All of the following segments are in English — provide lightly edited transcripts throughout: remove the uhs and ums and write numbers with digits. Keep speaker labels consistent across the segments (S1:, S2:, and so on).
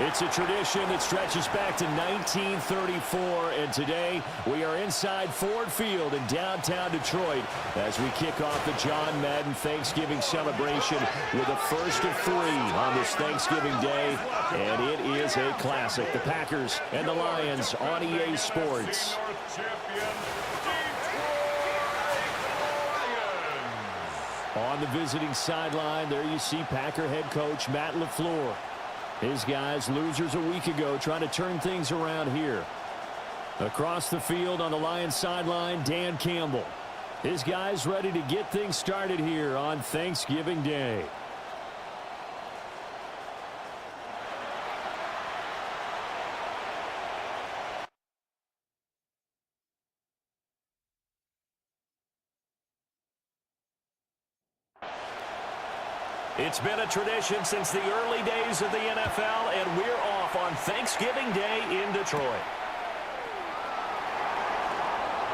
S1: It's a tradition that stretches back to 1934, and today we are inside Ford Field in downtown Detroit as we kick off the John Madden Thanksgiving celebration with a first of 3 on this Thanksgiving Day, and it is a classic. The Packers and the Lions on EA Sports. On the visiting sideline, there you see Packer head coach Matt LaFleur. His guys, losers a week ago, trying to turn things around here. Across the field on the Lions sideline, Dan Campbell. His guys ready to get things started here on Thanksgiving Day. It's been a tradition since the early days of the NFL, and we're off on Thanksgiving Day in Detroit.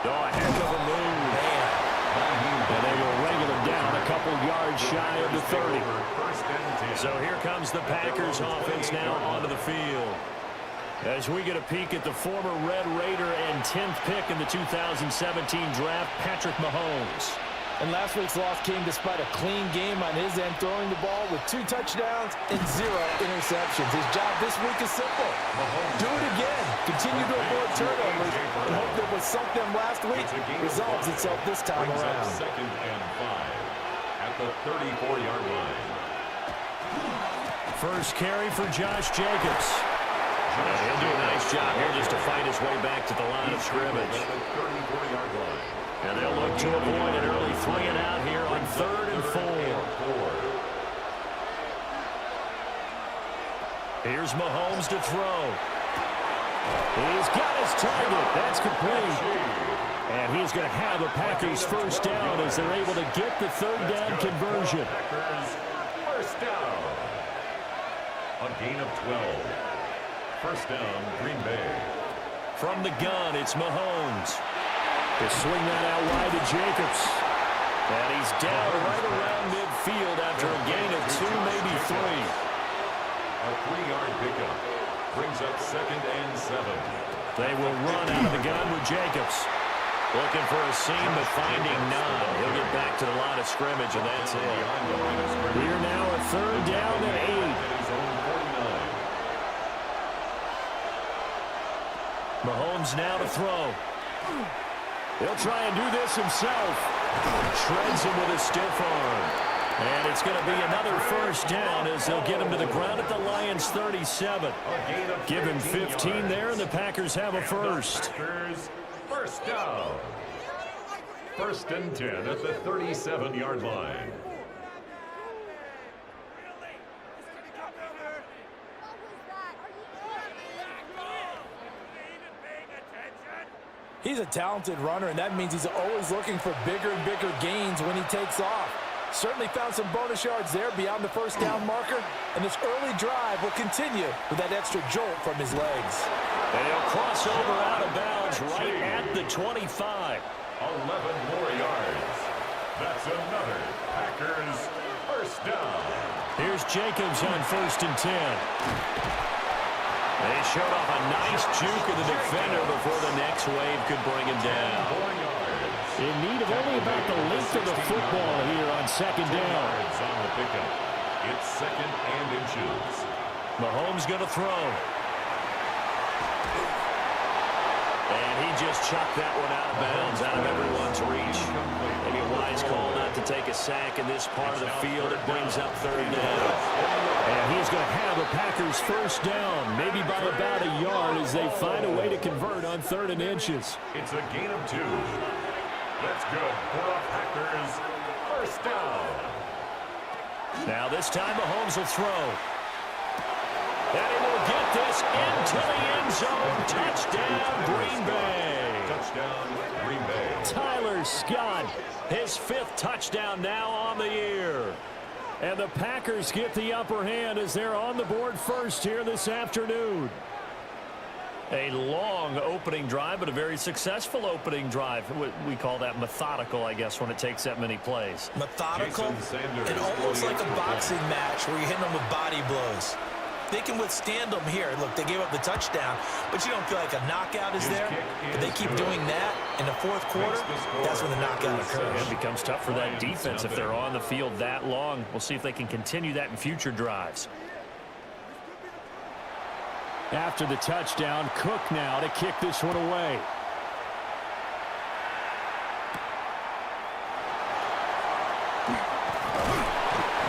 S1: Oh, a heck of a move. And they will wrangle him down a couple yards shy of the 30. So here comes the Packers offense now onto the field. As we get a peek at the former Red Raider and 10th pick in the 2017 draft, Patrick Mahomes.
S2: And last week's loss came despite a clean game on his end, throwing the ball with 2 touchdowns and 0 interceptions. His job this week is simple. Do it again. Continue to avoid turnovers and hope that what sunk them last week resolves itself this time around.
S3: Second and 5 at the 34-yard line.
S1: First carry for Josh Jacobs. He'll do a nice job here just to fight his way back to the line of scrimmage. And they'll look to avoid an early 3 and out here on 3rd and 4. Here's Mahomes to throw. He's got his target. That's complete. And he's going to have a Packers first down as they're able to get the 3rd down conversion.
S3: First down. A gain of 12. First down, Green Bay.
S1: From the gun, it's Mahomes. To swing that out wide to Jacobs. And he's down right around midfield after a gain of 2, maybe 3.
S3: A 3-yard pickup brings up 2nd and 7.
S1: They will run out of the gun with Jacobs. Looking for a seam, but finding none. He'll get back to the line of scrimmage, and that's it. We're now a 3rd down and 8. Mahomes now to throw. He'll try and do this himself. Shreds him with a stiff arm. And it's going to be another first down as they'll get him to the ground at the Lions' 37. Give him 15 there, and the Packers have a first.
S3: First down. 1st and 10 at the 37-yard line.
S2: He's a talented runner, and that means he's always looking for bigger and bigger gains when he takes off. Certainly found some bonus yards there beyond the first down marker, and this early drive will continue with that extra jolt from his legs.
S1: And he'll cross over out of bounds right at the 25.
S3: 11 more yards. That's another Packers first down.
S1: Here's Jacobs on 1st and 10. They showed off a nice juke of the defender before the next wave could bring him down. In need of only about the length of the football here on 2nd down.
S3: On the pickup. It's 2nd and inches.
S1: Mahomes going to throw. And he just chucked that one out of bounds, out of everyone's reach. Maybe a wise call not to take a sack in this part of the field. It brings up 3rd down. And he's going to have a Packers first down, maybe by about a yard as they find a way to convert on 3rd and inches.
S3: It's a gain of 2. That's good for a Packers first down.
S1: Now this time Mahomes will throw. And he will get this into the end zone. Touchdown, Green Bay.
S3: Touchdown, Green Bay.
S1: Tyler Scott, his 5th touchdown now on the year. And the Packers get the upper hand as they're on the board first here this afternoon. A long opening drive, but a very successful opening drive. We call that methodical, I guess, when it takes that many plays.
S2: Methodical and almost like a boxing match where you're hitting them with body blows. they can withstand them here. Look, they gave up the touchdown, but you don't feel like a knockout is there. But they keep doing that in the fourth quarter, that's when the knockout occurs.
S1: It becomes tough for that defense if they're on the field that long. We'll see if they can continue that in future drives. After the touchdown, Cook now to kick this one away.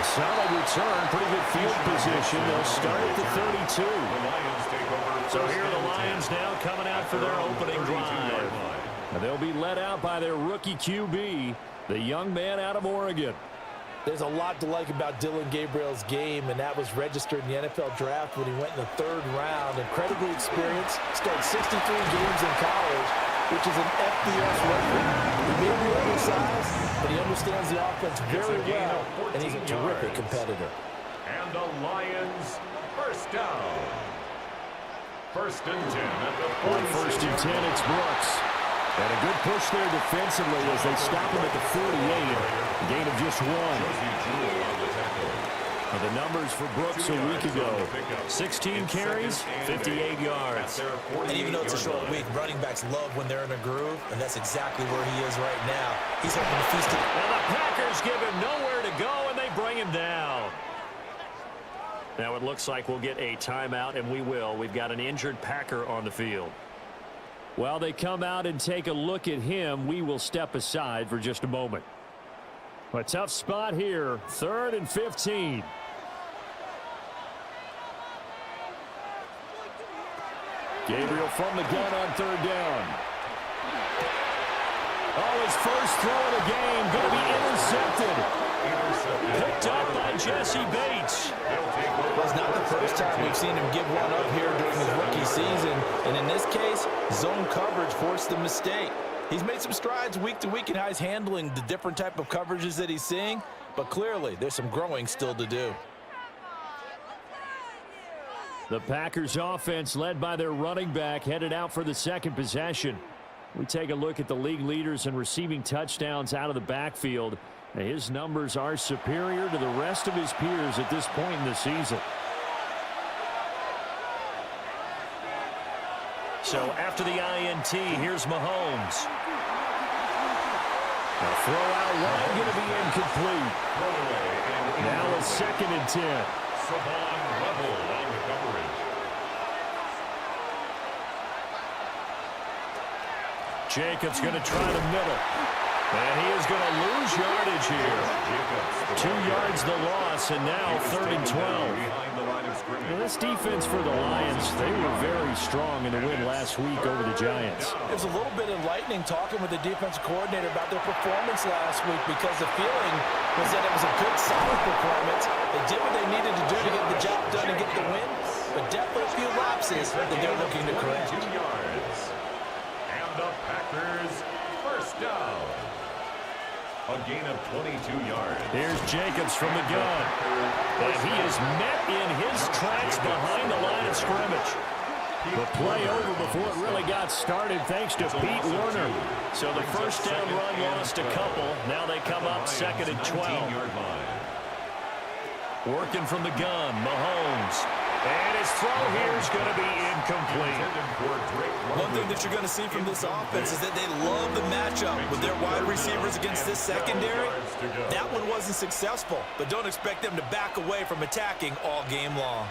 S1: Solid return, pretty good field position. They'll start at the 32. So here are the Lions now coming out for their opening drive. They'll be led out by their rookie QB, the young man out of Oregon.
S2: There's a lot to like about Dylan Gabriel's game, and that was registered in the NFL draft when he went in the 3rd round. Incredibly experienced, started 63 games in college, which is an FBS record. He may be undersized, but he understands the offense very well, and he's a terrific competitor.
S3: And the Lions, first down. First and 10 at the 46.
S1: On first and 10, it's Brooks. And a good push there defensively as they stop him at the 48. A gain of just 1. And the numbers for Brooks a week ago. 16 carries, 58 yards.
S2: And even though it's a short week, running backs love when they're in a groove, and that's exactly where he is right now. He's hoping to feast it.
S1: And the Packers give him nowhere to go, and they bring him down. Now it looks like we'll get a timeout, and we will. We've got an injured Packer on the field. While they come out and take a look at him, we will step aside for just a moment. A tough spot here, 3rd and 15. Gabriel from the gun on 3rd down. Oh, his first throw of the game going to be intercepted. Picked up by Jesse Bates.
S2: Well, it's not the first time we've seen him give one up here during his rookie season. And in this case, zone coverage forced the mistake. He's made some strides week to week in how he's handling the different type of coverages that he's seeing. But clearly, there's some growing still to do.
S1: The Packers offense led by their running back headed out for the 2nd possession. We take a look at the league leaders in receiving touchdowns out of the backfield. His numbers are superior to the rest of his peers at this point in the season. So after the INT, here's Mahomes. A throw out wide going to be incomplete. Now a 2nd and 10.
S3: Savon level on the coverage.
S1: Jacobs going to try the middle. And he is going to lose yardage here. 2 yards the loss, and now 3rd and 12. Now this defense for the Lions, they were very strong in the win last week over the Giants.
S2: It was a little bit enlightening talking with the defensive coordinator about their performance last week, because the feeling was that it was a good, solid performance. They did what they needed to do to get the job done and get the win, but definitely a few lapses that they're looking to correct.
S3: 2 yards. And the Packers, first down. A gain of 22 yards.
S1: Here's Jacobs from the gun. And he is met in his tracks behind the line of scrimmage. The play over before it really got started thanks to Pete Werner. So the first down run lost a couple. Now they come up 2nd and 12. Working from the gun, Mahomes. And his throw here is going to be incomplete.
S2: One thing that you're going to see from this offense is that they love the matchup with their wide receivers against this secondary. That one wasn't successful, but don't expect them to back away from attacking all game long.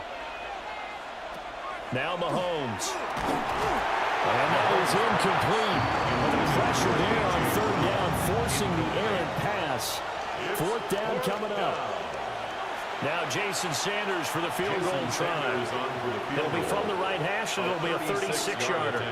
S1: Now Mahomes. And that is incomplete. The pressure there on 3rd down, forcing the errant pass. 4th down coming up. Now Jason Sanders for the field goal try. It'll be from the right hash, and it'll be a 36-yarder.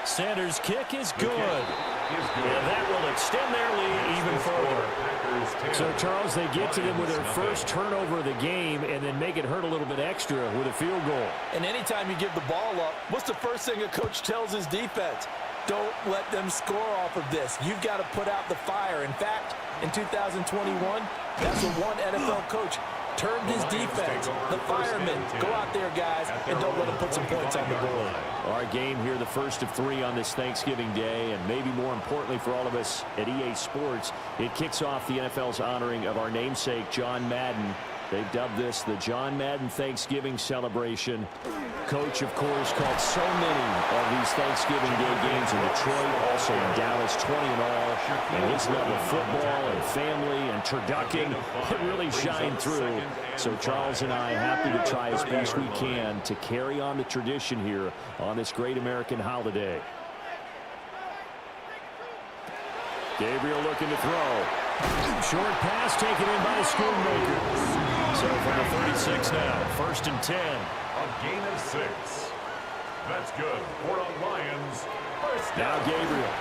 S1: Sanders' kick is good. And that will extend their lead even further. So, Charles, they get to them with their first turnover of the game and then make it hurt a little bit extra with a field goal.
S2: And anytime you give the ball up, what's the first thing a coach tells his defense? Don't let them score off of this. You've got to put out the fire. In fact, in 2021, that's what one NFL coach turned his defense. The firemen, go out there, guys, and don't let them put some points on the board.
S1: Our game here, the first of 3 on this Thanksgiving Day, and maybe more importantly for all of us at EA Sports, it kicks off the NFL's honoring of our namesake, John Madden. They've dubbed this the John Madden Thanksgiving celebration. Coach, of course, called so many of these Thanksgiving Day games in Detroit, also in Dallas, 20 in all. And his love of football and family and turducken, it really shined through. So Charles and I happy to try as best we can to carry on the tradition here on this great American holiday. Gabriel looking to throw. Short pass taken in by Schoonmaker. So from the 36 now, 1st and 10.
S3: A gain of 6. That's good for the Lions. First down.
S1: Now Gabriel.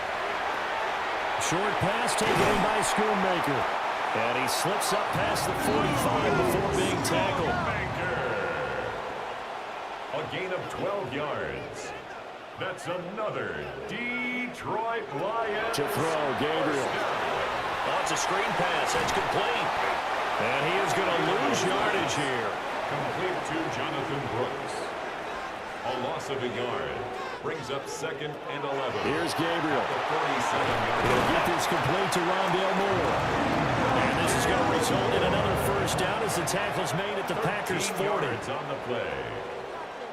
S1: Short pass taken in by Schoonmaker. And he slips up past the 45 before being tackled.
S3: A gain of 12 yards. That's another Detroit Lions.
S1: To throw, Gabriel.
S4: Oh, it's a screen pass. That's complete.
S1: And he is going to lose yardage here.
S3: Complete to Jonathan Brooks. A loss of a yard. Brings up 2nd and 11.
S1: Here's Gabriel.
S3: The 47-yard line.
S1: He'll get this complete to Rondale Moore. And this is going to result in another first down as the tackle's made at the Packers 40.
S3: Yards on the play.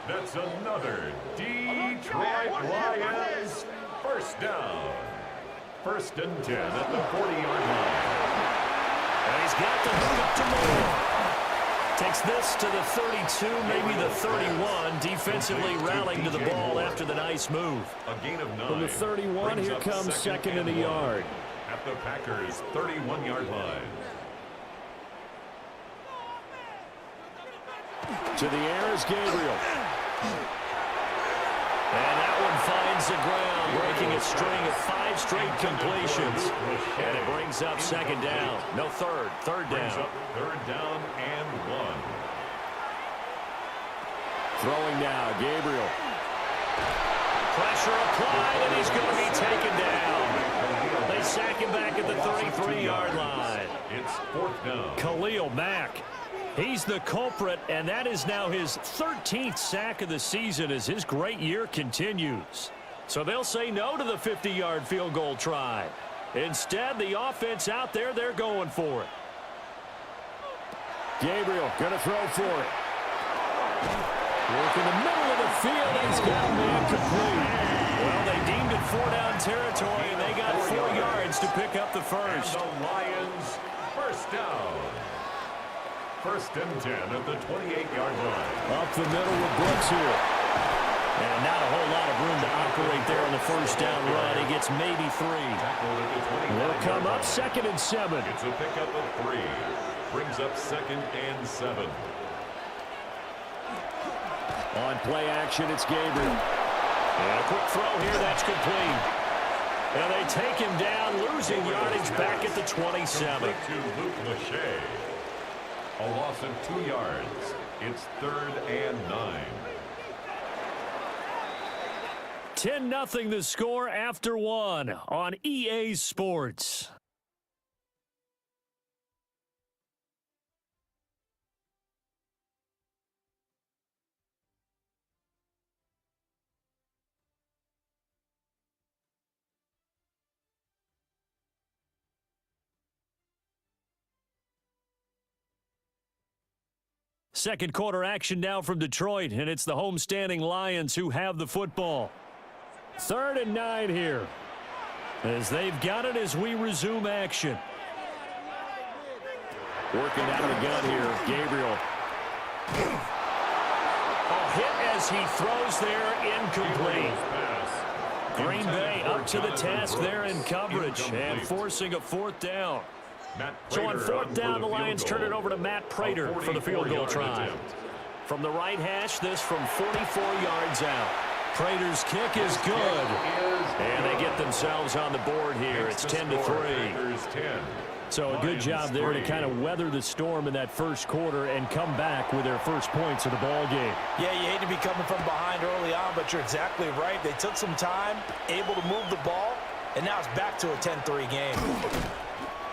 S3: That's another Detroit Lions first down. 1st and 10 at the 40-yard line.
S1: And he's got the hook up to Moore. Takes this to the 32, maybe the 31. Defensively rallying to the ball after the nice move.
S3: A gain of 9.
S1: From the 31, here comes 2nd and a yard.
S3: At the Packers' 31-yard line.
S1: To the air is Gabriel. And that one finds the ground, breaking a string of 5 straight completions. And it brings up 2nd down. No, third down.
S3: Brings up 3rd down and 1.
S1: Throwing now, Gabriel. Pressure applied, and he's going to be taken down. They sack him back at the 33-yard line.
S3: It's 4th down.
S1: Khalil Mack. He's the culprit, and that is now his 13th sack of the season as his great year continues. So they'll say no to the 50-yard field goal try. Instead, the offense out there, they're going for it. Gabriel going to throw for it. Work in the middle of the field, and he's got a man complete. Well, they deemed it 4-down territory, and they got 4 yards to pick up the first.
S3: And the Lions first down. 1st and 10 at the 28-yard line.
S1: Up the middle with Brooks here. And not a whole lot of room to operate there on the first down run. He gets maybe 3. They'll come up 2nd and 7.
S3: It's a pickup of 3. Brings up 2nd and 7.
S1: On play action, it's Gabriel. And a quick throw here, that's complete. And they take him down, losing yardage back at the 27.
S3: To Luke Lachey. A loss of 2 yards. It's 3rd and 9.
S1: 10-0 the score after 1 on EA Sports. Second quarter action now from Detroit, and it's the homestanding Lions who have the football. 3rd and 9 here, as they've got it as we resume action. Working out of the gun here, Gabriel. A hit as he throws there, incomplete. Green Bay up to the task there in coverage and forcing a 4th down. So on 4th down, the Lions turn it over to Matt Prater for the field goal try. From the right hash, this from 44 yards out. Prater's kick is good. And they get themselves on the board here. It's 10-3. So a good job there to kind of weather the storm in that first quarter and come back with their first points of the ball game.
S2: Yeah, you hate to be coming from behind early on, but you're exactly right. They took some time, able to move the ball, and now it's back to a 10-3 game.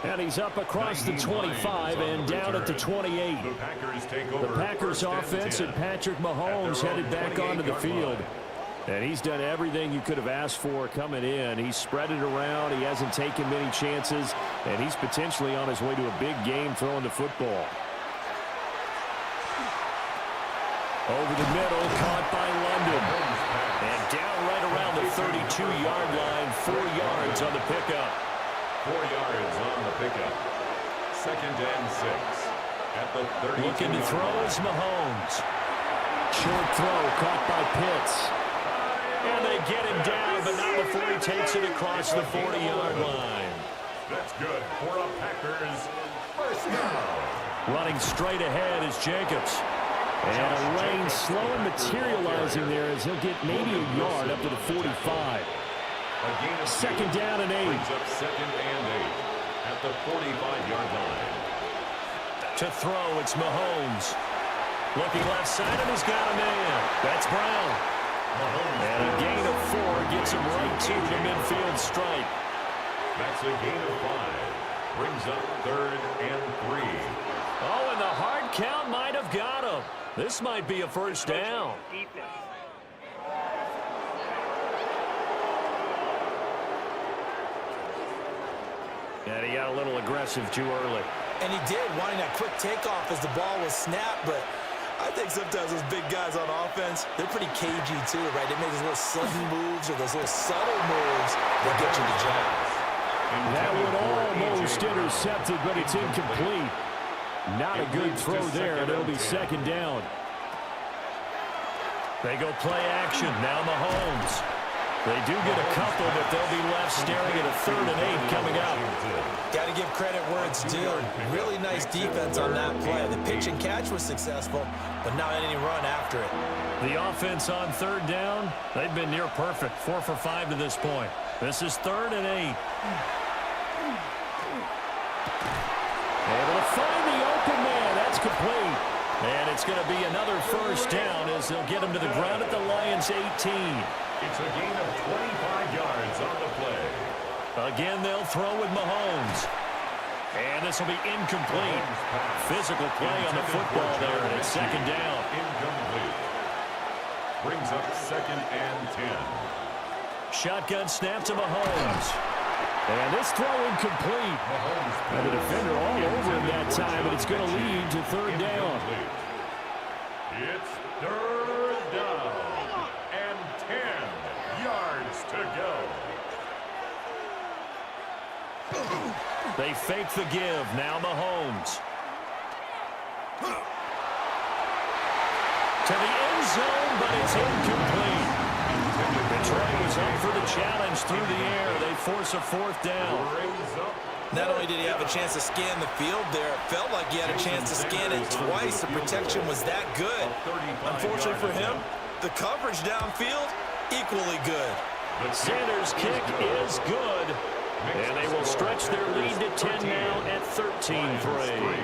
S1: And he's up across the 25 and down at the 28. The Packers offense and Patrick Mahomes headed back onto the field. And he's done everything you could have asked for coming in. He's spread it around. He hasn't taken many chances. And he's potentially on his way to a big game throwing the football. Over the middle, caught by London. And down right around the 32-yard line, 4 yards on the pickup.
S3: 4 yards on the pickup. 2nd and 6 at the 32.
S1: Looking to throw is Mahomes. Short throw caught by Pitts. And they get him down, but not before he takes it across the 40-yard line.
S3: That's good for a Packers first down.
S1: Running straight ahead is Jacobs. And a lane slow and materializing there as he'll get maybe a yard up to the 45. Second down and 8.
S3: Brings up 2nd and 8 at the 45-yard line.
S1: To throw, it's Mahomes. Looking left side, and he's got a man. That's Brown. And a gain of 4 gets him right to the midfield stripe.
S3: That's a gain of 5. Brings up 3rd and 3.
S1: Oh, and the hard count might have got him. This might be a first down. And he got a little aggressive too early.
S2: And he did, wanting that quick takeoff as the ball was snapped, but I think sometimes those big guys on offense, they're pretty cagey too, right? They make those little sudden moves or those little subtle moves that get you the job.
S1: That one almost intercepted, but it's incomplete. Not a good throw there, and it'll be second down. They go play action. Now Mahomes. They do get a couple, but they'll be left staring at a 3rd and 8 coming up.
S2: Got to give credit where it's due. Really nice defense on that play. The pitch and catch was successful, but not any run after it.
S1: The offense on 3rd down, they've been near perfect. 4 for 5 to this point. This is 3rd and 8. Able to find the open man. That's complete. And it's going to be another first down as they'll get him to the ground at the Lions' 18.
S3: It's a gain of 25 yards on the play.
S1: Again, they'll throw with Mahomes. And this will be incomplete. Physical play on the football there, and it's second down.
S3: Incomplete. Brings up 2nd and 10.
S1: Shotgun snap to Mahomes. And this throw incomplete. And the defender all over him that time, but it's going to lead to 3rd down.
S3: It's 3rd down and 10 yards to go.
S1: They fake the give. Now Mahomes. To the end zone, but it's incomplete. Detroit was up for the challenge through the air. They force a 4th down.
S2: Not only did he have a chance to scan the field there, it felt like he had a chance to scan it twice. The protection was that good. Unfortunately for him, the coverage downfield, equally good.
S1: Sanders' kick is good. And they will stretch their lead to 10 now at 13-3.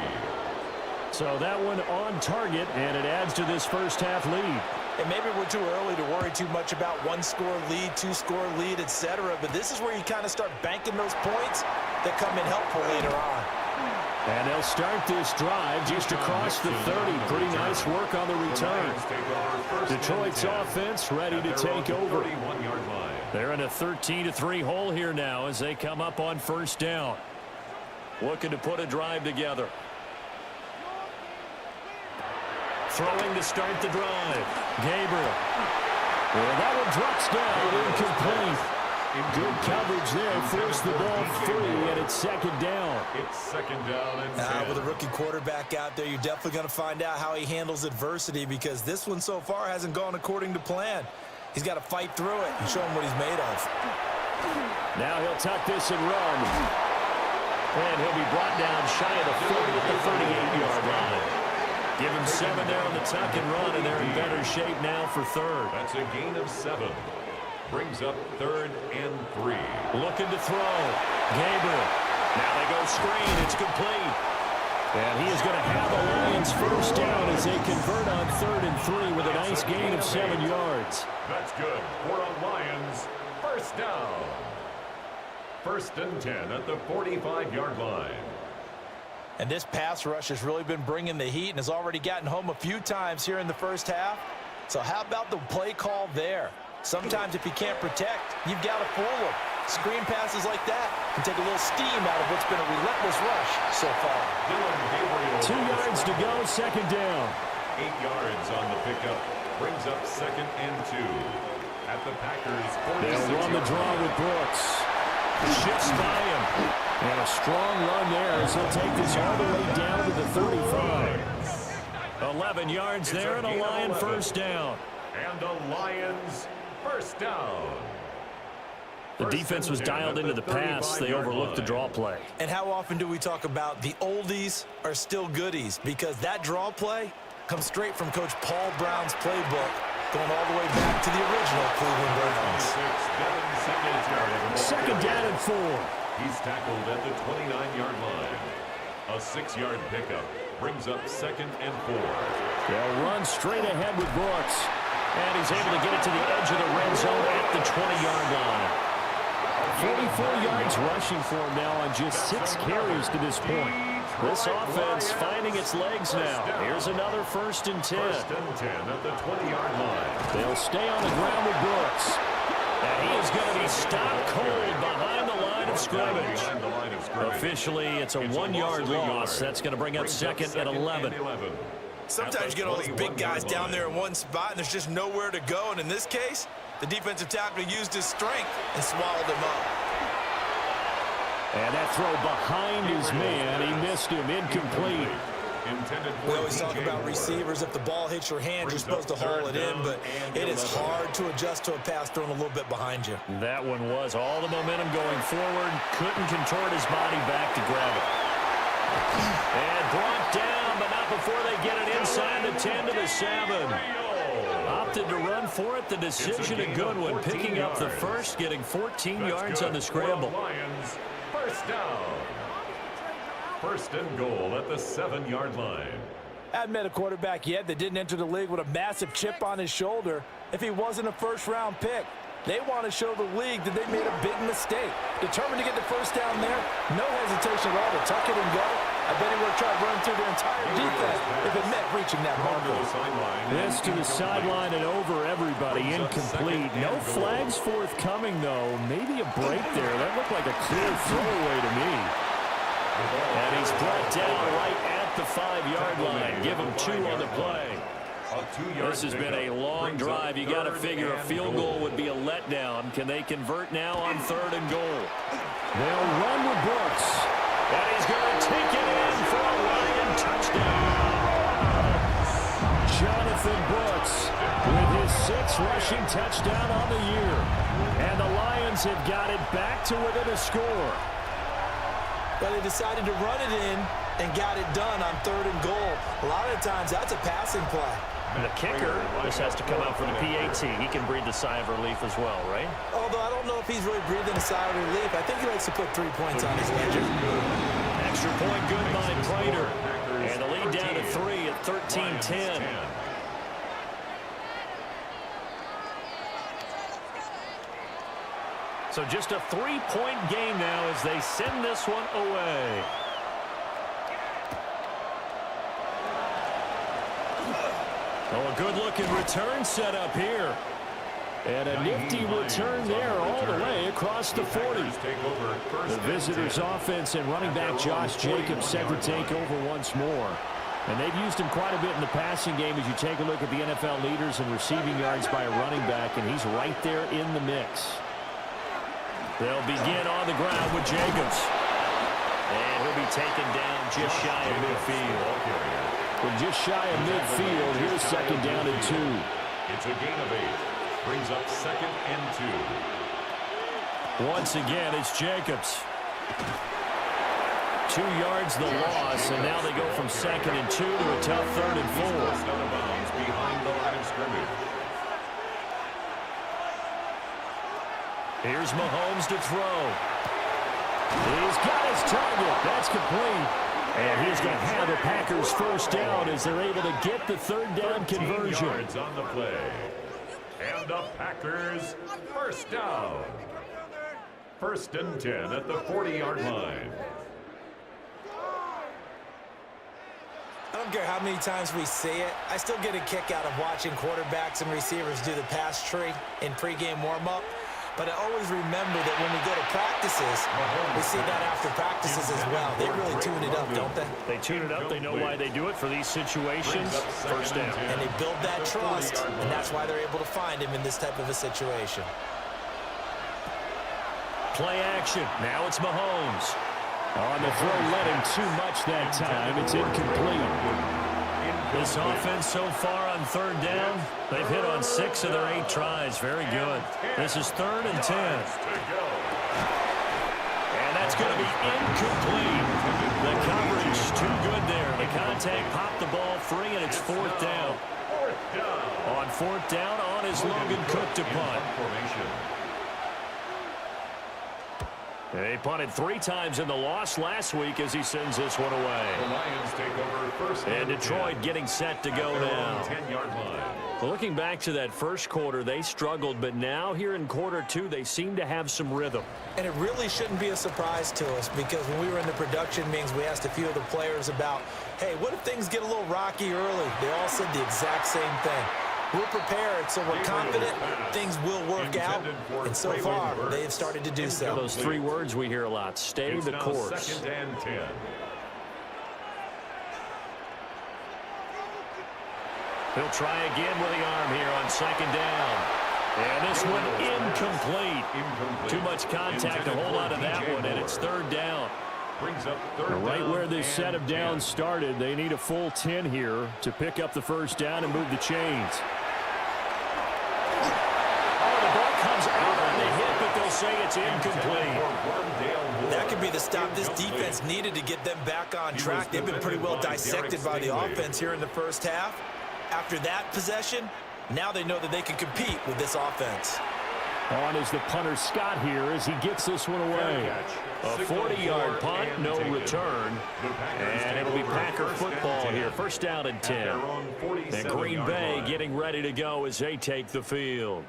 S1: So that one on target, and it adds to this first half lead.
S2: And maybe we're too early to worry too much about 1-score lead, 2-score lead, etc. But this is where you kind of start banking those points that come in helpful later on.
S1: And they'll start this drive just across the 30. Pretty nice work on the return. Detroit's offense ready to take over. They're in a 13-3 hole here now as they come up on first down. Looking to put a drive together. Throwing to start the drive. Gabriel. Well, that one drops down, incomplete. Good coverage there, forced the ball free, and it's second down.
S3: It's second down and 10.
S2: With a rookie quarterback out there, you're definitely going to find out how he handles adversity, because this one so far hasn't gone according to plan. He's got to fight through it and show him what he's made of.
S1: Now he'll tuck this and run. And he'll be brought down shy of the 40 at the 38-yard line. Give him 7 there on the tuck and run, and they're in better shape now for 3rd.
S3: That's a gain of 7. Brings up 3rd and 3.
S1: Looking to throw. Gabriel. Now they go screen. It's complete. And he is going to have the Lions first down as they convert on 3rd and 3 with a nice gain of 7 yards.
S3: That's good for a Lions first down. 1st and 10 at the 45-yard line.
S2: And this pass rush has really been bringing the heat and has already gotten home a few times here in the first half. So how about the play call there? Sometimes if you can't protect, you've got to fool them. Screen passes like that can take a little steam out of what's been a relentless rush so far.
S1: 2 yards to go, second down.
S3: 8 yards on the pickup. Brings up 2nd and 2. At the Packers' 46.
S1: They'll run the draw with Brooks. Shifts by him. And a strong run there as he'll take this all the way down to the 35. 11 yards there and a Lion first down.
S3: And a Lions first down.
S1: The defense was dialed into the pass. They overlooked the draw play.
S2: And how often do we talk about the oldies are still goodies? Because that draw play comes straight from Coach Paul Brown's playbook, going all the way back to the original Cleveland Browns.
S1: 2nd down and 4.
S3: He's tackled at the 29-yard line. A 6-yard pickup brings up 2nd and 4.
S1: They'll run straight ahead with Brooks. And he's able to get it to the edge of the red zone at the 20-yard line. 44 yards rushing for him now on just 6 carries to this point. This offense finding its legs now. Here's another 1st and 10.
S3: 1st and 10 at the 20-yard line.
S1: They'll stay on the ground with Brooks. And he is going to be stopped cold behind the line of scrimmage. Officially, it's a 1-yard loss. That's going to bring up 2nd and 11.
S2: Sometimes you get all these big guys down there in one spot, and there's just nowhere to go. And in this case, the defensive tackle used his strength and swallowed him up.
S1: And that throw behind his man, he missed him, incomplete.
S2: We always talk about receivers. If the ball hits your hand, you're supposed to haul it in, but it is hard to adjust to a pass thrown a little bit behind you.
S1: That one was all the momentum going forward. Couldn't contort his body back to grab it. And brought down, but not before they get it inside the 10 to the 7. Opted to run for it. The decision a good one. Picking up the first, getting 14 yards on the scramble.
S3: Lions first down. 1st and goal at the 7-yard line.
S2: I haven't met a quarterback yet that didn't enter the league with a massive chip on his shoulder if he wasn't a first-round pick. They want to show the league that they made a big mistake. Determined to get the first down there, no hesitation at all to tuck it and go. I bet he would have tried to run through their entire defense if it meant reaching that marker.
S1: This to the sideline and over everybody, incomplete. No flags forthcoming, though. Maybe a break there. That looked like a clear throwaway to me. And he's brought down right at the 5-yard line. Give him 2 on the play. This has been a long drive. You got to figure a field goal would be a letdown. Can they convert now on 3rd and goal? They'll run with Brooks. And he's going to take it in for a Lion touchdown. Jonathan Brooks with his 6th rushing touchdown on the year. And the Lions have got it back to within a score.
S2: But they decided to run it in and got it done on 3rd and goal. A lot of times, that's a passing play.
S1: And the kicker, this has to come out for the PAT. He can breathe a sigh of relief as well, right?
S2: Although I don't know if he's really breathing a sigh of relief. I think he likes to put 3 points on his ledger.
S1: Extra point good by Prater. And the lead down to 3 at 13-10. So just a 3-point game now as they send this one away. Oh, a good-looking return set up here. And a nifty return there all the way across the 40. The visitors' offense and running back Josh Jacobs set to take over once more. And they've used him quite a bit in the passing game as you take a look at the NFL leaders in receiving yards by a running back, and he's right there in the mix. They'll begin on the ground with Jacobs. And he'll be taken down just shy of midfield. From just shy of midfield, here's 2nd down and 2.
S3: It's a gain of 8. Brings up 2nd and 2.
S1: Once again, it's Jacobs. 2 yards the loss, and now they go from 2nd and 2 to a tough 3rd and 4.
S3: Out of bounds behind the line of scrimmage.
S1: Here's Mahomes to throw. He's got his target. That's complete. And he's going to have the Packers first down as they're able to get the 3rd down conversion.
S3: Yards on the play. And the Packers first down. 1st and 10 at the 40-yard line.
S2: I don't care how many times we see it. I still get a kick out of watching quarterbacks and receivers do the pass tree in pregame warm-up. But I always remember that when we go to practices, we see that after practices as well. They really tune it up, don't they?
S1: They tune it up. They know why they do it for these situations. First down.
S2: And they build that trust, and that's why they're able to find him in this type of a situation.
S1: Play action. Now it's Mahomes. On the throw, led him too much that time. It's incomplete. This offense so far on third down, they've hit on 6 of their 8 tries. Very good. This is 3rd and 10. And that's going to be incomplete. The coverage too good there. The contact popped the ball free, and it's 4th down. On 4th down, on is Logan Cook to punt. They punted 3 times in the loss last week as he sends this one away.
S3: The Lions take over first.
S1: And Detroit getting set to go now.
S3: 10-yard line.
S1: Well, looking back to that first quarter, they struggled, but now here in quarter 2, they seem to have some rhythm.
S2: And it really shouldn't be a surprise to us because when we were in the production meetings, we asked a few of the players about, hey, what if things get a little rocky early? They all said the exact same thing. We're prepared, so we're confident things will work out, and so far, they have started to do so.
S1: Those 3 words we hear a lot, stay the course.
S3: 2nd and 10.
S1: He'll try again with the arm here on 2nd down. And this one incomplete. Too much contact to hold on to that one, and it's 3rd down.
S3: Brings up 3rd
S1: Right
S3: down
S1: where this set of
S3: and
S1: downs started, they need a full 10 here to pick up the first down and move the chains. Oh, the ball comes out on the hit, but they'll say it's incomplete.
S2: That could be the stop this defense needed to get them back on track. They've been pretty well dissected by the offense here in the first half. After that possession, now they know that they can compete with this offense.
S1: On is the punter Scott here as he gets this one away. A 40-yard punt, no return. And it'll be Packer football here. First down and 10. And Green Bay getting ready to go as they take the field.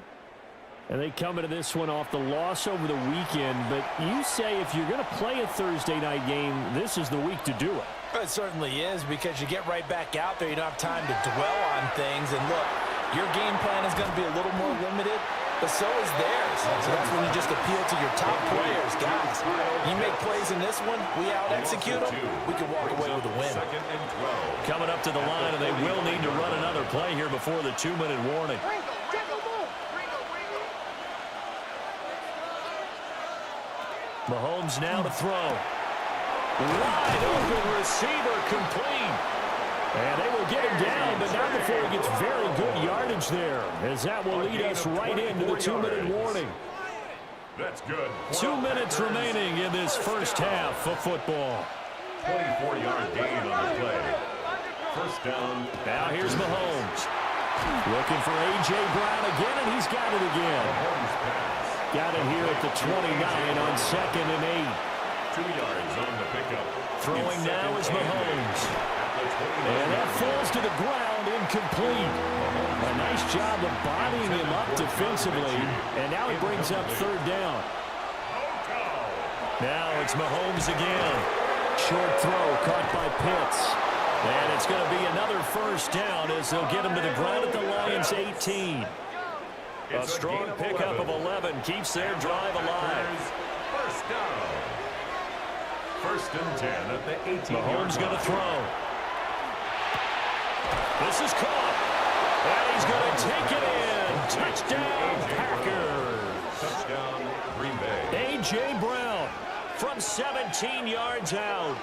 S1: And they come into this one off the loss over the weekend. But you say if you're going to play a Thursday night game, this is the week to do it.
S2: It certainly is because you get right back out there. You don't have time to dwell on things. And look, your game plan is going to be a little more limited, but so is theirs. So that's when you just appeal to your top players, guys. You make plays in this one, we out-execute them, we can walk away with a win.
S1: Coming up to the line, and they will need to run another play here before the 2-minute warning. Mahomes now to throw. Wide open receiver complete. And they will get him down, but not before he gets very good yardage there, as that will lead us right into the 2-minute warning.
S3: That's good.
S1: 2 minutes remaining in this first half of football.
S3: 24-yard gain on the play. First down.
S1: Now here's Mahomes. Looking for A.J. Brown again, and he's got it again. Got it here at the 29 on 2nd and 8.
S3: 2 yards on the pickup.
S1: Throwing now is Mahomes. And that falls to the ground, incomplete. A nice job of bodying him up defensively, and now he brings up 3rd down. Now it's Mahomes again. Short throw caught by Pitts. And it's going to be another first down as they'll get him to the ground at the Lions' 18. A strong pickup of 11 keeps their drive alive.
S3: First down. First and 10 at the 18.
S1: Mahomes going to throw. This is caught. And he's going to take it in. Touchdown, Packers.
S3: Touchdown, Green Bay.
S1: A.J. Brown from 17 yards out.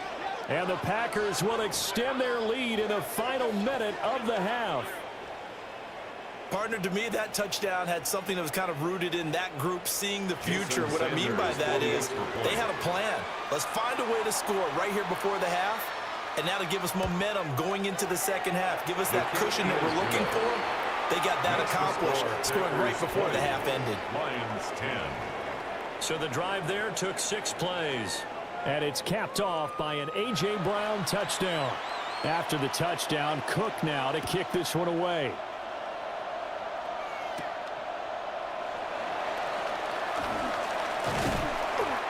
S1: And the Packers will extend their lead in the final minute of the half.
S2: Partner, to me, that touchdown had something that was kind of rooted in that group seeing the future. What I mean by that is they had a plan. Let's find a way to score right here before the half. And now to give us momentum going into the second half. Give us that cushion that we're looking for. They got that accomplished, scoring right before the half ended.
S3: Lions 10.
S1: So the drive there took 6 plays. And it's capped off by an A.J. Brown touchdown. After the touchdown, Cook now to kick this one away.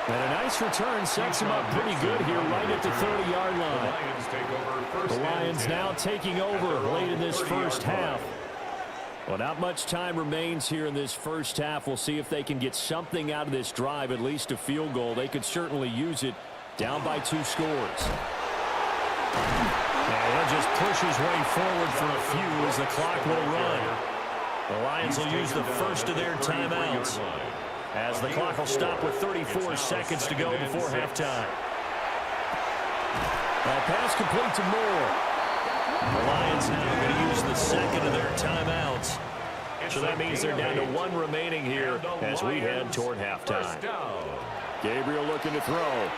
S1: And a nice return sets him up pretty good here right at the 30-yard line. The Lions now taking over late in this first half. Well, not much time remains here in this first half. We'll see if they can get something out of this drive, at least a field goal. They could certainly use it. Down by 2 scores.
S4: And he'll just push his way forward for a few as the clock will run. The Lions will use the first of their timeouts as the clock will stop with 34 seconds to go before halftime.
S1: That pass complete to Moore.
S4: The Lions now going to use the second of their timeouts. So that means they're down to 1 remaining here as we head toward halftime.
S1: Gabriel looking to throw.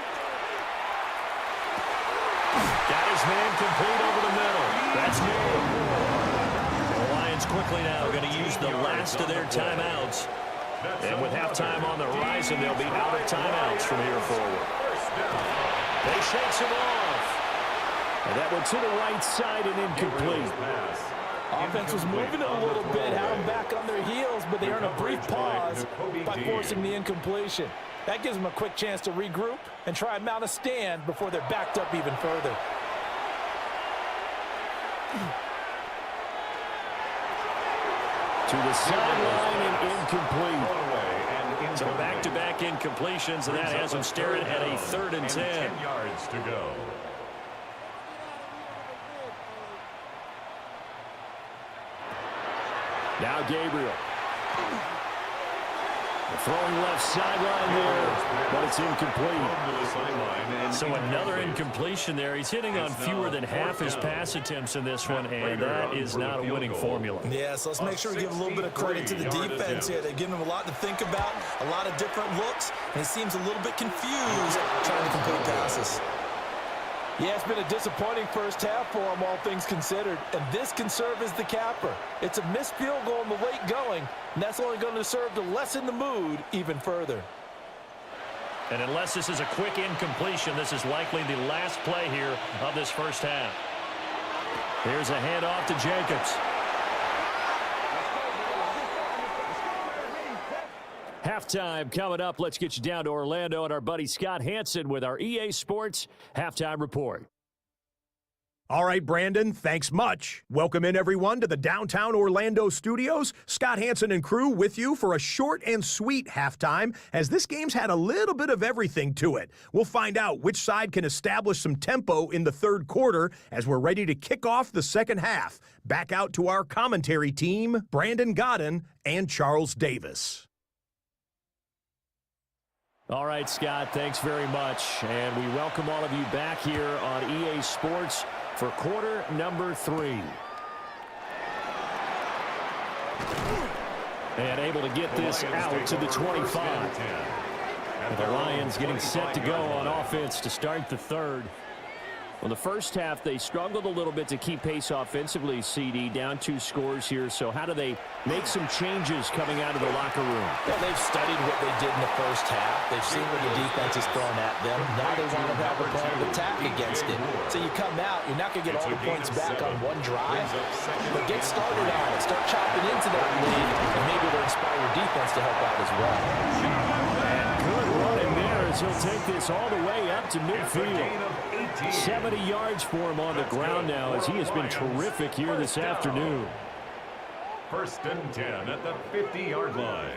S4: Got his man complete over the middle. That's good. The Lions quickly now going to use the last of their timeouts. And with halftime on the horizon, they'll be out of timeouts from here forward.
S1: They shakes him off. And that one to the right side and incomplete.
S2: Offense was moving it a little bit, had them back on their heels, but they earn a brief pause by forcing the incompletion. That gives them a quick chance to regroup and try and mount a stand before they're backed up even further.
S1: To the sideline and incomplete.
S4: So back-to-back incompletions, and that has them staring at a 3rd and 10.
S3: 10 yards to go.
S1: Now Gabriel. Throwing left sideline there, but it's incomplete.
S4: So another incompletion there. He's hitting on fewer than half his pass attempts in this one, and that is not a winning formula.
S2: Yeah, so let's make sure we give a little bit of credit to the defense here. They've given him a lot to think about, a lot of different looks, and he seems a little bit confused trying to complete passes. Yeah, it's been a disappointing first half for him, all things considered, and this can serve as the capper. It's a missed field goal in the late going, and that's only going to serve to lessen the mood even further.
S4: And unless this is a quick incompletion, this is likely the last play here of this first half.
S1: Here's a handoff to Jacobs. Halftime coming up. Let's get you down to Orlando and our buddy Scott Hansen with our EA Sports Halftime Report.
S5: All right, Brandon, thanks much. Welcome in, everyone, to the downtown Orlando studios. Scott Hansen and crew with you for a short and sweet halftime, as this game's had a little bit of everything to it. We'll find out which side can establish some tempo in the third quarter as we're ready to kick off the second half. Back out to our commentary team, Brandon Godden and Charles Davis.
S1: All right, Scott, thanks very much. And we welcome all of you back here on EA Sports for quarter number 3. And able to get this out to the 25. And the Lions getting set to go on offense to start the third. Well, the first half, they struggled a little bit to keep pace offensively, CD, down 2 scores here. So how do they make some changes coming out of the locker room?
S2: Well, they've studied what they did in the first half. They've seen what the defense has thrown at them. Now they want to have a plan of attack against it. So you come out, you're not going to get all the points back on one drive, but get started on it. Start chopping into that lead, and maybe it'll inspire your defense to help out as well.
S1: And good running there as he'll take this all the way up to midfield. 70 yards for him on the ground now as he has been terrific here this afternoon.
S3: 1st and 10 at the 50-yard line.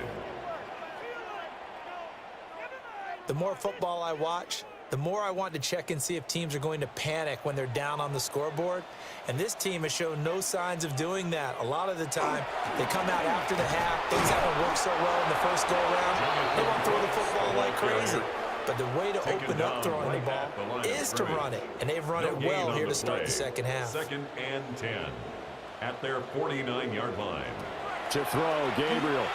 S2: The more football I watch, the more I want to check and see if teams are going to panic when they're down on the scoreboard. And this team has shown no signs of doing that. A lot of the time, they come out after the half. Things haven't worked so well in the first go-around. They want to throw the football like crazy. But the way to open up throwing the ball is to run it. And they've run it well here to start the second half.
S3: 2nd and 10 at their 49-yard line.
S1: To throw, Gabriel.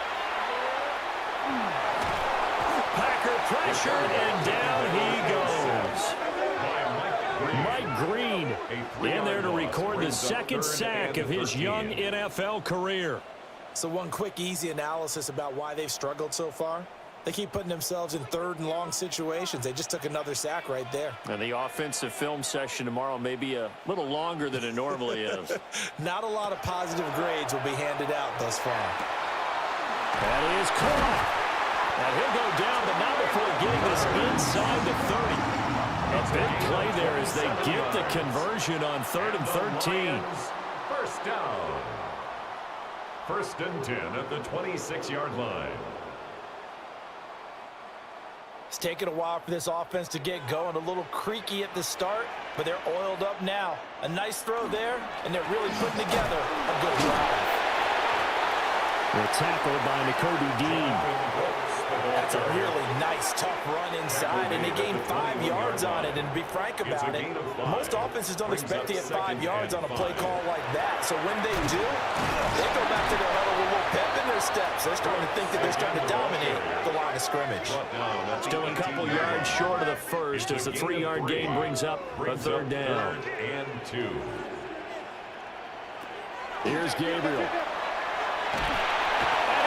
S4: Packer pressure, and down he goes.
S1: Mike Green in there to record the second sack of his young NFL career.
S2: So one quick, easy analysis about why they've struggled so far. They keep putting themselves in 3rd and long situations. They just took another sack right there.
S4: And the offensive film session tomorrow may be a little longer than it normally is.
S2: Not a lot of positive grades will be handed out thus far.
S1: That is caught. And he'll go down, but not before getting this inside the 30. A big play there as they get the conversion on 3rd and 13.
S3: 1st down. First and 10 at the 26-yard line.
S2: It's taken a while for this offense to get going. A little creaky at the start, but they're oiled up now. A nice throw there, and they're really putting together a good drive.
S1: The tackle by Nakobe Dean.
S2: That's a really nice, tough run inside, and they gained 5 yards on it. And to be frank about it, most offenses don't expect to get 5 yards on a play call like that. So when they do, they go back to their huddle with a little pep in their steps. They're starting to think that they're starting to dominate the line of scrimmage.
S1: Still a couple yards short of the first as the 3-yard gain brings up a third down.
S3: And 2.
S1: Here's Gabriel. And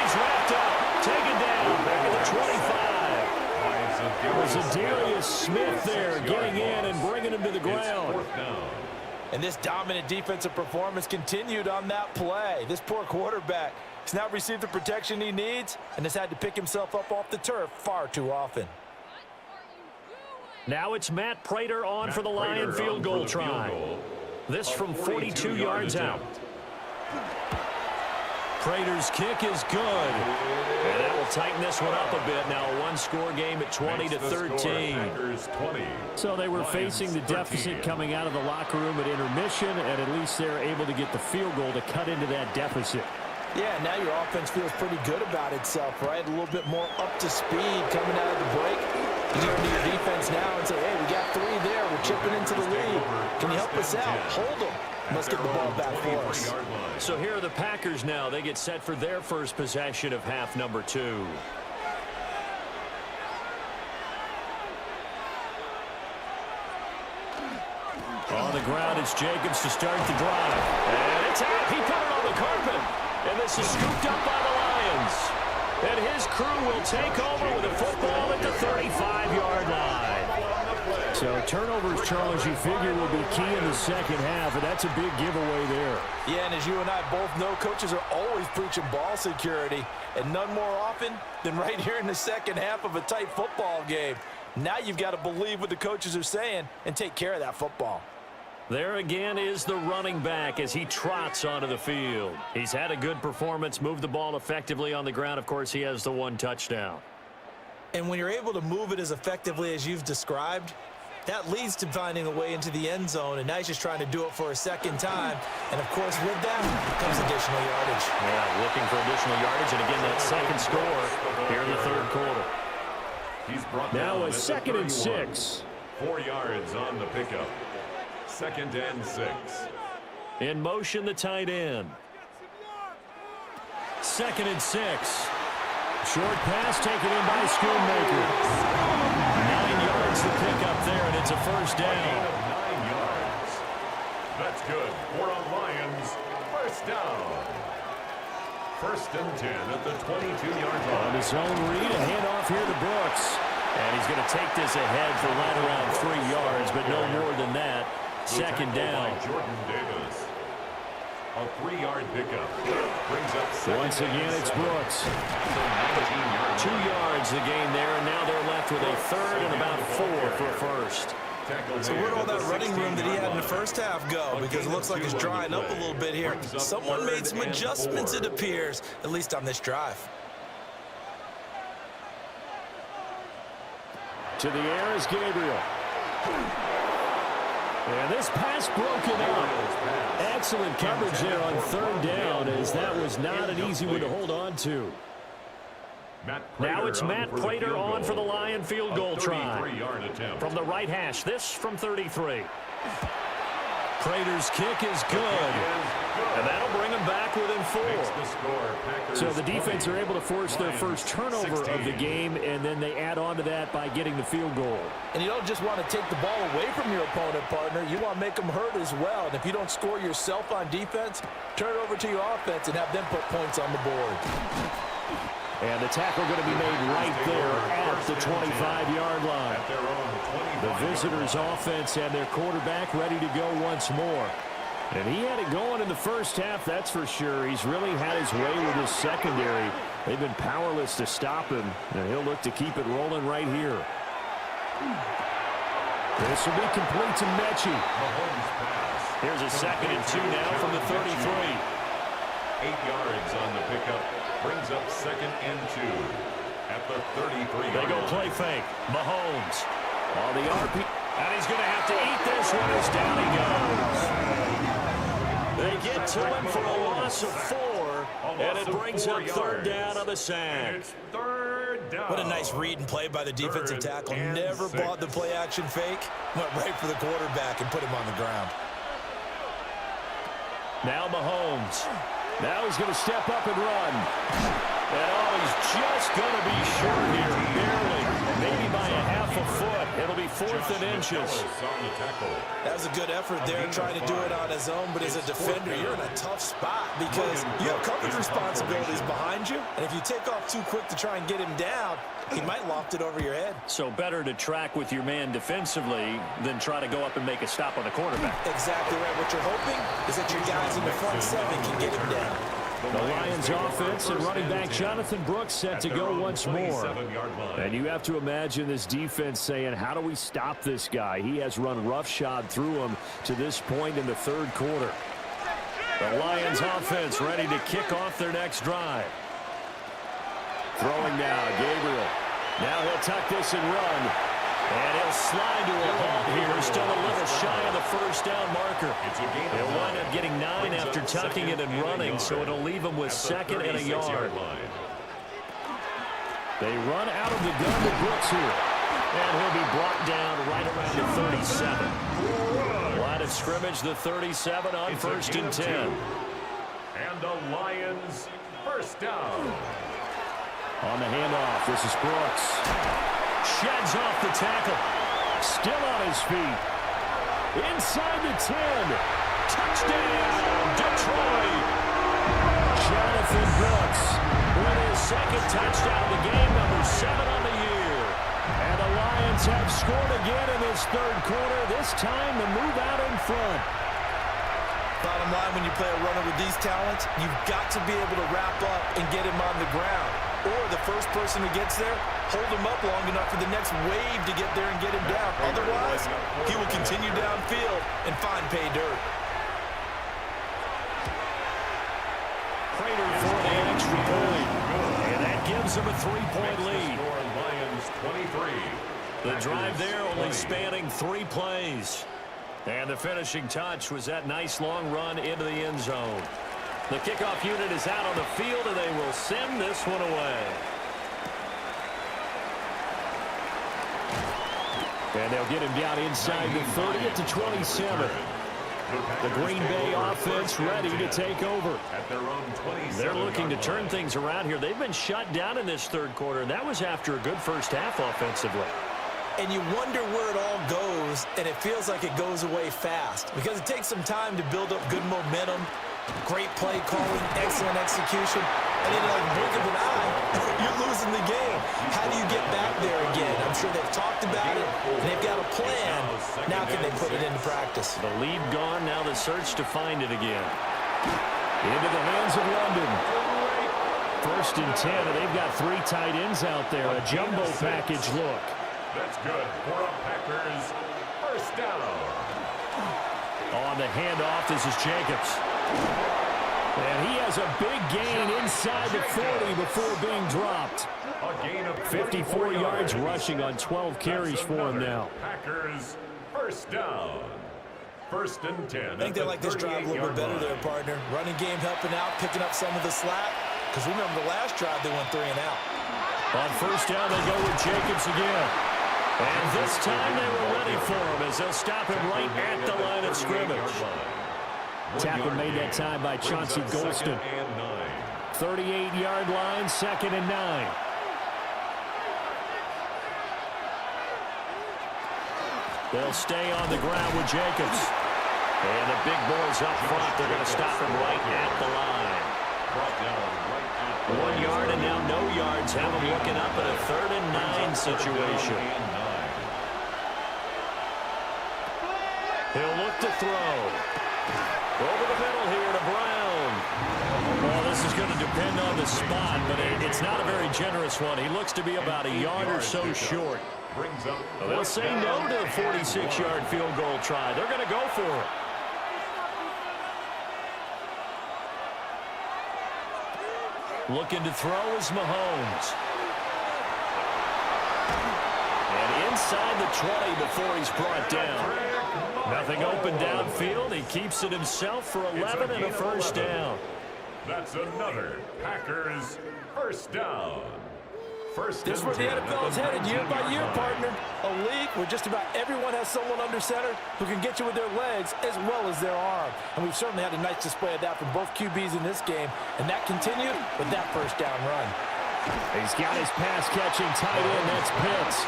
S1: he's wrapped up. Taken down back at the 25. It was Zadarius Smith there getting in and bringing him to the ground.
S2: And this dominant defensive performance continued on that play. This poor quarterback has not received the protection he needs and has had to pick himself up off the turf far too often.
S1: Now it's Matt Prater on for the Lion field goal try. This from 42 yards out. Prater's kick is good. And that will tighten this one up a bit. Now a one-score game at 20-13. So they were facing the deficit coming out of the locker room at intermission, and at least they're able to get the field goal to cut into that deficit.
S2: Yeah, now your offense feels pretty good about itself, right? A little bit more up to speed coming out of the break. You turn to your defense now and say, hey, we got 3 there. We're chipping into the lead. Can you help us out? Hold them. Let's get the ball back for us.
S1: So here are the Packers now. They get set for their first possession of half number 2. On the ground, it's Jacobs to start the drive. And it's out. He put it on the carpet. And this is scooped up by the Lions. And his crew will take over with a football at the 35-yard line. So turnovers, Charles, you figure will be key in the second half, and that's a big giveaway there.
S2: Yeah, and as you and I both know, coaches are always preaching ball security, and none more often than right here in the second half of a tight football game. Now you've got to believe what the coaches are saying and take care of that football.
S1: There again is the running back as he trots onto the field. He's had a good performance, moved the ball effectively on the ground. Of course, he has the 1 touchdown.
S2: And when you're able to move it as effectively as you've described, that leads to finding a way into the end zone, and now he's just trying to do it for a second time. And, of course, with that comes additional yardage.
S1: Yeah, looking for additional yardage, and again, that second score here in the third quarter. Now a 2nd and 6.
S3: 4 yards on the pickup. 2nd and 6.
S1: In motion, the tight end. 2nd and 6. Short pass taken in by Schoonmaker. 9 yards to pick up there, and it's a first down.
S3: 9 yards. That's good for a Lions first down. 1st and 10 at the 22-yard line.
S1: On his own read, a handoff here to Brooks. And he's going to take this ahead for right around 3 yards, but no more than that. 2nd down.
S3: Jordan Davis. A 3-yard pickup. Brings up
S1: Once again, it's Brooks. 2 yards the gain there, and now they're left with a 3rd and about 4 for a first.
S2: So where'd all that running room that he had in the first half go? Because it looks like it's drying up a little bit here. Someone made some adjustments, it appears, at least on this drive.
S1: To the air is Gabriel. And this pass broken up. Excellent coverage there on 3rd down, as that was not an easy one to hold on to. Now it's Matt Prater on for the Lion field goal try. From the right hash, this from 33. Prater's kick is good. And that'll bring them back within 4. So the defense are able to force their first turnover of the game, and then they add on to that by getting the field goal.
S2: And you don't just want to take the ball away from your opponent, partner. You want to make them hurt as well. And if you don't score yourself on defense, turn it over to your offense and have them put points on the board.
S1: And the tackle going to be made right there at the 25-yard line. The visitors' offense and their quarterback ready to go once more. And he had it going in the first half, that's for sure. He's really had his way with his secondary. They've been powerless to stop him, and he'll look to keep it rolling right here. This will be complete to Mechie. Here's a 2nd and 2 now from the 33.
S3: 8 yards on the pickup. Brings up 2nd and 2 at the 33.
S4: They go play fake. Mahomes. On the RP. And he's going to have to eat this one as down he goes. They get to him for a loss of 4. And it brings up 3rd down on the sack.
S3: It's 3rd down.
S2: What a nice read and play by the defensive tackle. Never bought the play-action fake. Went right for the quarterback and put him on the ground.
S1: Now Mahomes. Now he's going to step up and run. And he's just going to be short here, barely. Maybe by a half a foot. It'll be 4th and inches.
S2: That was a good effort there, trying to do it on his own. But as a defender, you're in a tough spot because you have coverage responsibilities behind you. And if you take off too quick to try and get him down, he might loft it over your head.
S4: So better to track with your man defensively than try to go up and make a stop on the quarterback.
S2: Exactly right. What you're hoping is that your guys in the front 7 can get him down.
S1: The Lions offense and running back Jonathan Brooks set to go once more. And you have to imagine this defense saying, how do we stop this guy? He has run roughshod through him to this point in the 3rd quarter. The Lions offense ready to kick off their next drive. Throwing now, Gabriel. Now he'll tuck this and run. And he'll slide to a halt here. Still a little shy of the 1st down marker. He'll wind up getting 9 after tucking it and running, so it'll leave him with 2nd and a yard. They run out of the gun to Brooks here. And he'll be brought down right around the 37. Line of scrimmage, the 37 on 1st and 10.
S3: And the Lions 1st down.
S1: On the handoff, this is Brooks. Sheds off the tackle. Still on his feet. Inside the 10. Touchdown, Detroit. Jonathan Brooks with his 2nd touchdown of the game, number 7 on the year. And the Lions have scored again in this 3rd quarter. This time the move out in front.
S2: Bottom line, when you play a runner with these talents, you've got to be able to wrap up and get him on the ground. Or the first person who gets there, hold him up long enough for the next wave to get there and get him down. Otherwise, he will continue downfield and find pay dirt.
S1: Prater for the extra point. And that gives him a 3-point lead.
S3: Lions 23.
S4: The drive there only spanning 3 plays. And the finishing touch was that nice long run into the end zone. The kickoff unit is out on the field, and they will send this one away.
S1: And they'll get him down inside the 30 at the 27. The Green Bay offense ready to take over.
S4: They're looking to turn things around here. They've been shut down in this 3rd quarter, and that was after a good 1st half offensively.
S2: And you wonder where it all goes, and it feels like it goes away fast because it takes some time to build up good momentum, great play calling, excellent execution, and then like blink of an eye, you're losing the game. How do you get back there again? I'm sure they've talked about it, and they've got a plan. Now can they put it into practice?
S4: The lead gone, now the search to find it again.
S1: Into the hands of London. 1st and 10, and they've got 3 tight ends out there. A jumbo package look.
S3: That's good for a Packers 1st down.
S1: On the handoff, this is Jacobs. And he has a big gain inside the 40 before being dropped.
S3: A gain of
S1: 54 yards rushing on 12 carries for him now.
S3: Packers 1st down. 1st and 10.
S2: I think they like this drive a little bit better there, partner. Running game helping out, picking up some of the slack. Because remember the last drive, they went 3 and out.
S1: On 1st down, they go with Jacobs again. And this time they were ready for him as they'll stop him right at the line of scrimmage. Tackle made that time by Chauncey Golston. 38-yard line, 2nd and 9. They'll stay on the ground with Jacobs. And the big boys up front, they're going to stop him right at the line.
S4: 1 yard and now no yards. Have him looking up at a 3rd and 9 situation.
S1: He'll look to throw. Over the middle here to Brown. Well, this is going to depend on the spot, but it's not a very generous one. He looks to be about a yard or so short. They'll say no to the 46-yard field goal try. They're going to go for it.
S4: Looking to throw is Mahomes. And inside the 20 before he's brought down. Nothing open downfield. He keeps it himself for 11 and a first down.
S3: That's another Packers first down.
S2: This is where the NFL is headed year by year, partner. A league where just about everyone has someone under center who can get you with their legs as well as their arm. And we've certainly had a nice display of that from both QBs in this game. And that continued with that first down run.
S1: He's got his pass-catching tight end. That's Pitts.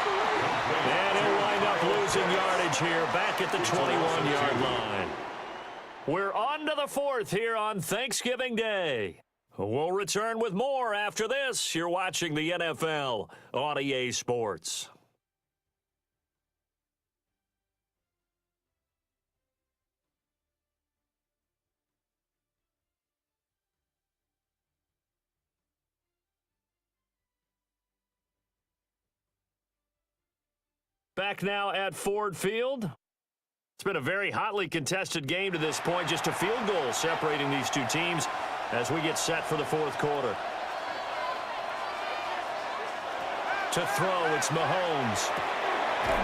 S4: And he'll wind up losing yardage here back at the 21-yard line. We're on to the fourth here on Thanksgiving Day. We'll return with more after this. You're watching the NFL on EA Sports. Back now at Ford Field. It's been a very hotly contested game to this point. Just a field goal separating these two teams as we get set for the fourth quarter. To throw, it's Mahomes.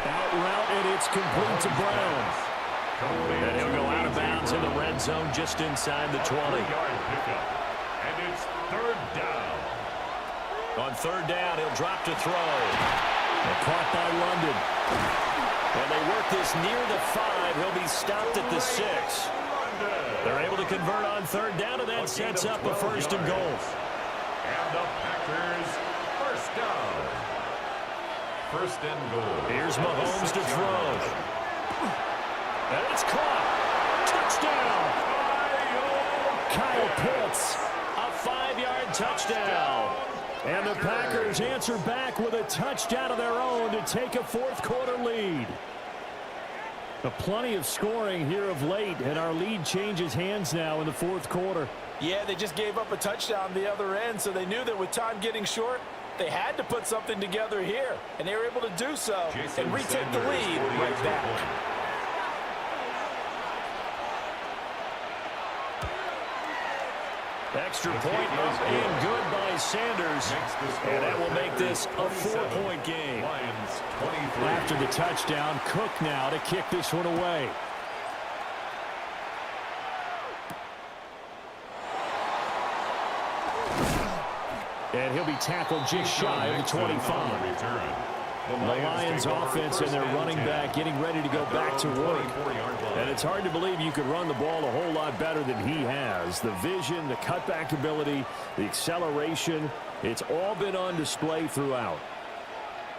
S1: Out route, and it's complete to Brown.
S4: And he'll go out of bounds in the red zone just inside the 20.
S3: And it's third down.
S4: On third down, he'll drop to throw.
S1: And caught by London.
S4: And they work this near the 5. He'll be stopped at the 6. They're able to convert on third down, and that sets up a first and goal.
S3: And the Packers first down. First and goal.
S4: Here's Mahomes to throw. And it's caught. Touchdown.
S1: Kyle Pitts.
S4: A 5-yard touchdown.
S1: And the Packers answer back with a touchdown of their own to take a fourth quarter lead. Plenty of scoring here of late, and our lead changes hands now in the fourth quarter.
S2: Yeah, they just gave up a touchdown the other end, so they knew that with time getting short, they had to put something together here, and they were able to do so and retake the lead right back.
S4: Extra point up and good by Sanders. And that will make this a 4-point game.
S1: After the touchdown, Cook now to kick this one away. And he'll be tackled just shy of the 25. The Lions offense and their running back getting ready to go back to work. And it's hard to believe you could run the ball a whole lot better than he has. The vision, the cutback ability, the acceleration, it's all been on display throughout.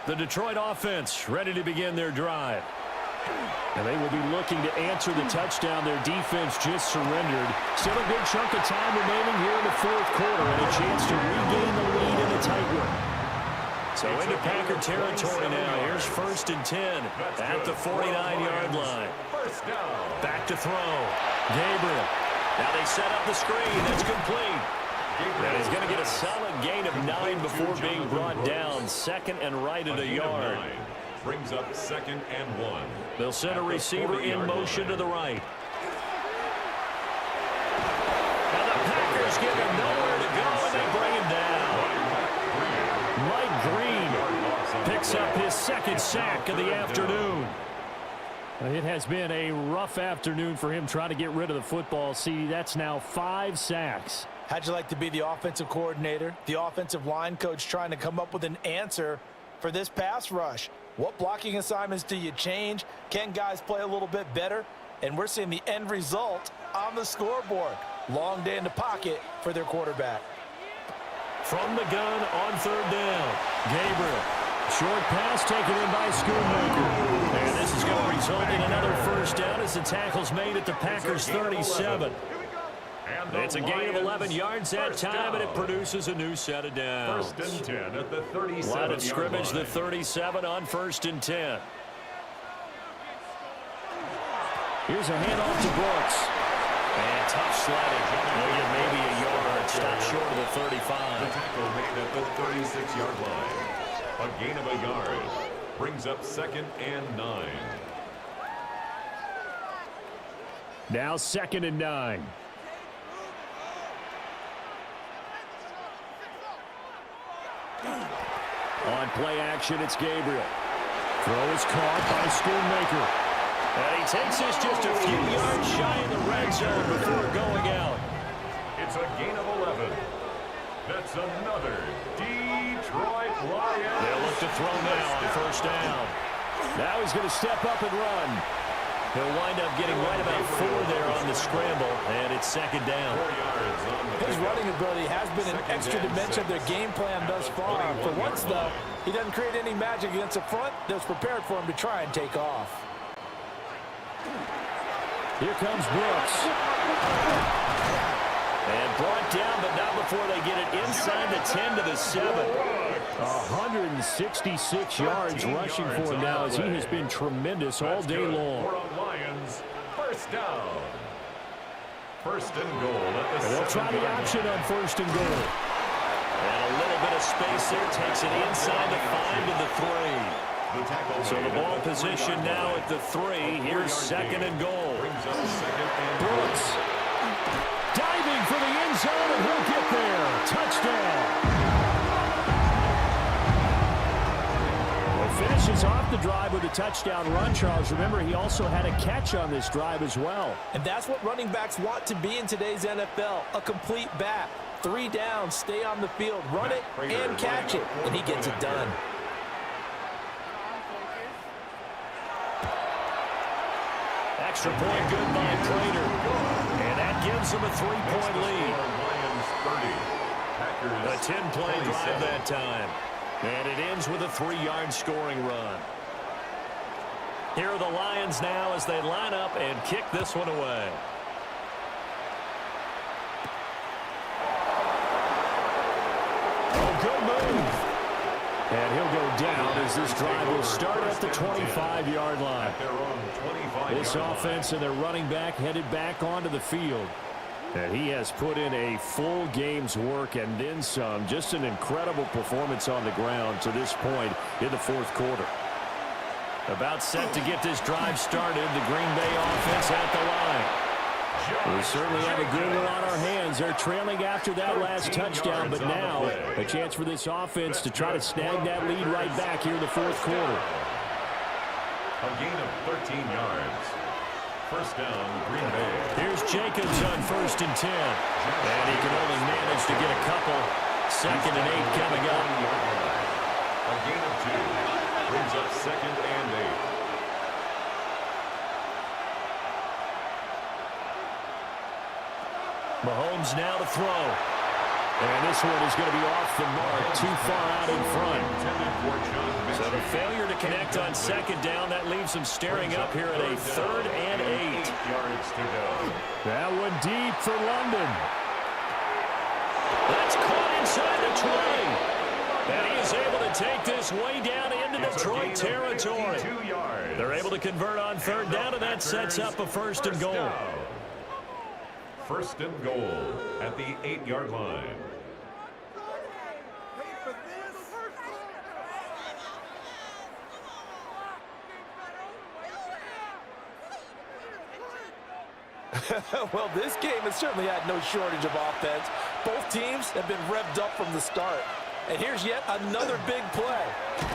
S4: The Detroit offense ready to begin their drive.
S1: And they will be looking to answer the touchdown their defense just surrendered. Still a good chunk of time remaining here in the fourth quarter and a chance to regain the lead in the tight one.
S4: So into Packer territory now. Here's first and 10 at the 49-yard line. Back to throw. Gabriel. Now they set up the screen. That's complete. And he's going to get a solid gain of 9 before being brought down. Second and right at a yard.
S3: Brings up second and 1.
S4: They'll send a receiver in motion to the right. And the Packers give him nowhere to go, and they bring him down. Mike Green picks up his second sack of the afternoon.
S1: It has been a rough afternoon for him trying to get rid of the football. See, that's now 5 sacks.
S2: How'd you like to be the offensive coordinator, the offensive line coach trying to come up with an answer for this pass rush? What blocking assignments do you change? Can guys play a little bit better? And we're seeing the end result on the scoreboard. Long day in the pocket for their quarterback.
S4: From the gun on third down, Gabriel.
S1: Short pass taken in by Schoonmaker.
S4: And this is going to result in another first down as the tackle's made at the Packers' 37. It's a gain of 11 yards that time, and it produces a new set of downs.
S3: First and 10 at the 37.
S4: Line of scrimmage, the 37 on first and 10.
S1: Here's a handoff to Brooks.
S4: And tough sledding. Maybe a yard. Stop short of the 35.
S3: The tackle made at the 36-yard line. A gain of a yard. Brings up second and 9.
S1: Now second and 9. play action. It's Gabriel. Throw is caught by Schoonmaker. And he takes this just a few yards shy in the red zone before going out.
S3: It's a gain of 11. That's another Detroit Lions.
S1: They'll look to throw now on first down. Now he's going to step up and run. He'll wind up getting right about 4 there on the scramble, and it's second down.
S2: His running ability has been an extra dimension of their game plan thus far. For once, though, he doesn't create any magic against the front that's prepared for him to try and take off.
S1: Here comes Brooks. And brought down, but not before they get it inside the 10 to the 7. 166 yards rushing for him now as he has been tremendous all day long.
S3: Lions, first down. First and goal at the
S1: They'll try the option on first and goal. And a little bit of space there takes it inside the 5 to the 3. So the ball position now at the 3. Here's second and goal. Brooks diving for the end zone, and he'll get there. Touchdown. Finishes off the drive with a touchdown run, Charles. Remember, he also had a catch on this drive as well.
S2: And that's what running backs want to be in today's NFL, a complete back. 3 downs, stay on the field, run it, and catch it, and he gets it done.
S1: Extra point good by Prater. And that gives them a 3-point lead. A 10-play drive that time. And it ends with a 3-yard scoring run. Here are the Lions now as they line up and kick this one away. Oh, good move. And he'll go down as this drive will start at the 25-yard line. This offense and their running back headed back onto the field. And he has put in a full game's work and then some. Just an incredible performance on the ground to this point in the fourth quarter. About set to get this drive started. The Green Bay offense at the line. We certainly have a good one on our hands. They're trailing after that last touchdown, but now a chance for this offense to try to snag that lead right back here in the fourth quarter.
S3: A gain of 13 yards. First down, Green Bay.
S1: Here's Jacobs on first and 10. And he can only manage to get a couple. Second and 8 coming up.
S3: A gain of 2. Brings up second and 8.
S1: Mahomes now to throw. And this one is going to be off the mark, too far out in front. So the failure to connect on second down, that leaves them staring up here at a 3rd and 8.
S3: Yards to go.
S1: That one deep for London. That's caught inside the 20. And he is able to take this way down into Detroit territory. They're able to convert on 3rd down, and that sets up a 1st and goal.
S3: First and goal at the 8-yard line.
S2: Well, this game has certainly had no shortage of offense. Both teams have been revved up from the start. And here's yet another big play.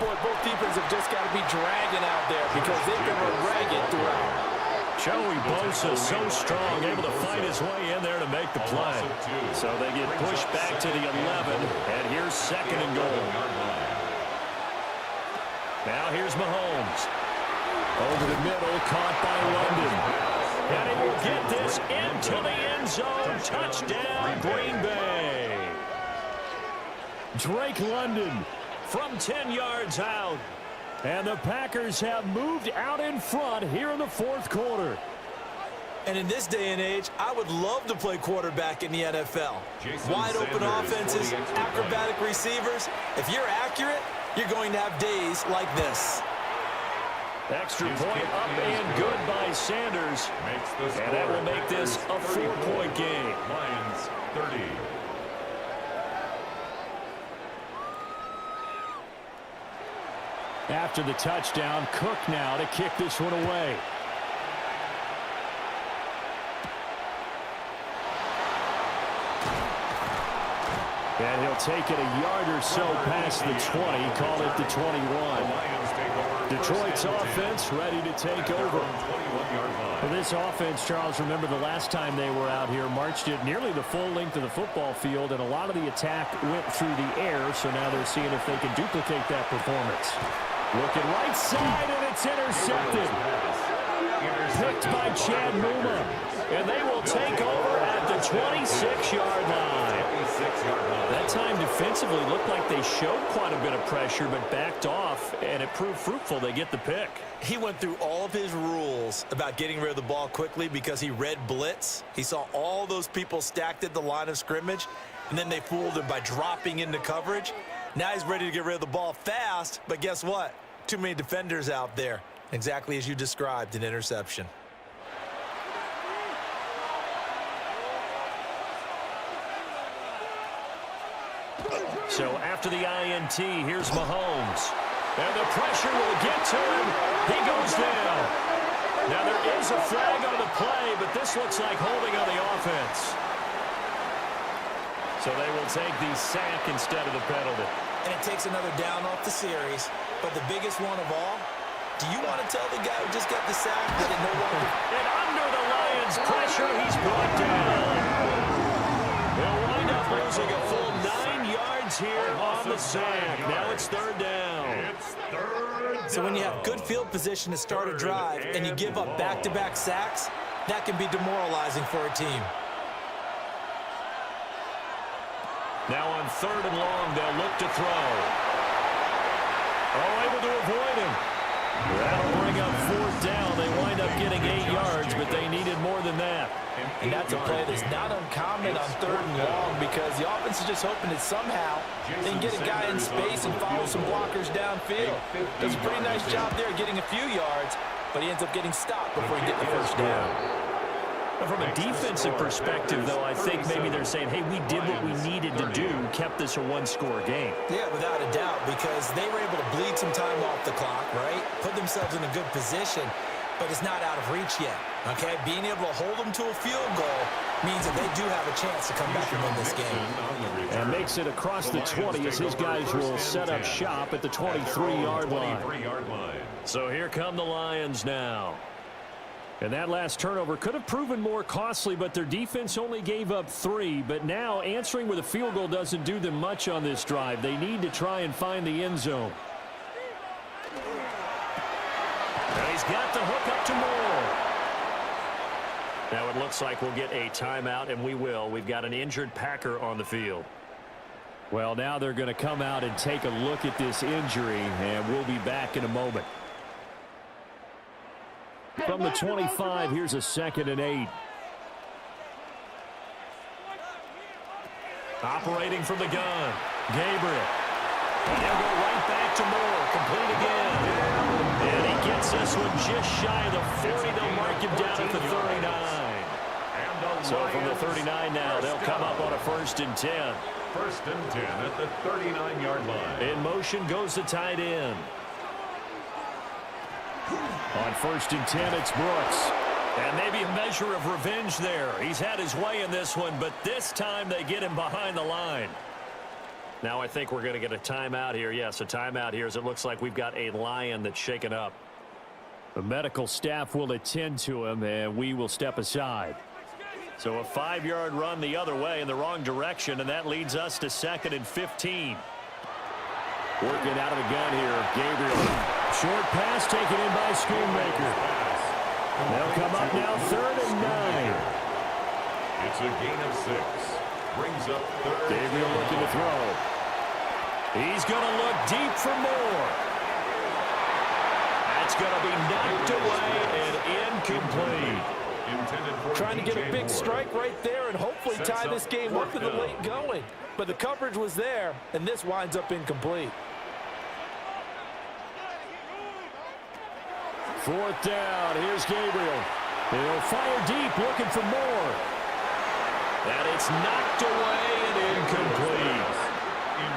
S2: Boy, both defenses have just got to be dragging out there because they've been ragged throughout.
S1: Joey Bosa so strong, able to fight his way in there to make the play. So they get pushed back to the 11, and here's second and goal. Now here's Mahomes. Over the middle, caught by London. And he will get this into the end zone. Touchdown, Green Bay. Drake London from 10 yards out. And the Packers have moved out in front here in the fourth quarter.
S2: And in this day and age, I would love to play quarterback in the NFL. Wide open offenses, acrobatic receivers. If you're accurate, you're going to have days like this.
S1: Extra point up and good by Sanders. And that will make this a 4-point game.
S3: Lions 30.
S1: After the touchdown, Cook now to kick this one away. And he'll take it a yard or so past the 20, call it the 21. Detroit's offense ready to take over. Well, this offense, Charles, remember the last time they were out here, marched it nearly the full length of the football field, and a lot of the attack went through the air, so now they're seeing if they can duplicate that performance. Looking right side, and it's intercepted. Picked by Chad Muma, and they will take over at the 26-yard line. That time defensively looked like they showed quite a bit of pressure, but backed off, and it proved fruitful. They get the pick.
S2: He went through all of his rules about getting rid of the ball quickly because he read blitz. He saw all those people stacked at the line of scrimmage, and then they fooled him by dropping into coverage. Now he's ready to get rid of the ball fast, but guess what? Too many defenders out there. Exactly as you described, an interception.
S1: So after the INT, here's Mahomes. And the pressure will get to him. He goes down. Now there is a flag on the play, but this looks like holding on the offense. So they will take the sack instead of the penalty.
S2: And it takes another down off the series. But the biggest one of all, do you want to tell the guy who just got the sack that it no longer...
S1: And under the Lions' pressure, he's brought down. They'll wind up losing a full 9 yards here on the sack. Now it's third down.
S2: So when you have good field position to start a drive and you give up back-to-back sacks, that can be demoralizing for a team.
S1: Now on third and long, they'll look to throw. Oh, able to avoid him. That'll bring up fourth down. They wind up getting 8 yards, but they needed more than that.
S2: And that's a play that's not uncommon on third and long because the offense is just hoping that somehow they can get a guy in space and follow some blockers downfield. Does a pretty nice job there getting a few yards, but he ends up getting stopped before he gets the first down.
S1: From a defensive perspective, though, I think maybe they're saying, hey, we did what we needed to do, kept this a one-score game.
S2: Yeah, without a doubt, because they were able to bleed some time off the clock, right? Put themselves in a good position, but it's not out of reach yet, okay? Being able to hold them to a field goal means that they do have a chance to come back and win this game.
S1: And makes it across the 20 as his guys will set up shop at the 23-yard line. So here come the Lions now. And that last turnover could have proven more costly, but their defense only gave up 3. But now answering with a field goal doesn't do them much on this drive. They need to try and find the end zone. And he's got the hook up to Moore. Now it looks like we'll get a timeout, and we will. We've got an injured Packer on the field. Well, now they're going to come out and take a look at this injury, and we'll be back in a moment. From the 25, here's a 2nd and 8. Operating from the gun, Gabriel. And he'll go right back to Moore, complete again. And he gets this one just shy of the 40. They'll mark him down at the 39. So from the 39 now, they'll come up on a 1st and 10.
S3: 1st and 10 at the 39-yard line.
S1: In motion goes the tight end. On 1st and 10, it's Brooks. And maybe a measure of revenge there. He's had his way in this one, but this time they get him behind the line. Now I think we're going to get a timeout here. Yes, a timeout here as it looks like we've got a Lion that's shaken up. The medical staff will attend to him, and we will step aside. So a 5-yard run the other way in the wrong direction, and that leads us to 2nd and 15. Working out of the gun here, Gabriel. Short pass taken in by Schoonmaker. They'll come up now 3rd and 9.
S3: It's a gain of 6. Brings up 3rd.
S1: Gabriel looking to throw. He's going to look deep for more. That's going to be knocked away and incomplete.
S2: Trying to get a big strike right there and hopefully tie this game up to the late going. But the coverage was there, and this winds up incomplete.
S1: 4th down. Here's Gabriel. He'll fire deep, looking for more. And it's knocked away and incomplete.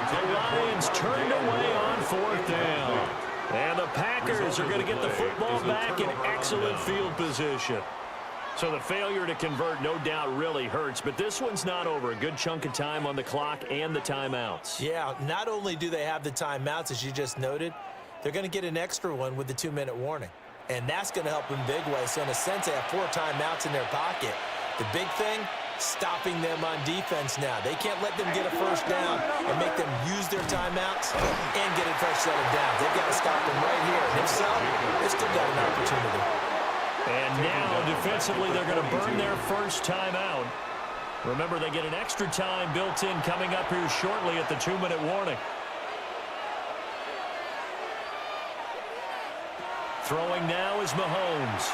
S1: The Lions turned away on 4th down. And the Packers are going to get the football back in excellent field position.
S4: So the failure to convert no doubt really hurts, but this one's not over. A good chunk of time on the clock and the timeouts.
S2: Yeah, not only do they have the timeouts, as you just noted, they're going to get an extra one with the 2-minute warning. And that's going to help in big way. So in a sense, they have 4 timeouts in their pocket. The big thing, stopping them on defense now. They can't let them get a first down and make them use their timeouts and get a fresh set of downs. They've got to stop them right here. And if so, they still got an opportunity.
S4: And now, defensively, they're going to burn their first timeout. Remember, they get an extra time built in coming up here shortly at the 2-minute warning. Throwing now is Mahomes.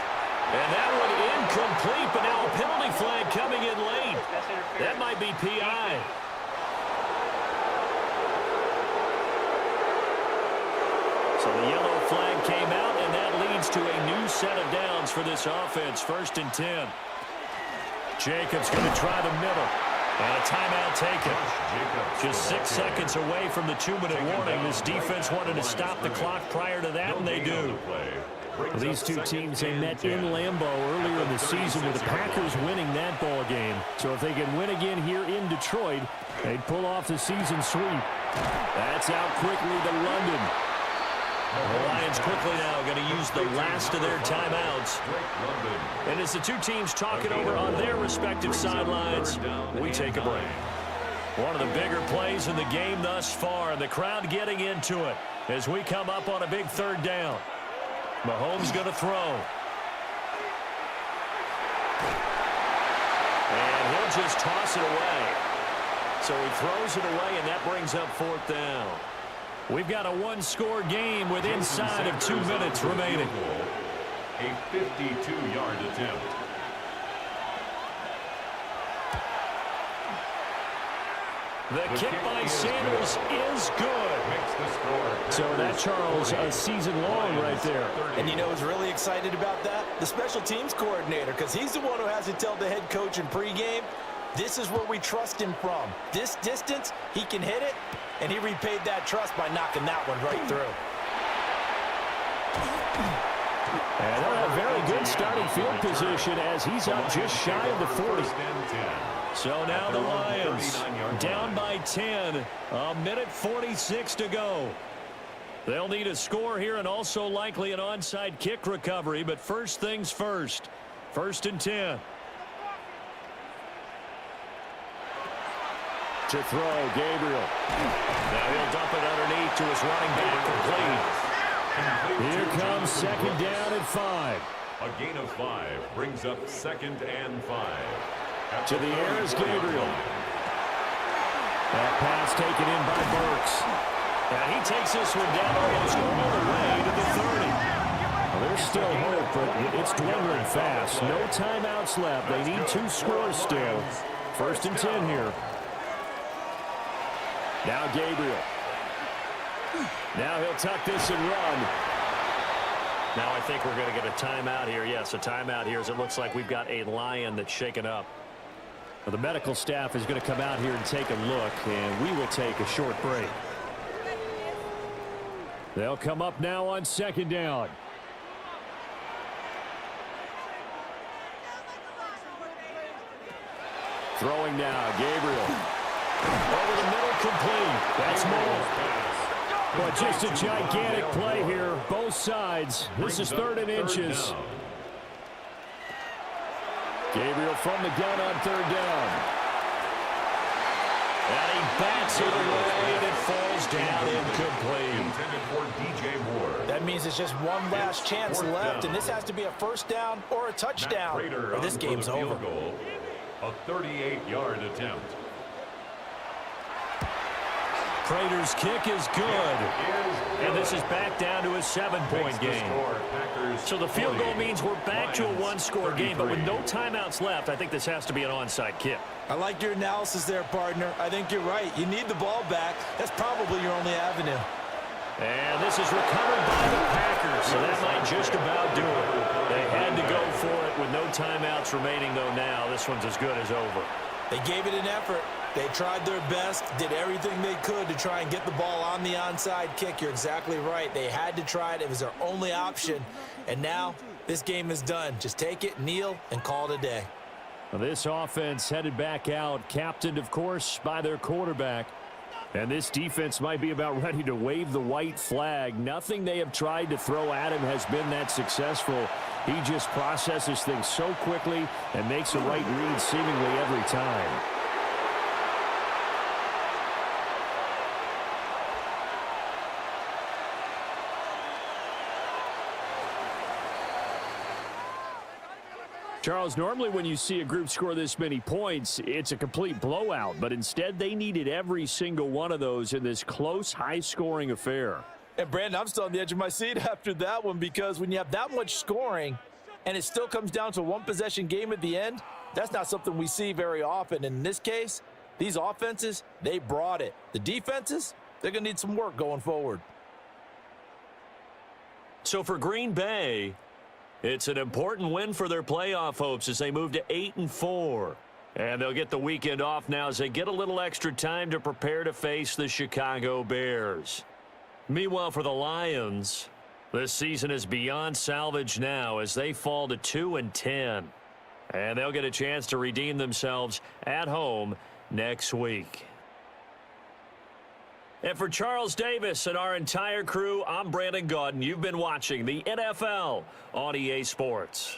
S4: And that one incomplete, but now a penalty flag coming in late. That might be PI. So the yellow flag came out, and that leads to a new set of downs for this offense. 1st and 10. Jacobs going to try the middle. And a timeout taken. Just 6 seconds away from the 2-minute warning. This defense wanted to stop the clock prior to that, and they do.
S1: Well, these two teams, they met in Lambeau earlier in the season with the Packers winning that ball game. So if they can win again here in Detroit, they'd pull off the season sweep. That's out quickly to London. The Lions quickly now going to use the last of their timeouts. And as the two teams talk it over on their respective sidelines, we take a break. One of the bigger plays in the game thus far, and the crowd getting into it as we come up on a big 3rd down. Mahomes going to throw. And he'll just toss it away. So he throws it away, and that brings up 4th down. We've got a 1-score game with inside of 2 minutes remaining.
S3: A 52-yard attempt.
S1: The kick by Sanders is good. So that, Charles, a season long right there.
S2: And you know who's really excited about that? The special teams coordinator, because he's the one who has to tell the head coach in pregame, this is where we trust him from. This distance, he can hit it, and he repaid that trust by knocking that one right through.
S1: And they'll have very good starting field position as he's up just shy of the 40.
S4: So now the Lions down by 10. A minute 46 to go. They'll need a score here and also likely an onside kick recovery, but first things first. 1st and 10.
S1: To throw, Gabriel.
S4: Now he'll dump it underneath to his running back complete.
S1: Here comes 2nd down and 5.
S3: A gain of 5 brings up 2nd and 5.
S1: To the air is Gabriel. That pass taken in by Burks.
S4: And he takes this one down almost all the way to the 30.
S1: Well, there's still hope, but it's dwindling fast. No timeouts left. They need 2 scores still. 1st and 10 here. Now Gabriel. Now he'll tuck this and run.
S4: Now I think we're going to get a timeout here. Yes, a timeout here as it looks like we've got a Lion that's shaken up.
S1: Well, the medical staff is going to come out here and take a look, and we will take a short break. They'll come up now on 2nd down. Throwing now, Gabriel.
S4: Over the middle, complete.
S1: That's more. But just a gigantic play here, both sides. This is 3rd and inches. Gabriel from the gun on 3rd down.
S4: And he bats it away, and it falls down incomplete.
S3: Intended for DJ Moore.
S2: That means it's just one last chance left, and this has to be a 1st down or a touchdown, or this game's over.
S3: Goal. A 38-yard attempt.
S4: Prater's kick is good. And this is back down to a 7-point game. So the field goal means we're back to a 1-score game, but with no timeouts left, I think this has to be an onside kick.
S2: I like your analysis there, partner. I think you're right. You need the ball back. That's probably your only avenue.
S4: And this is recovered by the Packers, so that might just about do it. They had to go for it with no timeouts remaining, though now. This one's as good as over.
S2: They gave it an effort. They tried their best, did everything they could to try and get the ball on the onside kick. You're exactly right. They had to try it. It was their only option. And now This game is done. Just take it, kneel, and call it a day.
S1: Well, this offense headed back out, captained, of course, by their quarterback. And this defense might be about ready to wave the white flag. Nothing they have tried to throw at him has been that successful. He just processes things so quickly and makes the right read seemingly every time. Charles, normally when you see a group score this many points, it's a complete blowout. But instead, they needed every single one of those in this close, high-scoring affair.
S2: And, Brandon, I'm still on the edge of my seat after that one, because when you have that much scoring and it still comes down to a one-possession game at the end, that's not something we see very often. And in this case, these offenses, they brought it. The defenses, they're going to need some work going forward.
S4: So for Green Bay, it's an important win for their playoff hopes as they move to 8-4. And they'll get the weekend off now as they get a little extra time to prepare to face the Chicago Bears. Meanwhile, for the Lions, this season is beyond salvage now as they fall to 2-10. And they'll get a chance to redeem themselves at home next week. And for Charles Davis and our entire crew, I'm Brandon Gaudin. You've been watching the NFL on EA Sports.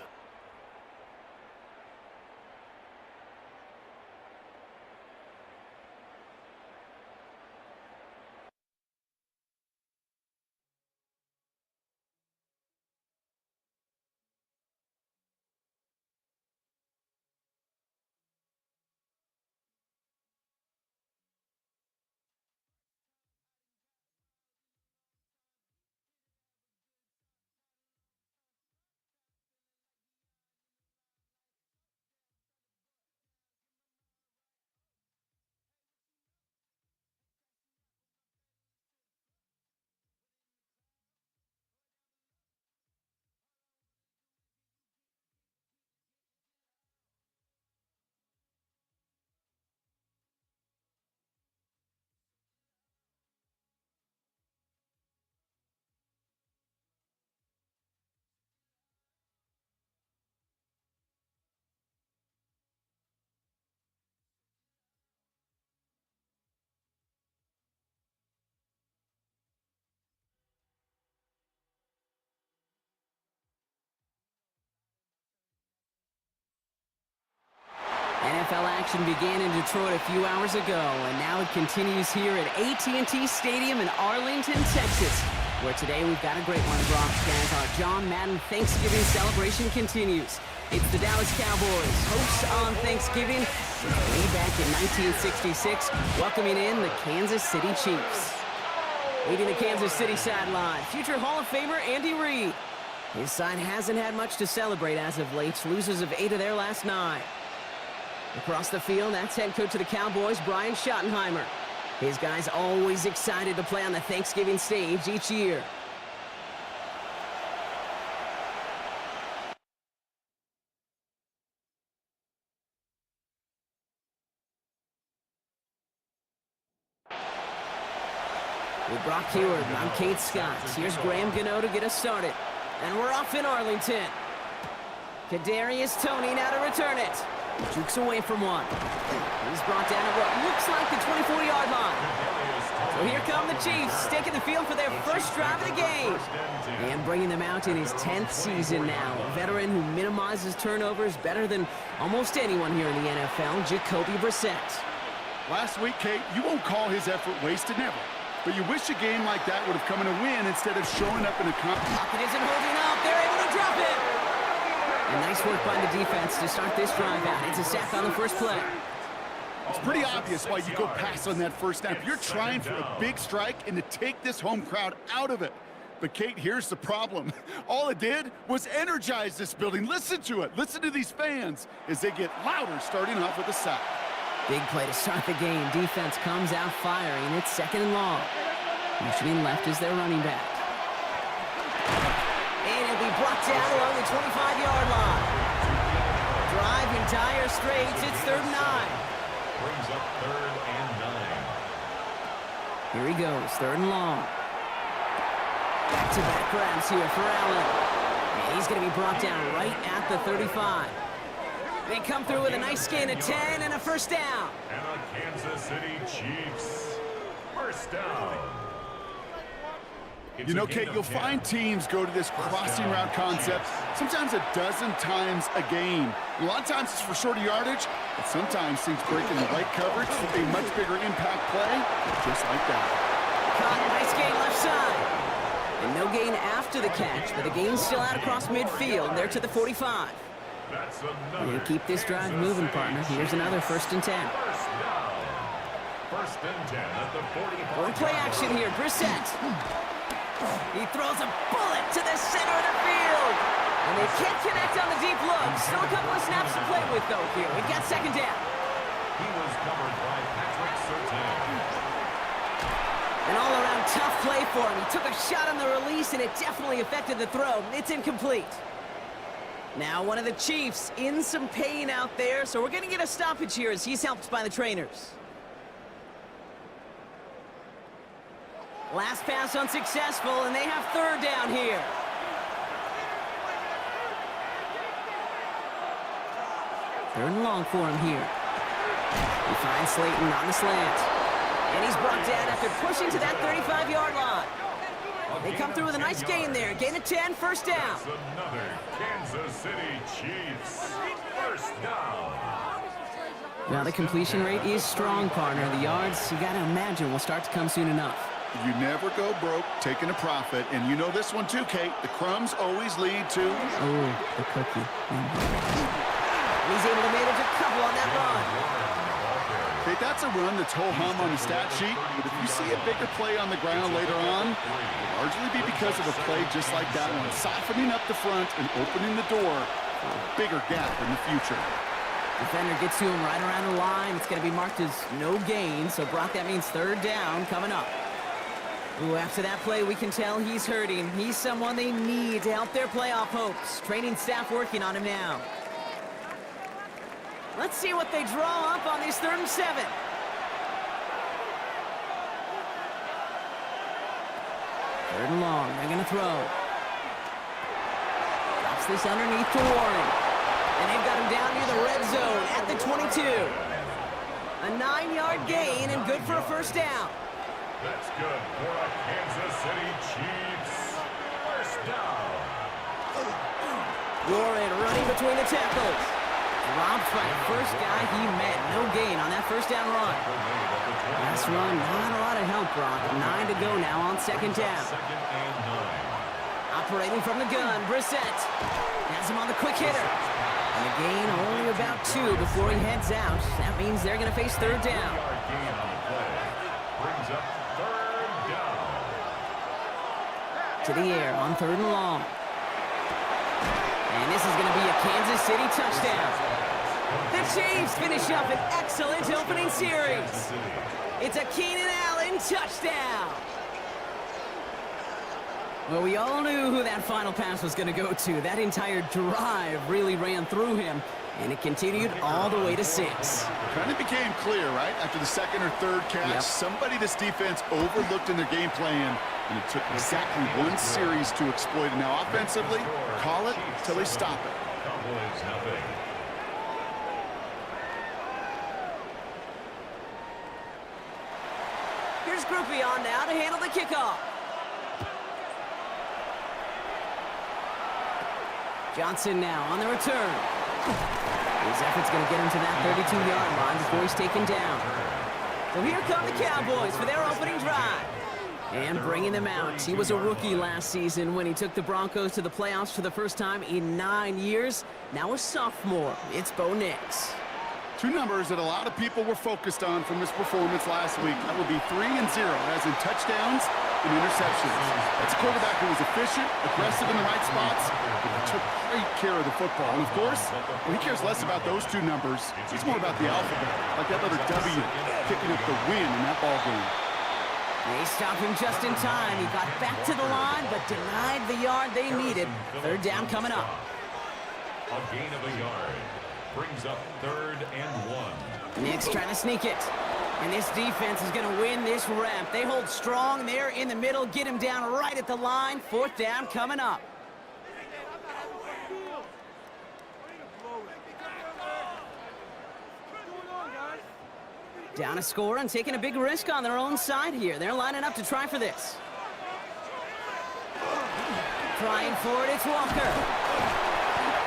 S6: NFL action began in Detroit a few hours ago, and now it continues here at AT&T Stadium in Arlington, Texas, where today we've got a great one to broadcast. Our John Madden Thanksgiving celebration continues. It's the Dallas Cowboys, hosts on Thanksgiving, way back in 1966, welcoming in the Kansas City Chiefs. Leading the Kansas City sideline, future Hall of Famer Andy Reid. His side hasn't had much to celebrate as of late, losers of 8 of their last 9. Across the field, that's head coach of the Cowboys, Brian Schottenheimer. His guys always excited to play on the Thanksgiving stage each year. With Brock Heward, I'm Kate Scott. Here's Graham Gano to get us started. And we're off in Arlington. Kadarius Toney now to return it. Jukes away from one. He's brought down at what looks like the 24-yard line. So here come the Chiefs, taking the field for their first drive of the game. And bringing them out in his 10th season now. A veteran who minimizes turnovers better than almost anyone here in the NFL, Jacoby Brissett.
S7: Last week, Kate, you won't call his effort wasted, never. But you wish a game like that would have come in a win instead of showing up in a
S6: Pocket isn't holding up. They're able to drop it. And nice work by the defense to start this drive out. It's a sack on the first play.
S7: It's pretty obvious why you go pass on that first snap. You're trying for a big strike and to take this home crowd out of it. But, Kate, here's the problem. All it did was energize this building. Listen to it. Listen to these fans as they get louder starting off with a sack.
S6: Big play to start the game. Defense comes out firing. It's 2nd and long. Motioning left is their running back. And it'll be brought down along the 25-yard line. Drive in dire straits. It's 3rd and 9.
S3: Brings up 3rd and 9.
S6: Here he goes, 3rd and long. Back-to-back grabs here for Allen. And he's going to be brought down right at the 35. They come through with a nice gain of 10 and a first down.
S3: And the Kansas City Chiefs, first down.
S7: You know, Kate, you'll find teams go to this crossing route concept sometimes a dozen times a game. A lot of times it's for shorter yardage, but sometimes teams break in the light coverage for a much bigger impact play, just like that.
S6: Caught, nice gain left side. And no gain after the catch, but the gain's still out across midfield. They're to the 45.
S3: That's another.
S6: You keep this drive moving, partner. Here's another 1st and 10.
S3: First down. First and 10 at the 45.
S6: One play action here, Brissett. He throws a bullet to the center of the field. And they can't connect on the deep look. Still a couple of snaps to play with, though, here. We've got 2nd down.
S3: He was covered by Patrick Surtain.
S6: An all-around tough play for him. He took a shot on the release, and it definitely affected the throw. It's incomplete. Now one of the Chiefs in some pain out there, so we're going to get a stoppage here as he's helped by the trainers. Last pass unsuccessful, and they have 3rd down here. Third and long for him here. He finds Slayton on the slant. And he's brought down after pushing to that 35-yard line. They come through with a nice gain there. Gain of 10, first down.
S3: That's another Kansas City Chiefs, first down.
S6: Now the completion rate is strong, partner. The yards, you got to imagine, will start to come soon enough.
S7: You never go broke taking a profit, and you know this one too, Kate. The crumbs always lead to...
S6: Oh, the cookie. He's able to manage a couple on that run.
S7: Kate, that's a run that's ho-hum on the stat sheet, but if you see a bigger play on the ground later on, it'll largely be because of a play just like that one, softening up the front and opening the door for a bigger gap in the future.
S6: Defender gets to him right around the line. It's going to be marked as no gain, so Brock, that means 3rd down coming up. Ooh, after that play, we can tell he's hurting. He's someone they need to help their playoff hopes. Training staff working on him now. Let's see what they draw up on this 3rd and 7. 3rd and long. They're going to throw. Drops this underneath to Warren. And they've got him down near the red zone at the 22. A 9-yard gain and good for a first down.
S3: That's good for a Kansas City Chiefs, first down.
S6: Warren running between the tackles. Dropped by the first guy he met. No gain on that first down run. Last run, not a lot of help, Brock. 9 to go now on 2nd down. Operating from the gun, Brissett has him on the quick hitter. And a gain only about 2 before he heads out. That means they're going to face 3rd down.
S3: Brings up 3rd down.
S6: To the air on 3rd and long. And this is going to be a Kansas City touchdown. The Chiefs finish up an excellent opening series. It's a Keenan Allen touchdown. Well, we all knew who that final pass was going to go to. That entire drive really ran through him, and it continued all the way to 6.
S7: Kind of became clear, right? After the 2nd or 3rd catch, somebody this defense overlooked in their game plan, and it took exactly one series to exploit it. Now, offensively, call it till they stop it.
S3: Cowboys nothing.
S6: Here's Groupie on now to handle the kickoff. Johnson now on the return. His effort's going to get him to that 32-yard line before he's taken down. So here come the Cowboys for their opening drive. And bringing them out. He was a rookie last season when he took the Broncos to the playoffs for the first time in 9 years. Now a sophomore. It's Bo Nix.
S7: 2 numbers that a lot of people were focused on from his performance last week. That would be 3 and 0, as in touchdowns and interceptions. That's a quarterback who was efficient, aggressive in the right spots, but he took great care of the football. And of course, he cares less about those 2 numbers. It's more about the alphabet, like that letter W, picking up the win in that ball game.
S6: They stopped him just in time. He got back to the line, but denied the yard they needed. 3rd down coming up.
S3: A gain of a yard. Brings up 3rd and 1.
S6: Nix trying to sneak it. And this defense is going to win this rep. They hold strong there in the middle, get him down right at the line. 4th down coming up. Down a score and taking a big risk on their own side here. They're lining up to try for this. Trying for it, it's Walker.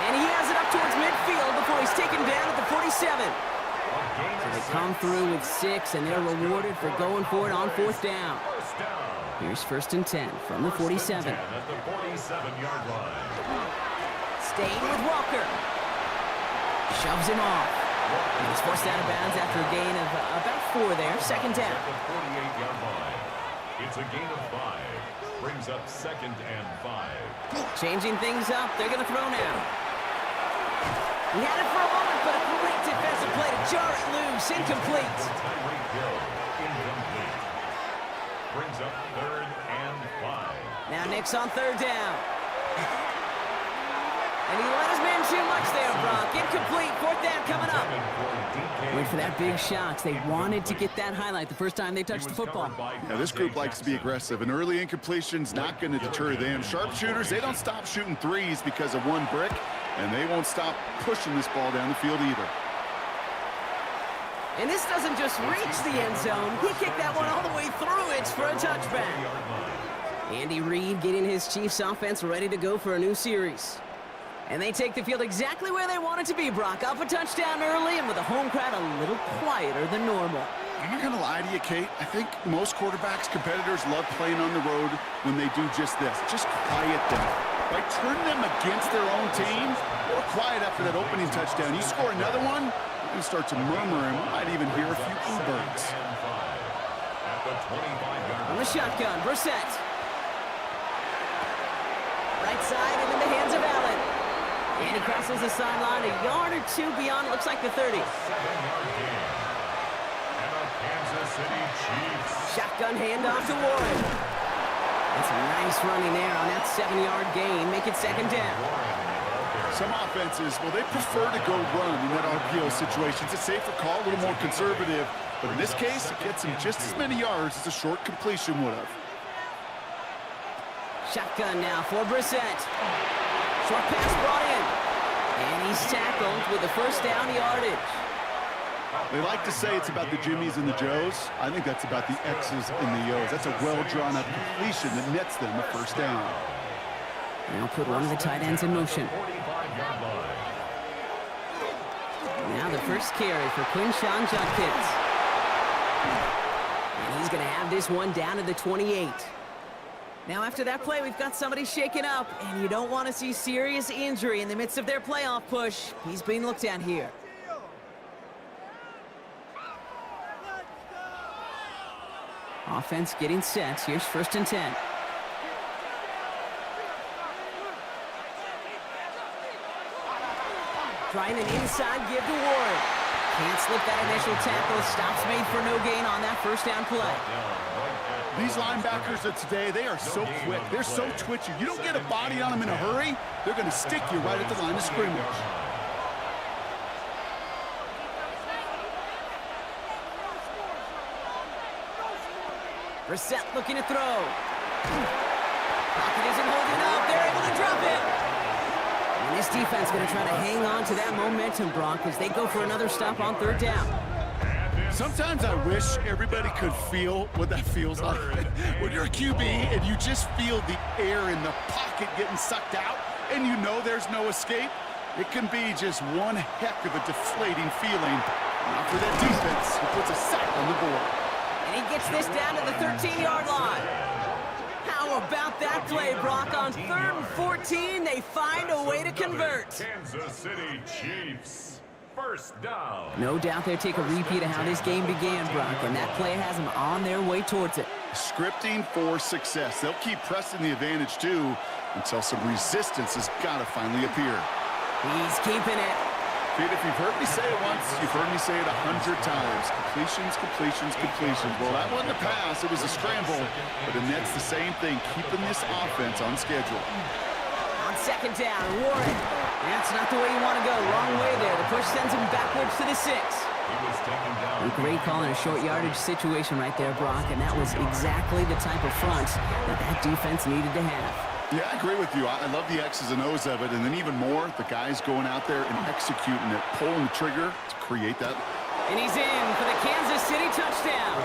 S6: And he has it up towards midfield before he's taken down at the 47. So they come through with 6, and they're rewarded for going for it on 4th down. Here's 1st and 10 from the 47.
S3: At the 47-yard line.
S6: Staying with Walker. Shoves him off. And he's forced out of bounds after a gain of about 4 there. 2nd down.
S3: At the 48-yard line. It's a gain of 5. Brings up 2nd and 5.
S6: Changing things up. They're going to throw now. He had it for a moment, but a great defensive play to jar it loose. Incomplete.
S3: Tyreek Hill, incomplete. Brings up 3rd and 5.
S6: Now Nick's on 3rd down. And he let his man too much there, Brock. Incomplete. 4th down coming up. Went for that big shot. They wanted to get that highlight the first time they touched the football.
S7: Now, this group likes to be aggressive. An early incompletion's not going to deter them. Sharpshooters, they don't stop shooting threes because of one brick, and they won't stop pushing this ball down the field either.
S6: And this doesn't just reach the end zone. He kicked that one all the way through it for a touchback. Andy Reid getting his Chiefs offense ready to go for a new series. And they take the field exactly where they want it to be, Brock. Up a touchdown early and with a home crowd a little quieter than normal.
S7: I'm not going to lie to you, Kate. I think most quarterbacks, competitors love playing on the road when they do just this. Just quiet them. By turning them against their own team, or quiet after that opening touchdown. You score another one, you start to murmur, and we might even hear a few bluebirds.
S6: On the shotgun, Brissett. Right side and in the hands of Allen. And he crosses the sideline a yard or 2 beyond, looks like the 30.
S3: 7-yard gain. And a Kansas City Chiefs.
S6: Shotgun handoff to Warren. That's a nice running there on that 7-yard gain. Make it 2nd down.
S7: Some offenses, well, they prefer to go run in that RPO situation. It's a safer call, a little more conservative. But in this case, it gets him just as many yards as a short completion would have.
S6: Shotgun now for Brissett. Short pass brought in. And he's tackled with the 1st down yardage.
S7: They like to say it's about the Jimmies and the Joes. I think that's about the X's and the O's. That's a well-drawn-up completion that nets them the 1st down.
S6: Now put one of the tight ends in motion. Now the first carry for Quinshawn Judkins. And he's going to have this one down to the 28. Now after that play, we've got somebody shaken up, and you don't want to see serious injury in the midst of their playoff push. He's being looked at here. Offense getting set. Here's 1st and 10. Trying an inside give to Warren. Can't slip that initial tackle. Stops made for no gain on that 1st down play.
S7: These linebackers of today, they are so quick. They're so twitchy. You don't get a body on them in a hurry, they're going to stick you right at the line of scrimmage.
S6: Brissett looking to throw. Pocket isn't holding up. They're able to drop it. And this defense going to try to hang on to that momentum, Brock, as they go for another stop on 3rd down.
S7: Sometimes I wish everybody could feel what that feels like. When you're a QB and you just feel the air in the pocket getting sucked out and you know there's no escape, it can be just one heck of a deflating feeling. Not for that defense, who puts a sack on the board.
S6: And he gets this down to the 13-yard line. How about that play, Brock? On 3rd and 14, they find a way to convert.
S3: Kansas City Chiefs. 1st down.
S6: No doubt they'll take a repeat of how this game began, Brock, and that play has them on their way towards it.
S7: Scripting for success. They'll keep pressing the advantage, too, until some resistance has got to finally appear.
S6: He's keeping it.
S7: Kid, if you've heard me say it once, you've heard me say it 100 times. Completions, completions, completions. Well, that wasn't a pass. It was a scramble. But it nets the same thing, keeping this offense on schedule.
S6: On 2nd down, Warren. That's not the way you want to go. Wrong way there. The push sends him backwards to the 6. A great call in a short yardage situation right there, Brock, and that was exactly the type of front that defense needed to have.
S7: Yeah, I agree with you. I love the X's and O's of it, and then even more, the guys going out there and executing it, pulling the trigger to create that
S6: And he's in for the Kansas City touchdown.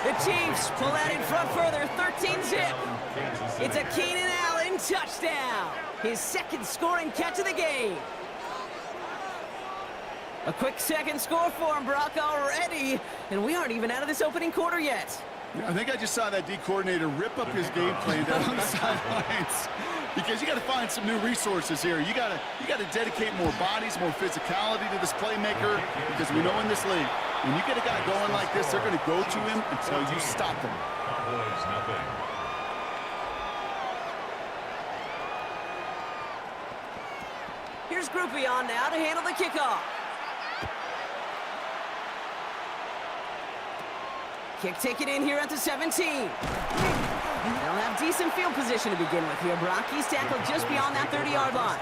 S6: The Chiefs pull out in front further, 13-zip. It's a Keenan Allen touchdown. His second scoring catch of the game. A quick second score for him, Brock, already. And we aren't even out of this opening quarter yet.
S7: I think I just saw that D coordinator rip up his game plan down on the sidelines. Because you got to find some new resources here. You got to dedicate more bodies, more physicality to this playmaker. Because we know in this league, when you get a guy going like this, they're going to go to him until you stop him.
S6: Here's Groupie on now to handle the kickoff. Kick taken in here at the 17. They'll have decent field position to begin with here. Brock, he's tackled just beyond that 30-yard line.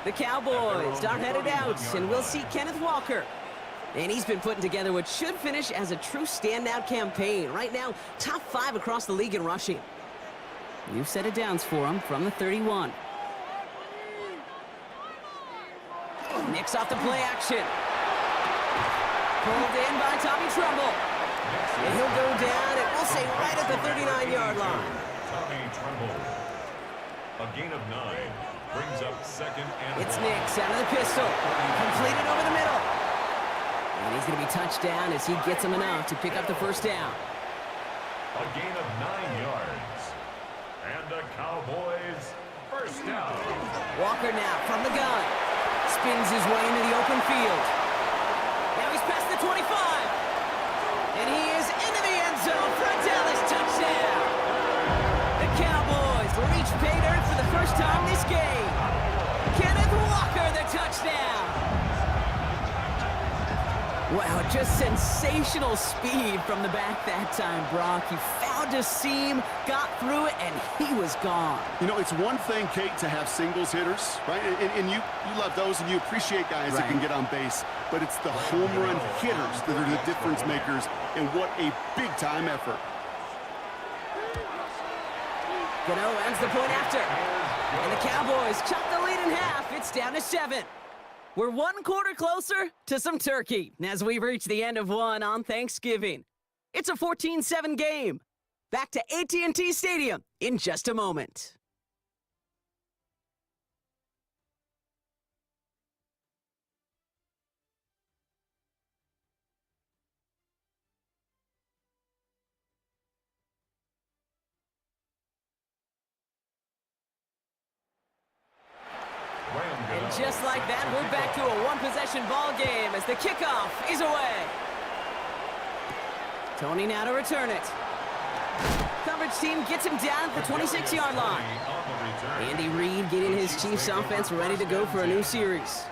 S6: The Cowboys are headed out, and we'll see Kenneth Walker. And he's been putting together what should finish as a true standout campaign. Right now, top 5 across the league in rushing. New set of downs for him from the 31. Nicks off the play action. Pulled in by Tommy Trumbull. And he'll go down, and we'll say right at the 39-yard line.
S3: Tommy Trumbull. A gain of 9 brings up second and
S6: It's Nicks out of the pistol. Completed over the middle. And he's going to be touched down as he gets him enough to pick up the first down.
S3: a gain of 9 yards. And the Cowboys first down.
S6: Walker now from the gun. Spins his way into the open field. Now he's past the 25. And he is into the end zone for a Dallas touchdown. The Cowboys reach pay dirt for the first time this game. Kenneth Walker, the touchdown. Wow, just sensational speed from the back that time, Brock. He found a seam, got through it, and he was gone.
S7: You know, it's one thing, Kate, to have singles hitters, right? And you love those, and you appreciate guys that can get on base. But it's the home run hitters that are the difference makers, and what a big-time effort.
S6: Gano ends the point after. And the Cowboys chop the lead in half. It's down to 7. We're one quarter closer to some turkey as we reach the end of one on Thanksgiving. It's a 14-7 game. Back to AT&T Stadium in just a moment. And just like that, we're back to a one-possession ball game as the kickoff is away. Tony now to return it. Coverage team gets him down at the 26-yard line. Andy Reid getting his Chiefs offense ready to go for a new series.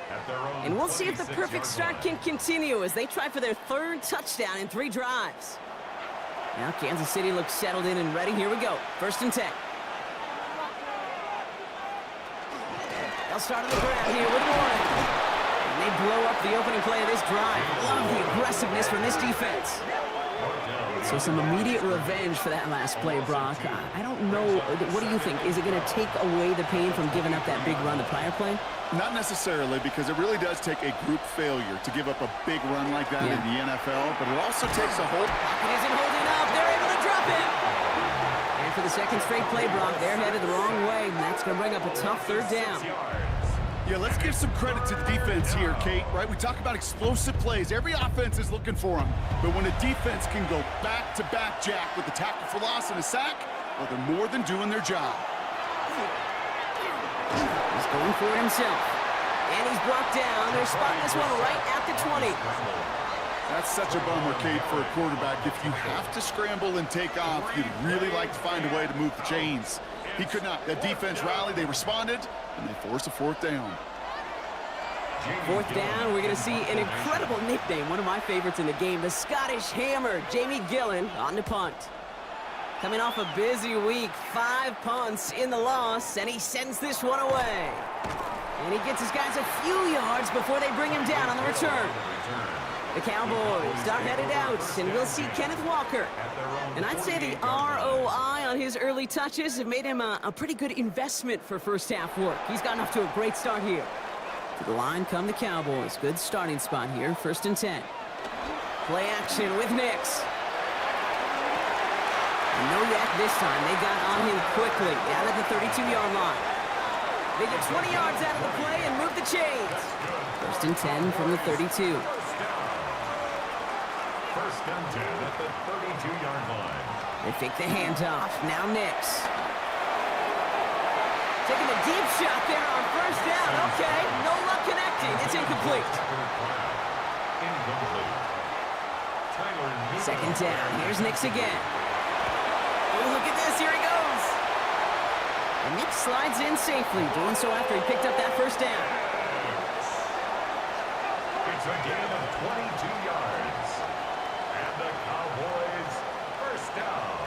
S6: And we'll see if the perfect start can continue as they try for their third touchdown in 3 drives. Now Kansas City looks settled in and ready. Here we go. 1st and 10. They'll start on the ground here with Warren. And they blow up the opening play of this drive. Love the aggressiveness from this defense. So some immediate revenge for that last play, Brock. I don't know. What do you think? Is it going to take away the pain from giving up that big run the prior play?
S7: Not necessarily, because it really does take a group failure to give up a big run like that in the NFL, but it also takes a whole...
S6: Pocket isn't holding up. They're able to drop him. And for the second straight play, Brock, they're headed the wrong way, and that's going to bring up a tough 3rd down.
S7: Yeah, let's give some credit to the defense here, Kate, right? We talk about explosive plays. Every offense is looking for them. But when a defense can go back-to-back, Jack, with a tackle for loss and a sack, well, they're more than doing their job.
S6: He's going for it himself. And he's brought down. They're spotting this one right at the 20.
S7: That's such a bummer, Kate, for a quarterback. If you have to scramble and take off, you'd really like to find a way to move the chains. He could not. The defense rallied, they responded, and they forced a 4th down.
S6: 4th down, we're going to see an incredible nickname, one of my favorites in the game, the Scottish Hammer, Jamie Gillen on the punt. Coming off a busy week, 5 punts in the loss, and he sends this one away. And he gets his guys a few yards before they bring him down on the return. The Cowboys are headed out, and we'll see Kenneth Walker. And I'd say the ROI on his early touches have made him a pretty good investment for first half work. He's gotten off to a great start here. To the line come the Cowboys. Good starting spot here, 1st and 10. Play action with Nix. And no yak this time. They got on him quickly, down at the 32-yard line. They get 20 yards out of the play and move the chains. 1st and 10 from the 32.
S3: 1st and 10 at the 32-yard line.
S6: They fake the handoff. Now Nix. Taking a deep shot there on 1st down. Okay, no luck connecting. It's incomplete.
S3: Incomplete.
S6: 2nd down. Here's Nix again. Oh, look at this. Here he goes. And Nix slides in safely, doing so after he picked up that 1st down.
S3: It's a gain of 22 yards. And the Cowboys 1st down.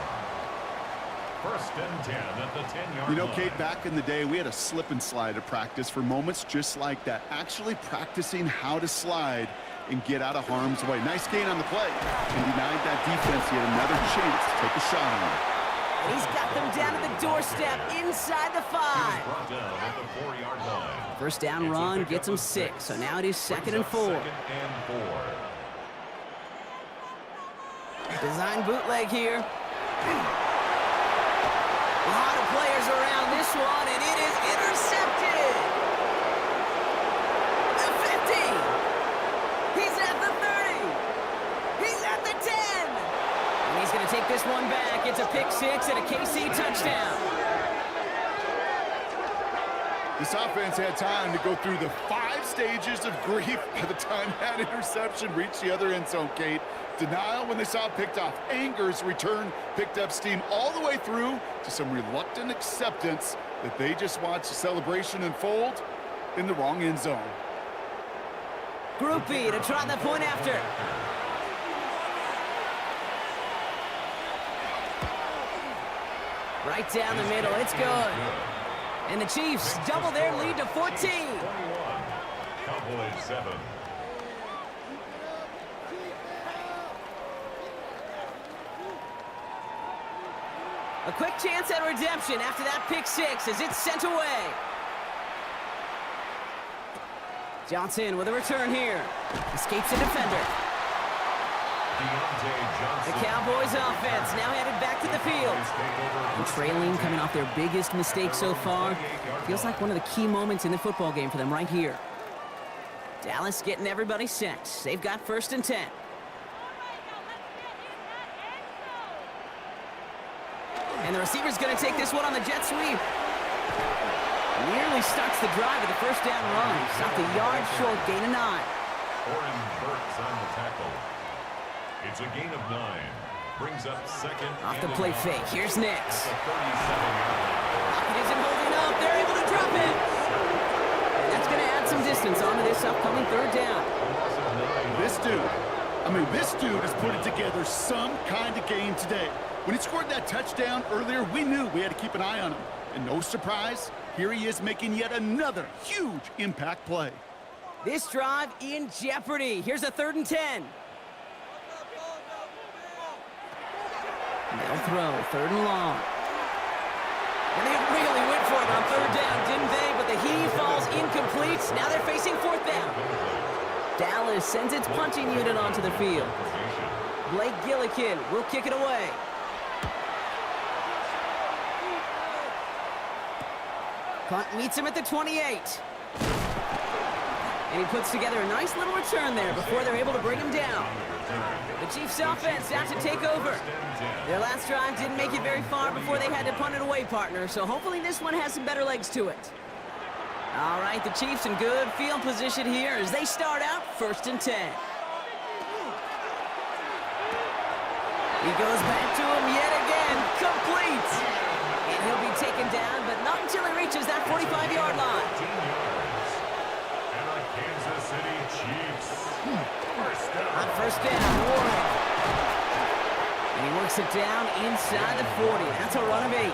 S3: 1st and 10 at the 10-yard line.
S7: You know, Kate, back in the day, we had a slip and slide at practice for moments just like that. Actually practicing how to slide and get out of harm's way. Nice gain on the play. And denied that defense. He had another chance to take a shot on him.
S6: And he's got them down at the doorstep inside the 5.
S3: Brought down at the 4-yard line.
S6: 1st down run gets him 6. So now it is 2nd and 4.
S3: 2nd and 4.
S6: Design bootleg here. A lot of players around this one, and it is intercepted. The 50. He's at the 30. He's at the 10. And he's going to take this one back. It's a pick 6 and a KC touchdown.
S7: This offense had time to go through the 5 stages of grief by the time that interception reached the other end zone, Kate. Denial when they saw it picked off. Anger's return picked up steam all the way through to some reluctant acceptance that they just watched the celebration unfold in the wrong end zone.
S6: Group B to try the point after. Right down the middle. It's good. And the Chiefs double their lead to 14.
S3: 21. Cowboys 7.
S6: A quick chance at redemption after that pick 6 as it's sent away. Johnson with a return here. Escapes the defender. The Cowboys offense now headed back to the field. And trailing, coming off their biggest mistake so far. Feels like one of the key moments in the football game for them right here. Dallas getting everybody set. They've got 1st and 10. And the receiver's going to take this one on the jet sweep. Nearly starts the drive with the 1st down run. Stopped a yard short, gain of 9.
S3: Oren Burks on the tackle. It's a gain of 9. Brings up 2nd.
S6: Off the play fake. Here's Nix.
S3: The 37-yard line.
S6: Pocket isn't holding up. They're able to drop it. And that's going to add some distance onto this upcoming 3rd down.
S7: This dude is putting together some kind of game today. When he scored that touchdown earlier, we knew we had to keep an eye on him. And no surprise, here he is making yet another huge impact play.
S6: This drive in jeopardy. Here's a 3rd and 10. They'll throw, 3rd and long. And they really went for it on 3rd down, didn't they? But the heave falls incomplete. Now they're facing 4th down. Dallas sends its punching unit onto the field. Blake Gillikin will kick it away. Punt meets him at the 28. And he puts together a nice little return there before they're able to bring him down. The Chiefs offense out to take over. Their last drive didn't make it very far before they had to punt it away, partner, so hopefully this one has some better legs to it. All right, the Chiefs in good field position here as they start out 1st and 10. He goes back to him yet again, complete. And he'll be taken down, but not until he reaches that 45-yard line.
S3: And the Kansas City Chiefs.
S6: On 1st down, Warren. And he works it down inside the 40. That's a run of 8.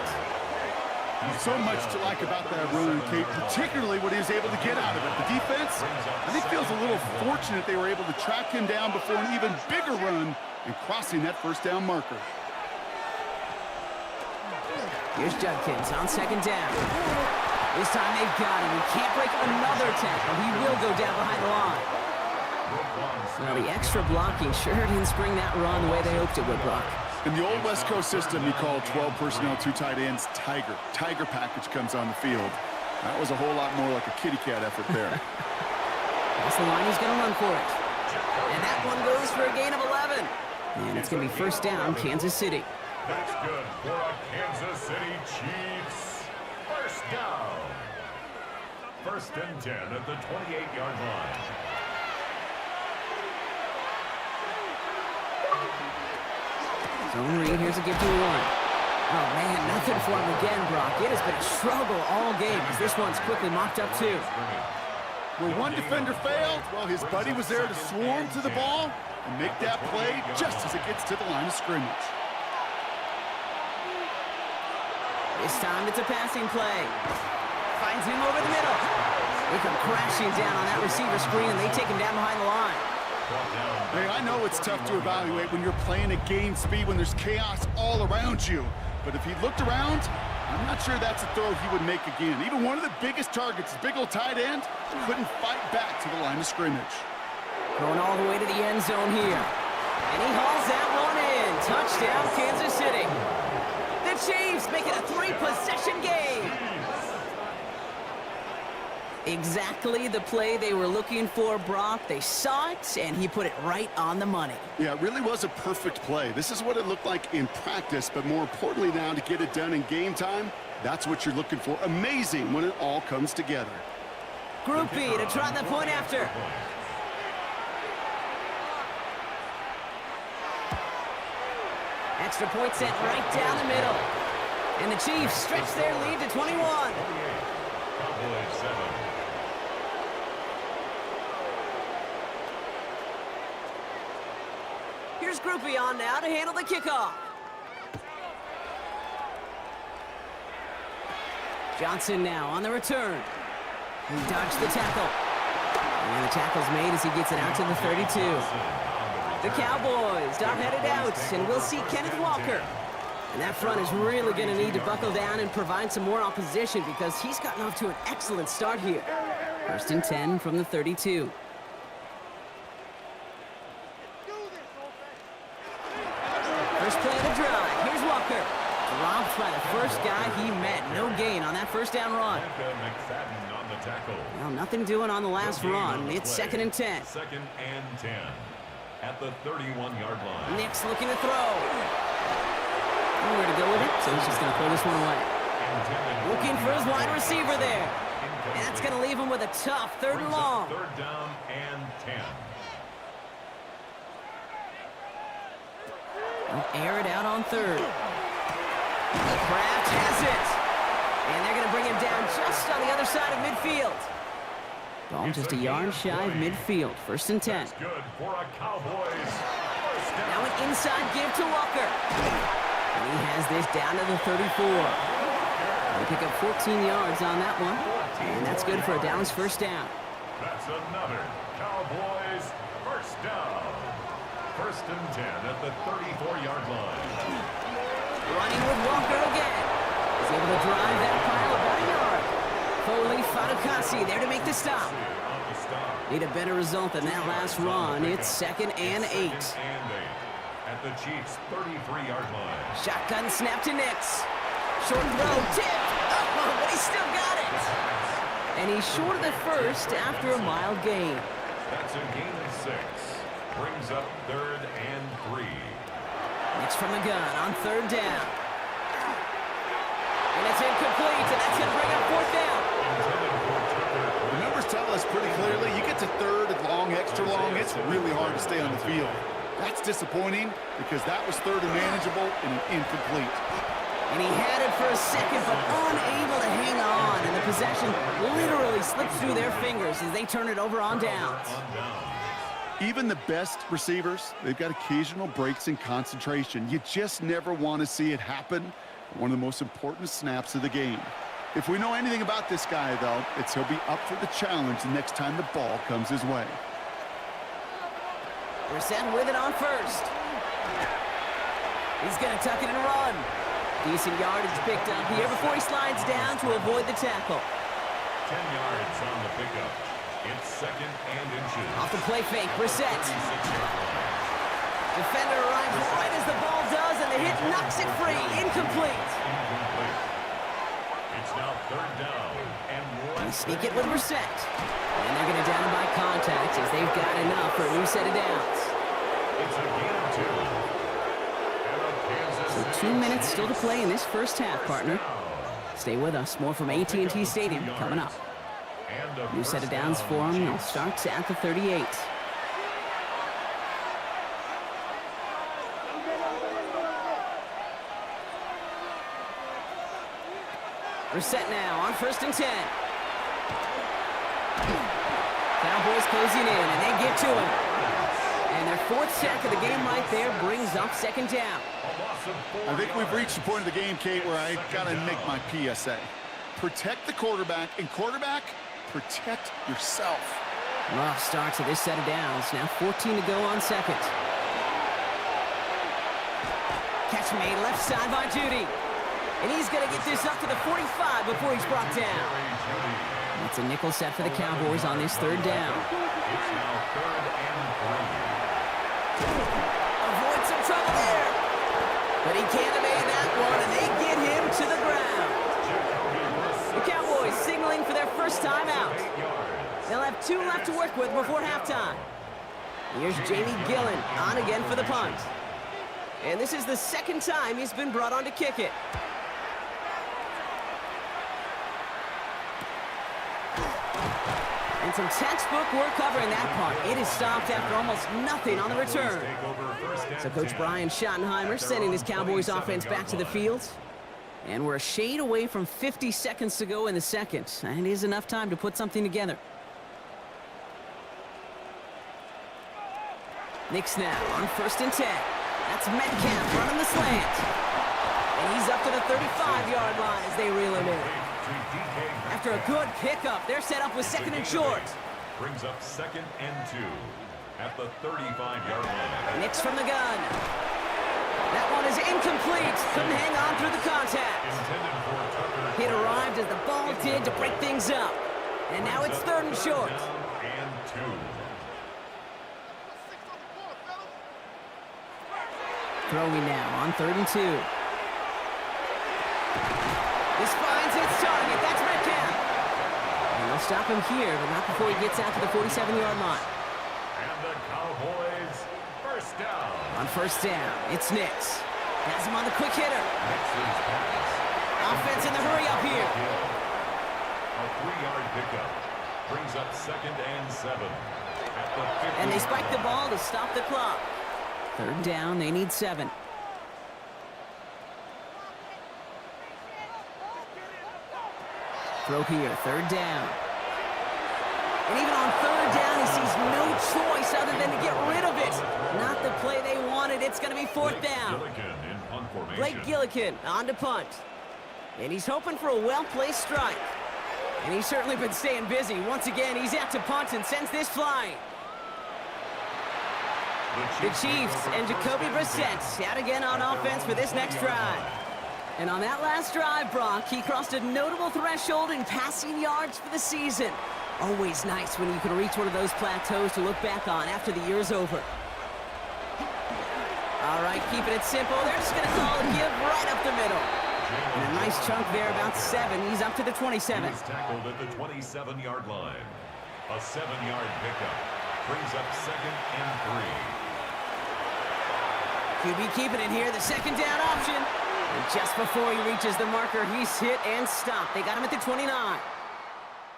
S7: So much to like about that run, Kate, particularly what he was able to get out of it. The defense, I think, feels a little fortunate they were able to track him down before an even bigger run and crossing that 1st down marker.
S6: Here's Judkins on 2nd down. This time they've got him. He can't break another tackle. He will go down behind the line. Well, the extra blocking sure didn't spring that run the way they hoped it would, Brock.
S7: In the old West Coast system, you call 12 personnel, 2 tight ends, Tiger. Tiger package comes on the field. That was a whole lot more like a kitty cat effort there.
S6: That's the line. He's going to run for it. And that one goes for a gain of 11. And it's going to be first down, Kansas City.
S3: That's good for a Kansas City Chiefs. First down. First and 10 at the 28-yard line.
S6: Zone read. Here's a give to a one. Oh, man, nothing for him again, Brock. It has been a struggle all game as this one's quickly mopped up, too.
S7: Where one defender failed, well, his buddy was there to swarm to the ball and make that play just as it gets to the line of scrimmage.
S6: This time it's a passing play. Finds him over the middle. They come crashing down on that receiver screen, and they take him down behind the line.
S7: Hey, I know it's tough to evaluate when you're playing at game speed when there's chaos all around you. But if he looked around, I'm not sure that's a throw he would make again. Even one of the biggest targets, his big old tight end, couldn't fight back to the line of scrimmage.
S6: Going all the way to the end zone here. And he hauls that one in. Touchdown, Kansas City. The Chiefs make it a 3-possession game. Exactly the play they were looking for, Brock. They saw it, and he put it right on the money.
S7: Yeah, it really was a perfect play. This is what it looked like in practice, but more importantly now to get it done in game time, that's what you're looking for. Amazing when it all comes together.
S6: Group B to try the point after. Extra point sent right down the middle. And the Chiefs stretch their lead to 21.
S3: Cowboys 7.
S6: Here's Group B on now to handle the kickoff. Johnson now on the return. He dodged the tackle. And the tackle's made as he gets it out to the 32. The Cowboys are headed out, and we'll see Kenneth Walker. And that front is really going to need to buckle down and provide some more opposition because he's gotten off to an excellent start here. First and 10 from the 32. First play of the drive. Here's Walker. Dropped by the first guy he met. No gain on that first down run. Well, nothing doing on the last run. It's second and 10.
S3: Second and 10 at the 31-yard line.
S6: Nick's looking to throw. Nowhere to go with it, so he's just going to throw this one away. Looking for his wide receiver there. And that's going to leave him with a tough third and long.
S3: Third down and 10.
S6: Air it out on third. Kraft has it. And they're going to bring him down just on the other side of midfield. Ball just a yard shy of midfield. First and 10.
S3: That's good for a Cowboys.
S6: Now an inside give to Walker. And he has this down to the 34. They pick up 14 yards on that one. And that's good for a Dallas first down.
S3: That's another Cowboys first down. First and 10 at the 34-yard line.
S6: Running with Walker again. He's able to drive that pile about a yard. Foley Fatukasi there to make the stop. Need a better result than that last run. It's second and 8.
S3: At the Chiefs' 33-yard line.
S6: Shotgun snap to Nix. Short throw, tipped. Oh, but he still got it. And he's short of the first after a mild gain.
S3: That's a gain of 6. Brings up third and 3.
S6: Nix from the gun on third down. And it's incomplete, and that's going to bring up fourth down.
S7: The numbers tell us pretty clearly, you get to third and long, extra long, it's really hard to stay on the field. That's disappointing because that was third and manageable and an incomplete.
S6: And he had it for a second, but unable to hang on. And the possession literally slips through their fingers as they turn it over on downs.
S7: Even the best receivers, they've got occasional breaks in concentration. You just never want to see it happen. One of the most important snaps of the game. If we know anything about this guy, though, it's he'll be up for the challenge the next time the ball comes his way.
S6: Brissett with it on first. He's going to tuck it and run. Decent yardage picked up here before he slides down to avoid the tackle.
S3: 10 yards on the pickup. It's second and inches.
S6: Off the play fake, Brissett.
S3: 36-yard line.
S6: Defender arrives right as the ball does, and the hit knocks it free. Incomplete.
S3: Incomplete. It's now third down and
S6: They
S3: less
S6: sneak
S3: than
S6: it with Brissett. And they're going to down him by contact as they've got enough for a new set of downs.
S3: It's a gain of 2. And a Kansas City
S6: 2 minutes still to play in this first half, partner. Stay with us. More from AT&T Stadium coming up.
S3: And a
S6: New set of downs
S3: first
S6: for
S3: down,
S6: them. They'll
S3: Chiefs.
S6: start at the 38. Brissett now on 1st and 10. Cowboys closing in, and they get to him. And their 4th sack of the game right there brings up 2nd down.
S3: A loss of 4
S7: I think we've
S3: yards.
S7: reached the point of the game, Kate, where I got to
S3: Second
S7: make
S3: down.
S7: my PSA. Protect the quarterback, and quarterback, protect yourself.
S6: Rough start to this set of downs. Now 14 to go on 2nd. Catch made left side by Judy. And he's going to get this up to the 45 before he's brought down. It's a nickel set for the Cowboys on this 3rd down.
S3: It's now third and
S6: Avoid some trouble there. But he can't evade that one, and they get him to the ground. The Cowboys signaling for their first time out.
S3: 8 yards.
S6: They'll have 2 left to work with before halftime. Here's Jamie Gillen on again for the punt. And this is the 2nd time he's been brought on to kick it. And some textbook work covering that part. It is stopped after almost nothing on the return.
S3: Take over first and
S6: So Coach
S3: 10.
S6: Brian Schottenheimer sending his Cowboys offense back to the field. And we're a shade away from 50 seconds to go in the second. And it is enough time to put something together. Knicks now on 1st and 10. That's Metcalf running the slant. And he's up to the 35-yard line as they reel him in.
S3: To DK.
S6: After a good pickup, they're set up with 2nd and short.
S3: Brings up second and 2 at the 35-yard line.
S6: Knicks from the gun. That one is incomplete. Couldn't hang on through the contact.
S3: Intended for Tucker.
S6: It arrived as the ball did to break things up. And now it's 3rd and short.
S3: Down and 2.
S6: Throwing now on 3rd and 2. This finds its target. That's Metcalf. And they'll stop him here, but not before he gets out to the 47-yard line.
S3: And the Cowboys first down.
S6: On 1st down, it's Knicks. Has him on the quick hitter.
S3: Nixon's pass.
S6: Offense in the hurry up here.
S3: A 3-yard pickup. Brings up second and 7 at the 50.
S6: And they spike the ball to stop the clock. 3rd down, they need 7. Throw here, 3rd down. And even on 3rd down, he sees no choice other than to get rid of it. Not the play they wanted. It's going to be 4th down.
S3: Gilligan in punt formation.
S6: Blake Gillikin on to punt. And he's hoping for a well-placed strike. And he's certainly been staying busy. Once again, he's out to punt and sends this flying. The Chiefs and Jacoby Brissett out again on offense for this next drive. And on that last drive, Brock, he crossed a notable threshold in passing yards for the season. Always nice when you can reach one of those plateaus to look back on after the year's over. All right, keeping it simple. They're just going to call a give right up the middle. And a nice chunk there, about 7. He's up to the 27.
S3: He's tackled at the 27-yard line. A 7-yard pickup. Brings up second and 3.
S6: QB keeping it here, the 2nd down option. And just before he reaches the marker, he's hit and stopped. They got him at the 29.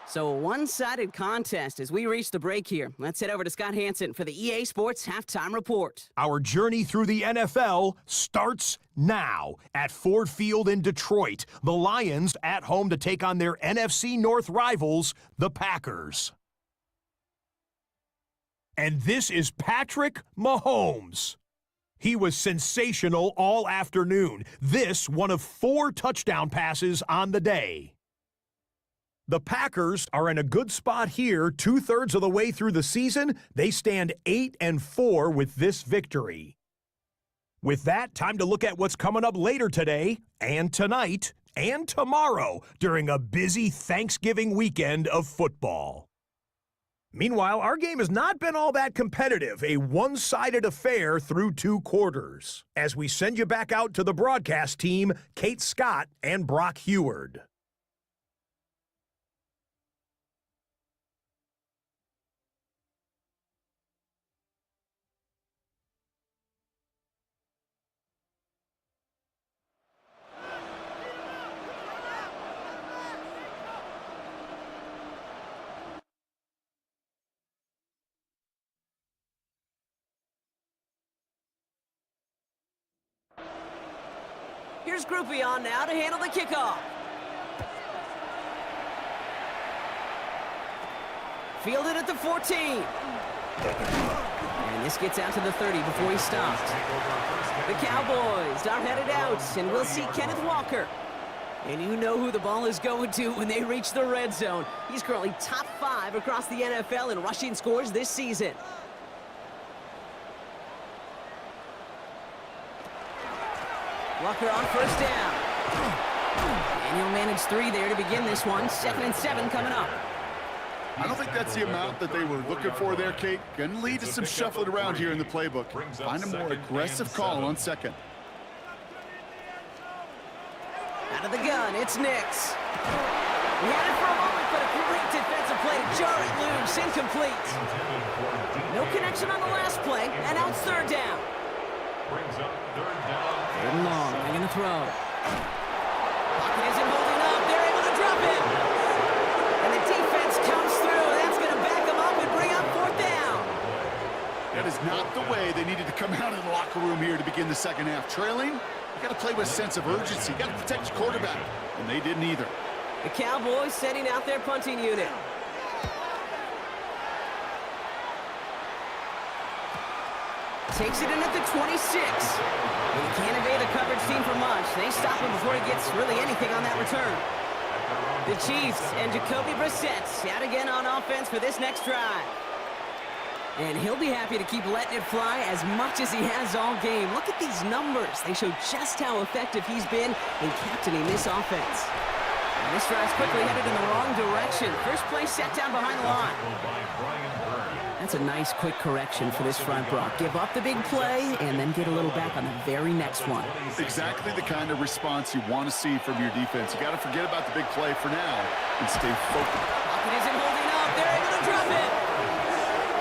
S6: So a one-sided contest as we reach the break here. Let's head over to Scott Hansen for the EA Sports Halftime Report.
S5: Our journey through the NFL starts now at Ford Field in Detroit. The Lions at home to take on their NFC North rivals, the Packers. And this is Patrick Mahomes. He was sensational all afternoon. This one of 4 touchdown passes on the day. The Packers are in a good spot here. 2/3 of the way through the season, they stand 8-4 with this victory. With that, time to look at what's coming up later today and tonight and tomorrow during a busy Thanksgiving weekend of football. Meanwhile, our game has not been all that competitive, a one-sided affair through 2 quarters. As we send you back out to the broadcast team, Kate Scott and Brock Heward.
S6: Here's Groupie on now to handle the kickoff. Fielded at the 14. And this gets out to the 30 before he stopped. The Cowboys are headed out, and we'll see Kenneth Walker. And you know who the ball is going to when they reach the red zone. He's currently top 5 across the NFL in rushing scores this season. Walker on first down. And he'll manage 3 there to begin this one. 2nd and 7 coming up.
S7: I don't think that's the amount that they were looking for there, Kate. Going to lead to some shuffling around here in the playbook. Find a more aggressive call on 2nd.
S6: Out of the gun, it's Nix. We had it for a moment, but a great defensive play to jar it loose, incomplete. No connection on the last play, and now it's 3rd down.
S3: Brings up 3rd down.
S6: 3rd and long, they're going to throw. Pocket isn't holding up, they're able to drop it. And the defense comes through, that's going to back them up and bring up 4th down.
S7: That is not the way they needed to come out of the locker room here to begin the second half. Trailing, you got to play with a sense of urgency. You got to protect your quarterback, and they didn't either.
S6: The Cowboys sending out their punting unit. Takes it in at the 26. And he can't evade the coverage team for much. They stop him before he gets really anything on that return. The Chiefs and Jacoby Brissett out again on offense for this next drive. And he'll be happy to keep letting it fly as much as he has all game. Look at these numbers. They show just how effective he's been in captaining this offense. And this drive's quickly headed in the wrong direction. First play set down behind the line. That's a nice, quick correction for this front, Brock. Give up the big play and then get a little back on the very next one.
S7: Exactly the kind of response you want to see from your defense. You got to forget about the big play for now and stay focused.
S6: Pocket isn't holding up. They're able to drop it.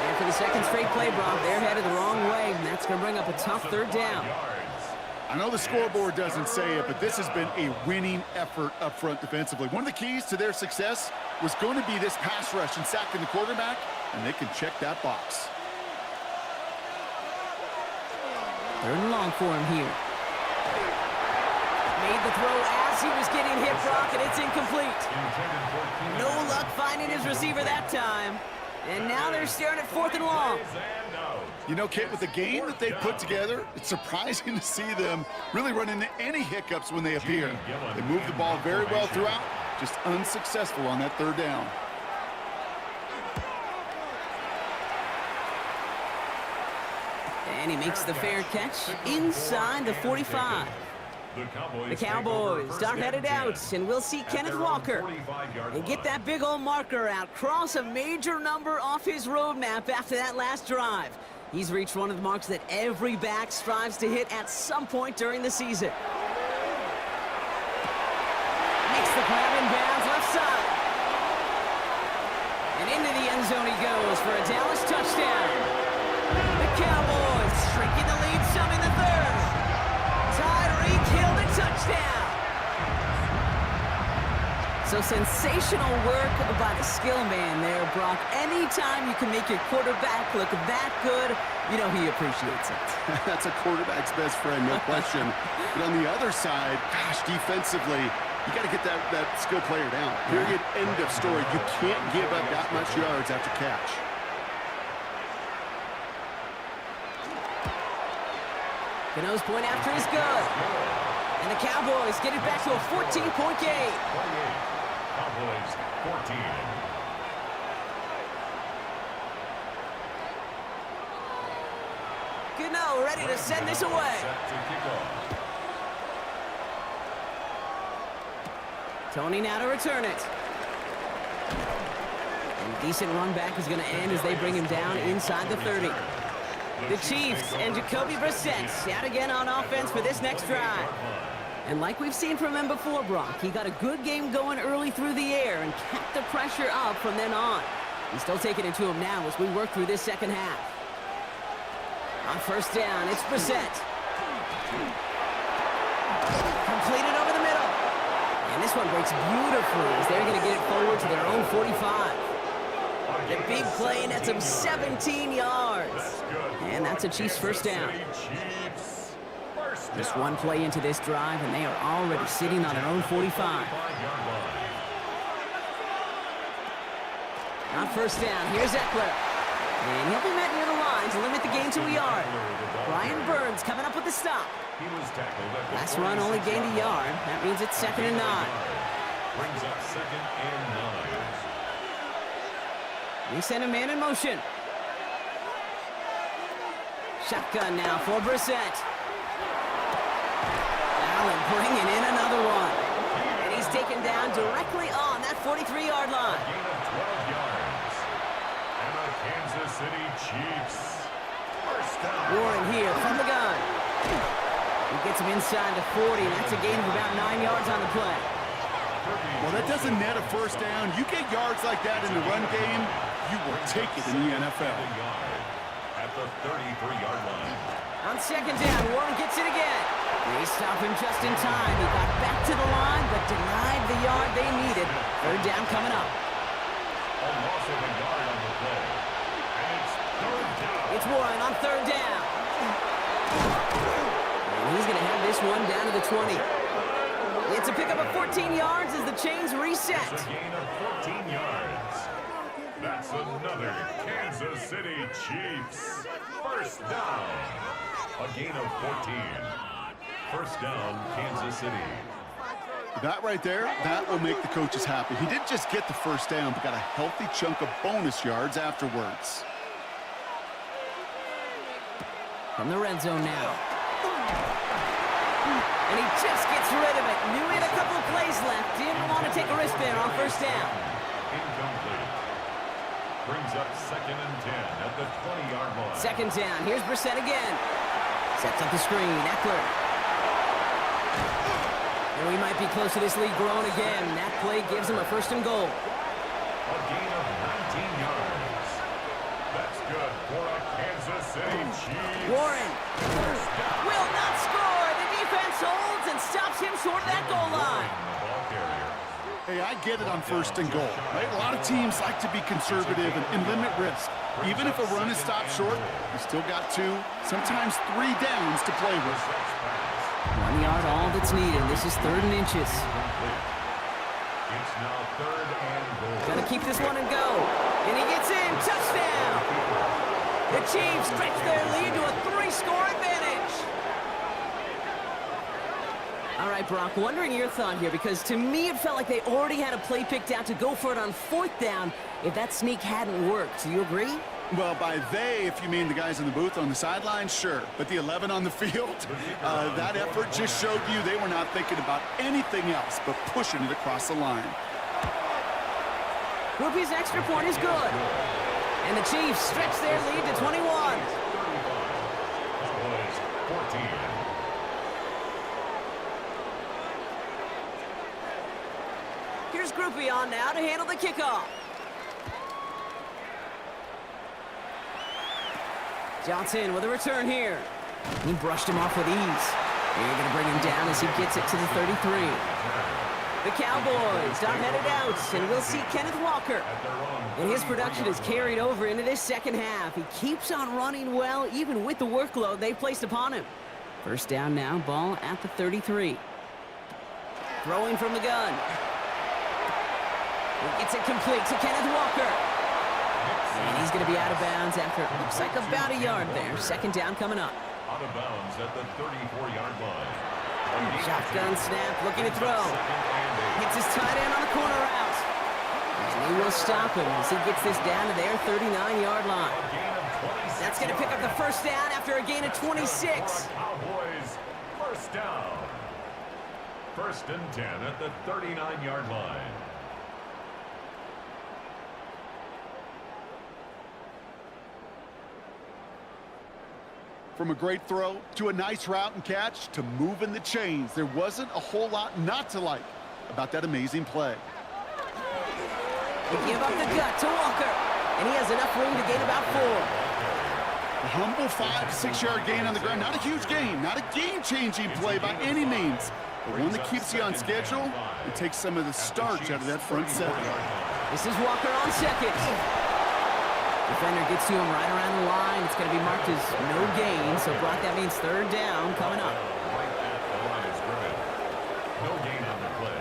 S6: And for the 2nd straight play, Brock, they're headed the wrong way, and that's going to bring up a tough 3rd down.
S7: I know the scoreboard doesn't say it, but this has been a winning effort up front defensively. One of the keys to their success was going to be this pass rush and sacking the quarterback, and they can check that box.
S6: 3rd and long for him here. Made the throw as he was getting hit, Brock, and it's incomplete. No luck finding his receiver that time. And now they're staring at 4th and long.
S7: You know, Kit, with the game that they put together, it's surprising to see them really run into any hiccups when they appear. They move the ball very well throughout, just unsuccessful on that 3rd down.
S6: And he makes the fair catch inside the 45. The Cowboys are headed out, and we'll see Kenneth Walker and get that big old marker out, cross a major number off his roadmap after that last drive. He's reached one of the marks that every back strives to hit at some point during the season. Makes the grab in bounds left side. And into the end zone he goes for a Dallas touchdown. The Cowboys shrinking the lead some in the 3rd. Tyreek Hill the touchdown. So sensational work by the skill man there, Brock. Anytime you can make your quarterback look that good, you know he appreciates it.
S7: That's a quarterback's best friend, no question. But on the other side, gosh, defensively, you got to get that skill player down. Period, end of story. You can't give up that much yards after catch.
S6: Gano's point after is good. And the Cowboys get it back to a 14-point game.
S3: Cowboys 14.
S6: Gano ready to send this away.
S3: Set to kick off.
S6: Tony now to return it. And a decent run back is going to end as they bring him down inside the 30. The Chiefs and Jacoby Brissett out again on offense for this next drive. And like we've seen from him before, Brock, he got a good game going early through the air and kept the pressure up from then on. He's still taking it to him now as we work through this second half. On first down, it's Brissett. Completed over the middle. And this one breaks beautifully as they're going to get it forward to their own 45. The big play nets him 17 yards. And that's a Chiefs first down. Just one play into this drive, and they are already sitting on their own 45. On first down, here's Eckler. And he'll be met near the line to limit the gain to a yard. Brian Burns coming up with the stop. Last run only gained a yard. That means it's 2nd and 9.
S3: Brings up 2nd and 9.
S6: We send a man in motion. Shotgun now for Brissett. Allen bringing in another one. And he's taken down directly on that 43-yard line.
S3: Gain of 12 yards. And the Kansas City Chiefs. First down.
S6: Warren here from the gun. He gets him inside the 40, and that's a gain of about 9 yards on the play.
S7: Well, that doesn't net a first down. You get yards like that in the run game, you will take it in the NFL.
S3: At the 33-yard line.
S6: On second down, Warren gets it again. They stop him just in time. He got back to the line, but denied the yard they needed. Third down coming up.
S3: A loss of a yard on the play. And it's third down.
S6: It's Warren on third down. And he's going to have this one down to the 20. It's a pickup of 14 yards as the chains reset.
S3: It's a gain of 14 yards. That's another Kansas City Chiefs. First down. A gain of 14. First down, Kansas City.
S7: That right there, that will make the coaches happy. He didn't just get the first down, but got a healthy chunk of bonus yards afterwards.
S6: From the red zone now. And he just gets rid of it. Knew he had a couple of plays left. Didn't want to take a risk there on first down.
S3: Incomplete. Brings up 2nd and 10 at the 20-yard line.
S6: Second down. Here's Brissett again. Sets up the screen. Eckler. And we might be close to this lead growing again. That play gives him a first and goal.
S3: A gain of 19 yards. That's good for a Kansas City Chiefs.
S6: Warren will not score. The defense holds and stops him short of that goal line.
S3: The ball carrier.
S7: Hey, I get it on first and goal, right? A lot of teams like to be conservative and limit risk. Even if a run is stopped short, you still got 2, sometimes 3 downs to play with.
S6: 1 yard, all that's needed. This is 3rd and inches.
S3: It's now 3rd and goal.
S6: Gonna keep this one and go. And he gets in. Touchdown! The Chiefs stretch their lead to a 3-score advantage. All right, Brock, wondering your thought here, because to me it felt like they already had a play picked out to go for it on 4th down if that sneak hadn't worked. Do you agree?
S7: Well, by they, if you mean the guys in the booth on the sideline, sure. But the 11 on the field, that effort just showed you they were not thinking about anything else but pushing it across the line.
S6: Whoopi's extra point is good. And the Chiefs stretch their lead to 21.
S3: 14.
S6: Here's Groupie on now to handle the kickoff. Johnson with a return here. He brushed him off with ease. They're going to bring him down as he gets it to the 33. The Cowboys are headed out, and we'll see Kenneth Walker. And his production is carried over into this second half. He keeps on running well, even with the workload they placed upon him. First down now, ball at the 33. Throwing from the gun. He gets it complete to Kenneth Walker. And he's going to be out of bounds after it looks like about a yard there. Second down coming up.
S3: Out of bounds at the 34-yard line.
S6: Shotgun snap, looking to throw. Hits his tight end on the corner route. And he will stop him as he gets this down to their 39-yard line. That's going to pick up the first down after a gain of 26.
S3: Cowboys, first down. First and 10 at the 39-yard line.
S7: From a great throw to a nice route and catch to moving the chains, there wasn't a whole lot not to like about that amazing play.
S6: They give up the gut to Walker, and he has enough room to gain about 4.
S7: A humble 5 to 6 yard gain on the ground. Not a huge gain, not a game-changing play by any means, but one that keeps you on schedule and takes some of the starch out of that front seven.
S6: This is Walker on second. Defender gets to him right around the line. It's going to be marked as no gain, so Brock, that means third down coming up.
S3: Right at the line of scrimmage. No gain on the play.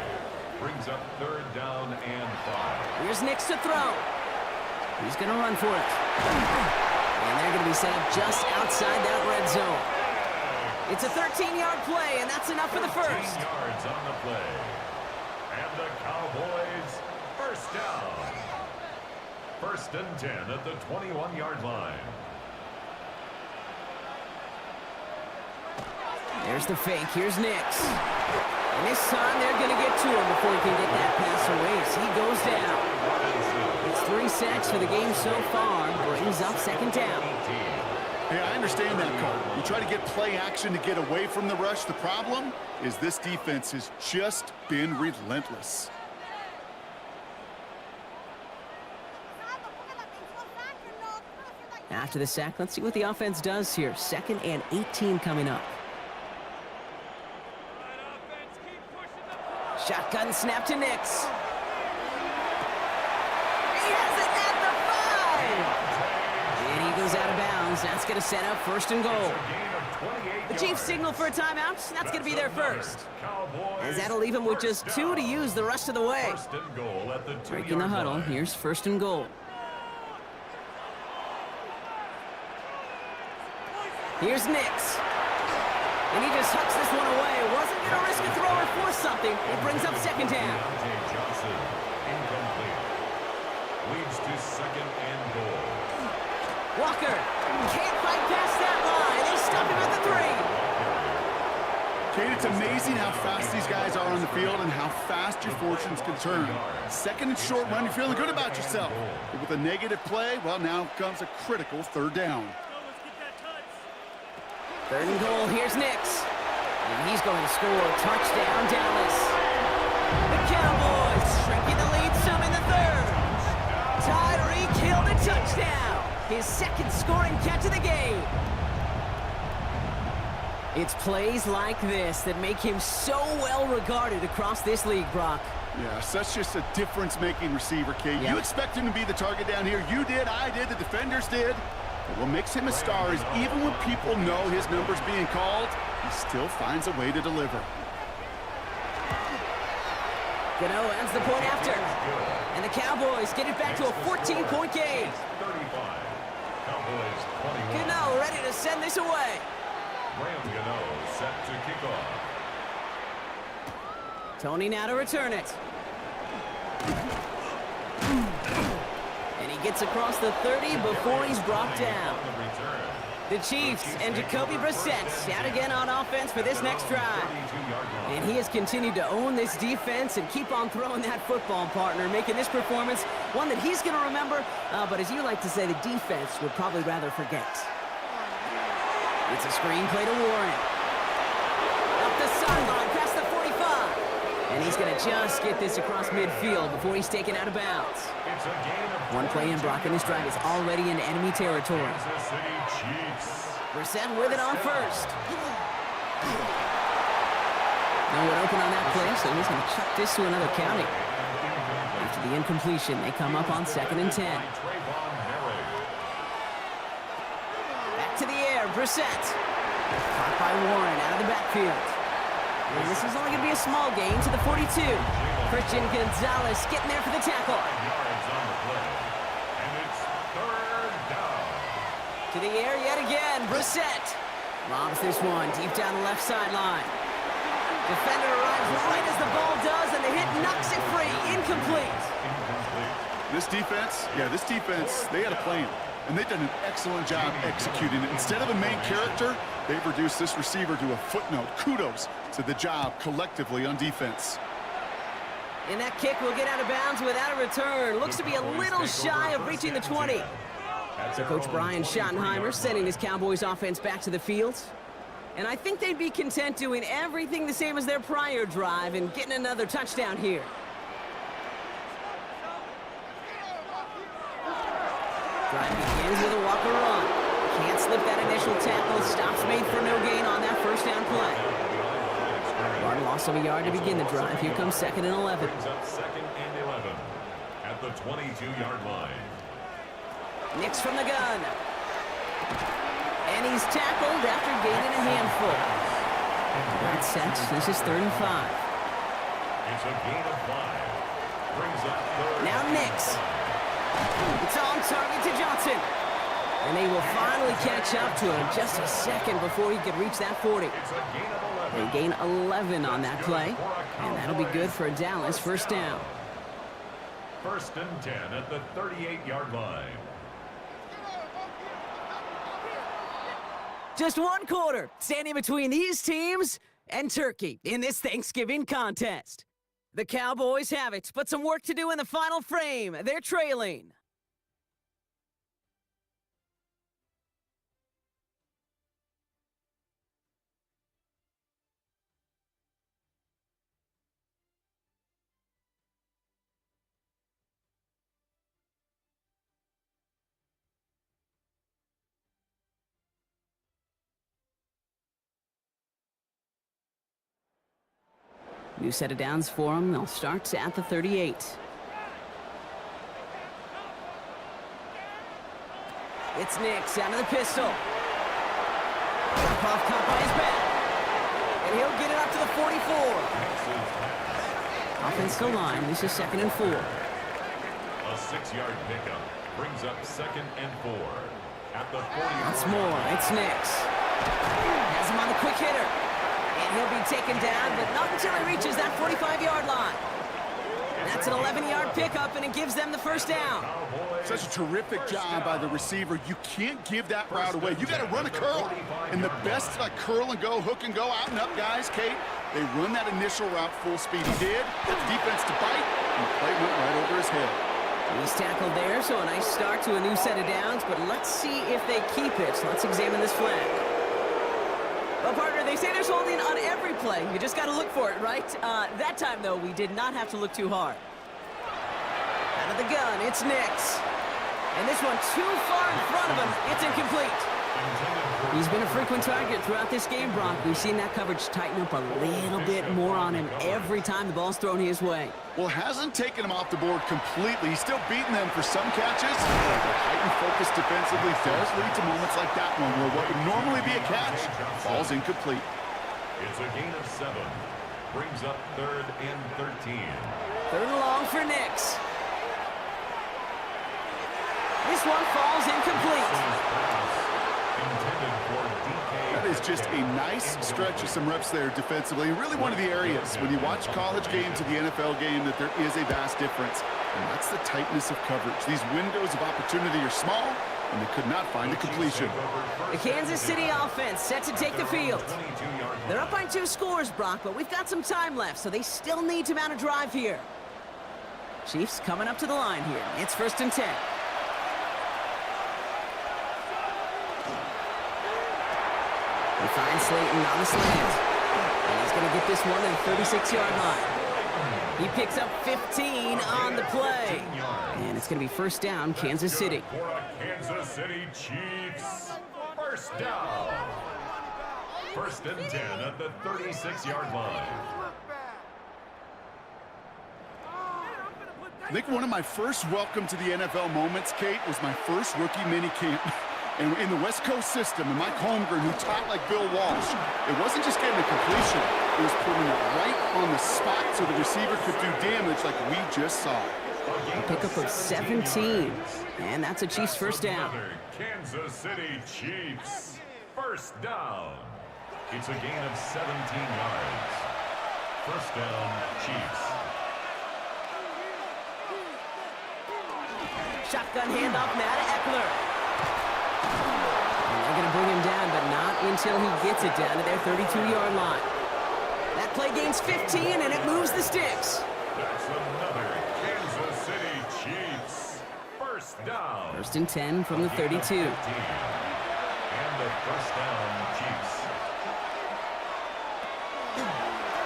S3: Brings up third down and 5.
S6: Here's Nix to throw. He's going to run for it. And they're going to be set up just outside that red zone. It's a 13-yard play, and that's enough for the first.
S3: 13 yards on the play. And the Cowboys first down. First and 10 at the 21-yard line.
S6: There's the fake. Here's Nix. And this time they're going to get to him before he can get that pass away as he goes down. It's 3 sacks for the game so far. Brings up second down.
S7: Hey, I understand that call. You try to get play action to get away from the rush. The problem is this defense has just been relentless.
S6: After the sack, let's see what the offense does here. 2nd and 18 coming up. Shotgun snap to Nix. He has it at the 5! And he goes out of bounds. That's going to set up first and goal. The Chiefs signal for a timeout. That's going to be their first. As that'll leave him with just 2 to use the rest of the way. Breaking the huddle. Here's first and goal. Here's Nix. And he just hucks this one away. Wasn't going to risk a throw or force something. It brings up second down.
S3: Incomplete. Leads to second and goal.
S6: Walker can't fight past that line. They stop him at the 3.
S7: Kate, it's amazing how fast these guys are on the field and how fast your fortunes can turn. Second and short run, you're feeling good about yourself. But with a negative play, well, now comes a critical third down.
S6: Third and goal, here's Nix. And he's going to score. Touchdown, Dallas. The Cowboys shrinking the lead some in the third. Tyreek Hill the touchdown. His second scoring catch of the game. It's plays like this that make him so well regarded across this league, Brock.
S7: Yeah, such just a difference-making receiver, Kate.
S6: Yep.
S7: You expect him to be the target down here. You did, I did, the defenders did. But what makes him a star is even when people know his number's being called, he still finds a way to deliver.
S6: Gano ends the point after. And the Cowboys get it back to a 14-point game.
S3: 35. Cowboys 21.
S6: Gano ready to send this away.
S3: Graham Gano set to kick off.
S6: Tony now to return it. And he gets across the 30 before he's brought down. The Chiefs and Jacoby Brissett out again on offense for this next drive. And he has continued to own this defense and keep on throwing that football, partner, making this performance one that he's going to remember, but as you like to say, the defense would probably rather forget. It's a screen play to Warren. Up the sideline past the 45. And he's going to just get this across midfield before he's taken out of bounds. One play in, Brock, and this drive is already in enemy territory. Brissett with it on first. No one open on that play, so he's going to chuck this to another county. After the incompletion, they come up on 2nd and 10. Back to the air, Brissett. Caught by Warren out of the backfield. And this is only going to be a small gain to the 42. Christian Gonzalez getting there for the tackle. To the air yet again, Brissett. Lobs this one deep down the left sideline. Defender arrives right as the ball does, and the hit knocks it free. Incomplete.
S7: This defense, they had a plan. And they've done an excellent job executing it. Instead of a main character, they've reduced this receiver to a footnote. Kudos to the job collectively on defense.
S6: And that kick will get out of bounds without a return. Looks to be a little shy of reaching the 20. So Coach Brian Schottenheimer sending his Cowboys offense back to the field. And I think they'd be content doing everything the same as their prior drive and getting another touchdown here. Drive begins with a walker run. Can't slip that initial tackle. Stops made for no gain on that first down play. Barton lost of a yard to begin the drive. Here comes 2nd and 11.
S3: Second and 11 at the 22-yard line.
S6: Nix from the gun. And he's tackled after gaining a handful. That's set. This is 3rd and 5.
S3: It's a gain of 5. Brings up 3rd.
S6: Now Nix. It's on target to Johnson. And they will finally catch up to him just a second before he could reach that 40.
S3: It's a gain of 11.
S6: They gain 11 on that play. And that'll be good for a Dallas first down.
S3: 1st and 10 at the 38-yard line.
S6: Just one quarter standing between these teams and Turkey in this Thanksgiving contest. The Cowboys have it, but some work to do in the final frame. They're trailing. New set of downs for them. They'll start at the 38. It's Nix out of the pistol. Off caught by his back. And he'll get it up to the 44. Offensive line. This is 2nd and 4.
S3: A 6-yard pickup brings up 2nd and 4 at the 40.
S6: Once more, it's Nix. Has him on the quick hitter. And he'll be taken down, but not until he reaches that 45-yard line. That's an 11-yard pickup, and it gives them the first down.
S7: Such a terrific job by the receiver. You can't give that route away. You got to run a curl. And the best curl and go, hook and go, out and up guys, Kate, they run that initial route full speed. He did. Got the defense to bite, and the play went right over his head.
S6: He's tackled there, so a nice start to a new set of downs, but let's see if they keep it. So let's examine this flag. Well, partner, they say there's holding on every play. You just got to look for it, right? That time, though, we did not have to look too hard. Out of the gun, it's Nix. And this one too far in front of him. It's incomplete. He's been a frequent target throughout this game, Brock. We've seen that coverage tighten up a little bit more on him every time the ball's thrown his way.
S7: Well, hasn't taken him off the board completely. He's still beating them for some catches. The heightened focus defensively does lead to moments like that one where what would normally be a catch falls incomplete.
S3: It's a gain of 7. Brings up 3rd and 13.
S6: 3rd and long for Nix. This one falls incomplete.
S7: That is just a nice stretch of some reps there defensively. Really one of the areas when you watch college game to the NFL game that there is a vast difference. And that's the tightness of coverage. These windows of opportunity are small, and they could not find a completion.
S6: The Kansas City offense set to take the field. They're up by 2 scores, Brock, but we've got some time left, so they still need to mount a drive here. Chiefs coming up to the line here. It's 1st and 10. He finds Slayton on the slant. And he's going to get this one at the 36-yard line. He picks up 15 on the play. And it's going to be first down, Kansas City.
S3: Kansas City Chiefs. First down. 1st and 10 at the 36-yard line.
S7: I think one of my first welcome to the NFL moments, Kate, was my first rookie mini camp. And in the West Coast system, and Mike Holmgren, who taught like Bill Walsh, it wasn't just getting a completion. It was putting it right on the spot so the receiver could do damage like we just saw.
S6: A pickup of 17. And that's a Chiefs first down.
S3: Kansas City Chiefs. First down. It's a gain of 17 yards. First down, Chiefs.
S6: Shotgun handoff now to Eckler. They're going to bring him down, but not until he gets it down to their 32-yard line. Play gains 15, and it moves the sticks.
S3: That's another Kansas City Chiefs. First down.
S6: 1st and 10 from the 32.
S3: And the first down Chiefs.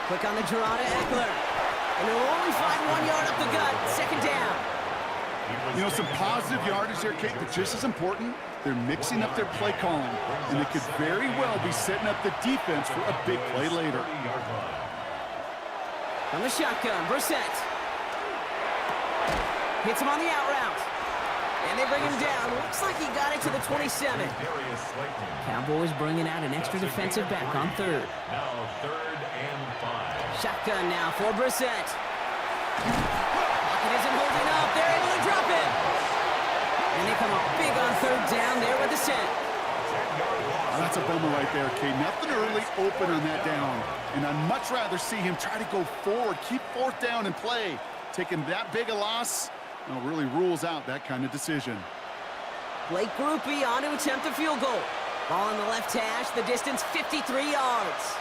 S6: Quick on the draw to Eckler. And they'll only find 1 yard up the gut. 2nd down.
S7: You know, some positive yardage there, Kate, but just as important, they're mixing up their play calling, and they could very well be setting up the defense for a big play later.
S6: From the shotgun, Brissett. Hits him on the out route. And they bring him down. Looks like he got it to the 27. Cowboys bringing out an extra defensive back on 3rd.
S3: Now 3rd and 5.
S6: Shotgun now for Brissett. Pocket isn't holding up. They're able to drop it. And they come up big on 3rd down there with the set.
S7: Oh, that's a bummer right there, Kate. Nothing early open on that down. And I'd much rather see him try to go forward, keep 4th down and play. Taking that big a loss, well, really rules out that kind of decision.
S6: Blake Grupe on to attempt the field goal. Ball on the left hash, the distance 53 yards.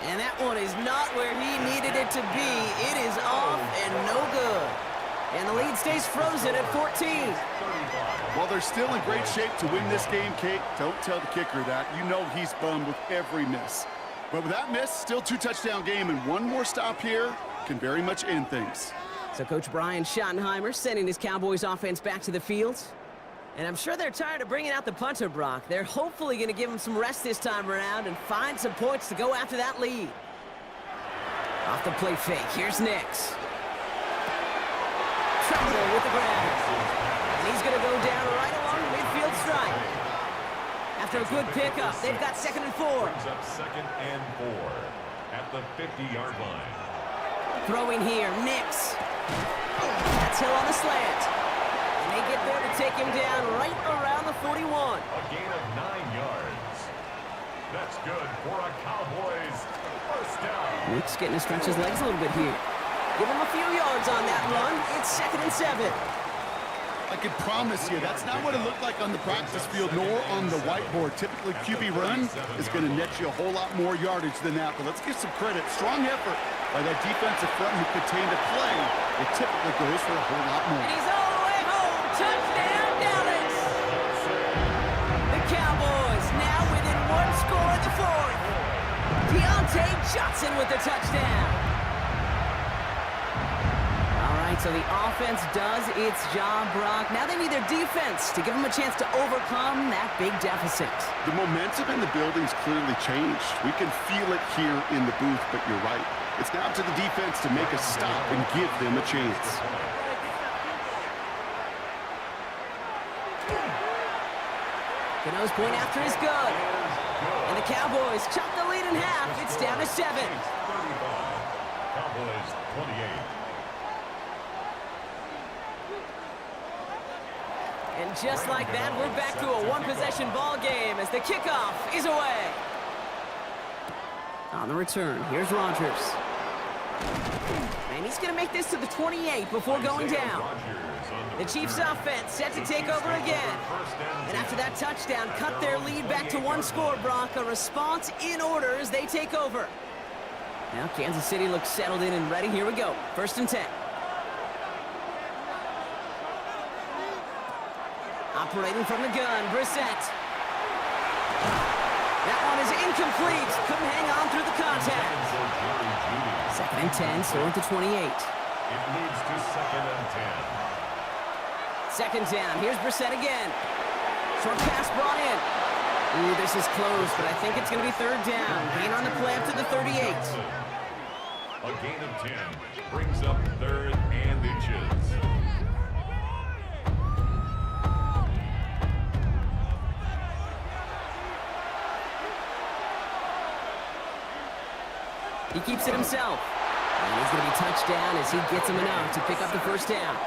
S6: And that one is not where he needed it to be. It is off and no good. And the lead stays frozen at 14.
S7: Well, they're still in great shape to win this game, Kate. Don't tell the kicker that. You know he's bummed with every miss. But with that miss, still 2-touchdown game, and one more stop here can very much end things.
S6: So Coach Brian Schottenheimer sending his Cowboys offense back to the field. And I'm sure they're tired of bringing out the punter, Brock. They're hopefully going to give him some rest this time around and find some points to go after that lead. Off the play fake, here's Nix. Trouble with the grab. And he's going to go down right along the midfield stripe. After a good pickup, they've got 2nd and 4.
S3: Brings up 2nd and 4 at the 50-yard line.
S6: Throwing here, Nix. That's Hill on the slant. And they get there to take him down right around the 41.
S3: A gain of 9 yards. That's good for a Cowboys first down.
S6: Nix getting to stretch his legs a little bit here. Give him a few yards on that run. It's 2nd and 7.
S7: I can promise you, that's not what it looked like on the practice field, nor on the whiteboard. Typically, QB run is going to net you a whole lot more yardage than that. But let's give some credit. Strong effort by that defensive front who contained the play. It typically goes for a whole lot more.
S6: And he's all the way home. Touchdown, Dallas. The Cowboys now within 1 score in the 4th. Deontay Johnson with the touchdown. So the offense does its job, Brock. Now they need their defense to give them a chance to overcome that big deficit.
S7: The momentum in the building's clearly changed. We can feel it here in the booth, but you're right. It's now to the defense to make a stop and give them a chance.
S6: Cano's point after is good. And the Cowboys chop the lead in half. It's down to 7.
S3: Cowboys 28.
S6: And just like that, we're back to a one-possession ball game as the kickoff is away. On the return, here's Rodgers. And he's going to make this to the 28 before going down. The Chiefs offense set to take over again. And after that touchdown, cut their lead back to 1 score, Brock. A response in order as they take over. Now Kansas City looks settled in and ready. Here we go. 1st and 10. Operating from the gun, Brissett. That one is incomplete. Couldn't hang on through the contact. 2nd and 10, so at the 28.
S3: It moves to 2nd and 10.
S6: 2nd down, here's Brissett again. Short pass brought in. Ooh, this is close, but I think it's going to be 3rd down. Gain on the play up to the 38.
S3: A gain of 10 brings up 3rd and inches.
S6: He keeps it himself. And he's going to be touched down as he gets him enough to pick up the 1st down.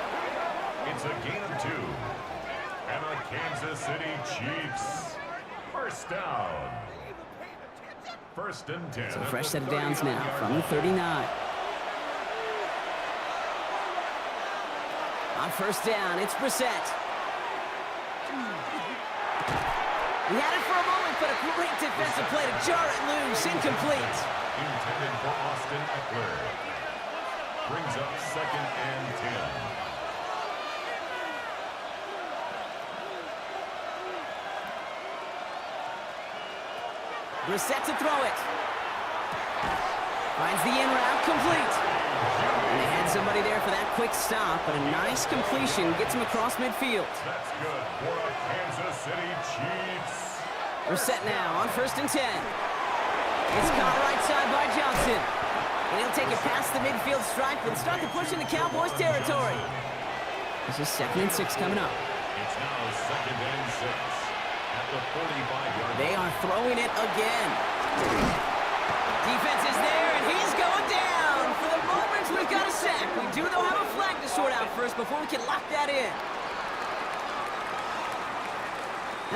S3: It's a gain of 2. And a Kansas City Chiefs first down. 1st and 10.
S6: So a fresh set of downs now from the 39. On 1st down, it's Brissett. He had it for a moment, but a great defensive play to jar it loose. Incomplete.
S3: Intended for Austin Eckler. Brings up 2nd and 10.
S6: Brissett to throw it. Finds the in route, complete. And they had somebody there for that quick stop, but a nice completion gets him across midfield.
S3: That's good for the Kansas City Chiefs.
S6: Brissett now on 1st and 10. It's caught right side by Johnson. And he'll take it past the midfield stripe and start the push into Cowboys territory. This is 2nd and 6 coming up.
S3: It's now 2nd and 6 at the 45-yard line.
S6: They are throwing it again. Defense is there, and he's going down. For the moment, we've got a sack. We do, though, have a flag to sort out first before we can lock that in.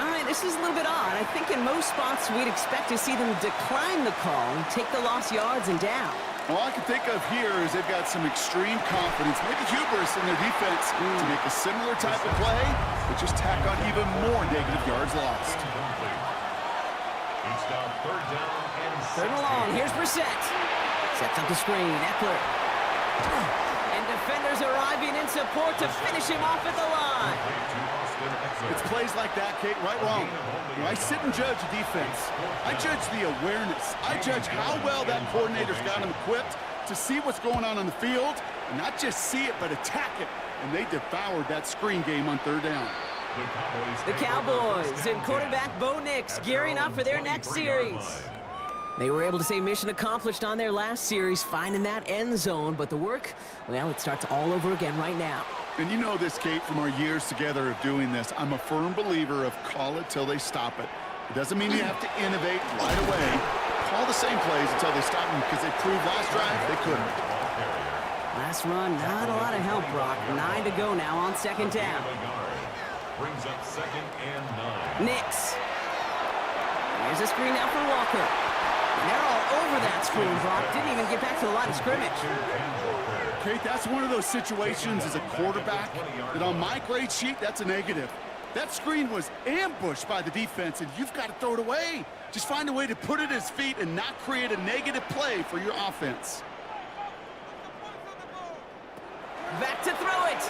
S6: All right, this is a little bit odd. I think in most spots we'd expect to see them decline the call and take the lost yards and down.
S7: All I can think of here is they've got some extreme confidence, maybe hubris in their defense to make a similar type of play, but just tack on even more negative yards lost.
S3: It's now 3rd down and
S6: 3rd and long. Here's Brissett. Sets up the screen. Eckler. And defenders arriving in support to finish him off at the line.
S7: It's plays like that, Kate, right wrong. When I sit and judge defense, I judge the awareness. I judge how well that coordinator's got him equipped to see what's going on the field, and not just see it, but attack it. And they devoured that screen game on 3rd down.
S6: The Cowboys and quarterback Bo Nix gearing up for their next series. They were able to say mission accomplished on their last series, finding that end zone, but the work, well, it starts all over again right now.
S7: And you know this, Kate, from our years together of doing this. I'm a firm believer of call it till they stop it. It doesn't mean you have to innovate right away. Call the same plays until they stop them, because they proved last drive they couldn't.
S6: Last run, not a lot of help, Brock. 9 to go now on 2nd down.
S3: Brings up 2nd and 9.
S6: Nix. Here's a screen now for Walker. And they're all over that screen, Brock. Didn't even get back to the line of scrimmage.
S7: Kate, that's one of those situations as a quarterback that on my grade sheet, that's a negative. That screen was ambushed by the defense, and you've got to throw it away. Just find a way to put it at his feet and not create a negative play for your offense.
S6: Back to throw it.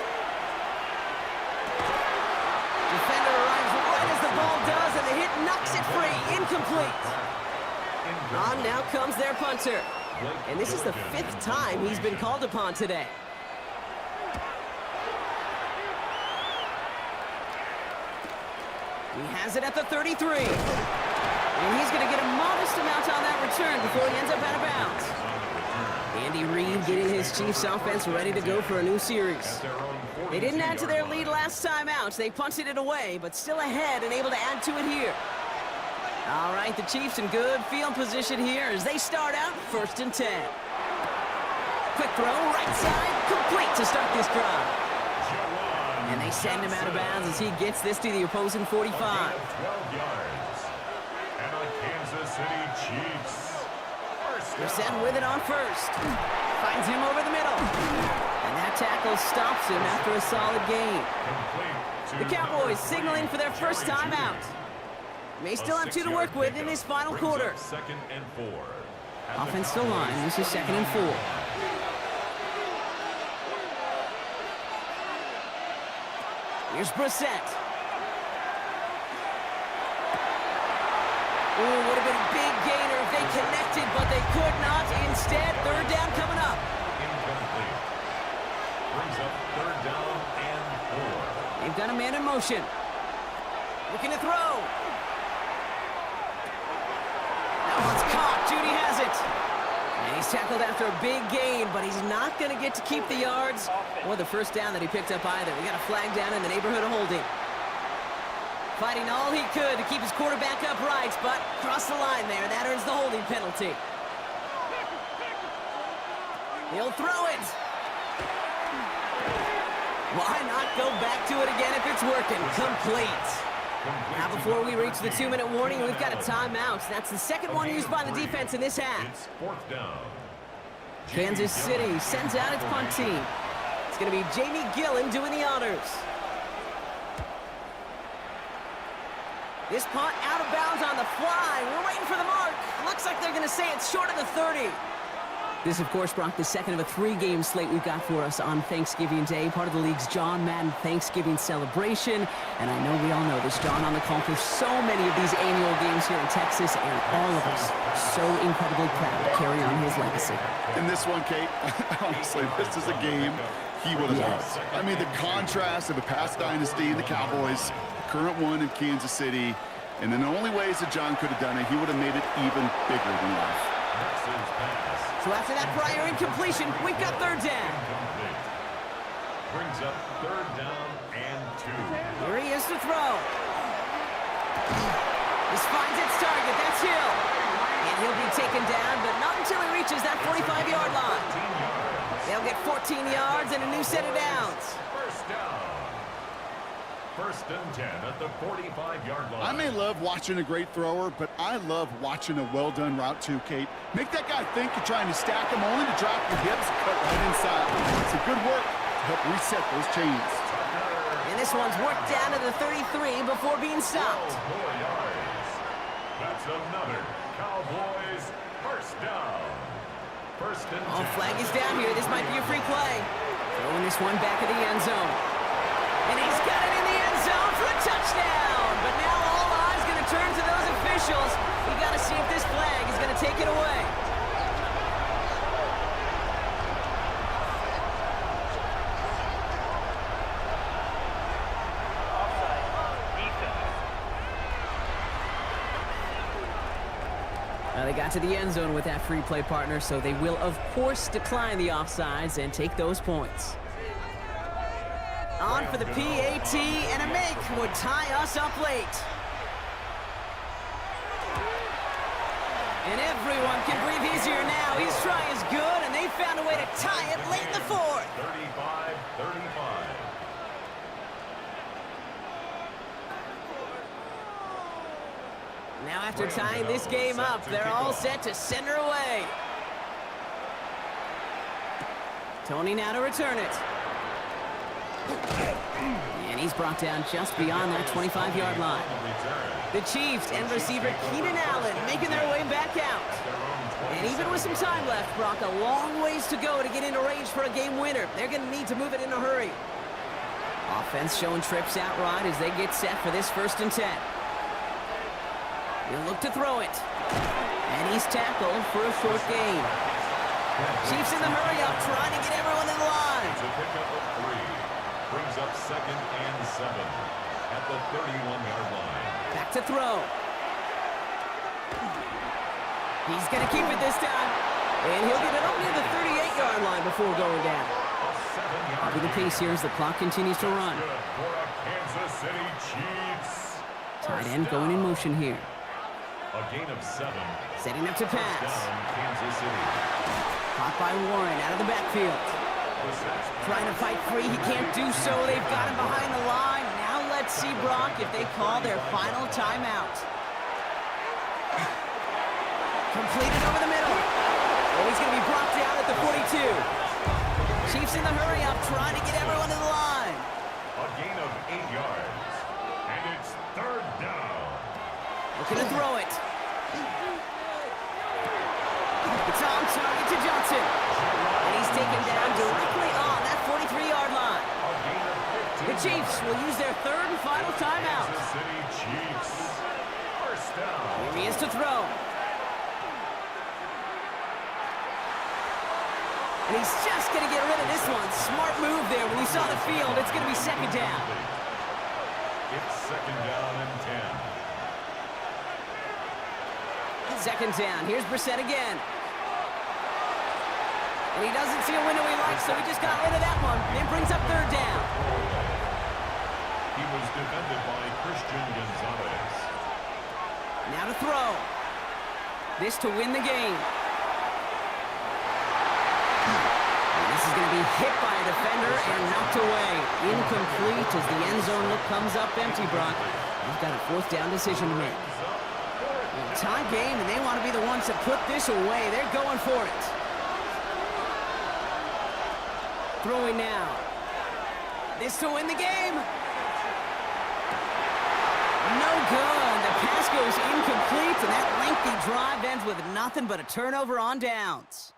S6: Defender arrives right as the ball does, and the hit knocks it free. Incomplete. On now comes their punter. And this is the 5th time he's been called upon today. He has it at the 33. And he's going to get a modest amount on that return before he ends up out of bounds. Andy Reid getting his Chiefs offense ready to go for a new series. They didn't add to their lead last time out. They punted it away, but still ahead and able to add to it here. All right, the Chiefs in good field position here as they start out 1st and 10. Quick throw, right side, complete to start this drive. And they send him out of bounds as he gets this to the opposing 45.
S3: 12 yards. And the Kansas City Chiefs.
S6: Brissett with it on 1st. Finds him over the middle. And that tackle stops him after a solid gain. The Cowboys signaling for their first timeout. May still have 2 to work with in this final quarter.
S3: 2nd and 4.
S6: Offensive line, this is 2nd and 4. Here's Brissett. Ooh, would have been a big gainer if they connected, but they could not. Instead, 3rd down coming up.
S3: Incomplete. Brings up 3rd down and 4.
S6: They've got a man in motion. Looking to throw. That one's caught. Judy has it. And he's tackled after a big gain, but he's not going to get to keep the yards or the 1st down that he picked up either. We got a flag down in the neighborhood of holding. Fighting all he could to keep his quarterback upright, but crossed the line there. That earns the holding penalty. He'll throw it. Why not go back to it again if it's working? Complete. Now before we reach the 2-minute warning, we've got a timeout. That's the 2nd one used by the defense in this half.
S3: It's 4th down.
S6: Kansas City sends out its punt team. It's going to be Jamie Gillen doing the honors. This punt out of bounds on the fly. We're waiting for the mark. Looks like they're going to say it's short of the 30. This, of course, Brock, the second of a 3-game slate we've got for us on Thanksgiving Day, part of the league's John Madden Thanksgiving celebration. And I know we all know this, John, on the call for so many of these annual games here in Texas, and all of us so incredibly proud to carry on his legacy.
S7: In this one, Kate, honestly, this is a game he would have loved. I mean, the contrast of a past dynasty and the Cowboys, the current one in Kansas City, and in the only ways that John could have done it, he would have made it even bigger than life.
S6: So after that prior incompletion, we've got third down.
S3: Brings up third down and 2.
S6: Here he is to throw. This finds its target. That's Hill. And he'll be taken down, but not until he reaches that 45-yard line. They'll get 14 yards and a new set of downs.
S3: First down. First and 10 at the 45-yard line.
S7: I may love watching a great thrower, but I love watching a well-done route too, Kate. Make that guy think you're trying to stack him, only to drop your hips and cut right inside. It's a good work to help reset those chains.
S6: And this one's worked down to the 33 before being stopped.
S3: That's another Cowboys first down. First and 10.
S6: Flag is down here. This might be a free play. Throwing this one back at the end zone. And he's got it in the end zone for a touchdown. But now all eyes going to turn to those officials. We got to see if this flag is going to take it away. They got to the end zone with that free play, partner, so they will, of course, decline the offsides and take those points. On for the PAT, and a make would tie us up late. And everyone can breathe easier now. His try is good, and they found a way to tie it late in the fourth.
S3: 35-35.
S6: Now after tying this game up, they're all set to send her away. Tony now to return it. And he's brought down just beyond that 25-yard line. The Chiefs and receiver Keenan Allen making their way back out. And even with some time left, Brock, a long ways to go to get into range for a game winner. They're going to need to move it in a hurry. Offense showing trips out right as they get set for this 1st and 10. He'll look to throw it. And he's tackled for a short gain. Chiefs in the hurry up, trying to get everyone in the line.
S3: It's a pickup of 3. Brings up 2nd and 7 at the 31-yard line.
S6: Back to throw. He's going to keep it this time. And he'll get it up near the 38-yard line before going down. I'll be the pace here as the clock continues to run.
S3: For a Kansas City Chiefs.
S6: Tight end going in motion here.
S3: A gain of 7.
S6: Setting up to pass.
S3: Down Kansas City.
S6: Caught by Warren out of the backfield. Trying to fight free. He can't do so. They've got him behind the line. Now let's see, Brock, if they call their final timeout. Completed over the middle. Oh, he's going to be brought down at the 42. Chiefs in the hurry up, trying to get everyone to the line.
S3: A gain of 8 yards. And it's 3rd down.
S6: Looking to throw it. It's on target to Johnson. And he's taken down directly on that 43-yard line.
S3: A gain of 15.
S6: The Chiefs will use their 3rd and final timeout.
S3: Kansas City Chiefs. First down.
S6: Here he is to throw. And he's just going to get rid of this one. Smart move there. When you saw the field, it's going to be 2nd down.
S3: It's 2nd down and 10.
S6: 2nd down. Here's Brissett again. And he doesn't see a window he likes, so he just got rid of that one. And brings up 3rd down.
S3: He was defended by Christian Gonzalez.
S6: Now to throw. This to win the game. And this is going to be hit by a defender and knocked away. Incomplete as the end zone look comes up empty, Brock. They've got a 4th down decision to make. Tie game, and they want to be the ones to put this away. They're going for it. Throwing now. This to win the game. No good. The pass goes incomplete, and that lengthy drive ends with nothing but a turnover on downs.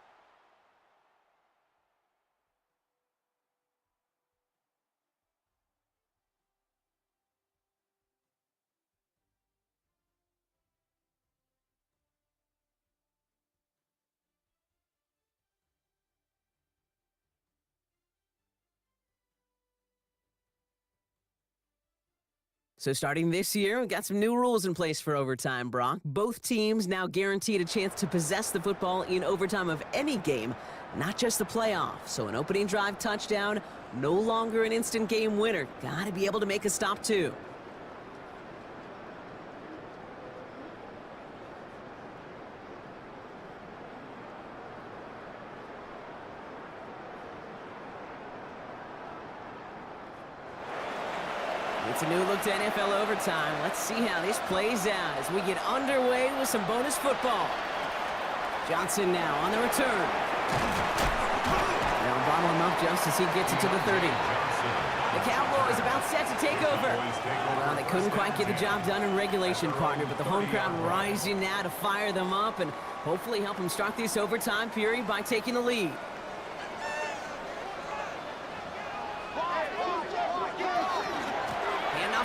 S6: So starting this year, we've got some new rules in place for overtime, Brock. Both teams now guaranteed a chance to possess the football in overtime of any game, not just the playoff. So an opening drive touchdown, no longer an instant game winner. Got to be able to make a stop, too. It's a new look to NFL overtime. Let's see how this plays out as we get underway with some bonus football. Johnson now on the return. They'll bottle him up just as he gets it to the 30. The Cowboys about set to take over. Well, they couldn't quite get the job done in regulation, partner, but the home crowd rising now to fire them up and hopefully help them start this overtime period by taking the lead.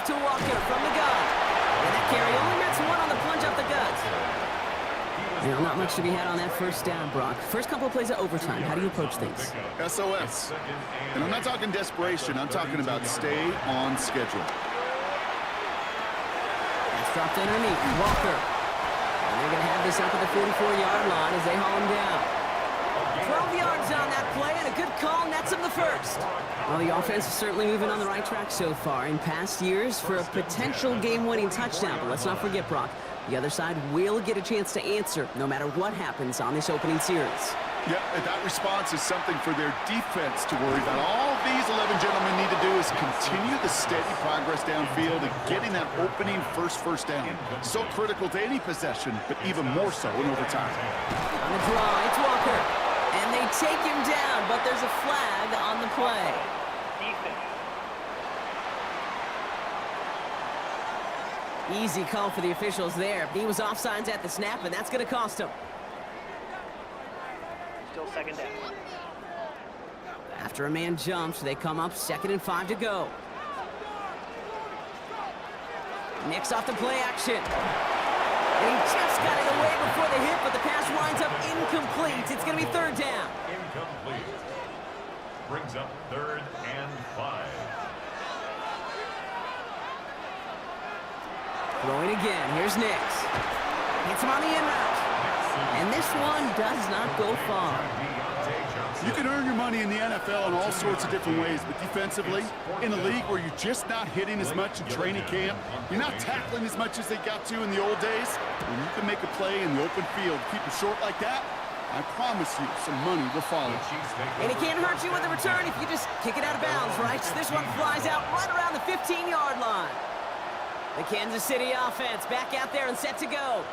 S6: To Walker from the gun. And that carry only gets one on the plunge up the gut. You know, not much to be had on that first down, Brock. First couple of plays of overtime. How do you approach things?
S7: SOS. And I'm not talking desperation. I'm talking about stay on schedule.
S6: That's dropped underneath. Walker. And they're going to have this up at the 44-yard line as they haul him down. 12 yards on that play, and a good call nets him the first. Well, the offense is certainly moving on the right track so far. In past years, for a potential game-winning touchdown. But let's not forget, Brock, the other side will get a chance to answer no matter what happens on this opening series.
S7: Yep, and that response is something for their defense to worry about. All these 11 gentlemen need to do is continue the steady progress downfield and getting that opening first down. So critical to any possession, but even more so in overtime.
S6: On the draw, it's Walker. And they take him down, but there's a flag on the play. Easy call for the officials there. He was offsides at the snap, and that's going to cost him.
S8: Still second down.
S6: After a man jumps, they come up 2nd and 5 to go. Nicks off the play action. And he just got it away before the hit, but the pass winds up incomplete. It's going to be 3rd down.
S3: Incomplete. Brings up 3rd and 5.
S6: Throwing again. Here's Nicks. Hits him on the in route. And this one does not go far.
S7: You can earn your money in the NFL in all sorts of different ways, but defensively, in a league where you're just not hitting as much in training camp, you're not tackling as much as they got to in the old days, when you can make a play in the open field, keep it short like that, I promise you some money will follow.
S6: And it can't hurt you with the return if you just kick it out of bounds, right? This one flies out right around the 15-yard line. The Kansas City offense back out there and set to go.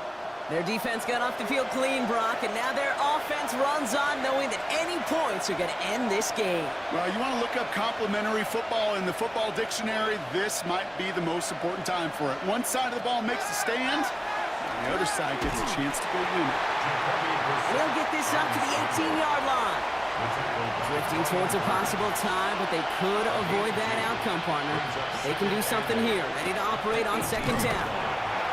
S6: Their defense got off the field clean, Brock, and now their offense runs on knowing that any points are going to end this game.
S7: Well, you want to look up complimentary football in the football dictionary, this might be the most important time for it. One side of the ball makes a stand, and the other side gets a chance to go win it.
S6: They'll get this up to the 18-yard line. Drifting towards a possible tie, but they could avoid that outcome, partner. They can do something here, ready to operate on 2nd down.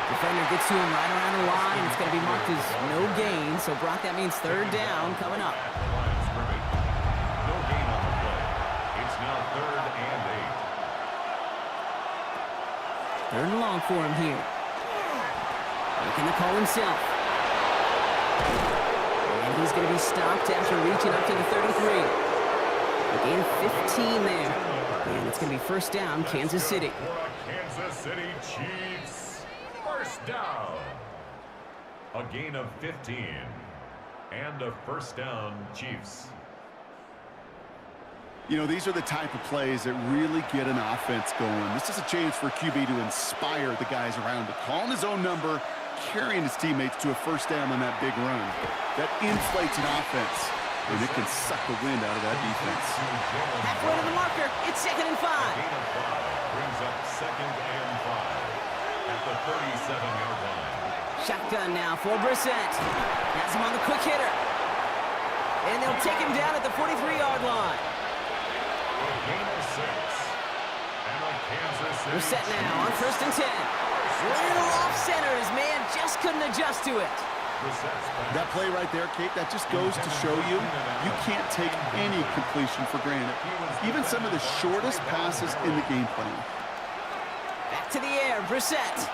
S6: Defender gets to him right around the line. It's going to be marked as no gain. So, Brock, that means 3rd down coming up.
S3: No gain on the play. It's now 3rd and 8.
S6: 3rd and long for him here. Making the call himself. And he's going to be stopped after reaching up to the 33. A gain of 15 there. And it's going to be 1st down, Kansas City.
S3: Kansas City Chiefs. 1st down. A gain of 15. And a 1st down, Chiefs.
S7: You know, these are the type of plays that really get an offense going. This is a chance for QB to inspire the guys around him. Calling his own number, carrying his teammates to a 1st down on that big run. That inflates an offense, and it can suck the wind out of that defense.
S6: Halfway to the marker. It's 2nd and 5.
S3: Gain of 5 brings up 2nd and 5 at the 37-yard
S6: Shotgun now for Brissett. Has him on the quick hitter. And they'll take him down at the 43-yard line.
S3: Gain of 6. And a Kansas City
S6: Brissett now on 1st and 10. Little off center. His man just couldn't adjust to it.
S7: That play right there, Kate, that just goes to show you, you can't take any completion for granted. Even some of the shortest passes in the game plan.
S6: Back to the air, Brissett.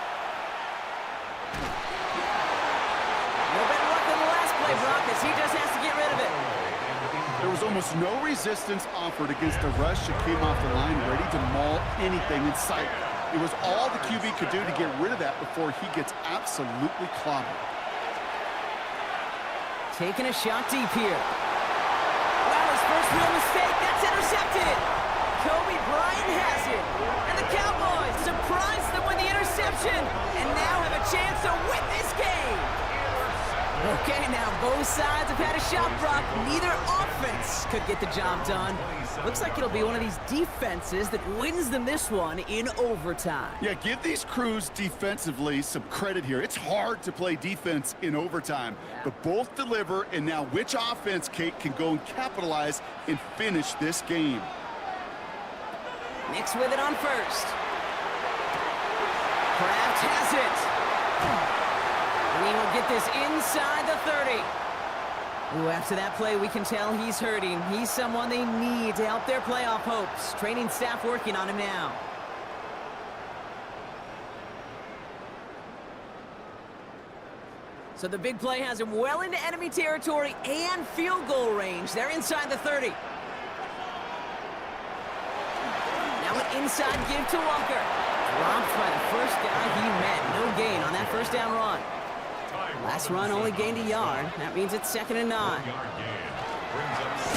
S6: No better luck than the last play, Brock, as he just has to get rid of it.
S7: There was almost no resistance offered against a rush that came off the line ready to maul anything in sight. It was all the QB could do to get rid of that before he gets absolutely clobbered.
S6: Taking a shot deep here. Wow, his first real mistake. That's intercepted. Kobe Bryant has it. And the Cowboys surprise them with the interception and now have a chance to win this game. Okay, now both sides have had a shot, Brock. Neither offense could get the job done. Looks like it'll be one of these defenses that wins them this one in overtime.
S7: Yeah, give these crews defensively some credit here. It's hard to play defense in overtime, but both deliver, and now which offense, Kate, can go and capitalize and finish this game?
S6: Nix with it on 1st. Kraft has it. And he will get this inside the 30. Ooh, after that play, we can tell he's hurting. He's someone they need to help their playoff hopes. Training staff working on him now. So the big play has him well into enemy territory and field goal range. They're inside the 30. Now an inside give to Walker. Dropped by the first guy he met. No gain on that first down run. Last run only gained a yard. That means it's 2nd and 9.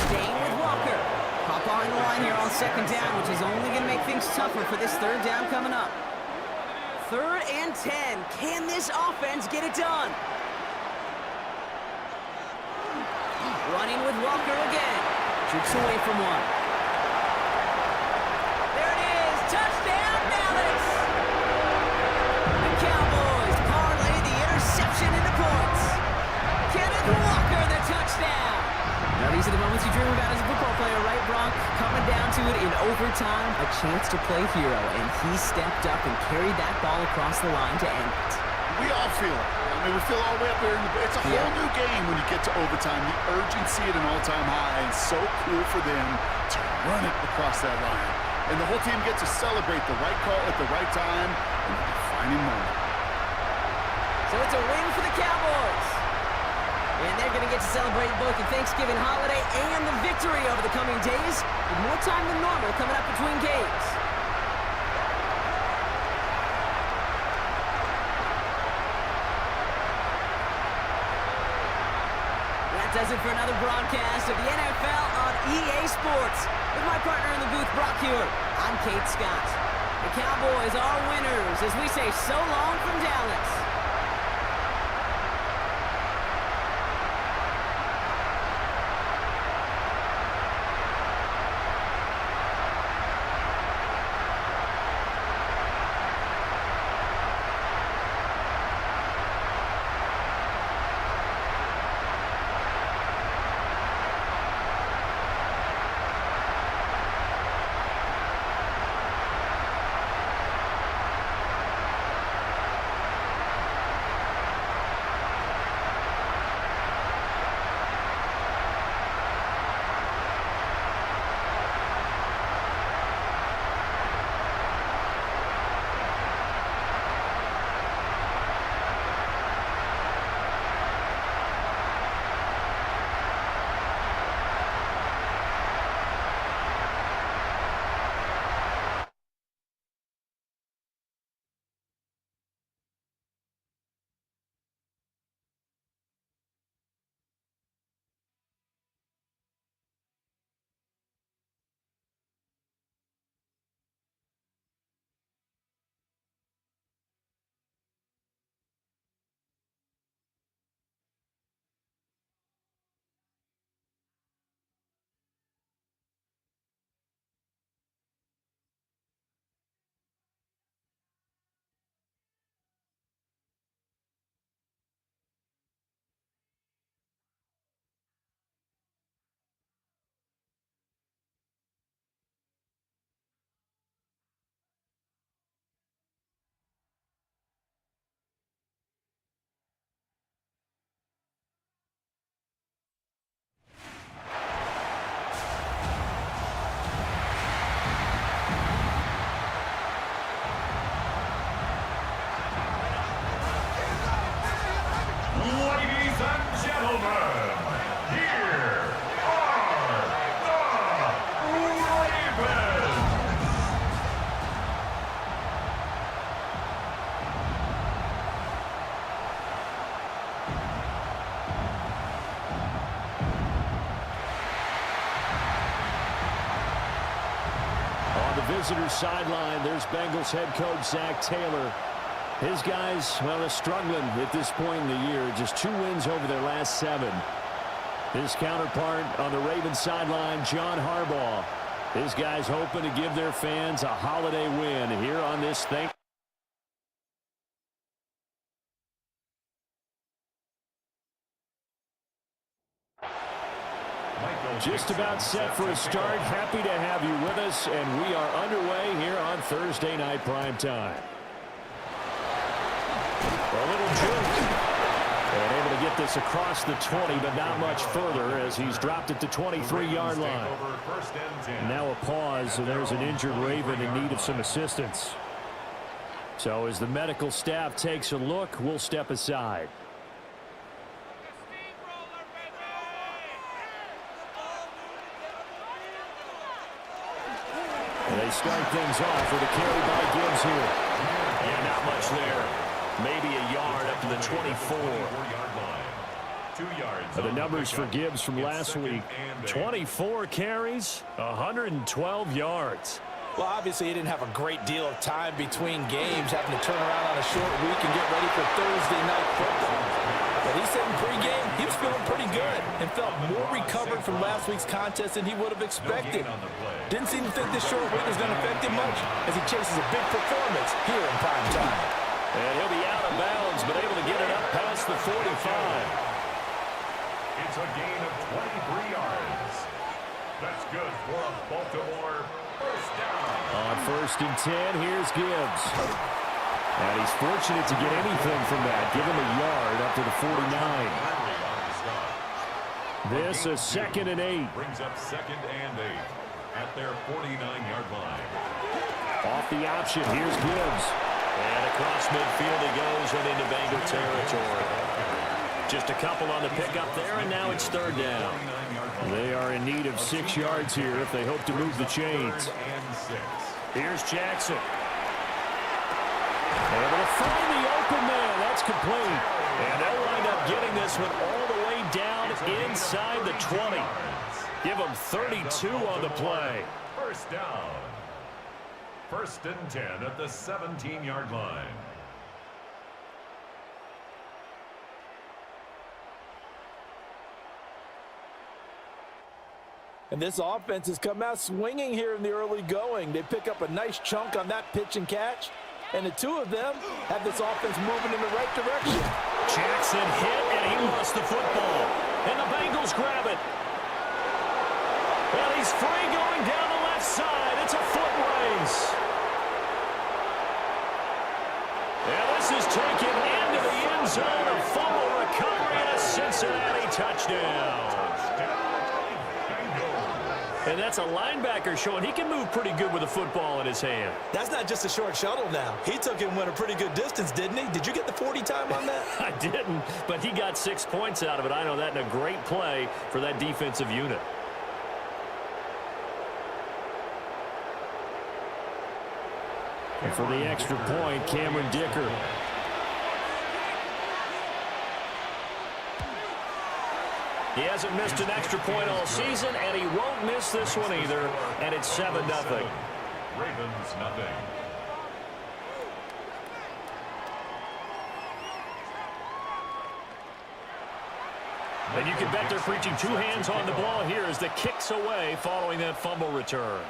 S6: Staying with Walker. Pop on the line here on 2nd down, which is only going to make things tougher for this 3rd down coming up. 3rd and 10. Can this offense get it done? Running with Walker again. Shoots away from one. There it is. Touchdown, Dallas. The Cowboys parlay the interception into points. Kenneth Walker, the touchdown. Now these are the moments you dream about as a football player, right, Brock? Coming down to it in overtime, a chance to play hero, and he stepped up and carried that ball across the line to end it.
S7: We all feel it. I mean, we feel all the way up there. It's a whole new game when you get to overtime. The urgency at an all-time high, and so cool for them to run it across that line. And the whole team gets to celebrate the right call at the right time in the defining moment.
S6: So it's a win for the Cowboys. And they're going to get to celebrate both the Thanksgiving holiday and the victory over the coming days, with more time than normal coming up between games. Does it for another broadcast of the NFL on EA Sports. With my partner in the booth, Brock Hewitt, I'm Kate Scott. The Cowboys are winners as we say so long from Dallas.
S1: visitor sideline. There's Bengals head coach Zach Taylor. His guys, well, they're struggling at this point in the year. Just 2 wins over their last 7. His counterpart on the Ravens sideline, John Harbaugh. His guys hoping to give their fans a holiday win here on this thing. Just about set for a start. Happy to have you with us, and we are underway here on Thursday Night Prime Time. A little juke. And able to get this across the 20, but not much further as he's dropped it to 23-yard line. Now a pause, and there's an injured Raven in need of some assistance. So as the medical staff takes a look, we'll step aside. And they start things off with a carry by Gibbs here.
S4: Yeah, not much there. Maybe a yard up to the 24.
S3: 2 yards.
S1: The numbers for Gibbs from last week. 24 carries, 112 yards.
S2: Well, obviously, he didn't have a great deal of time between games, having to turn around on a short week and get ready for Thursday night football. But he said in pregame he was feeling pretty good and felt more recovered from last week's contest than he would have expected. Didn't seem to think this short week was going to affect him much as he chases a big performance here in prime time.
S1: And he'll be out of bounds, but able to get it up past the 45.
S3: It's a gain of 23 yards. That's good for a Baltimore first down.
S1: On 1st and 10, here's Gibbs. And he's fortunate to get anything from that. Give him a yard up to the 49. This is 2nd and 8.
S3: Brings up 2nd and 8 at their 49-yard line.
S1: Off the option, here's Gibbs.
S4: And across midfield he goes and into Bengal territory. Just a couple on the pickup there, and now it's 3rd down.
S1: They are in need of 6 yards here if they hope to move the chains. Here's Jackson. Able to find the open man. That's complete. And they'll wind up getting this one all the way down inside the 20. Give them 32 on the play.
S3: First down. 1st and 10 at the 17-yard line.
S2: And this offense has come out swinging here in the early going. They pick up a nice chunk on that pitch and catch. And the 2 of them have this offense moving in the right direction.
S1: Jackson hit, and he lost the football. And the Bengals grab it. Well, he's free going down the left side. It's a foot race. And this is taken into the end zone. A fumble recovery and a Cincinnati touchdown. And that's a linebacker showing he can move pretty good with a football in his hand.
S2: That's not just a short shuttle now. He took it and went a pretty good distance, didn't he? Did you get the 40 time on that?
S1: I didn't, but he got 6 points out of it. I know that, in a great play for that defensive unit. And for the extra point, Cameron Dicker. He hasn't missed an extra point all season, and he won't miss this one either. And it's 7-0.
S3: Ravens nothing.
S1: And you can bet they're preaching 2 hands on the ball here as the kick's away following that fumble return.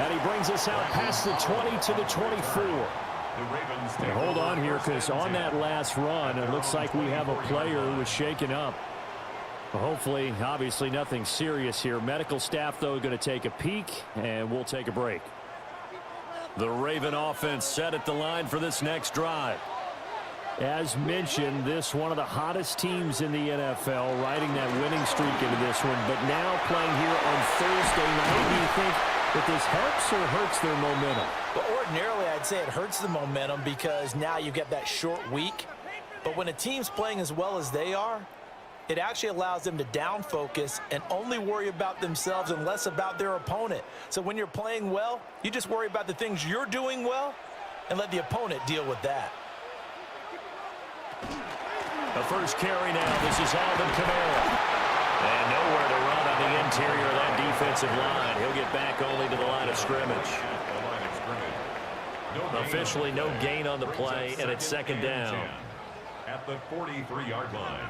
S1: And he brings us out past the 20 to the 24. And hold on here, because on that last run, it looks like we have a player who was shaken up. Well, hopefully, obviously, nothing serious here. Medical staff, though, going to take a peek, and we'll take a break. The Raven offense set at the line for this next drive. As mentioned, this one of the hottest teams in the NFL, riding that winning streak into this one, but now playing here on Thursday night. Do you think that this helps or hurts their momentum?
S2: Well, ordinarily, I'd say it hurts the momentum because now you get that short week. But when a team's playing as well as they are, it actually allows them to down focus and only worry about themselves and less about their opponent. So when you're playing well, you just worry about the things you're doing well and let the opponent deal with that.
S1: The first carry now. This is Alvin Kamara. And nowhere to run
S4: interior of that defensive line. He'll get back only to the line of scrimmage. Officially no gain on the play, and it's second down.
S3: At the 43-yard line.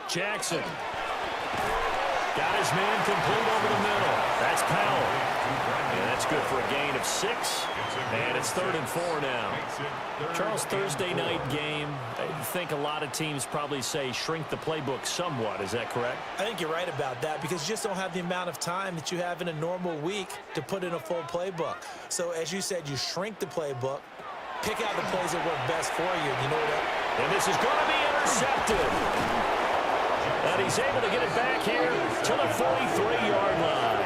S4: Jackson. Got his man complete over the middle. That's Powell. And that's good for a gain of 6. And it's 3rd and 4 now. Charles, Thursday night game, I think a lot of teams probably say shrink the playbook somewhat. Is that correct?
S2: I think you're right about that because you just don't have the amount of time that you have in a normal week to put in a full playbook. So as you said, you shrink the playbook, pick out the plays that work best for you. You know what?
S4: And this is going to be intercepted. And he's able to get it back here to the 43-yard line.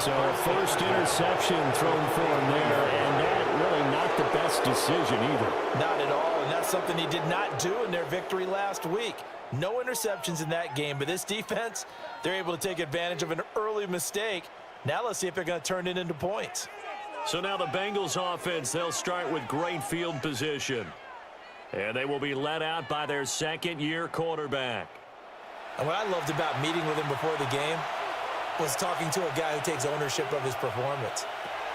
S1: So a first interception thrown for him there, and that really not the best decision either.
S2: Not at all, and that's something he did not do in their victory last week. No interceptions in that game, but this defense, they're able to take advantage of an early mistake. Now let's see if they're going to turn it into points.
S4: So now the Bengals offense, they'll start with great field position. And they will be led out by their second-year quarterback.
S2: And what I loved about meeting with him before the game was talking to a guy who takes ownership of his performance.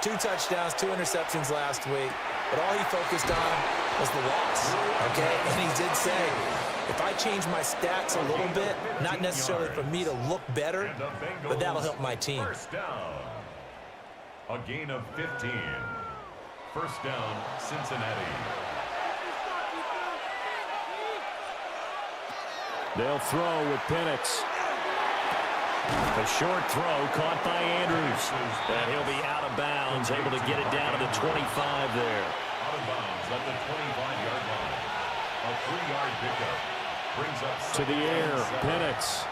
S2: 2 touchdowns, 2 interceptions last week, but all he focused on was the loss, okay? And he did say, if I change my stats a little bit, not necessarily for me to look better, but that'll help my team.
S3: First down. A gain of 15. First down, Cincinnati.
S1: They'll throw with Penix.
S4: A short throw caught by Andrews. And he'll be out of bounds, able to get it down to the 25 there.
S3: Out of bounds at the 25-yard line. A 3-yard pickup. Brings up
S1: To the air, Penix.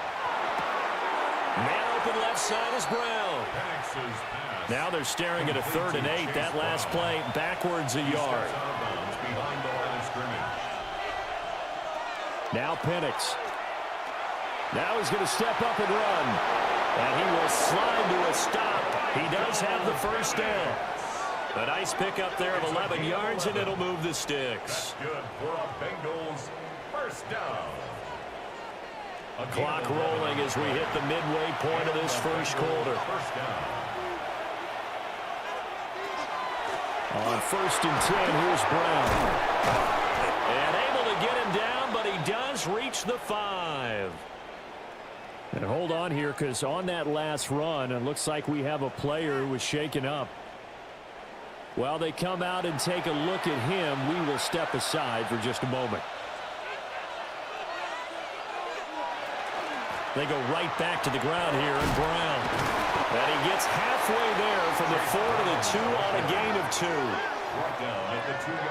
S4: Man open left side is Brown.
S3: Penix's pass.
S4: Now they're staring at a 3rd and 8. That last play backwards a yard.
S3: Out of bounds behind the line of scrimmage.
S1: Now Penix. Now he's going to step up and run.
S4: And he will slide to a stop. He does have the first down. A nice pickup there of 11 yards, and it'll move the sticks.
S3: That's good for a Bengals first down. A
S4: Clock rolling as we hit the midway point of this first quarter.
S3: First down.
S1: On 1st and 10, here's Brown.
S4: And able to get him down, but he does reach the 5.
S1: And hold on here, because on that last run, it looks like we have a player who was shaken up. While they come out and take a look at him, we will step aside for just a moment.
S4: They go right back to the ground here, and Brown. And he gets halfway there from the 4 to the 2 on a gain of 2.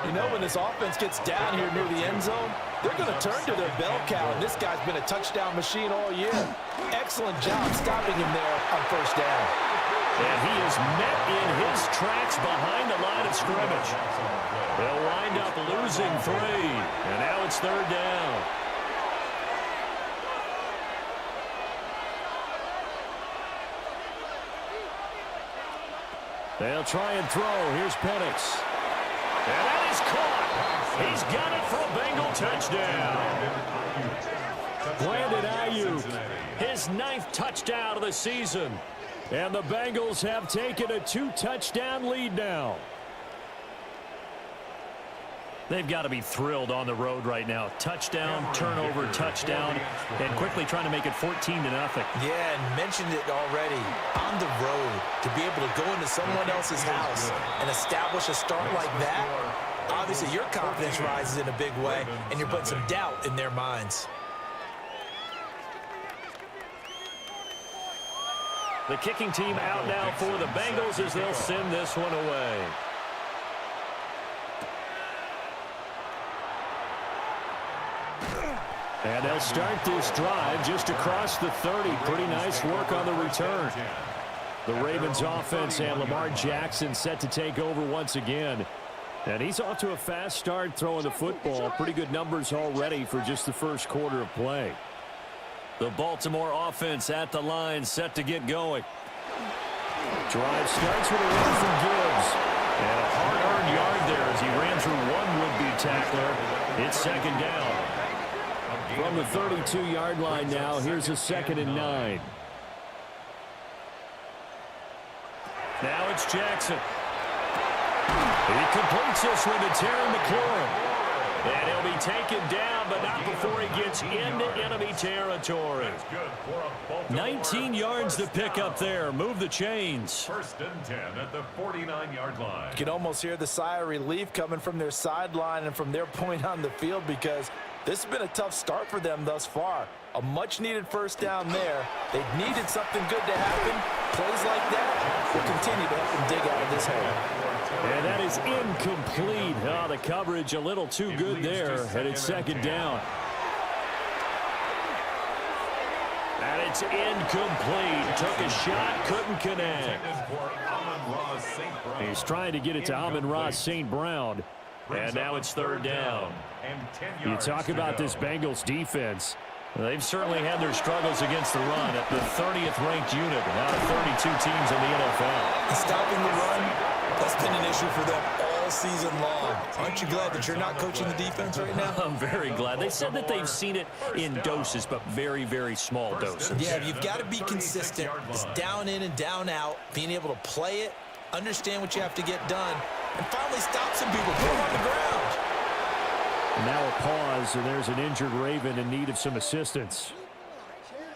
S2: You know, when this offense gets down here near the end zone, they're going to turn to their bell cow, and this guy's been a touchdown machine all year. Excellent job stopping him there on first down.
S4: And he is met in his tracks behind the line of scrimmage. They'll wind up losing 3, and now it's 3rd down.
S1: They'll try and throw. Here's Penix.
S4: And that is caught. He's got it for a Bengal touchdown.
S1: Brandon Ayuk.
S4: His 9th touchdown of the season.
S1: And the Bengals have taken a 2-touchdown lead now.
S4: They've got to be thrilled on the road right now. Touchdown, turnover, touchdown, and quickly trying to make it 14-0.
S2: Yeah, and mentioned it already. On the road, to be able to go into someone else's house and establish a start like that, obviously your confidence rises in a big way, and you're putting some doubt in their minds.
S4: The kicking team out now for the Bengals as they'll send this one away.
S1: And they'll start this drive just across the 30. Pretty nice work on the return. The Ravens offense and Lamar Jackson set to take over once again. And he's off to a fast start throwing the football. Pretty good numbers already for just the first quarter of play.
S4: The Baltimore offense at the line, set to get going.
S1: Drive starts with a run from Gibbs.
S4: And a hard-earned yard there as he ran through one would-be tackler. It's second down.
S1: From the 32-yard line now, here's a 2nd and 9.
S4: Now it's Jackson. He completes this one to Terry McLaurin. And he'll be taken down, but not before he gets into enemy territory. 19 yards to pick up there. Move the chains.
S3: 1st and 10 at the 49-yard line.
S2: You can almost hear the sigh of relief coming from their sideline and from their point on the field, because this has been a tough start for them thus far. A much-needed first down there. They needed something good to happen. Plays like that will continue to help them dig out of this hole.
S1: And that is incomplete. Oh, the coverage a little too good there, and it's 2nd down.
S4: And it's incomplete. Took a shot, couldn't connect.
S1: He's trying to get it to Amon-Ra St. Brown. And now it's 3rd down. You talk about this Bengals defense. They've certainly had their struggles against the run at the 30th ranked unit out of 32 teams in the NFL.
S2: Stopping the run, that's been an issue for them all season long. Aren't you glad that you're not coaching the defense right now?
S4: I'm very glad. They said that they've seen it in doses, but very, very small doses.
S2: Yeah, you've got to be consistent. It's down in and down out, being able to play it, understand what you have to get done, and finally stop some people, put them on the ground.
S1: Now a pause, and there's an injured Raven in need of some assistance.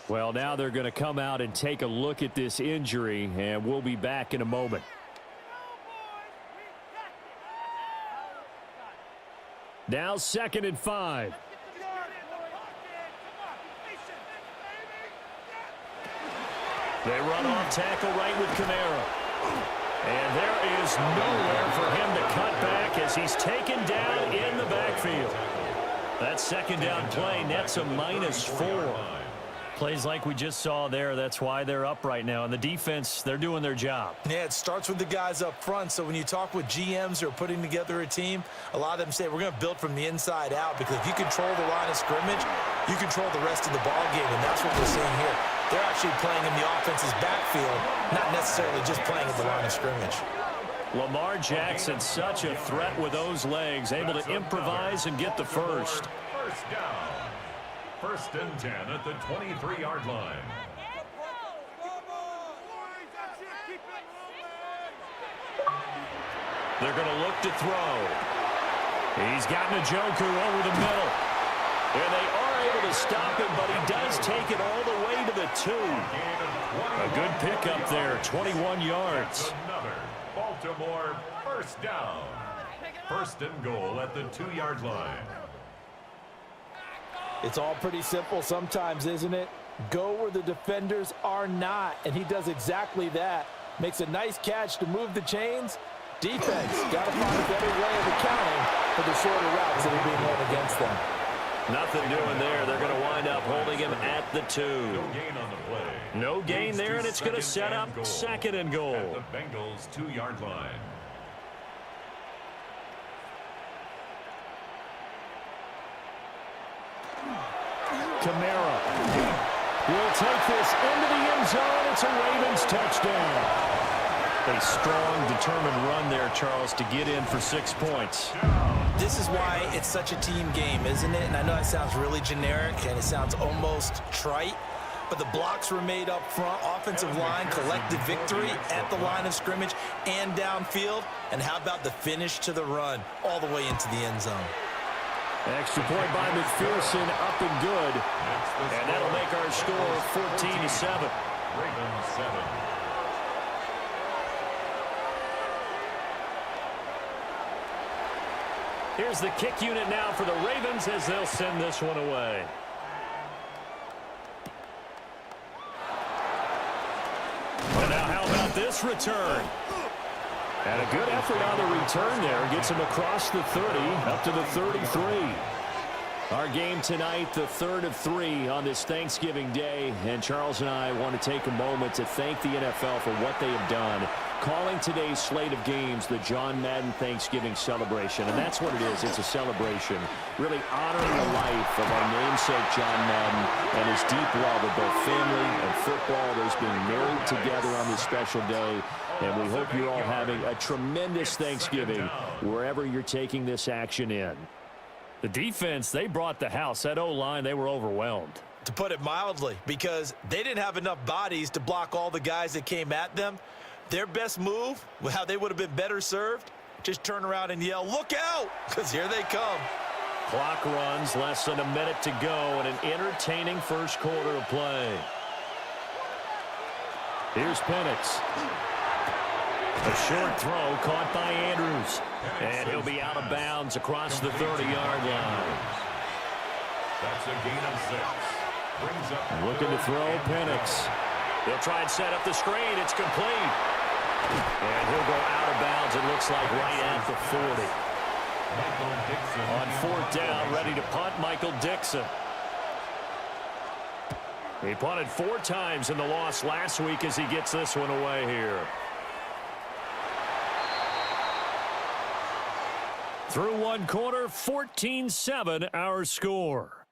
S1: Well, now they're going to come out and take a look at this injury, and we'll be back in a moment. Now 2nd and 5.
S4: They run off tackle right with Kamara. And there is nowhere for him to cut back as he's taken down in the backfield. That 2nd down play nets a -4. Plays like we just saw there, that's why they're up right now. And the defense, they're doing their job.
S2: Yeah, it starts with the guys up front. So when you talk with GMs who are putting together a team, a lot of them say we're going to build from the inside out, because if you control the line of scrimmage, you control the rest of the ball game, and that's what we're seeing here. They're actually playing in the offense's backfield, not necessarily just playing at the line of scrimmage.
S4: Lamar Jackson, such a threat with those legs, able to improvise and get the first.
S3: 1st down. 1st and 10 at the 23-yard line.
S4: They're going to look to throw. He's got Njoku over the middle. And they are able to stop him, but he does take it all the way to the 2. A good pickup there, 21 yards.
S3: Another Baltimore 1st down. 1st and goal at the 2-yard line.
S2: It's all pretty simple sometimes, isn't it? Go where the defenders are not, and he does exactly that. Makes a nice catch to move the chains. Defense got to find a better way of accounting for the shorter routes that are being run against them.
S4: Nothing doing there. They're going to wind up holding him at the 2.
S3: No gain on the play.
S4: No gain there, and it's going to set up 2nd and goal.
S3: At the Bengals 2-yard line.
S1: Kamara will take this into the end zone. It's a Ravens touchdown.
S4: A strong, determined run there, Charles, to get in for 6 points.
S2: This is why it's such a team game, isn't it? And I know that sounds really generic and it sounds almost trite, but the blocks were made up front. Offensive line, collective victory at the line of scrimmage and downfield. And how about the finish to the run all the way into the end zone?
S1: Extra point by McPherson, up and good.
S4: And that'll make our score 14-7.
S3: Ravens 7.
S1: Here's the kick unit now for the Ravens as they'll send this one away.
S4: And now how about this return?
S1: And a good effort on the return there. Gets him across the 30, up to the 33. Our game tonight, the third of 3 on this Thanksgiving Day, and Charles and I want to take a moment to thank the NFL for what they have done, calling today's slate of games the John Madden Thanksgiving celebration. And that's what it is. It's a celebration, really honoring the life of our namesake John Madden and his deep love of both family and football, those being married together on this special day. And we hope you're all having a tremendous Thanksgiving wherever you're taking this action in.
S2: The defense, they brought the house. That O-line, they were overwhelmed. To put it mildly, because they didn't have enough bodies to block all the guys that came at them. Their best move, how they would have been better served, just turn around and yell, "Look out!" because here they come.
S1: Clock runs, less than a minute to go, and an entertaining first quarter of play. Here's Penix. A short throw caught by Andrews. And he'll be out of bounds across the 30-yard line.
S3: That's a gain of 6. Brings up
S1: looking to throw, Penix. He'll try and set up the screen. It's complete. And he'll go out of bounds, it looks like, right at the 40. On 4th down, ready to punt, Michael Dixon. He punted 4 times in the loss last week as he gets this one away here. Through one quarter, 14-7 our score.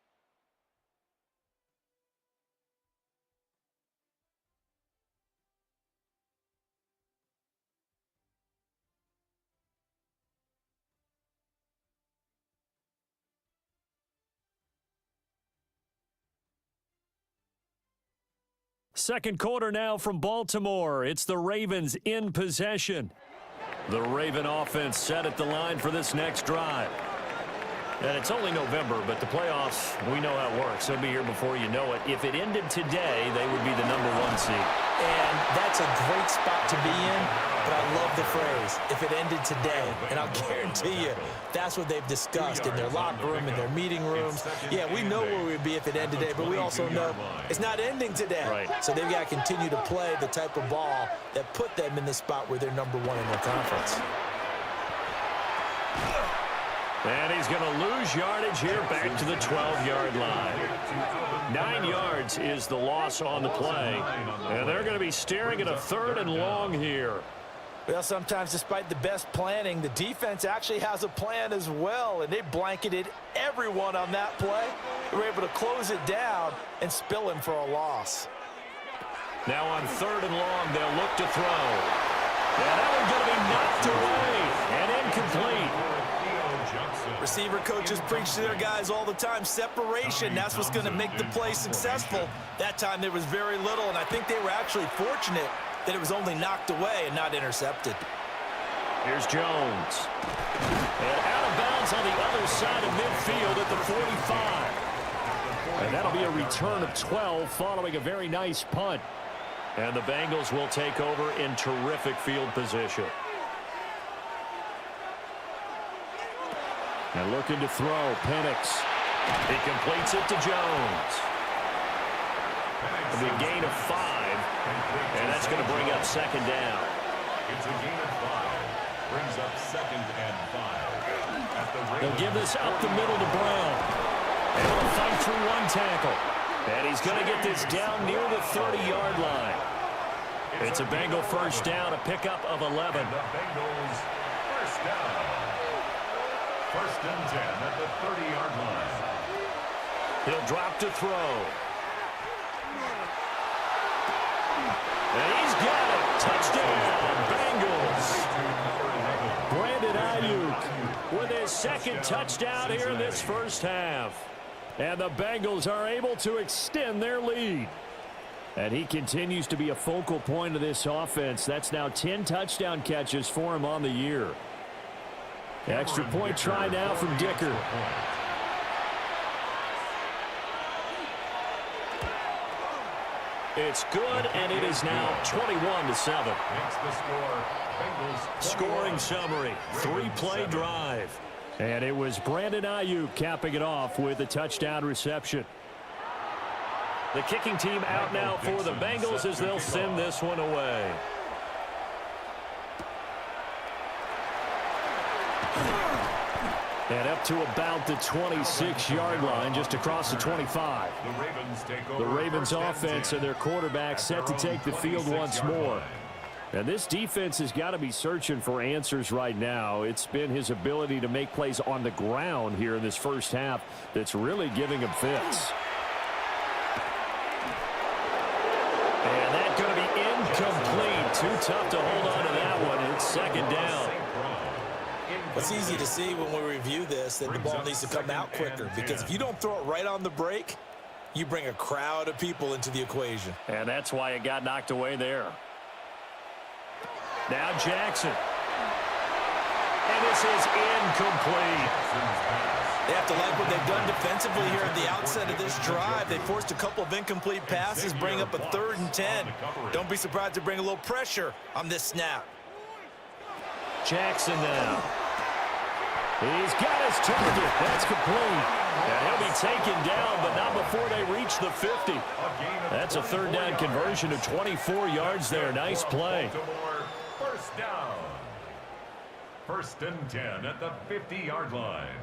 S1: Second quarter now from Baltimore. It's the Ravens in possession. The Raven offense set at the line for this next drive. And it's only November, but the playoffs, we know how it works. They'll be here before you know it. If it ended today, they would be the #1 seed.
S2: And that's a great spot to be in, but I love the phrase, if it ended today. And I'll guarantee you, that's what they've discussed in their locker room, in their meeting rooms. Yeah, we know where we'd be if it ended today, but we also know it's not ending today.
S1: Right.
S2: So they've got to continue to play the type of ball that put them in the spot where they're #1 in their conference.
S1: And he's going to lose yardage here back to the 12-yard line. 9 yards is the loss on the play. And they're going to be staring at a 3rd and long here.
S2: Well, sometimes despite the best planning, the defense actually has a plan as well, and they blanketed everyone on that play. They were able to close it down and spill him for a loss.
S1: Now on 3rd and long, they'll look to throw. And that one's going to be knocked away and incomplete.
S2: Receiver coaches preach to their guys all the time, separation, that's what's going to make the play successful. That time there was very little, and I think they were actually fortunate that it was only knocked away and not intercepted.
S1: Here's Jones. And out of bounds on the other side of midfield at the 45. And that'll be a return of 12 following a very nice punt. And the Bengals will take over in terrific field position. And looking to throw, Penix. He completes it to Jones. It'll be a gain of 5, and that's going to bring up 2nd down.
S3: It's a gain of 5. Brings up 2nd and 5.
S1: They'll give this up the middle to Brown. Able to fight through one tackle. And he's going to get this down near the 30-yard line. It's a Bengal first down, a pickup of 11.
S3: The Bengals first down. 1st and 10 at the 30-yard line.
S1: He'll drop to throw. And he's got it. Touchdown, Bengals. Brandon Ayuk with his 2nd touchdown here in this first half. And the Bengals are able to extend their lead. And he continues to be a focal point of this offense. That's now 10 touchdown catches for him on the year. Extra point try now from Dicker. It's good, and it is now 21-7.
S3: Makes the score. Bengals
S1: Scoring summary, 3-play drive. And it was Brandon Ayuk capping it off with a touchdown reception. The kicking team out now for the Bengals as they'll send this one away. And up to about the 26-yard line, just across the 25. The Ravens offense and their quarterback set to take the field once more. And this defense has got to be searching for answers right now. It's been his ability to make plays on the ground here in this first half that's really giving him fits. And that's going to be incomplete. Too tough to hold on to that one. It's second down.
S2: It's easy to see when we review this that the ball needs to come out quicker, because if you don't throw it right on the break, you bring a crowd of people into the equation.
S1: And that's why it got knocked away there. Now Jackson. And this is incomplete.
S2: They have to like what they've done defensively here at the outset of this drive. They forced a couple of incomplete passes, bring up a 3rd and 10. Don't be surprised to bring a little pressure on this snap.
S1: Jackson now. He's got his target. That's complete. And he'll be taken down, but not before they reach the 50. That's a 3rd down conversion of 24 yards there. Nice play.
S3: First down. 1st and 10 at the 50-yard line.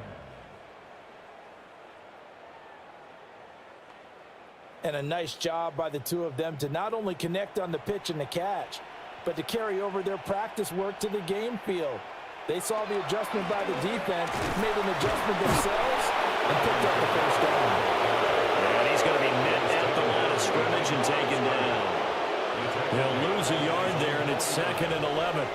S2: And a nice job by the two of them to not only connect on the pitch and the catch, but to carry over their practice work to the game field. They saw the adjustment by the defense, made an adjustment themselves, and picked up the first down.
S1: And he's going to be met at the line of scrimmage and taken down. They'll lose a yard there, and it's 2nd and 11.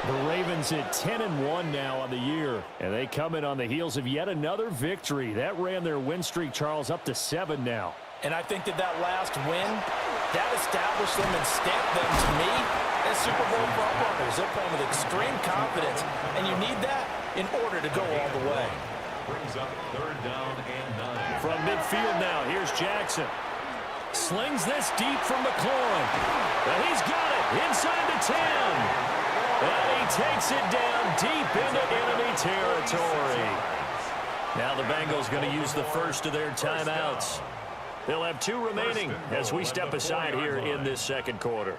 S1: The Ravens at 10-1 now on the year, and they come in on the heels of yet another victory. That ran their win streak, Charles, up to 7 now.
S2: And I think that last win, that established them and stamped them, to me, as Super Bowl frontrunners. They're playing with extreme confidence, and you need that in order to go all the way.
S3: Brings up 3rd down and 9.
S1: From midfield now, here's Jackson. Slings this deep from McLaurin. And he's got it inside the 10. And he takes it down deep into enemy territory. Now the Bengals going to use the first of their timeouts. They'll have 2 remaining as we step aside here in this 2nd quarter.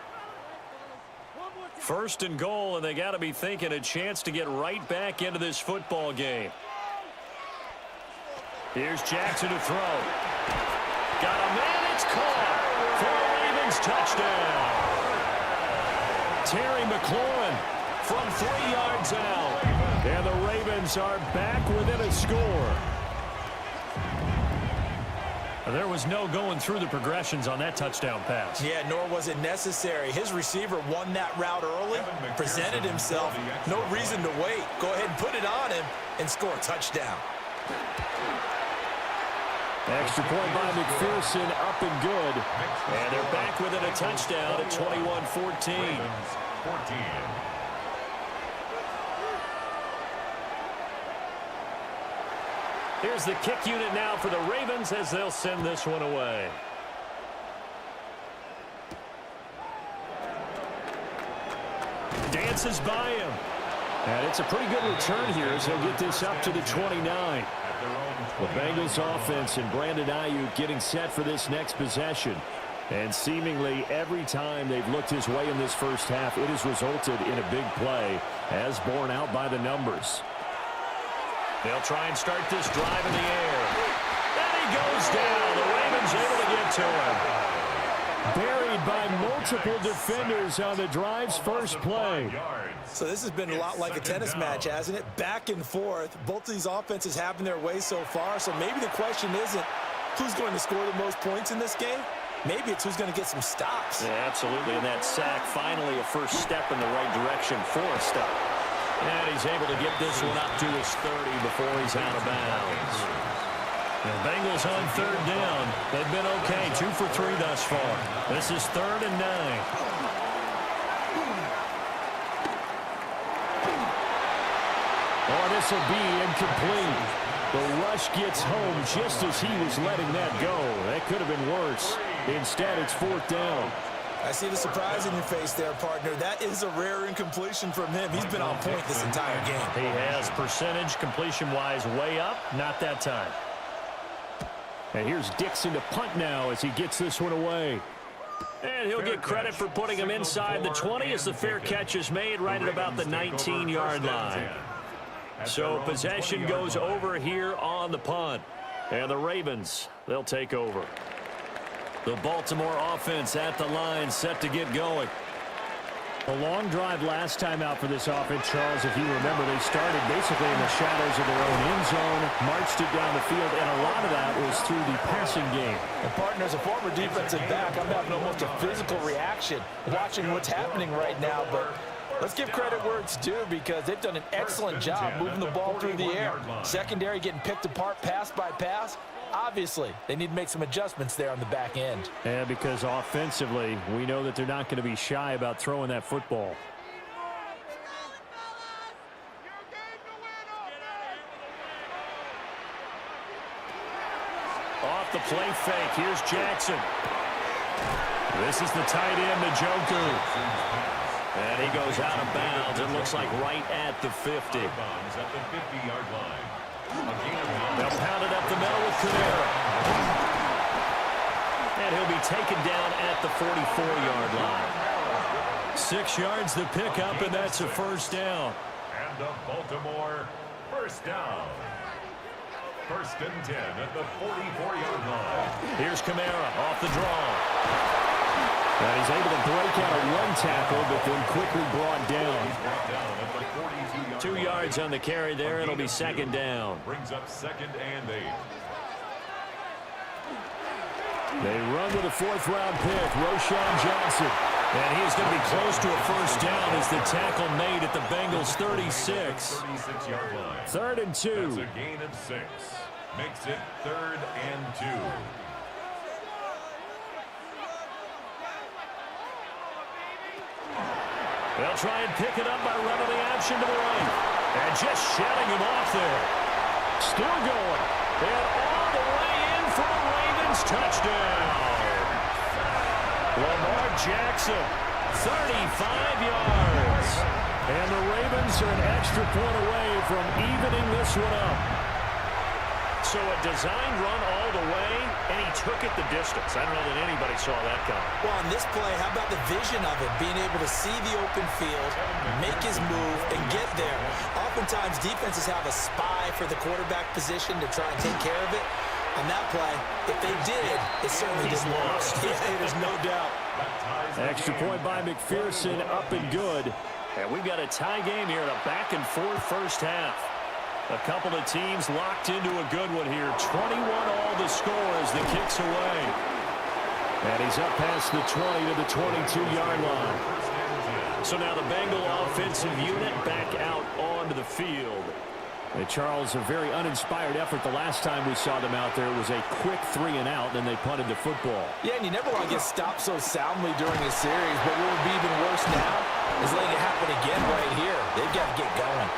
S1: 1st and goal, and they got to be thinking a chance to get right back into this football game. Here's Jackson to throw. Got a man, it's caught for a Ravens touchdown. Terry McLaurin from 3 yards out. And the Ravens are back within a score. There was no going through the progressions on that touchdown pass.
S2: Yeah, nor was it necessary. His receiver won that route early, presented himself. No reason to wait. Go ahead and put it on him and score a touchdown.
S1: Extra point by McPherson, up and good. And they're back within a touchdown at 21-14.
S3: 14.
S1: Here's the kick unit now for the Ravens as they'll send this one away. Dances by him. And it's a pretty good return here as he'll get this up to the 29. The Bengals offense and Brandon Ayuk getting set for this next possession. And seemingly every time they've looked his way in this first half, it has resulted in a big play, as borne out by the numbers. They'll try and start this drive in the air. And he goes down. The Ravens able to get to him. Buried by multiple defenders on the drive's first play.
S2: So this has been a lot like a tennis match, hasn't it? Back and forth. Both of these offenses having their way so far. So maybe the question isn't who's going to score the most points in this game. Maybe it's who's going to get some stops.
S1: Yeah, absolutely. And that sack, finally a first step in the right direction for a stop. And he's able to get this one up to his 30 before he's out of bounds. The Bengals on 3rd down. They've been okay, 2 for 3 thus far. This is 3rd and 9. Oh, this will be incomplete. The rush gets home just as he was letting that go. That could have been worse. Instead, it's 4th down.
S2: I see the surprise in your face there, partner. That is a rare incompletion from him. He's been on point this entire game.
S1: He has percentage completion-wise way up. Not that time. And here's Dixon to punt now as he gets this one away. And he'll get credit for putting him inside the 20 as the fair catch is made right at about the 19-yard line.
S4: So possession goes over here on the punt. And the Ravens, they'll take over. The Baltimore offense at the line, set to get going.
S1: A long drive last time out for this offense, Charles. If you remember, they started basically in the shadows of their own end zone, marched it down the field, and a lot of that was through the passing game.
S2: And partner, as a former defensive back, I'm having almost a physical reaction watching what's happening right now. But let's give credit where it's due, because they've done an excellent job moving the ball through the air. Secondary getting picked apart pass by pass. Obviously, they need to make some adjustments there on the back end.
S1: Yeah, because offensively, we know that they're not going to be shy about throwing that football.
S4: Off the play fake, here's Jackson. This is the tight end, Njoku. And he goes out of bounds. It looks like right at the 50.
S3: At the 50-yard line.
S4: They'll pound it up the middle with Kamara. And he'll be taken down at the 44-yard line. 6 yards to pick up, and that's a first down.
S3: And the Baltimore first down. First and 10 at the 44-yard line.
S4: Here's Kamara off the draw.
S1: And he's able to break out a run tackle, but then quickly brought down.
S4: 2 yards on the carry there. It'll be second down.
S3: Brings up second and 8.
S1: They run with a fourth-round pick, Roschon Johnson.
S4: And he's going to be close to a first down as the tackle made at the Bengals' 36.
S3: 36-yard line.
S1: 3rd and 2.
S3: That's a gain of 6. Makes it 3rd and 2.
S4: They'll try and pick it up by running the option to the right. And just shutting him off there. Still going. And all the way in for a Ravens touchdown. Lamar Jackson, 35 yards.
S1: And the Ravens are an extra point away from evening this one up.
S4: So a designed run all the way, and he took it the distance. I don't know that anybody saw that coming.
S2: Well, on this play, how about the vision of it? Being able to see the open field, make his move, and get there. Oftentimes, defenses have a spy for the quarterback position to try and take care of it. On that play, if they did, it certainly didn't work. Yeah, there's no doubt.
S1: Extra point by McPherson, up and good.
S4: And we've got a tie game here in a back-and-forth first half. A couple of teams locked into a good one here. 21 all the score as the kick's away.
S1: And he's up past the 20 to the 22-yard line.
S4: So now the Bengal offensive unit back out onto the field.
S1: And Charles, a very uninspired effort the last time we saw them out there. It was a quick 3-and-out, then they punted the football.
S2: Yeah, and you never want to get stopped so soundly during a series, but what would be even worse now is letting it happen again right here. They've got to get going.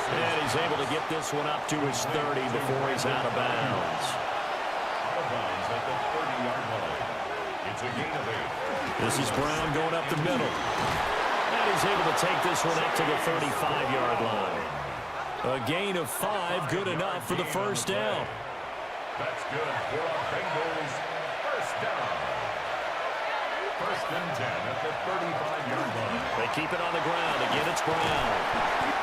S4: And he's able to get this one up to his 30 before he's out of bounds.
S3: Out of bounds at the 30-yard line. It's a gain of 8.
S4: This is Brown going up the middle. And he's able to take this one up to the 35-yard line. A gain of 5, good enough for the first down.
S3: That's good for our Bengals. First down. First and 10 at the 35-yard line.
S4: They keep it on the ground. Again, it's Brown.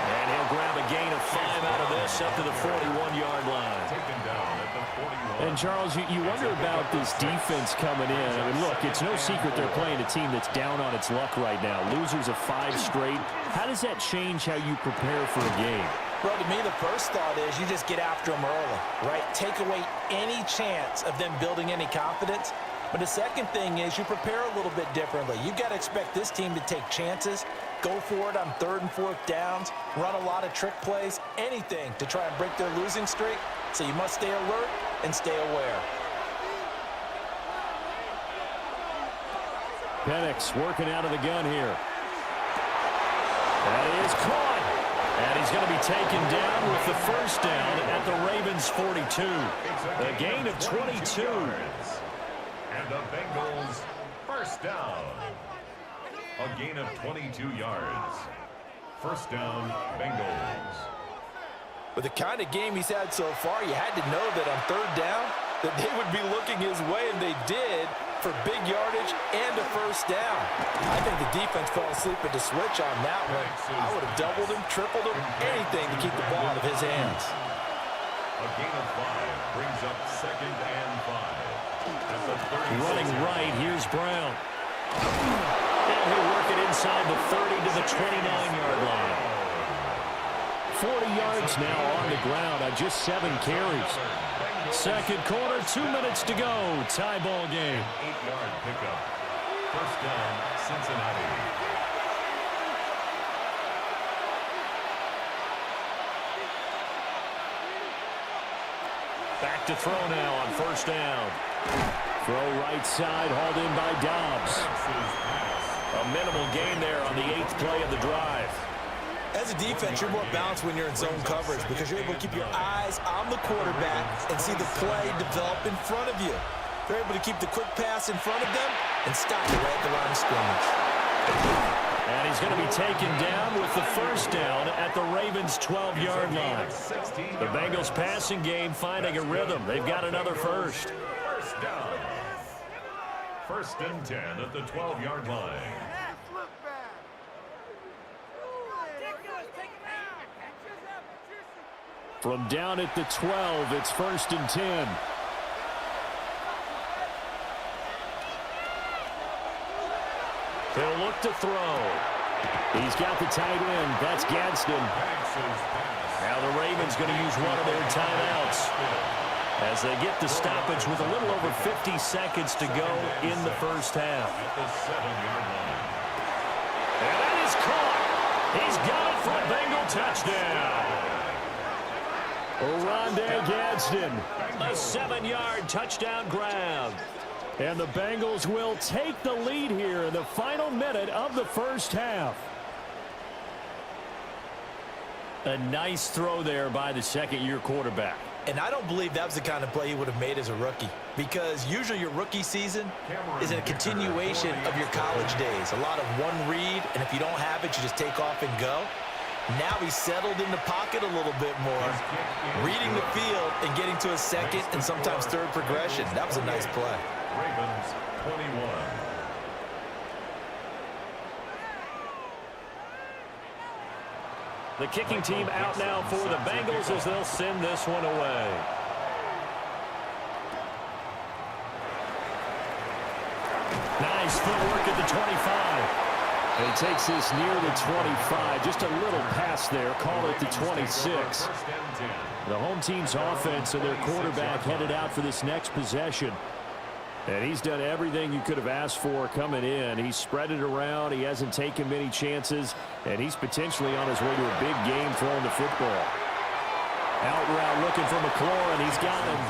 S4: And he'll grab a gain of 5 out of this up to the 41-yard line.
S3: Taken down at the 41.
S1: And, Charles, you wonder about this defense coming in. I mean, look, it's no secret they're playing a team that's down on its luck right now. Losers of 5 straight. How does that change how you prepare for a game?
S2: Well, to me, the first thought is you just get after them early, right? Take away any chance of them building any confidence. But the second thing is you prepare a little bit differently. You've got to expect this team to take chances, go for it on 3rd and 4th downs, run a lot of trick plays, anything to try and break their losing streak. So you must stay alert and stay aware.
S1: Penix working out of the gun here. That is caught.
S4: And he's going to be taken down with the first down at the Ravens' 42. A gain of 22.
S3: And the Bengals first down. A gain of 22 yards. First down, Bengals.
S2: With the kind of game he's had so far, you had to know that on 3rd down, that they would be looking his way, and they did, for big yardage and a first down. I think the defense fell asleep at the switch on that one. I would have doubled him, tripled him, anything to keep the ball out of his hands.
S3: A gain of 5 brings up 2nd and 5. At the 30.
S4: Running right, here's Brown. And he'll work it inside the 30 to the 29-yard line. 40 yards now on the ground on just 7 carries. Second quarter, 2 minutes to go. Tie ball game.
S3: 8-yard pickup. First down, Cincinnati.
S4: Back to throw now on first down. Throw right side, hauled in by Dobbs. A minimal gain there on the 8th play of the drive.
S2: As a defense, you're more balanced when you're in zone coverage because you're able to keep your eyes on the quarterback and see the play develop in front of you. They're able to keep the quick pass in front of them and stop it right at the line of scrimmage.
S4: And he's going to be taken down with the first down at the Ravens' 12-yard line. The Bengals passing game finding a rhythm. They've got another first.
S3: First down. First and 10 at the 12-yard line.
S1: From down at the 12, it's first and 10.
S4: He'll look to throw.
S1: He's got the tight end. That's Gadsden.
S4: Now the Ravens going to use one of their timeouts as they get the stoppage with a little over 50 seconds to go in the first half.
S3: At the 7-yard line.
S4: And that is caught. He's got it for a Bengal touchdown.
S1: Oronde Gadsden.
S4: A 7-yard touchdown grab.
S1: And the Bengals will take the lead here in the final minute of the first half.
S4: A nice throw there by the second-year quarterback.
S2: And I don't believe that was the kind of play he would have made as a rookie, because usually your rookie season is a continuation of your college days. A lot of one read, and if you don't have it, you just take off and go. Now he's settled in the pocket a little bit more, reading the field and getting to a second and sometimes third progression. That was a nice play.
S3: Ravens 21.
S4: The kicking team out now for the Bengals as they'll send this one away.
S1: Nice footwork at the 25. And he takes this near the 25. Just a little pass there. Call it the 26. The home team's offense and their quarterback headed out for this next possession. And he's done everything you could have asked for coming in. He's spread it around. He hasn't taken many chances. And he's potentially on his way to a big game throwing the football. Out route looking for McLaurin. He's got him.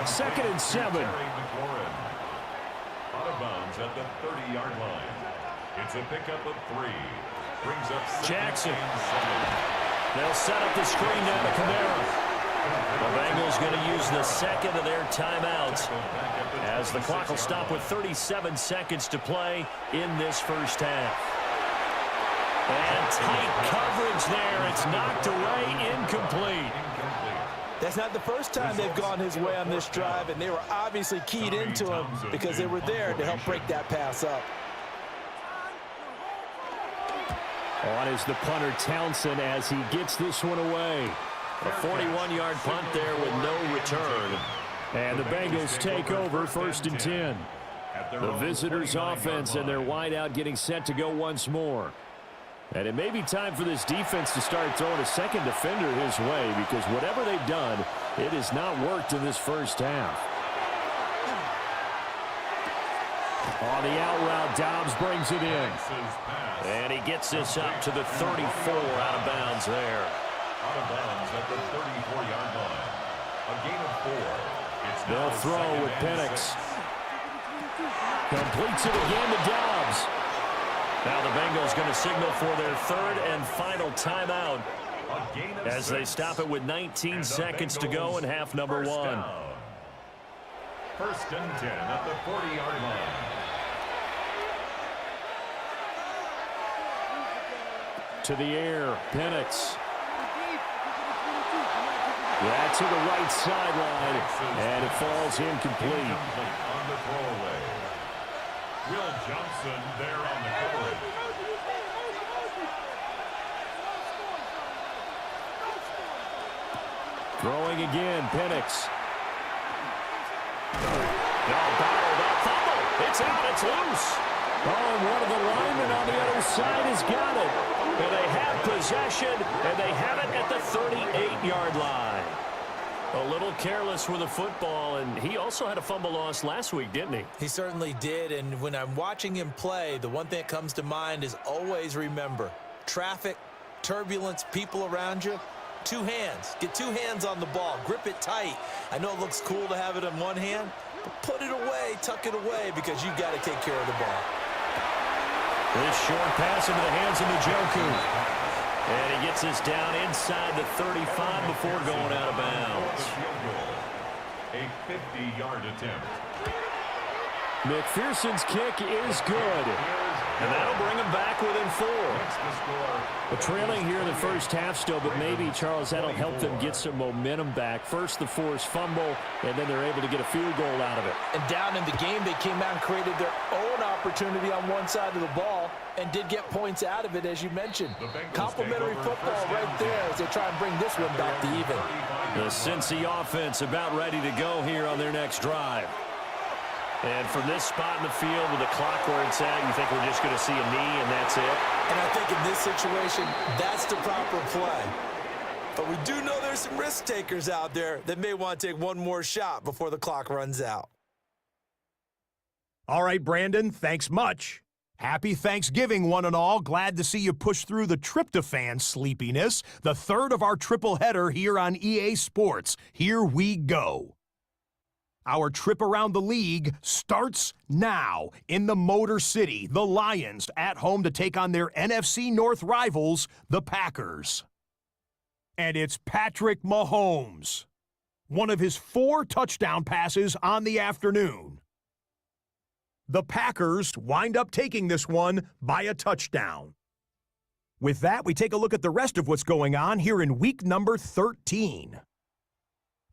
S1: 2nd and 7.
S3: Out of bounds at the 30-yard line. It's a pickup of 3. Brings up
S4: Jackson. They'll set up the screen down to Kamara. The Bengals going to use the second of their timeouts as the clock will stop with 37 seconds to play in this first half. And tight coverage there. It's knocked away, incomplete.
S2: That's not the first time they've gone his way on this drive, and they were obviously keyed into him because they were there to help break that pass up.
S1: On is the punter Townsend as he gets this one away.
S4: A 41-yard punt there with no return.
S1: And the Bengals take over 1st and 10. The visitors' offense and their wideout getting set to go once more. And it may be time for this defense to start throwing a second defender his way, because whatever they've done, it has not worked in this first half. On the out route, Dobbs brings it in.
S4: And he gets this up to the 34 out of bounds there.
S3: Out of bounds at the 34-yard line. A gain of 4. It's
S1: They'll throw with Penix. Completes it again to Dobbs.
S4: Now the Bengals going to signal for their 3rd and final timeout as they stop it with 19 seconds to go in half number 1.
S3: First and 10 at the 40-yard line.
S1: To the air, Penix. That to the right sideline, and it falls incomplete.
S3: On the throwaway. Will Johnson there on the coverage.
S1: Throwing again, Penix. No, battle, that fumble. It's out, it's loose. Oh, and one of the linemen on the other side has got it. And they have possession, and they have it at the 38-yard line. A little careless with the football, and he also had a fumble loss last week, didn't he?
S2: He certainly did, and when I'm watching him play, the one thing that comes to mind is always remember, traffic, turbulence, people around you, two hands. Get two hands on the ball. Grip it tight. I know it looks cool to have it in one hand, but put it away, tuck it away, because you've got to take care of the ball.
S1: This short pass into the hands of Njoku. And he gets us down inside the 35 before going out of bounds.
S3: A 50-yard attempt.
S1: McPherson's kick is good. And that'll bring him back within 4. But trailing here in the first half still, but maybe, Charles, that'll help them get some momentum back. First the forced fumble, and then they're able to get a field goal out of it.
S2: And down in the game, they came out and created their own opportunity on one side of the ball and did get points out of it, as you mentioned. Complimentary football right there as they try and bring this one back to even.
S1: The Cincy offense about ready to go here on their next drive. And from this spot in the field with the clock where it's at, you think we're just going to see a knee and that's it?
S2: And I think in this situation, that's the proper play. But we do know there's some risk takers out there that may want to take one more shot before the clock runs out.
S5: All right, Brandon, thanks much. Happy Thanksgiving, one and all. Glad to see you push through the tryptophan sleepiness. The third of our triple header here on EA Sports. Here we go. Our trip around the league starts now in the Motor City. The Lions at home to take on their NFC North rivals, the Packers. And it's Patrick Mahomes. One of his 4 touchdown passes on the afternoon. The Packers wind up taking this one by a touchdown. With that, we take a look at the rest of what's going on here in week number 13.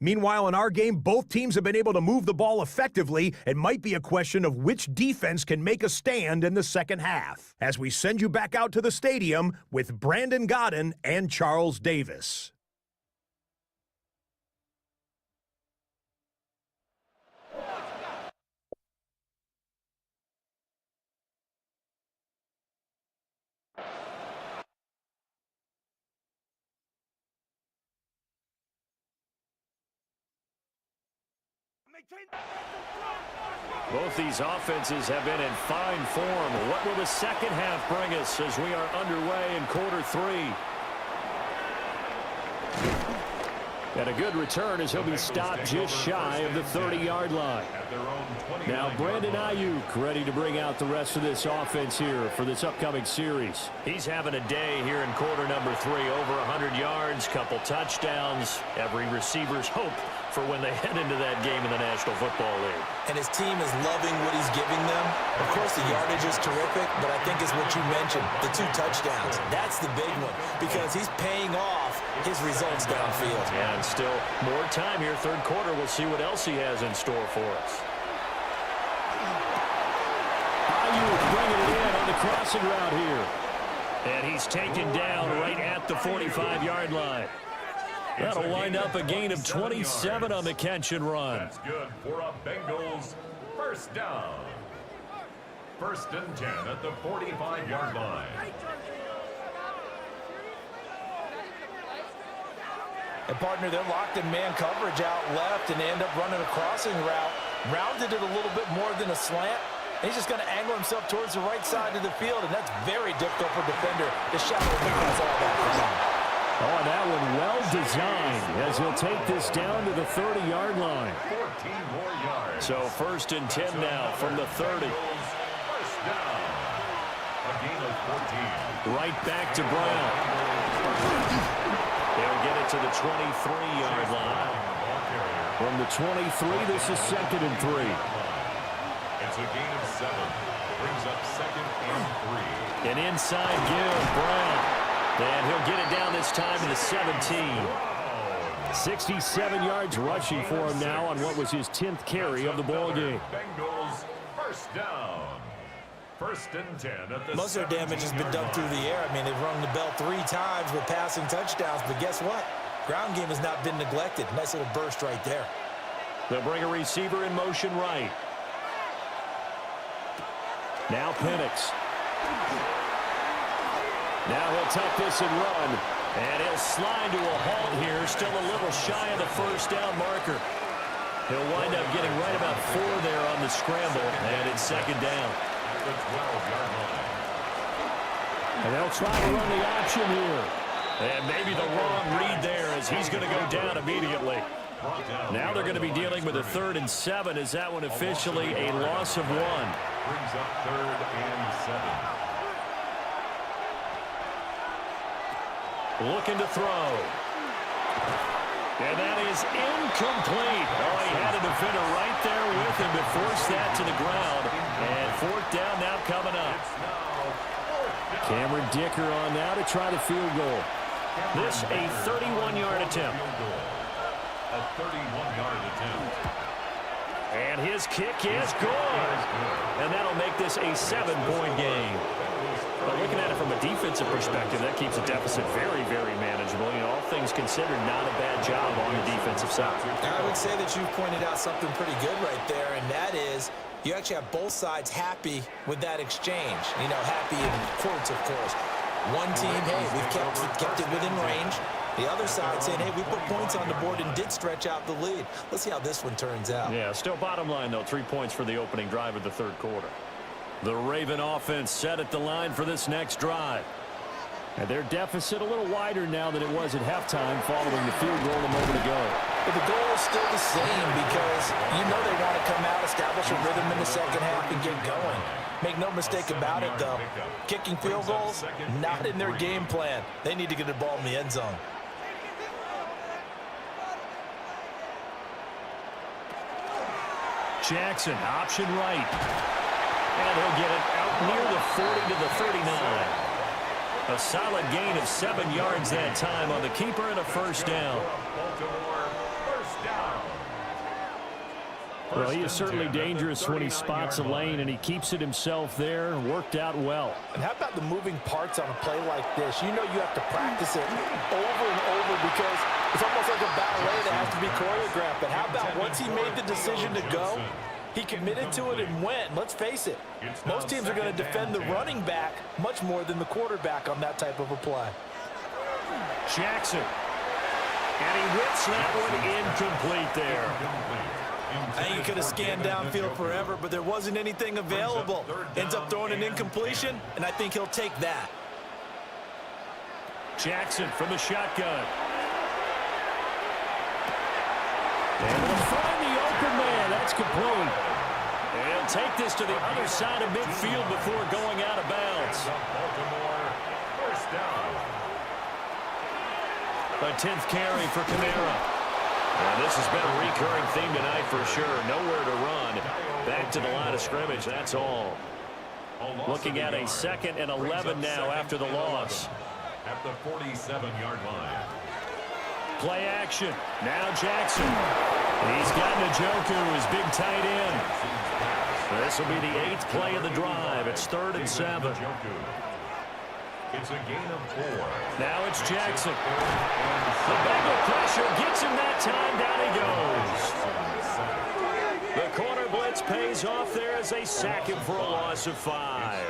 S5: Meanwhile, in our game, both teams have been able to move the ball effectively. It might be a question of which defense can make a stand in the second half. As we send you back out to the stadium with Brandon Godden and Charles Davis.
S1: Both these offenses have been in fine form. What will the second half bring us as we are underway in quarter 3? And a good return as he'll be stopped just shy of the 30-yard line. Now Brandon Ayuk ready to bring out the rest of this offense here for this upcoming series. He's having a day here in quarter number 3. Over 100 yards, couple touchdowns. Every receiver's hope for when they head into that game in the National Football League.
S2: And his team is loving what he's giving them. Of course, the yardage is terrific, but I think it's what you mentioned, the 2 touchdowns. That's the big one because he's paying off his results downfield.
S1: Yeah, and still more time here. Third quarter, we'll see what else he has in store for us. Ayuk bringing it in on the crossing route here. And he's taken down right at the 45-yard line. That'll wind up a gain of 27 on the catch and run.
S3: That's good for a Bengals first down. 1st and 10 at the 45-yard line.
S2: And partner, they're locked in man coverage out left and they end up running a crossing route. Rounded it a little bit more than a slant. And he's just going to angle himself towards the right side of the field, and that's very difficult for a defender to shadow because all that.
S1: Oh, and that one well designed as he'll take this down to the 30-yard line.
S3: 14 more yards.
S1: So 1st and 10 now from the 30.
S3: First down. A gain of 14.
S1: Right back to Brown. They'll get it to the 23-yard line. From the 23, this is 2nd and 3.
S3: It's a gain of 7. Brings up 2nd and 3.
S1: An inside give, Brown. And he'll get it down this time to the 17. 67 yards rushing for him now on what was his 10th carry of the ball game.
S3: Bengals first down. First and 10 at the
S2: Most of their damage has been done through the air. I mean, they've rung the bell 3 times with passing touchdowns, but guess what? Ground game has not been neglected. Nice little burst right there.
S1: They'll bring a receiver in motion right. Now Penix. Now he'll tuck this and run. And he'll slide to a halt here. Still a little shy of the first down marker. He'll wind up getting right about 4 there on the scramble. And it's second down.
S3: The 12-yard line.
S1: And they'll try to run the option here. And maybe the wrong read there as he's going to go down immediately. Now they're going to be dealing with a 3rd and 7. Is that one officially a loss of 1?
S3: Brings up 3rd and 7.
S1: Looking to throw. And that is incomplete. Oh, he had a defender right there with him to force that to the ground. And 4th down now coming up. Cameron Dicker on now to try the field goal. This a 31-yard attempt.
S3: A 31-yard attempt.
S1: And his kick is good. And that'll make this a 7-point game. But looking at it from a defensive perspective, that keeps the deficit very, very manageable. You know, all things considered, not a bad job on the defensive side.
S2: I would say that you pointed out something pretty good right there, and that is you actually have both sides happy with that exchange. You know, happy in quotes, of course. One team, hey, we've kept it within range. The other side saying, hey, we put points on the board and did stretch out the lead. Let's see how this one turns out.
S1: Yeah, still bottom line, though, 3 points for the opening drive of the 3rd quarter. The Raven offense set at the line for this next drive. And their deficit a little wider now than it was at halftime following the field goal a moment ago.
S2: But the goal is still the same because you know they want to come out, establish a rhythm in the second half, and get going. Make no mistake about it, though. Kicking field goals, not in their game plan. They need to get the ball in the end zone.
S1: Jackson, option right. And he'll get it out near the 40 to the 39. A solid gain of 7 yards that time on the keeper and a first down. Well, he is certainly dangerous when he spots a lane, and he keeps it himself there. Worked out well.
S2: And how about the moving parts on a play like this? You know you have to practice it over and over because it's almost like a ballet that has to be choreographed. But how about once he made the decision to go, he committed to it and went. Let's face it, most teams are going to defend the running back much more than the quarterback on that type of a play.
S1: Jackson. And he whips that one incomplete there.
S2: I think he could have scanned downfield forever, but there wasn't anything available. Ends up throwing an incompletion, and I think he'll take that.
S1: Jackson from the shotgun. And will find the open man. That's complete. And he'll take this to the other side of midfield before going out of bounds. A 10th carry for Kamara. And this has been a recurring theme tonight for sure. Nowhere to run. Back to the line of scrimmage, that's all. Looking at a 2nd and 11 now after the loss.
S3: At the 47-yard line.
S1: Play action. Now Jackson. He's got Njoku, his big tight end. This will be the 8th play of the drive. It's 3rd and 7.
S3: It's a gain of 4.
S1: Now it's Jackson. The Bengal pressure gets him that time. Down he goes. The corner blitz pays off there as they sack him for a loss of 5.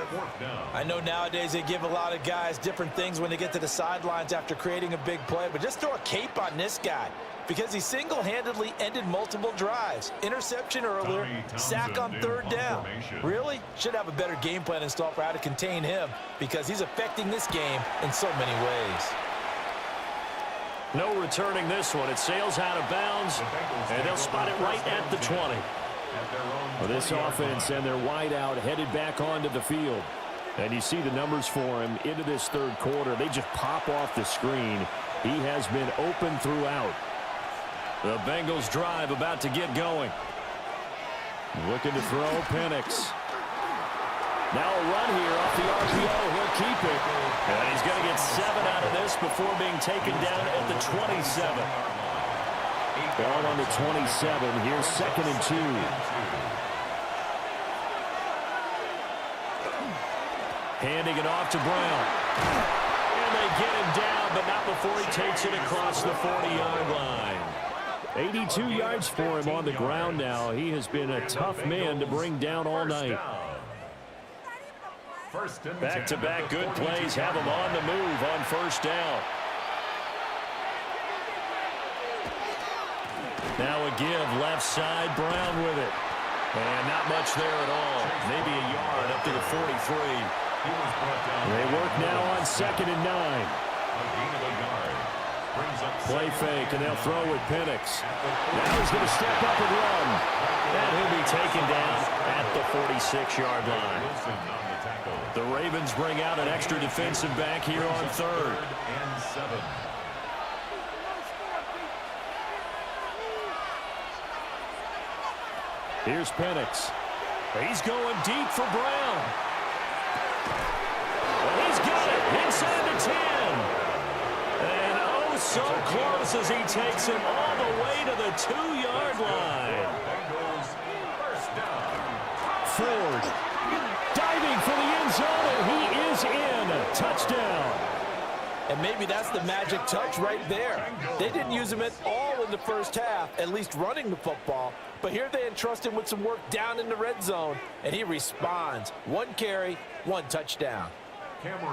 S2: I know nowadays they give a lot of guys different things when they get to the sidelines after creating a big play, but just throw a cape on this guy because he single-handedly ended multiple drives. Interception earlier, sack on 3rd down. Really? Should have a better game plan installed for how to contain him because he's affecting this game in so many ways.
S1: No returning this one. It sails out of bounds, and they'll spot it right at the 20. Well, this offense and their wideout headed back onto the field. And you see the numbers for him into this 3rd quarter. They just pop off the screen. He has been open throughout. The Bengals drive about to get going. Looking to throw, Penix. Now a run here off the RPO. He'll keep it. And he's going to get 7 out of this before being taken down at the 27. Ball on the 27. Here's 2nd and 2. Handing it off to Brown. And they get him down, but not before he takes it across the 40-yard line. 82 yards for him on the ground now. He has been a tough man to bring down all night. Back-to-back good plays have him on the move on 1st down. Now a give left side, Brown with it. And not much there at all. Maybe a yard up to the 43. They work now on 2nd and 9. Play fake, and they'll throw with Penix. Now he's going to step up and run. And he'll be taken down at the 46-yard line. The Ravens bring out an extra defensive back here on 3rd. Here's Penix. He's going deep for Brown. And he's got it inside the 10. And oh, so close as he takes him all the way to the 2-yard line. Ford diving for the end zone, and he is in. Touchdown.
S2: And maybe that's the magic touch right there. They didn't use him at all in the first half, at least running the football. But here they entrust him with some work down in the red zone, and he responds. 1 carry, 1 touchdown.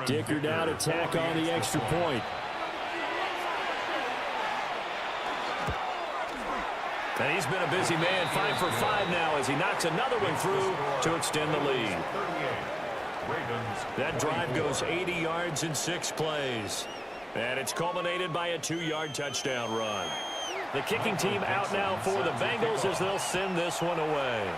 S1: Dicker down to tack on the extra point. And he's been a busy man, 5 for 5 now as he knocks another one through to extend the lead. That drive goes 80 yards in 6 plays. And it's culminated by a 2-yard touchdown run. The kicking team out now for the Bengals as they'll send this one away.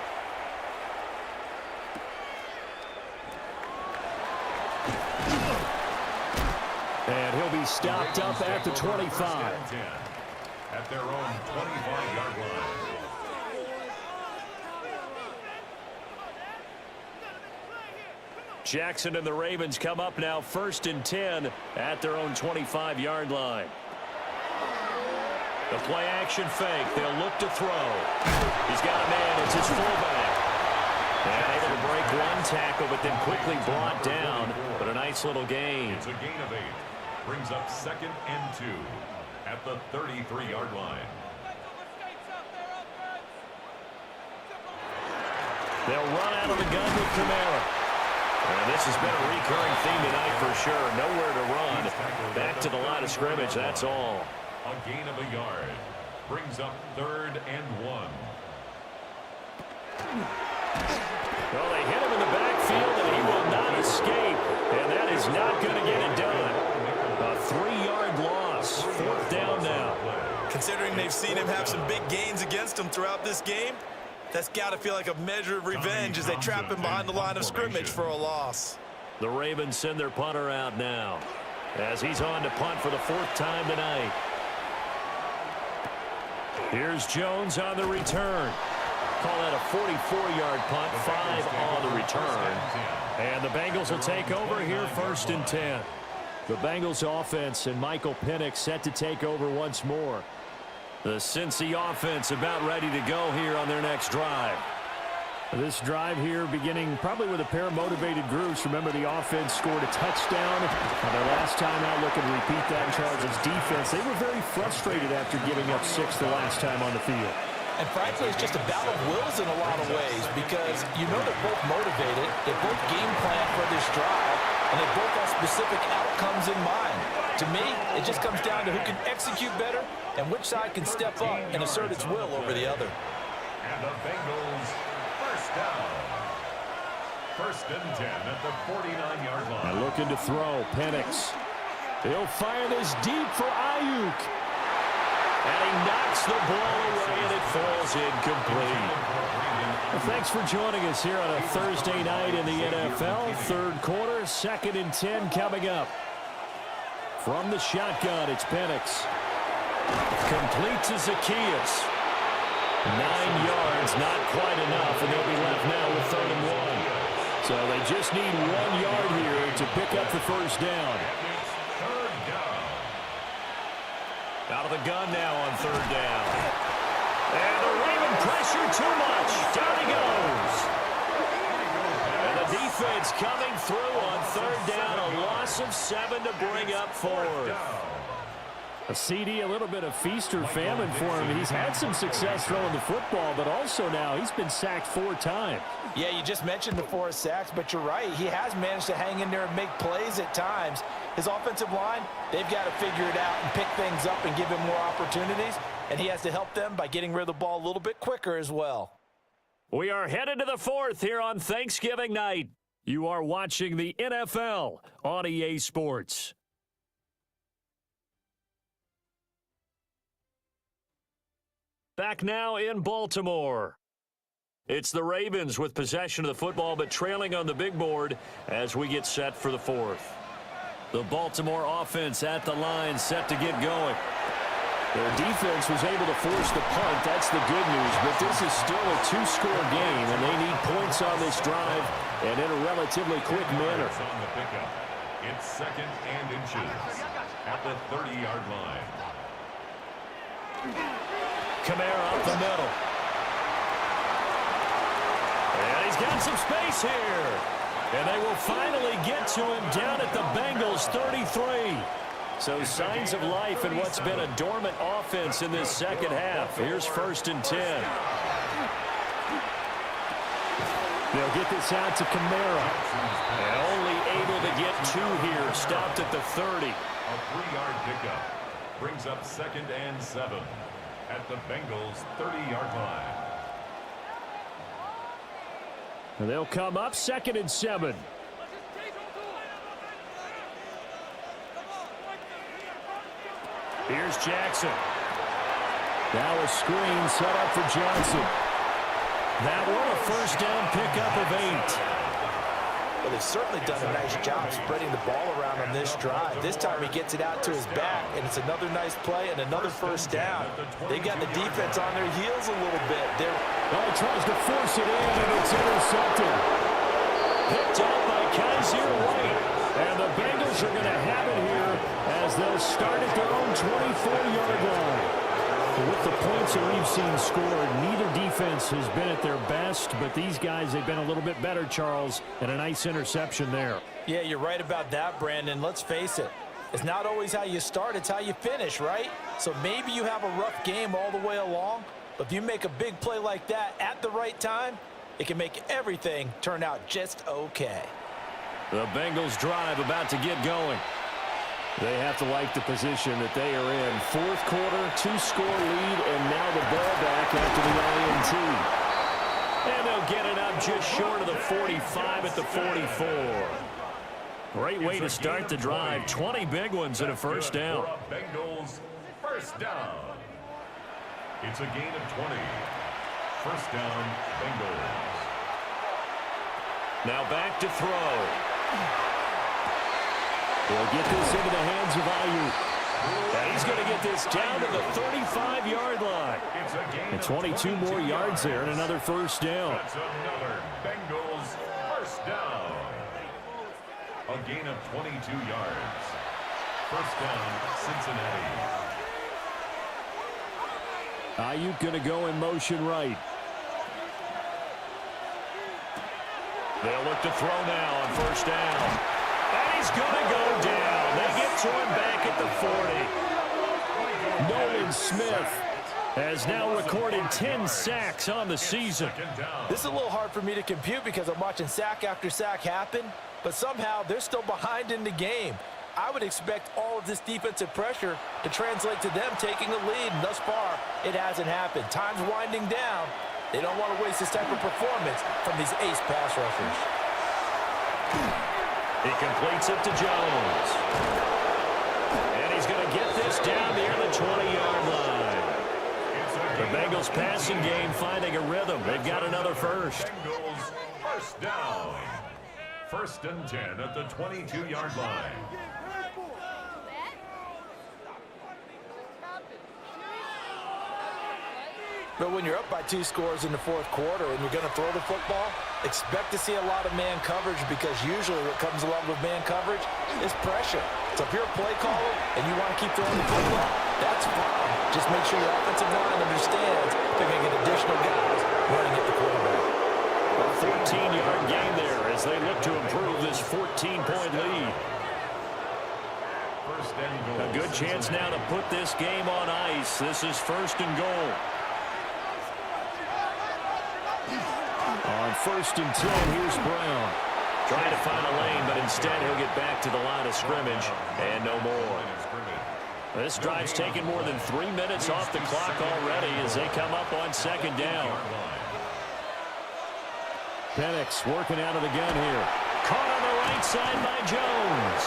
S1: And he'll be stopped up at the 25.
S3: At their own 25-yard line.
S1: Jackson and the Ravens come up now 1st and 10 at their own 25-yard line. The play action fake. They'll look to throw. He's got a man. It's his fullback. And able to break 1 tackle, but then quickly brought down. But a nice little gain.
S3: It's a gain of 8. Brings up 2nd and 2 at the 33-yard line.
S1: They'll run out of the gun with Kamara. And this has been a recurring theme tonight for sure. Nowhere to run. Back to the line of scrimmage, that's all.
S3: A gain of a yard. Brings up 3rd and 1.
S1: Well, they hit him in the backfield, and he will not escape. And that is not going to get it done. A 3-yard loss. 4th down now.
S8: Considering they've seen him have some big gains against him throughout this game, that's got to feel like a measure of revenge as they trap him behind the line of scrimmage for a loss.
S1: The Ravens send their punter out now as he's on to punt for the 4th time tonight. Here's Jones on the return. Call that a 44-yard punt, 5 on the return. And the Bengals will take over here 1st and 10. The Bengals offense and Michael Penix set to take over once more. The Cincy offense about ready to go here on their next drive. This drive here beginning probably with a pair of motivated groups. Remember, the offense scored a touchdown. Their last time out, looking to repeat that in Chargers defense. They were very frustrated after giving up 6 the last time on the field.
S2: And frankly, it's just a battle of wills in a lot of ways because you know they're both motivated, they both game plan for this drive, and they both have specific outcomes in mind. To me, it just comes down to who can execute better and which side can step up and assert its will over the other.
S3: And the Bengals, 1st down. 1st and 10 at the 49-yard line.
S1: Now looking to throw, Penix. He'll fire this deep for Ayuk. And he knocks the ball away, and it falls incomplete. Well, thanks for joining us here on a Thursday night in the NFL. 3rd quarter, 2nd and 10 coming up. From the shotgun, it's Penix. Complete to Zacchaeus. 9 yards, not quite enough, and they'll be left now with 3rd and 1. So they just need 1 yard here to pick up the 1st down.
S3: Third down.
S1: Out of the gun now on 3rd down.
S4: And the Raven pressure too much. Down he goes. And the defense coming through on third down. A loss of 7 to bring up fourth.
S1: A CD, a little bit of feast or famine for him. He's had some success throwing the football, but also now he's been sacked 4 times.
S2: Yeah, you just mentioned the 4 sacks, but you're right. He has managed to hang in there and make plays at times. His offensive line, they've got to figure it out and pick things up and give him more opportunities, and he has to help them by getting rid of the ball a little bit quicker as well.
S1: We are headed to the 4th here on Thanksgiving night. You are watching the NFL on EA Sports. Back now in Baltimore. It's the Ravens with possession of the football, but trailing on the big board as we get set for the 4th. The Baltimore offense at the line, set to get going. Their defense was able to force the punt. That's the good news, but this is still a 2-score game, and they need points on this drive and in a relatively quick manner.
S3: On the pickup. It's 2nd and inches at the 30-yard line.
S1: Kamara up the middle. And he's got some space here. And they will finally get to him down at the Bengals 33. So signs of life in what's been a dormant offense in this second half. Here's 1st and 10. They'll get this out to Kamara. And only able to get 2 here. Stopped at the 30.
S3: A 3-yard pickup brings up 2nd and 7 at the Bengals 30-yard line.
S1: And they'll come up 2nd and 7. Here's Jackson. Now a screen set up for Johnson. That one a 1st down pickup of 8.
S2: Well, they've certainly done a nice job spreading the ball around on this drive. This time he gets it out to his back, and it's another nice play and another 1st down. They've got the defense on their heels a little bit.
S1: Well, he tries to force it in, and it's intercepted. Picked up by Kaiser White. And the Bengals are going to have it here as they'll start at their own 24-yard line. With the points that we've seen scored, neither defense has been at their best, but these guys, they've been a little bit better, Charles, and a nice interception there.
S2: Yeah, you're right about that, Brandon. Let's face it. It's not always how you start, it's how you finish, right? So maybe you have a rough game all the way along, but if you make a big play like that at the right time, it can make everything turn out just okay.
S1: The Bengals drive about to get going. They have to like the position that they are in. 4th quarter, 2-score lead, and now the ball back after the INT. And they'll get it up just short of the 45 at the 44. Great way to start the drive. 20 big ones and a 1st down.
S3: Bengals 1st down. It's a gain of 20. 1st down, Bengals.
S1: Now back to throw. He'll get this into the hands of Ayuk. And he's going to get this down to the 35-yard line. And 22 more yards there and another 1st down.
S3: That's another Bengals 1st down. A gain of 22 yards. 1st down, Cincinnati.
S1: Ayuk going to go in motion right. They'll look to throw now on 1st down. And he's going to go down. They get to him back at the 40. Nolan Smith has now recorded 10 sacks on the season.
S2: This is a little hard for me to compute because I'm watching sack after sack happen, but somehow they're still behind in the game. I would expect all of this defensive pressure to translate to them taking a lead, and thus far, it hasn't happened. Time's winding down. They don't want to waste this type of performance from these ace pass rushers.
S1: He completes it to Jones. And he's going to get this down near the 20-yard line. The Bengals passing game finding a rhythm. They've got another 1st.
S3: Bengals 1st down. 1st and 10 at the 22-yard line.
S2: But when you're up by 2 scores in the 4th quarter and you're going to throw the football, expect to see a lot of man coverage because usually what comes along with man coverage is pressure. So if you're a play caller and you want to keep throwing the football, That's fine. Just make sure your offensive line understands they're going to get additional guys running at the quarterback.
S1: A 14-yard gain there as they look to improve this 14-point lead. A good chance now to put this game on ice. This is 1st and goal. On 1st and 10, here's Brown. Trying to find a lane, but instead he'll get back to the line of scrimmage and no more. This drive's taken more than 3 minutes off the clock already as they come up on 2nd down. Penix working out of the gun here. Caught on the right side by Jones.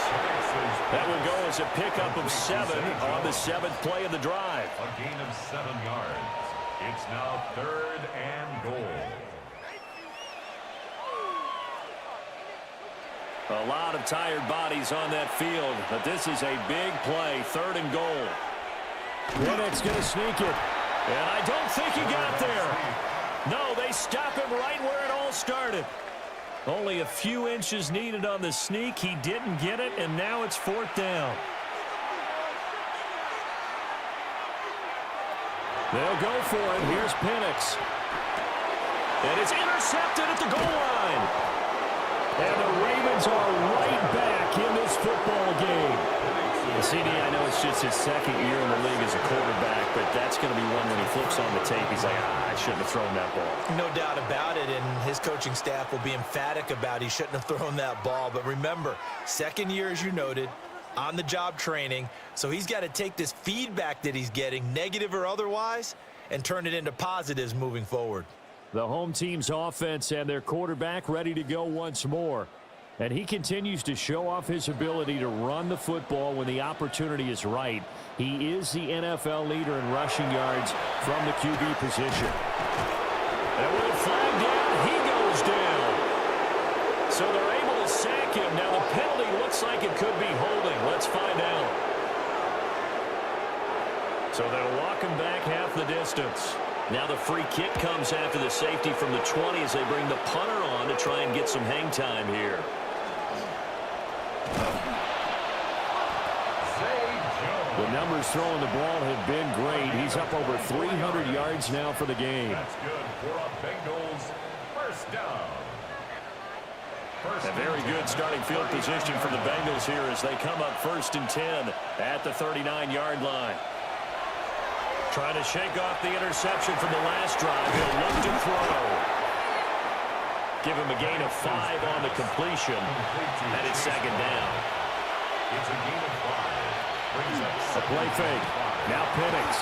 S1: That would go as a pickup of 7 on the 7th play of the drive.
S3: A gain of 7 yards. It's now 3rd and goal.
S1: A lot of tired bodies on that field, but this is a big play. 3rd and goal. Penix going to sneak it. And I don't think he got there. No, they stop him right where it all started. Only a few inches needed on the sneak. He didn't get it, and now it's 4th down. They'll go for it. Here's Penix. And it's intercepted at the goal line. And the Ravens are right back in this football game. And CD, I know it's just his 2nd year in the league as a quarterback, but that's going to be one when he flips on the tape. He's like, I shouldn't have thrown that ball.
S8: No doubt about it, and his coaching staff will be emphatic about he shouldn't have thrown that ball. But remember, 2nd year, as you noted, on-the-job training. So he's got to take this feedback that he's getting, negative or otherwise, and turn it into positives moving forward.
S1: The home team's offense and their quarterback ready to go once more. And he continues to show off his ability to run the football when the opportunity is right. He is the NFL leader in rushing yards from the QB position. And with a flag down, he goes down. So they're able to sack him. Now the penalty looks like it could be holding. Let's find out. So they'll walk him back half the distance. Now the free kick comes after the safety from the 20 as they bring the punter on to try and get some hang time here. The numbers throwing the ball have been great. He's up over 300 yards now for the game.
S3: That's good for a Bengals 1st down.
S1: A very good starting field position for the Bengals here as they come up 1st and 10 at the 39-yard line. Trying to shake off the interception from the last drive. He'll look to throw. Give him a gain of 5 on the completion. And it's 2nd down.
S3: It's a gain of 5.
S1: A play fake. Now Penix.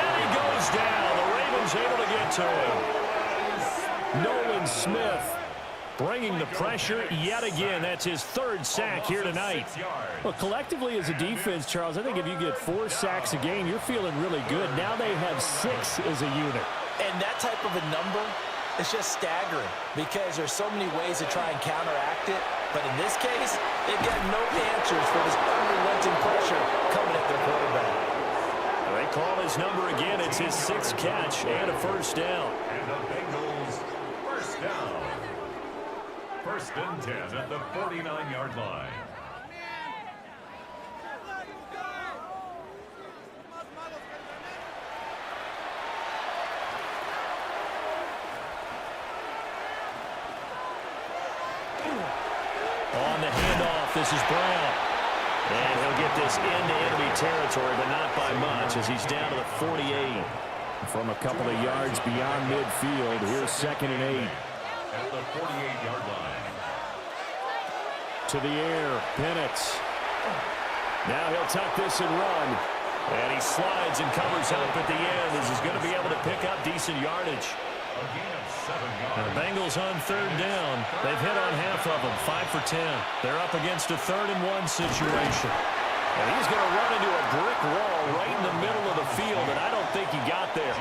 S1: And he goes down. The Ravens able to get to him. Nolan Smith bringing the pressure yet again. That's his 3rd sack here tonight. Well, collectively as a defense, Charles, I think if you get 4 sacks a game, you're feeling really good. Now they have 6 as a unit.
S2: And that type of a number is just staggering because there's so many ways to try and counteract it. But in this case, they've got no answers for this unrelenting pressure coming at their quarterback.
S1: They call his number again. It's his 6th catch and a 1st down.
S3: And the Bengals 1st down. 1st and 10 at the 49-yard line.
S1: On the handoff, this is Brown. And he'll get this into enemy territory, but not by much as he's down to the 48. From a couple of yards beyond midfield, here's 2nd and 8.
S3: At the 48-yard line.
S1: To the air, Penix. Now he'll tuck this and run. And he slides and covers up at the end as he's going to be able to pick up decent yardage.
S3: A gain of 7 yards.
S1: The Bengals on 3rd down. They've hit on half of them, 5 for 10. They're up against a 3rd and 1 situation. And he's going to run into a brick wall right in the middle of the field, and I don't think he got there.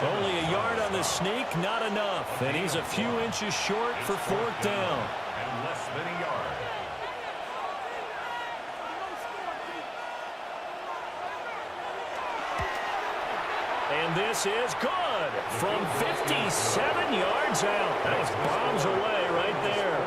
S1: Only a yard on the sneak, not enough. And he's a few inches short for 4th down.
S3: And less than a yard.
S1: And this is good from 57 yards out. That bombs away right there.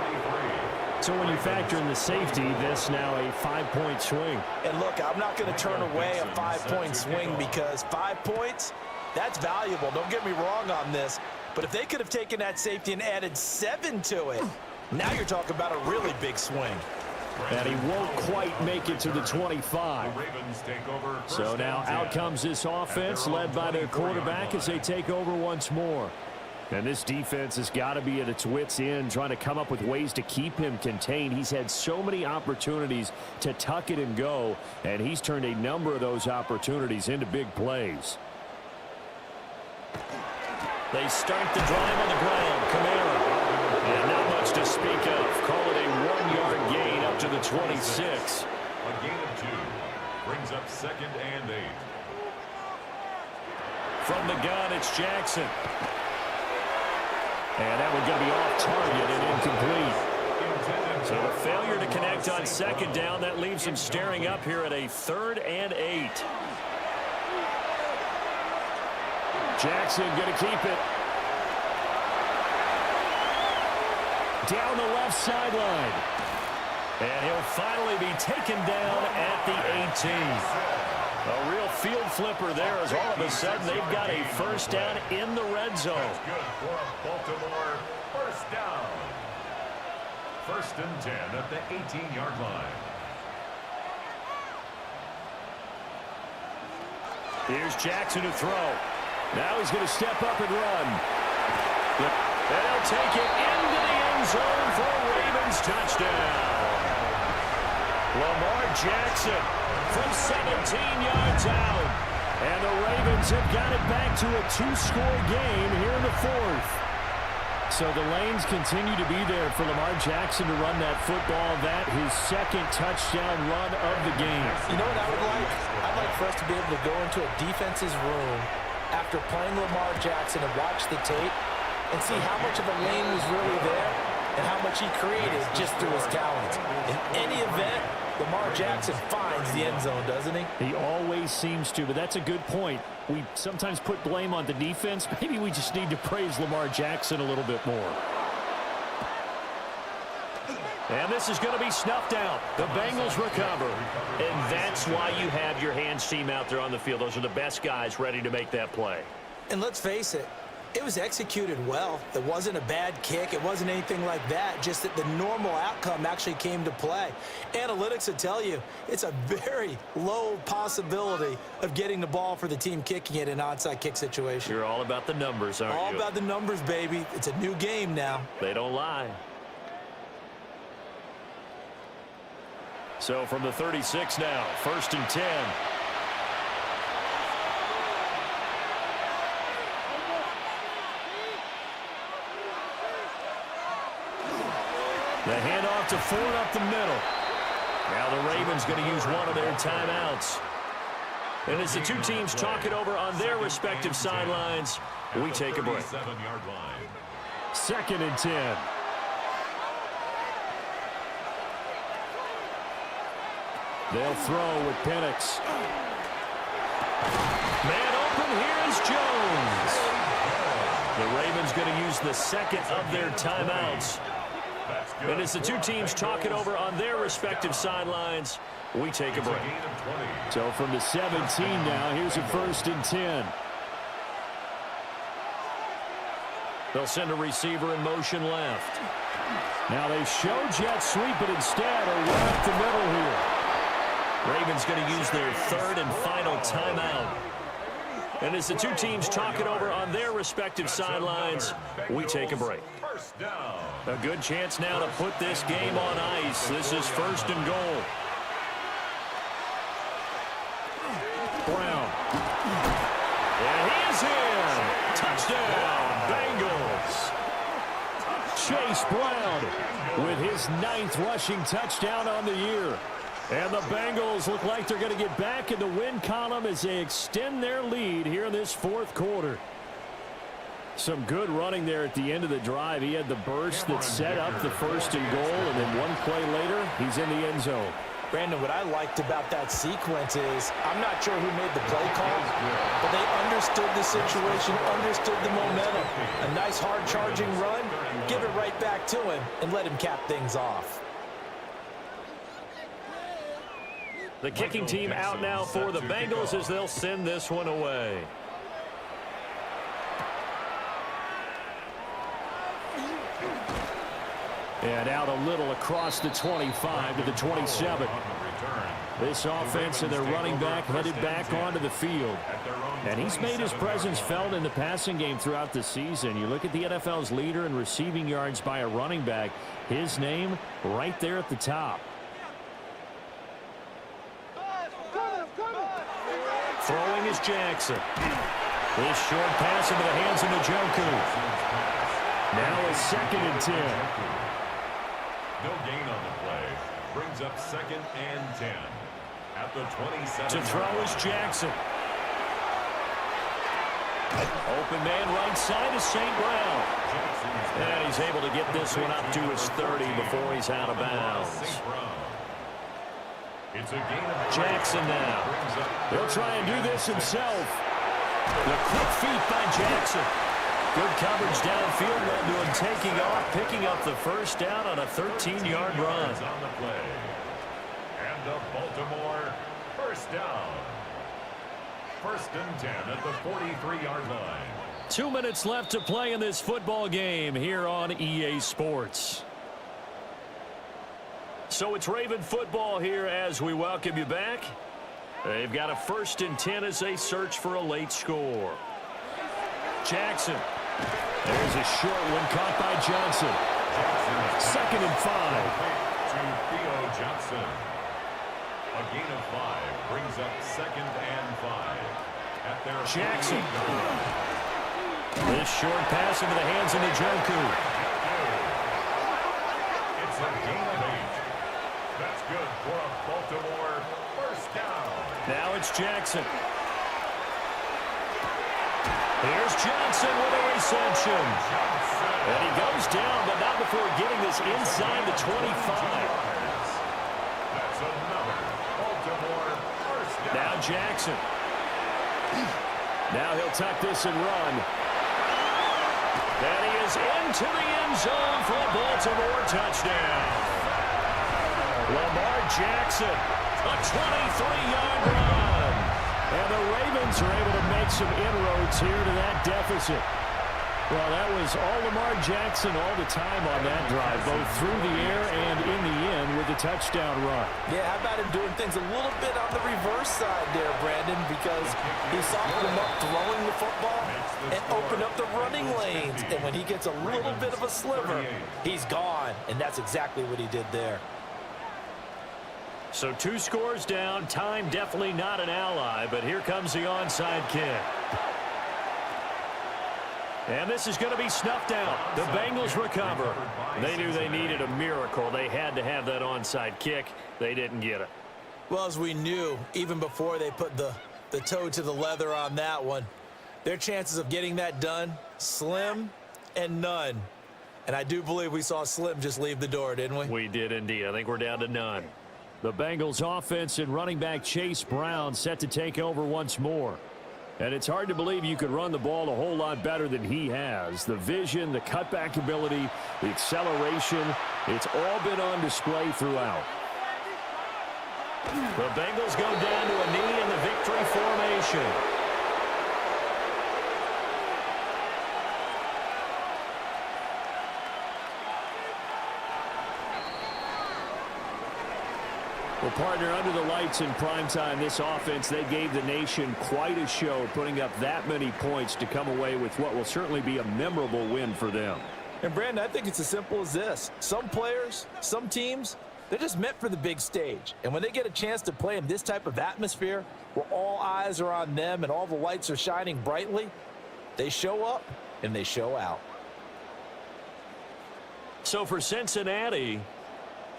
S1: So when you factor in the safety, this now a 5-point swing.
S8: And look, I'm not going to turn away a 5-point swing because 5 points, that's valuable. Don't get me wrong on this. But if they could have taken that safety and added 7 to it, now you're talking about a really big swing.
S1: And he won't quite make it to the 25. So now out comes this offense led by their quarterback as they take over once more. And this defense has got to be at its wits' end, trying to come up with ways to keep him contained. He's had so many opportunities to tuck it and go, and he's turned a number of those opportunities into big plays.
S4: They start the drive on the ground. Kamara. And not much to speak of. Call it a 1-yard gain up to the 26.
S3: A gain of 2 brings up 2nd and 8.
S4: From the gun, it's Jackson.
S1: And that one's going to be off target and incomplete.
S4: So a failure to connect on 2nd down. That leaves him staring up here at a 3rd and 8.
S1: Jackson going to keep it. Down the left sideline.
S4: And he'll finally be taken down at the 18. A real field flipper there as all of a sudden they've got a first down in the red zone.
S3: That's good for a Baltimore first down. 1st and 10 at the 18-yard line.
S1: Here's Jackson to throw. Now he's going to step up and run. And he'll take it into the end zone for a Ravens touchdown. Lamar Jackson from 17 yards out. And the Ravens have got it back to a 2-score game here in the 4th. So the lanes continue to be there for Lamar Jackson to run that football. That his 2nd touchdown run of the game.
S8: You know what I would like? I'd like for us to be able to go into a defense's room after playing Lamar Jackson and watch the tape and see how much of a lane was really there and how much he created just through his talents. In any event, Lamar Jackson finds the end zone, doesn't he?
S1: He always seems to, but that's a good point. We sometimes put blame on the defense. Maybe we just need to praise Lamar Jackson a little bit more.
S4: And this is going to be snuffed out. The Bengals recover. And that's why you have your hands team out there on the field. Those are the best guys ready to make that play.
S8: And let's face it, it was executed well. It wasn't a bad kick. It wasn't anything like that. Just that the normal outcome actually came to play. Analytics will tell you it's a very low possibility of getting the ball for the team kicking it in an onside kick situation.
S4: You're all about the numbers, aren't you?
S8: All about the numbers, baby. It's a new game now.
S4: They don't lie.
S1: So from the 36 now, 1st and 10. The handoff to Ford up the middle. Now the Ravens going to use one of their timeouts. And as the two teams talk it over on their respective sidelines, we take a break. 2nd and 10. They'll throw with Penix. Man open, here is Jones. The Ravens going to use the 2nd of their timeouts. And as the two teams talk it over on their respective sidelines, we take a break. So from the 17 now, here's a 1st and 10. They'll send a receiver in motion left. Now they show jet sweep, but instead are right up the middle here. Ravens going to use their 3rd and final timeout. And as the two teams talk it over on their respective sidelines, we take a break. A good chance now to put this game on ice. This is 1st and goal. Brown. And he's in. Touchdown, Bengals. Chase Brown with his 9th rushing touchdown on the year. And the Bengals look like they're going to get back in the win column as they extend their lead here in this 4th quarter. Some good running there at the end of the drive. He had the burst that set up the 1st and goal, and then one play later, he's in the end zone.
S8: Brandon, what I liked about that sequence is I'm not sure who made the play call, but they understood the situation, understood the momentum. A nice hard charging run, give it right back to him, and let him cap things off.
S4: The kicking team out now for the Bengals as they'll send this one away. And out a little across the 25 to the 27. This offense and their running back headed back onto the field. And he's made his presence felt in the passing game throughout the season. You look at the NFL's leader in receiving yards by a running back. His name right there at the top. Throwing is Jackson. This short pass into the hands of Njoku. Now a 2nd and 10.
S3: No gain on the play. Brings up 2nd and 10. At the 27.
S4: To throw is Jackson. Open man right side is St. Brown. And he's able to get this one up to his 30 before he's out of bounds.
S3: It's a gain of
S4: Jackson now. He'll try and do this himself. The quick feet by Jackson. Good coverage downfield led to him taking off, picking up the first down on a 13-yard run.
S3: On the play. And the Baltimore first down. 1st and 10 at the 43-yard line.
S4: 2 minutes left to play in this football game here on EA Sports. So it's Raven football here as we welcome you back. They've got a 1st and 10 as they search for a late score. Jackson. There's a short one caught by Johnson. 2nd and 5.
S3: To Theo Johnson. A gain of 5 brings up 2nd and 5. At their
S4: Jackson. This short pass into the hands of Njoku.
S3: It's a gain of 8. That's good for a Baltimore first down.
S4: Now it's Jackson. Here's Johnson with a reception. And he goes down, but not before getting this inside the 25.
S3: That's another Baltimore first down.
S4: Now Jackson. Now he'll tuck this and run. And he is into the end zone for a Baltimore touchdown. Lamar Jackson, a 23-yard run. And the Ravens are able to make some inroads here to that deficit. Well, that was all Lamar Jackson all the time on that drive, both through the air and in the end with the touchdown run.
S8: Yeah, how about him doing things a little bit on the reverse side there, Brandon, because he softened him up throwing the football and opened up the running lanes. And when he gets a little bit of a sliver, he's gone. And that's exactly what he did there.
S4: So 2 scores down, time definitely not an ally, but here comes the onside kick. And this is going to be snuffed out. The Bengals recover. They knew they needed a miracle. They had to have that onside kick. They didn't get it.
S8: Well, as we knew, even before they put the toe to the leather on that one, their chances of getting that done, slim and none. And I do believe we saw Slim just leave the door, didn't we?
S4: We did indeed. I think we're down to none. The Bengals offense and running back Chase Brown set to take over once more. And it's hard to believe you could run the ball a whole lot better than he has. The vision, the cutback ability, the acceleration, it's all been on display throughout. The Bengals go down to a knee in the victory formation. Well, partner, under the lights in primetime, this offense, they gave the nation quite a show, putting up that many points to come away with what will certainly be a memorable win for them.
S8: And, Brandon, I think it's as simple as this. Some players, some teams, they're just meant for the big stage. And when they get a chance to play in this type of atmosphere where all eyes are on them and all the lights are shining brightly, they show up and they show out.
S4: So for Cincinnati,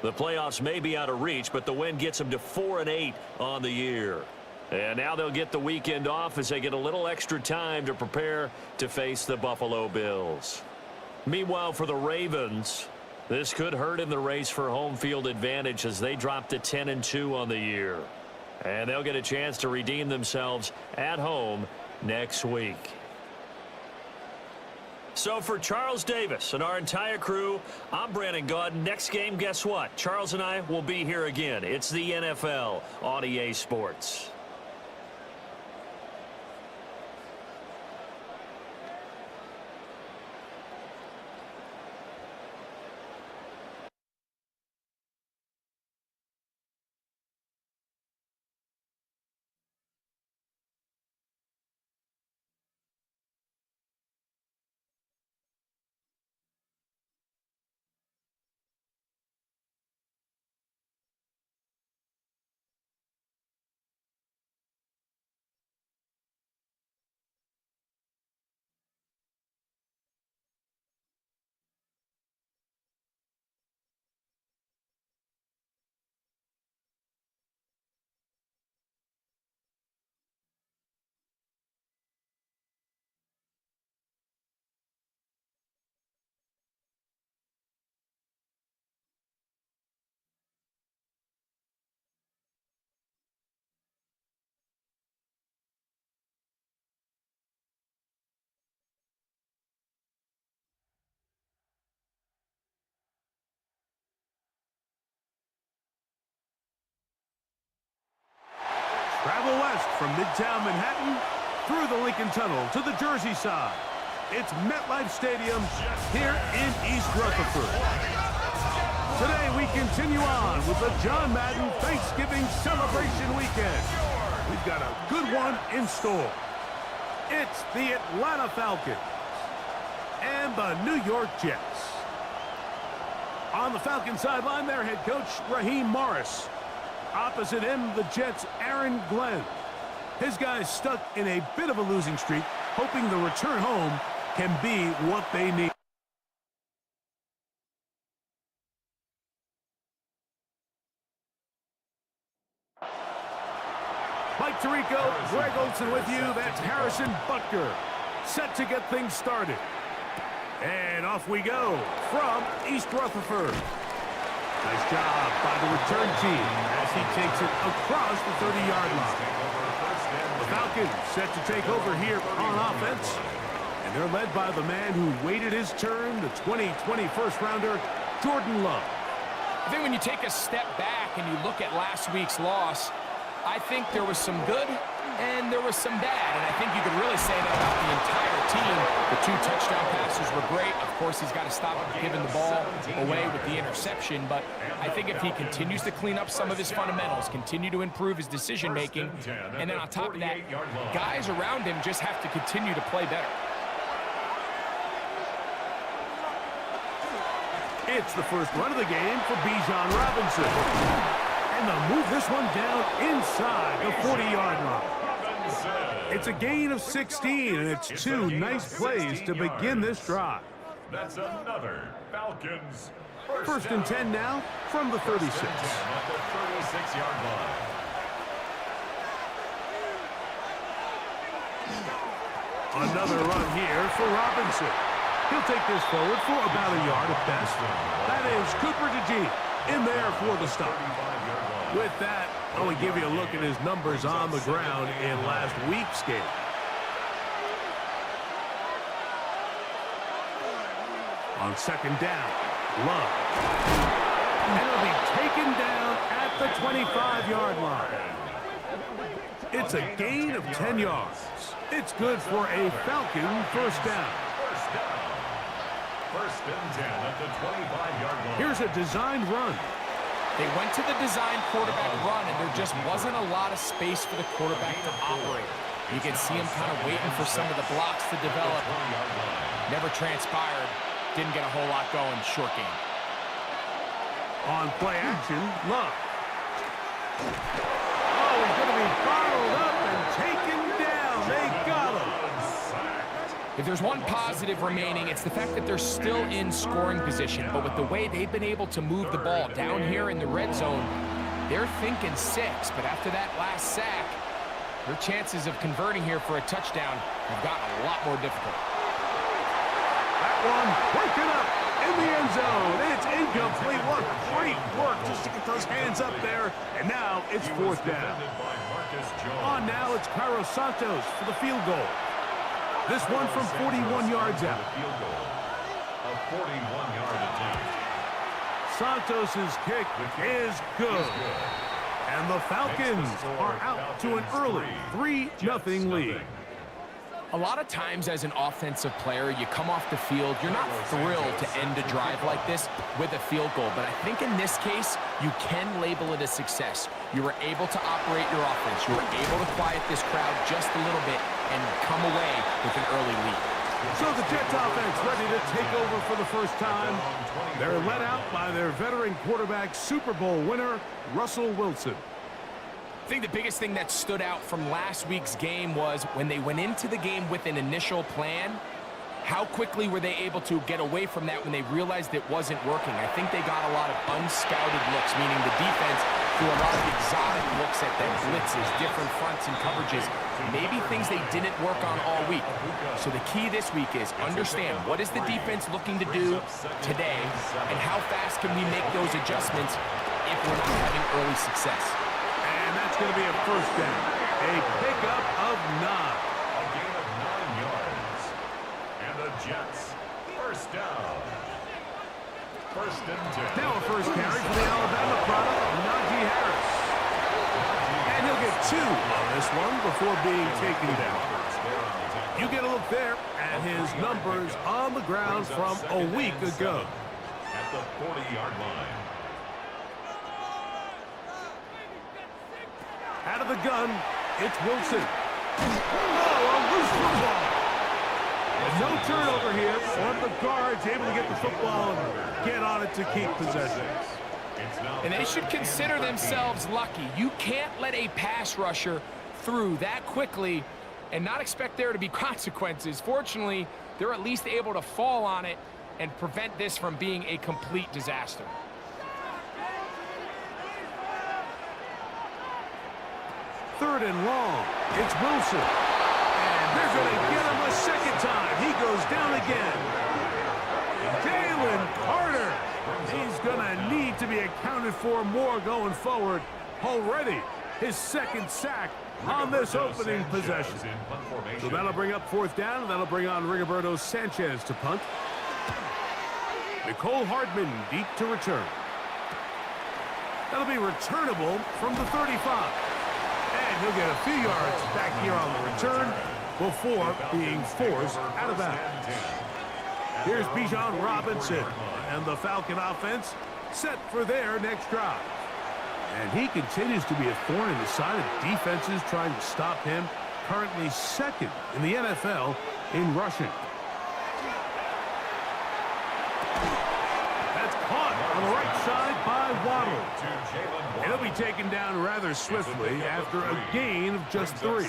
S4: the playoffs may be out of reach, but the win gets them to 4-8 on the year. And now they'll get the weekend off as they get a little extra time to prepare to face the Buffalo Bills. Meanwhile, for the Ravens, this could hurt in the race for home field advantage as they drop to 10-2 on the year. And they'll get a chance to redeem themselves at home next week. So for Charles Davis and our entire crew, I'm Brandon Gaudin. Next game, guess what? Charles and I will be here again. It's the NFL on EA Sports.
S9: Travel west from Midtown Manhattan through the Lincoln Tunnel to the Jersey side. It's MetLife Stadium here in East Rutherford. Today we continue on with the John Madden Thanksgiving Celebration Weekend. We've got a good one in store. It's the Atlanta Falcons and the New York Jets. On the Falcons sideline, their head coach, Raheem Morris. Opposite him, the Jets' Aaron Glenn. His guys stuck in a bit of a losing streak, hoping the return home can be what they need. Mike Tirico, Greg Olson with you. That's Harrison Butker, set to get things started. And off we go from East Rutherford. Nice job by the return team as he takes it across the 30-yard line. The Falcons set to take over here on offense. And they're led by the man who waited his turn, the 2020 first-rounder, Jordan Love.
S10: I think when you take a step back and you look at last week's loss, I think there was some good and there was some bad. And I think you could really say that about the entire team. The 2 touchdown passes were great. Of course, he's got to stop giving the ball away with the interception. But I think if he continues to clean up some of his fundamentals, continue to improve his decision-making, and then on top of that, guys around him just have to continue to play better.
S9: It's the first run of the game for Bijan Robinson. And they'll move this one down inside the 40-yard line. It's a gain of 16, and it's 2 nice plays to begin this drive.
S3: That's another Falcons.
S9: First and 10 now from the 36.
S3: At the 36-yard line.
S9: Another run here for Robinson. He'll take this forward for about a yard at best. That is Cooper DeJean in there for the stop. With that, I'll give you a look at his numbers on the ground in last week's game. On second down, Love. And it'll be taken down at the 25-yard line. It's a gain of 10 yards. It's good for a Falcon first down.
S3: First and 10 at the 25-yard line.
S9: Here's a designed run.
S10: They went to the design quarterback run, and there just wasn't a lot of space for the quarterback to operate. You can see him kind of waiting for some of the blocks to develop. Never transpired. Didn't get a whole lot going. Short game.
S9: On play action, Love. Oh, he's going to be bottled up and taken down. They got him.
S10: If there's one positive remaining, it's the fact that they're still in scoring position. But with the way they've been able to move the ball down here in the red zone, they're thinking 6. But after that last sack, their chances of converting here for a touchdown have gotten a lot more difficult.
S9: That one broken up in the end zone. It's incomplete. What great work just to get those hands up there. And now it's fourth down. On now, it's Cairo Santos for the field goal. This one from 41 yards out.
S3: Field goal. A 41-yard attempt.
S9: Santos's kick is good. And the Falcons are out to an early 3-0 lead.
S10: A lot of times as an offensive player, you come off the field, you're not thrilled to end a drive like this with a field goal. But I think in this case, you can label it a success. You were able to operate your offense. You were able to quiet this crowd just a little bit and come away with an early lead.
S9: So the Jets offense ready to take over for the first time. They're led out by their veteran quarterback, Super Bowl winner, Russell Wilson.
S10: I think the biggest thing that stood out from last week's game was when they went into the game with an initial plan, how quickly were they able to get away from that when they realized it wasn't working. I think they got a lot of unscouted looks, meaning the defense threw a lot of exotic looks at them, blitzes, different fronts and coverages, maybe things they didn't work on all week. So the key this week is understand what is the defense looking to do today and how fast can we make those adjustments if we're not having early success.
S9: And that's going to be a first down. A pickup of 9.
S3: A gain of 9 yards. And the Jets, first down. First and 10.
S9: Now a first carry for the Alabama product, Najee Harris. And he'll get 2 on this one before being taken down. You get a look there at his numbers on the ground from a week ago.
S3: At the 40-yard line.
S9: Out of the gun, it's Wilson. Oh, a loose football. And no turnover here. One of the guards able to get the football and get on it to keep possession.
S10: And they should consider themselves lucky. You can't let a pass rusher through that quickly and not expect there to be consequences. Fortunately, they're at least able to fall on it and prevent this from being a complete disaster.
S9: Third and long. It's Wilson. And they're going to get him a second time. He goes down again. Jalen Carter. He's going to need to be accounted for more going forward. Already his second sack on this opening possession. So that'll bring up fourth down, and that'll bring on Rigoberto Sanchez to punt. Nicole Hardman deep to return. That'll be returnable from the 35. And he'll get a few yards back here on the return before being forced out of bounds. Here's Bijan Robinson, and the Falcon offense set for their next drive. And he continues to be a thorn in the side of defenses trying to stop him, currently second in the NFL in rushing. That's caught on the right side by Waddle. And he'll be taken down rather swiftly after a gain of just 3.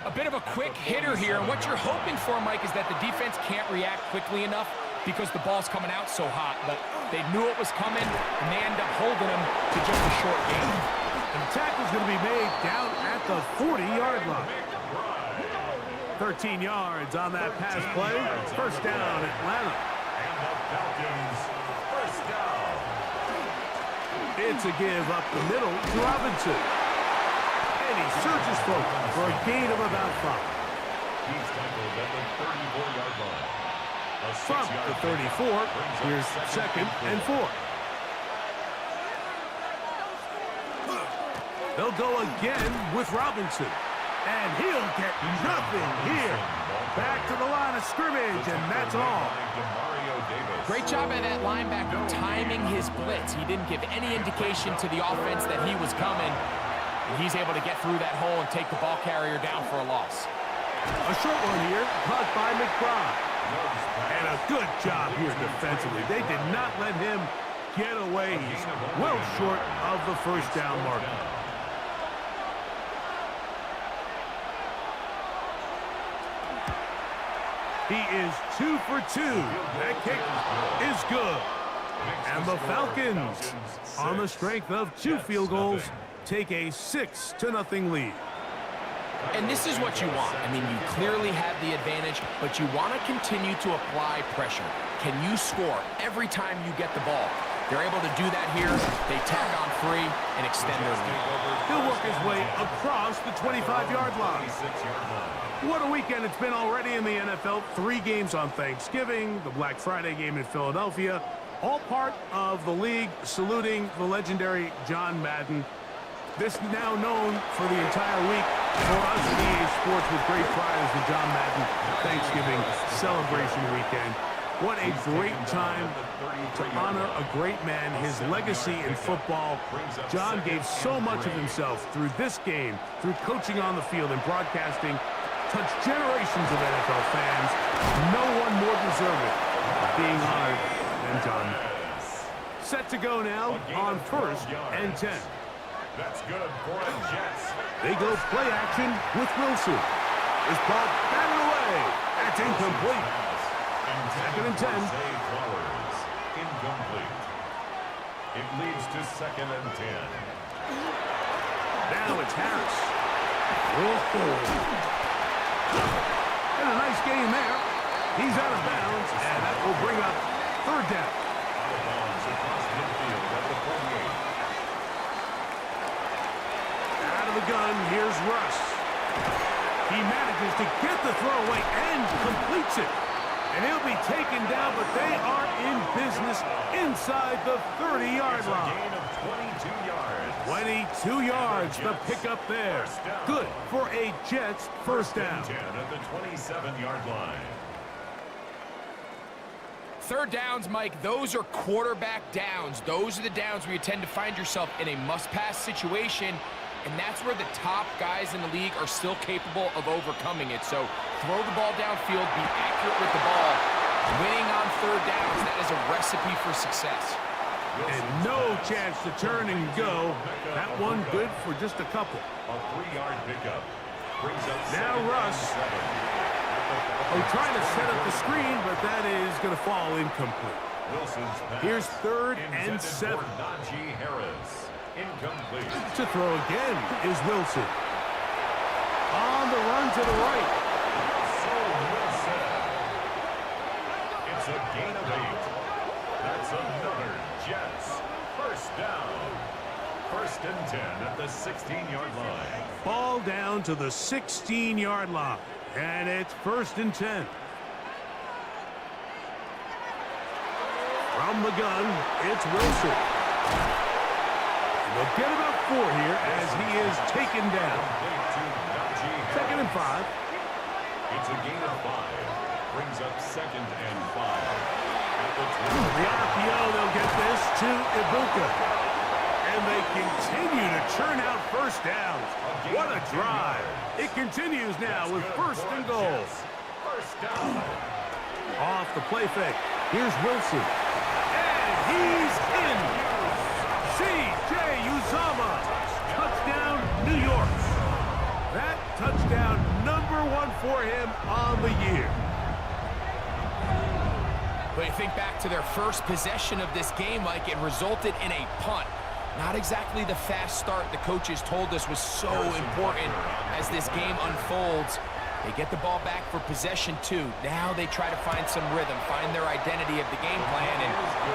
S10: A bit of a quick hitter here, and what you're hoping for, Mike, is that the defense can't react quickly enough because the ball's coming out so hot. But they knew it was coming, and they end up holding him to just a short gain.
S9: And the tackle's going to be made down at the 40-yard line. 13 yards on that pass play. First down, Atlanta.
S3: And the Falcons, first down.
S9: It's a give up the middle to Robinson. And he searches for a gain of about 5.
S3: He's tackled at the 34-yard line.
S9: From the 34, here's second and 4. They'll go again with Robinson. And he'll get nothing here. Back to the line of scrimmage, and that's all.
S10: Great job by that linebacker timing his blitz. He didn't give any indication to the offense that he was coming. And he's able to get through that hole and take the ball carrier down for a loss.
S9: A short one here, caught by McBride. And a good job here defensively. They did not let him get away. He's well short of the first down marker. He is 2 for 2. That kick is good. And the Falcons, on the strength of 2 field goals, take a 6-0 lead.
S10: And this is what you want. I mean, you clearly have the advantage, but you want to continue to apply pressure. Can you score every time you get the ball? They're able to do that here. They tack on 3 and extend their lead.
S9: He'll work his way across the 25-yard line. What a weekend it's been already in the NFL. 3 games on Thanksgiving, the Black Friday game in Philadelphia, all part of the league saluting the legendary John Madden. This now known for the entire week for us at EA Sports with great pride as the John Madden Thanksgiving celebration weekend. What a great time to honor a great man, his legacy in football. John gave so much of himself through this game, through coaching on the field and broadcasting, touched generations of NFL fans. No one more deserving of being honored than John. Set to go now on 1st and 10.
S3: That's good for the Jets.
S9: They go play action with Wilson. This ball batted away. That's incomplete. 2nd and 10.
S3: Incomplete. It leads to 2nd and 10.
S9: Now it's Harris. And a nice game there. He's out of bounds, and that will bring up 3rd down.
S3: Out of bounds across midfield at the 48.
S9: Out of the gun, here's Russ. He manages to get the throw away and completes it. And he'll be taken down, but they are in business inside the 30-yard line.
S3: Gain of 22 yards.
S9: 22 yards, the pickup there. Good for a Jets first down.
S3: 10 at the 27-yard line.
S10: 3rd downs, Mike, those are quarterback downs. Those are the downs where you tend to find yourself in a must-pass situation, and that's where the top guys in the league are still capable of overcoming it. So throw the ball downfield, be accurate with the ball. Winning on 3rd downs, that is a recipe for success.
S9: And no chance to turn and go. That one good for just a couple.
S3: A 3-yard pickup. Brings up
S9: Now Russ. Trying to set up the screen, but that is going to fall incomplete.
S3: Wilson's pass.
S9: Here's 3rd and 7.
S3: Najee Harris. Incomplete.
S9: To throw again is Wilson. On the run to the right.
S3: So Wilson. It's a gain of 8. That's another Jets first down. 1st and 10 at the 16-yard line.
S9: Ball down to the 16-yard line. And it's 1st and 10. From the gun, it's Wilson. They'll get about 4 here as he is taken down. 2nd and 5.
S3: It's a gain of 5. Brings up 2nd and 5.
S9: The RPO, they'll get this to Ibuka. And they continue to churn out first downs. What a drive. It continues now with 1st and goal.
S3: First down.
S9: Off the play fake. Here's Wilson. And he's in. C.J. Uzomah. Touchdown, New York. That touchdown #1 for him on the year.
S10: But you think back to their first possession of this game, Mike, it resulted in a punt. Not exactly the fast start the coaches told us was so important as this game unfolds. They get the ball back for possession 2. Now they try to find some rhythm, find their identity of the game plan, and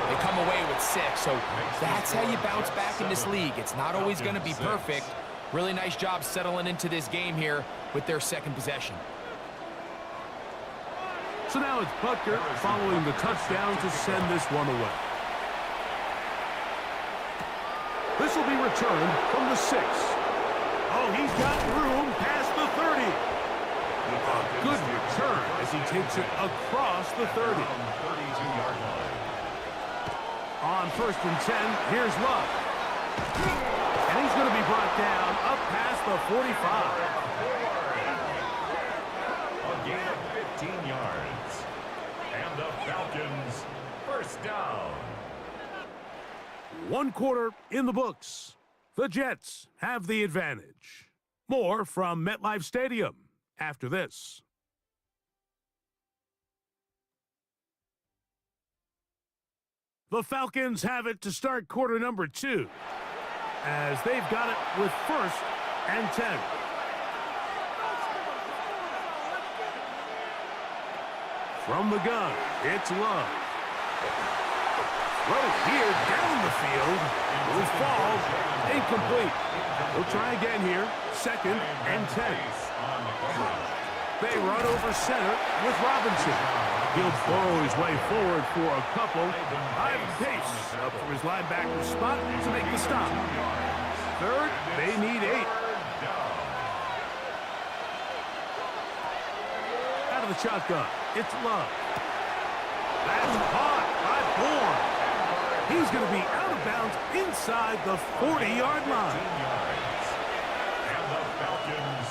S10: they come away with 6. So that's how you bounce back in this league. It's not always going to be perfect. Really nice job settling into this game here with their 2nd possession.
S9: So now it's Butker following the touchdown to send this one away. This will be returned from the 6. Oh, he's got room past the 30. A good return as he takes it across the 30.
S3: 32-yard line.
S9: On 1st and 10, here's Love. And he's going to be brought down up past the 45.
S3: A gain of 15 yards. And the Falcons first down.
S9: 1 quarter in the books. The Jets have the advantage. More from MetLife Stadium after this. The Falcons have it to start quarter number 2 as they've got it with 1st and 10. From the gun, it's Love. throw here down the field will fall incomplete. We'll try again here. 2nd and 10. They run over center with Robinson. He'll burrow his way forward for a couple. Ivan Pace up for his linebacker spot to make the stop. 3rd, they need 8. Out of the shotgun, it's Love. That's caught by Bourne. He's going to be out of bounds inside the 40-yard line.
S3: And the Falcons,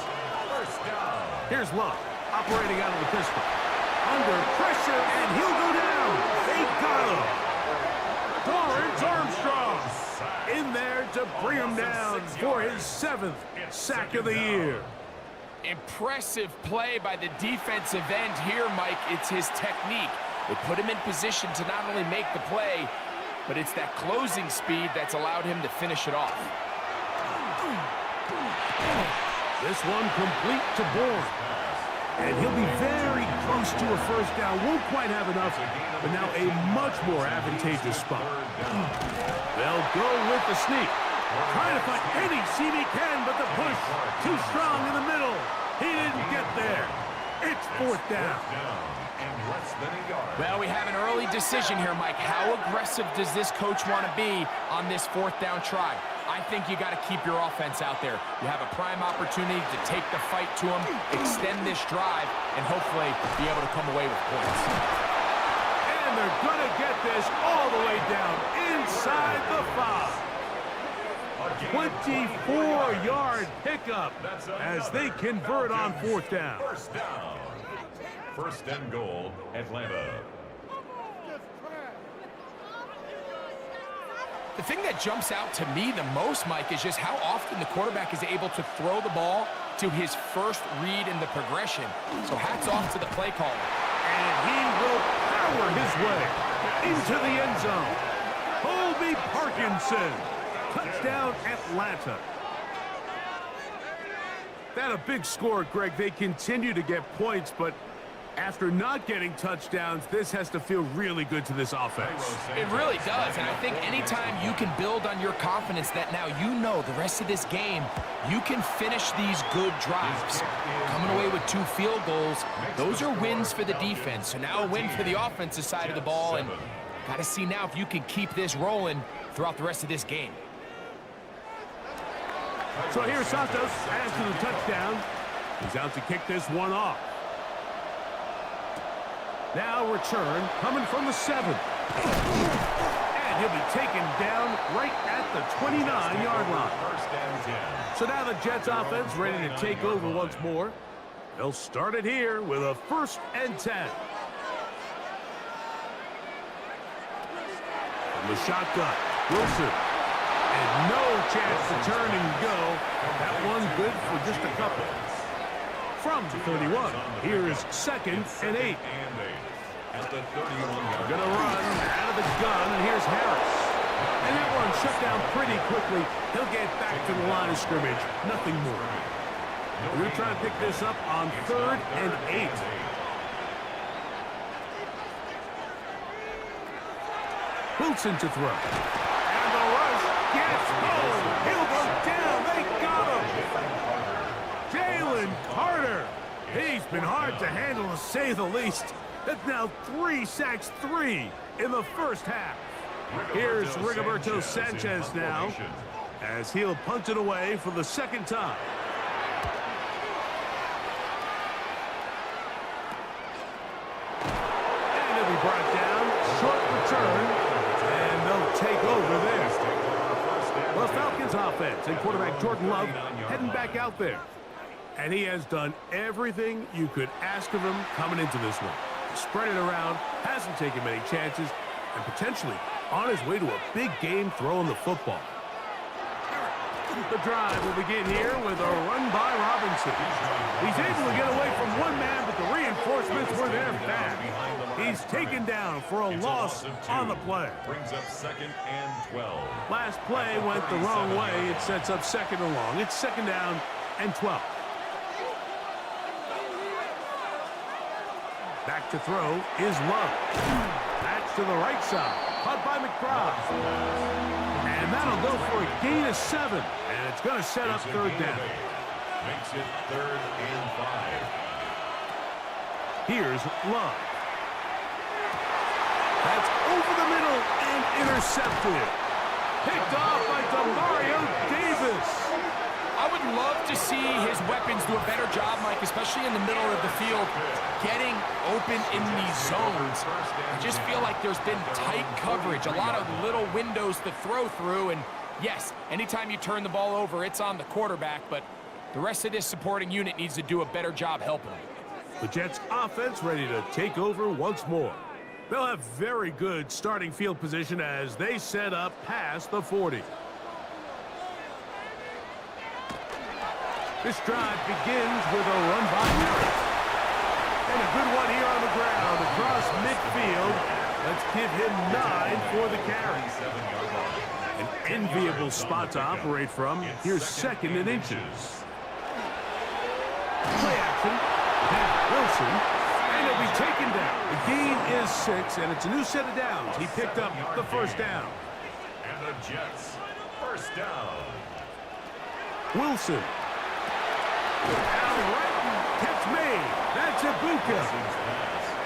S3: first down.
S9: Here's Love, operating out of the pistol. Under pressure, and he'll go down. They got him. Lawrence Armstrong in there to bring him down for his 7th sack of the year.
S10: Impressive play by the defensive end here, Mike. It's his technique. It put him in position to not only make the play, but it's that closing speed that's allowed him to finish it off.
S9: This one complete to Bourne. And he'll be very close to a first down. Won't quite have enough, but now a much more advantageous spot. They'll go with the sneak. Trying to find any seam he can, but the push too strong in the middle. He didn't get there. It's 4th down.
S10: Well, we have an early decision here, Mike. How aggressive does this coach want to be on this 4th down try? I think you got to keep your offense out there. You have a prime opportunity to take the fight to him, extend this drive, and hopefully be able to come away with points.
S9: And they're going to get this all the way down inside the 5. 24-yard pickup as they convert on 4th down.
S3: First down. 1st and goal, Atlanta.
S10: The thing that jumps out to me the most, Mike, is just how often the quarterback is able to throw the ball to his first read in the progression. So hats off to the play caller.
S9: And he will power his way into the end zone. Colby Parkinson. Touchdown, Atlanta. That a big score, Greg. They continue to get points, but after not getting touchdowns, this has to feel really good to this offense.
S10: It really does, and I think anytime you can build on your confidence that now you know the rest of this game, you can finish these good drives. Coming away with 2 field goals, those are wins for the defense. So now a win for the offensive side of the ball, and got to see now if you can keep this rolling throughout the rest of this game.
S9: So here's Santos adds to the touchdown. He's out to kick this one off. Now return coming from the 7. And he'll be taken down right at the 29-yard line. So now the Jets offense ready to take over once more. They'll start it here with a 1st and 10. From the shotgun, Wilson. And no chance to turn and go. That one good for just a couple. From the 31, here is 2nd and 8. Gonna run out of the gun, and here's Harris. And that one shut down pretty quickly. He'll get back to the line of scrimmage. Nothing more. We're trying to pick this up on 3rd and 8. Wilson to throw. And the rush gets home. He'll go down. They got him. Jalen Carter. He's been hard to handle, to say the least. That's now 3 sacks, 3 in the first half. Here's Rigoberto Sanchez now, as he'll punt it away for the 2nd time. And he'll be brought down. Short return. And they'll take over there. The Falcons offense and quarterback Jordan Love heading back out there. And he has done everything you could ask of him coming into this one. Spread it around, hasn't taken many chances, and potentially on his way to a big game throwing the football. The drive will begin here with a run by Robinson. He's able to get away from one man, but the reinforcements were there fast. He's taken down for a loss on the play.
S3: Brings up 2nd and 12.
S9: Last play went the wrong way. It sets up 2nd and long. It's 2nd down and 12. Back to throw is Love. That's to the right side. Caught by McBride. And that'll go for a gain of 7. And it's going to set up third down.
S3: Makes it 3rd and 5.
S9: Here's Love. That's over the middle and intercepted. Picked off by Demario Davis.
S10: I would love to see his weapons do a better job, Mike, especially in the middle of the field, getting open in these zones. I just feel like there's been tight coverage, a lot of little windows to throw through, and yes, anytime you turn the ball over, it's on the quarterback, but the rest of this supporting unit needs to do a better job helping him.
S9: The Jets offense ready to take over once more. They'll have very good starting field position as they set up past the 40. This drive begins with a run by Murray. And a good one here on the ground across midfield. Let's give him 9 for the carry. An enviable spot to operate from. Here's 2nd and inches. Play action. Now Wilson. And he'll be taken down. The gain is 6, and it's a new set of downs. He picked up the first down.
S3: And the Jets, first down.
S9: Wilson. Al Wrighton gets made. That's Ibuka.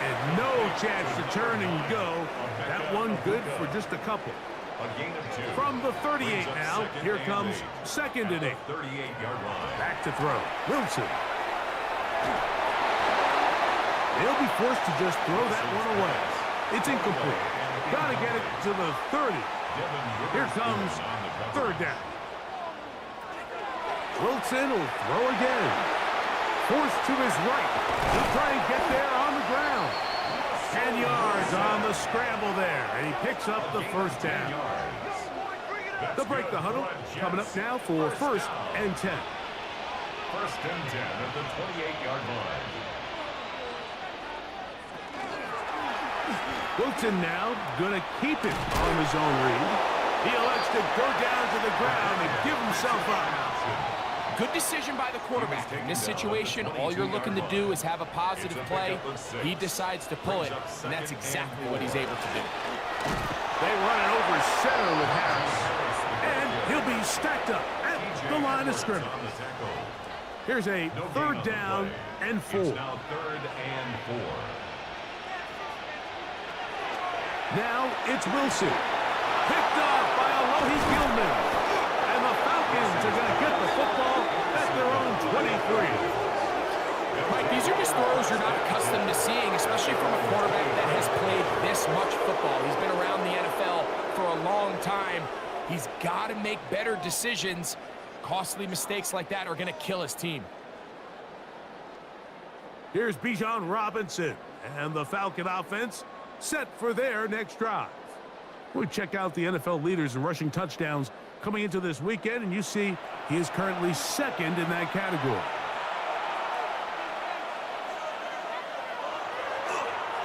S9: And no chance to turn and go. That one good for just a couple.
S3: A gain of 2.
S9: From the 38 now, here comes 2nd and 8.
S3: 38-yard line.
S9: Back to throw. Wilson. They'll be forced to just throw that one away. It's incomplete. Got to get it to the 30. Here comes 3rd down. Wilson will throw again. Forced to his right. He'll try and get there on the ground. 10 yards on the scramble there, and he picks up the first down. They'll break the huddle. Coming up now for 1st and 10.
S3: 1st and 10 at the 28-yard line.
S9: Wilson now going to keep it on his own read. He elects to go down to the ground and give himself up.
S10: Good decision by the quarterback. In this situation, all you're looking to do is have a positive play. He decides to pull it, and that's exactly what he's able to do.
S9: They run it over center with Harris. And he'll be stacked up at the line of scrimmage. Here's a 3rd down and 4.
S3: It's now 3rd and 4.
S9: Now it's Wilson. Picked off by Alohi Gilman. And the Falcons are going to get the football at their own 23.
S10: Mike, these are just throws you're not accustomed to seeing, especially from a quarterback that has played this much football. He's been around the NFL for a long time. He's got to make better decisions. Costly mistakes like that are going to kill his team.
S9: Here's Bijan Robinson and the Falcon offense set for their next drive. We check out the NFL leaders in rushing touchdowns coming into this weekend, and you see he is currently 2nd in that category.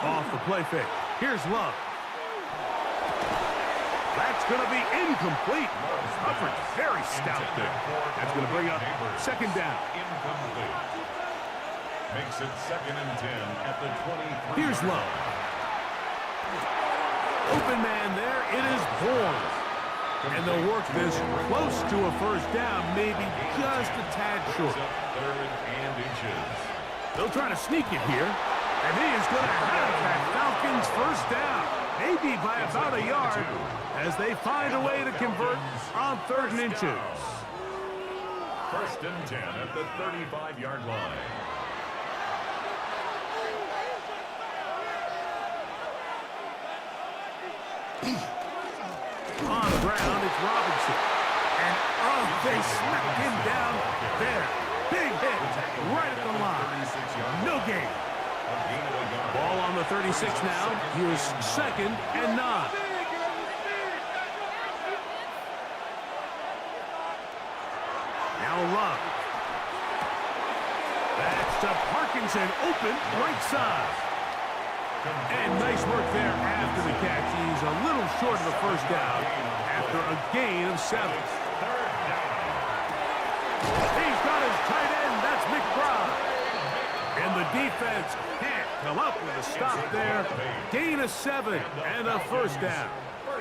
S9: Off the play fake. Here's Love. That's going to be incomplete. Coverage very stout there. That's going to bring up 2nd down.
S3: Incomplete. Makes it 2nd and 10 at the 23.
S9: Here's Love. Open man there. It is Bourne. And they'll work this close to a first down, maybe just a tad short.
S3: 3rd and inches.
S9: They'll try to sneak it here. And he is going to have that Falcons first down, maybe by about a yard, as they find a way to convert on 3rd and inches.
S3: 1st and 10 at the 35-yard line.
S9: On the ground, it's Robinson. And, oh, they smacked him down there. Big hit right at the line. No gain. Ball on the 36 now. Here's 2nd and 9. Now Love. That's to Parkinson, open right side. And nice work there after the catch. He's a little short of the first down after a gain of 7. He's got his tight end. That's McBride. And the defense can't come up with a stop there. Gain of 7 and a first down.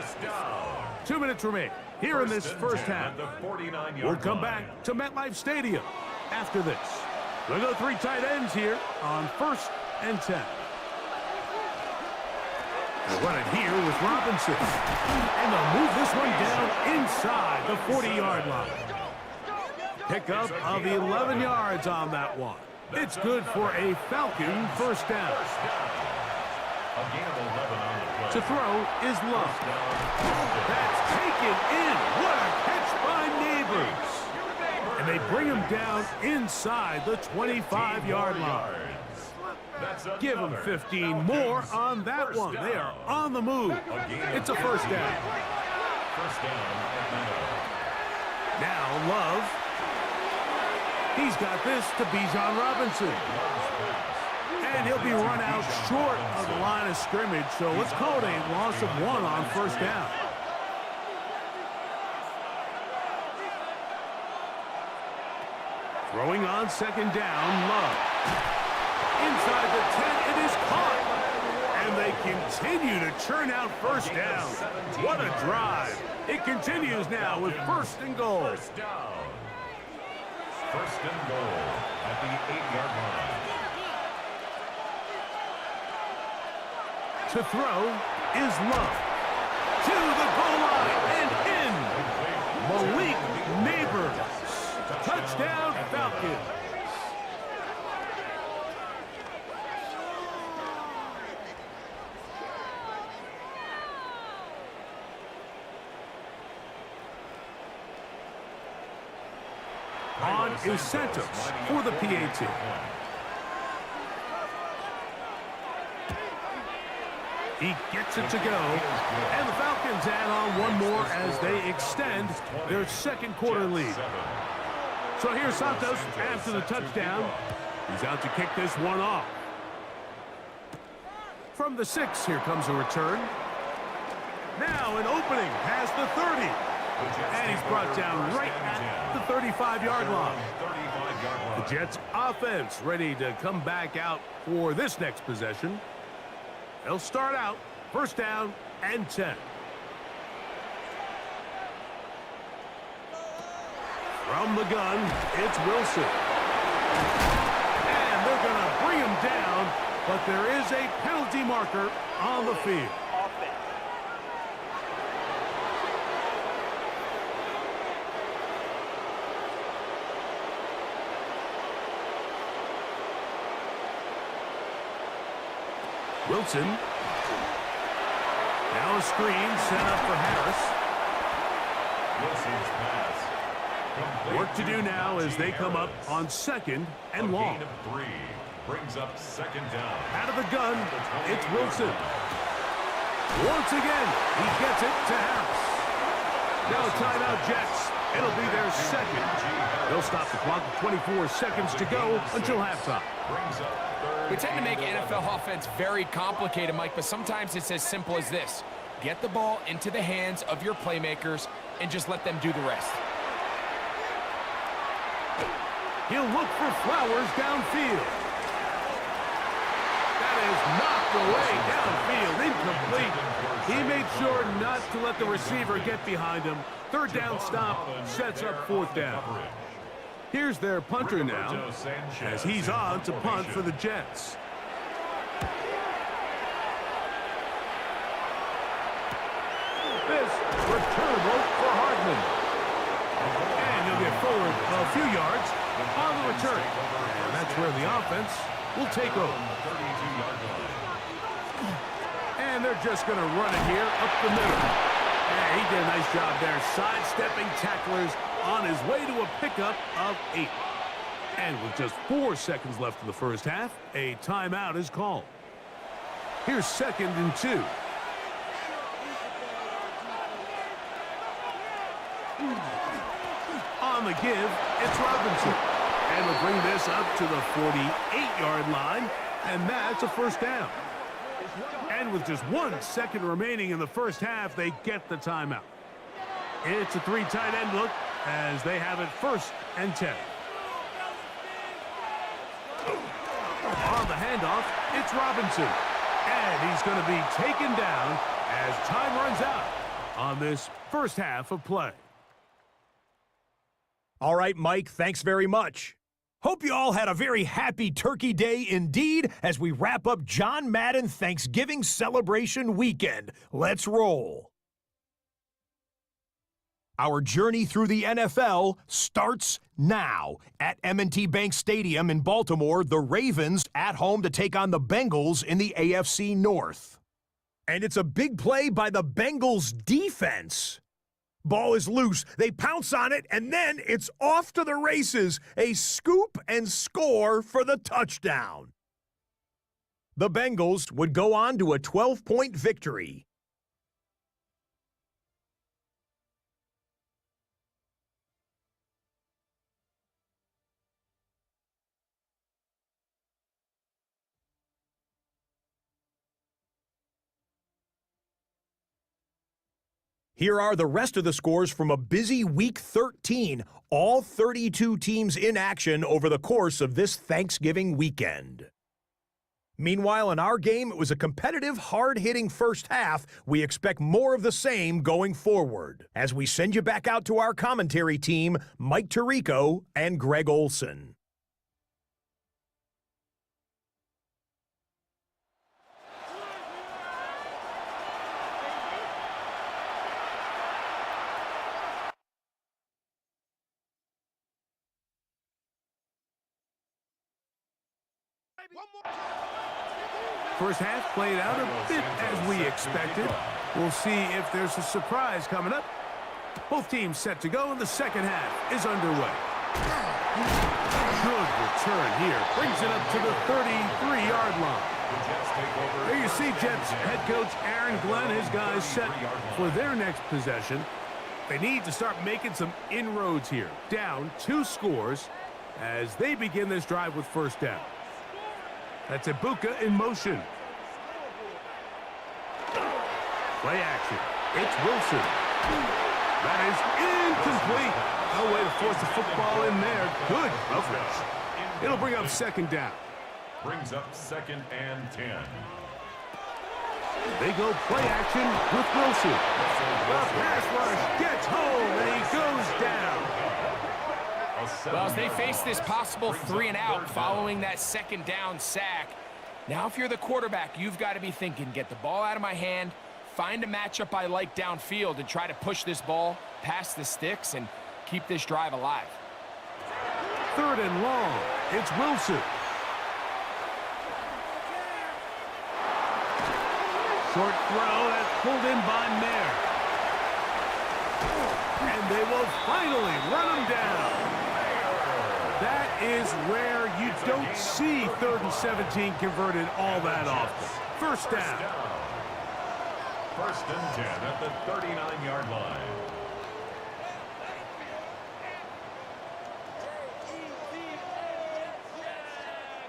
S3: First down.
S9: 2 minutes remain here in this first half. We'll come back to MetLife Stadium after this. We'll go 3 tight ends here on 1st and 10. They'll run it here with Robinson. And they'll move this one down inside the 40-yard line. Pickup of 11 yards on that one. It's good for a Falcon first down. To throw is Love. That's taken in. What a catch by Neighbors. And they bring him down inside the 25-yard line. Give them 15 more on that one. They are on the move. It's a first down. Now Love. He's got this to Bijan Robinson. And he'll be run out short of the line of scrimmage, so let's call it a loss of 1 on first down. Throwing on second down, Love. Inside the 10, it is caught. And they continue to churn out first down. What a drive. It continues now with 1st and goal.
S3: First and goal at the 8-yard line.
S9: To throw is Love. To the goal line and in. Malik Neighbors. Touchdown Falcons. On is Santos for the PAT. He gets it to go, and the Falcons add on one more as they extend their second quarter lead. So here's Santos after the touchdown. He's out to kick this one off. From the 6, here comes a return. Now an opening past the 30. And he's brought down right at the 35-yard line. The Jets offense ready to come back out for this next possession. They'll start out first down and 10. From the gun, it's Wilson. And they're going to bring him down, but there is a penalty marker on the field. Wilson. Now a screen set up for Harris.
S3: Wilson's pass.
S9: Work to do now as they come up on 2nd and long.
S3: Gain of 3 brings up 2nd down.
S9: Out of the gun, it's Wilson. Once again, he gets it to Harris. Now timeout Jets. It'll be their 2nd. They'll stop the clock with 24 seconds to go until halftime.
S3: Brings up 3rd.
S10: We tend to make NFL offense very complicated, Mike, but sometimes it's as simple as this. Get the ball into the hands of your playmakers and just let them do the rest.
S9: He'll look for Flowers downfield. That is knocked away downfield, incomplete. He made sure not to let the receiver get behind him. 3rd down stop sets up 4th down. Here's their punter now, as he's on to punt for the Jets. This returnable for Hardman. And he'll get forward a few yards on the return. And that's where the offense will take over. And they're just going to run it here up the middle. And he did a nice job there, sidestepping tacklers on his way to a pickup of 8. And with just 4 seconds left in the first half, a timeout is called. Here's 2nd and 2. On the give, it's Robinson. And we'll bring this up to the 48-yard line, and that's a first down. And with just 1 second remaining in the first half, they get the timeout. It's a 3 tight end look as they have it 1st and 10. On the handoff, it's Robinson. And he's going to be taken down as time runs out. on this first half of play.
S5: All right, Mike, thanks very much. Hope you all had a very happy Turkey Day indeed as we wrap up John Madden Thanksgiving celebration weekend. Let's roll. Our journey through the NFL starts now. At M&T Bank Stadium in Baltimore, the Ravens at home to take on the Bengals in the AFC North. And it's a big play by the Bengals defense. Ball is loose, they pounce on it, and then it's off to the races. A scoop and score for the touchdown. The Bengals would go on to a 12-point victory. Here are the rest of the scores from a busy Week 13. All 32 teams in action over the course of this Thanksgiving weekend. Meanwhile, in our game, it was a competitive, hard-hitting first half. We expect more of the same going forward. As we send you back out to our commentary team, Mike Tirico and Greg Olson.
S9: First half played out a bit as we expected. We'll see if there's a surprise coming up. Both teams set to go, and the second half is underway. Good return here. Brings it up to the 33-yard line. There you see Jets head coach Aaron Glenn, his guys set for their next possession. They need to start making some inroads here. Down 2 scores as they begin this drive with first down. That's Ibuka in motion. Play action. It's Wilson. That is incomplete. No way to force the football in there. Good coverage. It'll bring up second down.
S3: Brings up 2nd and 10.
S9: They go play action with Wilson. The pass rush gets home, and he goes down.
S10: Well, as they face this possible 3-and-out following that second down sack, now if you're the quarterback, you've got to be thinking, get the ball out of my hand, find a matchup I like downfield, and try to push this ball past the sticks and keep this drive alive.
S9: 3rd and long. It's Wilson. Short throw that's pulled in by Mayer. And they will finally run him down. That is rare. You don't see 3rd and 17 converted all that often. First down.
S3: 1st and 10 at the 39-yard line.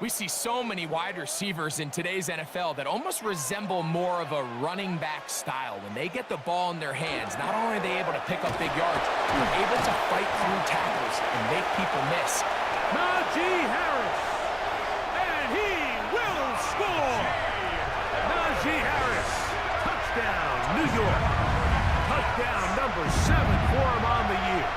S10: We see so many wide receivers in today's NFL that almost resemble more of a running back style. When they get the ball in their hands, not only are they able to pick up big yards, they're able to fight through tackles and make people miss.
S9: Najee Harris, and he will score. Najee Harris, touchdown, New York. Touchdown number 7 for him on the year.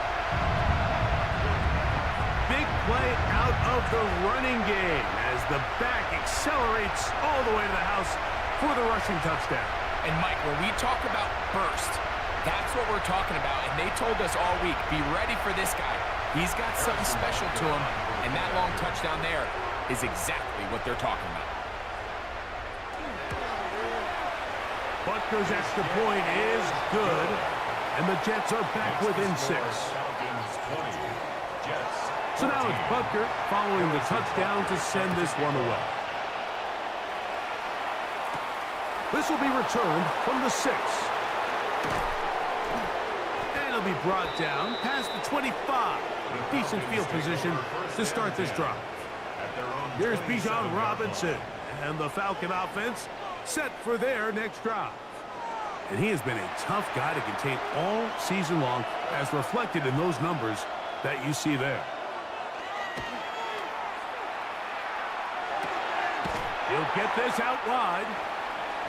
S9: Big play out of the running game as the back accelerates all the way to the house for the rushing touchdown.
S10: And Mike, when we talk about burst, that's what we're talking about. And they told us all week, be ready for this guy. He's got something special to him, and that long touchdown there is exactly what they're talking about.
S9: Butker's extra point is good, and the Jets are back within 6. So now it's Butker following the touchdown to send this one away. This will be returned from the 6. And it'll be brought down past the 25. Decent field position to start this drive. Here's Bijan Robinson, and the Falcon offense set for their next drive. And he has been a tough guy to contain all season long, as reflected in those numbers that you see there. He'll get this out wide.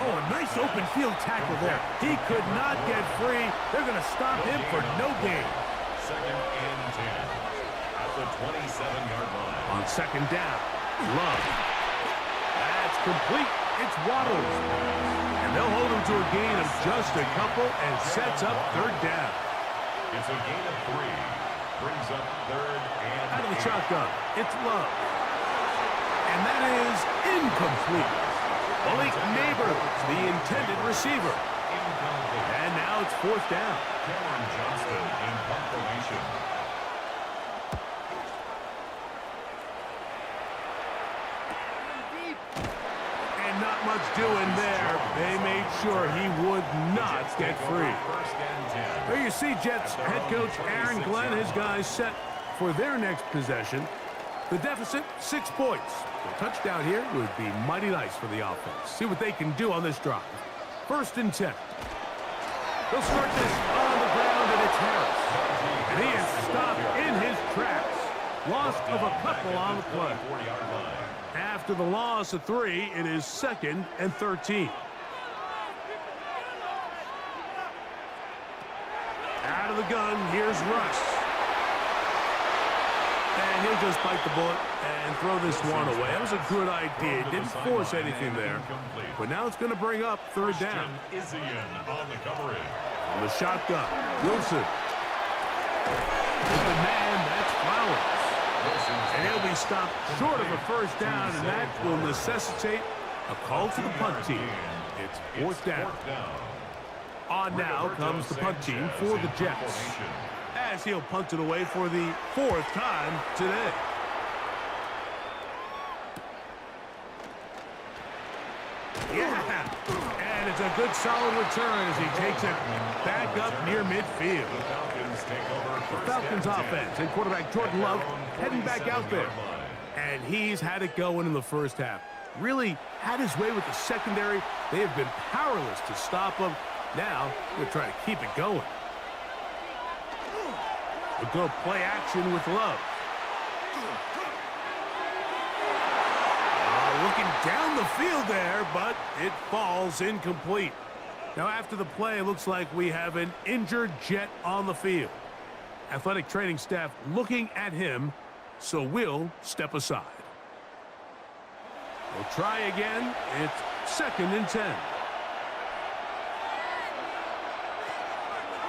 S9: Oh, a nice open field tackle there. He could not get free. They're going to stop him for no gain.
S3: Second and 10 at the 27-yard line.
S9: On second down, Love. That's complete. It's Waddles. And they'll hold him to a gain of just a couple and sets up third down.
S3: It's a gain of 3. Brings up third and
S9: Out of the shotgun, it's Love. And that is incomplete. Malik Neighbors, the intended receiver. And now it's fourth down.
S3: Cameron Johnston in punt formation.
S9: And not much doing there. They made sure he would not get free.
S3: First and 10.
S9: There you see Jets head coach Aaron Glenn, his guys set for their next possession. The deficit, 6 points. A touchdown here would be mighty nice for the offense. See what they can do on this drive. First and 10. They'll start this on the ground, and it's Harris. And he is stopped in his tracks. Loss of a couple on the play. After the loss of 3, it is second and 13. Out of the gun, here's Russ. And he'll just bite the bullet and throw this one away. That was a good idea. Didn't force anything there. But now it's going to bring up third down.
S3: On the coverage.
S9: On the shotgun, Wilson. With the man, that's Flowers. And he'll be stopped short of a first down, and that will necessitate a call to the punt team. It's fourth down. On now comes the punt team for the Jets, as he'll punt it away for the 4th time today. Yeah, and it's a good solid return as he takes it back up near midfield. The Falcons offense and quarterback Jordan Love heading back out there. And he's had it going in the first half. Really had his way with the secondary. They have been powerless to stop him. Now, we're trying to keep it going. We'll go play action with Love. Looking down the field there, but it falls incomplete. Now, after the play, it looks like we have an injured Jet on the field. Athletic training staff looking at him, so we'll step aside. We'll try again. It's second and 10.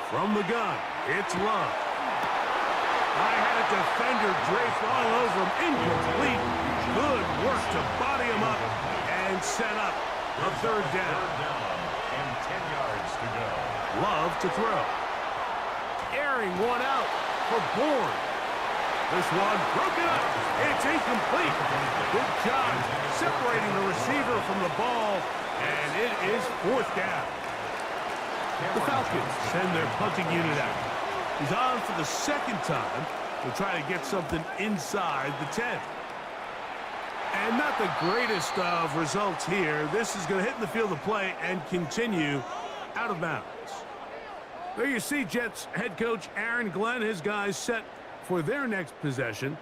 S9: From the gun, it's Love. I had a defender draped all over him. Incomplete. Good work to body him up and set up a third down.
S3: And 10 yards to go.
S9: Love to throw. Airing one out for Bourne. This one broken up. It's incomplete. Good job separating the receiver from the ball, and it is fourth down. The Falcons send their punting unit out. He's on for the second time to try to get something inside the 10. And not the greatest of results here. This is going to hit in the field of play and continue out of bounds. There you see Jets head coach Aaron Glenn, his guys set for their next possession.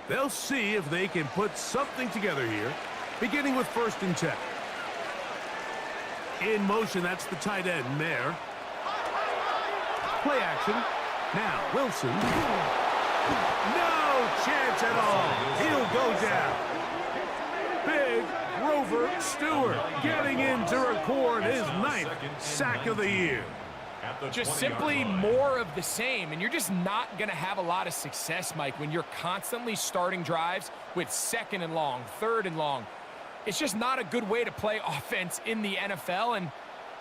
S9: They'll see if they can put something together here, beginning with first and 10. In motion, that's the tight end, Mayer. Play action. Now, Wilson. No chance at all. He'll go down. Big Grover Stewart getting in to record his 9th sack of the year.
S10: Just simply more of the same, and you're just not going to have a lot of success, Mike, when you're constantly starting drives with second and long, third and long. It's just not a good way to play offense in the NFL, and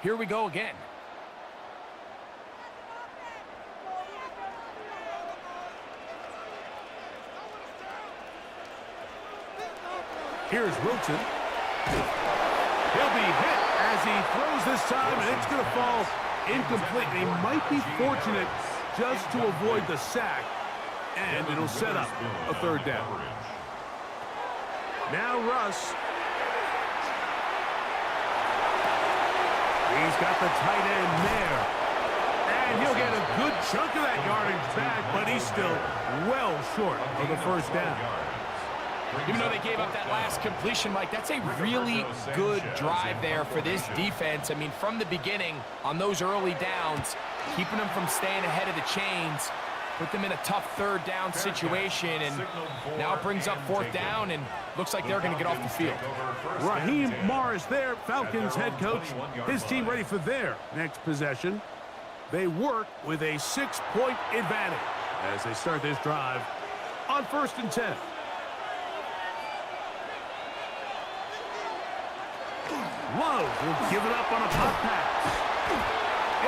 S10: here we go again.
S9: Here's Wilson. He'll be hit as he throws this time, and it's going to fall incomplete. He might be fortunate just to avoid the sack, and it'll set up a third down. Now Russ. He's got the tight end there. And he'll get a good chunk of that yardage back, but he's still well short of the first down.
S10: Even though they gave up that last completion, Mike, that's a really good drive there for this defense. I mean, from the beginning, on those early downs, keeping them from staying ahead of the chains, put them in a tough third down situation, and now it brings up fourth down, and looks like they're going to get off the field.
S9: Raheem Morris there, Falcons head coach. His team ready for their next possession. They work with a 6-point advantage as they start this drive on 1st and 10. Love will give it up on a pop pass.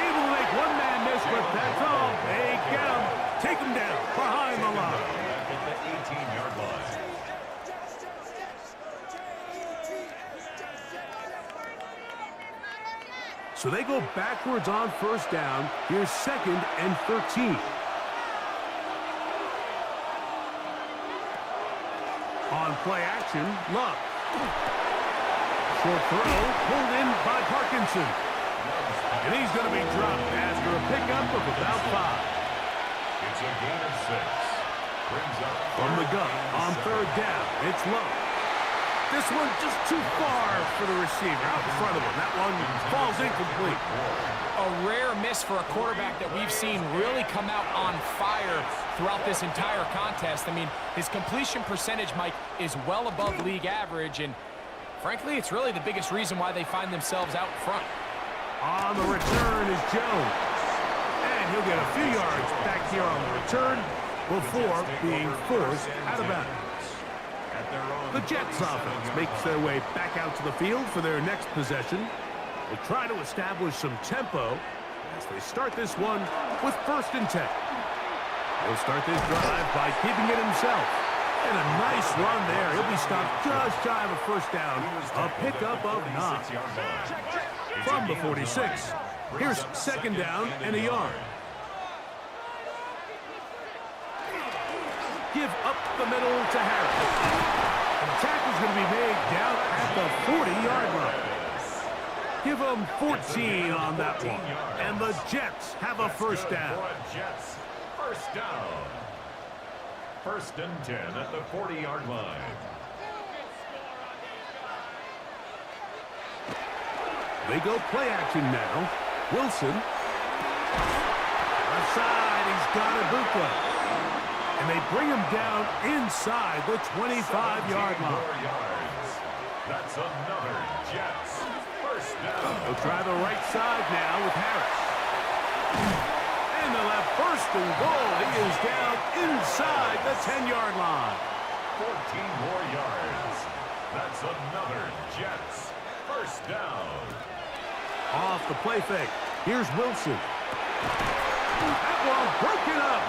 S9: Able to make one man miss, but that's all. They get him. Take him down behind the line.
S3: At the 18-yard line.
S9: So they go backwards on 1st down. Here's 2nd and 13. On play action, Love. Short throw, pulled in by Parkinson. And he's going to be dropped after a pickup of about 5.
S3: It's a gain of 6. Brings up
S9: From the gun on 3rd down, it's Lowe. This one just too far for the receiver out in front of him. That one falls incomplete.
S10: A rare miss for a quarterback that we've seen really come out on fire throughout this entire contest. I mean, his completion percentage, Mike, is well above league average, and frankly, it's really the biggest reason why they find themselves out front.
S9: On the return is Jones. And he'll get a few yards back here on the return before being forced out of bounds. The Jets offense makes their way back out to the field for their next possession. They try to establish some tempo as they start this one with 1st and 10. He'll start this drive by keeping it himself. And a nice run there. He'll be stopped just shy of a 1st down. A pickup of 9. From the 46. Here's 2nd down and a yard. Give up the middle to Harris. The tackle's going to be made down at the 40-yard line. Give them 14 on that one. And the Jets have a 1st down.
S3: Jets, 1st down. 1st and 10 at the 40-yard line.
S9: They go play action now. Wilson. Left side, he's got Ibuka. And they bring him down inside the 25-yard line.
S3: That's another Jets 1st down.
S9: They'll try the right side now with Harris. And they'll have 1st and goal. He is down inside the 10-yard line.
S3: 14 more yards. That's another Jets 1st down.
S9: Off the play fake. Here's Wilson. That ball broken up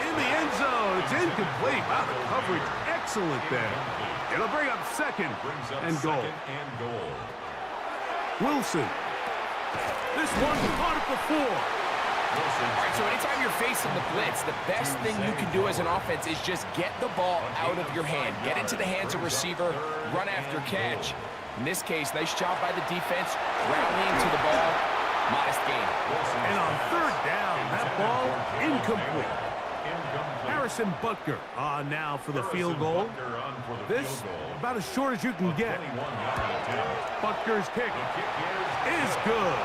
S9: in the end zone. It's incomplete. Wow, the coverage excellent there. It'll bring up 2nd and goal. Wilson. This one caught it before.
S10: All right, so anytime you're facing the blitz, the best thing you can do as an offense is just get the ball out of your hand. Get into the hands of receiver, run after catch. In this case, nice job by the defense, rallying to the ball. Modest gain.
S9: And on 3rd down, that ball incomplete. Harrison Butker on now for the field goal. This about as short as you can get. Butker's kick is good.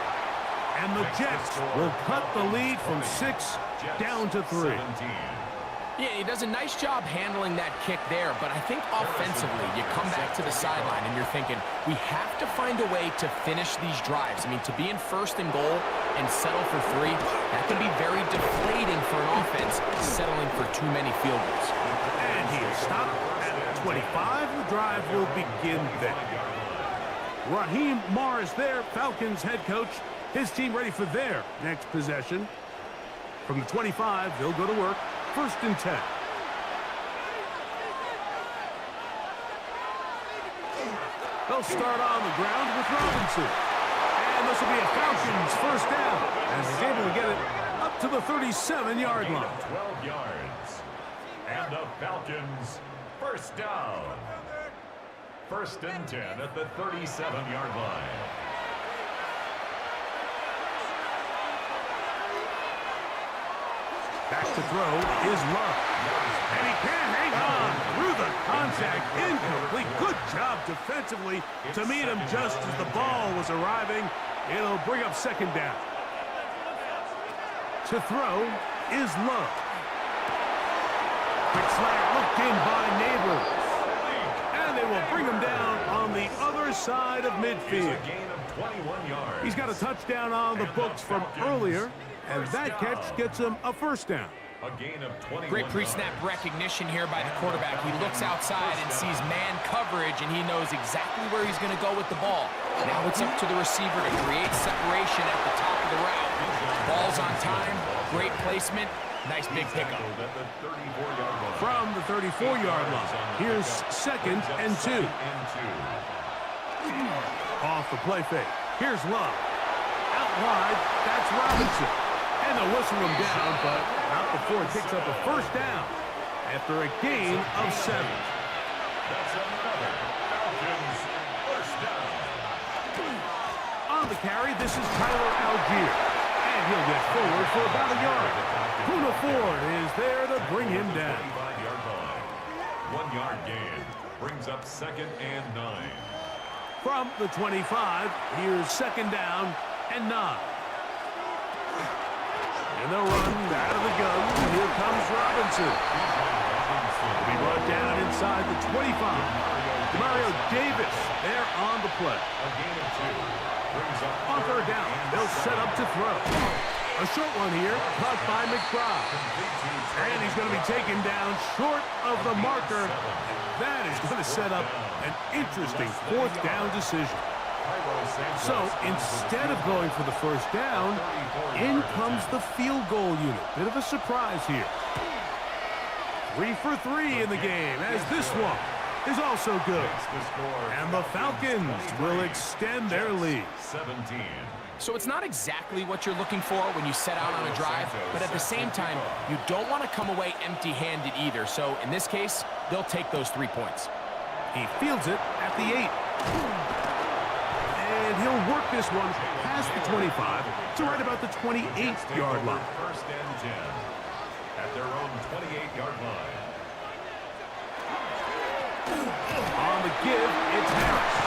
S9: And the Jets will cut the lead from 6 down to 3.
S10: Yeah, he does a nice job handling that kick there, but I think offensively, you come back to the sideline and you're thinking, we have to find a way to finish these drives. I mean, to be in 1st and goal and settle for 3, that can be very deflating for an offense, settling for too many field goals.
S9: And he is stopped at 25. The drive will begin there. Raheem Morris there, Falcons head coach. His team ready for their next possession. From the 25, they'll go to work. 1st and 10. They'll start on the ground with Robinson. And this will be a Falcons 1st down as he's able to get it up to the 37-yard line.
S3: 12 yards. And the Falcons 1st down. 1st and 10 at the 37-yard line.
S9: Back to throw is Love. And he can't hang on through the contact. Incomplete. Good job defensively to meet him just as the ball was arriving. It'll bring up second down. To throw is Love. Quick slant looked in by Neighbors. And they will bring him down on the other side of midfield. He's got a touchdown on the books from earlier, and that catch gets him a first down.
S10: Great pre-snap recognition here by the quarterback. He looks outside and sees man coverage, and he knows exactly where he's going to go with the ball. Now it's up to the receiver to create separation at the top of the route. Ball's on time, great placement, nice big pickup.
S9: From the 34-yard line, here's 2nd and 2. Off the play fake. Here's Love. Out wide, that's Robinson. And they'll whistle him down, but not before it picks up a first down after a gain of 7.
S3: That's another Falcons first down.
S9: On the carry, this is Tyler Algier. And he'll get forward for about a yard. Puna Ford is there to bring him down.
S3: 25-yard line. 1-yard gain brings up 2nd and 9.
S9: From the 25, here's 2nd down and 9. And they'll run out of the gun. Here comes Robinson. He'll be brought down inside the 25. Mario Davis there on the play.
S3: A gain of 2.
S9: On third down, they'll set up to throw. A short one here, caught by McBride. And he's going to be taken down short of the marker. That is going to set up an interesting 4th down decision. So instead of going for the first down, in comes the field goal unit. Bit of a surprise here. 3 for 3 in the game, as this one is also good. And the Falcons will extend their lead.
S3: 17.
S10: So it's not exactly what you're looking for when you set out on a drive, but at the same time, you don't want to come away empty-handed either. So in this case, they'll take those 3 points.
S9: He fields it at the 8. And he'll work this one past the 25 to right about the 28-yard line.
S3: 1st and 10 at their own 28-yard line.
S9: On the give, it's Harris.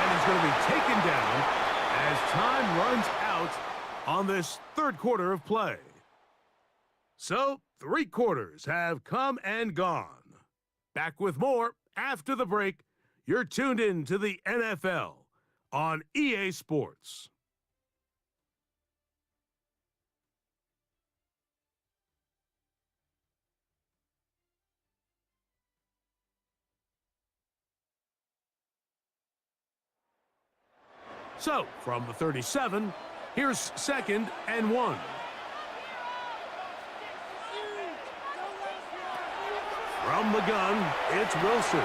S9: And he's going to be taken down as time runs out on this 3rd quarter of play. So, 3 quarters have come and gone. Back with more after the break. You're tuned in to the NFL on EA Sports. So, from the 37, here's 2nd and 1. From the gun, it's Wilson.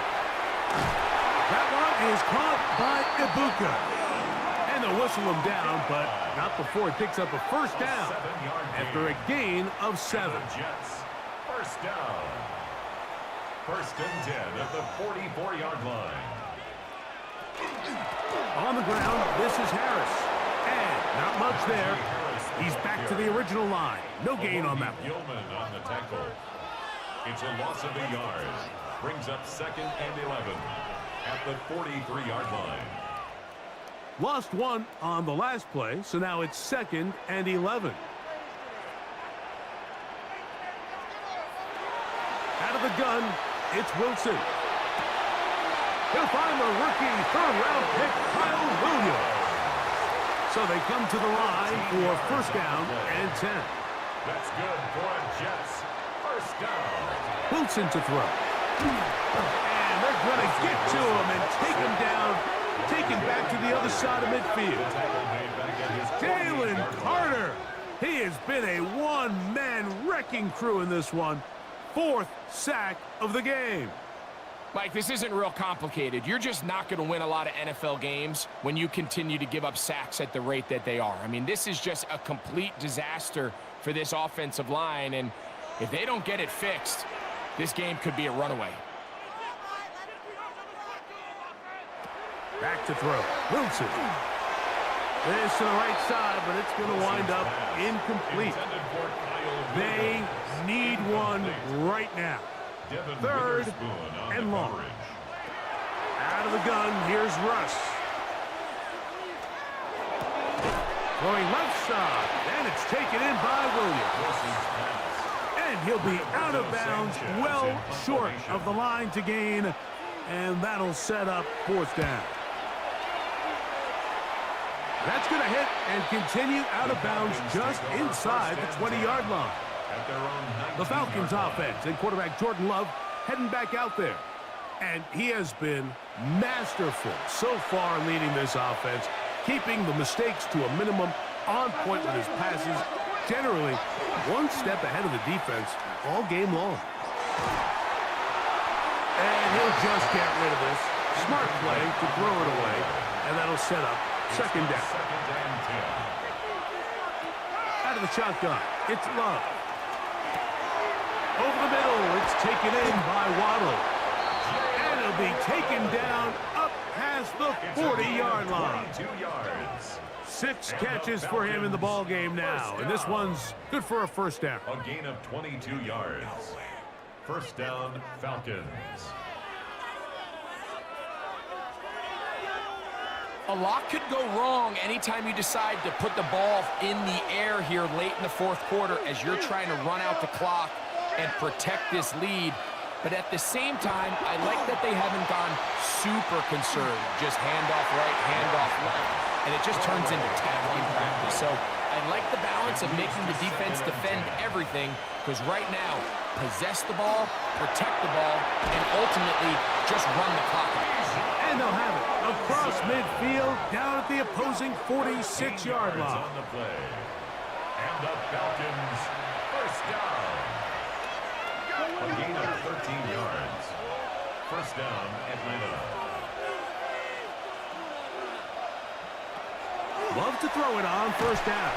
S9: That one is caught by Ibuka. And they'll whistle him down, but not before it picks up a first down after a gain of 7.
S3: Jets, first down. 1st and 10 at the 44-yard line.
S9: On the ground, this is Harris. And not much there. He's back to the original line. No gain on that one.
S3: Gilman on the tackle. It's a loss of a yard. Brings up 2nd and 11 at the 43-yard line.
S9: Lost 1 on the last play, so now it's 2nd and 11. Out of the gun, it's Wilson. He'll find the rookie 3rd-round pick, Kyle Williams. So they come to the line for first down and 10.
S3: That's good for a Jets. First down.
S9: Wilson to throw. And they're going to get to him and take him down, taken back to the other side of midfield. Jalen Carter. He has been a one-man wrecking crew in this one. 4th sack of the game.
S10: Mike, this isn't real complicated. You're just not going to win a lot of NFL games when you continue to give up sacks at the rate that they are. I mean, this is just a complete disaster for this offensive line, and if they don't get it fixed, this game could be a runaway.
S9: Back to throw. Wilson. This to the right side, but it's going to wind up incomplete.
S3: Intended for Kyle
S9: They need one right now. Third and long. Out of the gun, here's Russ. Going left side, and it's taken in by Williams. And he'll be out of bounds, well short of the line to gain, and that'll set up fourth down. That's going to hit and continue out of bounds just inside the 20-yard line. The Falcons offense and quarterback Jordan Love heading back out there. And he has been masterful so far leading this offense, keeping the mistakes to a minimum, on point with his passes, generally one step ahead of the defense all game long. And he'll just get rid of this. Smart play to throw it away, and that'll set up second down. Out of the shotgun, it's Love. Over the middle, it's taken in by Waddle. And it'll be taken down up past the 40-yard line. 6 catches for him in the ball game now, and this one's good for a first down.
S3: A gain of 22 yards. First down, Falcons.
S10: A lot could go wrong anytime you decide to put the ball in the air here late in the fourth quarter as you're trying to run out the clock and protect this lead. But at the same time, I like that they haven't gone super conservative. Just handoff right, handoff left, and it just turns into tackling practice. So I like the balance of making the defense defend everything, because right now, possess the ball, protect the ball, and ultimately just run the clock out.
S9: And they'll have it across midfield, down at the opposing 46-yard line.
S3: On the play. And the Falcons first down. A gain of 13 yards. First down, Atlanta.
S9: Love to throw it on first down.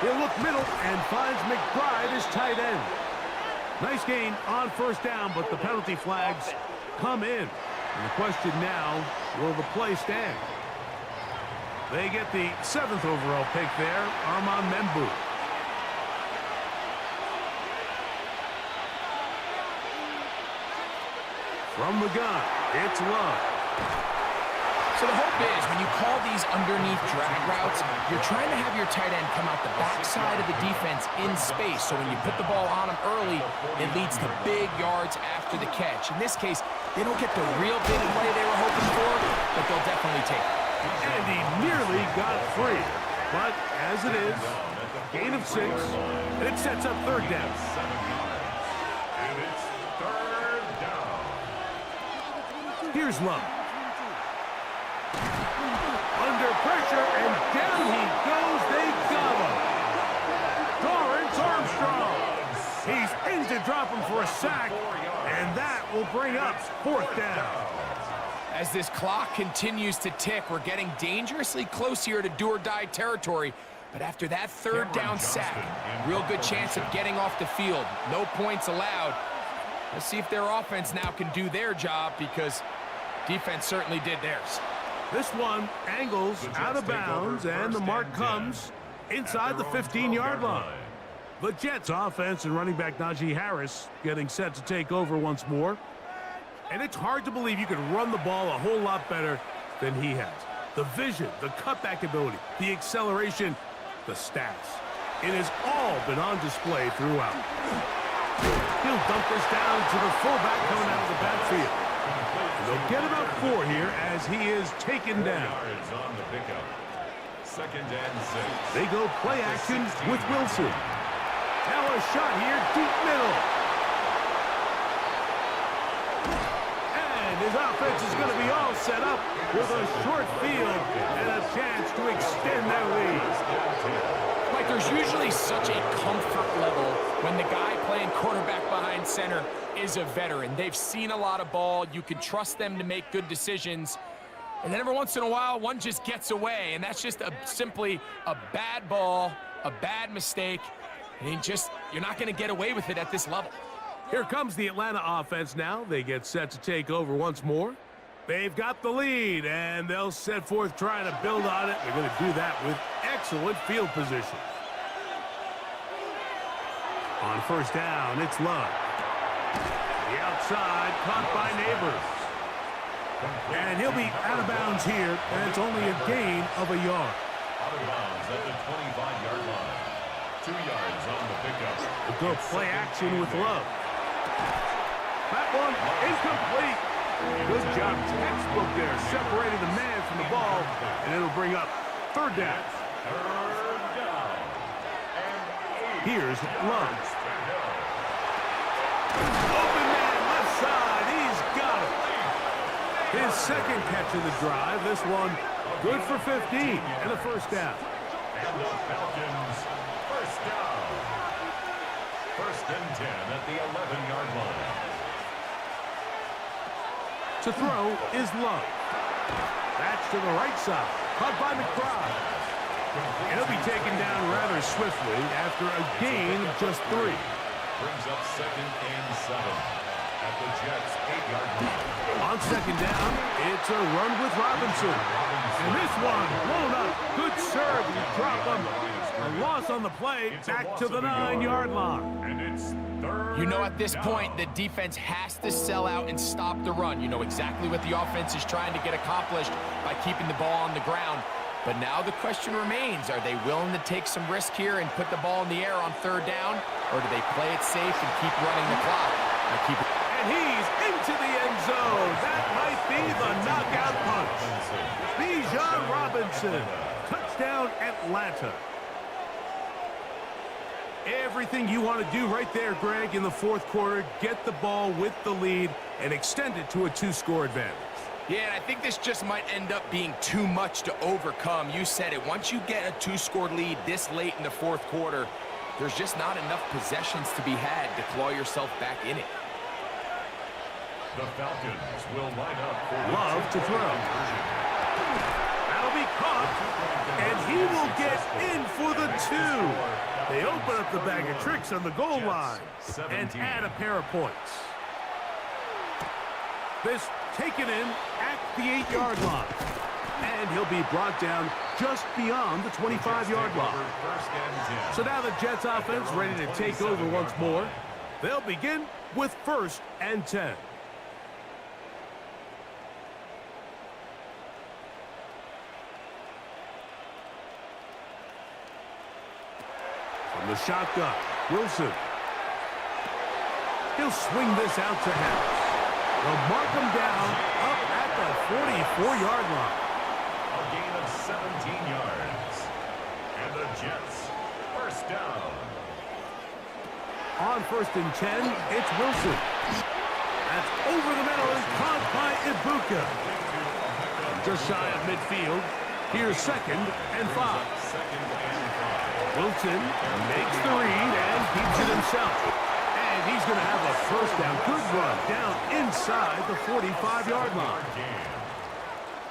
S9: He'll look middle and finds McBride as tight end. Nice gain on first down, but the penalty flags come in. And the question now, will the play stand? They get the 7th overall pick there, Armand Membu. From the gun, it's Love.
S10: So the hope is when you call these underneath drag routes, you're trying to have your tight end come out the backside of the defense in space. So when you put the ball on him early, it leads to big yards after the catch. In this case, they don't get the real big play they were hoping for, but they'll definitely take it.
S9: And he nearly got free. But as it is, gain of 6, and it sets up third down.
S3: And it's third down.
S9: Here's Love. Under pressure, and down he goes. They got him. Torrance Armstrong. He's in to drop him for a sack, and that will bring up fourth down.
S10: As this clock continues to tick, we're getting dangerously close here to do-or-die territory. But after that third down sack, real good chance of getting off the field. No points allowed. Let's see if their offense now can do their job, because defense certainly did theirs.
S9: This one angles out of bounds, and the mark comes inside the 15-yard line. The Jets offense and running back Najee Harris getting set to take over once more. And it's hard to believe you can run the ball a whole lot better than he has. The vision, the cutback ability, the acceleration, the stats. It has all been on display throughout. He'll dump this down to the fullback coming out of the backfield. They'll get about 4 here as he is taken down.
S3: On the pickup. Second and 6.
S9: They go play action with Wilson. Now a shot here, deep middle. And his offense is going to be all set up with a short field and a chance to extend their lead.
S10: Like, there's usually such a comfort level when the guy playing quarterback behind center is a veteran. They've seen a lot of ball. You can trust them to make good decisions. And then every once in a while, one just gets away, and that's just simply a bad ball, a bad mistake. And you're not going to get away with it at this level.
S9: Here comes the Atlanta offense now. They get set to take over once more. They've got the lead, and they'll set forth trying to build on it. They're going to do that with excellent field position. On first down, it's Love. The outside, caught by Neighbors. And he'll be out of bounds here, and it's only a gain of a yard.
S3: Out of bounds at the 25-yard line. 2 yards on the pickup.
S9: We'll go play action with Love. That one incomplete. Good job, textbook there, separating the man from the ball, and it'll bring up third down.
S3: Third down. And 8.
S9: Here's Love. Open man, left side, he's got it. His second catch of the drive, this one good for 15 and a first down.
S3: And the Falcons, first down. First and 10 at the 11-yard line.
S9: To throw is Love. That's to the right side, caught by McBride. And he'll be taken down rather swiftly after a gain of just 3.
S3: Brings up second and 7 at the Jets' 8-yard line.
S9: On second down, it's a run with Robinson. And this one blown up. Good serve. You drop him. A loss on the play. Back to the 9-yard line.
S3: And it's third.
S10: You know, at this point, the defense has to sell out and stop the run. You know exactly what the offense is trying to get accomplished by keeping the ball on the ground. But now the question remains, are they willing to take some risk here and put the ball in the air on third down? Or do they play it safe and keep running the clock?
S9: And he's into the end zone. That might be the knockout punch. Bijan Robinson. Touchdown, Atlanta. Everything you want to do right there, Greg, in the fourth quarter. Get the ball with the lead and extend it to a 2-score advantage.
S10: Yeah, and I think this just might end up being too much to overcome. You said it. Once you get a 2-score lead this late in the fourth quarter, there's just not enough possessions to be had to claw yourself back in it.
S3: The Falcons will line up for
S9: Love to throw. That'll be caught, and he will get in for the 2. They open up the bag of tricks on the goal line and add a pair of points. This taken in at the 8-yard line. And he'll be brought down just beyond the 25-yard line. So now the Jets offense ready to take over once more. They'll begin with first and 10. From the shotgun, Wilson. He'll swing this out to Harris. They'll mark him down up at the 44-yard line.
S3: a gain of 17 yards. And the Jets, first down.
S9: On first and 10, it's Wilson. That's over the middle and caught by Ibuka. Just shy of midfield. Here's second and 5. Wilson makes the read and keeps it himself. And he's going to have a first down. Good run down inside the 45-yard line.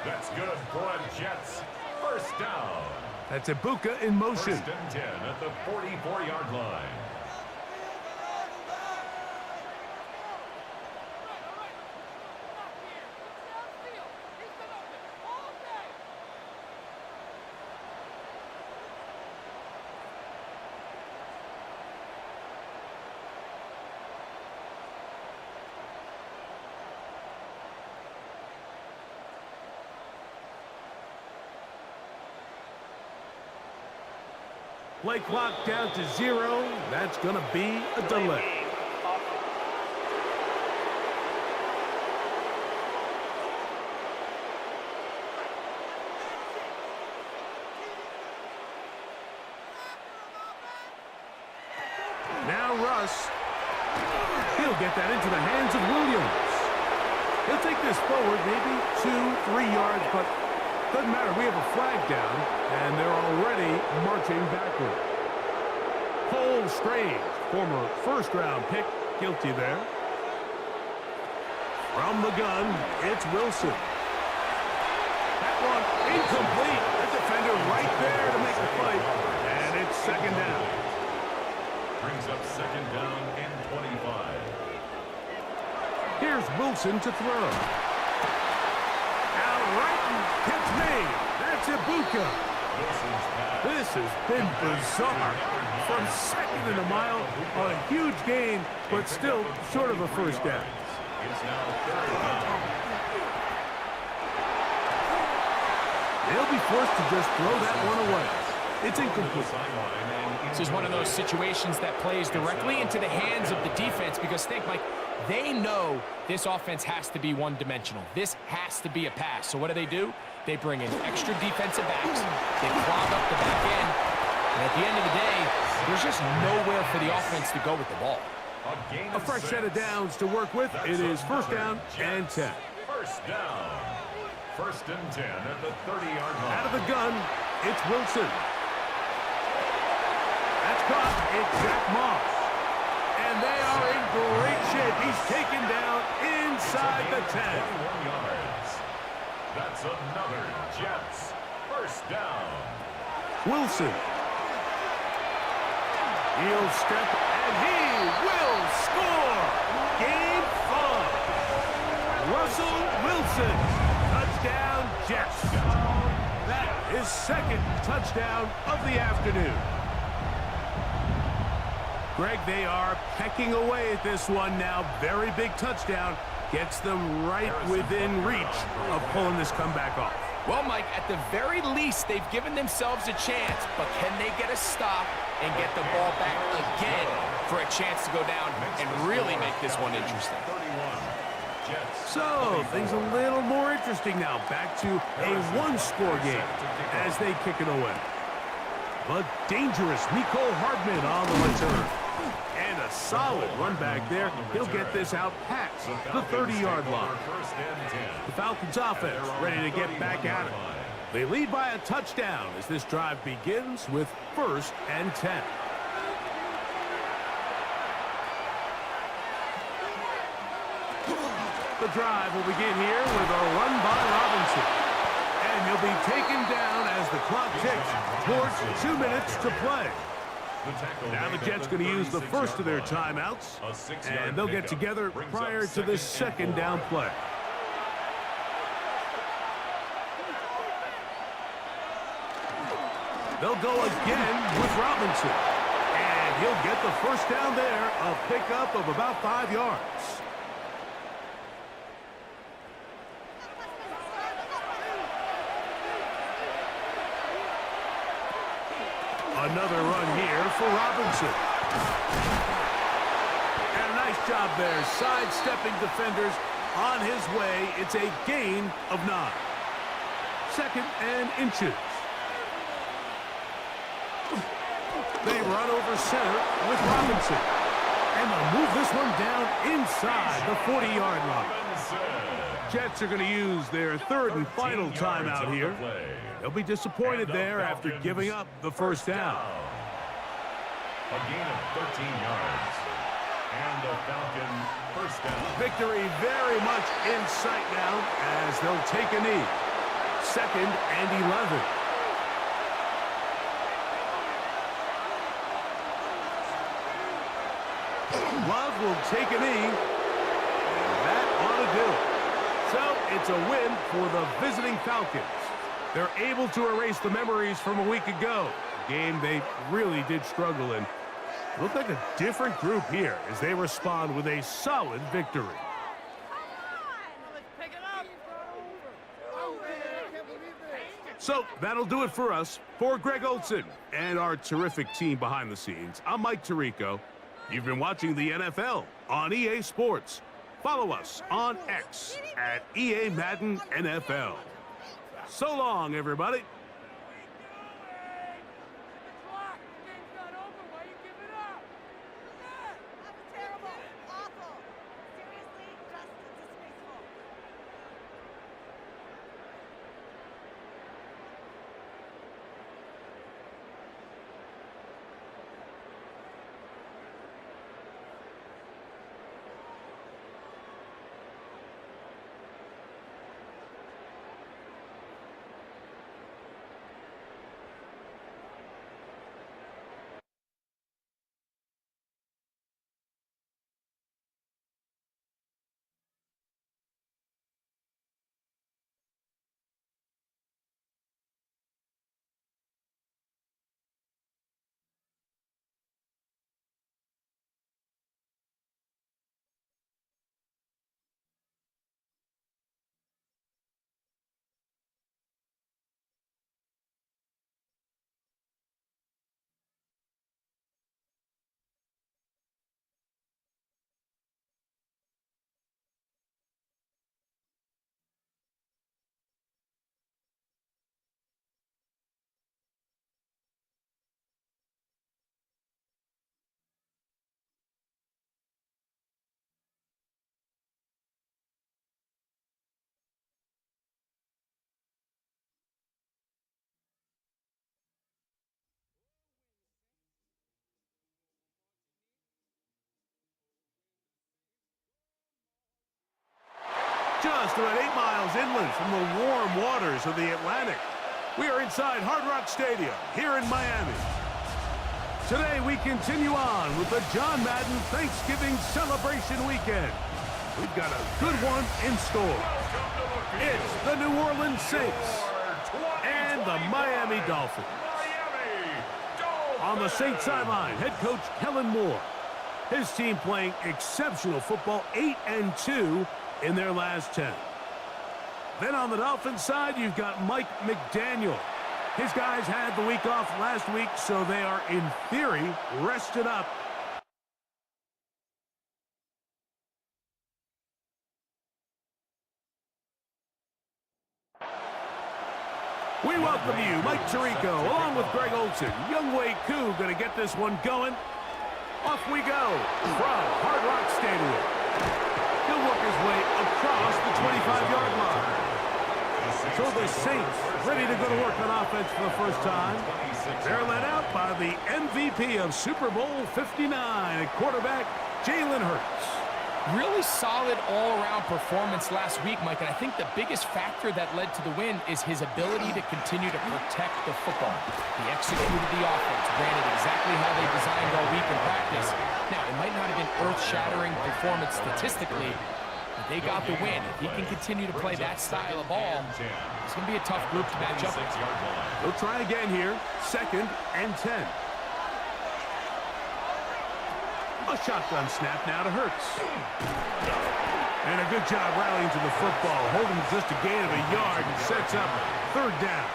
S3: That's good for a Jets first down.
S9: That's Ibuka in motion.
S3: First and 10 at the 44-yard line.
S9: Play clock down to 0. That's going to be a delay. Now Russ. He'll get that into the hands of Williams. He'll take this forward maybe 2-3 yards, but doesn't matter. We have a flag down, and they're already marching backward. Cole Strange, former first-round pick, guilty there. From the gun, it's Wilson. That one incomplete. The defender right there to make the play, and it's second down.
S3: Brings up second down and 25.
S9: Here's Wilson to throw. Out right and catch made. That's Ibuka. This has been bizarre. From second in a mile on a huge gain, but still short of a first down. They'll be forced to just throw that one away. It's incomplete.
S10: This is one of those situations that plays directly into the hands of the defense because think, Mike, they know this offense has to be one-dimensional. This has to be a pass. So what do? They bring in extra defensive backs. They clog up the back end. And at the end of the day, there's just nowhere for the offense to go with the ball.
S9: A fresh set of downs to work with. It is first down and 10.
S3: First down. First and 10 at the 30-yard line.
S9: Out of the gun, it's Wilson. That's caught. It's Jack Moss. And they are in great shape. He's taken down inside the 10.
S3: 21 yards. That's another Jets first down.
S9: Wilson. He'll step, and he will score. Game 5. Russell Wilson. Touchdown, Jets. That is second touchdown of the afternoon. Greg, they are pecking away at this one now. Very big touchdown. Gets them right within reach of pulling this comeback off.
S10: Well, Mike, at the very least, they've given themselves a chance, but can they get a stop and get the ball back again for a chance to go down and really make this one interesting?
S9: So, things a little more interesting now. Back to a one-score game as they kick it away. But dangerous Mecole Hardman on the return. And a solid run back there. He'll get this out past the 30-yard line. The Falcons offense ready to get back at it. They lead by a touchdown as this drive begins with first and 10. The drive will begin here with a run by Robinson. And he'll be taken down as the clock ticks towards 2 minutes to play. Now the Jets going to use the first of their timeouts, and they'll get together prior to the second down play. They'll go again with Robinson, and he'll get the first down there, a pickup of about 5 yards. Another run here for Robinson. And a nice job there, sidestepping defenders on his way. It's a gain of 9. Second and inches. They run over center with Robinson. And they'll move this one down inside the 40-yard line. Jets are going to use their third and final timeout here. They'll be disappointed there after giving up the first down.
S3: A gain of 13 yards. And the Falcon first down.
S9: Victory very much in sight now as they'll take a knee. Second and 11. Love will take a knee. And that ought to do it. So it's a win for the visiting Falcons. They're able to erase the memories from a week ago. A game they really did struggle in. Look like a different group here as they respond with a solid victory. So that'll do it for us. For Greg Olson and our terrific team behind the scenes, I'm Mike Tirico. You've been watching the NFL on EA Sports. Follow us on X at EA Madden NFL. So long, everybody. just about 8 miles inland from the warm waters of the Atlantic. We are inside Hard Rock Stadium here in Miami. Today we continue on with the John Madden Thanksgiving Celebration Weekend. We've got a good one in store. It's the New Orleans Saints and the Miami Dolphins. On the Saints sideline, head coach Kellen Moore. His team playing exceptional football, 8-2 in their last 10. Then on the Dolphins side, you've got Mike McDaniel. His guys had the week off last week, so they are, in theory, rested up. We welcome you, Mike Tirico, along with Greg Olson. Younghoe Koo going to get this one going. Off we go from Hard Rock Stadium. He'll work his way across the 25-yard line. So the Saints ready to go to work on offense for the first time. They're led out by the MVP of Super Bowl 59 at quarterback, Jalen Hurts.
S10: Really solid all-around performance last week, Mike, and I think the biggest factor that led to the win is his ability to continue to protect the football. He executed the offense, ran it exactly how they designed all week in practice. Now, it might not have been earth-shattering performance statistically, but they got the win. If he can continue to play that style of ball, it's going to be a tough group to match up with.
S9: We'll try again here, 2nd and 10. A shotgun snap now to Hurts. And a good job rallying to the football, holding just a gain of a yard and sets up 3rd down.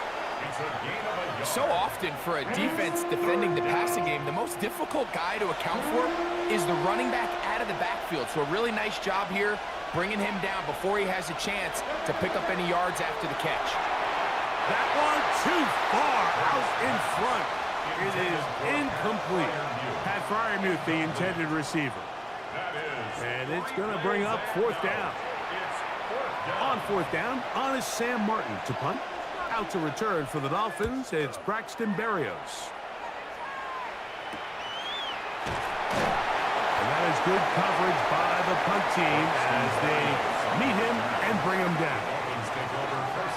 S10: So often for a defense defending the passing game, the most difficult guy to account for is the running back out of the backfield. So a really nice job here, bringing him down before he has a chance to pick up any yards after the catch.
S9: That one too far out in front. It is incomplete. Pat Fryermuth, the intended receiver. And it's going to bring up 4th down. On 4th down, on is Sam Martin to punt. Out to return for the Dolphins, it's Braxton Berrios. And that is good coverage by the punt team as they meet him and bring him down.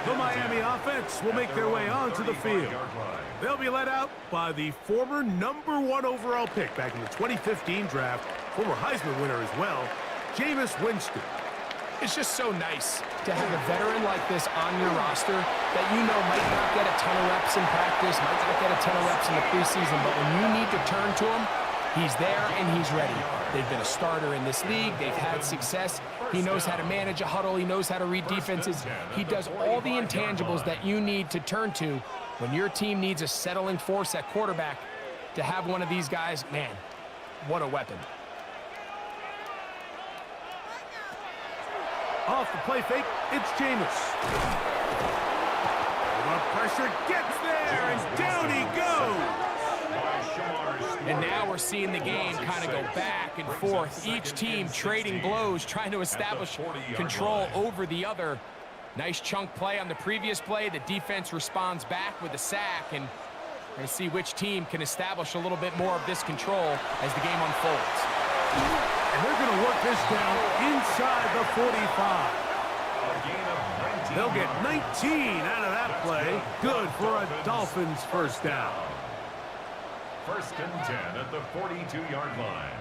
S9: The Miami offense will make their way onto the field. They'll be led out by the former #1 overall pick back in the 2015 draft, former Heisman winner as well, Jameis Winston.
S10: It's just so nice to have a veteran like this on your roster that you know might not get a ton of reps in practice, might not get a ton of reps in the preseason, but when you need to turn to him, he's there and he's ready. They've been a starter in this league. They've had success. He knows how to manage a huddle. He knows how to read defenses. He does all the intangibles that you need to turn to when your team needs a settling force at quarterback. To have one of these guys, man, what a weapon.
S9: Off the play fake, it's Jameis. The pressure gets there, and down he goes.
S10: And now we're seeing the game kind of go back and forth. Each team trading blows, trying to establish control over the other. Nice chunk play on the previous play. The defense responds back with a sack, and we're going to see which team can establish a little bit more of this control as the game unfolds.
S9: And they're going to work this down inside the 45. They'll get 19 out of that play. Good for a Dolphins 1st down.
S3: 1st and 10 at the 42-yard line.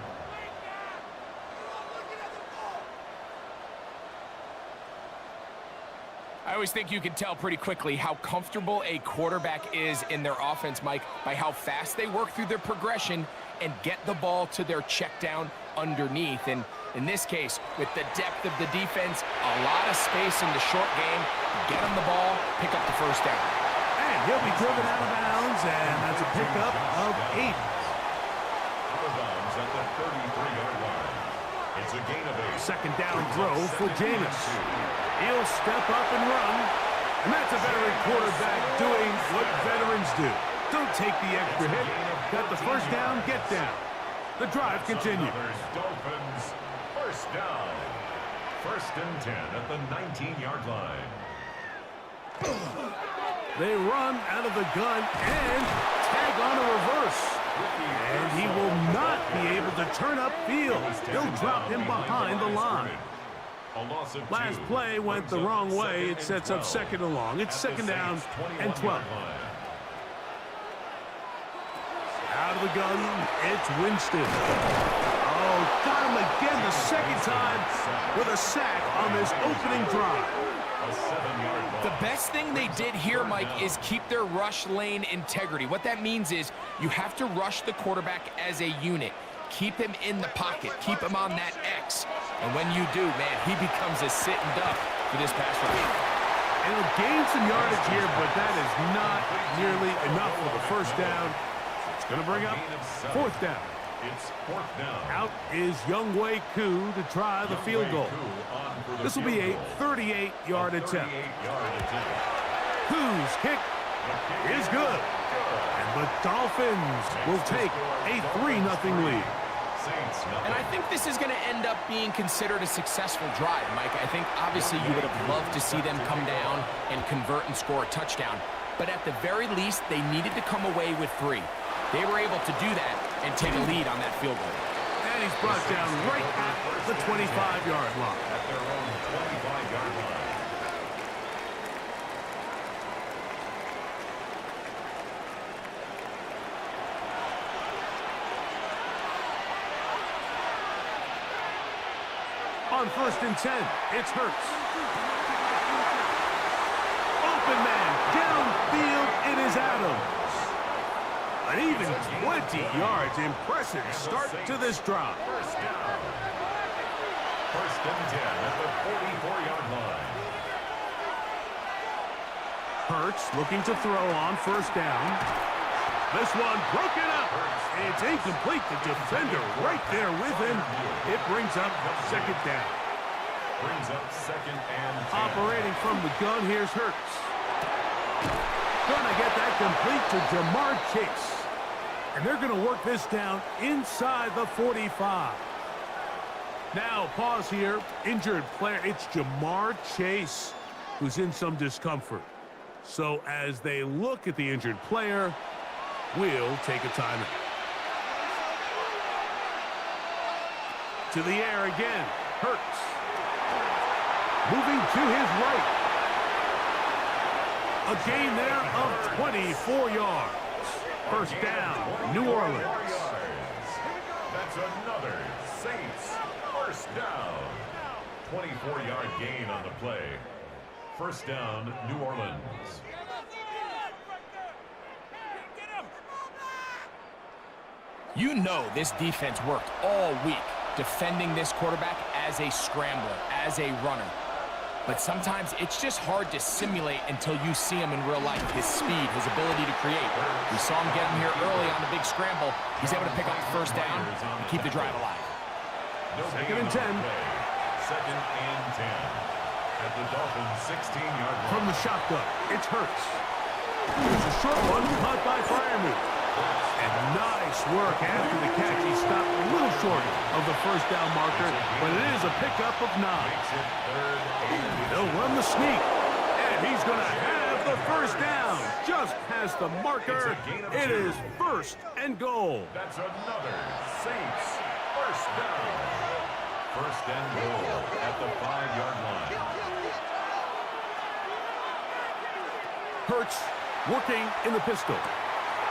S10: I always think you can tell pretty quickly how comfortable a quarterback is in their offense, Mike, by how fast they work through their progression and get the ball to their check down underneath. And in this case, with the depth of the defense, a lot of space in the short game, get them the ball, pick up the 1st down.
S9: And he'll be driven out of bounds, and that's a pickup of 8.
S3: Out of bounds at the 33-yard line. It's a gain of 8.
S9: 2nd down throw for Jameis. He'll step up and run. And that's a veteran quarterback doing what veterans do. Don't take the extra hit. Got the 1st down, get down. The drive continues.
S3: Dolphins 1st down. 1st and 10 at the 19-yard line.
S9: They run out of the gun and tag on a reverse. And he will not be able to turn upfield. They'll drop him behind the line.
S3: A loss of
S9: Last
S3: 2.
S9: play went the
S3: Brings up
S9: wrong way.
S3: second
S9: It
S3: and
S9: sets up
S3: 12.
S9: second and long. It's
S3: At
S9: second
S3: the
S9: down
S3: Saints'
S9: and 12.
S3: 21-yard line.
S9: Out of the gun, it's Winston. Oh, got him again the second time with a sack on this opening drive.
S3: A 7-yard loss.
S10: The best thing they did here, Mike, is keep their rush lane integrity. What that means is you have to rush the quarterback as a unit. Keep him in the pocket. Keep him on that X. And when you do, man, he becomes a sitting duck for this pass rush.
S9: And he'll gain some yardage here, but that is not nearly enough for the first down. It's going to bring up fourth down.
S3: It's fourth down.
S9: Out is Younghoe Koo to try the field goal. This will be a 38-yard attempt. Koo's kick is good. And the Dolphins will take a 3-0 lead.
S10: And I think this is going to end up being considered a successful drive, Mike. I think obviously you would have loved to see them come down and convert and score a touchdown. But at the very least, they needed to come away with 3. They were able to do that and take a lead on that field goal.
S9: And he's brought down right at the 25-yard line.
S3: At their own 25-yard line.
S9: On 1st and 10, it's Hurts. Open man, downfield, it is Adams. An even 20 yards. Impressive start to this drive.
S3: First down. First and 10 at the 44-yard line.
S9: Hurts looking to throw on 1st down. This one broken up. It's incomplete. The defender right there with him. It brings up 2nd down.
S3: Brings up 2nd and 10.
S9: Operating from the gun, here's Hurts. Gonna get that complete to Jamar Chase. And they're gonna work this down inside the 45. Now, pause here. Injured player. It's Jamar Chase who's in some discomfort. So as they look at the injured player, we'll take a timeout. To the air again. Hurts. Moving to his right. A gain there of 24 yards. First down, New Orleans.
S3: That's another Saints first down. 24-yard gain on the play. First down, New Orleans.
S10: You know this defense worked all week defending this quarterback as a scrambler, as a runner. But sometimes it's just hard to simulate until you see him in real life. His speed, his ability to create. We saw him get him here early on the big scramble. He's able to pick up the first down and keep the drive alive.
S9: Second and 10.
S3: Second and 10. At the Dolphins' 16-yard line.
S9: From the shotgun, it's Hurts. It's a short one caught by Freiermuth. And nice work after the catch. He stopped a little short of the first down marker, but it is a pickup of 9. They'll run the sneak, and he's going to have the first down. Just past the marker. It is 1st and goal.
S3: That's another Saints first down. First and goal at the 5-yard line.
S9: Hurts working in the pistol.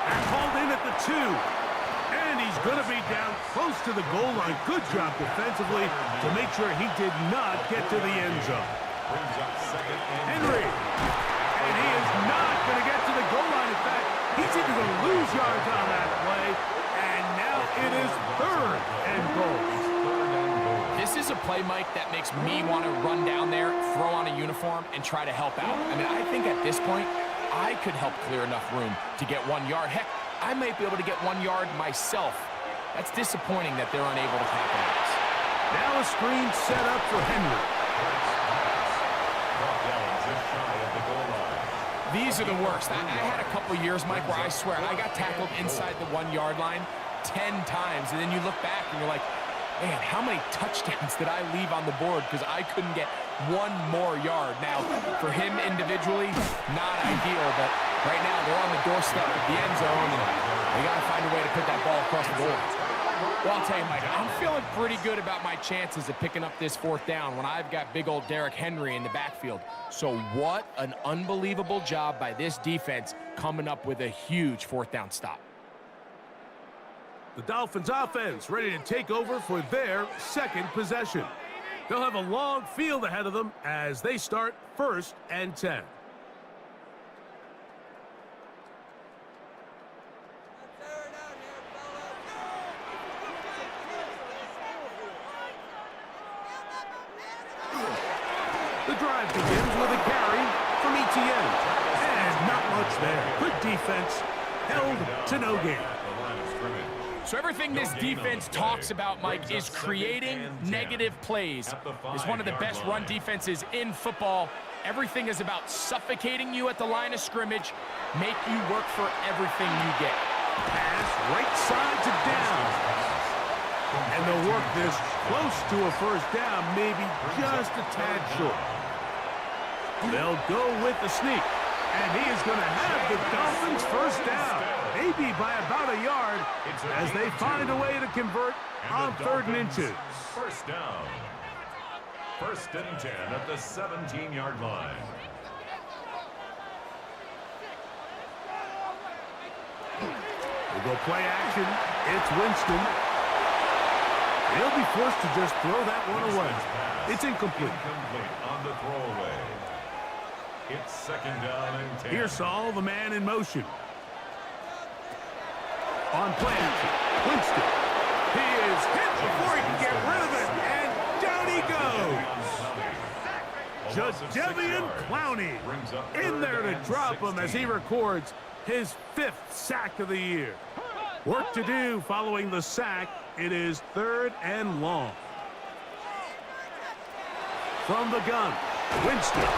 S9: And called in at the 2. And he's going to be down close to the goal line. Good job defensively to make sure he did not get to the end zone.
S3: Brings up second and
S9: Henry. And he is not going to get to the goal line. In fact, he's even going to lose yards on that play. And now it is 3rd and goal.
S10: This is a play, Mike, that makes me want to run down there, throw on a uniform, and try to help out. I mean, I think at this point, I could help clear enough room to get 1 yard. Heck, I might be able to get 1 yard myself. That's disappointing that they're unable to capitalize.
S9: Now a screen set up for Henry.
S10: These are the worst. I had a couple years, Mike, where I swear I got tackled inside the 1 yard line 10 times, and then you look back and you're like, man, how many touchdowns did I leave on the board because I couldn't get 1 more yard? Now, for him individually, not ideal, but right now they're on the doorstep of the end zone, and they got to find a way to put that ball across the board. Well, I'll tell you, Mike, I'm feeling pretty good about my chances of picking up this fourth down when I've got big old Derrick Henry in the backfield. So what an unbelievable job by this defense coming up with a huge fourth down stop.
S9: The Dolphins offense ready to take over for their second possession. They'll have a long field ahead of them as they start 1st and 10. The drive begins with a carry from Etienne. And not much there. Good defense. Held to no gain.
S10: So everything this defense talks about, Mike, is creating negative plays. It's one of the best run defenses in football. Everything is about suffocating you at the line of scrimmage, make you work for everything you get.
S9: Pass right side to down. And they'll work this close to a first down, maybe just a tad short. They'll go with the sneak. And he is going to have the Dolphins first down, maybe by about a yard, as they find a way to convert on 3rd and inches.
S3: First down. 1st and 10 at the 17-yard line.
S9: We'll go play action. It's Winston. He'll be forced to just throw that one away. It's incomplete.
S3: Incomplete on the throwaway. It's 2nd down and 10.
S9: Here's Saul, the man in motion. On play action, Winston. He is hit before he can get rid of it, and down he goes. Jadeveon Clowney in there to drop him as he records his 5th sack of the year. Work to do following the sack. It is 3rd and long. From the gun, Winston.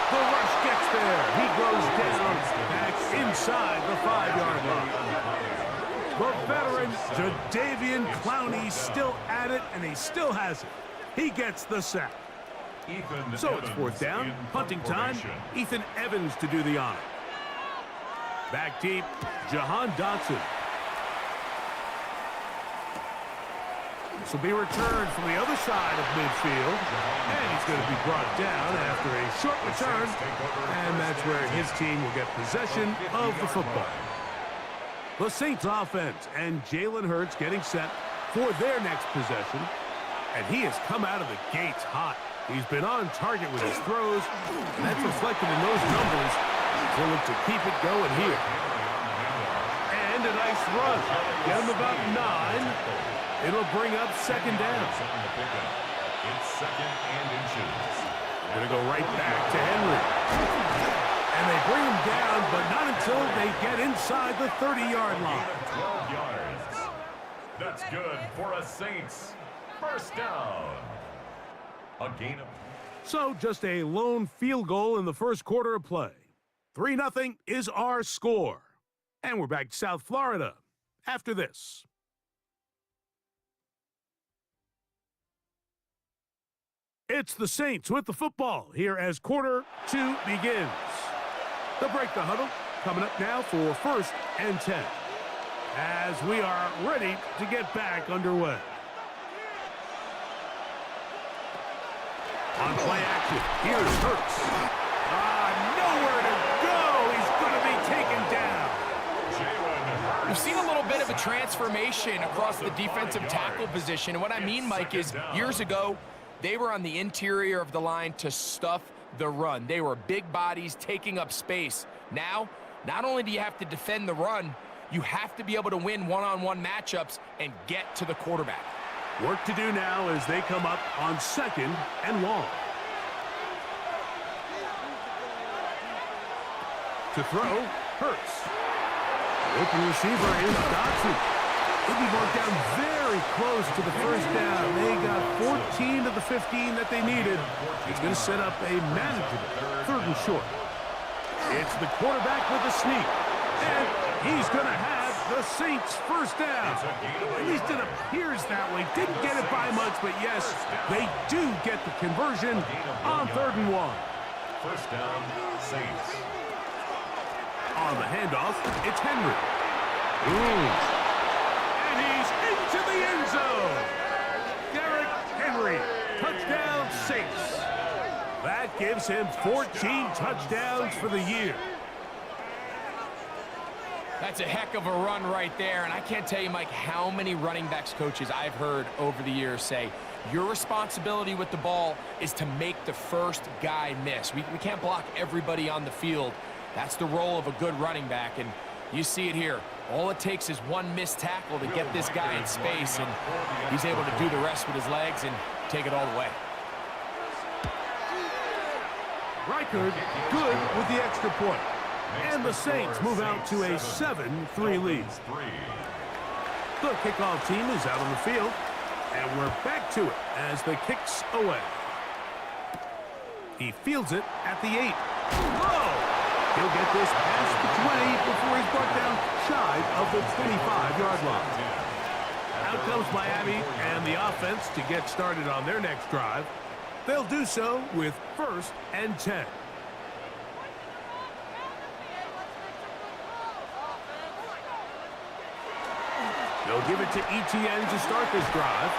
S9: The rush gets there. He goes down back inside the 5-yard line. The veteran Jadeveon Clowney still at it, and he still has it. He gets the sack. So it's 4th down, punting time. Ethan Evans to do the honor. Back deep, Jahan Dotson. This will be returned from the other side of midfield. And he's going to be brought down after a short return. And that's where his team will get possession of the football. The Saints offense and Jalen Hurts getting set for their next possession. And he has come out of the gates hot. He's been on target with his throws. And that's reflected in those numbers. He'll look to keep it going here. And a nice run. Get him about 9. It'll bring up 2nd down.
S3: It's 2nd and inches.
S9: Going to go right back to Henry. And they bring him down, but not until they get inside the 30-yard line.
S3: 12 yards. That's good for a Saints. First down. A gain of...
S9: So just a lone field goal in the first quarter of play. 3-0 is our score. And we're back to South Florida after this. It's the Saints with the football here as quarter 2 begins. They'll break the huddle. Coming up now for 1st and 10. As we are ready to get back underway. On play action, here's Hurts. Nowhere to go. He's going to be taken down.
S10: We've seen a little bit of a transformation across the defensive tackle position. And what I mean, Mike, is years ago, they were on the interior of the line to stuff the run. They were big bodies taking up space. Now, not only do you have to defend the run, you have to be able to win one-on-one matchups and get to the quarterback.
S9: Work to do now as they come up on 2nd and long. To throw, Hurts. Open receiver is Dotson. He'll be marked down very close to the first down. They got 14 of the 15 that they needed. He's going to set up a manageable 3rd and short. It's the quarterback with the sneak. And he's going to have the Saints first down. At least it appears that way. Didn't get it by much, but yes, they do get the conversion on 3rd and 1.
S3: First down, Saints.
S9: On the handoff, it's Henry. And And he's into the end zone. Derrick Henry, touchdown Saints. That gives him 14 touchdowns for the year.
S10: That's a heck of a run right there, and I can't tell you, Mike, how many running backs coaches I've heard over the years say, your responsibility with the ball is to make the first guy miss. We can't block everybody on the field. That's the role of a good running back, and you see it here. All it takes is one missed tackle to get this guy in space, and he's able to do the rest with his legs and take it all the way.
S9: Reichard good with the extra point. And the Saints move out to a 7-3 lead. The kickoff team is out on the field, and we're back to it as the kick's away. He fields it at the 8. Whoa! He'll get this past the 20 before he's brought down shy of the 25-yard line. Out comes Miami and the offense to get started on their next drive. They'll do so with 1st and 10. They'll give it to Etienne to start this drive,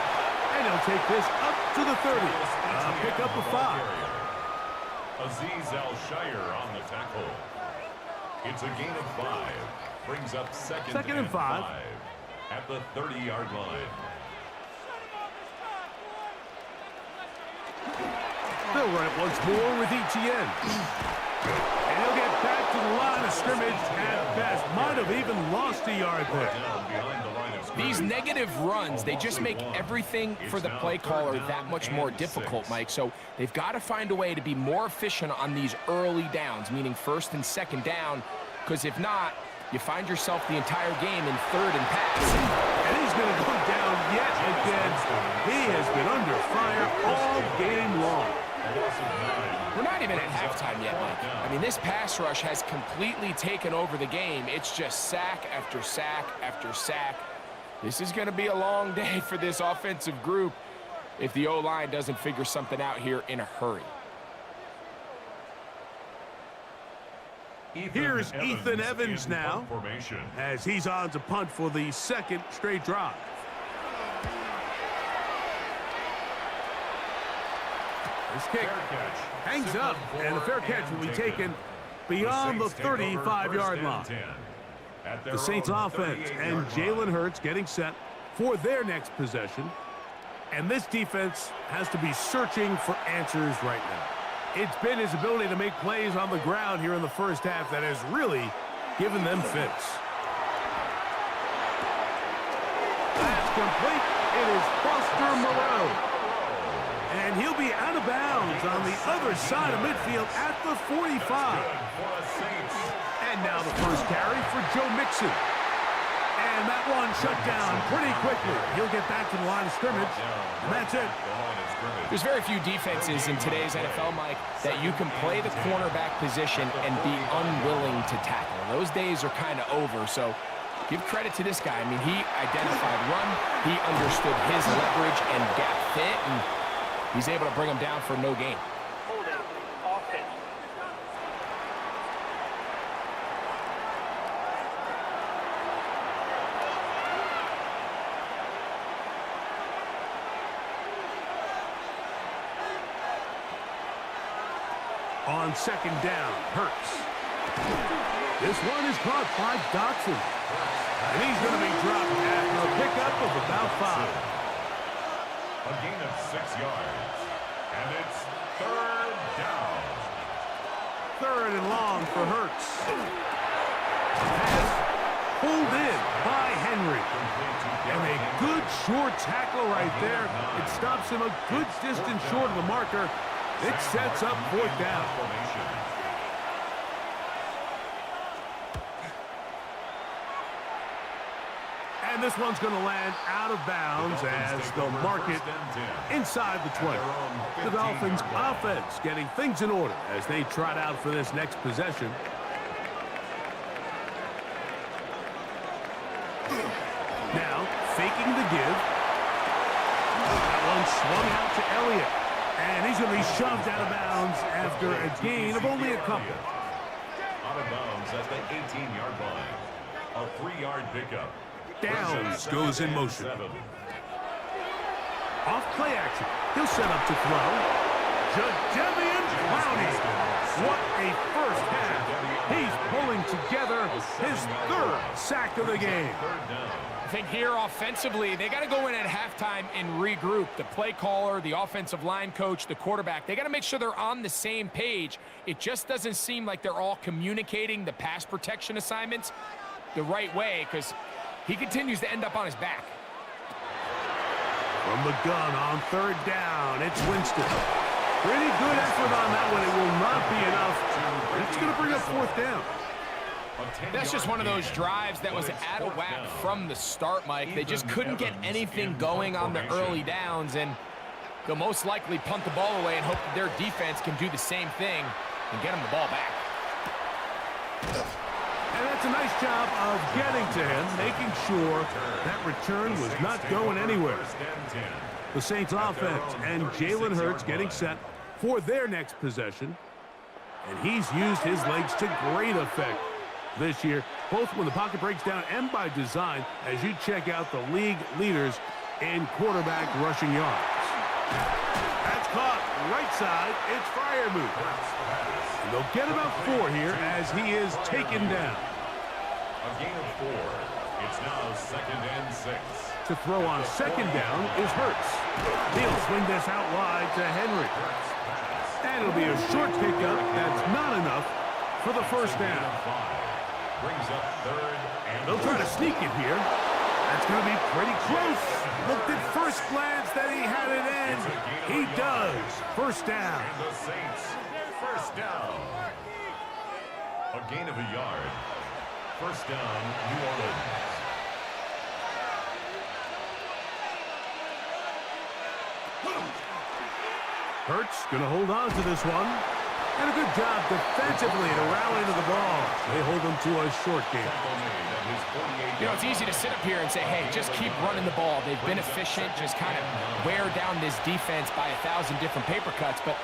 S9: and he'll take this up to the 30. Pick up a 5.
S3: Azeez Al-Shire on the tackle. It's a gain of 5. Brings up second and 5 at the 30-yard line.
S9: They'll run it once more with Etienne. And he'll get back to the line of scrimmage at best. Might have even lost a yard there.
S10: These negative runs, they just make everything for the play caller that much more difficult, Mike. So they've got to find a way to be more efficient on these early downs, meaning 1st and 2nd down, because if not, you find yourself the entire game in 3rd and pass.
S9: And he's going to go down yet again. He has been under fire all game long.
S10: We're not even at halftime yet, Mike. I mean, this pass rush has completely taken over the game. It's just sack after sack after sack. This is going to be a long day for this offensive group if the O-line doesn't figure something out here in a hurry.
S9: Here's Ethan Evans now, as he's on to punt for the 2nd straight drive. This kick hangs up, and the fair catch will be taken beyond the 35-yard line. The Saints offense and Jalen Hurts getting set for their next possession. And this defense has to be searching for answers right now. It's been his ability to make plays on the ground here in the first half that has really given them fits. That's complete. It is Buster Moreau. And he'll be out of bounds on the other side of midfield at the 45. And now the first carry for Joe Mixon. And that one shut down pretty quickly. He'll get back to the line of scrimmage, and that's it.
S10: There's very few defenses in today's NFL, Mike, that you can play the cornerback position and be unwilling to tackle. Those days are kind of over, so give credit to this guy. I mean, he identified run, he understood his leverage and gap fit, and he's able to bring him down for no gain.
S9: On 2nd down, Hurts. This one is caught by Dotson. And he's going to be dropped after a pickup of about 5.
S3: A gain of 6 yards. And it's 3rd down.
S9: 3rd and long for Hurts. Pass pulled in by Henry. And a good short tackle right there. It stops him a good distance short of the marker. It sets up 4th down. And this one's going to land out of bounds as they'll mark it inside the 20. The Dolphins offense getting things in order as they trot out for this next possession. Now, faking the give. That one swung out to Elliott. And he's going to be shoved out of bounds after a gain of only a couple.
S3: Out of bounds at the 18-yard line. A 3-yard pickup.
S9: downs goes in motion. Off play action. He'll set up to throw. Jadeveon Clowney. What a first half. He's pulling together his third sack of the game.
S10: I think here offensively, they got to go in at halftime and regroup. The play caller, the offensive line coach, the quarterback, they got to make sure they're on the same page. It just doesn't seem like they're all communicating the pass protection assignments the right way because he continues to end up on his back.
S9: From the gun on third down, it's Winston. Pretty good effort on that one. It will not be enough. It's going to bring up fourth down.
S10: That's just one of those drives that was out of whack from the start, Mike. They just couldn't get anything going on the early downs, and they'll most likely punt the ball away and hope that their defense can do the same thing and get them the ball back.
S9: And that's a nice job of getting to him, making sure that return was not going anywhere. The Saints offense and Jalen Hurts getting set for their next possession. And he's used his legs to great effect this year, both when the pocket breaks down and by design, as you check out the league leaders in quarterback rushing yards. That's caught right side. It's Freiermuth. And they'll get about 4 here as he is taken down.
S3: A gain of 4. It's now 2nd and 6.
S9: To throw on second down is Hurts. He'll swing this out wide to Henry. And it'll be a short pickup. That's not enough for the first down.
S3: Brings up 3rd and
S9: They'll try to sneak it here. That's going to be pretty close. Looked at first glance that he had it in. He does. First down.
S3: And the Saints, first down. A gain of a yard. First down, New Orleans.
S9: Hurts going to hold on to this one. And a good job defensively to rally to the ball. They hold them to a short game.
S10: You know, it's easy to sit up here and say, hey, just keep running the ball. They've been efficient, just kind of wear down this defense by 1,000 different paper cuts. But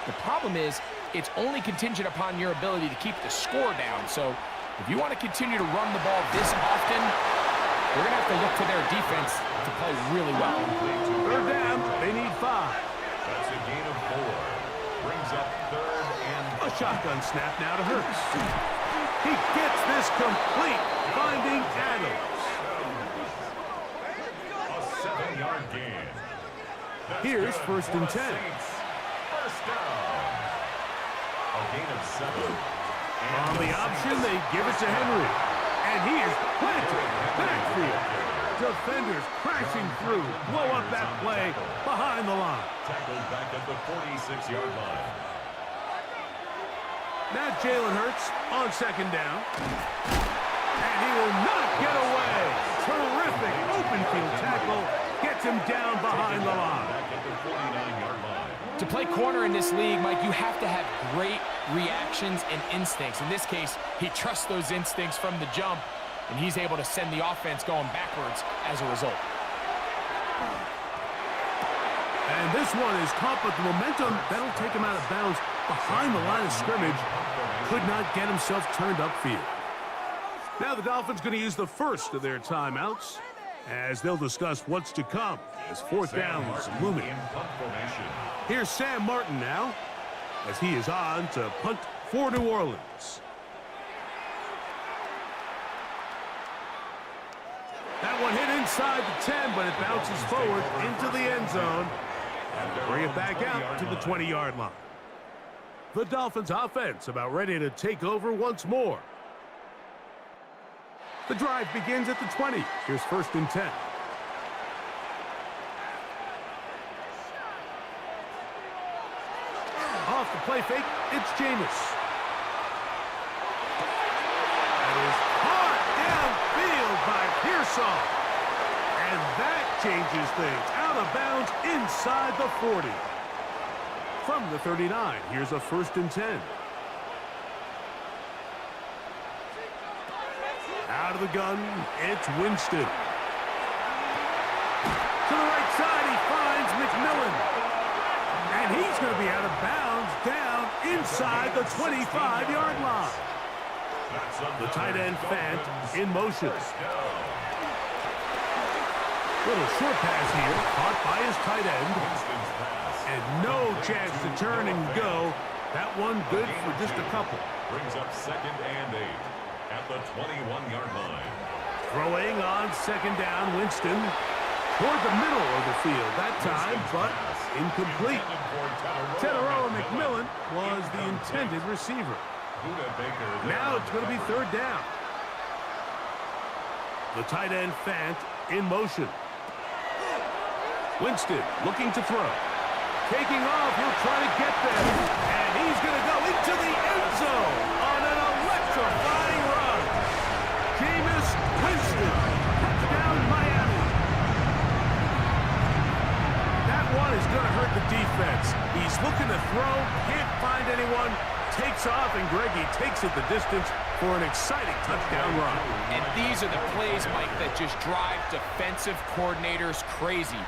S10: the problem is, it's only contingent upon your ability to keep the score down. So if you want to continue to run the ball this often, we're going to have to look to their defense to play really well.
S9: Third down, they need 5.
S3: That's a gain of 4. Brings up 3rd and
S9: A shotgun snap now to Hurts. He gets this complete, finding Adams.
S3: a 7-yard gain. That's
S9: Here's
S3: good
S9: first
S3: for
S9: and
S3: the
S9: 10.
S3: Saints. First down. A gain of 7.
S9: On the option, they give it to Henry. And he is planted backfield. Defenders crashing through. Blow up that play behind the line.
S3: Tackled back at the 46-yard line.
S9: Now Jalen Hurts on second down. And he will not get away. Terrific open field tackle. Gets him down behind the line.
S3: Back at the 49-yard line.
S10: To play corner in this league, Mike, you have to have great reactions and instincts. In this case, he trusts those instincts from the jump, and he's able to send the offense going backwards as a result.
S9: And this one is caught, but the momentum, that'll take him out of bounds behind the line of scrimmage. Could not get himself turned upfield. Now the Dolphins going to use the first of their timeouts as they'll discuss what's to come as fourth down is looming. Here's Sam Martin now as he is on to punt for New Orleans. That one hit inside the 10, but it bounces forward into the end zone. Bring it back out to the 20-yard line. The Dolphins offense about ready to take over once more. The drive begins at the 20. Here's first and 10. Off the play fake, it's Jameis. That is hard downfield by Pearsall. And that changes things. Out of bounds inside the 40. From the 39, here's a first and 10. Out of the gun, it's Winston. To the right side, he finds McMillan. And he's going to be out of bounds down inside the 25-yard line. The tight end Fant in motion. Little short pass here, caught by his tight end. And no chance to turn and go. That one good for just a couple.
S3: Brings up 2nd and 8 at the 21-yard line.
S9: Throwing on 2nd down, Winston. Toward the middle of the field that time, but incomplete. Tedero McMillan was the intended receiver. Now it's going to be 3rd down. The tight end Fant in motion. Winston looking to throw. Taking off, he'll try to get there. And he's going to go into the end zone on an electrifying run. Jameis Winston, touchdown Miami. That one is going to hurt the defense. He's looking to throw, can't find anyone, takes off, and Greggy takes it the distance for an exciting touchdown run.
S10: And these are the plays, Mike, that just drive defensive coordinators crazy.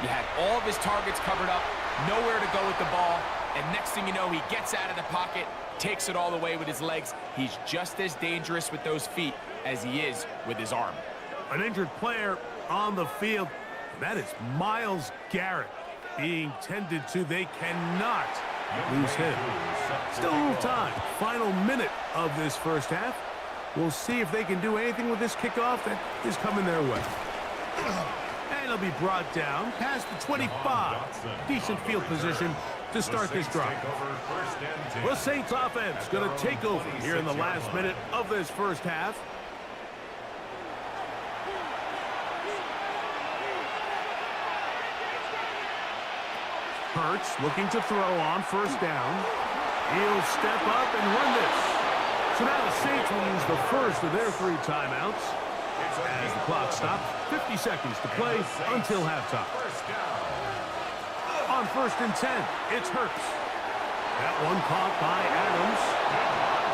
S10: You had all of his targets covered up, nowhere to go with the ball, and next thing you know, he gets out of the pocket, takes it all the way with his legs. He's just as dangerous with those feet as he is with his arm.
S9: An injured player on the field. That is Myles Garrett being tended to. They cannot lose him. Still a little time. Final minute of this first half. We'll see if they can do anything with this kickoff that is coming their way. And it'll be brought down past the 25. Decent field position to start this drive. The Saints offense going to take over here in the last minute of this first half. Hurts looking to throw on 1st down. He'll step up and run this. So now the Saints will use the first of their 3 timeouts. As the clock stops, 50 seconds to play until halftime. On 1st and 10, it's Hurts. That one caught by Adams.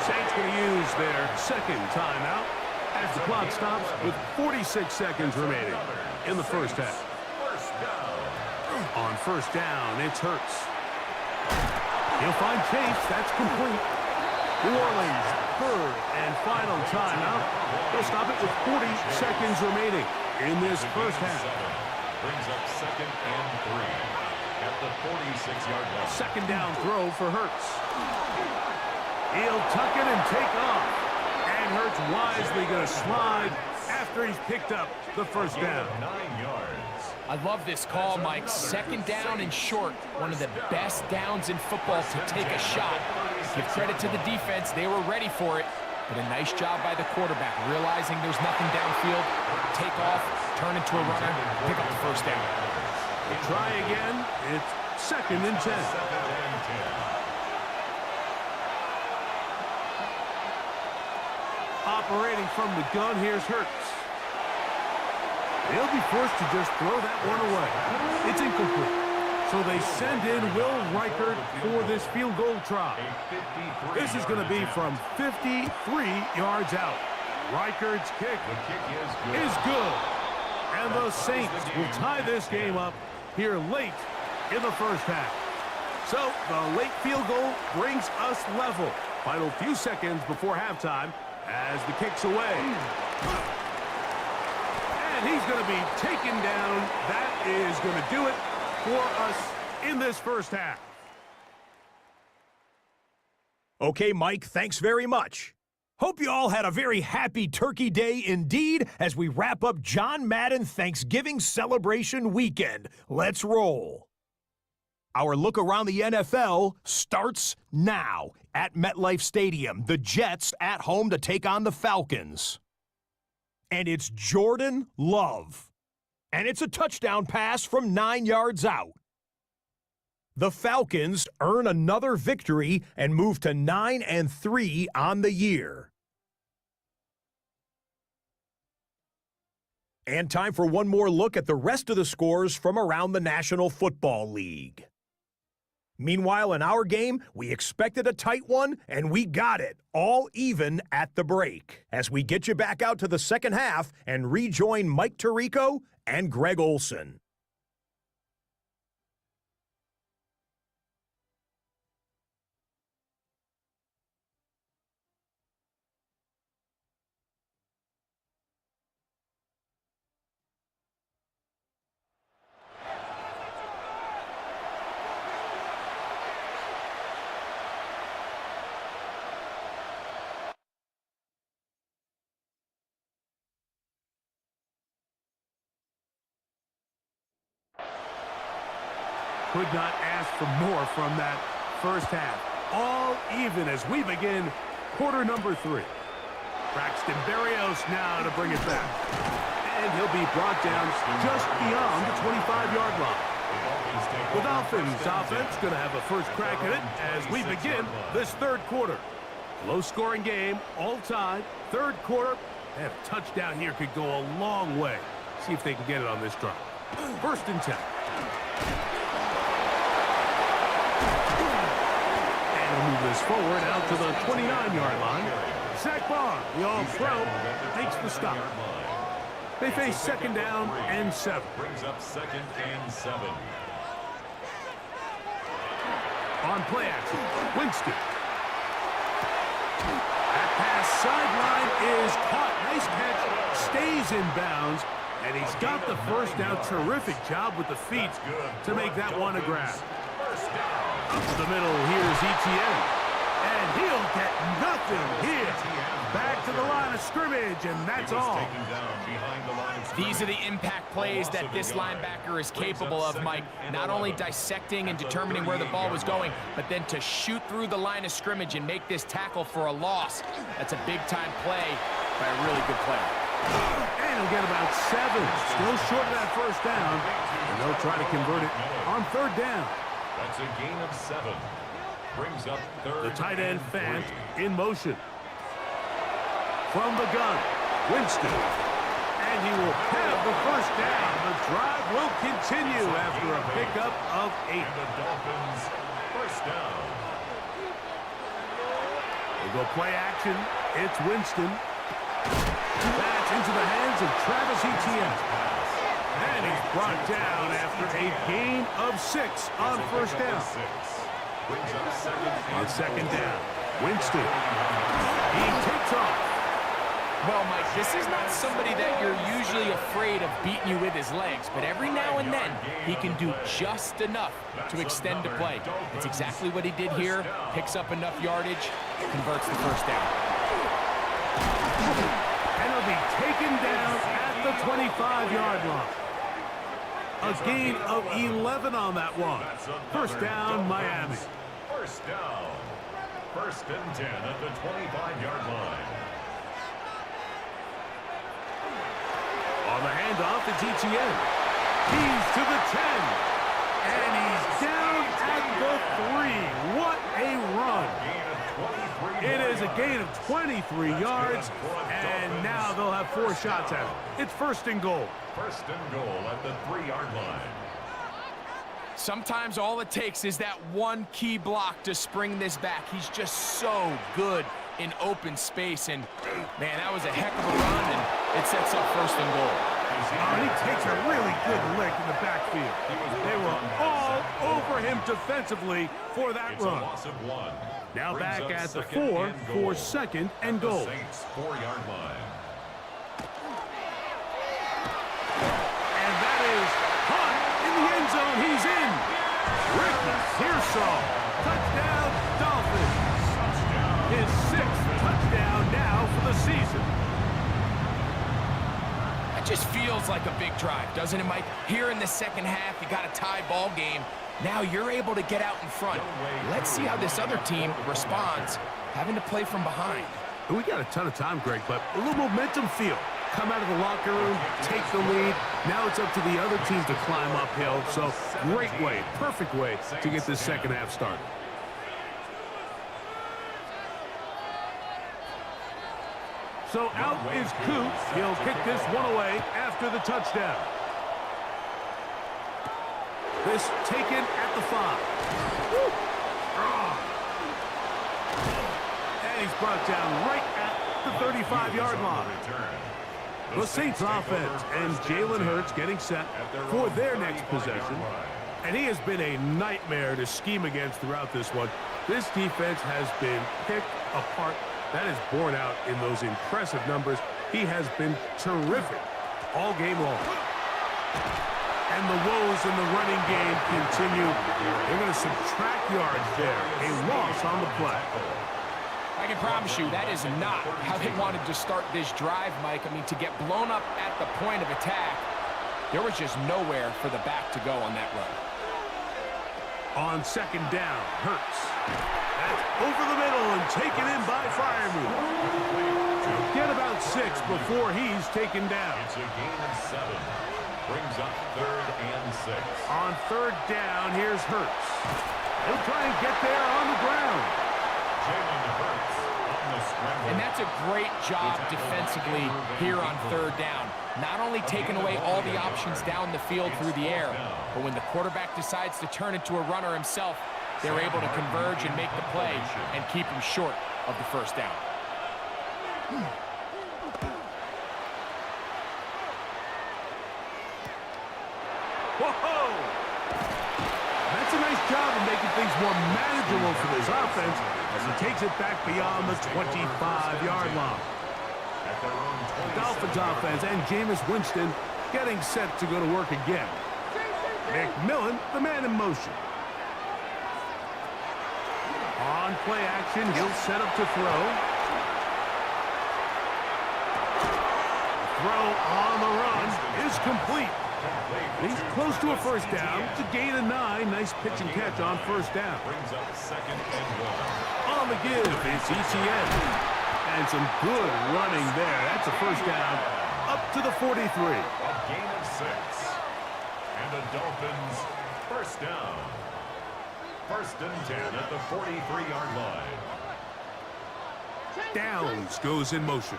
S9: Saints going to use their 2nd timeout as the clock stops with 46 seconds remaining in the first half. On 1st down, it's Hurts. He'll find Chase. That's complete. New Orleans, 3rd and final timeout. They'll stop it with 40 seconds remaining in this first half.
S3: Brings up 2nd and 3 at the 46-yard line.
S9: 2nd down throw for Hurts. He'll tuck it and take off. And Hurts wisely going to slide after he's picked up the 1st down.
S3: 9 yards.
S10: I love this call, Mike. 2nd down and short. One of the best downs in football to take a shot. Give credit to the defense. They were ready for it. But a nice job by the quarterback, realizing there's nothing downfield. Take off, turn into a runner, pick up the 1st down.
S9: We'll try again. It's 2nd and 10. Operating from the gun, here's Hurts. They'll be forced to just throw that one away. It's incomplete. So they send in Will Reichert for this field goal try. This is going to be from 53 yards out. Reichert's kick is good. And the Saints will tie this game up here late in the first half. So the late field goal brings us level. Final few seconds before halftime as the kick's away. And he's going to be taken down. That is going to do it for us in this first half.
S5: Okay, Mike, thanks very much. Hope you all had a very happy Turkey Day indeed as we wrap up John Madden Thanksgiving celebration weekend. Let's roll. Our look around the NFL starts now at MetLife Stadium. The Jets at home to take on the Falcons. And it's Jordan Love. And it's a touchdown pass from 9 yards out. The Falcons earn another victory and move to 9-3 on the year. And time for one more look at the rest of the scores from around the National Football League. Meanwhile, in our game, we expected a tight one, and we got it, all even at the break. As we get you back out to the second half and rejoin Mike Tirico and Greg Olson.
S9: Could not ask for more from that first half. All even as we begin quarter number 3. Braxton Berrios now to bring it back. And he'll be brought down just beyond the 25-yard line. The Dolphins offense going to have a first crack at it as we begin this third quarter. Low-scoring game, all tied, third quarter. And a touchdown here could go a long way. See if they can get it on this drive. First and 10. And we'll move this forward out to the 29-yard line. Zach Barr, the all-pro, makes the stop. They face second down and 7.
S3: Brings up second and 7.
S9: On play action, Winston. That pass sideline is caught. Nice catch, stays in bounds, and he's got the first down. Terrific job with the feet to make that one a grab. Up to the middle, here's Etienne. And he'll get nothing here. Back to the line of scrimmage, and that's all.
S10: These are the impact plays that this linebacker is capable of, Mike. Not only dissecting and determining where the ball was going, but then to shoot through the line of scrimmage and make this tackle for a loss. That's a big-time play by a really good player.
S9: And he'll get about 7. Still short of that first down, and they'll try to convert it on third down.
S3: That's a gain of 7. Brings up third.
S9: The tight end Fant in motion. From the gun, Winston. And he will have the first down. The drive will continue after a pickup of 8.
S3: And the Dolphins first down.
S9: We'll go play action. It's Winston. That's into the hands of Travis Etienne. And he's brought down after a gain of 6 on first down. On second down, Winston. He takes off.
S10: Well, Mike, this is not somebody that you're usually afraid of beating you with his legs, but every now and then he can do just enough to extend the play. It's exactly what he did here. Picks up enough yardage, converts the first down.
S9: And he'll be taken down at the 25-yard line. A gain of 11 on that one. First down, Miami.
S3: First down. First and 10 at the 25-yard line.
S9: On the handoff, it's Etienne. He's to the 10. And he's down at the 3. What a run. It is a gain of 23 yards. And now they'll have 4 shots at it. It's first and goal.
S3: First and goal at the 3-yard line.
S10: Sometimes all it takes is that one key block to spring this back. He's just so good in open space, and man, that was a heck of a run, and it sets up first and goal.
S9: And he takes a really good lick in the backfield. They were all over him defensively for that run. Now back at the 4 for second and goal.
S3: Saints 4-yard line.
S9: And that is caught in the end zone. He's in. Ricky Pearsall. Touchdown, Dolphins. His 6th touchdown now for the season.
S10: That just feels like a big drive, doesn't it, Mike? Here in the second half, you got a tie ball game. Now you're able to get out in front. Let's see how this other team responds, having to play from behind.
S9: We got a ton of time, Greg, but a little momentum feel. Come out of the locker room, take the lead. Now it's up to the other team to climb uphill. So great way, perfect way to get this second half started. So out is Coots. He'll kick this one away after the touchdown. This taken at the 5. And he's brought down right at the 35-yard line. The Saints offense and Jalen Hurts getting set for their next possession. And he has been a nightmare to scheme against throughout this one. This defense has been picked apart. That is borne out in those impressive numbers. He has been terrific all game long. And the woes in the running game continue. They're going to subtract yards there. A loss on the play.
S10: I can promise you that is not how they wanted to start this drive, Mike. I mean, to get blown up at the point of attack, there was just nowhere for the back to go on that run.
S9: On second down, Hurts. That's over the middle and taken in by Freiermuth. Get about 6 before he's taken down.
S3: It's a gain of 7. Brings up 3rd and 6.
S9: On third down, here's Hurts. He'll try and get there on the ground.
S3: Jalen Hurts on the scramble.
S10: And that's a great job defensively here on third down. Not only taking away all the options down the field through the air, but when the quarterback decides to turn into a runner himself, they're able to converge and make the play and keep him short of the first down.
S9: Whoa! That's a nice job of making things more manageable for this offense as he takes it back beyond the 25-yard line. The Dolphins offense and Jameis Winston getting set to go to work again. McMillan, the man in motion. On play action, he'll set up to throw. Throw on the run is complete. He's close to a first down. It's a gain of 9. Nice pitch and catch on first down.
S3: Brings up 2nd and 1.
S9: On the give, it's ETN. And some good running there. That's a first down up to the 43.
S3: A gain of 6. And the Dolphins first down. 1st and 10 at the 43-yard line.
S9: Downs goes in motion.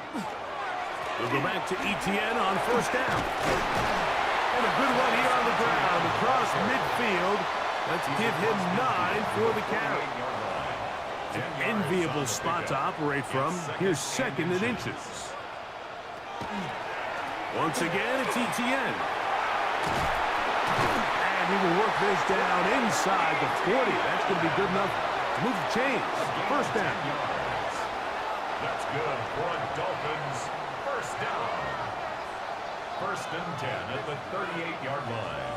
S9: We'll go back to ETN on first down. And a good one here on the ground across midfield. Let's give him 9 for the carry. An enviable spot to operate from. Here's 2nd and inches. Once again, it's ETN. And he will work this down inside the 40. That's going to be good enough to move the chains. First down.
S3: That's good for a Dolphins first down. 1st and 10 at the 38-yard line.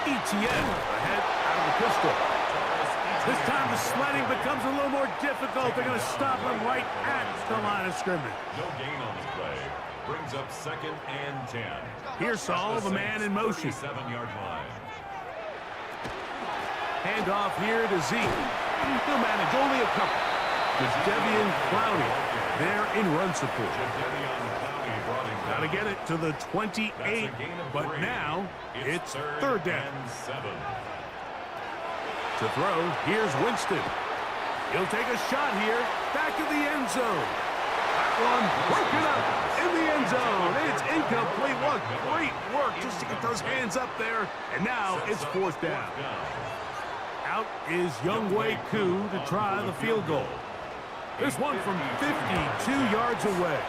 S9: ETN ahead out of the pistol. This time the sledding becomes a little more difficult. They're going to stop him right at the line of scrimmage.
S3: No gain on the play. Brings up 2nd and 10.
S9: Here's Saul, the man in motion.
S3: 37-yard line.
S9: Hand off here to Zeke. He'll manage only a couple. With Devian Clowney there in run support. Got to get it to the 28, but now it's third down.
S3: And 7.
S9: To throw, here's Winston. He'll take a shot here, back of the end zone. That one broken up in the end zone. It's incomplete. What great work just to get those hands up there. And now it's fourth down. Out is Younghoe Koo to try the field goal. This one from 52 yards away.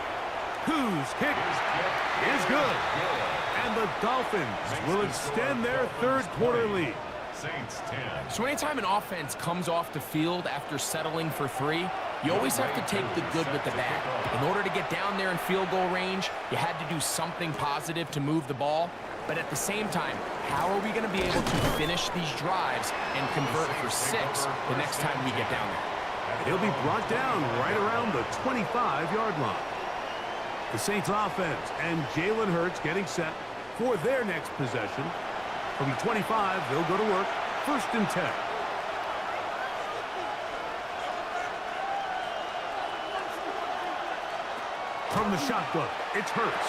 S9: Koo's kick is good. And the Dolphins will extend their third quarter lead.
S3: Saints 10.
S10: So anytime an offense comes off the field after settling for 3, you always have to take the good with the bad. In order to get down there in field goal range, you had to do something positive to move the ball. But at the same time, how are we going to be able to finish these drives and convert for 6 the next time we get down there?
S9: He'll be brought down right around the 25-yard line. The Saints offense and Jalen Hurts getting set for their next possession. From the 25, they'll go to work. 1st and 10. From the shotgun, it's Hurts.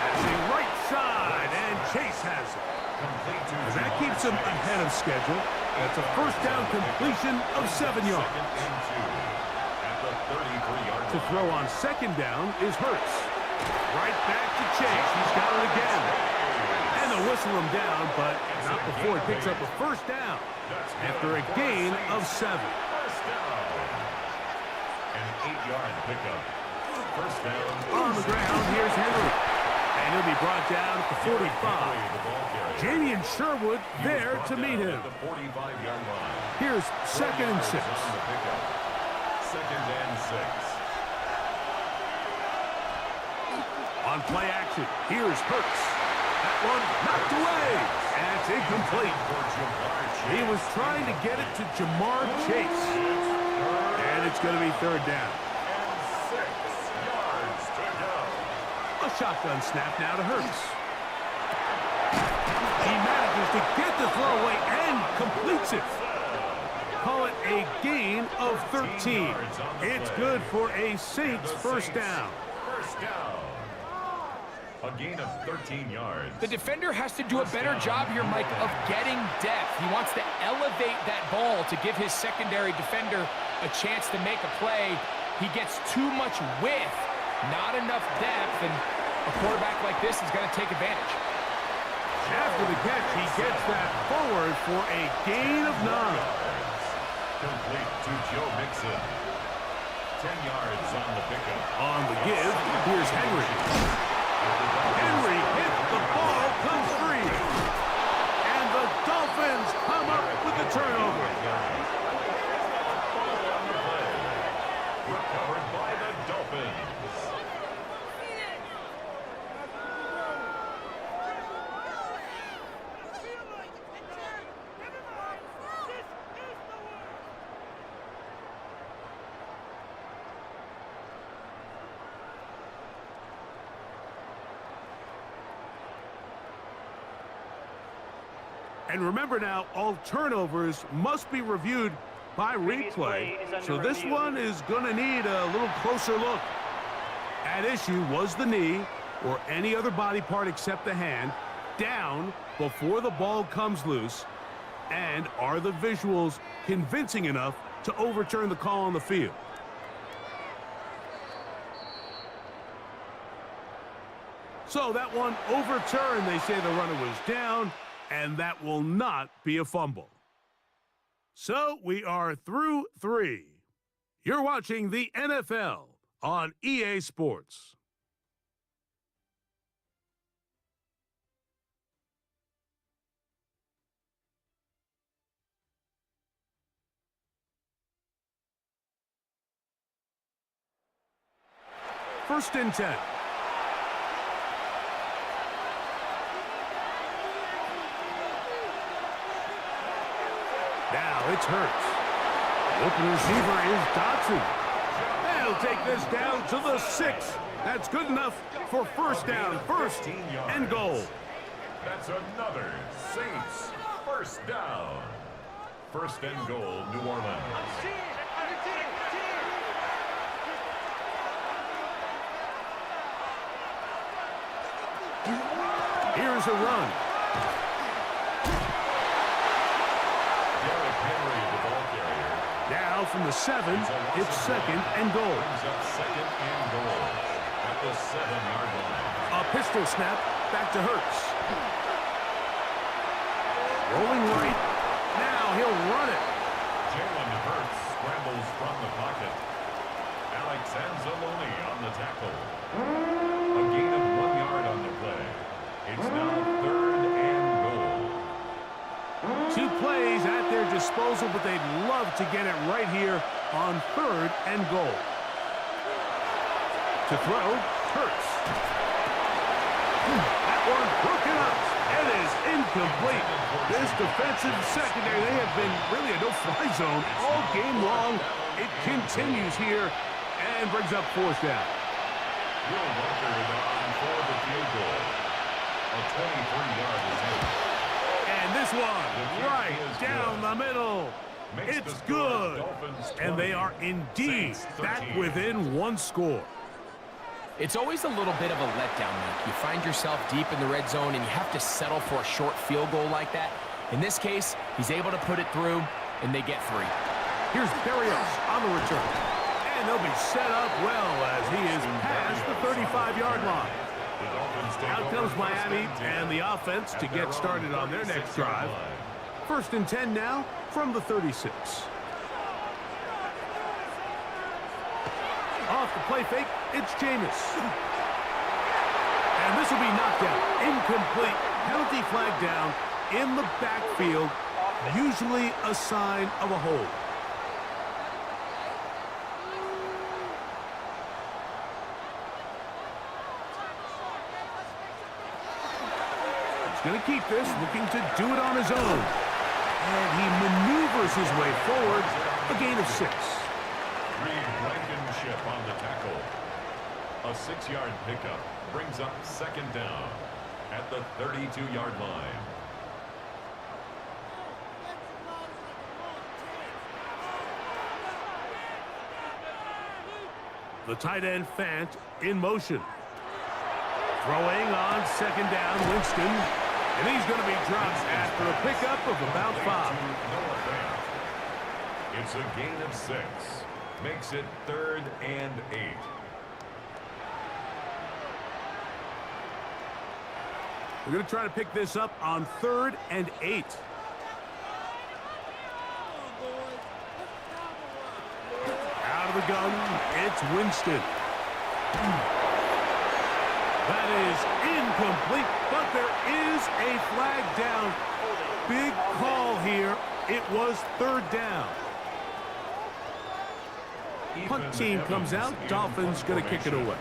S9: Passing right side, and Chase has it. And that keeps him ahead of schedule. That's a first down completion of 7 yards. To throw on second down is Hurts. Right back to Chase. He's got it again. And they'll whistle him down, but not before he picks up a first down after a gain of 7.
S3: An 8-yard pickup. First down.
S9: On the ground, here's Henry. And he'll be brought down at the 45. Jamie and Sherwood there to meet him. Here's 2nd and 6.
S3: 2nd and 6.
S9: On play action, here's Hurts. That one knocked away, and it's incomplete. He was trying to get it to Jamar Chase. And it's going to be third down.
S3: And 6 yards to go.
S9: A shotgun snap now to Hurts. He manages to get the throw away and completes it. Call it a gain of 13. It's good for a Saints first down.
S3: First down. A gain of 13 yards.
S10: The defender has to do a better job here, Mike, of getting depth. He wants to elevate that ball to give his secondary defender a chance to make a play. He gets too much width, not enough depth, and a quarterback like this is going to take advantage.
S9: After the catch, he gets that forward for a gain of 9.
S3: Complete to Joe Mixon. 10 yards on the pickup.
S9: On the give, here's Henry. Henry hit the ball, comes free. And the Dolphins come up with the turnover.
S3: Recovered by the Dolphins.
S9: And remember now, all turnovers must be reviewed by replay. So this one is going to need a little closer look. At issue was the knee, or any other body part except the hand, down before the ball comes loose. And are the visuals convincing enough to overturn the call on the field? So that one overturned. They say the runner was down, and that will not be a fumble. So we are through 3. You're watching the NFL on EA Sports. First and 10. Now it's Hurts. The open receiver is Dotson. They'll take this down to the 6. That's good enough for first down, first and goal.
S3: That's another Saints first down. First and goal, New Orleans.
S9: Here's a run. Now from the 7, it's second and goal.
S3: Second and goal at the 7-yard line.
S9: A pistol snap back to Hurts. Rolling right. Now he'll run it.
S3: Jalen Hurts scrambles from the pocket. Alex Anzalone on the tackle. A gain of 1 yard on the play. It's now third and goal.
S9: 2 plays at their disposal, but they'd love to get it right here on third and goal. To throw, Hurts. That one broken up. It is incomplete. This defensive secondary, they have been really a no-fly zone all game long. It continues here and brings up fourth down.
S3: Will Walker on for the field goal. A 23-yard attempt.
S9: And this one, right down the middle. It's good. And they are indeed back within 1 score.
S10: It's always a little bit of a letdown, Mike. You find yourself deep in the red zone, and you have to settle for a short field goal like that. In this case, he's able to put it through, and they get 3.
S9: Here's Berrios on the return. And they'll be set up well as he is past the 35-yard line. Out comes Miami and the offense to get started on their next drive. First and 10 now from the 36. Off the play fake, it's Jameis. And this will be knocked out. Incomplete. Penalty flag down in the backfield. Usually a sign of a hold. Going to keep this, looking to do it on his own. And he maneuvers his way forward, a gain of 6.
S3: Reed Blankenship on the tackle. A 6-yard pickup brings up second down at the 32-yard line.
S9: The tight end Fant in motion. Throwing on second down, Winston. And he's going to be dropped after a pickup of about 5.
S3: It's a gain of 6. Makes it 3rd and 8.
S9: We're going to try to pick this up on 3rd and 8. Out of the gun, it's Winston. That is incomplete, but there is a flag down. Big call here. It was 3rd down. Punt team comes out. Dolphins going to kick it away.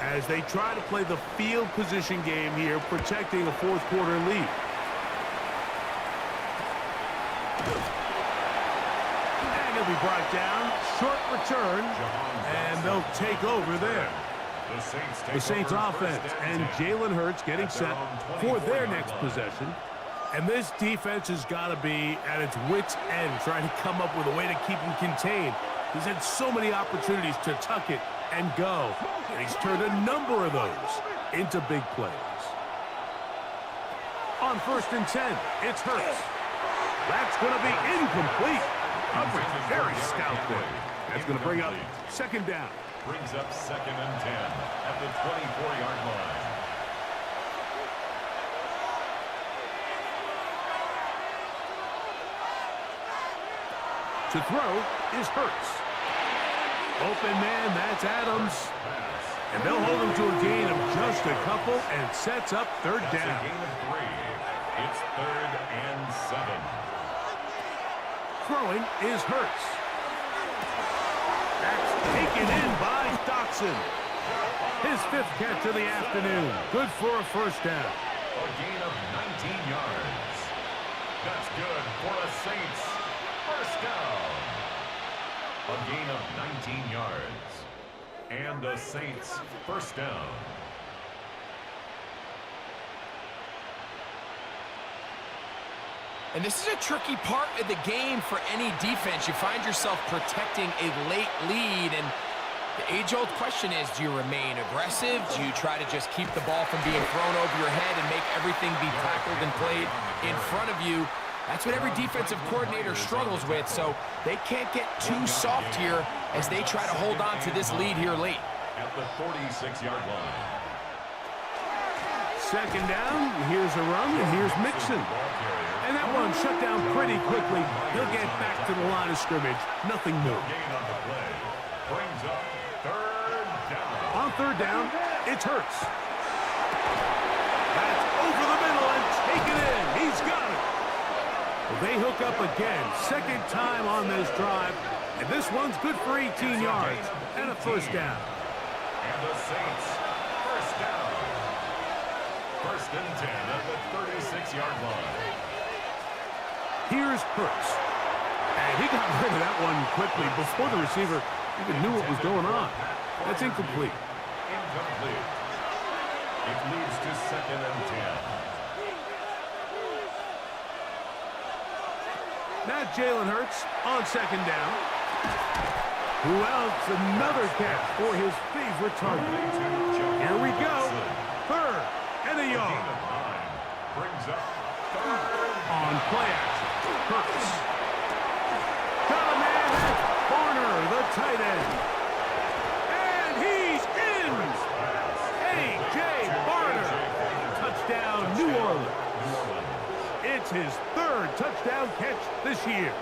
S9: As they try to play the field position game here, protecting a 4th quarter lead. And he'll be brought down. Short return. And they'll take over there. The Saints offense and Jalen Hurts getting set for their next possession. And this defense has got to be at its wits' end, trying to come up with a way to keep him contained. He's had so many opportunities to tuck it and go, and he's turned a number of those into big plays. On 1st and 10, it's Hurts. That's going to be incomplete. Coverage very stout there. That's going to bring up 2nd down.
S3: Brings up 2nd and 10 at the 24-yard line.
S9: To throw is Hurts. Open man, that's Adams. And they'll hold him to a gain of just a couple and sets up 3rd down.
S3: A gain of 3. It's 3rd and 7.
S9: Throwing is Hurts. That's taken in by Dotson. His 5th catch of the afternoon. Good for a 1st down.
S3: A gain of 19 yards. That's good for a Saints 1st down. A gain of 19 yards. And the Saints 1st down.
S10: And this is a tricky part of the game for any defense. You find yourself protecting a late lead, and the age-old question is, do you remain aggressive? Do you try to just keep the ball from being thrown over your head and make everything be tackled and played in front of you? That's what every defensive coordinator struggles with, so they can't get too soft here as they try to hold on to this lead here late.
S3: At the 46-yard line.
S9: 2nd down, here's a run, and here's Mixon. And that one shut down pretty quickly. He'll get back to the line of scrimmage. Nothing new.
S3: Gain on the play. Brings up 3rd down.
S9: On 3rd down, it's Hurts. That's over the middle and taken in. He's got it. Well, they hook up again. 2nd time on this drive. And this one's good for 18 yards and a 1st down.
S3: And the Saints 1st down. 1st and 10 at the 36-yard line.
S9: Here's Hurts. And he got rid of that one quickly before the receiver even knew what was going on. That's incomplete.
S3: Incomplete. It leads to 2nd and 10.
S9: Now Jalen Hurts on 2nd down. Who else? Another catch for his favorite target. Here we go. 3rd and a yard.
S3: Brings up 3rd.
S9: On play action. Hurts. Got a man at Barner, the tight end. And he's in. A.J. Barner. Touchdown, New Orleans. It's his 3rd touchdown catch this year.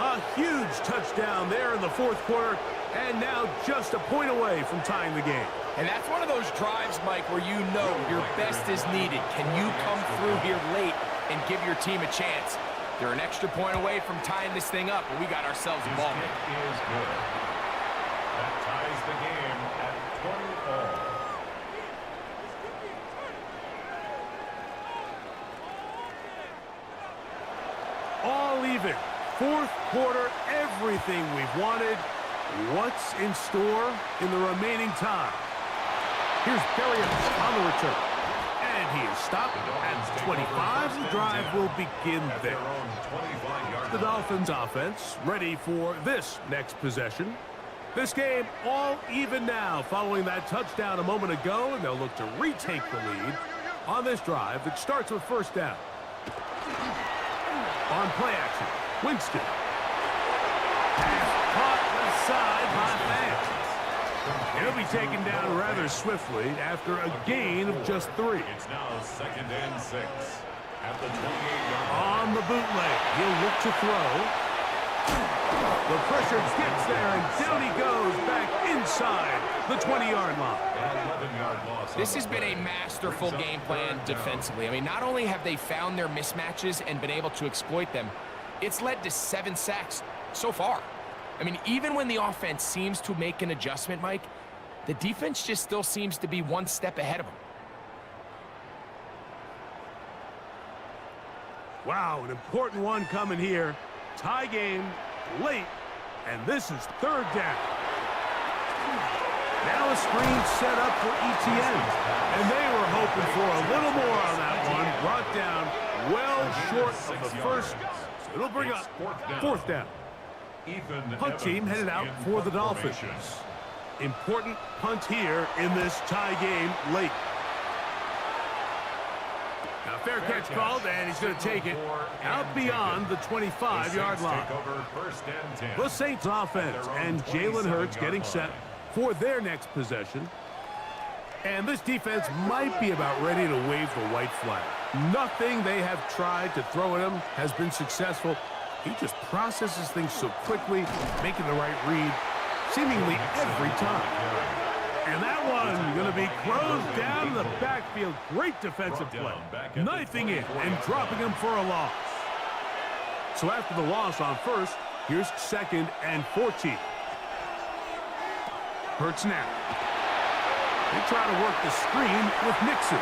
S9: A huge touchdown there in the 4th quarter, and now just a point away from tying the game.
S10: And that's one of those drives, Mike, where you know your best is needed. Can you come through here late and give your team a chance? They're an extra point away from tying this thing up, but we got ourselves a ball game.
S3: Is good. That ties the game at 20 all.
S9: All even. 4th quarter, everything we've wanted. What's in store in the remaining time? Here's Berrios on the return. And He is stopped at 25. The drive will begin there. The Dolphins offense ready for this next possession. This game all even now following that touchdown a moment ago, and they'll look to retake the lead on this drive that starts with first down. On play action, Winston. Pass caught left side by Fant. He'll be taken down rather swiftly after a gain of just 3.
S3: It's now 2nd and 6 at the 28-yard line.
S9: On the bootleg, he'll look to throw. The pressure gets there, and down he goes back inside the 20-yard line.
S10: This has been a masterful game plan defensively. I mean, not only have they found their mismatches and been able to exploit them, it's led to 7 sacks so far. I mean, even when the offense seems to make an adjustment, Mike, the defense just still seems to be one step ahead of them.
S9: Wow, an important one coming here. Tie game late, and this is 3rd down. Now a screen set up for ETN, and they were hoping for a little more on that one. Brought down well short of the first, so it'll bring up 4th down. Punt team headed out for the Dolphins. Important punt here in this tie game late. Now fair catch called, and he's going to take it out beyond the 25-yard line. The Saints offense and Jalen Hurts getting set for their next possession. And this defense might be about ready to wave the white flag. Nothing they have tried to throw at him has been successful. He just processes things so quickly, making the right read seemingly every time. And that one going to be closed down in the backfield. Great defensive play. Knifing it and dropping him for a loss. So after the loss on first, here's 2nd and 14. Hurts now. They try to work the screen with Nixon.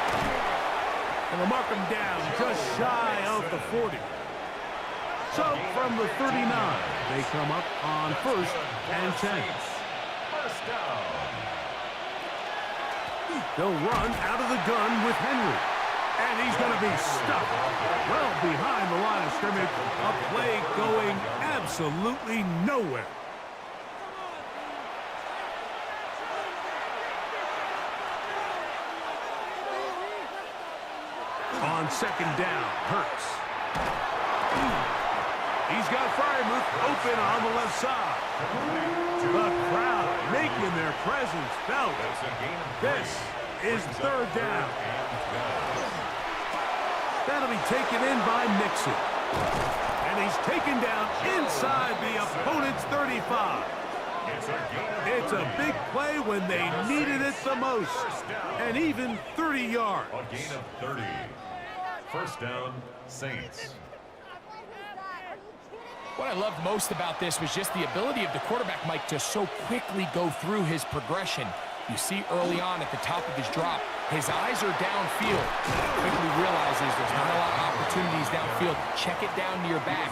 S9: And they'll mark him down just shy of the 40. So from the 39, they come up on 1st and 10.
S3: First down.
S9: They'll run out of the gun with Henry. And he's going to be stuck well behind the line of scrimmage. A play going absolutely nowhere. On 2nd down, Hurts. He's got Freiermuth open on the left side. The crowd making their presence felt. This is 3rd down. That'll be taken in by Nixon. And he's taken down inside the opponent's 35. It's a big play when they needed it the most. And even 30 yards.
S3: A gain of 30. First down, Saints.
S10: What I loved most about this was just the ability of the quarterback, Mike, to so quickly go through his progression. You see early on at the top of his drop, his eyes are downfield. Quickly realizes there's not a lot of opportunities downfield. Check it down to your back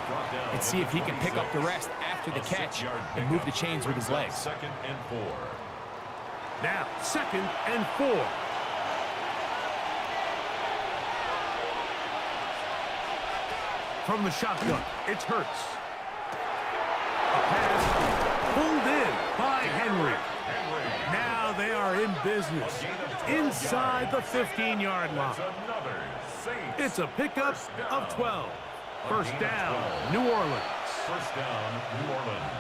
S10: and see if he can pick up the rest after the catch and move the chains with his legs.
S3: 2nd and 4.
S9: Now, 2nd and 4. From the shotgun, it's Hurts. A pass pulled in by Henry. Now they are in business inside the 15-yard line. It's a pickup of 12. First down, New Orleans.
S3: First down, New Orleans.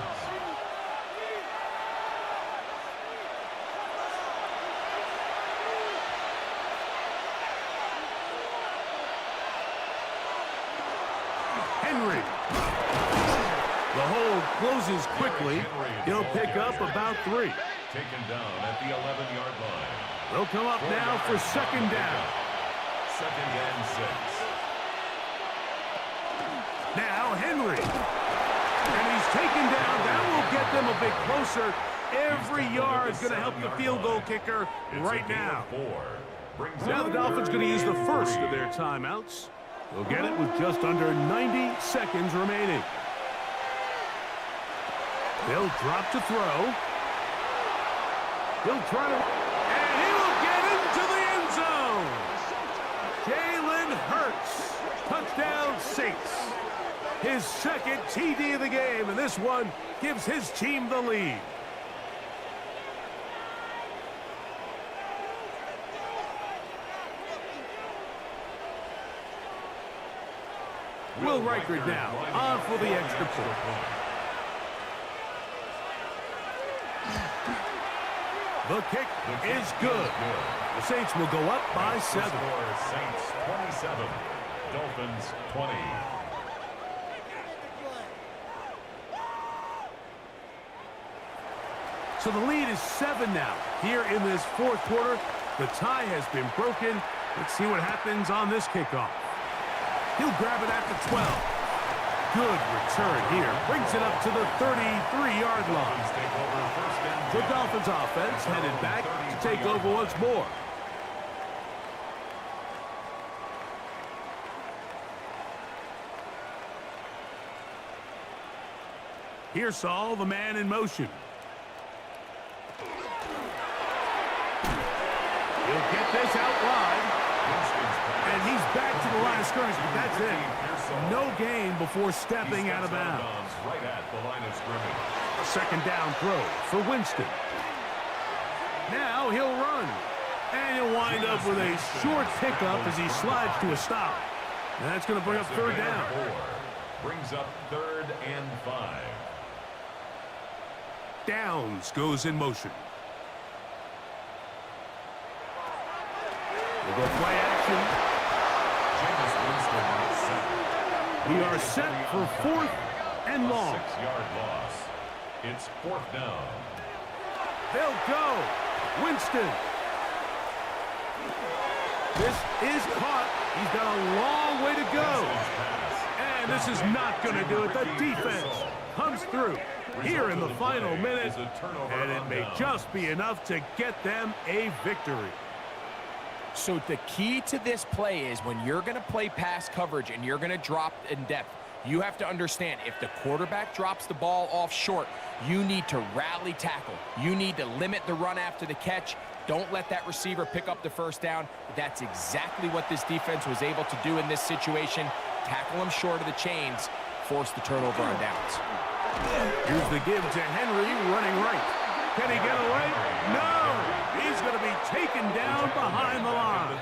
S9: Henry. The hold closes quickly. He'll pick up about 3.
S3: Taken down at the 11-yard line.
S9: They'll come up now for 2nd down.
S3: 2nd and 6.
S9: Now Henry. And he's taken down. That will get them a bit closer. Every yard is going to help the field goal kicker right now. Now the Dolphins going to use the first of their timeouts. They'll get it with just under 90 seconds remaining. They'll drop to throw. He'll try to... And he will get into the end zone! Saints. His second TD of the game, and this one gives his team the lead. Will Reichert now on for the extra point. The kick is good. The Saints will go up by 7.
S3: Saints 27, Dolphins 20.
S9: So the lead is 7 now. Here in this fourth quarter, the tie has been broken. Let's see what happens on this kickoff. He'll grab it at the 12. Good return here. Brings it up to the 33-yard line. The Dolphins offense headed back to take over once more. Here's Saul, the man in motion. He'll get this out wide. And he's back to the line of scrimmage, but that's it. No gain before stepping out of bounds.
S3: Right at the line of scrimmage.
S9: A second down throw for Winston. Now he'll run. And he'll wind up with a short pickup as he slides to a stop. And that's going to bring up third down.
S3: Brings up 3rd and 5.
S9: Downs goes in motion. We'll go play action. We are set for 4th and long.
S3: 6-yard loss. It's 4th down.
S9: They'll go. Winston. This is caught. He's got a long way to go. And this is not going to do it. The defense comes through here in the final minute. And it may just be enough to get them a victory.
S10: So the key to this play is when you're going to play pass coverage and you're going to drop in depth, you have to understand if the quarterback drops the ball off short, you need to rally tackle. You need to limit the run after the catch. Don't let that receiver pick up the first down. That's exactly what this defense was able to do in this situation. Tackle him short of the chains, force the turnover on downs.
S9: Here's the give to Henry running right. Can he get away? No! He's going to be taken down behind the line.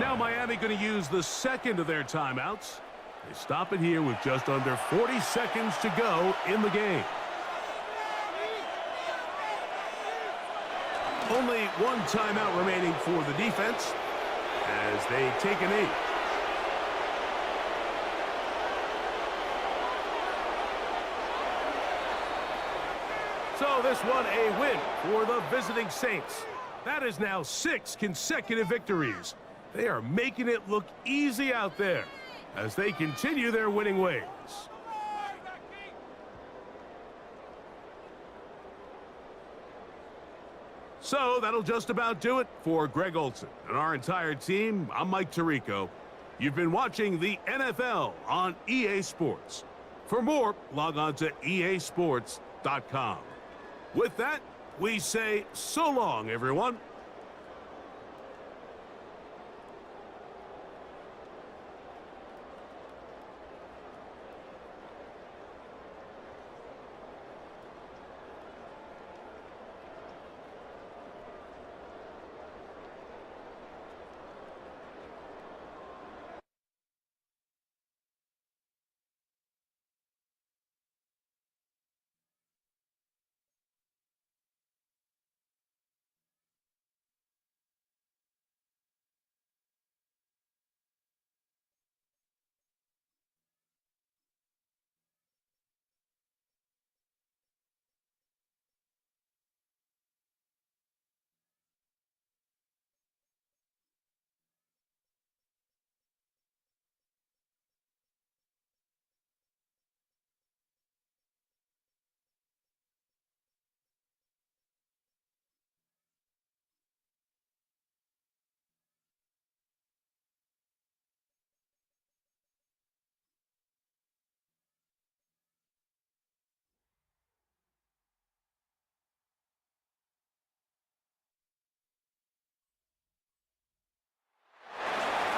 S9: Now Miami going to use the second of their timeouts. They stop it here with just under 40 seconds to go in the game. Only one timeout remaining for the defense as they take a knee. So this one a win for the visiting Saints. That is now 6 consecutive victories. They are making it look easy out there as they continue their winning ways. So that'll just about do it for Greg Olson and our entire team. I'm Mike Tirico. You've been watching the NFL on EA Sports. For more, log on to easports.com. With that, we say so long, everyone.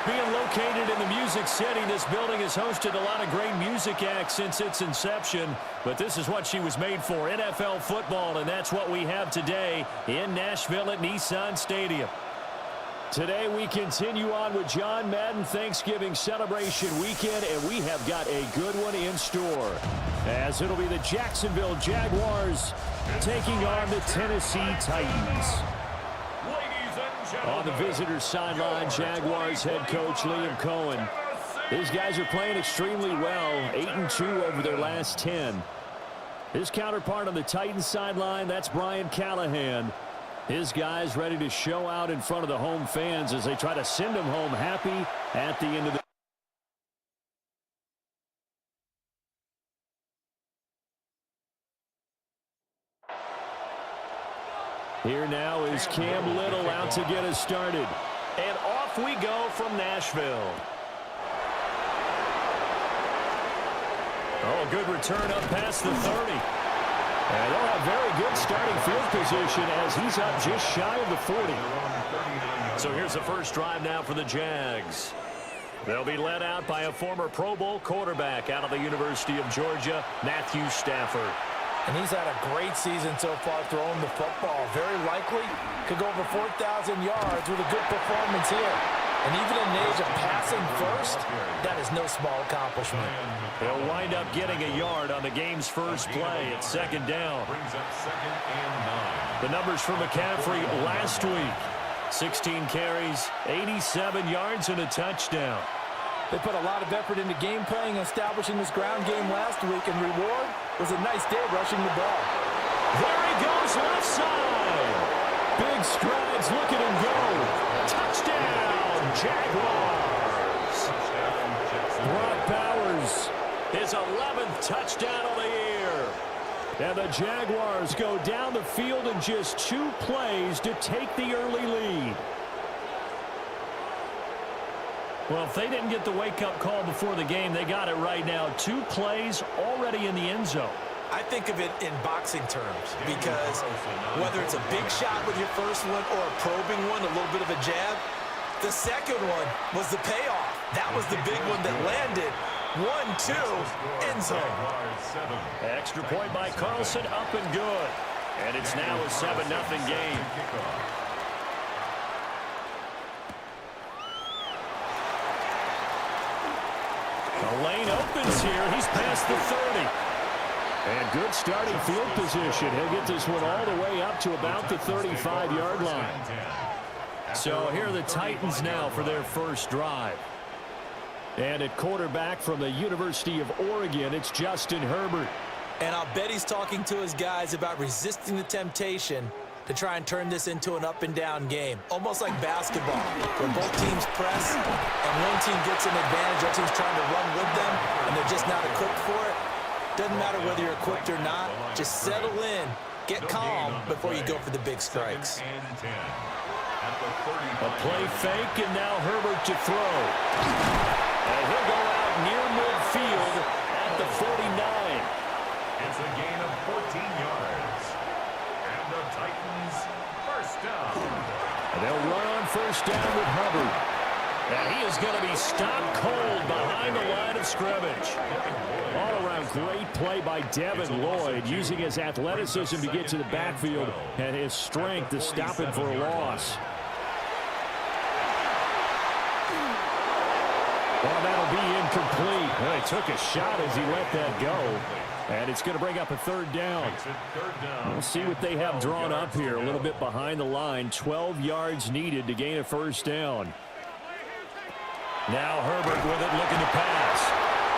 S1: Being located in the Music City, this building has hosted a lot of great music acts since its inception, but this is what she was made for, NFL football, and that's what we have today in Nashville at Nissan Stadium. Today we continue on with John Madden Thanksgiving Celebration Weekend, and we have got a good one in store, as it'll be the Jacksonville Jaguars taking on the Tennessee Titans. On the visitors' sideline, Jaguars head coach Liam Cohen. These guys are playing extremely well, 8-2 over their last 10. His counterpart on the Titans' sideline, that's Brian Callahan. His guys ready to show out in front of the home fans as they try to send them home happy at the end of the Here now is Cam Little out to get us started.
S4: And off we go from Nashville.
S1: Oh, good return up past the 30. And they'll have very good starting field position as he's up just shy of the 40.
S4: So here's the first drive now for the Jags. They'll be led out by a former Pro Bowl quarterback out of the University of Georgia, Matthew Stafford.
S2: And he's had a great season so far throwing the football. Very likely could go over 4,000 yards with a good performance here. And even in the age of passing first, that is no small accomplishment.
S4: He'll wind up getting a yard on the game's first play at second down. The numbers for McCaffrey last week. 16 carries, 87 yards, and a touchdown.
S2: They put a lot of effort into game playing and establishing this ground game last week, and reward was a nice day rushing the ball.
S1: There he goes left side. Big strides, look at him go. Touchdown, Jaguars. Brock Bowers, his 11th touchdown of the year. And the Jaguars go down the field in just 2 plays to take the early lead.
S4: Well, if they didn't get the wake-up call before the game, they got it right now. 2 plays already in the end zone.
S8: I think of it in boxing terms because whether it's a big shot with your first one or a probing one, a little bit of a jab, the second one was the payoff. That was the big one that landed. 1-2, end zone.
S4: Extra point by Carlson, up and good. And it's now a 7-0 game.
S1: The lane opens here. He's past the 30. And good starting field position. He'll get this one all the way up to about the 35-yard line. So here are the Titans now for their first drive. And at quarterback from the University of Oregon, it's Justin Herbert.
S8: And I'll bet he's talking to his guys about resisting the temptation to try and turn this into an up-and-down game. Almost like basketball, where both teams press, and one team gets an advantage, other team's trying to run with them, and they're just not equipped for it. Doesn't matter whether you're equipped or not. Just settle in, get calm before you go for the big strikes.
S1: A play fake, and now Herbert to throw. And he'll go out near midfield at the 49.
S3: It's a gain of 14 yards. And the Titans first down.
S1: And they'll run on first down with Hubbard. And he is going to be stopped cold behind the line of scrimmage. All around great play by Devin Lloyd, using his athleticism to get to the backfield and his strength to stop him for a loss. Well, that'll be incomplete. Well, he took a shot as he let that go. And it's going to bring up a third down. We'll see what they have drawn up here. A little bit behind the line. 12 yards needed to gain a first down. Now Herbert with it, looking to pass.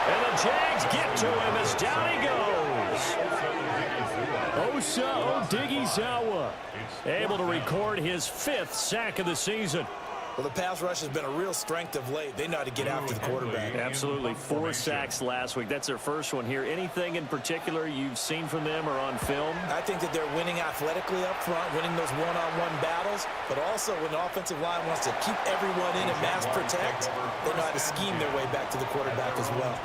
S1: And the Jags get to him as down he goes. Osa Odighizuwa able to record his 5th sack of the season.
S8: Well, the pass rush has been a real strength of late. They know how to get after the quarterback.
S4: Absolutely. 4 sacks last week. That's their first one here. Anything in particular you've seen from them or on film?
S8: I think that they're winning athletically up front, winning those one-on-one battles, but also when the offensive line wants to keep everyone in and mass protect, they know how to scheme their way back to the quarterback as well.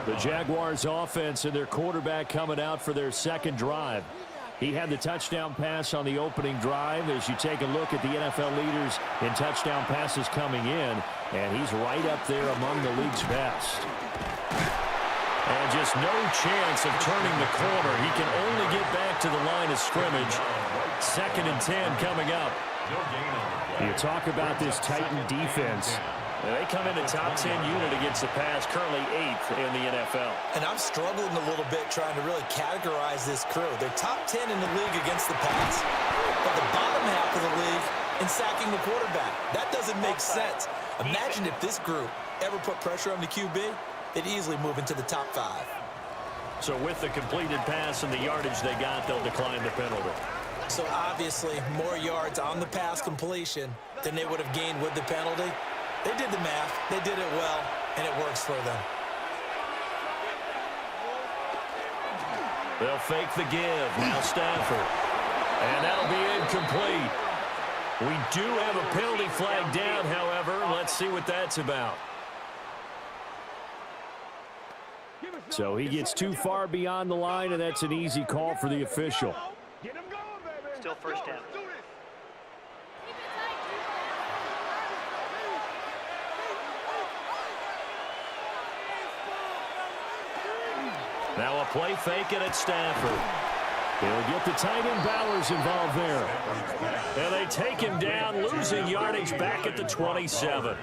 S1: The Jaguars offense and their quarterback coming out for their second drive. He had the touchdown pass on the opening drive. As you take a look at the NFL leaders in touchdown passes coming in, and he's right up there among the league's best. And just no chance of turning the corner. He can only get back to the line of scrimmage. 2nd and 10 coming up. You talk about this Titan defense. They come in the top 10 unit against the pass, currently 8th in the NFL.
S8: And I'm struggling a little bit trying to really categorize this crew. They're top 10 in the league against the pass, but the bottom half of the league in sacking the quarterback. That doesn't make sense. Imagine if this group ever put pressure on the QB, they'd easily move into the top 5.
S4: So with the completed pass and the yardage they got, they'll decline the penalty.
S8: So obviously more yards on the pass completion than they would have gained with the penalty. They did the math, they did it well, and it works for them.
S4: They'll fake the give. Now Stafford. And that'll be incomplete. We do have a penalty flag down, however. Let's see what that's about.
S1: So he gets too far beyond the line, and that's an easy call for the official.
S11: Still first down.
S1: Now a play fake it at Stafford. He'll get the tight end Bowers involved there.
S4: And they take him down, losing yardage back at the 27.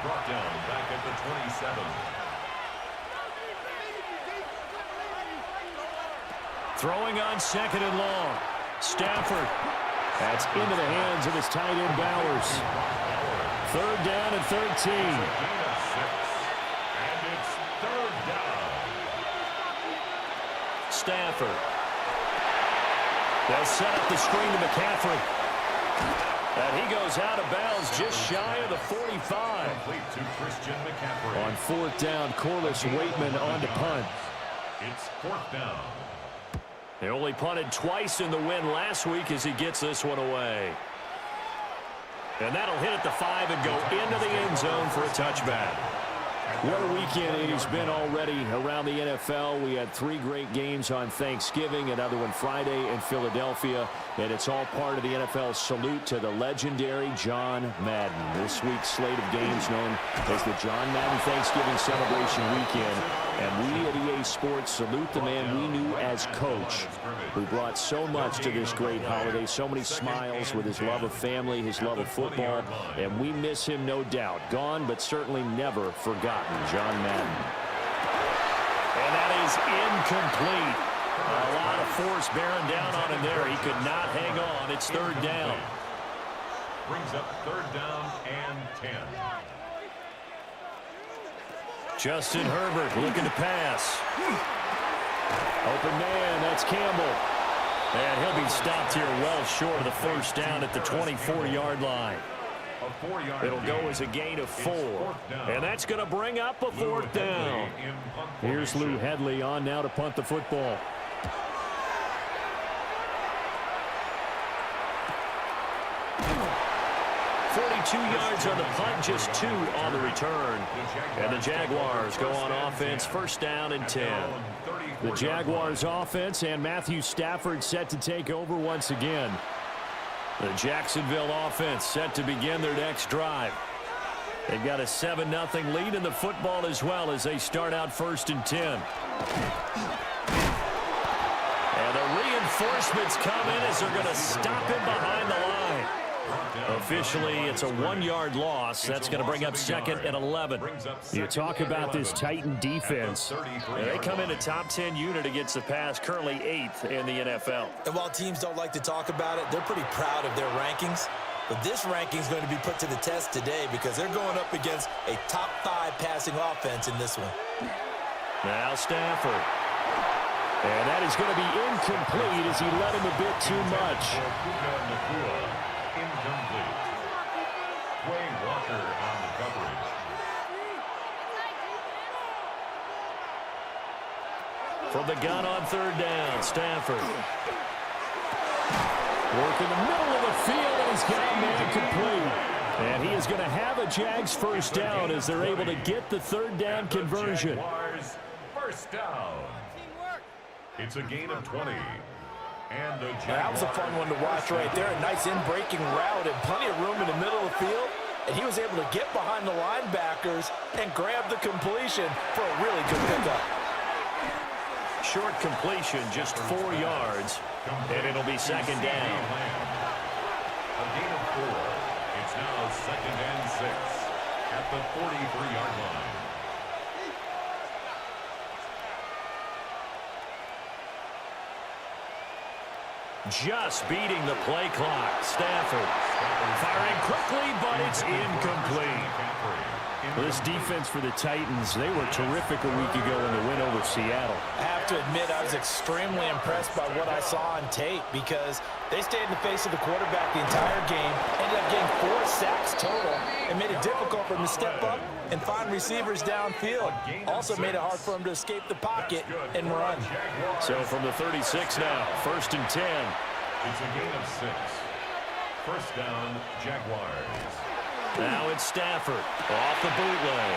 S3: Brought down back at the 27.
S1: Throwing on 2nd and long. Stafford. That's into the hands of his tight end Bowers. 3rd down and 13.
S3: And it's 3rd down.
S1: Stafford. They'll set up the screen to McCaffrey. And he goes out of bounds just shy of the 45.
S3: Complete to Christian McCaffrey.
S1: On 4th down, Corliss Waitman on to punt.
S3: It's 4th down.
S1: They only punted twice in the win last week as he gets this one away. And that'll hit at the 5 and go into the end zone for a touchback. What a weekend it has been already around the NFL. We had 3 great games on Thanksgiving, another one Friday in Philadelphia, and it's all part of the NFL's salute to the legendary John Madden. This week's slate of games known as the John Madden Thanksgiving Celebration Weekend, and we at EA Sports salute the man we knew as Coach, who brought so much to this great holiday, so many smiles with his love of family, his love of football, and we miss him no doubt. Gone, but certainly never forgotten. John Madden.
S4: And that is incomplete. A lot of force bearing down on him there. He could not hang on. It's 3rd down.
S3: Brings up 3rd down and 10.
S1: Justin Herbert looking to pass. Open man, that's Campbell. And he'll be stopped here well short of the 1st down at the 24-yard line. It'll go as a gain of 4. And that's going to bring up a 4th down. Here's Lou Hedley on now to punt the football. Yards on the punt, just 2 on the return. And the Jaguars go on offense, 1st down and 10. The Jaguars offense and Matthew Stafford set to take over once again. The Jacksonville offense set to begin their next drive. They've got a 7-0 lead in the football as well as they start out 1st and 10. And the reinforcements come in as they're going to stop him behind the line. Officially, it's a 1-yard loss. That's going to bring up 2nd and 11. You talk about this Titan defense. They come in a top 10 unit against the pass, currently 8th in the NFL.
S8: And while teams don't like to talk about it, they're pretty proud of their rankings. But this ranking is going to be put to the test today because they're going up against a top 5 passing offense in this one.
S1: Now Stafford. And that is going to be incomplete as he led him a bit too much.
S3: Incomplete. Quay Walker on the coverage.
S1: From the gun on 3rd down, Stafford. Work in the middle of the field, and he's got a man complete. And he is going to have a Jags 1st down as they're able to get the 3rd down conversion.
S3: Jaguars 1st down. It's a gain of 20. And the
S8: That was a fun one to watch right there. A nice in-breaking route and plenty of room in the middle of the field. And he was able to get behind the linebackers and grab the completion for a really good pickup.
S4: Short completion, just 4 yards, and it'll be second down.
S3: A gain of 4. It's now second and 6 at the 43-yard line.
S4: Just beating the play clock. Stafford firing quickly, but it's incomplete.
S1: This defense for the Titans, they were terrific a week ago in the win over Seattle.
S8: I have to admit, I was extremely impressed by what I saw on tape because they stayed in the face of the quarterback the entire game, ended up getting 4 sacks total, and made it difficult for him to step up and find receivers downfield. Also made it hard for him to escape the pocket and run.
S1: So from the 36 now, first and 10.
S3: It's a gain of 6. First down, Jaguars.
S4: Now it's Stafford off the bootleg.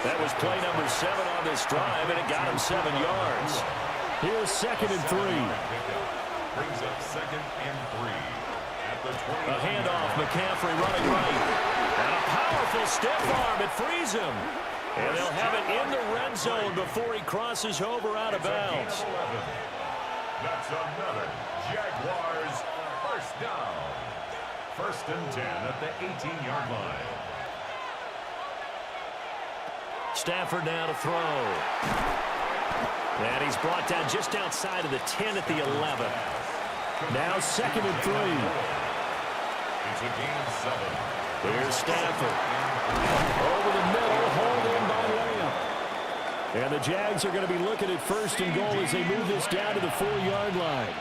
S1: That was play number 7 on this drive, and it got him 7 yards. Here's second and 3.
S3: Brings up second and 3 at the 20.
S1: A handoff, McCaffrey running right. And a powerful stiff arm, it frees him. And they'll have it in the red zone before he crosses over out of bounds.
S3: That's another Jaguars first down. First and 10 at the 18-yard line.
S1: Stafford now to throw. And he's brought down just outside of the 10 at the 11. Now second and 3.
S3: It's a gain of 7.
S1: Here's Stafford. Over the middle, hauled in by Lamb. And the Jags are going to be looking at first and goal as they move this down to the 4-yard line.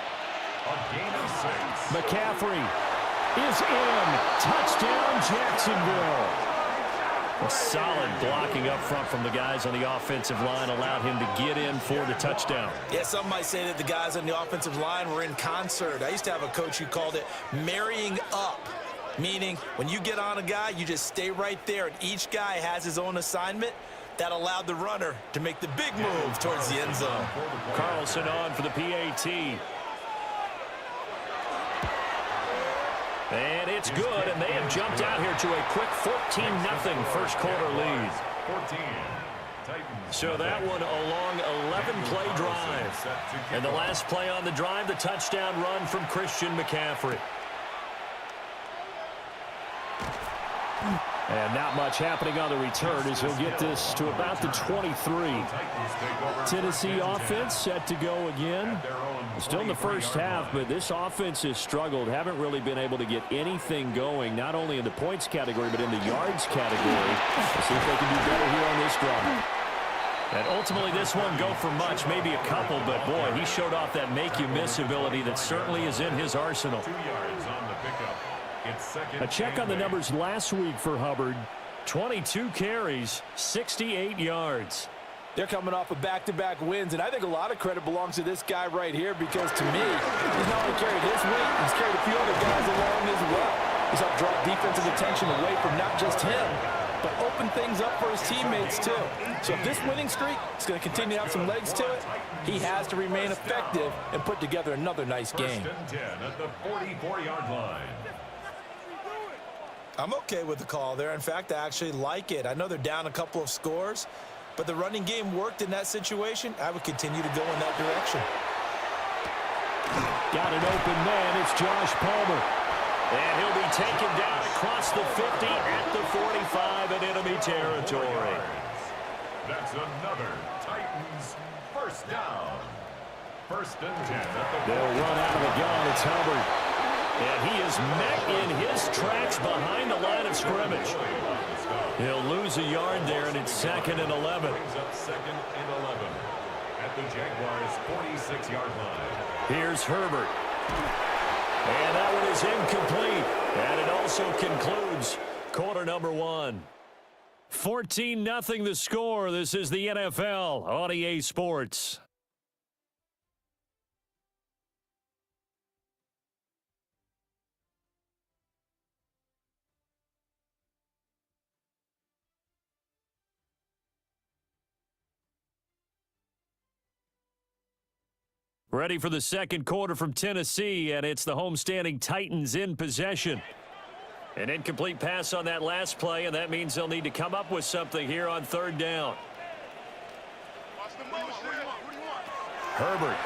S3: A gain of 6.
S1: McCaffrey is in. Touchdown, Jacksonville. A solid blocking up front from the guys on the offensive line allowed him to get in for the touchdown.
S8: Yeah, some might say that the guys on the offensive line were in concert. I used to have a coach who called it marrying up, meaning when you get on a guy, you just stay right there, and each guy has his own assignment. That allowed the runner to make the big move towards the end zone.
S1: Carlson on for the PAT. And it's good, and they have jumped out here to a quick 14-0 first quarter lead.
S3: 14. Titans.
S1: So that one a long 11-play drive. And the last play on the drive, the touchdown run from Christian McCaffrey. And not much happening on the return as he'll get this to about the 23. Tennessee offense set to go again. Still in the first half, but this offense has struggled. Haven't really been able to get anything going, not only in the points category, but in the yards category. Let's see if they can do better here on this drive. And ultimately, this won't go for much, maybe a couple, but boy, he showed off that make-you-miss ability that certainly is in his arsenal.
S3: 2 yards on the pickup. It's second.
S1: A check on the numbers last week for Hubbard. 22 carries, 68 yards.
S2: They're coming off of back-to-back wins, and I think a lot of credit belongs to this guy right here because, to me, he's not only carried his weight, he's carried a few other guys along as well. He's helped draw defensive attention away from not just him, but open things up for his teammates, too. So if this winning streak is going to continue to have some legs to it, he has to remain effective and put together another nice game.
S3: First and 10 at the 44-yard line.
S8: I'm okay with the call there. In fact, I actually like it. I know they're down a couple of scores, but the running game worked in that situation. I would continue to go in that direction.
S1: Got an open man. It's Josh Palmer. And he'll be taken down across the 50 at the 45 in enemy territory.
S3: That's another Titans first down. First and 10 at the
S1: They'll run out of the gun. It's Hubbard. And he is met in his tracks behind the line of scrimmage. He'll lose a yard there, and it's second and 11.
S3: Brings up second and 11 at the Jaguars' 46-yard line.
S1: Here's Herbert. And that one is incomplete. And it also concludes quarter number 1. 14-0 the score. This is the NFL on EA Sports.
S4: Ready for the second quarter from Tennessee, and it's the homestanding Titans in possession. An incomplete pass on that last play, and that means they'll need to come up with something here on third down. Herbert.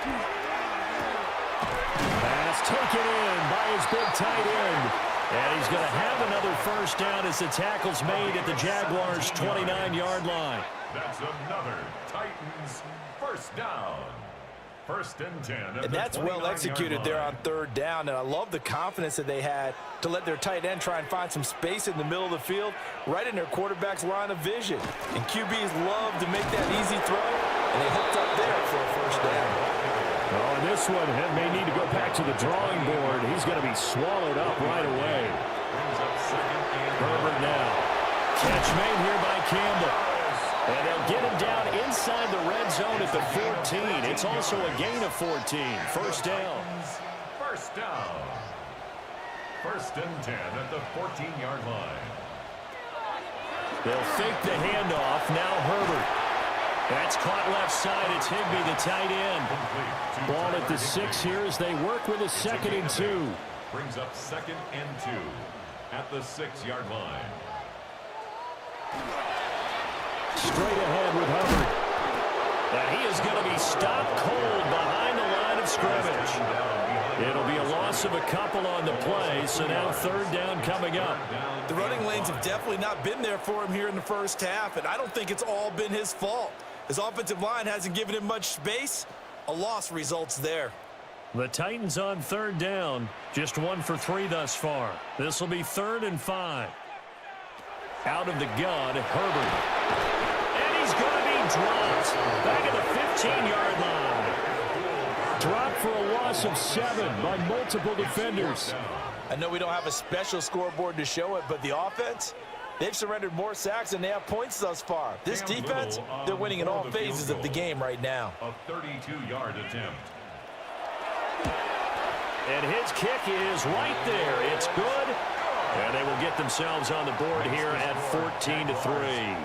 S4: Pass taken in by his big tight end. And he's going to have another first down as the tackle's made at the Jaguars' 29-yard line.
S3: That's another Titans first down. First and 10.
S8: And that's well executed there on third down. And I love the confidence that they had to let their tight end try and find some space in the middle of the field, right in their quarterback's line of vision. And QBs love to make that easy throw, and they hooked up there for a first down.
S1: Oh, and this one may need to go back to the drawing board. He's going to be swallowed up right away. Herbert now. Catch made here by Campbell. And they'll get him down inside the red zone at the 14. It's also a gain of 14. First down.
S3: First down. First and 10 at the 14-yard line.
S1: They'll fake the handoff. Now Herbert. That's caught left side. It's Higbee, the tight end. Ball at the 6 here as they work with a 2nd and 2.
S3: Brings up 2nd and 2 at the 6-yard line.
S1: Straight ahead with Hubbard. And he is going to be stopped cold behind the line of scrimmage. It'll be a loss of a couple on the play, so now third down coming up.
S8: The running lanes have definitely not been there for him here in the first half, and I don't think it's all been his fault. His offensive line hasn't given him much space. A loss results there.
S4: The Titans on third down, just 1 for 3 thus far. This will be 3rd and 5. Out of the gun, Herbert. And he's going to be dropped back at the 15-yard line. Dropped for a loss of 7 by multiple defenders.
S8: I know we don't have a special scoreboard to show it, but the offense, they've surrendered more sacks than they have points thus far. This defense, they're winning in all phases of the game right now.
S3: A 32-yard attempt.
S1: And his kick is right there. It's good. And they will get themselves on the board here at 14-3.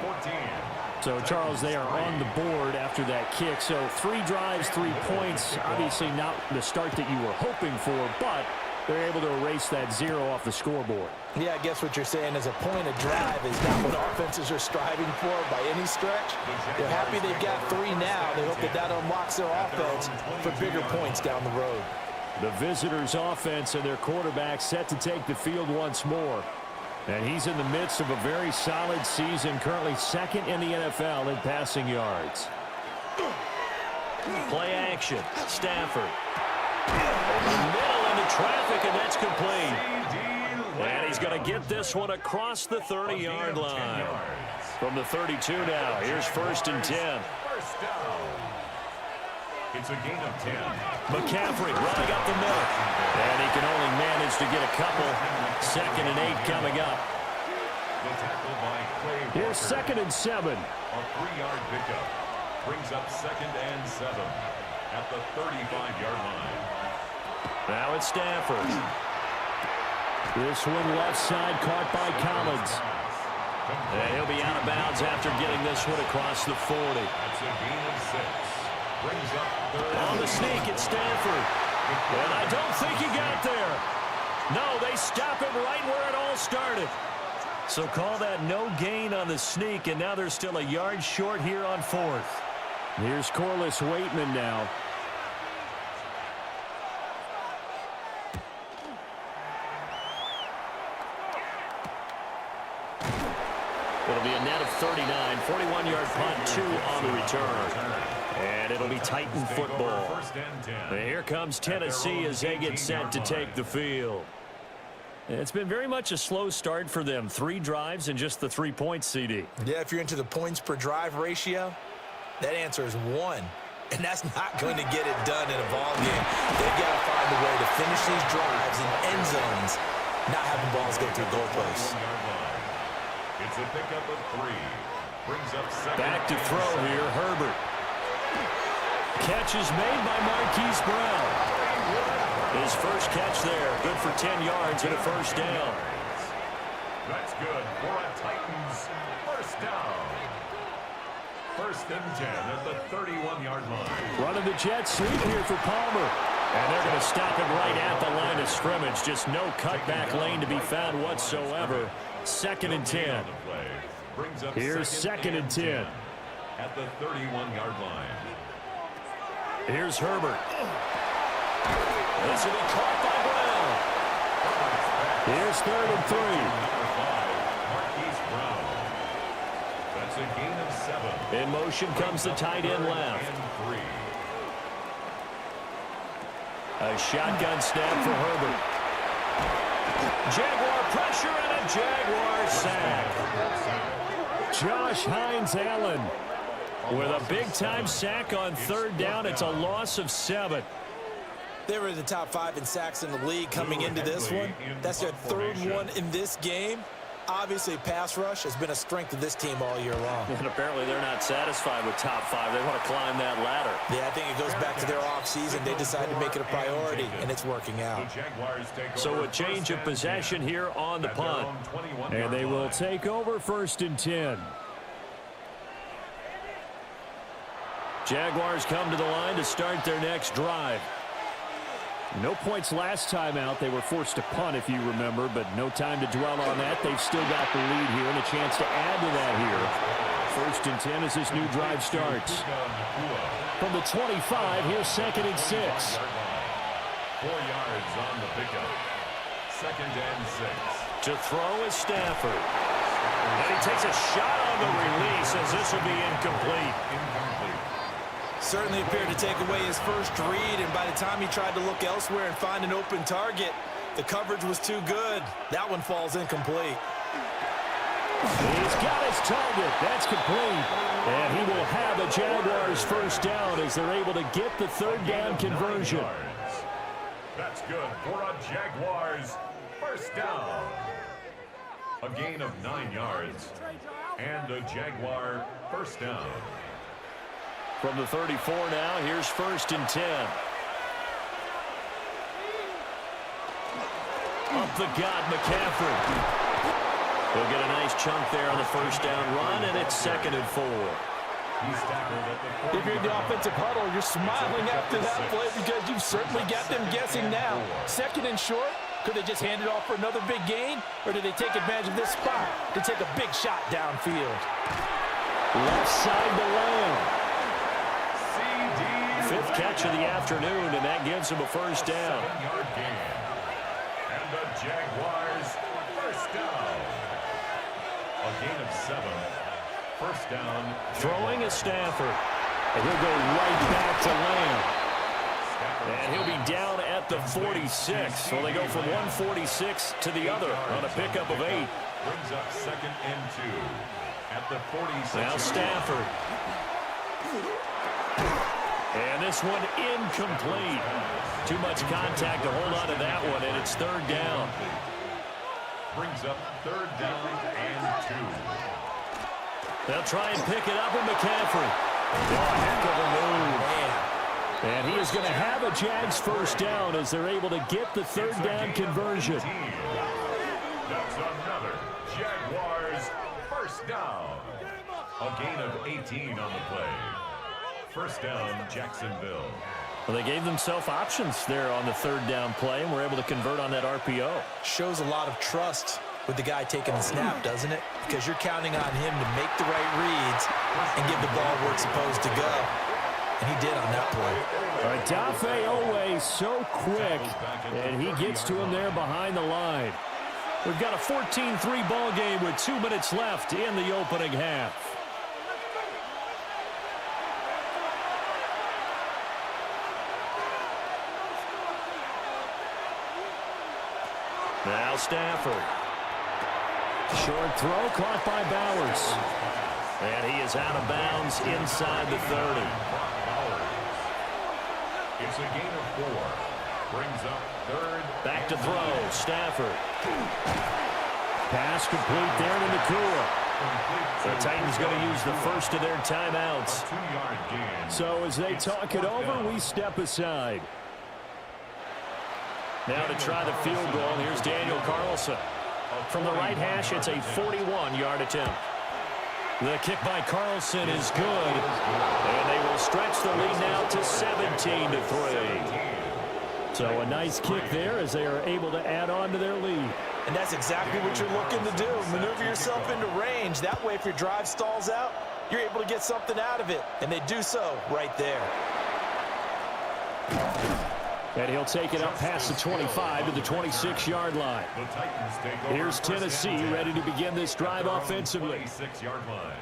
S1: So, Charles, they are on the board after that kick. So, 3 drives, 3 points. Obviously not the start that you were hoping for, but they're able to erase that 0 off the scoreboard.
S8: Yeah, I guess what you're saying is a point of drive is not what offenses are striving for by any stretch. They're happy they've got 3 now. They hope that that unlocks their offense for bigger points down the road.
S1: The visitors' offense and their quarterback set to take the field once more. And he's in the midst of a very solid season, currently 2nd in the NFL in passing yards.
S4: Play action. Stafford. Over the middle into traffic, and that's complete. And he's going to get this one across the 30-yard line. From the 32 now, here's 1st and 10.
S3: First down. It's a gain of 10.
S4: McCaffrey running up the middle.
S1: And he can only manage to get a couple. 2nd and 8 coming up.
S3: The tackle by Clay.
S1: Here's 2nd and 7.
S3: A 3-yard pickup. Brings up 2nd and 7 at the 35-yard line.
S1: Now it's Stafford. This one left side caught by Collins. And he'll be out of bounds after getting this one across the 40.
S3: That's a gain of 6. Brings up 3rd.
S1: On the sneak, it's Stafford. And I don't think he got there. No, they stop him right where it all started.
S4: So call that no gain on the sneak, and now they're still a yard short here on 4th.
S1: Here's Corliss Waitman now. It'll be a net of 39, 41-yard punt, 2 on the return. And it'll be Titan football.
S3: And
S1: here comes Tennessee as they get set to take the field.
S4: It's been very much a slow start for them. 3 drives and just the 3 points, CD.
S8: Yeah, if you're into the points per drive ratio, that answer is 1. And that's not going to get it done in a ball game. They've got to find a way to finish these drives in end zones, not having balls go through goalposts.
S3: It's a pickup of 3. Brings up 2nd.
S1: Back to throw here, Herbert. Catch is made by Marquise Brown. His first catch there, good for 10 yards and a first down.
S3: That's good for a Titans first down. First and 10 at the 31-yard line.
S1: Running the jet sweep here for Palmer. And they're going to stop it right at the line of scrimmage. Just no cutback lane to be found whatsoever. Second and 10. Here's second and 10.
S3: At the 31-yard line.
S1: Here's Herbert. This will be caught by Brown. Here's third and 3.
S3: That's a gain of 7.
S1: In motion comes the tight end left. A shotgun snap for Herbert. Jaguar pressure and a Jaguar sack. Josh Hines-Allen with a big-time sack on third down. It's a loss of 7.
S8: They were in the top 5 in sacks in the league coming into this one. That's their third one in this game. Obviously, pass rush has been a strength of this team all year long.
S4: And apparently they're not satisfied with top 5. They want to climb that ladder.
S8: Yeah, I think it goes back to their offseason. They decided to make it a priority, and it's working out.
S1: So a change of possession here on the punt. And they will take over first and 10. Jaguars come to the line to start their next drive. No points last time out. They were forced to punt, if you remember, but no time to dwell on that. They've still got the lead here and a chance to add to that here. First and 10 as this new drive starts. From the 25, here's second and 6.
S3: 4 yards on the pickup. Second and 6.
S1: To throw is Stafford. And he takes a shot on the release as this will be incomplete.
S8: Certainly appeared to take away his first read, and by the time he tried to look elsewhere and find an open target, the coverage was too good. That one falls incomplete.
S1: He's got his target. That's complete. And he will have a Jaguars first down as they're able to get the third down conversion.
S3: That's good for a Jaguars first down. A gain of 9 yards and a Jaguar first down.
S1: From the 34 now, here's first and 10. Up the gut, McCaffrey. He'll get a nice chunk there on the first down run, and it's second and 4.
S2: If you're in the offensive huddle, you're smiling after that play because you've certainly got them guessing now. Second and short, could they just hand it off for another big gain, or did they take advantage of this spot to take a big shot downfield?
S1: Left side to Lamb. Fifth catch of the afternoon, and that gives him a first down.
S3: 7-yard gain. And the Jaguars first down. A gain of 7. First down.
S1: Throwing is Stafford. And he'll go right back to Lamb. And he'll be down at the 46. So they go from 146 to the other on a pickup of 8.
S3: Brings up second and 2 at the 46.
S1: Now Stafford. And this one incomplete. Too much contact to hold on to that one, and it's third down.
S3: Brings up third down and 2.
S1: They'll try and pick it up with McCaffrey. Oh, heck of a move. And he is going to have a Jags first down as they're able to get the third down conversion.
S3: That's another Jaguars first down. A gain of 18 on the play. First down, Jacksonville.
S1: Well, they gave themselves options there on the third down play and were able to convert on that RPO.
S8: Shows a lot of trust with the guy taking the snap, doesn't it? Because you're counting on him to make the right reads and give the ball where it's supposed to go. And he did on that play.
S1: All right, Dafe always so quick, and he gets to him there behind the line. We've got a 14-3 ball game with 2 minutes left in the opening half. Now Stafford. Short throw caught by Bowers. And he is out of bounds inside the 30.
S3: It's a gain of 4. Brings up third.
S1: Back to throw. Stafford. Pass complete there to Nakua. The Titans going to use the first of their timeouts.
S3: 2-yard gain.
S1: So as they talk it over, we step aside. Now to try the field goal, here's Daniel Carlson. From the right hash, it's a 41-yard attempt.
S4: The kick by Carlson is good, and they will stretch the lead now to 17-3.
S1: So a nice kick there as they are able to add on to their lead.
S8: And that's exactly what you're looking to do. Maneuver yourself into range. That way, if your drive stalls out, you're able to get something out of it. And they do so right there.
S1: And he'll take it up past the 25 to the 26-yard line. Here's Tennessee ready to begin this drive offensively.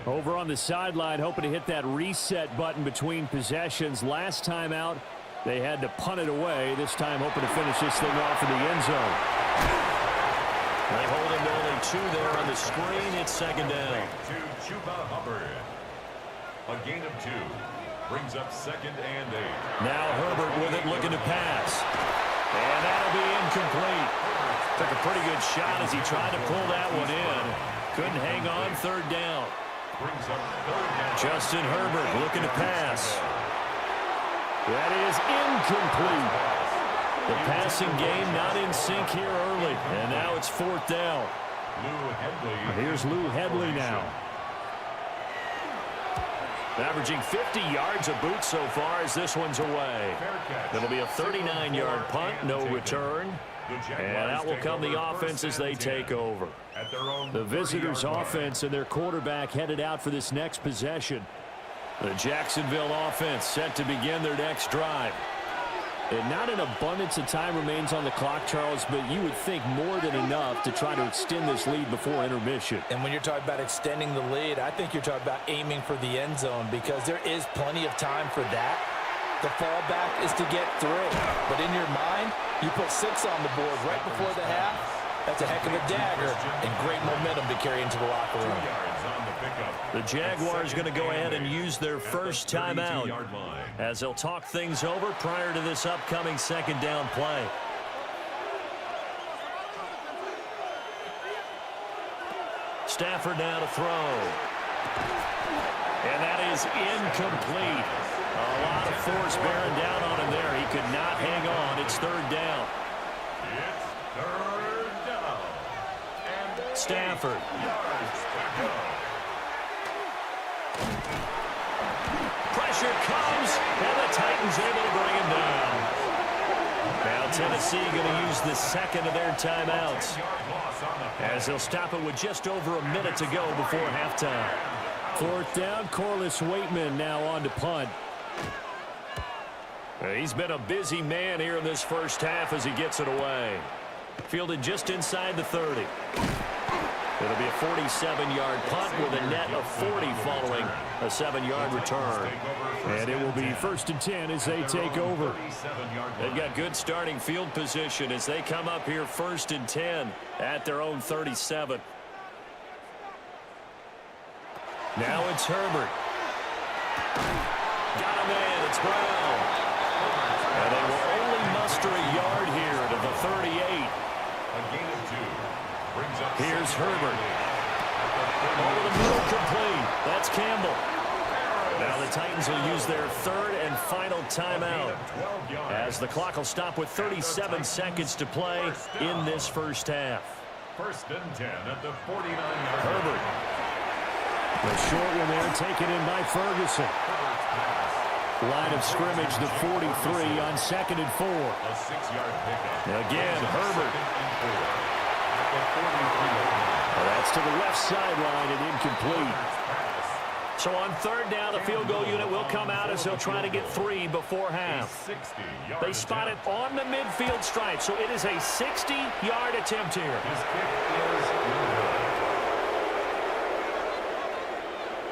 S1: Over on the sideline, hoping to hit that reset button between possessions. Last time out, they had to punt it away. This time hoping to finish this thing off in the end zone.
S4: They hold him to only 2 there on the screen. It's second down.
S3: To Chuba Hubbard. A gain of 2. Brings up 2nd and 8.
S4: Now Herbert with it, looking to pass. And that'll be incomplete. Took a pretty good shot as he tried to pull that one in. Couldn't hang on, 3rd down.
S3: Brings up 3rd down.
S4: Justin Herbert looking to pass.
S1: That is incomplete.
S4: The passing game not in sync here early. And now it's 4th down.
S3: Lou Hedley.
S1: Here's Lou Hedley now.
S4: Averaging 50 yards a boot so far as this one's away. It'll be a 39-yard punt, no return. And out will come the offense as they take over.
S1: The visitors' offense and their quarterback headed out for this next possession.
S4: The Jacksonville offense set to begin their next drive.
S1: And not an abundance of time remains on the clock, Charles, but you would think more than enough to try to extend this lead before intermission.
S8: And when you're talking about extending the lead, I think you're talking about aiming for the end zone because there is plenty of time for that. The fallback is to get 3. But in your mind, you put 6 on the board right before the half. That's a heck of a dagger and great momentum to carry into the locker room.
S4: The Jaguars going to go ahead and use their first timeout as they'll talk things over prior to this upcoming 2nd down play. Stafford now to throw. And that is incomplete. A lot of force bearing down on him there. He could not hang on. It's 3rd down.
S3: It's 3rd down. And
S4: Stafford. Pressure comes, and the Titans able to bring him down. Now Tennessee going to use the 2nd of their timeouts as they'll stop it with just over a minute to go before halftime.
S1: 4th down, Corliss Waitman now on to punt.
S4: He's been a busy man here in this first half as he gets it away. Fielded just inside the 30. It'll be a 47-yard punt with a net of 40 following a 7-yard return.
S1: And it will be 1st and 10 as they take over.
S4: They've got good starting field position as they come up here 1st and 10 at their own 37. Now it's Herbert. Got a man, it's Brown. And they will only muster a yard here to the 38.
S3: a gain of 2. Brings up
S4: Here's Herbert. Over the middle, complete. That's Campbell. Now the Titans will use their 3rd and final timeout as the clock will stop with 37 seconds to play in this first half.
S3: 1st and 10 at the 49-yard line.
S4: Herbert.
S1: The short one there taken in by Ferguson. Line of scrimmage, the 43 on 2nd and 4.
S3: A 6-yard pickup.
S4: Again, Herbert.
S1: That's to the left sideline and incomplete.
S4: So on 3rd down, the field goal unit will come out as they'll try to get 3 before half. They spot it on the midfield stripe, so it is a 60-yard attempt here.
S3: His kick is good.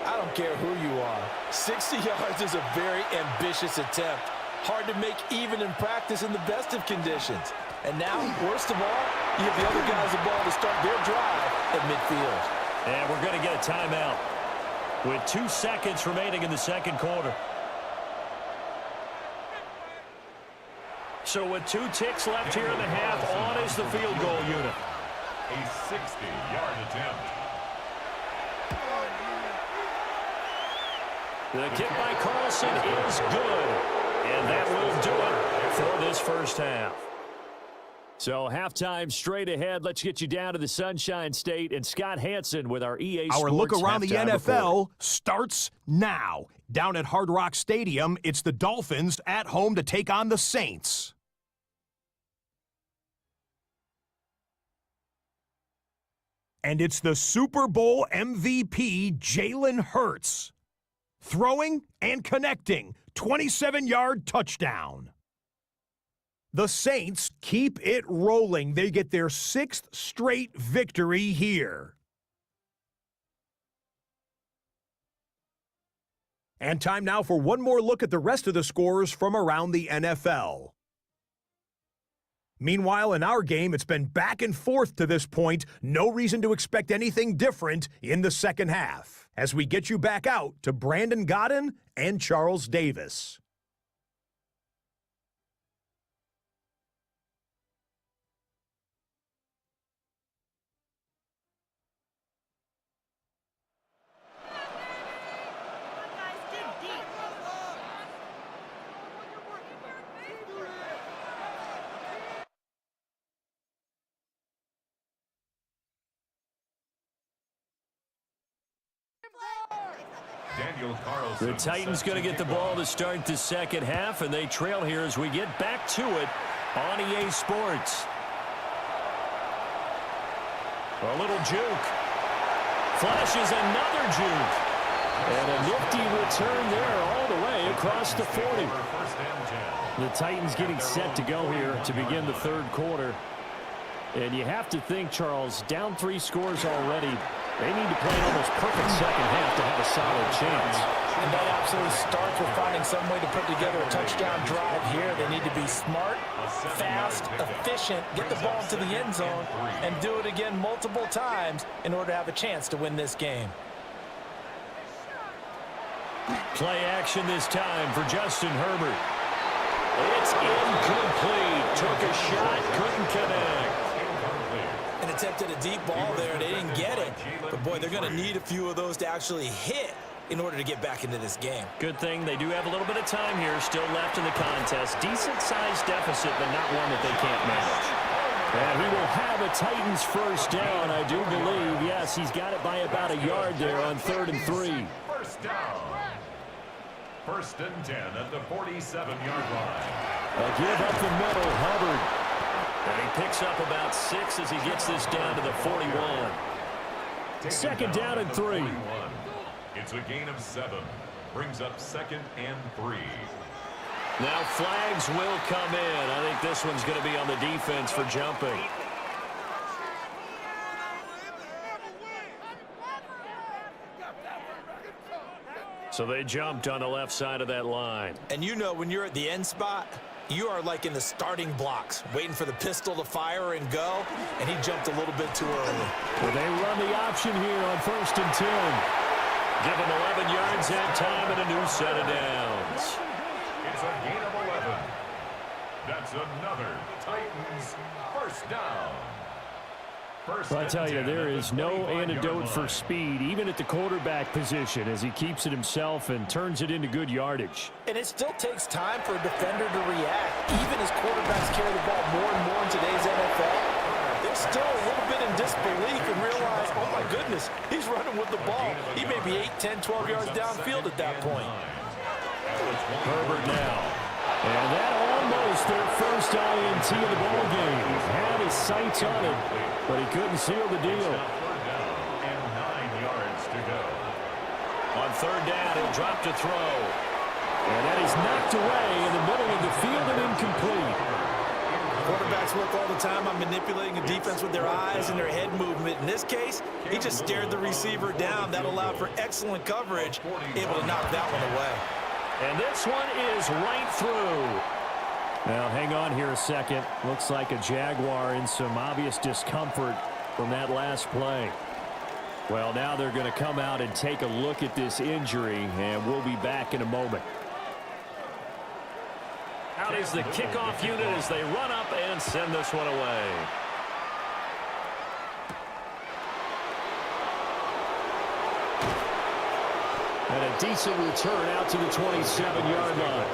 S8: I don't care who you are. 60 yards is a very ambitious attempt. Hard to make even in practice in the best of conditions. And now, worst of all, you have the other guys the ball to start their drive at midfield.
S4: And we're going to get a timeout with 2 seconds remaining in the 2nd quarter. So with 2 ticks left here in the half, on is the field goal unit.
S3: A 60-yard attempt.
S4: The kick by Carlson is good. And that will do it for this first half.
S1: So halftime straight ahead. Let's get you down to the Sunshine State and Scott Hansen with our EA Sports
S5: Our look around the
S1: halftime
S5: NFL
S1: report.
S5: starts now. Down at Hard Rock Stadium, it's the Dolphins at home to take on the Saints. And it's the Super Bowl MVP, Jalen Hurts. Throwing and connecting, 27-yard touchdown. The Saints keep it rolling. They get their 6th straight victory here. And time now for one more look at the rest of the scores from around the NFL. Meanwhile, in our game, it's been back and forth to this point. No reason to expect anything different in the second half, as we get you back out to Brandon Godden and Charles Davis.
S1: The Titans going to get the ball to start the second half, and they trail here as we get back to it on EA Sports. A little juke. Flashes another juke. And a nifty return there all the way across the 40. The Titans getting set to go here to begin the third quarter. And you have to think, Charles, down 3 scores already. They need to play an almost perfect second half to have a solid chance.
S2: And that absolutely starts with finding some way to put together a touchdown drive here. They need to be smart, fast, efficient, get the ball to the end zone, and do it again multiple times in order to have a chance to win this game.
S1: Play action this time for Justin Herbert. It's incomplete. Took a shot, couldn't connect.
S8: And attempted a deep ball there. They didn't get it. But, boy, they're going to need a few of those to actually hit in order to get back into this game.
S1: Good thing they do have a little bit of time here still left in the contest. Decent-sized deficit, but not one that they can't manage. And he will have a Titans first down, I do believe. Yes, he's got it by about a yard there on 3rd and 3.
S3: First down. 1st and 10 at the 47-yard line.
S1: A give up the middle, Hubbard. And he picks up about 6 as he gets this down to the 41. Second down and 3.
S3: It's a gain of 7. Brings up 2nd and 3.
S1: Now flags will come in. I think this one's going to be on the defense for jumping. So they jumped on the left side of that line.
S8: And you know when you're at the end spot, you are like in the starting blocks, waiting for the pistol to fire and go, and he jumped a little bit too early.
S1: Well, they run the option here on 1st and 10. Give him 11 yards that time and a new set of downs.
S3: It's a gain of 11. That's another Titans first down.
S1: Well, I tell you, there is no antidote for speed, even at the quarterback position, as he keeps it himself and turns it into good yardage.
S2: And it still takes time for a defender to react. Even as quarterbacks carry the ball more and more in today's NFL, they're still a little bit in disbelief and realize, oh my goodness, he's running with the ball. He may be 8, 10, 12 yards downfield at that point.
S1: Herbert now. And that almost their first INT of the ball game. Had his sights on it, but he couldn't seal the deal.
S3: And 9 yards to go.
S1: On 3rd down, he'll drop to throw. And that is knocked away in the middle of the field and incomplete.
S8: Quarterbacks work all the time on manipulating a defense with their eyes and their head movement. In this case, he just stared the receiver down. That allowed for excellent coverage, able to knock that one away.
S1: And this one is right through. Now, hang on here a second. Looks like a Jaguar in some obvious discomfort from that last play. Well, now they're going to come out and take a look at this injury, and we'll be back in a moment. Out is the kickoff unit as they run up and send this one away. And a decent return out to the 27-yard line.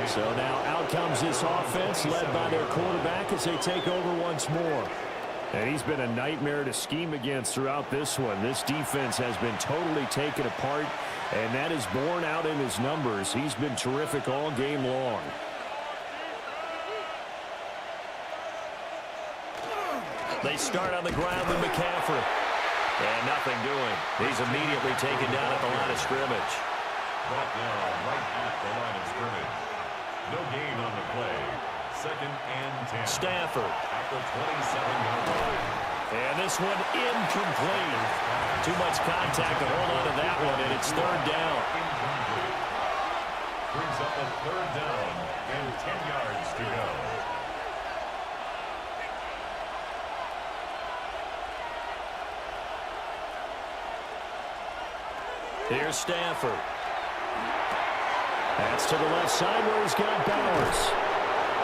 S1: So now out comes this offense led by their quarterback as they take over once more. And he's been a nightmare to scheme against throughout this one. This defense has been totally taken apart, and that is borne out in his numbers. He's been terrific all game long. They start on the ground with McCaffrey. And nothing doing. He's immediately taken down at the line of scrimmage.
S3: Brought down right at the line of scrimmage. No gain on the play. 2nd and 10.
S1: Stafford.
S3: At the 27-yard line.
S1: And this one incomplete. Too much contact to hold on to that one, and it's 3rd down.
S3: Incomplete. Brings up a 3rd down and 10 yards to go.
S1: Here's Stafford. That's to the left side where he's got Bowers.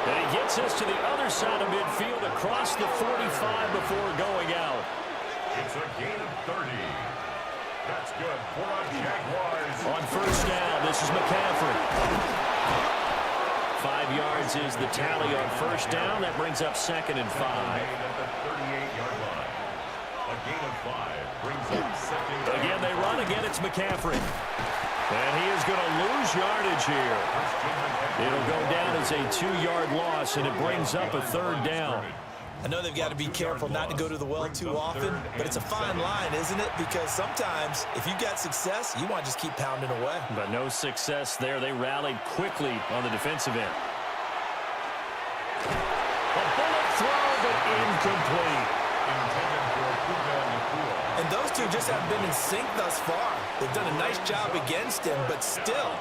S1: And he gets us to the other side of midfield across the 45 before going out.
S3: It's a gain of 30. That's good for our Jaguars.
S1: On 1st down, this is McCaffrey. 5 yards is the tally on 1st down. That brings up 2nd and 5.
S3: At the 38-yard line. A gain of 5 brings up 2nd down.
S1: Again, they run. Again, it's McCaffrey. And he is going to lose yardage here. It'll go down as a 2-yard loss, and it brings up a 3rd down.
S8: I know they've got to be careful not to go to the well too often, but it's a fine line, isn't it? Because sometimes, if you got success, you want to just keep pounding away.
S1: But no success there. They rallied quickly on the defensive end. A bullet throw, but incomplete.
S8: And those two just haven't been in sync thus far. They've done a nice job against him, but still,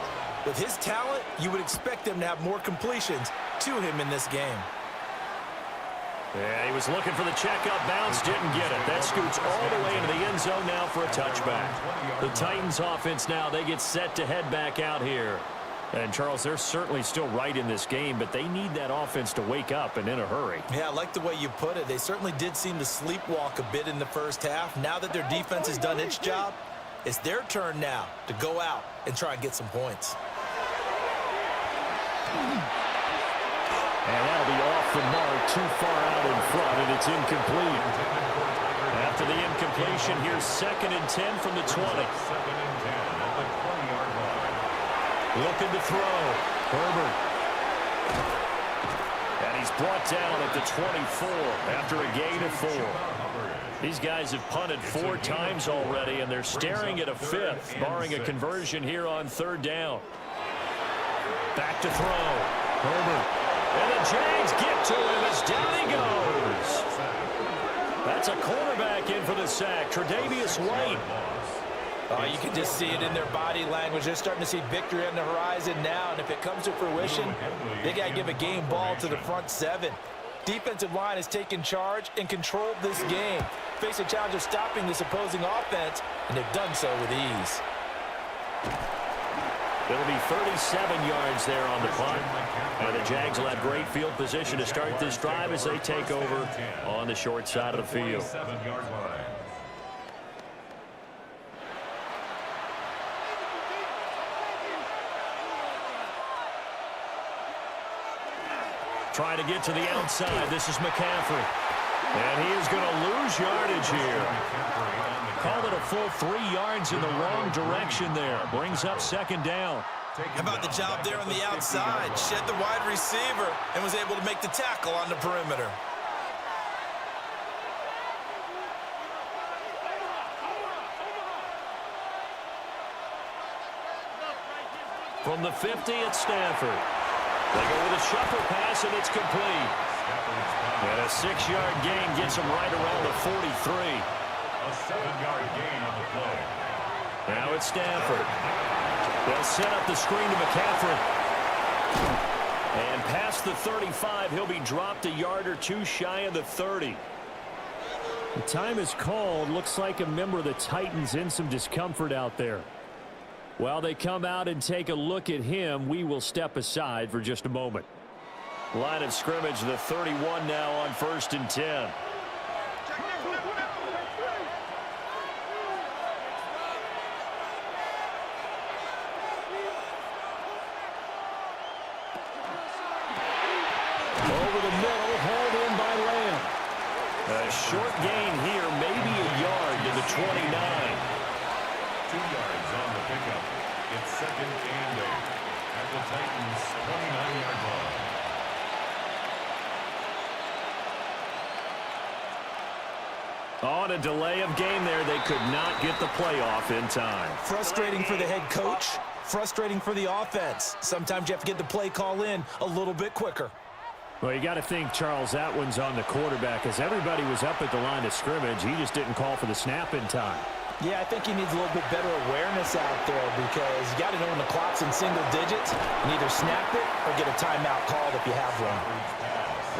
S8: with his talent, you would expect them to have more completions to him in this game.
S1: Yeah, he was looking for the checkup bounce, didn't get it. That scoots all the way into the end zone now for a touchback. The Titans offense now, they get set to head back out here. And, Charles, they're certainly still right in this game, but they need that offense to wake up and in a hurry.
S8: Yeah, I like the way you put it. They certainly did seem to sleepwalk a bit in the first half. Now that their defense has done its job, it's their turn now to go out and try and get some points.
S1: And that'll be off the mark, too far out in front, and it's incomplete. After the incompletion, here's 2nd and 10 from the 20.
S3: 2nd and 10 at the 20-yard line.
S1: Looking to throw. Herbert. And he's brought down at the 24 after a gain of 4. These guys have punted 4 times already, and they're staring at a 5th, barring a conversion here on 3rd down. Back to throw. Herbert. And the Jags get to him as down he goes. That's a cornerback in for the sack, Tre'Davious White.
S8: Oh, you can just see it in their body language. They're starting to see victory on the horizon now, and if it comes to fruition, they got to give a game ball to the front 7. Defensive line has taken charge and controlled this game. Face a challenge of stopping this opposing offense, and they've done so with ease.
S1: It'll be 37 yards there on the punt. And the Jags will have great field position to start this drive as they take over on the short side of the field.
S3: 27-yard line.
S1: Trying to get to the outside. This is McCaffrey. And he is going to lose yardage here. Called it a full 3 yards in the wrong direction there. Brings up 2nd down.
S8: How about the job there on the outside? Shed the wide receiver and was able to make the tackle on the perimeter.
S1: From the 50, it's Stafford. They go with a shuffle pass, and it's complete. And a 6-yard gain gets him right around the 43.
S3: A 7-yard gain on the play.
S1: Now it's Stafford. They'll set up the screen to McCaffrey. And past the 35, he'll be dropped a yard or 2 shy of the 30. The time is called. Looks like a member of the Titans in some discomfort out there. While they come out and take a look at him, we will step aside for just a moment. Line of scrimmage, the 31 now on 1st and 10. A short gain here, maybe a yard to the 29.
S3: 2 yards on the pickup. It's 2nd and 8 at the Titans' 29-yard line.
S1: On a delay of game there, they could not get the playoff in time.
S8: Frustrating for the head coach, frustrating for the offense. Sometimes you have to get the play call in a little bit quicker.
S1: Well, you got to think, Charles, that one's on the quarterback, as everybody was up at the line of scrimmage. He just didn't call for the snap in time.
S8: Yeah, I think he needs a little bit better awareness out there because you got to know when the clock's in single digits and either snap it or get a timeout called if you have one.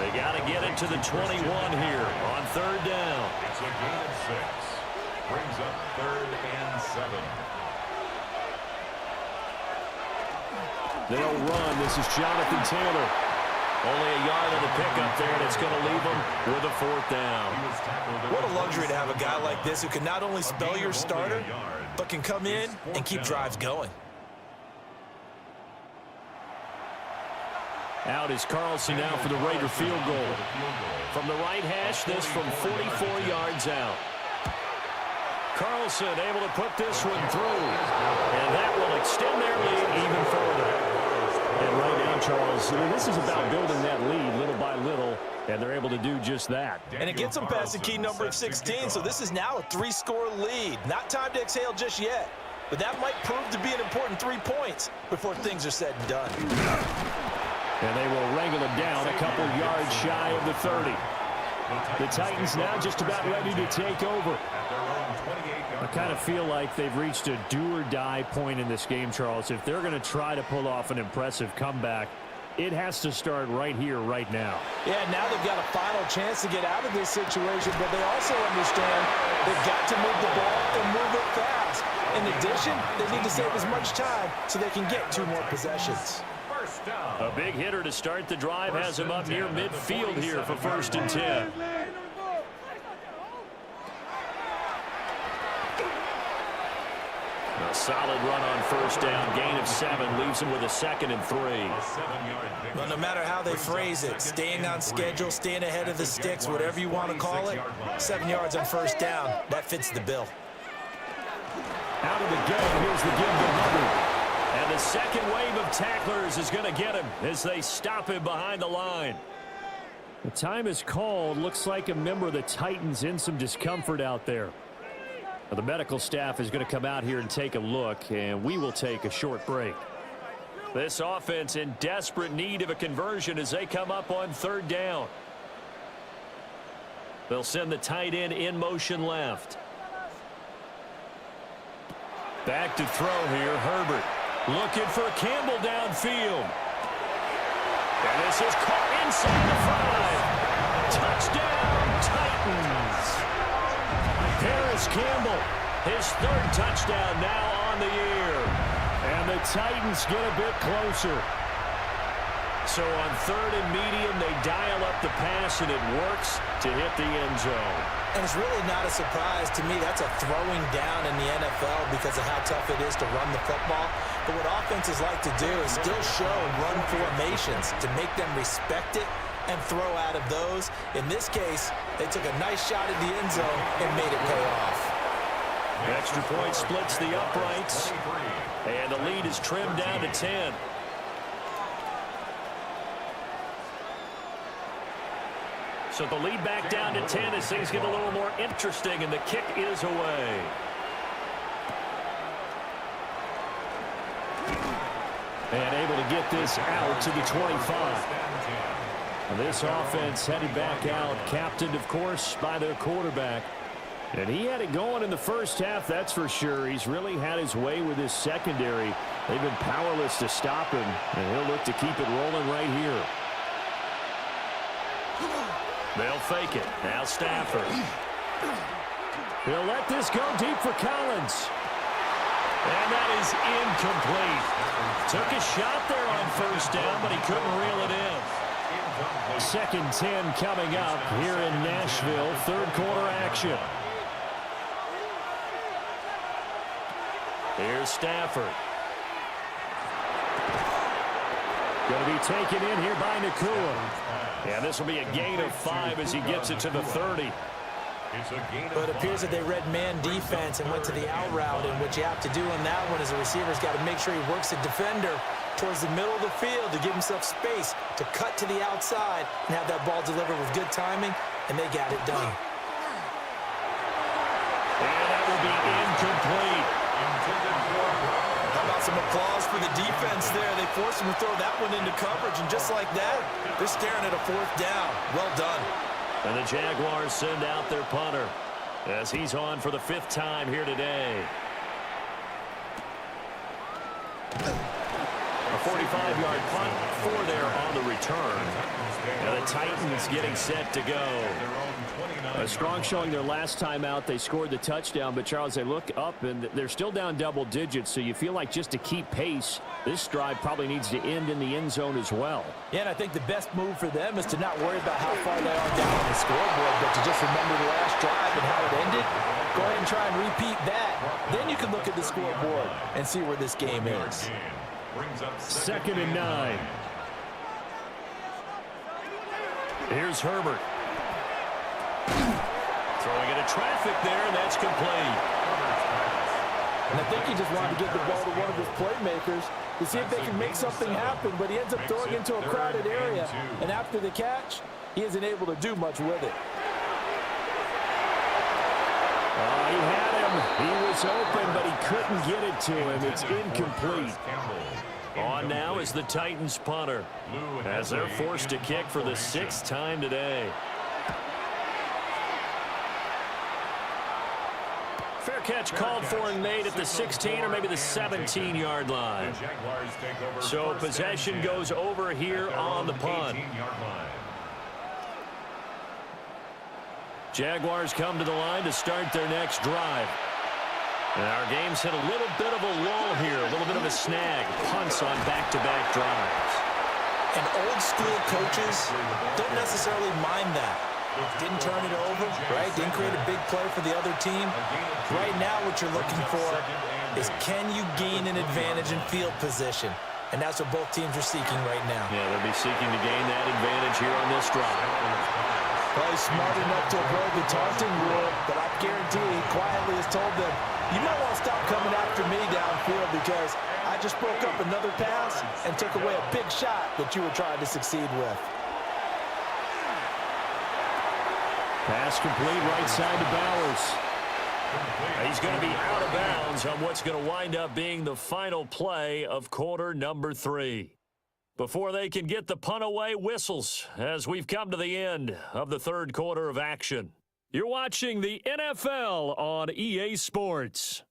S1: They got to get it to the 21 here on 3rd down.
S3: It's a gain of 6. Brings up 3rd and 7.
S1: They'll run. This is Jonathan Taylor. Only a yard on the pickup there, and it's going to leave them with a 4th down.
S8: What a luxury to have a guy like this who can not only spell your starter, but can come in and keep drives going.
S1: Out is Carlson now for the Raider field goal. From the right hash, this from 44 yards out. Carlson able to put this one through, and that will extend their lead even further. And right now, Charles, this is about building that lead little by little, and they're able to do just that.
S8: And it gets them past the key number of 16, so this is now a 3-score lead. Not time to exhale just yet, but that might prove to be an important 3 points before things are said and done.
S1: And they will wrangle him down a couple yards shy of the 30. The Titans now just about ready to take over. I kind of feel like they've reached a do-or-die point in this game, Charles. If they're going to try to pull off an impressive comeback, it has to start right here, right now.
S8: Yeah, now they've got a final chance to get out of this situation, but they also understand they've got to move the ball and move it fast. In addition, they need to save as much time so they can get 2 more possessions.
S1: A big hitter to start the drive has him up near midfield here for 1st and 10. A solid run on 1st down. Gain of 7 leaves him with a 2nd and 3.
S8: Well, no matter how they phrase it, staying on schedule, staying ahead of the sticks, whatever you want to call it, 7 yards on 1st down, that fits the bill.
S1: Out of the game, here's the give to Hubbard. And the second wave of tacklers is going to get him as they stop him behind the line. The time is called. Looks like a member of the Titans in some discomfort out there. Well, the medical staff is going to come out here and take a look, and we will take a short break. This offense in desperate need of a conversion as they come up on 3rd down. They'll send the tight end in motion left. Back to throw here, Herbert. Looking for Campbell downfield. And this is caught inside the 5. Touchdown, Titans. Paris Campbell, his 3rd touchdown now on the year. And the Titans get a bit closer. So on 3rd and medium, they dial up the pass, and it works to hit the end zone.
S8: And it's really not a surprise to me. That's a throwing down in the NFL because of how tough it is to run the football. But what offenses like to do is still show run formations to make them respect it and throw out of those. In this case, they took a nice shot at the end zone and made it pay off.
S1: Extra point splits the uprights, and the lead is trimmed down to 10. So the lead back down to 10 as things get a little more interesting, and the kick is away. And able to get this out to the 25. This offense headed back out, captained, of course, by their quarterback. And he had it going in the first half, that's for sure. He's really had his way with his secondary. They've been powerless to stop him, and he'll look to keep it rolling right here. They'll fake it. Now Stafford. He'll let this go deep for Collins. And that is incomplete. Took a shot there on 1st down, but he couldn't reel it in. 2nd 10 coming up here in Nashville. 3rd quarter action. Here's Stafford. Going to be taken in here by Nakua. And this will be a gain of 5 as he gets it to the 30.
S8: But it appears that they read man defense and went to the out route, and what you have to do on that one is the receiver's got to make sure he works the defender towards the middle of the field to give himself space to cut to the outside and have that ball delivered with good timing, and they got it done.
S1: And that will be incomplete.
S8: How about some applause for the defense there? They forced him to throw that one into coverage, and just like that, they're staring at a 4th down. Well done.
S1: And the Jaguars send out their punter as he's on for the 5th time here today. A 45-yard punt for there on the return. And the Titans getting set to go. A strong showing their last time out. They scored the touchdown, but Charles, they look up and they're still down double digits, so you feel like just to keep pace, this drive probably needs to end in the end zone as well.
S8: Yeah, and I think the best move for them is to not worry about how far they are down on the scoreboard, but to just remember the last drive and how it ended. Go ahead and try and repeat that. Then you can look at the scoreboard and see where this game is.
S1: 2nd and 9. Here's Herbert. Throwing into traffic there, and that's complete.
S2: And I think he just wanted to get the ball to one of his playmakers to see if they can make something happen, but he ends up throwing into a crowded area, and after the catch, he isn't able to do much with it.
S1: He had him. He was open, but he couldn't get it to him. It's incomplete. On now is the Titans punter, as they're forced to kick for the 6th time today. Fair catch called for and made at the 16 or maybe the 17-yard line. So possession goes over here on the punt. Jaguars come to the line to start their next drive. And our game's hit a little bit of a lull here, a little bit of a snag. Punts on back-to-back drives.
S8: And old-school coaches don't necessarily mind that. Didn't turn it over, right? Didn't create a big play for the other team. Right now what you're looking for is can you gain an advantage in field position? And that's what both teams are seeking right now.
S1: Yeah, they'll be seeking to gain that advantage here on this drive.
S2: Probably smart enough to avoid the taunting rule, but I guarantee he quietly has told them, you might want to stop coming after me downfield because I just broke up another pass and took away a big shot that you were trying to succeed with.
S1: Pass complete right side to Bowers. He's going to be out of bounds on what's going to wind up being the final play of quarter number 3. Before they can get the punt away, whistles as we've come to the end of the 3rd quarter of action. You're watching the NFL on EA Sports.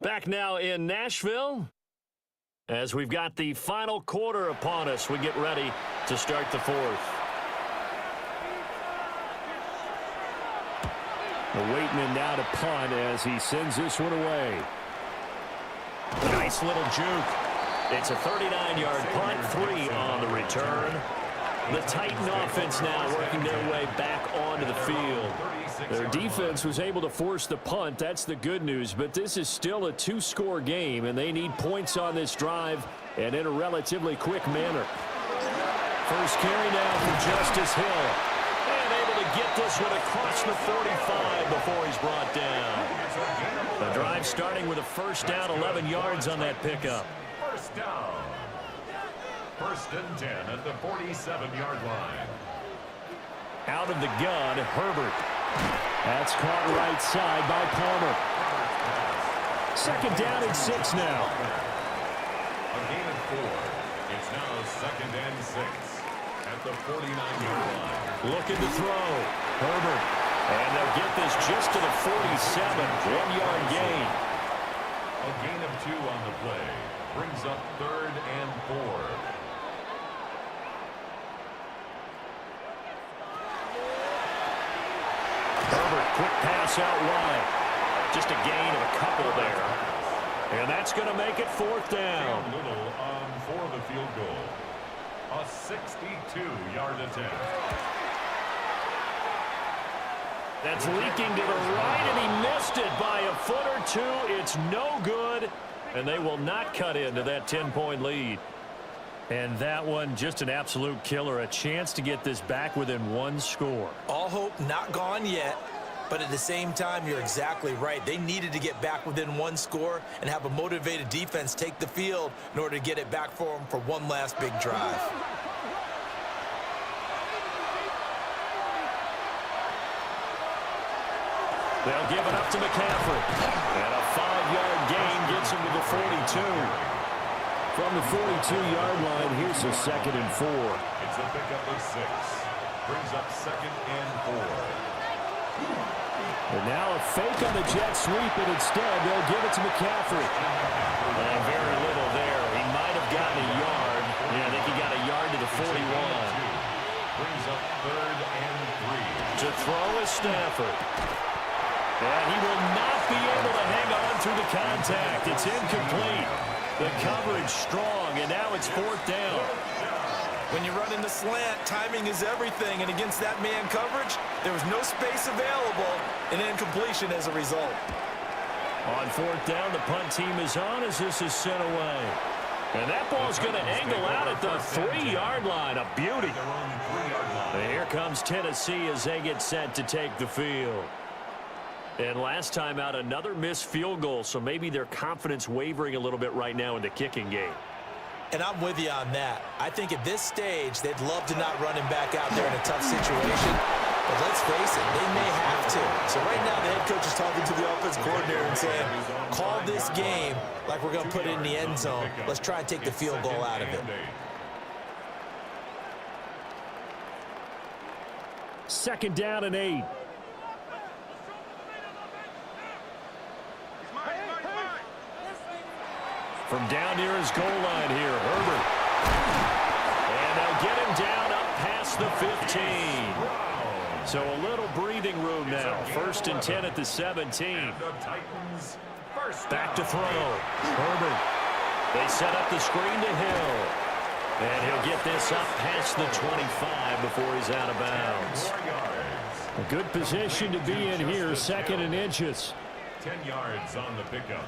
S1: Back now in Nashville, as we've got the final quarter upon us, we get ready to start the 4th. Waiting now to punt as he sends this one away. Nice little juke. It's a 39-yard punt, 3 on the return. The Titan offense now working their way back onto the field. Their defense was able to force the punt. That's the good news. But this is still a 2-score game, and they need points on this drive and in a relatively quick manner. First carry now for Justice Hill. And able to get this one across the 45 before he's brought down. The drive starting with a first down, 11 yards on that pickup.
S3: First down. 1st and 10 at the 47-yard line.
S1: Out of the gun, Herbert. That's caught right side by Palmer. 2nd down and 6 now.
S3: A gain of 4. It's now 2nd and 6 at the 49-yard line.
S1: Looking to throw. Herbert. And they'll get this just to the 47. 1-yard gain.
S3: A gain of 2 on the play. Brings up 3rd and 4.
S1: Herbert, quick pass out wide. Just a gain of a couple there. And that's going to make it 4th down.
S3: Little for the field goal. A 62-yard attempt.
S1: That's leaking to the right, and he missed it by a foot or two. It's no good, and they will not cut into that 10-point lead. And that one, just an absolute killer. A chance to get this back within one score.
S8: All hope not gone yet, but at the same time, you're exactly right. They needed to get back within one score and have a motivated defense take the field in order to get it back for them for one last big drive.
S1: They'll give it up to McCaffrey. And a 5-yard gain gets him to the 42. From the 42-yard line, here's a 2nd and 4.
S3: It's a pickup of 6. Brings up 2nd and 4.
S1: And now a fake on the jet sweep, and instead they'll give it to McCaffrey. And very little there. He might have gotten a yard. Yeah, I think he got a yard to the 41.
S3: Brings up 3rd and 3.
S1: To throw is Stafford. And he will not be able to hang on through the contact. It's incomplete. The coverage strong, and now it's 4th down.
S8: When you run in the slant, timing is everything, and against that man coverage, there was no space available, and incompletion as a result.
S1: On 4th down, the punt team is on as this is sent away. And that ball's going to angle out at the 3-yard line. A beauty. And here comes Tennessee as they get set to take the field. And last time out, another missed field goal, so maybe their confidence wavering a little bit right now in the kicking game.
S8: And I'm with you on that. I think at this stage, they'd love to not run him back out there in a tough situation. But let's face it, they may have to. So right now, the head coach is talking to the offense coordinator and saying, call this game like we're going to put it in the end zone. Let's try and take the field goal out of it.
S1: 2nd down and 8. From down near his goal line here, Herbert. And they'll get him down up past the 15. So a little breathing room now. 1st and 10 at the 17. Back to throw. Herbert. They set up the screen to Hill. And he'll get this up past the 25 before he's out of bounds. A good position to be in here, 2nd and inches.
S3: 10 yards on the pickup.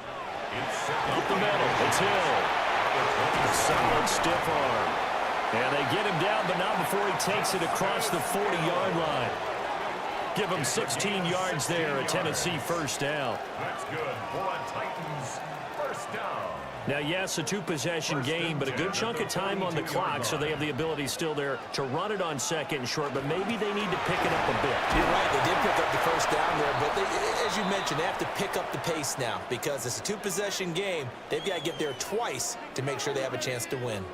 S1: Up the middle, it's Hill. Solid stiff arm. And they get him down, but not before he takes it across the 40-yard line. Give him 16 yards there, a Tennessee 1st down.
S3: That's good for a Titans 1st down.
S1: Now, yes, a 2-possession game, but a good chunk of time on the clock, so they have the ability still there to run it on 2nd and short, but maybe they need to pick it up a bit.
S8: You're right, they did pick up the 1st down there, but as you mentioned, they have to pick up the pace now because it's a 2-possession game. They've got to get there twice to make sure they have a chance to win.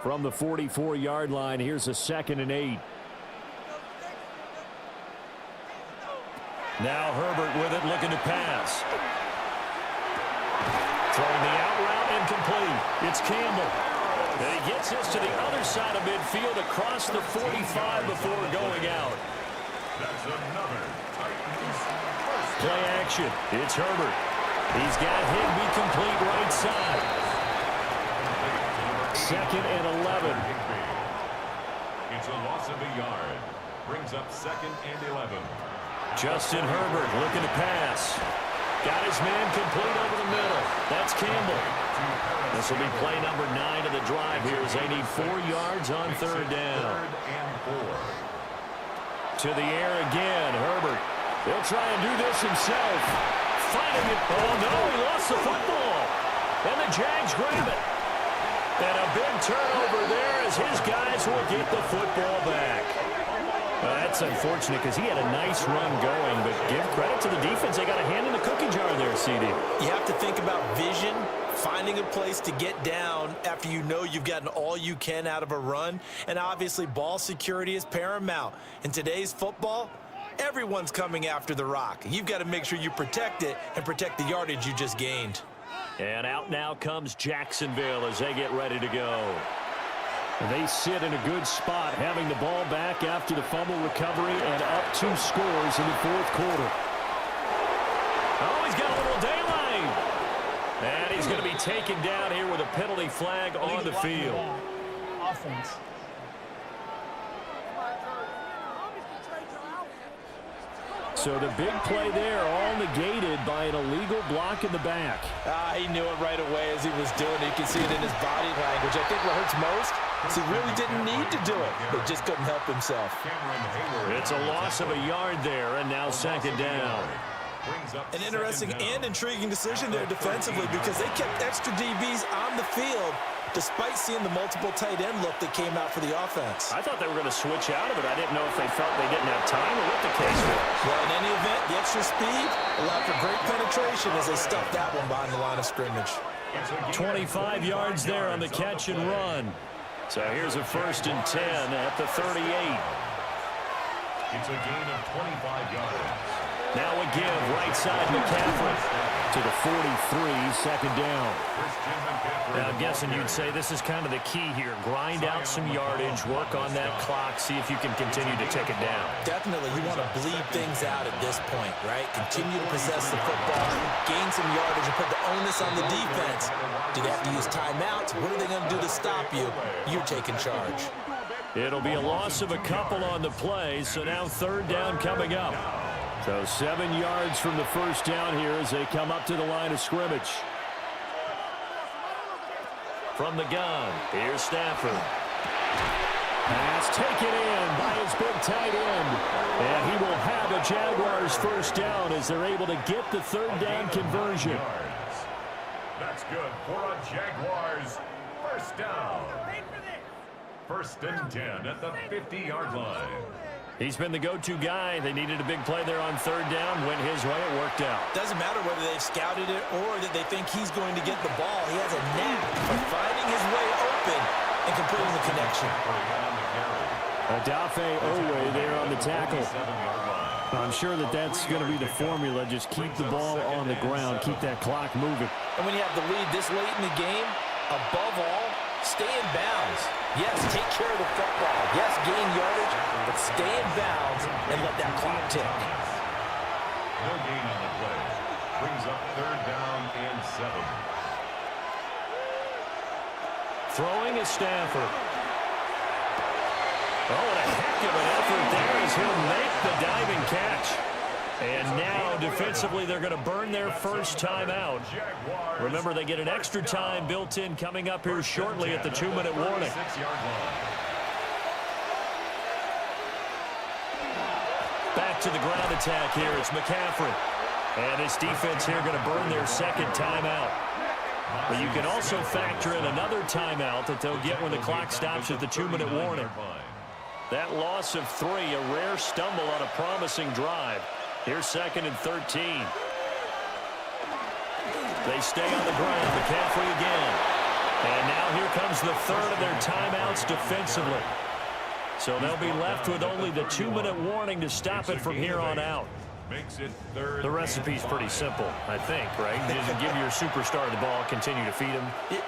S1: From the 44-yard line, here's a 2nd and 8. Now Herbert with it, looking to pass. Throwing the out route, incomplete. It's Campbell. And he gets this to the other side of midfield across the 45 before going out.
S3: That's another Titans
S1: Play action. It's Herbert. He's got Higbee complete right side. 2nd and 11.
S3: It's a loss of a yard. Brings up 2nd and 11.
S1: Justin Herbert looking to pass. Got his man complete over the middle. That's Campbell. This will be play number 9 of the drive here as they need 4 yards on 3rd down.
S3: 3rd and 4.
S1: To the air again, Herbert. He'll try and do this himself. Fighting it. Oh, no, he lost the football. And the Jags grab it. And a big turnover there as his guys will get the football back. Well, that's unfortunate because he had a nice run going, but give credit to the defense. They got a hand in the cookie jar there, CD.
S8: You have to think about vision, finding a place to get down after you know you've gotten all you can out of a run, and obviously ball security is paramount. In today's football, everyone's coming after the rock. You've got to make sure you protect it and protect the yardage you just gained.
S1: And out now comes Jacksonville as they get ready to go. They sit in a good spot, having the ball back after the fumble recovery and up 2 scores in the 4th quarter. Oh, he's got a little daylight. And he's going to be taken down here with a penalty flag on the field.
S11: Offense.
S1: So the big play there, all negated by an illegal block in the back.
S8: He knew it right away as he was doing it. You can see it in his body language. I think what hurts most is he really didn't need to do it, but just couldn't help himself.
S1: It's a loss of a yard there, and now second down.
S8: An interesting and intriguing decision there defensively because they kept extra DBs on the field despite seeing the multiple tight end look that came out for the offense.
S1: I thought they were going to switch out of it. I didn't know if they felt they didn't have time or what the case was.
S8: Well, in any event, the extra speed allowed for great penetration as they stuffed that one behind the line of scrimmage.
S1: 25 yards there on the catch and run. So here's a 1st and 10 at the 38.
S3: It's a gain of 25 yards.
S1: Now a give, right side McCaffrey to the 43, second down. Now I'm guessing you'd say this is kind of the key here. Grind out some yardage, work on that clock, see if you can continue to take it down.
S8: Definitely, you want to bleed things out at this point, right? Continue to possess the football, gain some yardage, and put the onus on the defense. Do they have to use timeouts? What are they going to do to stop you? You're taking charge.
S1: It'll be a loss of a couple on the play, so now third down coming up. So 7 yards from the first down here as they come up to the line of scrimmage. From the gun, here's Stafford. Pass taken in by his big tight end. And he will have a Jaguars first down as they're able to get the third down conversion.
S3: That's good for a Jaguars first down. 1st and 10 at the 50-yard line.
S1: He's been the go-to guy. They needed a big play there on third down. Went his way. It worked out.
S8: Doesn't matter whether they've scouted it or that they think he's going to get the ball. He has a knack for finding his way open and completing the connection.
S1: Odafe Owe there on the tackle. I'm sure that that's going to be the formula. Just keep the ball on the ground. Keep that clock moving.
S8: And when you have the lead this late in the game, above all, stay in bounds. Yes, take care of the football. Yes, gain yardage, but stay in bounds and let that clock tick.
S3: No gain on the play. Brings up 3rd down and 7.
S1: Throwing is Stafford. Oh, what a heck of an effort there as he'll make the diving catch. And now, defensively, they're going to burn their first timeout. Remember, they get an extra time built in coming up here shortly at the 2-minute warning. Back to the ground attack here. It's McCaffrey. And his defense here going to burn their second timeout. But you can also factor in another timeout that they'll get when the clock stops at the 2-minute warning. That loss of 3, a rare stumble on a promising drive. Here's 2nd and 13. They stay on the ground. McCaffrey again. And now here comes the third of their timeouts defensively. So they'll be left with only the 2-minute warning to stop it from here on out. The recipe's pretty simple, I think, right? Just give your superstar the ball, continue to feed him.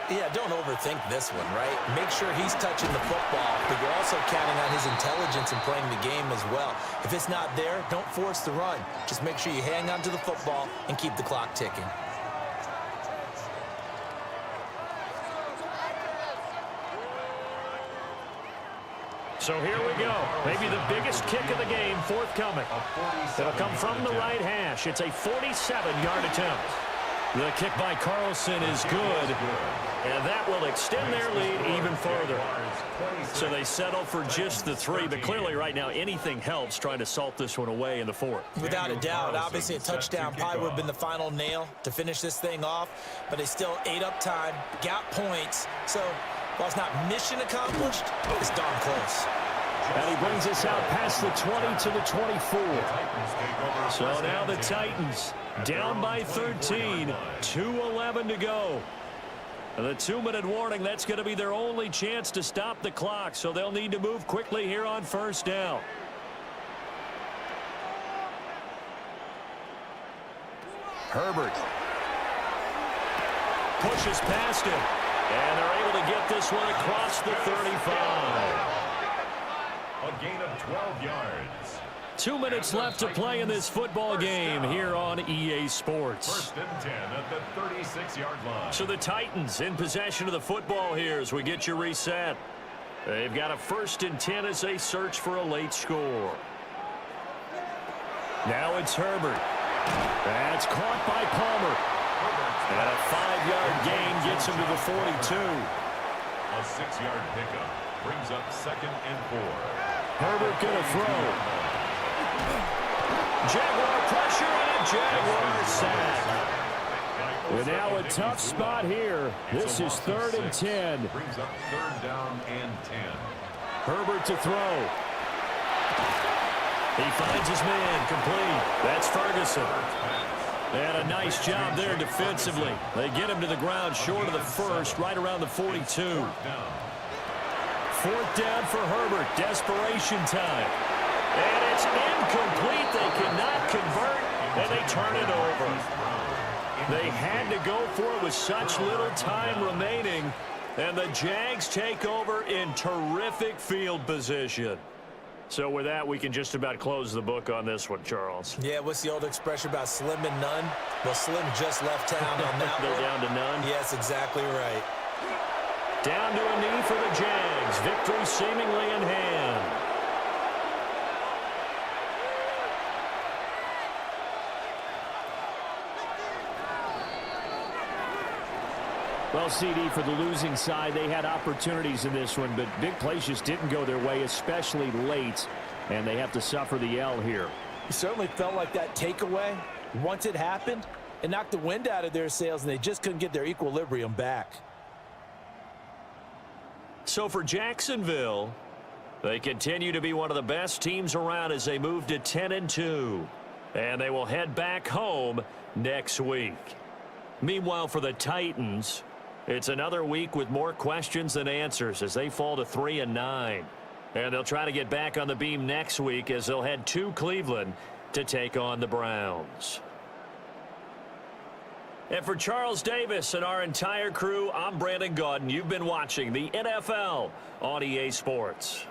S8: Yeah, don't overthink this one, right? Make sure he's touching the football, but you're also counting on his intelligence in playing the game as well. If it's not there, don't force the run. Just make sure you hang on to the football and keep the clock ticking.
S1: So here we go. Maybe the biggest kick of the game forthcoming. It'll come from the right hash. It's a 47-yard attempt. The kick by Carlson is good, and that will extend their lead even further. So they settle for just the 3, but clearly right now anything helps trying to salt this one away in the 4th.
S8: Without a doubt, obviously a touchdown probably would have been the final nail to finish this thing off, but they still ate up time, got points, so while it's not mission accomplished, it's darn close.
S1: And he brings us out past the 20 to the 24. So now the Titans down by 13, 2:11 to go. The 2-minute warning, that's going to be their only chance to stop the clock, so they'll need to move quickly here on first down. Herbert pushes past him, and they're able to get this one across the 35.
S3: A gain of 12 yards.
S4: 2 minutes left to play in this football game here on EA Sports.
S3: 1st and 10 at the 36-yard line.
S4: So the Titans in possession of the football here as we get you reset. They've got a 1st and 10 as they search for a late score. Now it's Herbert. That's caught by Palmer. And a 5-yard gain gets him to the 42.
S3: A 6-yard pickup brings up 2nd and 4.
S1: Herbert going to throw.
S4: Jaguar pressure and a Jaguar sack.
S1: And now a tough spot here. This is 3rd and 10.
S3: Brings up 3rd down and 10.
S1: Herbert to throw.
S4: He finds his man complete. That's Ferguson. And a nice job there defensively. They get him to the ground short of the first, right around the 42. 4th down for Herbert. Desperation time. And it's incomplete. They cannot convert, and they turn it over. They had to go for it with such little time remaining, and the Jags take over in terrific field position. So with that, we can just about close the book on this one, Charles.
S8: Yeah, what's the old expression about slim and none? Well, Slim just left town on that
S4: They're
S8: one.
S4: down to none?
S8: Yes, exactly right.
S4: Down to a knee for the Jags. Victory seemingly in hand.
S1: Well, CD, for the losing side, they had opportunities in this one, but big plays just didn't go their way, especially late, and they have to suffer the L here.
S2: It certainly felt like that takeaway, once it happened, it knocked the wind out of their sails, and they just couldn't get their equilibrium back.
S4: So for Jacksonville, they continue to be one of the best teams around as they move to 10-2, and they will head back home next week. Meanwhile, for the Titans, it's another week with more questions than answers as they fall to 3-9. And they'll try to get back on the beam next week as they'll head to Cleveland to take on the Browns. And for Charles Davis and our entire crew, I'm Brandon Gaudin. You've been watching the NFL on EA Sports.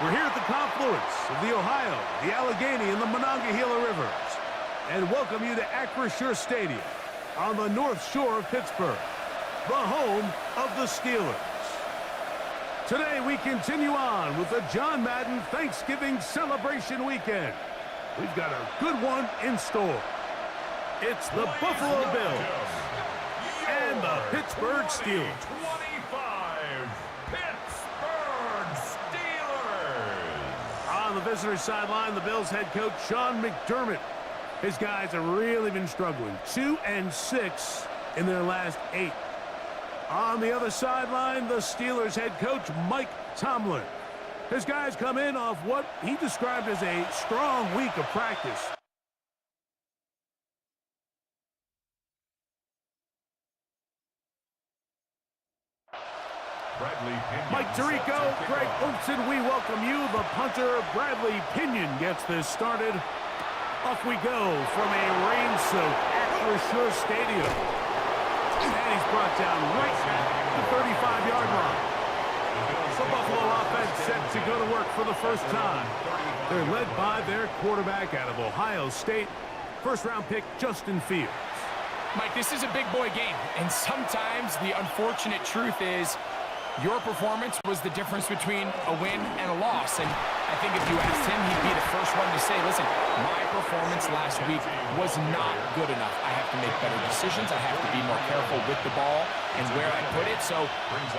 S9: We're here at the confluence of the Ohio, the Allegheny, and the Monongahela Rivers, and welcome you to Acrisure Stadium on the North Shore of Pittsburgh, the home of the Steelers. Today we continue on with the John Madden Thanksgiving celebration weekend. We've got a good one in store. It's the Buffalo Bills and the Pittsburgh Steelers.
S3: 25, Pittsburgh Steelers.
S9: On the visitor sideline, the Bills head coach Sean McDermott. His guys have really been struggling. 2-6 in their last 8. On the other sideline, the Steelers head coach Mike Tomlin. His guys come in off what he described as a strong week of practice. Mike Tirico, Greg Olson, we welcome you. The punter, Bradley Pinion, gets this started. Off we go from a rain-soaked Acrisure Stadium. And he's brought down right at the 35-yard line. The Buffalo offense set to go to work for the first time. They're led by their quarterback out of Ohio State, first-round pick Justin Fields.
S10: Mike, this is a big boy game, and sometimes the unfortunate truth is your performance was the difference between a win and a loss. And I think if you asked him, he'd be the first one to say, listen, my performance last week was not good enough. I have to make better decisions. I have to be more careful with the ball and where I put it. So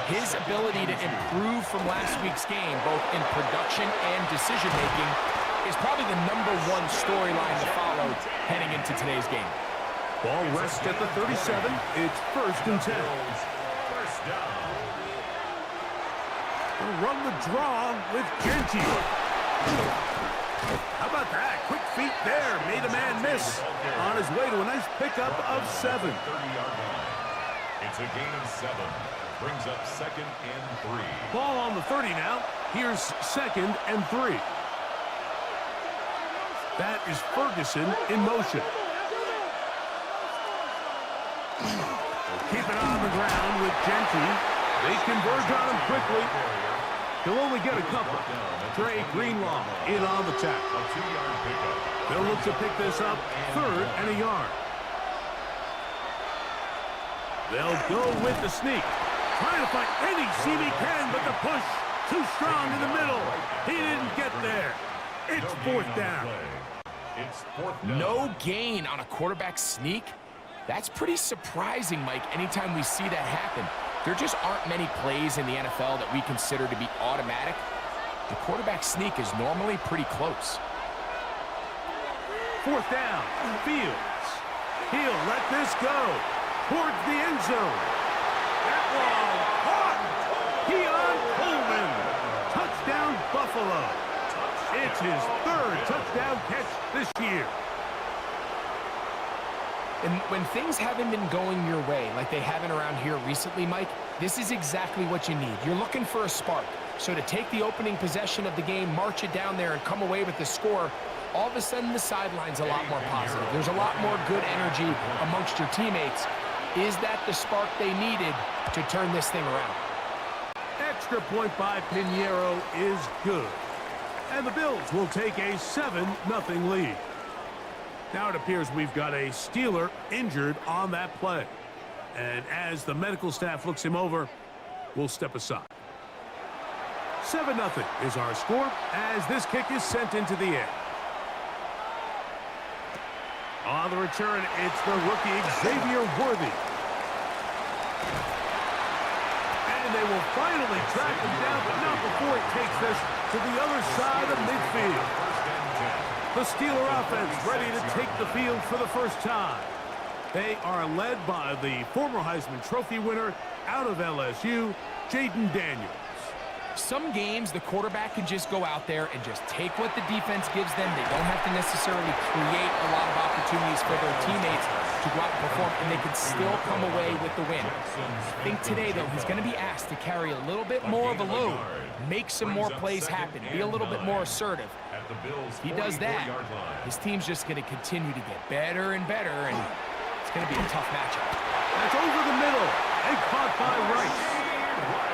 S10: his ability to improve from last week's game, both in production and decision-making, is probably the #1 storyline to follow heading into today's game.
S9: Ball rests at the 37. It's 1st and 10.
S3: First down.
S9: Run the draw with Genty. How about that? Quick feet there. Made a man miss. On his way to a nice pickup of 7.
S3: 30-yard line. It's a gain of 7. Brings up 2nd and 3.
S9: Ball on the 30 now. Here's 2nd and 3. That is Ferguson in motion. Keep it on the ground with Genty. They converge on him quickly. He'll only get a couple. Trey Greenlaw in on the tackle.
S3: A 2-yard pickup.
S9: They'll look to pick this up 3rd and a yard. They'll go with the sneak. Trying to find any seam he can, but the push too strong in the middle. He didn't get there. It's 4th down.
S3: It's 4th down.
S10: No gain on a quarterback sneak? That's pretty surprising, Mike, anytime we see that happen. There just aren't many plays in the NFL that we consider to be automatic. The quarterback sneak is normally pretty close.
S9: 4th down. Fields. He'll let this go towards the end zone. That ball caught. Keon Coleman. Touchdown, Buffalo. It's his 3rd touchdown catch this year.
S10: And when things haven't been going your way like they haven't around here recently, Mike, this is exactly what you need. You're looking for a spark. So to take the opening possession of the game, march it down there, and come away with the score, all of a sudden the sideline's a lot more positive. There's a lot more good energy amongst your teammates. Is that the spark they needed to turn this thing around?
S9: Extra point by Pinheiro is good. And the Bills will take a 7-0 lead. Now it appears we've got a Steeler injured on that play. And as the medical staff looks him over, we'll step aside. 7-0 is our score as this kick is sent into the air. On the return, it's the rookie Xavier Worthy. And they will finally track him down, but not before he takes this to the other side of midfield. The Steeler offense ready to take the field for the first time. They are led by the former Heisman Trophy winner out of LSU, Jaden Daniels.
S10: Some games, the quarterback can just go out there and just take what the defense gives them. They don't have to necessarily create a lot of opportunities for their teammates to go out and perform, and they can still come away with the win. I think today, though, he's going to be asked to carry a little bit more of a load, make some more plays happen, be a little bit more assertive. If he does that, his team's just going to continue to get better and better, and it's going to be a tough matchup.
S9: That's over the middle and caught by Rice.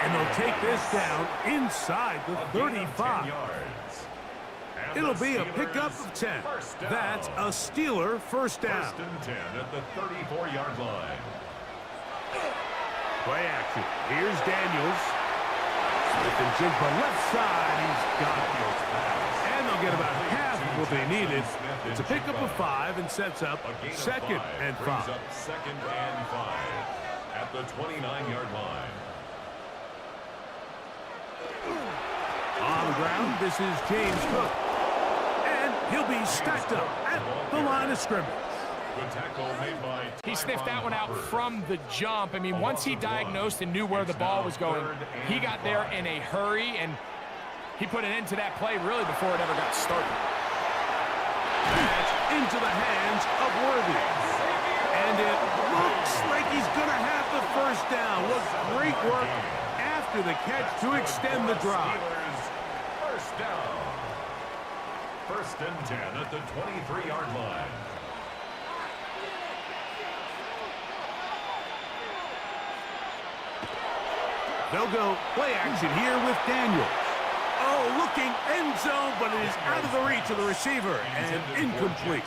S9: And they'll take this down inside the 35. It'll be a pickup of 10. That's a Steeler first down.
S3: First and 10 at the 34-yard line.
S9: Play action. Here's Daniels. Smith and Jigba left side. He's got it. And they'll get about half of what they needed. It's a pickup of 5 and sets up second and 5.
S3: Brings up second and 5 at the 29-yard line.
S9: On the ground, this is James Cook. And he'll be stacked up at the line of scrimmage.
S3: Good tackle made by
S10: He sniffed that one out from the jump. I mean, once he diagnosed and knew where the ball was going, he got there in a hurry, and he put an end to that play really before it ever got started.
S9: That's into the hands of Worthy. And it looks like he's going to have the first down. What great work after the catch to extend the drive.
S3: First down. First and 10 at the 23-yard line.
S9: They'll go play action here with Daniels. Oh, looking end zone, but it is out of the reach of the receiver and incomplete.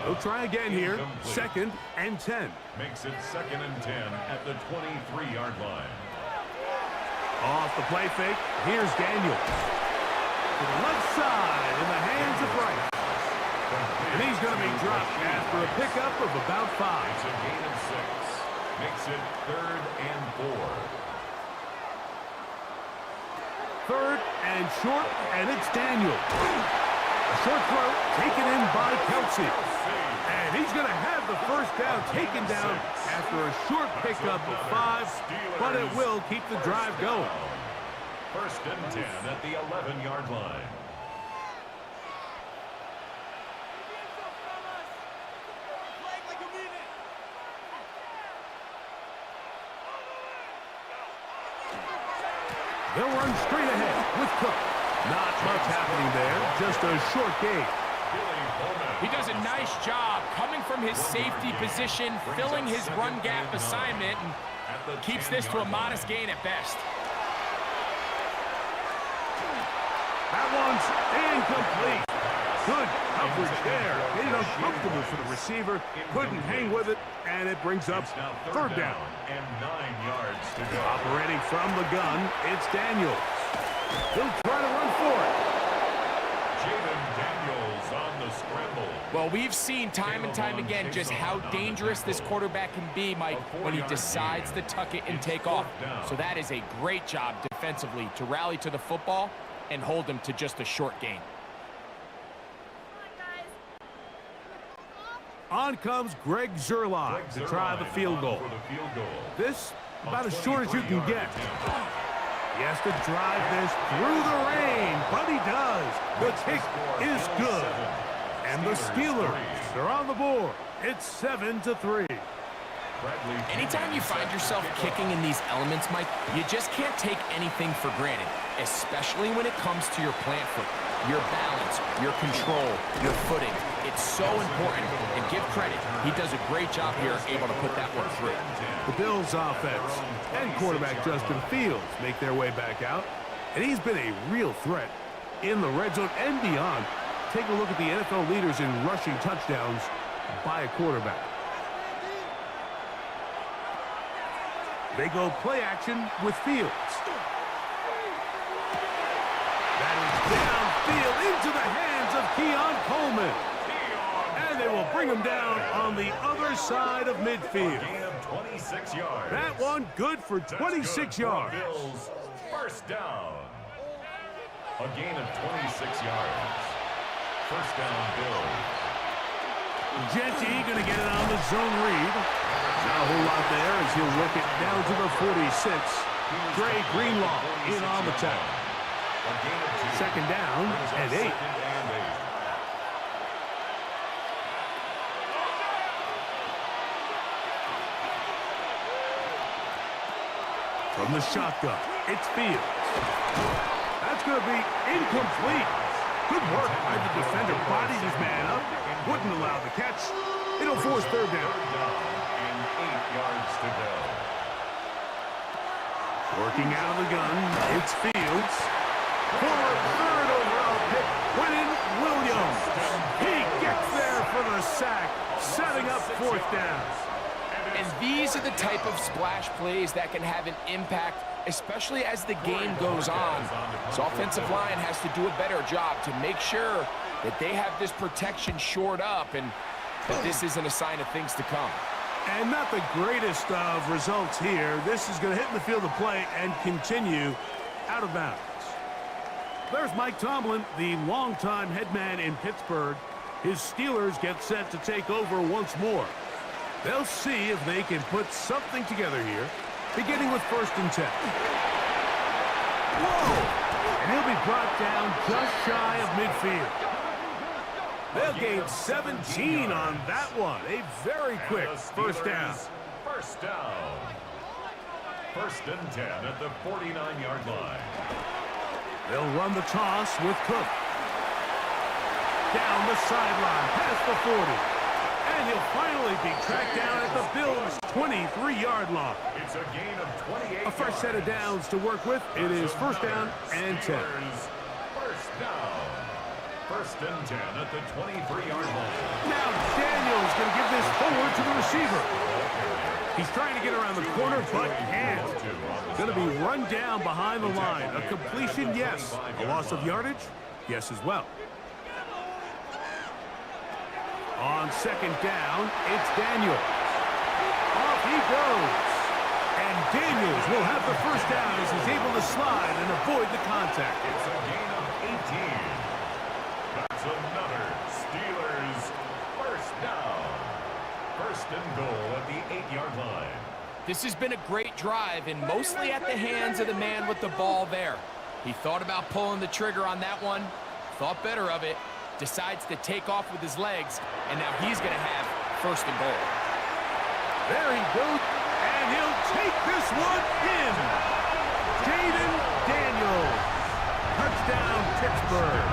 S9: They'll try again here. Second and 10.
S3: Makes it second and 10 at the 23-yard line.
S9: Off the play fake, here's Daniels. To the left side in the hands of Wright. And he's going to be dropped after a pickup of about 5.
S3: It's a gain of 6. Makes it third and 4.
S9: Third and short, and it's Daniel. A short throw taken in by Kelsey. And he's going to have the first down taken down after a short pickup of 5, but it will keep the drive going.
S3: First and 10 at the 11-yard line.
S9: They'll run straight ahead with Cook. Not much happening there, just a short gain.
S10: He does a nice job coming from his safety position, filling his run gap assignment, and keeps this to a modest gain at best.
S9: That one's incomplete. Good coverage there. Made it uncomfortable for the receiver. Couldn't hang with it, and it brings up third down.
S3: And 9 yards to go.
S9: Operating from the gun, it's Daniels. He'll try to run for it.
S3: Jaden Daniels on the scramble.
S10: Well, we've seen time and time again just how dangerous this quarterback can be, Mike, when he decides to tuck it and take off. So that is a great job defensively to rally to the football and hold him to just a short gain.
S9: On comes Greg Zuerlein to try the field goal. This about as short as you can get. He has to drive this through the rain, but he does. The kick is good. And the Steelers are on the board. It's 7-3.
S10: Anytime you find yourself kicking in these elements, Mike, you just can't take anything for granted, especially when it comes to your plant foot, your balance, your control, your footing. It's so important, and give credit. He does a great job here, able to put that one through.
S9: The Bills' offense and quarterback Justin Fields make their way back out, and he's been a real threat in the red zone and beyond. Take a look at the NFL leaders in rushing touchdowns by a quarterback. They go play action with Fields. That is downfield into the hands of Keon Coleman. And they will bring him down on the other side of midfield.
S3: A gain of 26 yards.
S9: That one good for 26 yards.
S3: Bills, first down. A gain of 26 yards. First down, Bills.
S9: Jetty going to get it on the zone read. Not a whole lot there as he'll work it down to the 46. Dre Greenlaw in on the tackle. Second down and 8. From the shotgun, it's Fields. That's going to be incomplete. Good work by the defender. Bodied his man up. Wouldn't allow the catch. It'll force third down.
S3: And 8 yards to go.
S9: Working out of the gun, it's Fields. Former third overall pick, Quentin Williams. He gets there for the sack, setting up fourth down.
S10: And these are the type of splash plays that can have an impact, especially as the game goes on. So offensive line has to do a better job to make sure that they have this protection shored up and that this isn't a sign of things to come.
S9: And not the greatest of results here. This is going to hit in the field of play and continue out of bounds. There's Mike Tomlin, the longtime head man in Pittsburgh. His Steelers get set to take over once more. They'll see if they can put something together here, beginning with 1st and 10. Whoa! And he'll be brought down just shy of midfield. They'll gain 17 on that one. A very quick first down.
S3: First down. 1st and 10 at the 49-yard line.
S9: They'll run the toss with Cook. Down the sideline, past the 40. And he'll finally be tracked down at the Bills' 23-yard line.
S3: It's a gain of 28
S9: A fresh set of downs to work with. It is 1st down and 10.
S3: First down. 1st and 10 at the 23-yard line.
S9: Now Daniel's going to give this forward to the receiver. He's trying to get around the corner, but can't. Going to be run down behind the line. A completion, yes. A loss of yardage, yes as well. On 2nd down, it's Daniels. Off he goes. And Daniels will have the first down as he's able to slide and avoid the contact.
S3: It's a gain of 18. That's another Steelers first down. 1st and goal at the 8-yard line.
S10: This has been a great drive and mostly at the hands of the man with the ball there. He thought about pulling the trigger on that one, thought better of it, decides to take off with his legs, and now he's going to have 1st and goal.
S9: There he goes, and he'll take this one in. Jaden Daniels. Touchdown, Pittsburgh.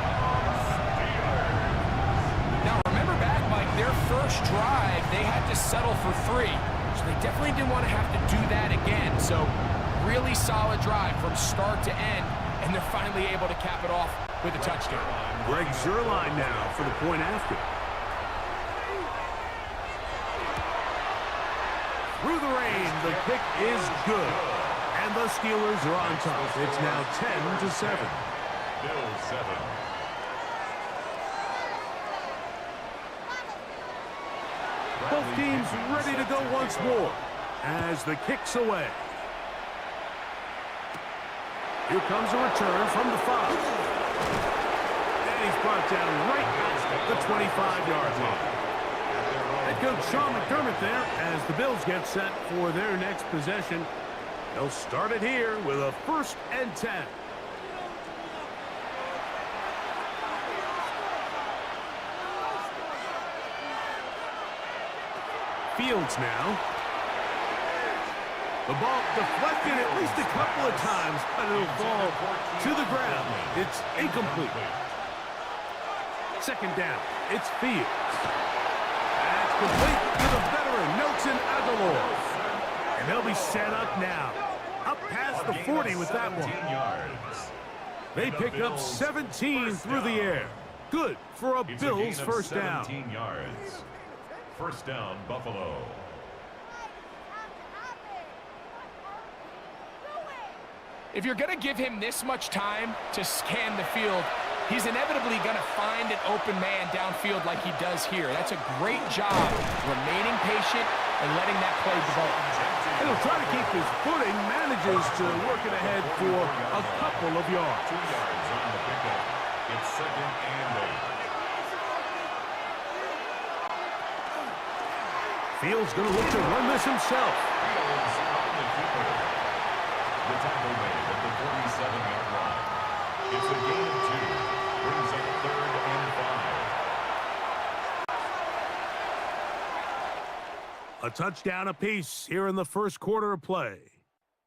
S10: Now remember back, Mike, their first drive, they had to settle for 3. So they definitely didn't want to have to do that again. So really solid drive from start to end, and they're finally able to cap it off with a touchdown.
S9: Greg Zuerlein now for the point after. Through the rain, the kick is good. And the Steelers are on top. It's now 10-7.
S3: Bills 7.
S9: Both teams ready to go once more as the kick's away. Here comes a return from the 5. And he's brought down right at the 25-yard line. Head coach Sean McDermott there as the Bills get set for their next possession. They'll start it here with a 1st and 10. Fields now. The ball deflected at least a couple of times, but it'll fall to the ground. It's incomplete. 2nd down. It's Fields. That's complete to the veteran, Nelson Aguilar. And they'll be set up now. Up past the 40 with that one. They pick up 17 through the air. Good for a Bills first down.
S3: 17 yards. First down, Buffalo.
S10: If you're going to give him this much time to scan the field, he's inevitably going to find an open man downfield like he does here. That's a great job remaining patient and letting that play develop.
S9: And he'll try to keep his footing, manages to work it ahead for a couple of yards.
S3: 2 yards on the pickup. It's 2nd and 8.
S9: Fields going to look to run this himself.
S3: Fields on the keeper. The tackle made at the 47-yard line. It's a gain of 2. Brings up 3rd and 5.
S9: A touchdown apiece here in the first quarter of play.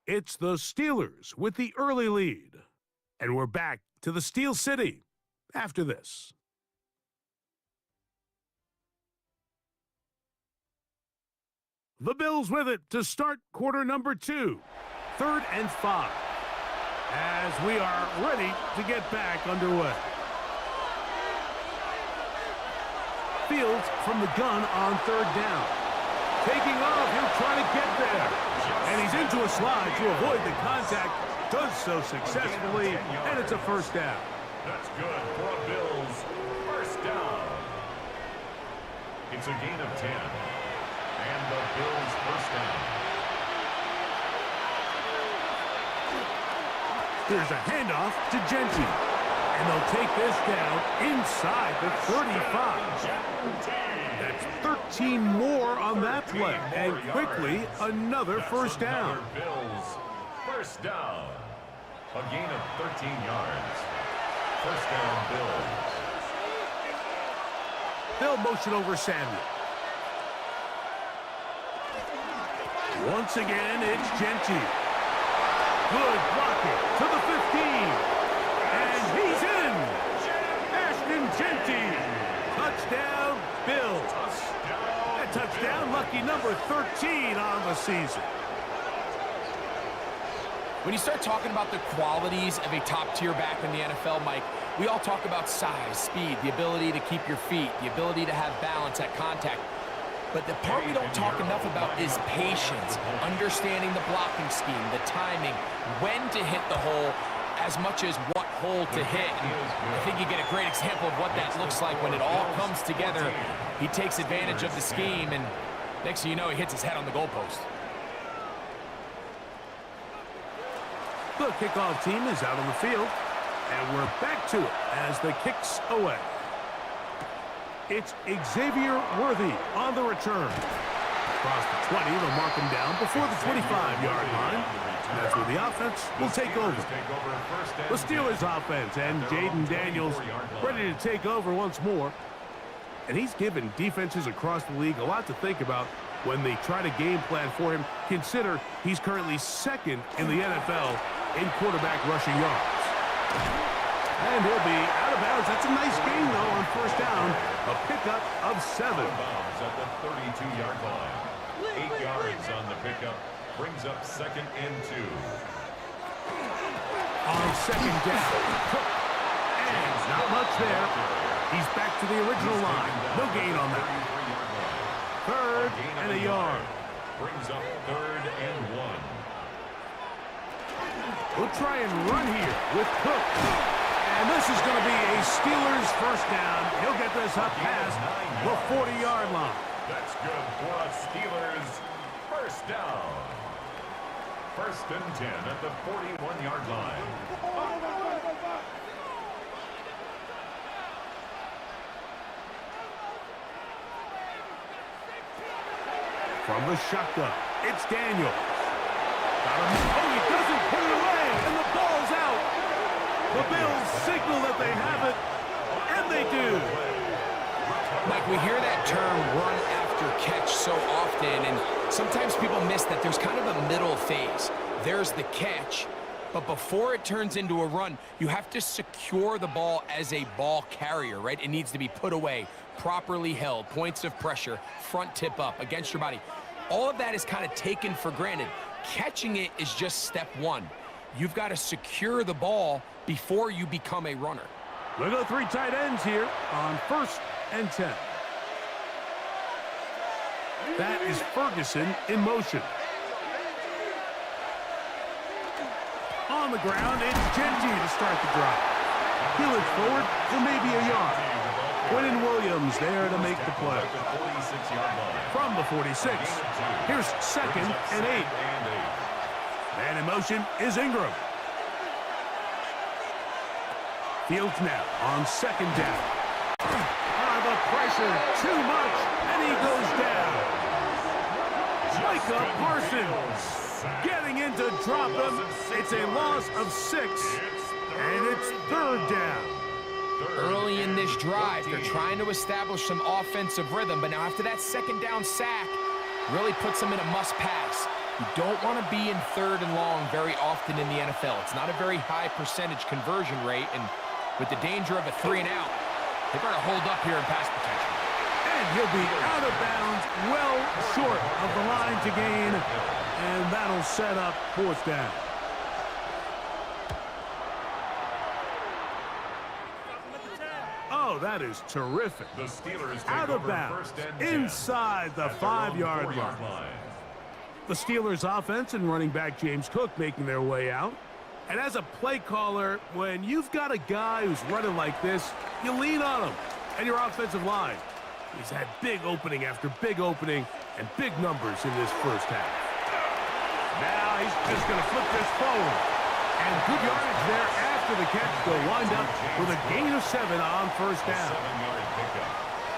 S9: It's the Steelers with the early lead. And we're back to the Steel City after this. The Bills with it to start quarter number 2. 3rd and 5. As we are ready to get back underway. Fields from the gun on 3rd down. Taking off, he'll try to get there. And he's into a slide to avoid the contact. Does so successfully, and it's a 1st down.
S3: That's good for a Bills 1st down. It's a gain of 10. And the Bills 1st down.
S9: Here's a handoff to Genty. And they'll take this down inside the 35. That's 13 more on that play. And quickly, another 1st down.
S3: Bills 1st down. A gain of 13 yards. 1st down, Bills.
S9: They'll motion over Samuel. Once again, it's Genty. Good blocking to the 15. And he's in. Ashton Genty. Touchdown, Bills. A touchdown, lucky number 13 on the season.
S10: When you start talking about the qualities of a top-tier back in the NFL, Mike, we all talk about size, speed, the ability to keep your feet, the ability to have balance at contact. But the part we don't talk enough about is patience, understanding the blocking scheme, the timing, when to hit the hole, as much as what hole to hit. And I think you get a great example of what that looks like when it all comes together. He takes advantage of the scheme, and next thing you know, he hits his head on the goalpost.
S9: The kickoff team is out on the field, and we're back to it as the kick's away. It's Xavier Worthy on the return. Across the 20, they'll mark him down before the 25-yard line. And that's where the offense will take over. The Steelers offense and Jaden Daniels ready to take over once more. And he's given defenses across the league a lot to think about when they try to game plan for him. Consider he's currently 2nd in the NFL in quarterback rushing yards. And he'll be out of bounds. That's a nice gain, though, on 1st down. A pickup of 7.
S3: Bounds at the 32-yard line. 8 yards on the pickup. Brings up 2nd and 2.
S9: On 2nd down. And not much there. He's back to the original line. No gain on that. 3rd and a yard.
S3: Brings up 3rd and 1.
S9: We'll try and run here with Cook. And this is going to be a Steelers 1st down. He'll get this up past the 40-yard line.
S3: That's good for a Steelers 1st down. 1st and 10 at the 41-yard line.
S9: From the shotgun, it's Daniels. Got him. Oh, he doesn't put it away, and the ball's out. The Bills signal that they have it, and they do.
S10: Mike, we hear that term run after catch so often, and sometimes people miss that there's kind of a middle phase. There's the catch, but before it turns into a run, you have to secure the ball as a ball carrier, right? It needs to be put away, properly held, points of pressure, front tip up against your body. All of that is kind of taken for granted. Catching it is just step one. You've got to secure the ball before you become a runner.
S9: We'll go 3 tight ends here on 1st and 10. That is Ferguson in motion. On the ground, it's Genty to start the drive. He looks forward for maybe a yard. Quentin Williams there to make the play. From the 46, here's 2nd and 8. Man in motion is Ingram. Fields now on 2nd down. The pressure, too much, and he goes down. Micah Parsons getting in to drop him. It's a loss of 6, and it's 3rd down.
S10: Early in this drive, they're trying to establish some offensive rhythm, but now after that 2nd down sack, really puts them in a must-pass. You don't want to be in 3rd and long very often in the NFL. It's not a very high percentage conversion rate, and with the danger of a 3 and out, they better hold up here in pass protection.
S9: And And he'll be out of bounds, well short of the line to gain. And that'll set up fourth down. Oh, that is terrific.
S3: The Steelers take
S9: Out of
S3: over
S9: bounds,
S3: first and 10
S9: inside the
S3: at their own
S9: 5-yard
S3: 4-yard
S9: line. The Steelers offense and running back James Cook making their way out. And as a play caller, when you've got a guy who's running like this, you lean on him and your offensive line. He's had big opening after big opening and big numbers in this first half. Now he's just going to flip this forward. And good yardage there after the catch. They'll wind up with a gain of 7 on first down.
S3: 7-yard pickup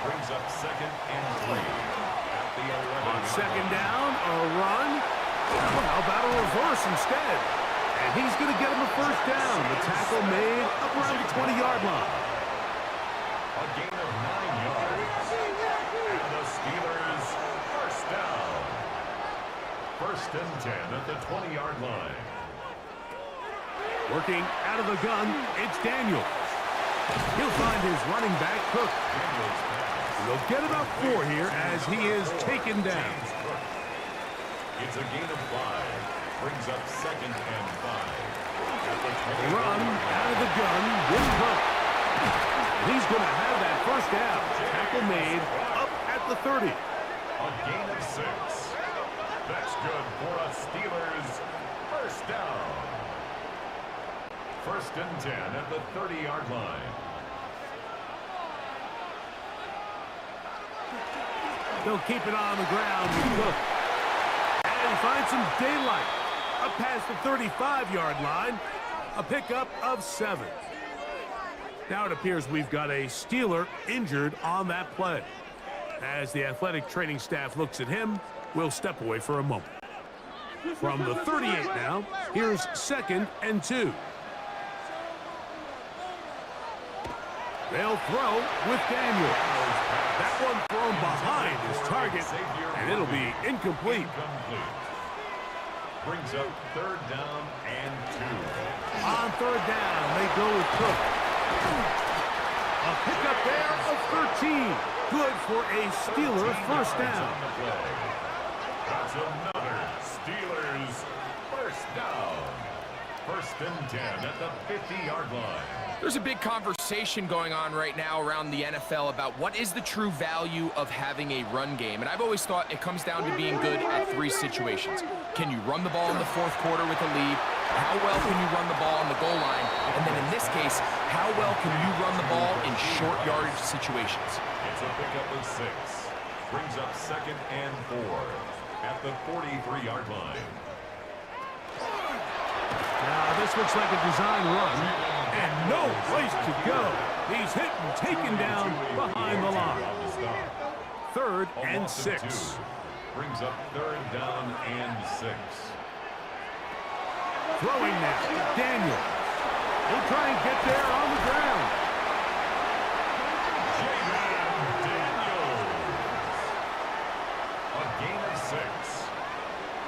S3: brings up second and 3 at the 11.
S9: On second down, a run. Well, how about a reverse instead? And he's going to get him a first down. The tackle made up around the 20-yard line.
S3: A gain of 9 yards. And the Steelers first down. First and 10 at the 20-yard line.
S9: Working out of the gun, it's Daniels. He'll find his running back, Cook. They'll get about 4 here as he is taken down.
S3: It's a gain of 5. Brings up second and 5.
S9: Run out of the gun with Cook. He's going to have that first down. Tackle made up at the 30.
S3: A gain of 6. That's good for a Steelers first down. First and 10 at the 30-yard line.
S9: They'll keep it on the ground with Cook. And he finds some daylight. Up past the 35-yard line. A pickup of 7. Now it appears we've got a Steeler injured on that play. As the athletic training staff looks at him, we'll step away for a moment. From the 38 now, here's second and 2. They'll throw with Daniel. That one thrown behind his target, and it'll be incomplete.
S3: Brings up third down and 2.
S9: On third down, they go with Cook. A pickup there of 13. Good for a Steeler first down.
S3: That's another Steelers first down. First and 10 at the 50-yard line.
S10: There's a big conversation going on right now around the NFL about what is the true value of having a run game. And I've always thought it comes down to being good at 3 situations. Can you run the ball in the fourth quarter with a lead? How well can you run the ball on the goal line? And then in this case, how well can you run the ball in short yardage situations?
S3: It's a pickup of 6. Brings up second and 4 at the 43-yard line.
S9: Now this looks like a design run, and no place to go. He's hit and taken down behind the line. Third and 6.
S3: Brings up third down and 6.
S9: Throwing now, Daniel. He'll try and get there on the ground.
S3: Daniels. A gain of 6.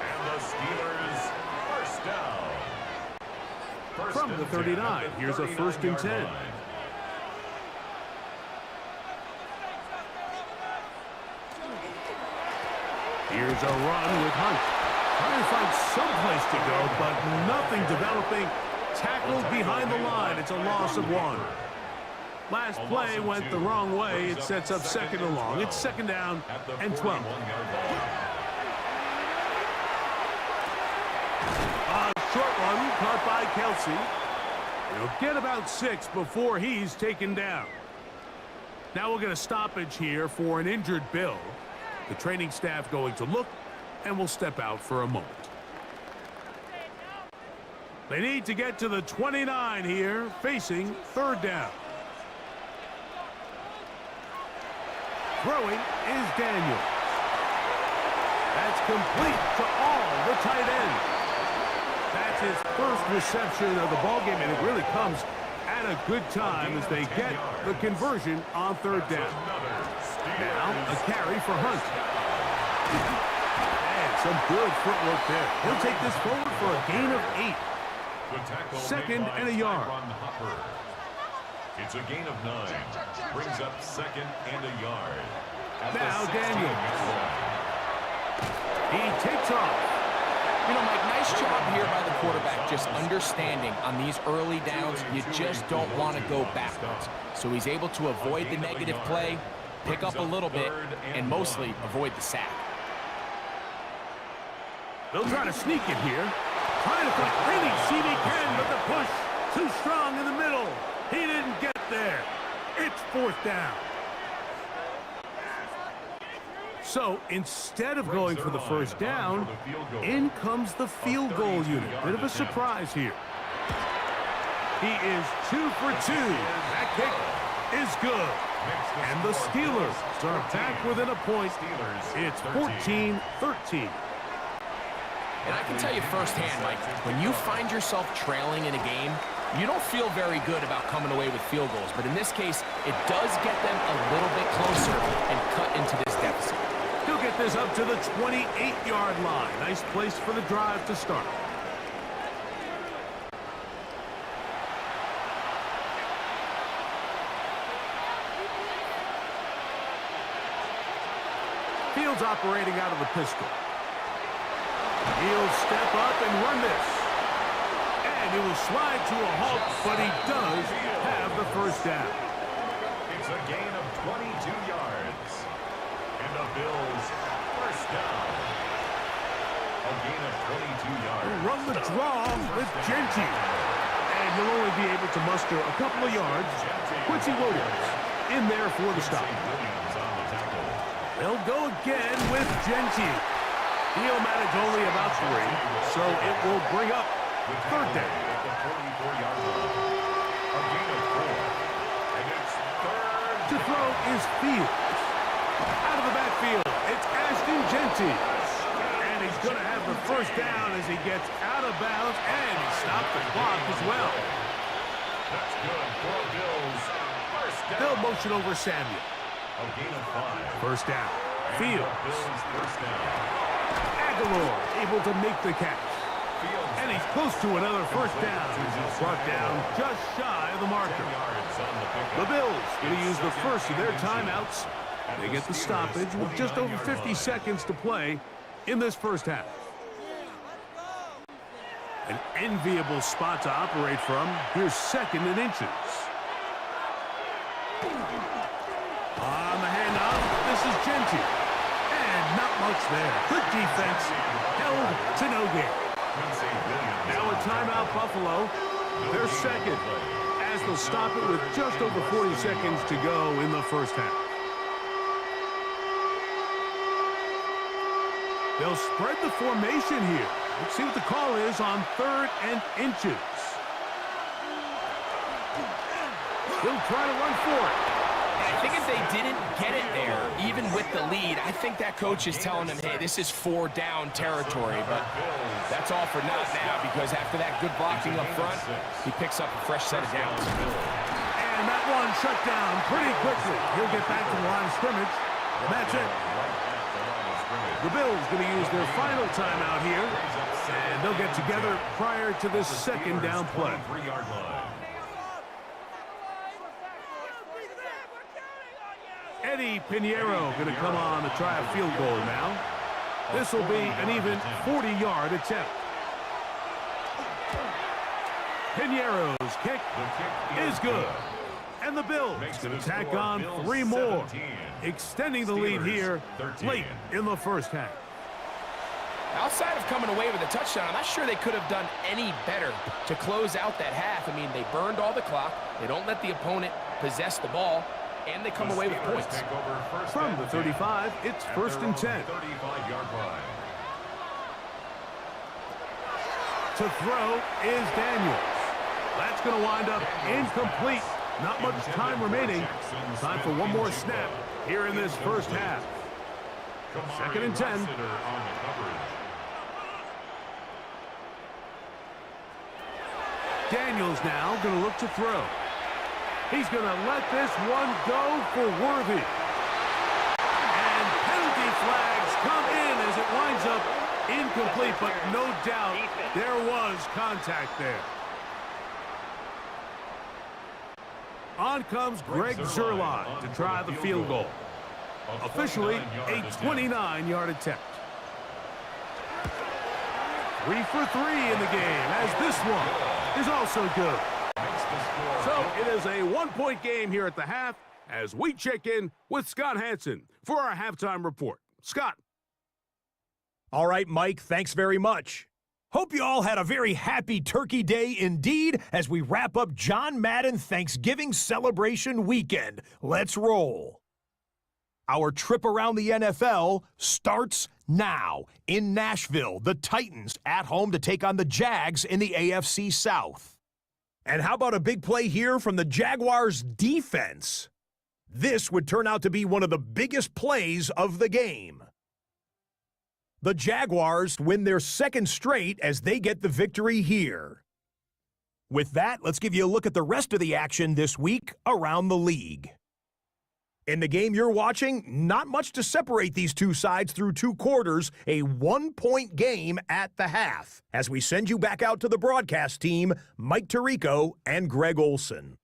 S3: And the Steelers first down.
S9: From the 39, here's a first and 10. Here's a run with Hunt. Trying to find some place to go, but nothing developing. Tackled behind the line. It's a loss of 1. Last play went the wrong way. It sets up second and long. It's second down and 12. A short one caught by Kelsey. He'll get about 6 before he's taken down. Now we'll get a stoppage here for an injured Bill. The training staff going to look, and we'll step out for a moment. They need to get to the 29 here, facing third down. Throwing is Daniel. That's complete to all the tight ends. That's his first reception of the ballgame, and it really comes at a good time as they get the conversion on third down. Now a carry for Hunt. And some good footwork there. He'll take this forward for a gain of 8. Second and a yard.
S3: It's a gain of 9. Brings up second and a yard
S9: Now Daniels. He takes off.
S10: You know, Mike, nice job here by the quarterback, just understanding on these early downs, you just don't want to go backwards. So he's able to avoid the negative play, pick up a little bit, and mostly avoid the sack.
S9: They'll try to sneak it here. Trying to find any seam he can, but the push too strong in the middle. He didn't get there. It's 4th down. So instead of going for the first down, in comes the field goal unit. Bit of a surprise here. He is 2 for 2. That kick is good. And the Steelers are back within a point. It's 14-13.
S10: And I can tell you firsthand, Mike, when you find yourself trailing in a game, you don't feel very good about coming away with field goals. But in this case, it does get them a little bit closer and cut into this deficit.
S9: He'll get this up to the 28-yard line. Nice place for the drive to start. Fields operating out of the pistol. He'll step up and run this. And he will slide to a halt, but he does have the first down.
S3: It's a gain of 22 yards. And the Bills first down. A gain of 22 yards.
S9: Run the draw with Genty. And he'll only be able to muster a couple of yards. Quincy Williams in there for the stop. They'll go again with Genty. He'll manage only about 3, so it will bring up 3rd down.
S3: At the 44-yard line. A gain of 4. And it's 3rd.
S9: To throw is Fields. Out of the backfield, it's Ashton Genty. And he's going to have the first down as he gets out of bounds, and he stopped the clock as well.
S3: That's good for Bills. First down.
S9: They'll motion over Samuel.
S3: A gain of 5.
S9: First down. Fields.
S3: Bills first down.
S9: Aguilar able to make the catch. And he's close to another first down. He's brought down just shy of the marker. The Bills going to use the first of their timeouts. They get the stoppage with just over 50 seconds to play in this first half. An enviable spot to operate from. Here's 2nd and inches. On the handoff, this is Genty. And not much there. Good defense. Held to no gain. Now a timeout, Buffalo. They're second as they'll stop it with just over 40 seconds to go in the first half. They'll spread the formation here. Let's see what the call is on 3rd and inches. He'll try to run for it.
S10: I think if they didn't get it there, even with the lead, I think that coach is telling them, hey, this is 4 down territory. But that's all for naught now, because after that good blocking up front, he picks up a fresh set of downs.
S9: And that one shut down pretty quickly. He'll get back to the line of scrimmage. And that's it. The Bills going to use their final timeout here. And they'll get together prior to this 2nd down play. Eddie Pinheiro going to come on to try a field goal now. This will be an even 40-yard attempt. Pinheiro's kick is good. And the Bills going to tack on 3 more, extending the lead here late in the first half.
S10: Outside of coming away with a touchdown, I'm not sure they could have done any better to close out that half. I mean, they burned all the clock. They don't let the opponent possess the ball. And they come away with points.
S9: From the 35, it's 1st and 10.
S3: 35-yard line.
S9: To throw is Daniels. That's going to wind up incomplete. Not much time remaining. Time for one more snap here in this first half. 2nd and 10. Daniels now going to look to throw. He's going to let this one go for Worthy. And penalty flags come in as it winds up incomplete, but no doubt there was contact there. On comes Greg Zuerlein to try the field goal. Officially, a 29-yard attempt. 3 for 3 in the game, as this one is also good. So it is a one-point game here at the half as we check in with Scott Hanson for our halftime report. Scott.
S5: All right, Mike, thanks very much. Hope you all had a very happy Turkey Day indeed as we wrap up John Madden Thanksgiving celebration weekend. Let's roll. Our trip around the NFL starts now. In Nashville, the Titans at home to take on the Jags in the AFC South. And how about a big play here from the Jaguars' defense? This would turn out to be one of the biggest plays of the game. The Jaguars win their second straight as they get the victory here. With that, let's give you a look at the rest of the action this week around the league. In the game you're watching, not much to separate these two sides through 2 quarters, a one-point game at the half. As we send you back out to the broadcast team, Mike Tirico and Greg Olson.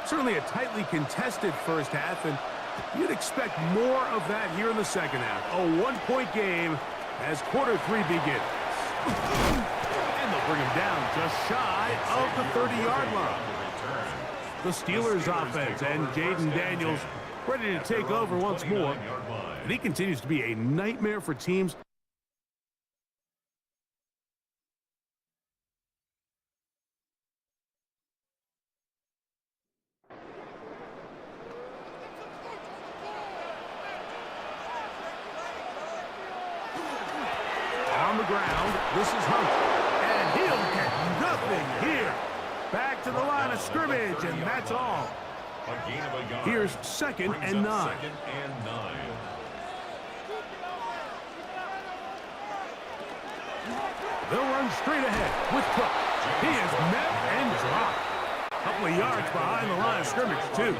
S9: Certainly a tightly contested first half, and you'd expect more of that here in the second half. A one-point game as quarter 3 begins. And they'll bring him down just shy of the 30-yard line. The Steelers offense and Jaden Daniels ready to take over once more. And he continues to be a nightmare for teams. On the ground, this is Hunt, and he'll get nothing here. Back to the line of scrimmage, and that's all. Here's 2nd and 9. They'll run straight ahead with Cook. He is met and dropped. A couple of yards behind the line of scrimmage, too.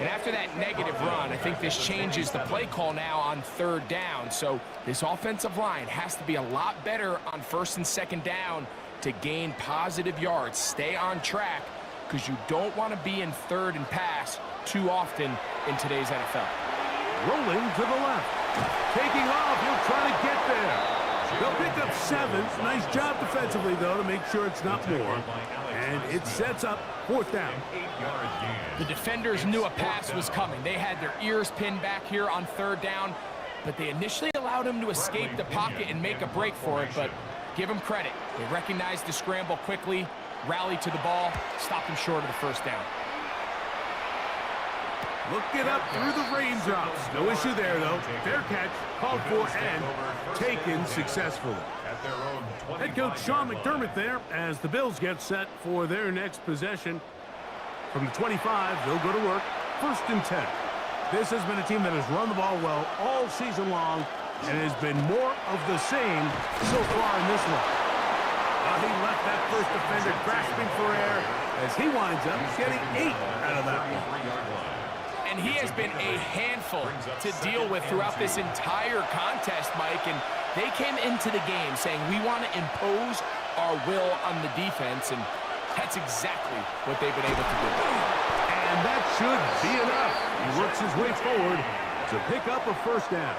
S10: And after that negative run, I think this changes the play call now on 3rd down. So this offensive line has to be a lot better on 1st and 2nd down to gain positive yards. Stay on track because you don't want to be in 3rd and pass too often in today's NFL.
S9: Rolling to the left. Taking off, he'll try to get there. They'll pick up 7. Nice job defensively, though, to make sure it's not more. And it sets up 4th down.
S10: The defenders knew a pass was coming. They had their ears pinned back here on 3rd down, but they initially allowed him to escape the pocket and make a break for it, but give them credit. They recognized the scramble quickly, rallied to the ball, stopped him short of the 1st down.
S9: Look it up through the raindrops. No issue there, though. Fair catch, called for and taken successfully. Head coach Sean McDermott there as the Bills get set for their next possession. From the 25, they'll go to work. 1st and 10. This has been a team that has run the ball well all season long and has been more of the same so far in this one. He left that first defender grasping for air as he winds up getting 8 out of that one.
S10: And he has been a handful to deal with throughout this entire contest, Mike. And they came into the game saying, we want to impose our will on the defense. And that's exactly what they've been able to do.
S9: And that should be enough. He works his way forward to pick up a 1st down.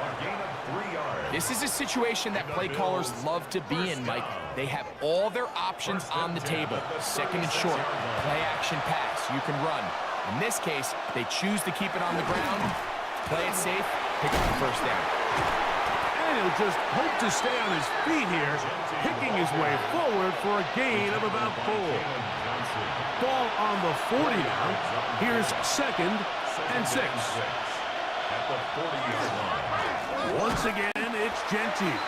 S10: This is a situation that play callers love to be in, Mike. They have all their options on the table. 2nd and short, play action pass, you can run. In this case, they choose to keep it on the ground, play it safe, pick up the 1st down.
S9: And he'll just hope to stay on his feet here, picking his way forward for a gain of about 4. Ball on the 40 now. Here's 2nd and 6. Once again, it's Gentile.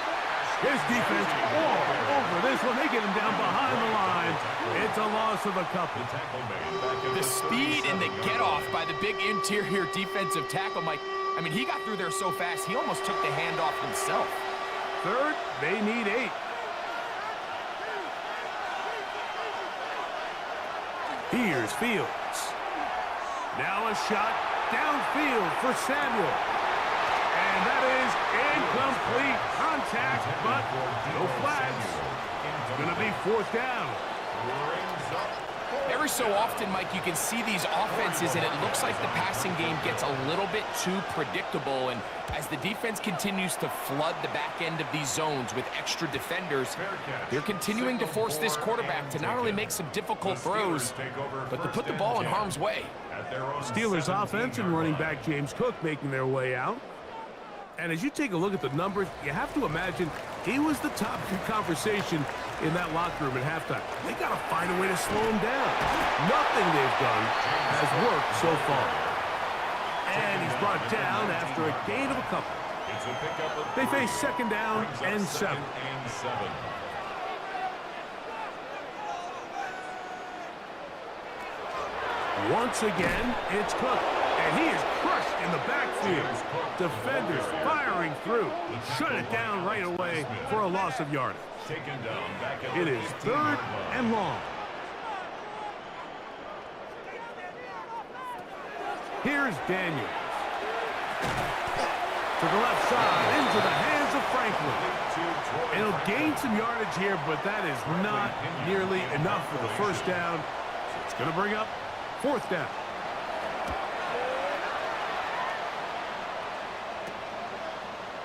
S9: His defense all over this one. They get him down behind the line. It's a loss of a couple.
S10: The speed and the get-off by the big interior defensive tackle, Mike. I mean, he got through there so fast, he almost took the handoff himself.
S9: 3rd, they need 8. Here's Fields. Now a shot downfield for Samuel. And that is incomplete contact, but no flags. It's going to be 4th down.
S10: Every so often, Mike, you can see these offenses, and it looks like the passing game gets a little bit too predictable. And as the defense continues to flood the back end of these zones with extra defenders, they're continuing to force this quarterback to not only make some difficult throws, but to put the ball in harm's way.
S9: Steelers offense and running back James Cook making their way out. And as you take a look at the numbers, you have to imagine he was the top conversation in that locker room at halftime. They got to find a way to slow him down. Nothing they've done has worked so far. And he's brought down after a gain of a couple. They face 2nd down and 7. Once again, it's Cook. And he is crushed in the backfield. Defenders firing through. Shut it down right away for a loss of yardage. It is 3rd and long. Here's Daniels. To the left side, into the hands of Franklin. It'll gain some yardage here, but that is not nearly enough for the 1st down. So it's going to bring up 4th down.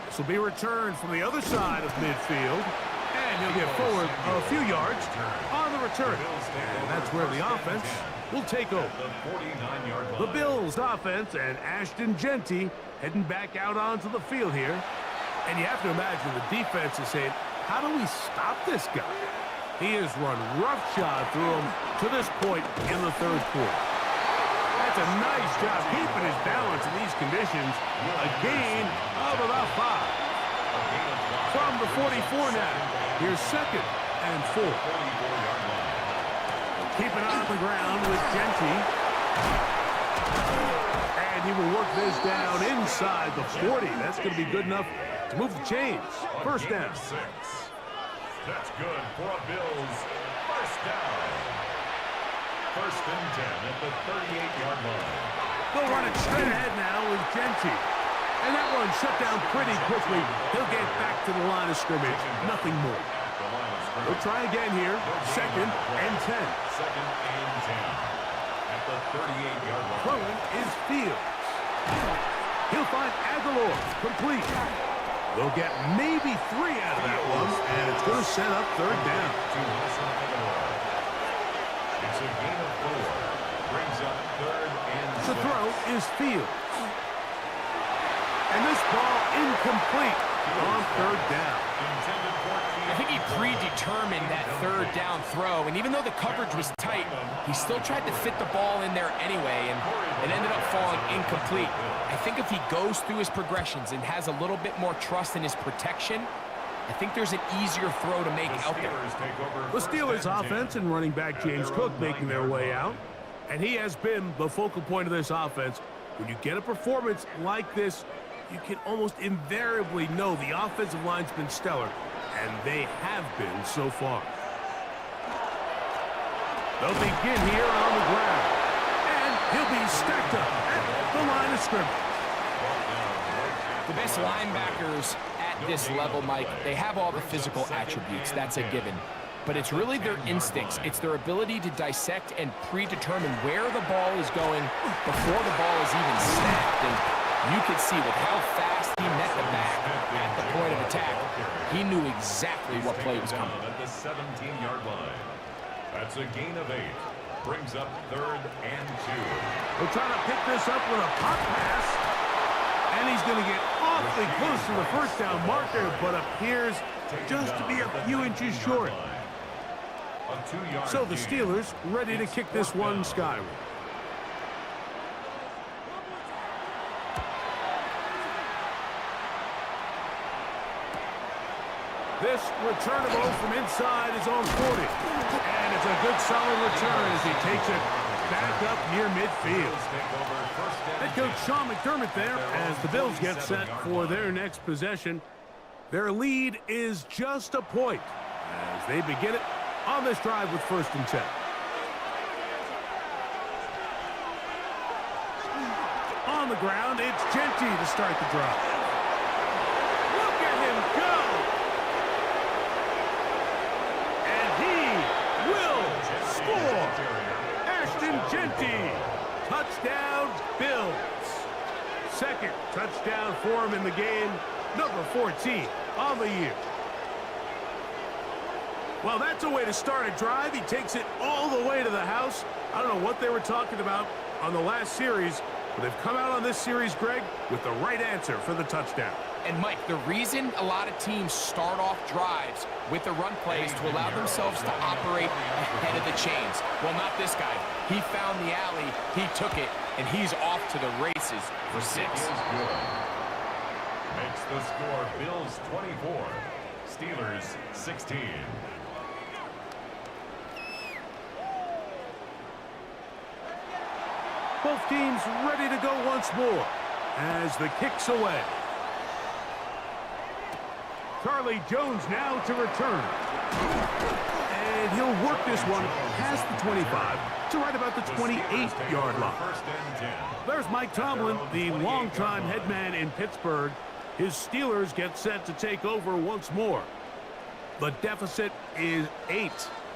S9: This will be returned from the other side of midfield. And he'll get forward a few yards on the return. And that's where the offense will take over. The Bills offense and Ashton Genty heading back out onto the field here. And you have to imagine the defense is saying, how do we stop this guy? He has run roughshod through him to this point in the 3rd quarter. That's a nice job keeping his balance in these conditions. A gain of about 5. From the 44 now, here's 2nd and 4. Keeping on the ground with Genty. And he will work this down inside the 40. That's going to be good enough to move the chains. 1st down.
S3: That's good for a Bills 1st down. 1st and 10 at the 38-yard line.
S9: They'll run it straight ahead now with Genty. And that one shut down pretty quickly. He'll get back to the line of scrimmage. Nothing more. They'll try again here. 2nd and 10.
S3: 2nd and 10 at the 38-yard line.
S9: Throwing is Fields. He'll find Aguilar. Complete. They'll get maybe 3 out of that one. And it's going to set up 3rd down.
S3: It's a gain of 4. Brings up 3rd and 6.
S9: The throw is Fields. And this ball incomplete on 3rd down.
S10: I think he predetermined that 3rd down throw, and even though the coverage was tight, he still tried to fit the ball in there anyway, and it ended up falling incomplete. I think if he goes through his progressions and has a little bit more trust in his protection, I think there's an easier throw to make out there.
S9: The Steelers offense and running back James Cook making their way out, and he has been the focal point of this offense. When you get a performance like this, you can almost invariably know the offensive line's been stellar, and they have been so far. They'll begin here on the ground, and he'll be stacked up at the line of scrimmage.
S10: The best linebackers at this level, Mike, they have all the physical attributes. That's a given. But it's really their instincts. It's their ability to dissect and predetermine where the ball is going before the ball is even snapped. And you could see with how fast he met the back at the point of attack, he knew exactly what play was coming.
S3: At the 17-yard line. That's a gain of 8. Brings up 3rd and 2.
S9: We're trying to pick this up with a pop pass. And he's going to get awfully close to the 1st down marker, but appears just to be a few inches short. So the Steelers ready to kick this one skyward. This returnable from inside is on 40. And it's a good solid return as he takes it back up near midfield. Head coach Sean McDermott there as the Bills get set for their next possession. Their lead is just a point as they begin it on this drive with 1st and 10. the ground, it's Genty to start the drive. Look at him go! And he will score! Ashton Genty! Touchdown, Bills! Second touchdown for him in the game, number 14 on the year. Well, that's a way to start a drive. He takes it all the way to the house. I don't know what they were talking about on the last series, but they've come out on this series, Greg, with the right answer for the touchdown.
S10: And, Mike, the reason a lot of teams start off drives with the run play is to allow themselves to operate ahead of the chains. Well, not this guy. He found the alley, he took it, and he's off to the races for 6.
S3: Makes the score Bills 24, Steelers 16.
S9: Both teams ready to go once more as the kick's away. Charlie Jones now to return. And he'll work this one past the 25 to right about the 28-yard line. There's Mike Tomlin, the longtime head man in Pittsburgh. His Steelers get set to take over once more. The deficit is 8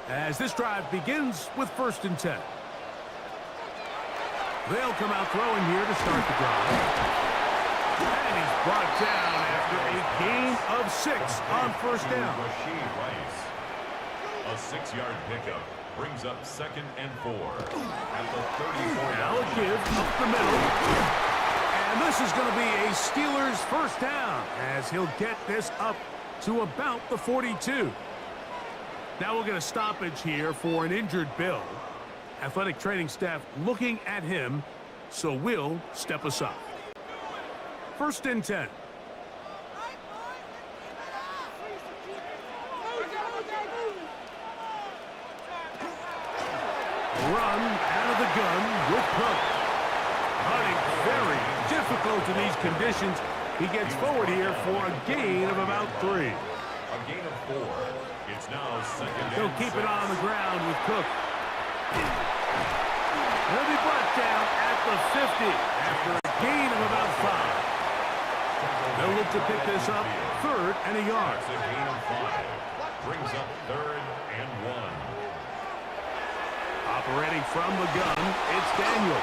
S9: as this drive begins with 1st and 10. They'll come out throwing here to start the drive. And he's brought down after a gain of 6 on 1st down.
S3: A 6-yard pickup brings up 2nd and 4 at the 34.
S9: Now a give up the middle. And this is going to be a Steelers 1st down as he'll get this up to about the 42. Now we'll get a stoppage here for an injured Bill. Athletic training staff looking at him, so we'll step aside. 1st and 10. Run out of the gun with Cook. Hunting very difficult in these conditions. He gets forward here for a gain of about 3.
S3: A gain of 4. It's now 2nd and 6.
S9: They'll keep it on the ground with Cook. He'll be brought down at the 50 after a gain of about 5. They'll look to pick this up 3rd and a yard.
S3: That's a gain of 5. Brings up 3rd and 1.
S9: Operating from the gun, it's Daniels.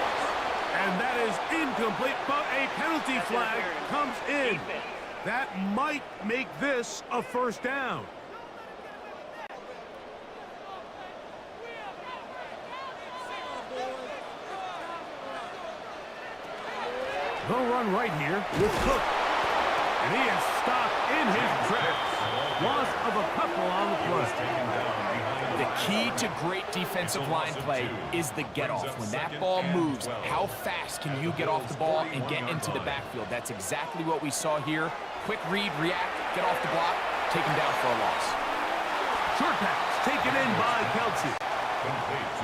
S9: And that is incomplete, but a penalty flag comes in. That might make this a 1st down. They'll run right here with Cook. And he is stopped in his tracks. Loss of a couple on the play.
S10: The key to great defensive line play is the get-off. When that ball moves, how fast can you get off the ball and get into the backfield? That's exactly what we saw here. Quick read, react, get off the block, take him down for a loss.
S9: Short pass taken in by Kelsey.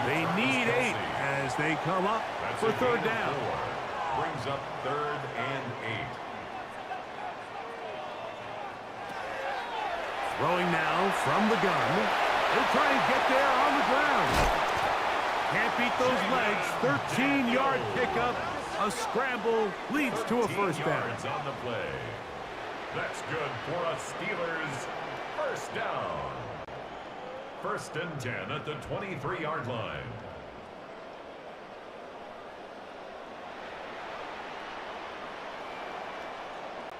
S9: They need 8 as they come up for 3rd down.
S3: Brings up 3rd and 8.
S9: Throwing now from the gun. They'll try and get there on the ground. Can't beat those legs. 13-yard pickup. A scramble leads to a 1st down.
S3: On the play. That's good for a Steelers 1st down. 1st and 10 at the 23-yard line.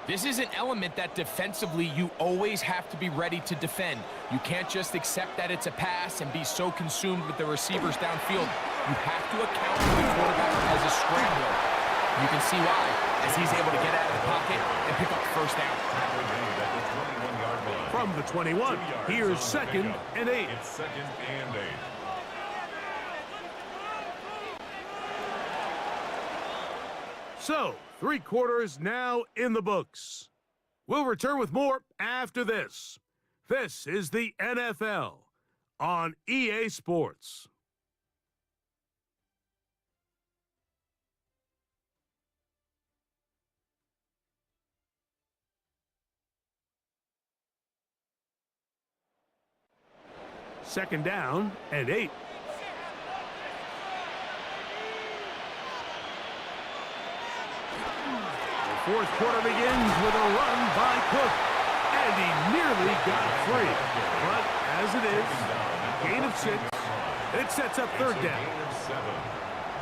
S10: This is an element that defensively you always have to be ready to defend. You can't just accept that it's a pass and be so consumed with the receivers downfield. You have to account for the quarterback as a scrambler. You can see why, as he's able to get out of the pocket and pick up 1st down.
S9: From the 21, here's 2nd and 8.
S3: It's 2nd and 8.
S9: So, 3 quarters now in the books. We'll return with more after this. This is the NFL on EA Sports. Second down and 8. fourth quarter begins with a run by Cook. And he nearly got free. But as it is, gain of 6. It sets up third down.
S3: Gain of 7.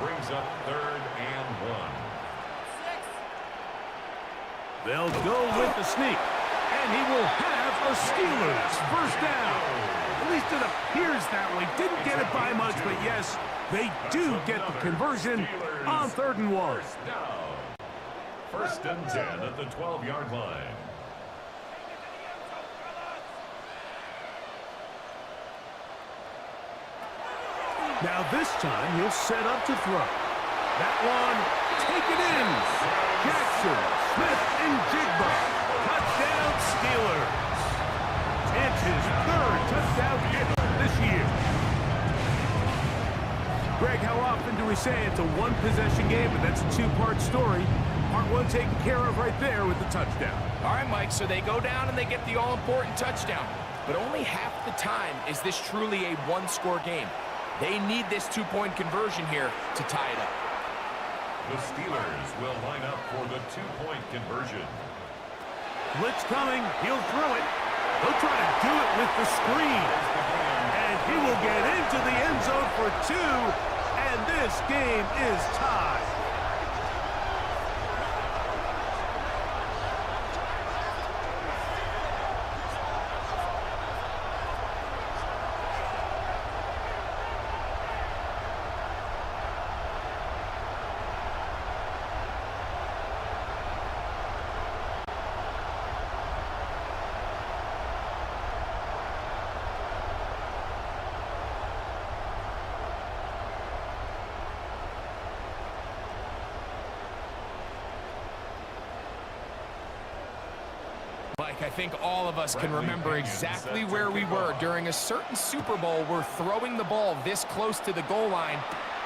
S3: Brings up 3rd and 1.
S9: They'll go with the sneak. And he will have a Steelers first down. At least it appears that way. Didn't get it by much, but yes, they do get the conversion on 3rd and 1.
S3: First and 10 at the 12-yard line.
S9: Now this time he'll set up to throw. That one, take it in. Jackson, Smith, and Jigba. Touchdown Steelers. It's his 3rd touchdown hit this year. Greg, how often do we say it's a one-possession game, but that's a two-part story? Part 1 taken care of right there with the touchdown.
S10: All right, Mike, so they go down and they get the all-important touchdown. But only half the time is this truly a one-score game. They need this two-point conversion here to tie it up.
S3: The Steelers will line up for the two-point conversion.
S9: Blitz coming. He'll throw it. He'll try to do it with the screen. And he will get into the end zone for 2. And this game is tied.
S10: Mike, I think all of us can remember exactly where we were during a certain Super Bowl where throwing the ball this close to the goal line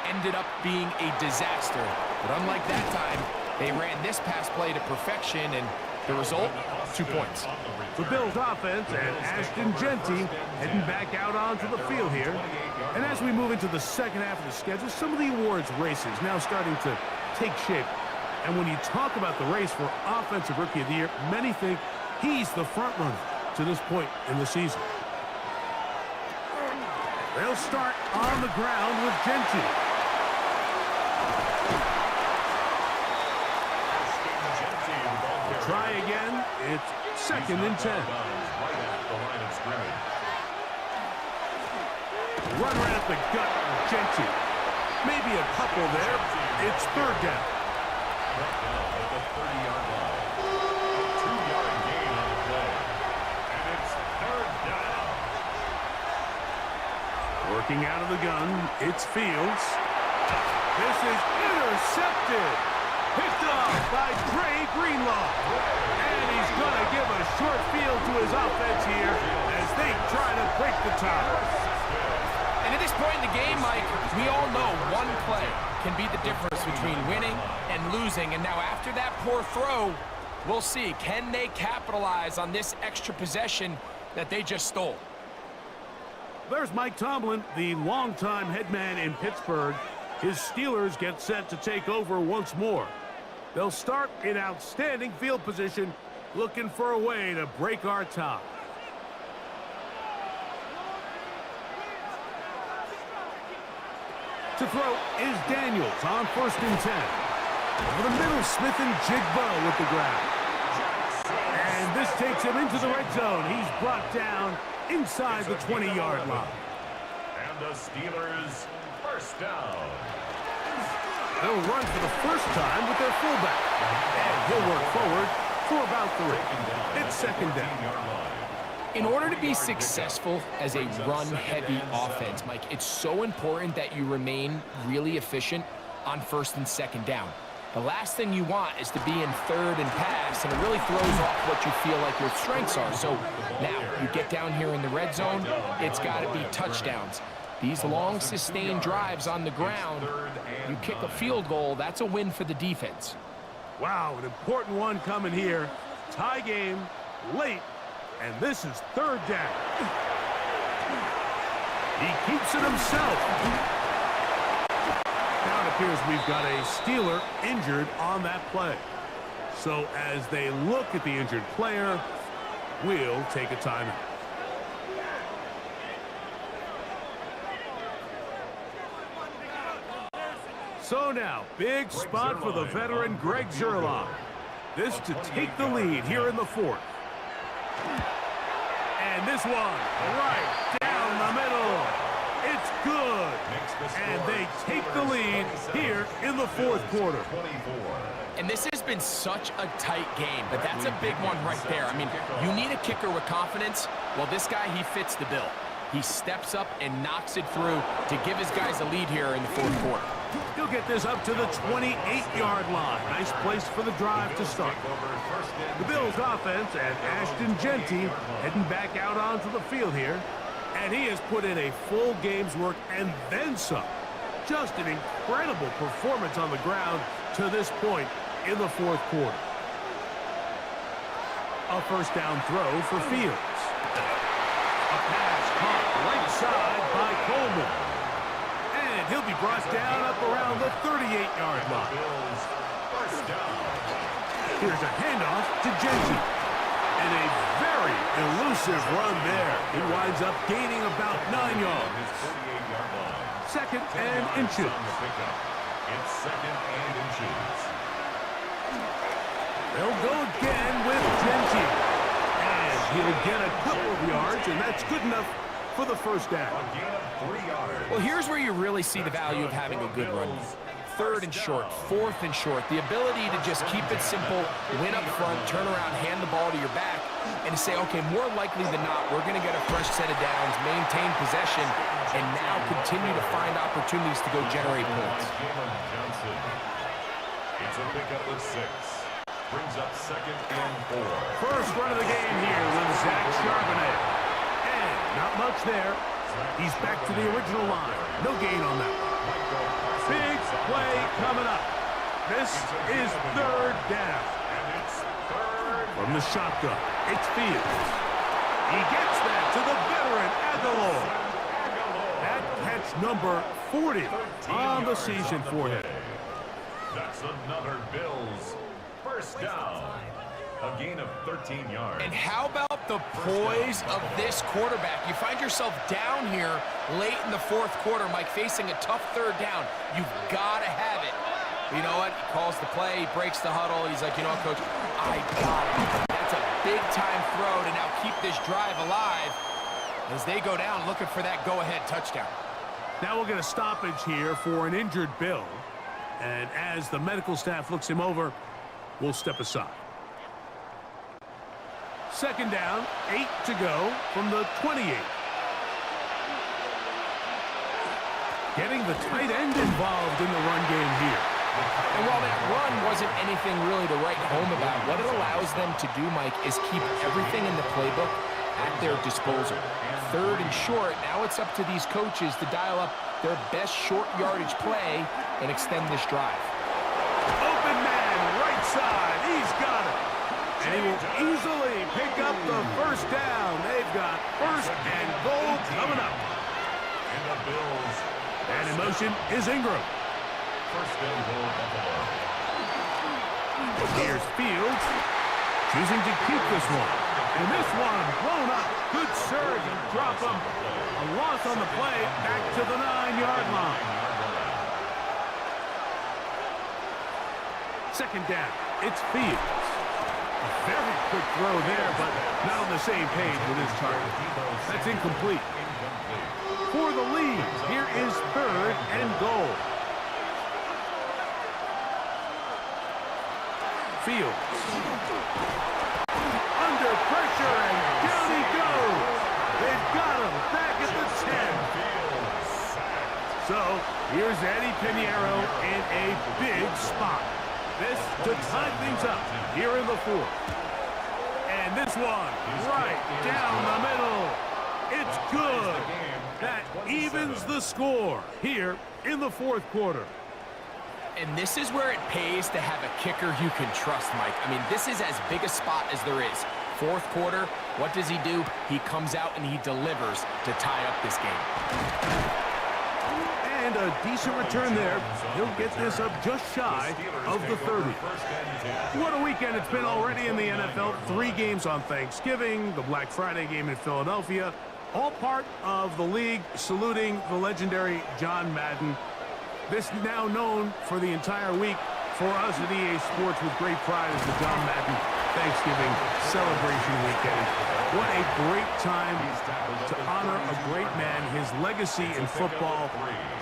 S10: ended up being a disaster. But unlike that time, they ran this pass play to perfection, and the result, 2 points.
S9: The Bills offense and Ashton Genty heading back out onto the field here. And as we move into the second half of the schedule, some of the awards races now starting to take shape. And when you talk about the race for Offensive Rookie of the Year, many think he's the front runner to this point in the season. They'll start on the ground with Genty. Try again. It's 2nd and 10. Run right at the gut of Genty. Maybe a couple there. It's 3rd down.
S3: At the 30-yard line. 2-yard gain on the play. And it's 3rd down.
S9: Working out of the gun, it's Fields. This is intercepted. Picked off by Dre Greenlaw. And he's going to give a short field to his offense here as they try to break the tie.
S10: And at this point in the game, Mike, we all know one play can be the difference between winning and losing. And now after that poor throw, we'll see, can they capitalize on this extra possession that they just stole?
S9: There's Mike Tomlin, the longtime head man in Pittsburgh. His Steelers get set to take over once more. They'll start in outstanding field position, looking for a way to break our tie. To throw is Daniels on 1st and 10. Over the middle, Smith and Jigba with the grab. And this takes him into the red zone. He's brought down inside the 20-yard line.
S3: And the Steelers first down.
S9: They'll run for the first time with their fullback. And he'll work forward for about 3. It's 2nd down.
S10: In order to be successful as a run-heavy offense, Mike, it's so important that you remain really efficient on 1st and 2nd down. The last thing you want is to be in 3rd and pass, and it really throws off what you feel like your strengths are. So now you get down here in the red zone, it's got to be touchdowns. These long, sustained drives on the ground, you kick a field goal, that's a win for the defense.
S9: Wow, an important one coming here. Tie game, late, and this is 3rd down. He keeps it himself. Now it appears we've got a Steeler injured on that play. So as they look at the injured player, we'll take a timeout. So now, big spot for the veteran Greg Zuerlein. This to take the lead here in the fourth. And this one, right down the middle. It's good. And they take the lead here in the fourth quarter.
S10: And this has been such a tight game, but that's a big one right there. I mean, you need a kicker with confidence. Well, this guy, he fits the bill. He steps up and knocks it through to give his guys a lead here in the fourth quarter.
S9: He'll get this up to the 28-yard line. Nice place for the drive to start. The Bills offense and Ashton Genty heading back out onto the field here. And he has put in a full game's work and then some. Just an incredible performance on the ground to this point in the fourth quarter. A first down throw for Fields. A pass caught right side by Coleman. And he'll be brought down up around the 38-yard line. Here's a handoff to Genty. And a very elusive run there. He winds up gaining about 9 yards. Second and inches.
S3: It's second and inches.
S9: They'll go again with Genty. And he'll get a couple of yards, and that's good enough for the first down.
S3: A gain of 3 yards.
S10: Well, here's where you really see the value of having a good run. Third and short, fourth and short. The ability to just keep it simple, win up front, turn around, hand the ball to your back, and say, okay, more likely than not, we're going to get a fresh set of downs, maintain possession, and now continue to find opportunities to go generate points.
S3: It's a pickup of 6. Brings up second and 4.
S9: First run of the game here with Zach Charbonnet. And not much there. He's back to the original line. No gain on that. Big play coming up. This is third down.
S3: And it's third.
S9: From the shotgun, it's Fields. He gets that to the veteran Aguilar. That catch number 40 on the season for him.
S3: That's another Bills first down. A gain of 13 yards.
S10: And how about the poise of this quarterback? You find yourself down here late in the fourth quarter, Mike, facing a tough third down. You've got to have it. You know what? He calls the play, he breaks the huddle. He's like, you know what, Coach? I got it. That's a big-time throw to now keep this drive alive as they go down looking for that go-ahead touchdown.
S9: Now we'll get a stoppage here for an injured Bill. And as the medical staff looks him over, we'll step aside. Second down, 8 to go from the 28. Getting the tight end involved in the run game here.
S10: And while that run wasn't anything really to write home about, what it allows them to do, Mike, is keep everything in the playbook at their disposal. Third and short, now it's up to these coaches to dial up their best short yardage play and extend this drive.
S9: Open man, right side, he's got it. And he will easily pick up the first down. They've got first and goal coming up.
S3: And the Bills.
S9: And in motion is Ingram.
S3: First and goal, Buffalo.
S9: Here's Fields, choosing to keep this one. And this one blown up. Good surge and drop him. A loss on the play, back to the 9-yard line. Second down, it's Fields. A very quick throw there, but not on the same page with his target. That's incomplete. For the lead, here is third and goal. Fields. Under pressure, and down he goes. They've got him back at the 10. So, here's Eddie Pinheiro in a big spot. This to tie things up here in the fourth. And this one, right down the middle. It's good. That evens the score here in the fourth quarter.
S10: And this is where it pays to have a kicker you can trust, Mike. I mean, this is as big a spot as there is. Fourth quarter, what does he do? He comes out and he delivers to tie up this game.
S9: And a decent return there. He'll get this up just shy of the 30. What a weekend it's been already in the NFL. 3 games on Thanksgiving, the Black Friday game in Philadelphia, all part of the league saluting the legendary John Madden. This now known for the entire week for us at EA Sports with great pride as the John Madden Thanksgiving celebration weekend. What a great time to honor a great man, his legacy in football.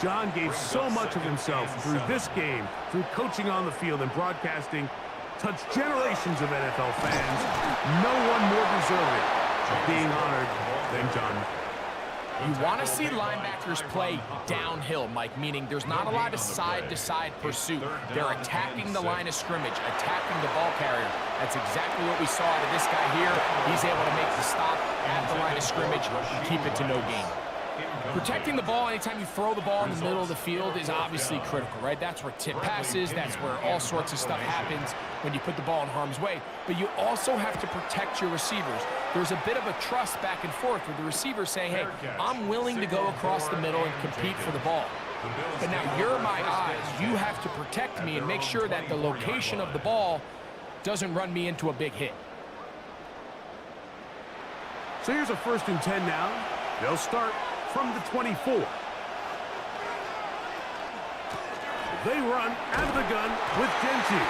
S9: John gave so much of himself through this game, through coaching on the field and broadcasting, touched generations of NFL fans. No one more deserving of being honored than John.
S10: You want to see linebackers play downhill, Mike, meaning there's not a lot of side-to-side pursuit. They're attacking the line of scrimmage, attacking the ball carrier. That's exactly what we saw out of this guy here. He's able to make the stop at the line of scrimmage and keep it to no gain. Protecting the ball anytime you throw the ball in the middle of the field is obviously critical, right? That's where tip passes, that's where all sorts of stuff happens when you put the ball in harm's way. But you also have to protect your receivers. There's a bit of a trust back and forth with the receiver saying, hey, I'm willing to go across the middle and compete for the ball. But now you're my eyes. You have to protect me and make sure that the location of the ball doesn't run me into a big hit.
S9: So here's a 1st and 10 now. They'll start from the 24. They run out of the gun with Genty.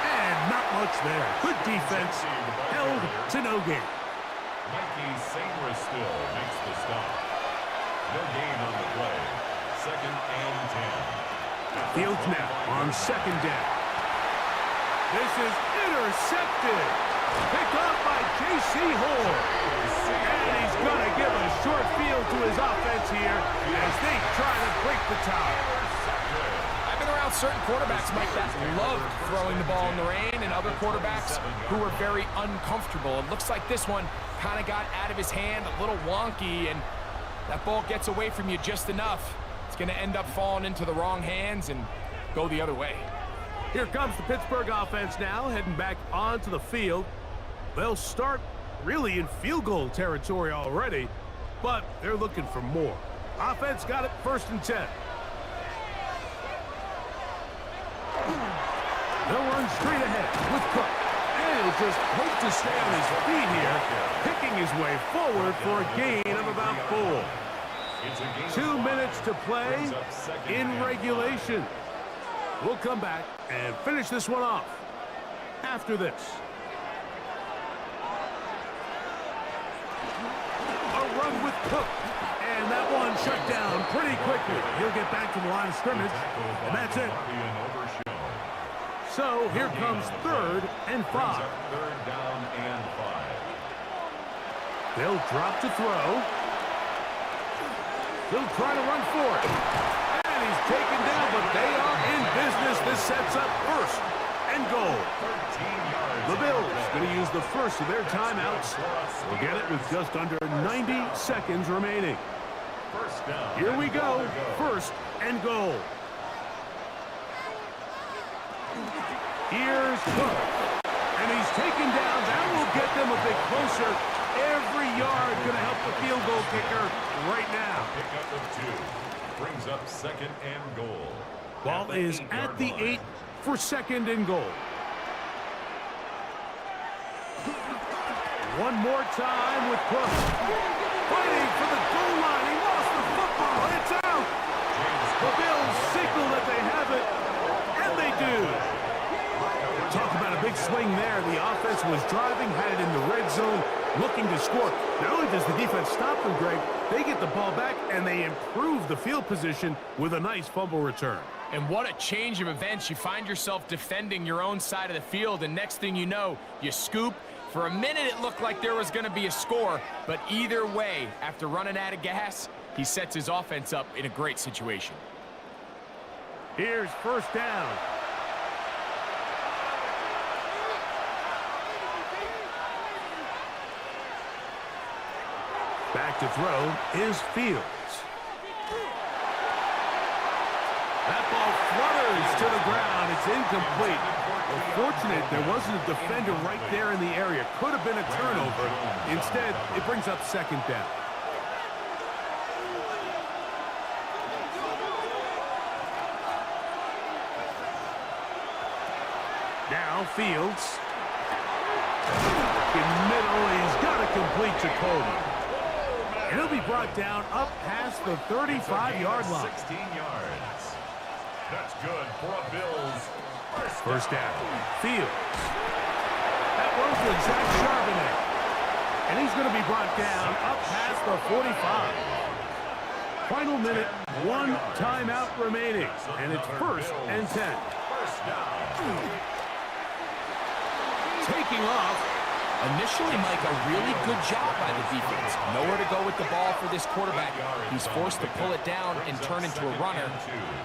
S9: And not much there. Good defense. Held to no gain.
S3: Mikey Sainristil makes the stop. No gain on the play. 2nd and 10.
S9: Fields now on 2nd down. This is intercepted. Picked off by J.C. Horn. And he's going to give a short field to his offense here as they try to break the tie.
S10: I've been around certain quarterbacks, Mike, that loved throwing the ball in the rain, and other quarterbacks who were very uncomfortable. It looks like this one kind of got out of his hand, a little wonky, and that ball gets away from you just enough. It's going to end up falling into the wrong hands and go the other way.
S9: Here comes the Pittsburgh offense now, heading back onto the field. They'll start really in field goal territory already, but they're looking for more. Offense got it 1st and 10. They'll run straight ahead with Cook. And he'll just hope to stay on his feet here, picking his way forward for a gain of about 4. 2 minutes to play in regulation. We'll come back and finish this one off after this. A run with Cook. And that one shut down pretty quickly. He'll get back to the line of scrimmage, and that's it. So here comes 3rd and 5.
S3: 3rd down and 5.
S9: They'll drop to throw. He'll try to run for it. And he's taken down, but they are in business. This sets up 1st and goal. The Bills going to use the first of their timeouts. We'll get it with just under 90 seconds remaining. Here we go. 1st and goal. Here's Cook. And he's taken down. That will get them a bit closer. Every yard going to help the field goal kicker right now.
S3: Pickup of 2. Brings up 2nd and goal.
S9: Ball is at the 8 for 2nd and goal. One more time with Cook. Fighting for the goal line. He lost the football. It's out. The Bills signal that they have it. And they do. Talk about a big swing there. The offense was driving, had it in the red zone, looking to score. Not only does the defense stop them, Greg, they get the ball back and they improve the field position with a nice fumble return.
S10: And what a change of events. You find yourself defending your own side of the field, and next thing you know, you scoop. For a minute, it looked like there was going to be a score, but either way, after running out of gas, he sets his offense up in a great situation.
S9: Here's 1st down. Back to throw is Fields. That ball flutters to the ground. It's incomplete. Well, fortunate there wasn't a defender right there in the area. Could have been a turnover. Instead, it brings up 2nd down. Fields. In middle, he's got to complete to Coleman. And he'll be brought down up past the 35-yard line.
S3: 16 yards. That's good for a Bills
S9: First down. Fields. That one's to Zach Charbonnet. And he's going to be brought down up past the 45. Final minute, one timeout remaining. And it's 1st and 10.
S3: First down.
S9: Taking off.
S10: Initially, Mike, a really good job by the defense. Nowhere to go with the ball for this quarterback. He's forced to pull it down and turn into a runner.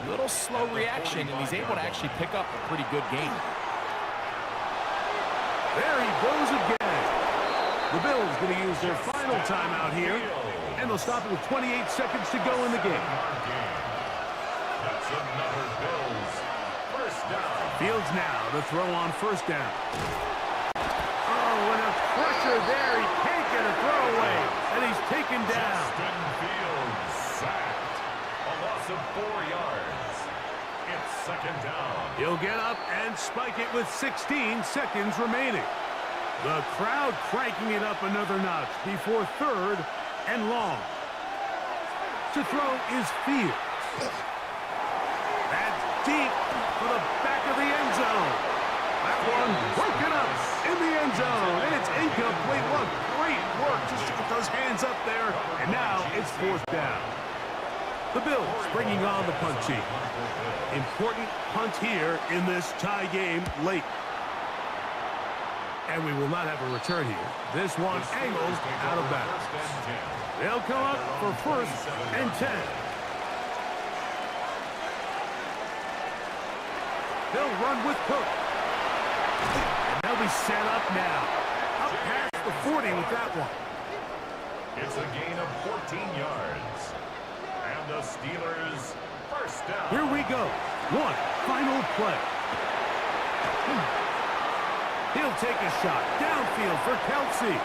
S10: Little slow reaction, and he's able to actually pick up a pretty good game.
S9: There he goes again. The Bills going to use their final timeout here, and they'll stop it with 28 seconds to go in the game.
S3: That's another Bills first down.
S9: Fields now to throw on first down. Oh, and a pressure there. He can't get a throwaway, and he's taken down.
S3: Justin Fields sacked. A loss of 4 yards. It's second down.
S9: He'll get up and spike it with 16 seconds remaining. The crowd cranking it up another notch before 3rd and long. To throw is Fields. That's deep for the back of the end zone. That one broken up in the end zone, and it's incomplete. What great work just to get those hands up there, and now it's 4th down. The Bills bringing on the punt team. Important punt here in this tie game late. And we will not have a return here. This one angled out of bounds. They'll come up for 1st and 10. They'll run with Cook. And they'll be set up now. Up past the 40 with that one.
S3: It's a gain of 14 yards. And the Steelers first down.
S9: Here we go. One final play. He'll take a shot downfield for Kelsey.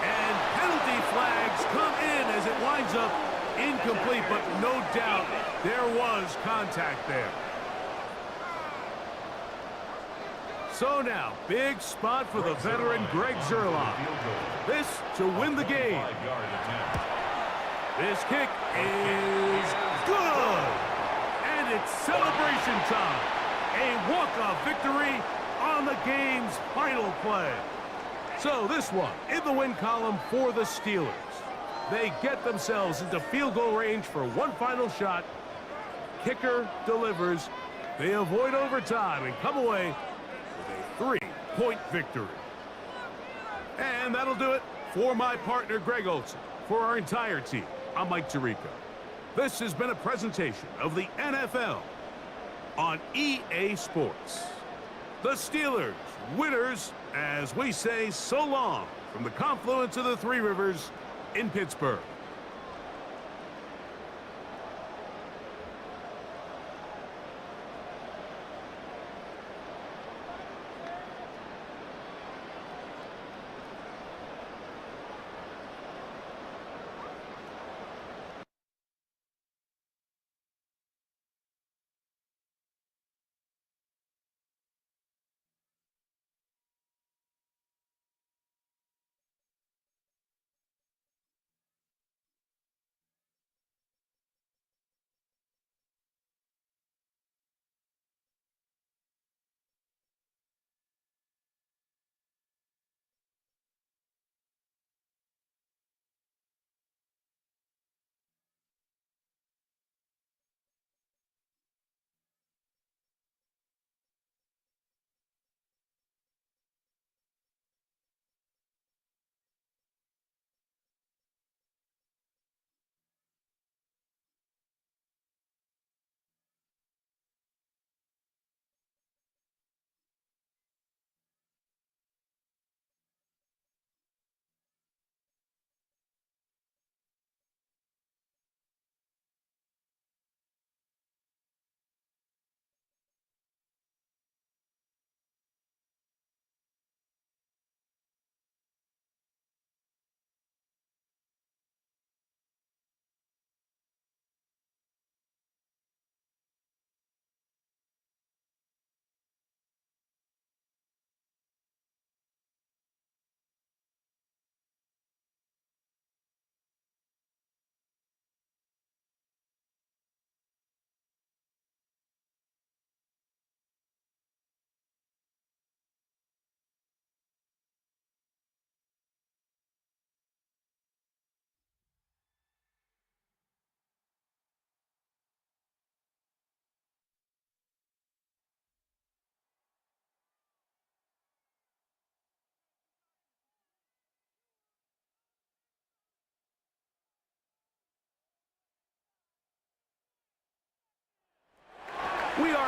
S9: And penalty flags come in as it winds up incomplete, but no doubt there was contact there. So now, big spot for the veteran Greg Zerline. This to win the game. This kick is good. And it's celebration time. A walk-off victory on the game's final play. So this one in the win column for the Steelers. They get themselves into field goal range for one final shot. Kicker delivers. They avoid overtime and come away with a 3-point victory. And that'll do it for my partner Greg Olson. For our entire team, I'm Mike Tirico. This has been a presentation of the NFL on EA Sports. The Steelers, winners, as we say so long from the confluence of the Three Rivers in Pittsburgh.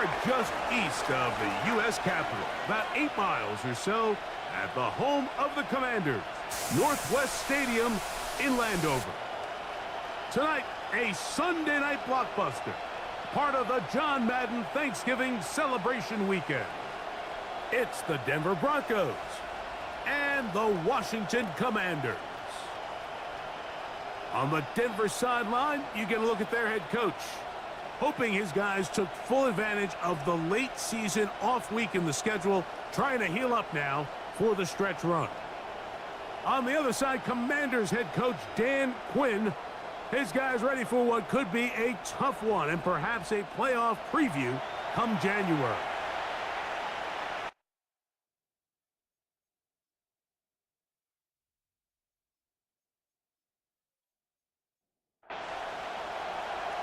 S9: are just east of the U.S. Capitol, about 8 miles or so, at the home of the Commanders, Northwest Stadium in Landover. Tonight, a Sunday night blockbuster, part of the John Madden Thanksgiving celebration weekend. It's the Denver Broncos and the Washington Commanders. On the Denver sideline, you get a look at their head coach, hoping his guys took full advantage of the late season off week in the schedule, trying to heal up now for the stretch run. On the other side, Commanders head coach Dan Quinn, his guys ready for what could be a tough one and perhaps a playoff preview come January.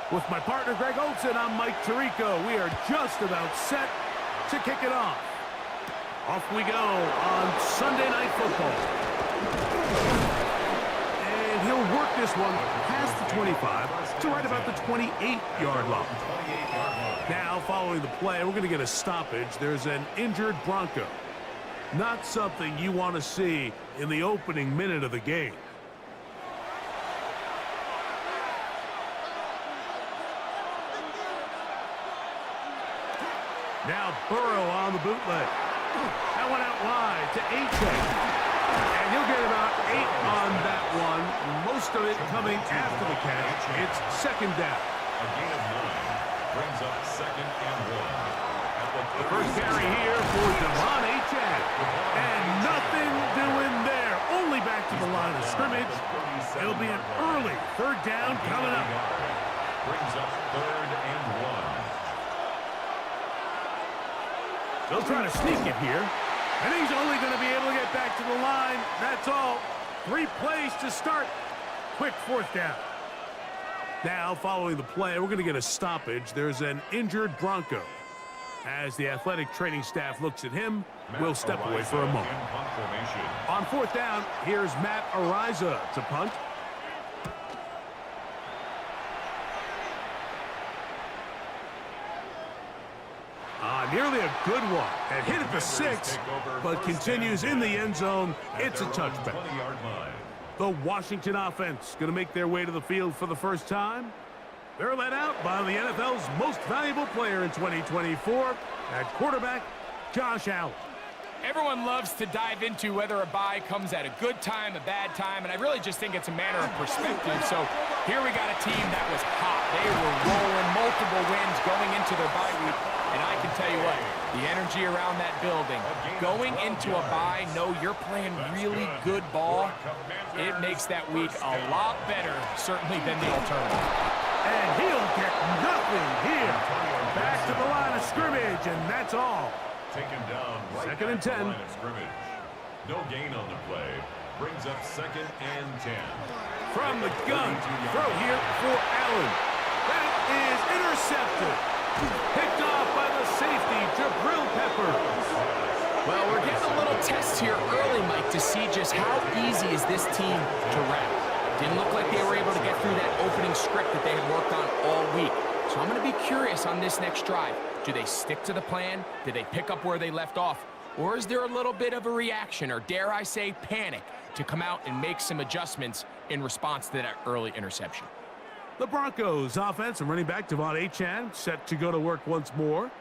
S9: With my partner, Greg Olson, I'm Mike Tirico. We are just about set to kick it off. Off we go on Sunday Night Football. And he'll work this one past the 25 to right about the 28-yard line. Now, following the play, we're going to get a stoppage. There's an injured Bronco. Not something you want to see in the opening minute of the game. Now Burrow on the bootleg. That one out wide to A-Chain. And he'll get about 8 on that one. Most of it coming after the catch. It's second down.
S3: A gain of 9 brings up second and 1.
S9: The first carry here for Devon A-Chain. And nothing doing there. Only back to the line of scrimmage. It'll be an early third down coming up.
S3: Brings up third and 1.
S9: They'll try to sneak it here. And he's only going to be able to get back to the line. That's all. 3 plays to start. Quick fourth down. Now, following the play, we're going to get a stoppage. There's an injured Bronco. As the athletic training staff looks at him, we'll step away for a moment. On fourth down, here's Matt Ariza to punt. Nearly a good one. And hit at the 6, but continues in the end zone. It's a touchback. The Washington offense going to make their way to the field for the first time. They're led out by the NFL's most valuable player in 2024, at quarterback, Josh Allen.
S10: Everyone loves to dive into whether a bye comes at a good time, a bad time, and I really just think it's a matter of perspective. So here we got a team that was hot. They were rolling, multiple wins going into their bye week. And I can tell you what, the energy around that building, going into a bye, know you're playing really good ball, it makes that week a lot better, certainly, than the alternative.
S9: And he'll get nothing here. Back to the line of scrimmage, and that's all.
S3: Taken down right
S9: second and 10.
S3: Line of scrimmage. No gain on the play. Brings up second and 10.
S9: From the gun, throw here for Allen. That is intercepted. Picked off by the safety, Jabril Peppers.
S10: Well, we're getting a little test here early, Mike, to see just how easy is this team to wrap. Didn't look like they were able to get through that opening script that they had worked on all week. So I'm going to be curious on this next drive. Do they stick to the plan? Do they pick up where they left off? Or is there a little bit of a reaction, or dare I say panic, to come out and make some adjustments in response to that early interception?
S9: The Broncos offense and running back Devon Achane set to go to work once more.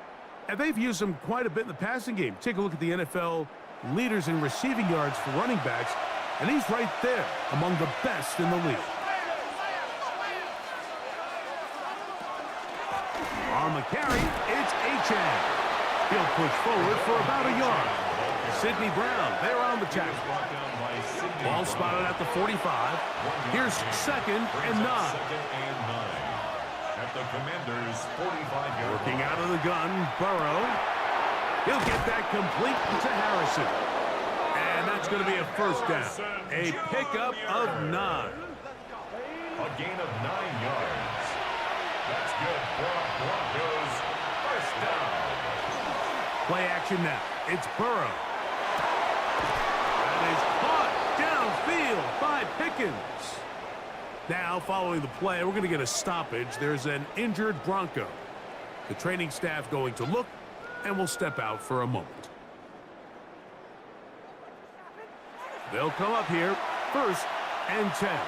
S9: And they've used him quite a bit in the passing game. Take a look at the NFL leaders in receiving yards for running backs, and he's right there among the best in the league. On the carry, it's Achane. He'll push forward for about a yard. Sidney Brown, they're on the tackle. Ball spotted at the 45. Here's second and 9.
S3: At the Commanders' 45-yard
S9: Working out of the gun, Burrow. He'll get that complete to Harrison. And that's going to be a first down. A pickup of 9.
S3: A gain of 9 yards. That's good for Broncos. First down.
S9: Play action now. It's Burrow. That is caught downfield by Pickens. Now, following the play, we're going to get a stoppage. There's an injured Bronco. The training staff going to look, and will step out for a moment. They'll come up here, 1st and 10.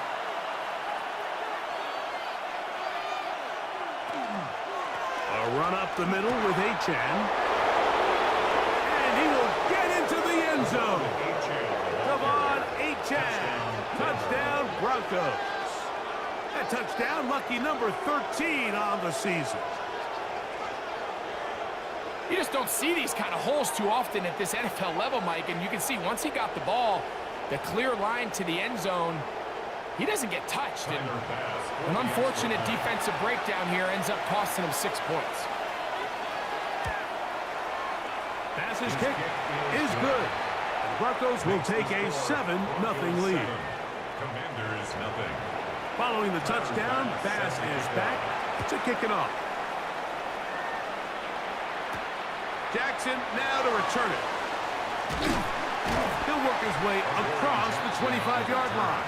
S9: A run up the middle with Achan. And he will get into the end zone. Devon Achan. Touchdown, Broncos. That touchdown, lucky number 13 on the season.
S10: You just don't see these kind of holes too often at this NFL level, Mike, and you can see once he got the ball, the clear line to the end zone, he doesn't get touched. And an unfortunate defensive breakdown here ends up costing him 6 points.
S9: Pass's kick is good. The Broncos will take a 7-0 lead.
S3: Commanders nothing.
S9: Following the touchdown, Bass is back to kick it off. Jackson now to return it. He'll work his way across the 25-yard line.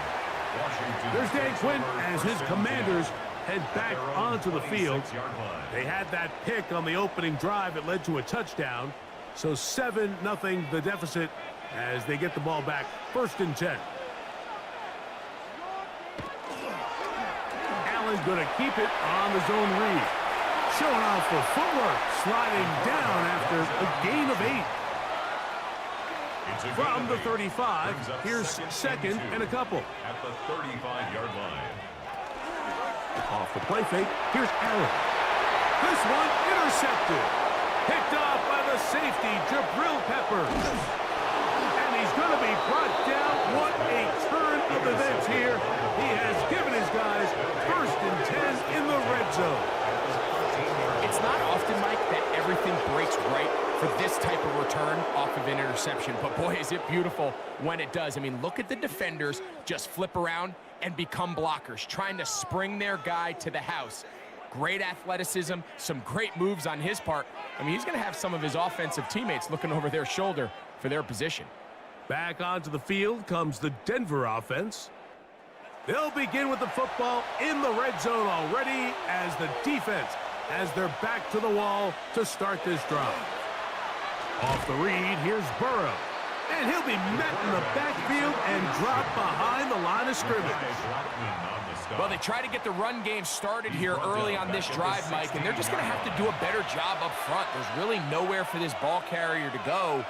S9: There's Dan Quinn as his Commanders head back onto the field. They had that pick on the opening drive that led to a touchdown. So 7-0 the deficit as they get the ball back, 1st and 10. Allen's going to keep it on the zone read. Showing off for footwork, sliding down after a gain of 8. From the 35, here's 2nd and a couple.
S3: At the 35-yard line.
S9: Off the play fake, here's Allen. This one intercepted. Picked off by the safety, Jabril Peppers. And he's going to be brought down. What a turn of events here. He has given his guys 1st and 10 in the red zone.
S10: It's not often, Mike, that everything breaks right for this type of return off of an interception. But boy, is it beautiful when it does. I mean, look at the defenders just flip around and become blockers, trying to spring their guy to the house. Great athleticism, some great moves on his part. I mean, he's going to have some of his offensive teammates looking over their shoulder for their position.
S9: Back onto the field comes the Denver offense. They'll begin with the football in the red zone already as the defense has their back to the wall to start this drive. Off the read, here's Burrow. And he'll be met in the backfield and dropped behind the line of scrimmage.
S10: Well, they try to get the run game started here early on this drive, Mike, and they're just going to have to do a better job up front. There's really nowhere for this ball carrier to go.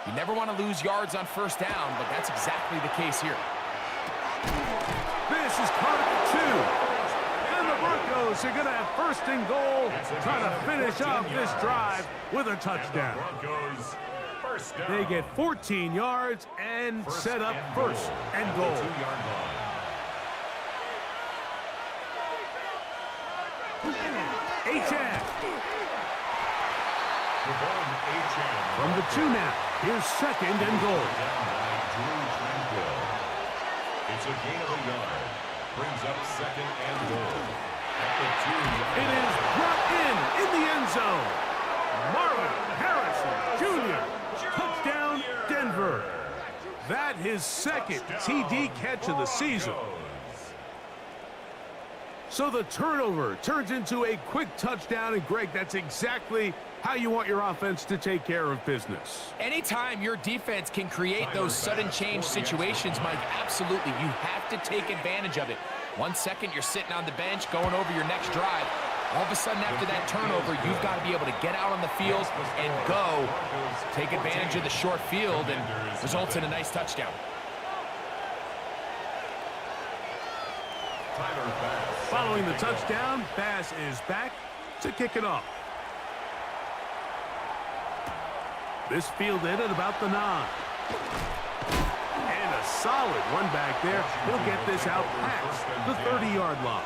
S10: You never want to lose yards on 1st down, but that's exactly the case here.
S9: This is caught at 2. And the Broncos are going to have 1st and goal, trying to finish off this drive with a touchdown. They get 14 yards and set up 1st and goal. Achan. From the 2 now, here's 2nd and goal.
S3: It's a gain of a yard. Brings up 2nd and goal. At the 2.
S9: It is brought in the end zone. Marvin Harrison Jr. Touchdown, Denver. That his 2nd TD catch of the season. So the turnover turns into a quick touchdown, and Greg, that's exactly how you want your offense to take care of business.
S10: Anytime your defense can create those sudden change situations, Mike, absolutely, you have to take advantage of it. 1 second, you're sitting on the bench, going over your next drive. All of a sudden, after that turnover, you've got to be able to get out on the field and go. Take advantage of the short field, and results in a nice touchdown.
S9: Following the touchdown, Bass is back to kick it off. This fielded at about the 9. And a solid run back there. He'll get this out past the 30-yard line.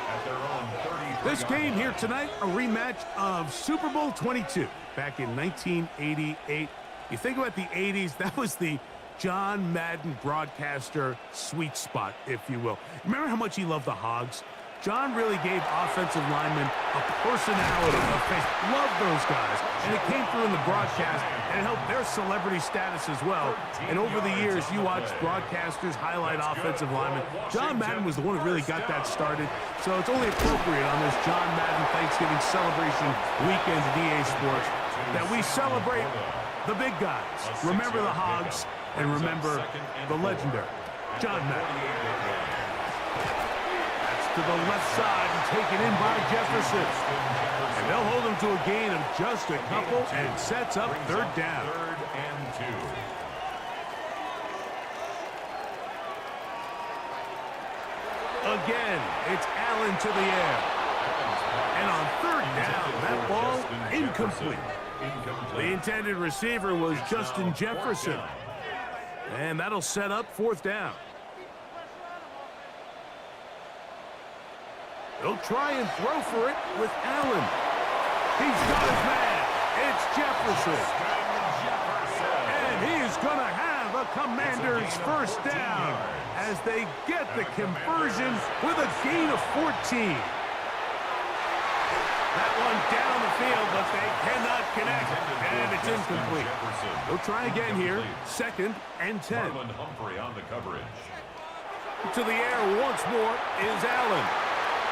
S9: This game here tonight, a rematch of Super Bowl 22 back in 1988. You think about the 80s, that was the John Madden broadcaster sweet spot, if you will. Remember how much he loved the Hogs? John really gave offensive linemen a personality, a face. Love those guys. And it came through in the broadcast, and it helped their celebrity status as well. And over the years, you watch broadcasters highlight offensive linemen. John Madden was the one who really got that started, so it's only appropriate on this John Madden Thanksgiving celebration weekend at EA Sports that we celebrate the big guys. Remember the Hogs, and remember the legendary John Madden. To the left side and taken in by Jefferson. And they'll hold him to a gain of just a couple and sets up third down.
S3: 3rd and 2.
S9: Again, it's Allen to the air. And on third down, that ball incomplete. The intended receiver was Justin Jefferson. And that'll set up 4th down. They'll try and throw for it with Allen. He's got his man. It's Jefferson. And he's going to have a Commander's first down as they get the conversion with a gain of 14. That one down the field, but they cannot connect. And it's incomplete. They'll try again here. 2nd and 10.
S3: Humphrey on the coverage.
S9: To the air once more is Allen.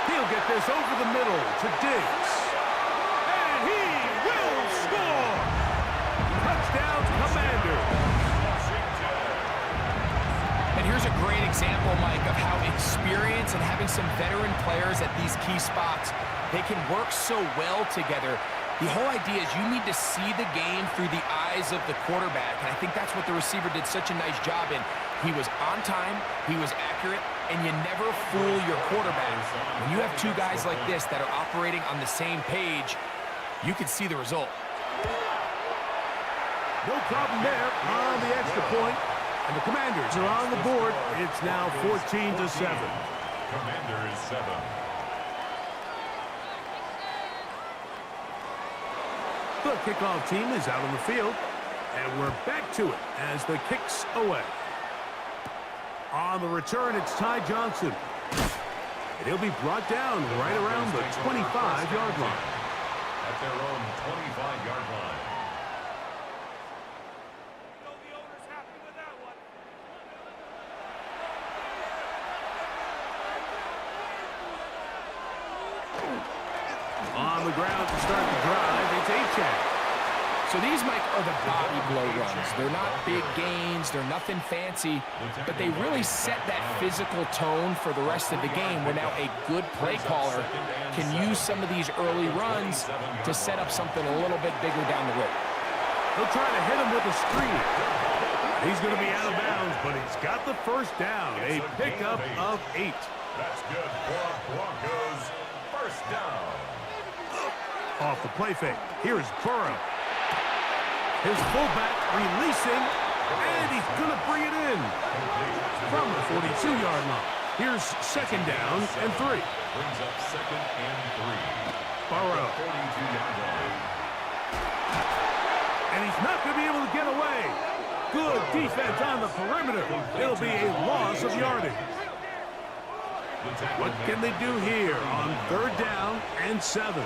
S9: He'll get this over the middle to Diggs. And he will score! Touchdown, Commanders.
S10: And here's a great example, Mike, of how experience and having some veteran players at these key spots, they can work so well together. The whole idea is you need to see the game through the eyes of the quarterback, and I think that's what the receiver did such a nice job in. He was on time, he was accurate, and you never fool your quarterback. When you have two guys like this that are operating on the same page, you can see the result.
S9: No problem there on the extra point, and the Commanders are on the board. It's now 14-7.
S3: Commanders 7.
S9: The kickoff team is out on the field, and we're back to it as the kick's away. On the return, it's Ty Johnson. And he'll be brought down right around the 25-yard line.
S3: At their own 25-yard line.
S9: On the ground to start the drive, it's Achane.
S10: So these, Mike, are the body blow runs. They're not big gains, they're nothing fancy, but they really set that physical tone for the rest of the game where now a good play caller can use some of these early runs to set up something a little bit bigger down the road.
S9: They'll try to hit him with a screen. He's going to be out of bounds, but he's got the first down, a pickup of 8.
S3: That's good for Broncos. First down.
S9: Off the play fake, here's Burrow. His fullback releasing, and he's going to bring it in from the 42-yard line. Here's 2nd down and 3.
S3: Brings up 2nd and 3.
S9: Burrow.
S3: 42-yard line.
S9: And he's not going to be able to get away. Good defense on the perimeter. It'll be a loss of yardage. What can they do here on 3rd down and 7?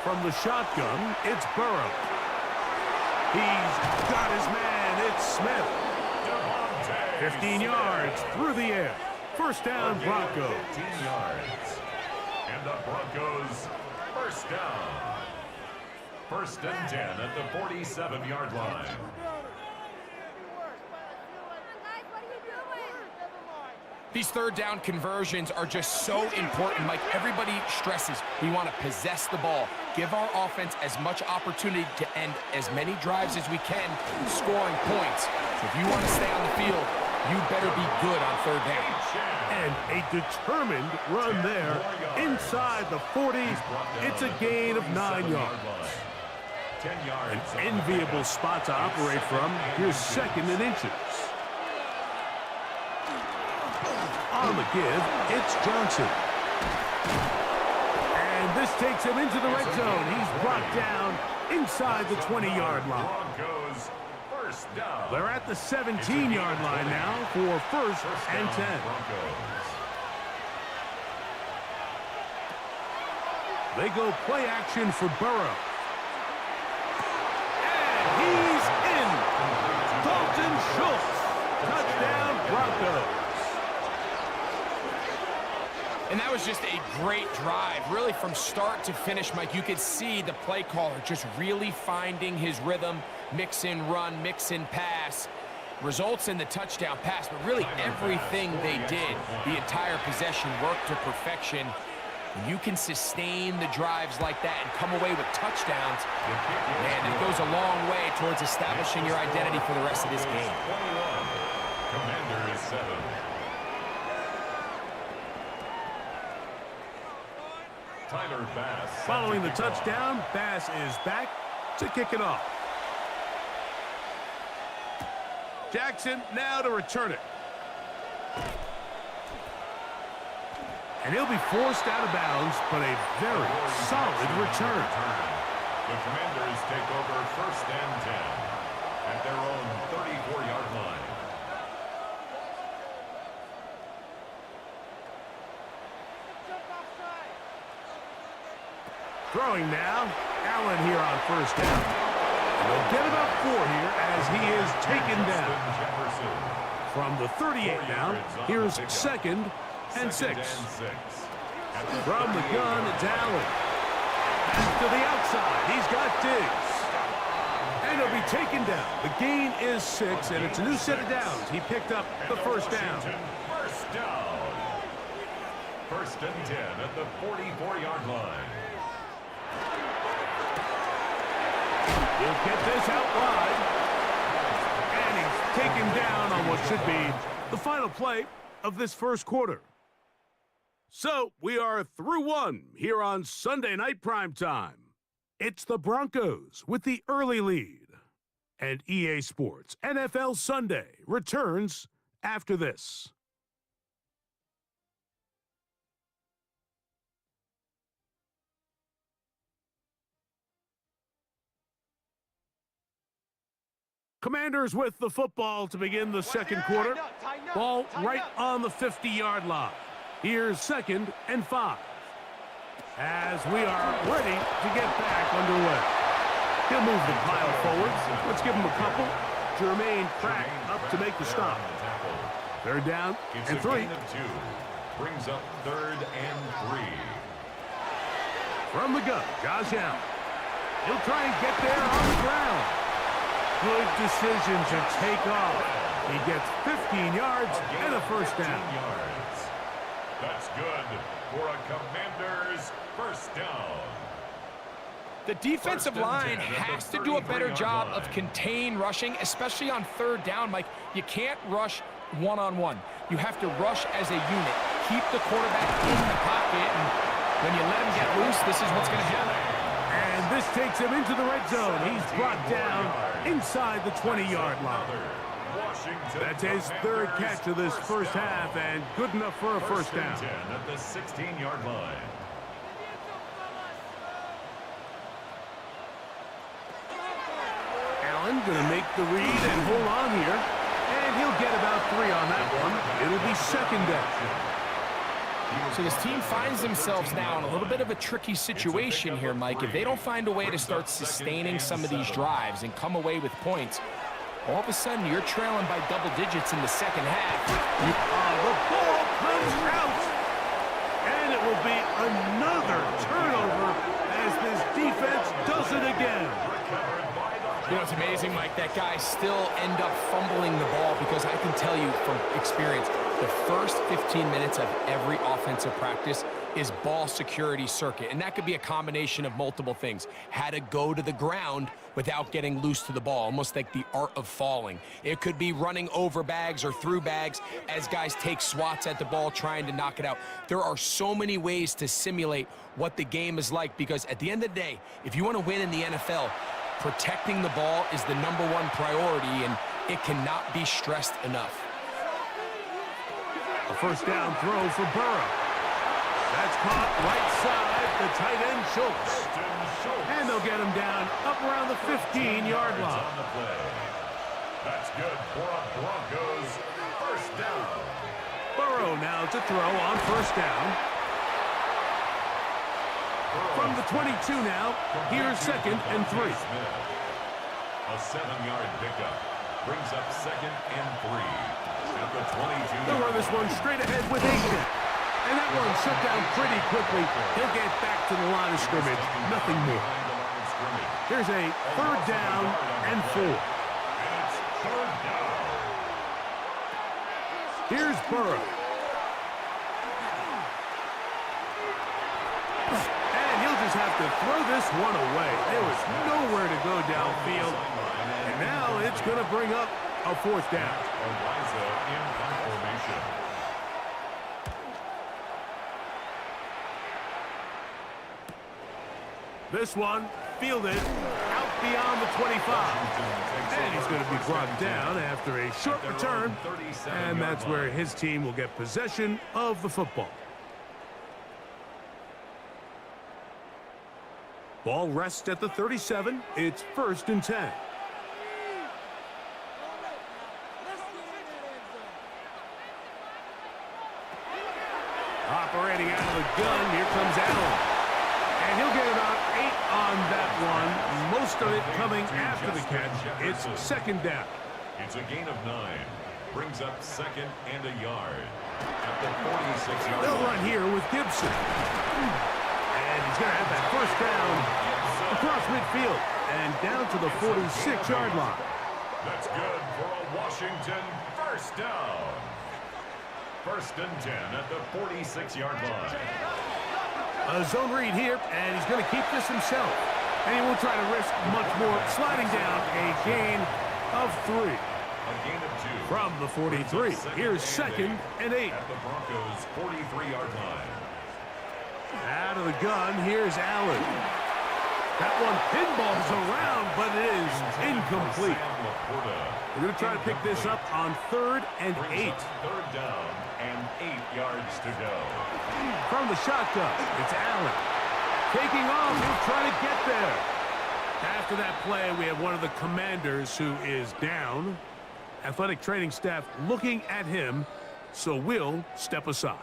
S9: From the shotgun, it's Burrow. He's got his man. It's Smith. 15 yards through the air. First down, Broncos.
S3: 15 yards. And the Broncos, first down. 1st and 10 at the 47-yard line.
S10: These 3rd down conversions are just so important, Mike. Everybody stresses we want to possess the ball, give our offense as much opportunity to end as many drives as we can, scoring points. So if you want to stay on the field, you better be good on 3rd down.
S9: And a determined run there inside the 40. It's a gain of 9 yards.
S3: 10 yards.
S9: An enviable spot to operate from. Here's 2nd and inches. On the give, it's Johnson. And this takes him into the red zone. He's brought down inside the 20-yard line.
S3: Broncos, first First down.
S9: They're at the 17-yard line now for first and 10. They go play action for Burrow. And he's in. Dalton Schultz. Touchdown, Broncos.
S10: And that was just a great drive. Really, from start to finish, Mike, you could see the play caller just really finding his rhythm, mix in run, mix in pass. Results in the touchdown pass, but really everything they did, the entire possession worked to perfection. When you can sustain the drives like that and come away with touchdowns, man, it goes a long way towards establishing your identity for the rest of this game.
S3: 21. Commanders 7. Tyler Bass.
S9: Following the touchdown, Bass is back to kick it off. Jackson now to return it. And he'll be forced out of bounds, but a very solid return.
S3: The Commanders take over first and 10 at their own 34-yard line.
S9: Throwing now, Allen here on first down. And they'll get about 4 here as he is taken down. From the 38 now, here's second and 6. From the gun, it's Allen. To the outside, he's got Diggs. And he'll be taken down. The gain is 6, and it's a new set of downs. He picked up the first down.
S3: First down. First and 10 at the 44-yard line.
S9: He'll get this out wide. And he's taken down on what should be the final play of this first quarter. So, we are through one here on Sunday Night Primetime. It's the Broncos with the early lead. And EA Sports NFL Sunday returns after this. Commanders with the football to begin the second quarter. Ball right on the 50-yard line. Here's second and 5. As we are ready to get back underway. He'll move the pile forwards. Let's give him a couple. Jermaine Pratt up to make the stop. Third down and 3.
S3: Brings up third and 3.
S9: From the gun, Josh Allen. He'll try and get there on the ground. Good decision to take off. He gets 15 yards and a first down.
S3: That's good for a Commanders first down.
S10: The defensive line has to do a better job of contain rushing, especially on third down, Mike. You can't rush one-on-one. You have to rush as a unit. Keep the quarterback in the pocket, and when you let him get loose, this is what's going to happen.
S9: And this takes him into the red zone. He's brought down inside the 20-yard line. That's his third catch of this first half, and good enough for a first down.
S3: At the 16-yard line.
S9: Allen going to make the read and hold on here, and he'll get about 3 on that one. It'll be second down.
S10: So this team finds themselves now in a little bit of a tricky situation here, Mike. If they don't find a way to start sustaining some of these drives and come away with points, all of a sudden you're trailing by double digits in the second half.
S9: The ball comes out, and it will be another turnover as this defense does it again.
S10: You know, it's amazing, Mike, that guys still end up fumbling the ball because I can tell you from experience, the first 15 minutes of every offensive practice is ball security circuit, and that could be a combination of multiple things. How to go to the ground without getting loose to the ball, almost like the art of falling. It could be running over bags or through bags as guys take swats at the ball trying to knock it out. There are so many ways to simulate what the game is like because at the end of the day, if you want to win in the NFL, protecting the ball is the #1 priority, and it cannot be stressed enough.
S9: A first down throw for Burrow. That's caught right side, the tight end Schultz. And they'll get him down up around the 15-yard line.
S3: That's good for a Broncos first down.
S9: Burrow now to throw on first down. From the 22 now, here's 2nd and 3.
S3: A 7-yard pickup brings up 2nd and 3. At the 22.
S9: They'll run this one straight ahead with 8. And that one shut down pretty quickly. He'll get back to the line of scrimmage. Nothing more. Here's a 3rd down and 4.
S3: It's 3rd down.
S9: Here's Burrow. And he'll just have to throw this one away. There was nowhere to go downfield. And now it's going to bring up a 4th down.
S3: Eliza in formation.
S9: This one fielded out beyond the 25. And he's going to be brought down after a short return. And that's where his team will get possession of the football. Ball rests at the 37. It's 1st and 10. Operating out of the gun, here comes Allen. And he'll get about 8 on that one. Most of it coming after the catch. It's 2nd down.
S3: It's a gain of 9. Brings up 2nd and a yard. At the 46-yard
S9: They'll
S3: line.
S9: run here with Gibson. And he's going to have that 1st down across midfield and down to the 46-yard line.
S3: That's good for a Washington first down. 1st and 10 at the 46-yard line.
S9: A zone read here, and he's going to keep this himself. And he won't try to risk much more, sliding down a gain of 3.
S3: A gain of 2.
S9: From the 43, here's 2nd and 8.
S3: At the Broncos' 43-yard line.
S9: Out of the gun, here's Allen. That one pinballs around, but it is incomplete. We're going to try to pick this up on 3rd and 8.
S3: 3rd down and 8 yards to go.
S9: From the shotgun, it's Allen. Taking off, he'll try to get there. After that play, we have one of the commanders who is down. Athletic training staff looking at him, so we'll step aside.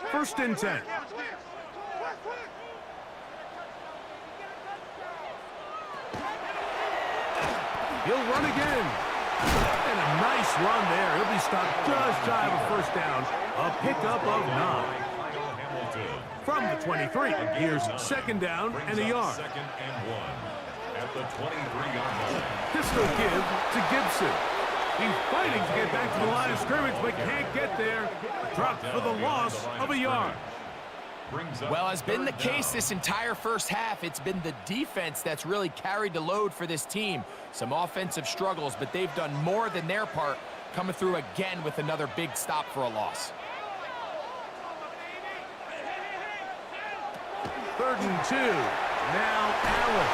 S9: First and 10. He'll run again. And a nice run there. He'll be stopped just shy of a 1st down. A pickup of 9. From the 23, here's 2nd down and a yard.
S3: 2nd and 1 at the 23-yard line.
S9: Pistol give to Gibson. He's fighting to get back to the line of scrimmage, but can't get there. Dropped for the loss of a yard.
S10: Well, as been the case this entire first half, it's been the defense that's really carried the load for this team. Some offensive struggles, but they've done more than their part, coming through again with another big stop for a loss.
S9: 3rd and 2. Now Allen.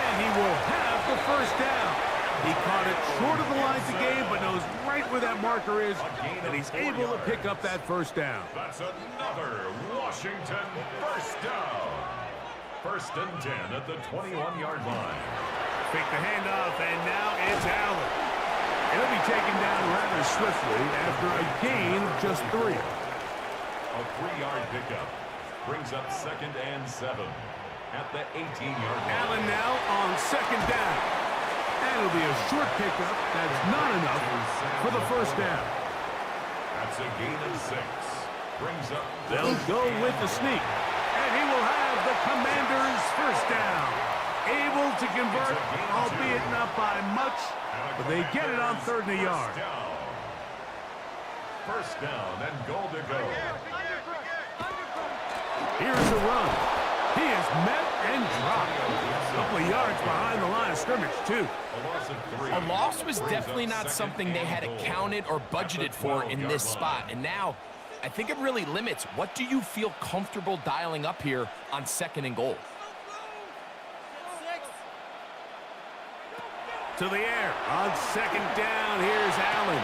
S9: And he will have the 1st down. He caught it short of the line to gain, but knows right where that marker is, and he's able to pick up that 1st down.
S3: That's another Washington first down. 1st and 10 at the 21-yard line.
S9: Fake the handoff, and now it's Allen. He'll be taken down rather swiftly after a gain of just 3.
S3: A 3-yard pickup brings up 2nd and 7 at the 18-yard line.
S9: Allen now on 2nd down. And it'll be a short pickup. That's not enough for the 1st down.
S3: That's a gain of 6. Brings up.
S9: They'll go with the sneak. And he will have the Commanders' 1st down. Able to convert, albeit not by much, but they get it on 3rd and a yard.
S3: First down and goal to go.
S9: Here's the run. He is met and dropped. A couple of yards behind the line of scrimmage, too.
S10: A loss was definitely not something they had accounted or budgeted for in this spot. And now, I think it really limits what do you feel comfortable dialing up here on 2nd and goal.
S9: To the air. On 2nd down, here's Allen.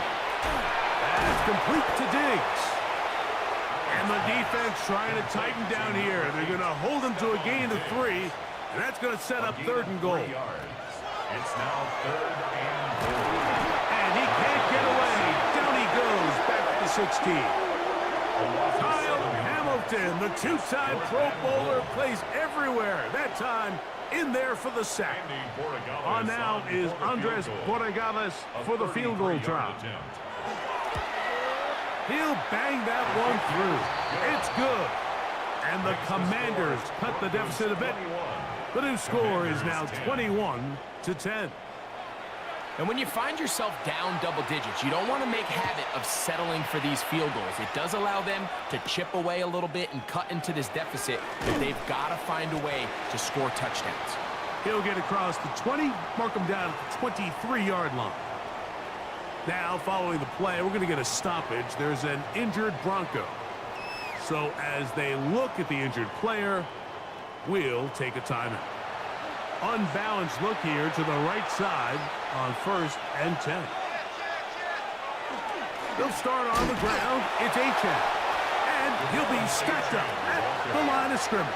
S9: That's complete to Diggs. And the defense trying to tighten down here. They're going to hold him to a gain of 3, and that's going to set up 3rd and goal.
S3: It's now 3rd and goal.
S9: And he can't get away. Down he goes, back to 16. Kyle Hamilton, the two-time Pro Bowler, plays everywhere. That time in there for the sack. On now is Andres Borregales for the field goal try. He'll bang that one through. It's good. And the Commanders cut the deficit a bit. The new score is now 21-10.
S10: And when you find yourself down double digits, you don't want to make habit of settling for these field goals. It does allow them to chip away a little bit and cut into this deficit, but they've got to find a way to score touchdowns.
S9: He'll get across the 20, mark him down at the 23-yard line. Now, following the play, we're going to get a stoppage. There's an injured Bronco. So as they look at the injured player, we'll take a timeout. Unbalanced look here to the right side on 1st and 10. They'll start on the ground. It's Achane. And he'll be stacked up at the line of scrimmage.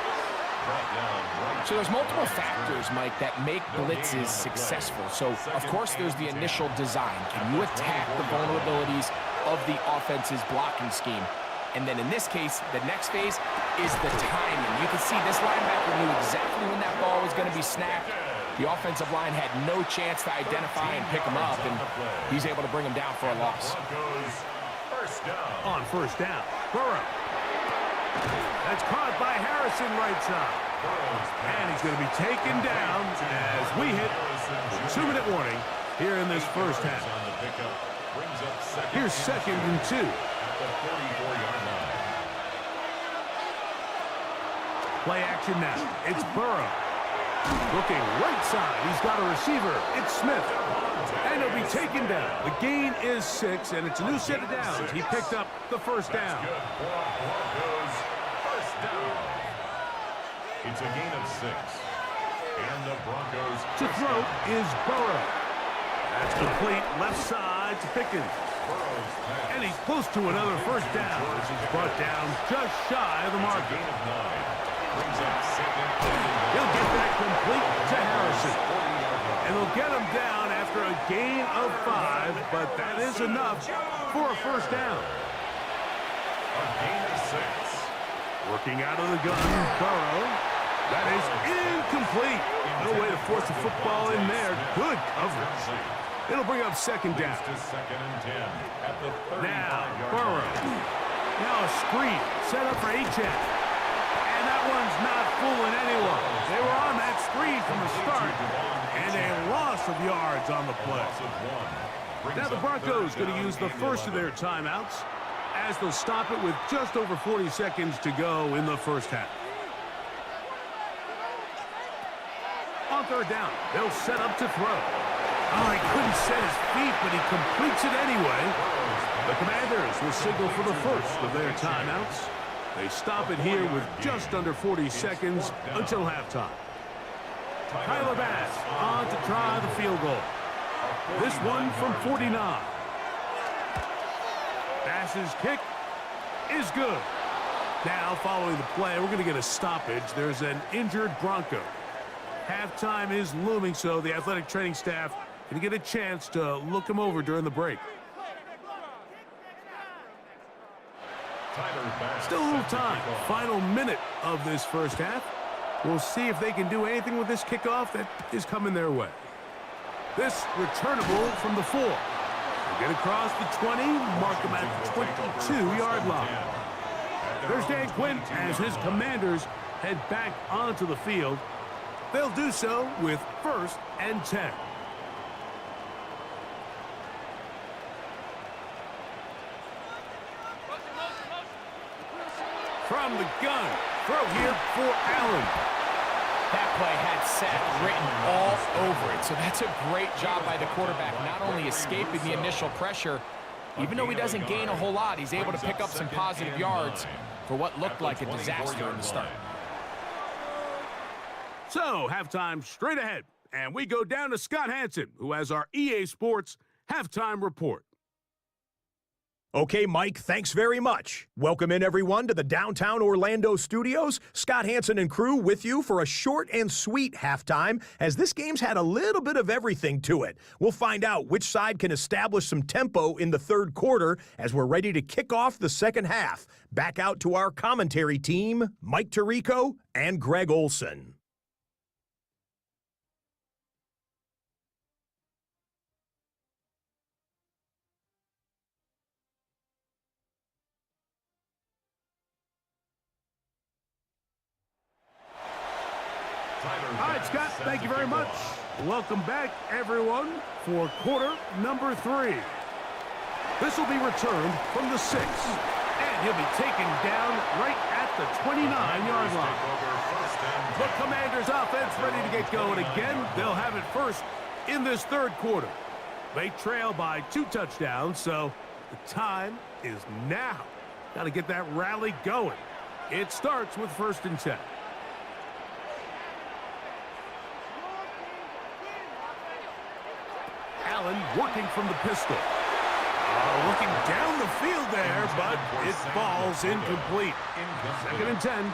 S10: So there's multiple factors, Mike, that make blitzes successful. So, of course, there's the initial design. Can you attack the vulnerabilities of the offense's blocking scheme? And then in this case, the next phase is the timing. You can see this linebacker knew exactly when that ball was going to be snapped. The offensive line had no chance to identify and pick him up, and he's able to bring him down for a loss.
S9: On 1st down, Burrow. That's caught by Harrison right side. And he's going to be taken down as we hit the 2-minute warning here in this first half. Here's 2nd and 2. Play action now. It's Burrow. Looking right side. He's got a receiver. It's Smith. And he'll be taken down. The gain is 6, and it's a new set of downs. He picked up the 1st down.
S3: It's a gain of 6. And the Broncos
S9: to throw is Burrow. That's complete left side to Pickens. And he's close to another 1st down as he's brought down just shy of the marker. He'll get that complete to Harrison. And they'll get him down after a gain of 5, but that is enough for a 1st down.
S3: A gain of 6.
S9: Working out of the gun, Burrow. That is incomplete. No way to force the football in there. Good coverage. It'll bring up 2nd down. Now, Burrow. Now a screen set up for Achane. And that one's not fooling anyone. They were on that screen from the start. And a loss of yards on the play. Now the Broncos going to use the first of their timeouts as they'll stop it with just over 40 seconds to go in the first half. On 3rd down, they'll set up to throw. Oh, he couldn't set his feet, but he completes it anyway. The Commanders will signal for the first of their timeouts. They stop it here with just under 40 seconds until halftime. Tyler Bass on to try the field goal. This one from 49. Bass's kick is good. Now, following the play, we're going to get a stoppage. There's an injured Bronco. Halftime is looming, so the athletic training staff going to get a chance to look him over during the break. Still a little time. Final minute of this first half. We'll see if they can do anything with this kickoff that is coming their way. This returnable from the 4. They get across the 20, mark them at the 22-yard line. There's Dan Quinn as his Commanders head back onto the field. They'll do so with 1st and 10. From the gun, throw here for Allen.
S10: That play had sack written all over it, so that's a great job by the quarterback, not only escaping the initial pressure, even though he doesn't gain a whole lot, he's able to pick up some positive yards for what looked like a disaster in the start.
S9: So, halftime straight ahead, and we go down to Scott Hanson, who has our EA Sports halftime report.
S5: Okay, Mike, thanks very much. Welcome in, everyone, to the downtown Orlando studios. Scott Hansen and crew with you for a short and sweet halftime, as this game's had a little bit of everything to it. We'll find out which side can establish some tempo in the third quarter as we're ready to kick off the second half. Back out to our commentary team, Mike Tirico and Greg Olson.
S9: All right, Scott, thank you very much. Welcome back, everyone, for quarter number 3. This will be returned from the 6, and he'll be taken down right at the 29-yard line. The Commanders' offense ready to get going again. They'll have it first in this third quarter. They trail by 2 touchdowns, so the time is now. Got to get that rally going. It starts with 1st and 10. Allen working from the pistol. Looking down the field there, but it falls incomplete. 2nd and 10.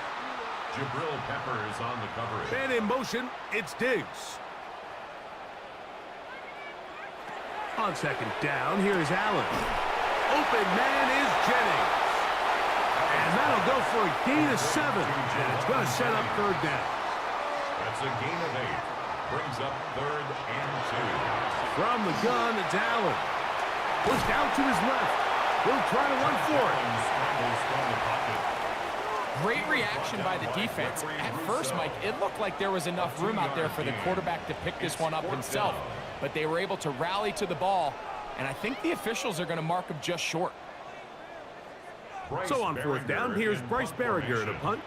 S3: Jabril Peppers on the coverage.
S9: And in motion, it's Diggs. On 2nd down, here's Allen. Open man is Jennings. And that'll go for a gain of 7. And it's going to set up 3rd down.
S3: That's a gain of 8. Brings up 3rd and 2.
S9: From the gun, it's Allen. Pushed out to his left. He'll try to run for it.
S10: Great reaction by the defense. At first, Mike, it looked like there was enough room out there for the quarterback to pick this one up himself. But they were able to rally to the ball, and I think the officials are going to mark him just short.
S9: So on 4th down, here's Bryce Berringer to punt.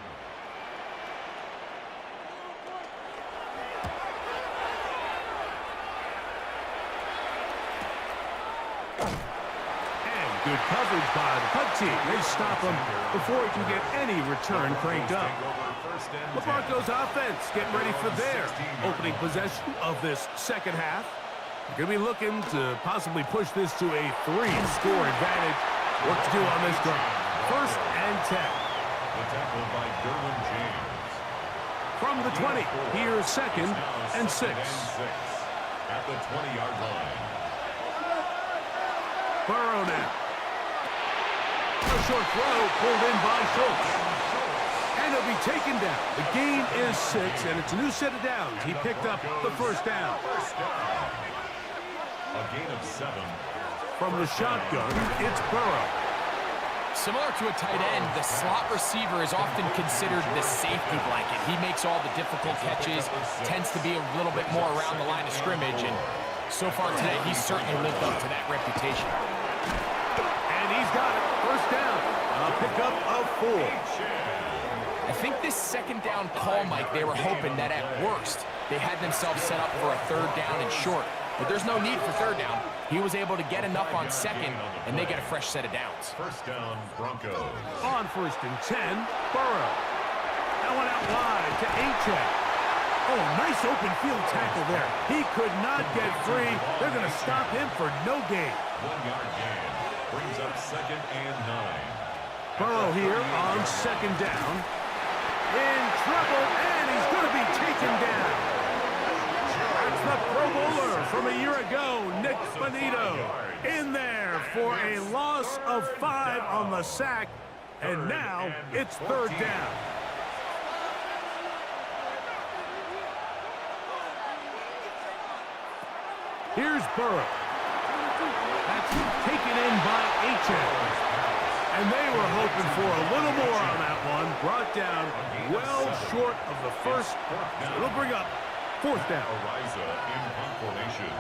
S9: Good coverage by the punt team. They stop him before he can get any return cranked up. The Broncos offense getting ready for their opening possession of this second half. They're going to be looking to possibly push this to a 3-score advantage. What to do on this drive? 1st and 10.
S3: The tackle by Derwin James.
S9: From the 20, here's 2nd and 6.
S3: At the 20-yard line.
S9: Burrow now. A short throw pulled in by Schultz. And he'll be taken down. The gain is 6, and it's a new set of downs. He picked up the 1st down.
S3: A gain of 7.
S9: From the shotgun, it's Burrow.
S10: Similar to a tight end, the slot receiver is often considered the safety blanket. He makes all the difficult catches, tends to be a little bit more around the line of scrimmage, and so far today, he's certainly lived up to that reputation.
S9: And he's got it. 1st down. A pickup of 4.
S10: I think this 2nd down call, Mike, they were hoping that at worst, they had themselves set up for a 3rd down and short. But there's no need for 3rd down. He was able to get enough on 2nd, and they get a fresh set of downs.
S3: 1st down, Broncos.
S9: On 1st and 10, Burrow. That one out wide to Achane. Oh, nice open field tackle there. He could not get free. They're going to stop him for no gain.
S3: 1-yard gain. Brings up 2nd and 9.
S9: Burrow here on 2nd down. In trouble, and he's going to be taken down. That's the Pro Bowler from a year ago, Nick Bonito. In there for a loss of 5 on the sack. And now it's 3rd down. Here's Burrow. That's taken in by Achane. And they were hoping for a little more on that one. Brought down well short of the 1st. So it'll bring up 4th down.
S3: Ariza in punt formation.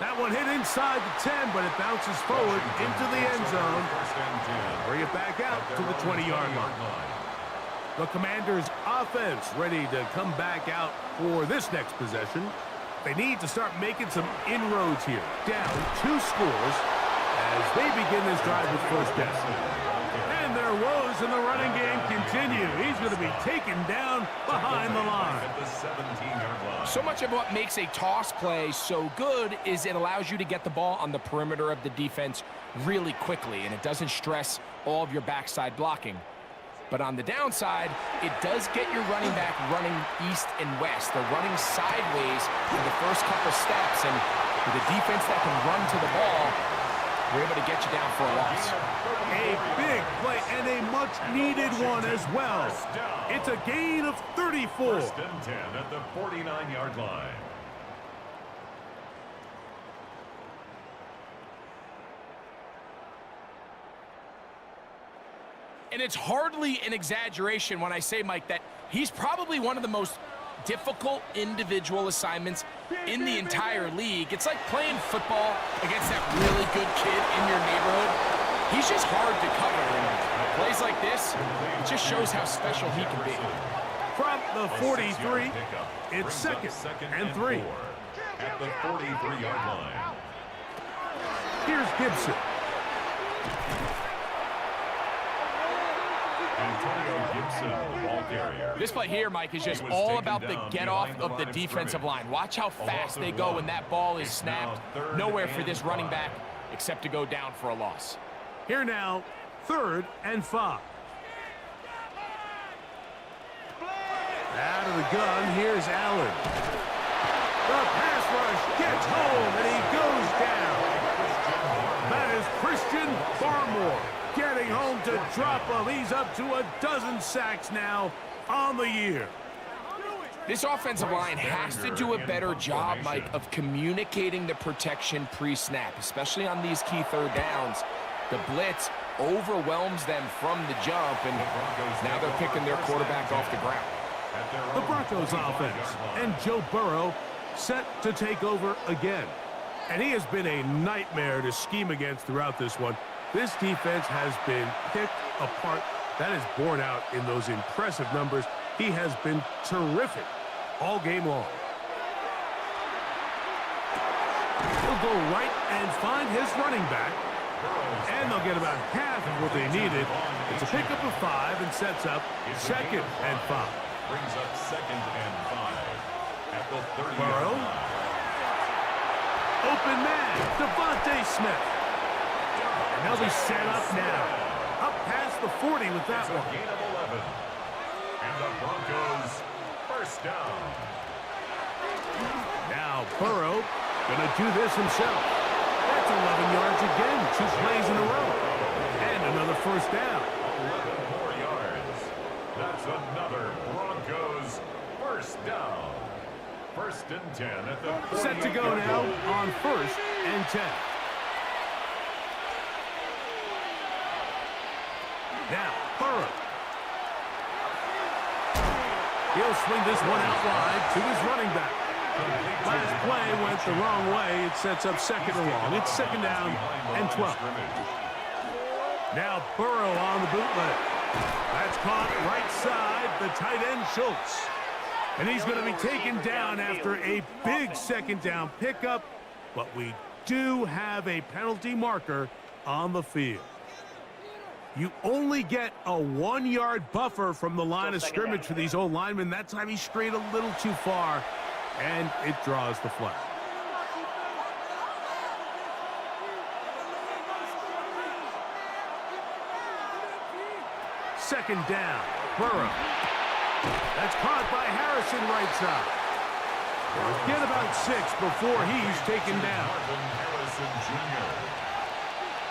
S9: That one hit inside the 10, but it bounces forward into the end zone. Bring it back out to the 20-yard line. The Commanders' offense ready to come back out for this next possession. They need to start making some inroads here. Down 2 scores as they begin this drive with 1st down. And their woes in the running game continue. He's going to be taken down behind the line.
S3: At the 17-yard line.
S10: So much of what makes a toss play so good is it allows you to get the ball on the perimeter of the defense really quickly, and it doesn't stress all of your backside blocking. But on the downside, it does get your running back running east and west. They're running sideways in the first couple steps, and with a defense that can run to the ball, we're able to get you down for a loss.
S9: A big play and a much-needed one as well. It's a gain of 34.
S3: First and 10 at the 49-yard line.
S10: And it's hardly an exaggeration when I say, Mike, that he's probably one of the most difficult individual assignments in the entire league. It's like playing football against that really good kid in your neighborhood. He's just hard to cover, and plays like this, it just shows how special he can be.
S9: From the 43, it's second and 3.
S3: At the 43-yard line.
S9: Here's Gibson.
S3: Antonio Gibson, the ball carrier.
S10: This play here, Mike, is just all about the get-off of the defensive line. Watch how fast they go when that ball is snapped. Nowhere for this running back except to go down for a loss.
S9: Here now, 3rd and 5. Out of the gun, here's Allen. The pass rush gets home, and he goes down. That is Christian Barmore getting home to drop him. He's up to a dozen sacks now on the year.
S10: This offensive line has to do a better job, Mike, of communicating the protection pre-snap, especially on these key third downs. The blitz overwhelms them from the jump, and now they're picking their quarterback off the ground.
S9: The Broncos offense and Joe Burrow set to take over again. And he has been a nightmare to scheme against throughout this one. This defense has been picked apart. That is borne out in those impressive numbers. He has been terrific all game long. He'll go right and find his running back. And they'll get about half of what they needed. It's a pickup of 5 and sets up 2nd and 5.
S3: Brings up 2nd and 5 at the 30.
S9: Burrow. Open man, Devontae Smith. And they'll be set up now. Up past the 40 with that
S3: It's a
S9: one.
S3: gain of 11. And the Broncos first down.
S9: Now Burrow gonna do this himself. That's 11 yards again, 2 plays in a row. And another first down.
S3: 11 more yards. That's another Broncos first down. First and 10 at the
S9: Set to go now on 1st and 10. Now, Burrow. He'll swing this one out wide to his running back. Last play went the wrong way. It sets up 2nd and long. It's 2nd down and 12. Now Burrow on the bootleg. That's caught right side, the tight end Schultz. And he's going to be taken down after a big 2nd down pickup. But we do have a penalty marker on the field. You only get a 1-yard buffer from the line of scrimmage for these old linemen. That time he strayed a little too far, and it draws the flag. Second down, Burrow. That's caught by Harrison right side. They'll get about 6 before he's taken down.
S3: Marvin Harrison Jr.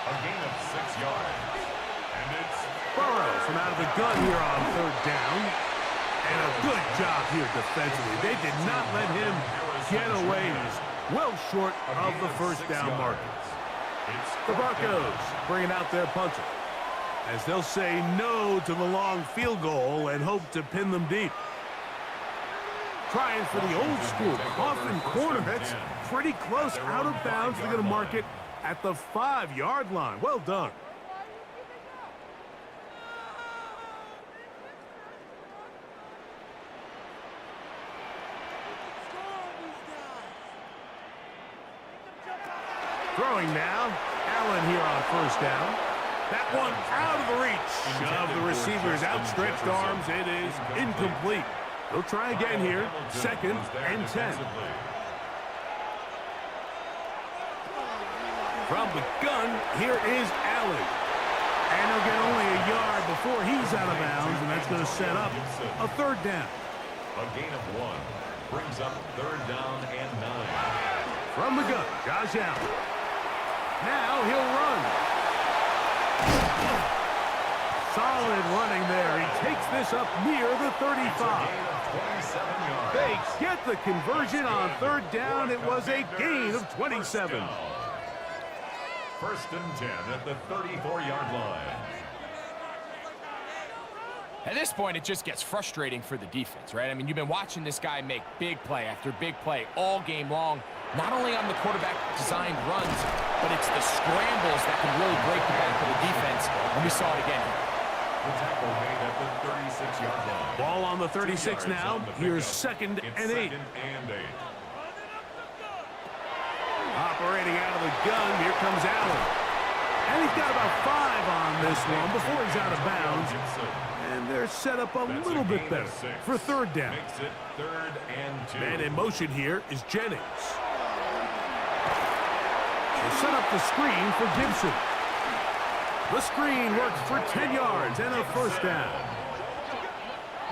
S3: A gain of 6 yards. And it's
S9: Burrow from out of the gun here on 3rd down. And a good job here defensively. They did not let him get away. He's well short of the first down markers. The Broncos bringing out their punter, as they'll say no to the long field goal and hope to pin them deep. Trying for the old school Coffin corner. That's pretty close out of bounds. They're going to mark it at the 5-yard line. Well done. Throwing now, Allen here on 1st down. That one out of the reach of the receiver's outstretched arms. It is incomplete. They'll try again here. 2nd and 10. From the gun, here is Allen. And he'll get only a yard before he's out of bounds, and that's going to set up a 3rd down.
S3: A gain of 1 brings up 3rd down and 9.
S9: From the gun, Josh Allen. Now he'll run. Solid running there. He takes this up near the 35. They get the conversion on 3rd down. It was a gain of 27.
S3: 1st and 10 at the 34-yard line.
S10: At this point, it just gets frustrating for the defense, right? I mean, you've been watching this guy make big play after big play all game long, not only on the quarterback-designed runs, but it's the scrambles that can really break the back of the defense, and we saw it again.
S3: The tackle made at the 36-yard line.
S9: Ball on the 36 now. Here's 2nd and 8. Operating out of the gun, here comes Allen. And he's got about 5 on this one before he's out of bounds. And they're set up a little bit better for 3rd down.
S3: Makes it 3rd and 2.
S9: Man in motion here is Jennings. They set up the screen for Gibson. The screen works for 10 yards and a 1st down.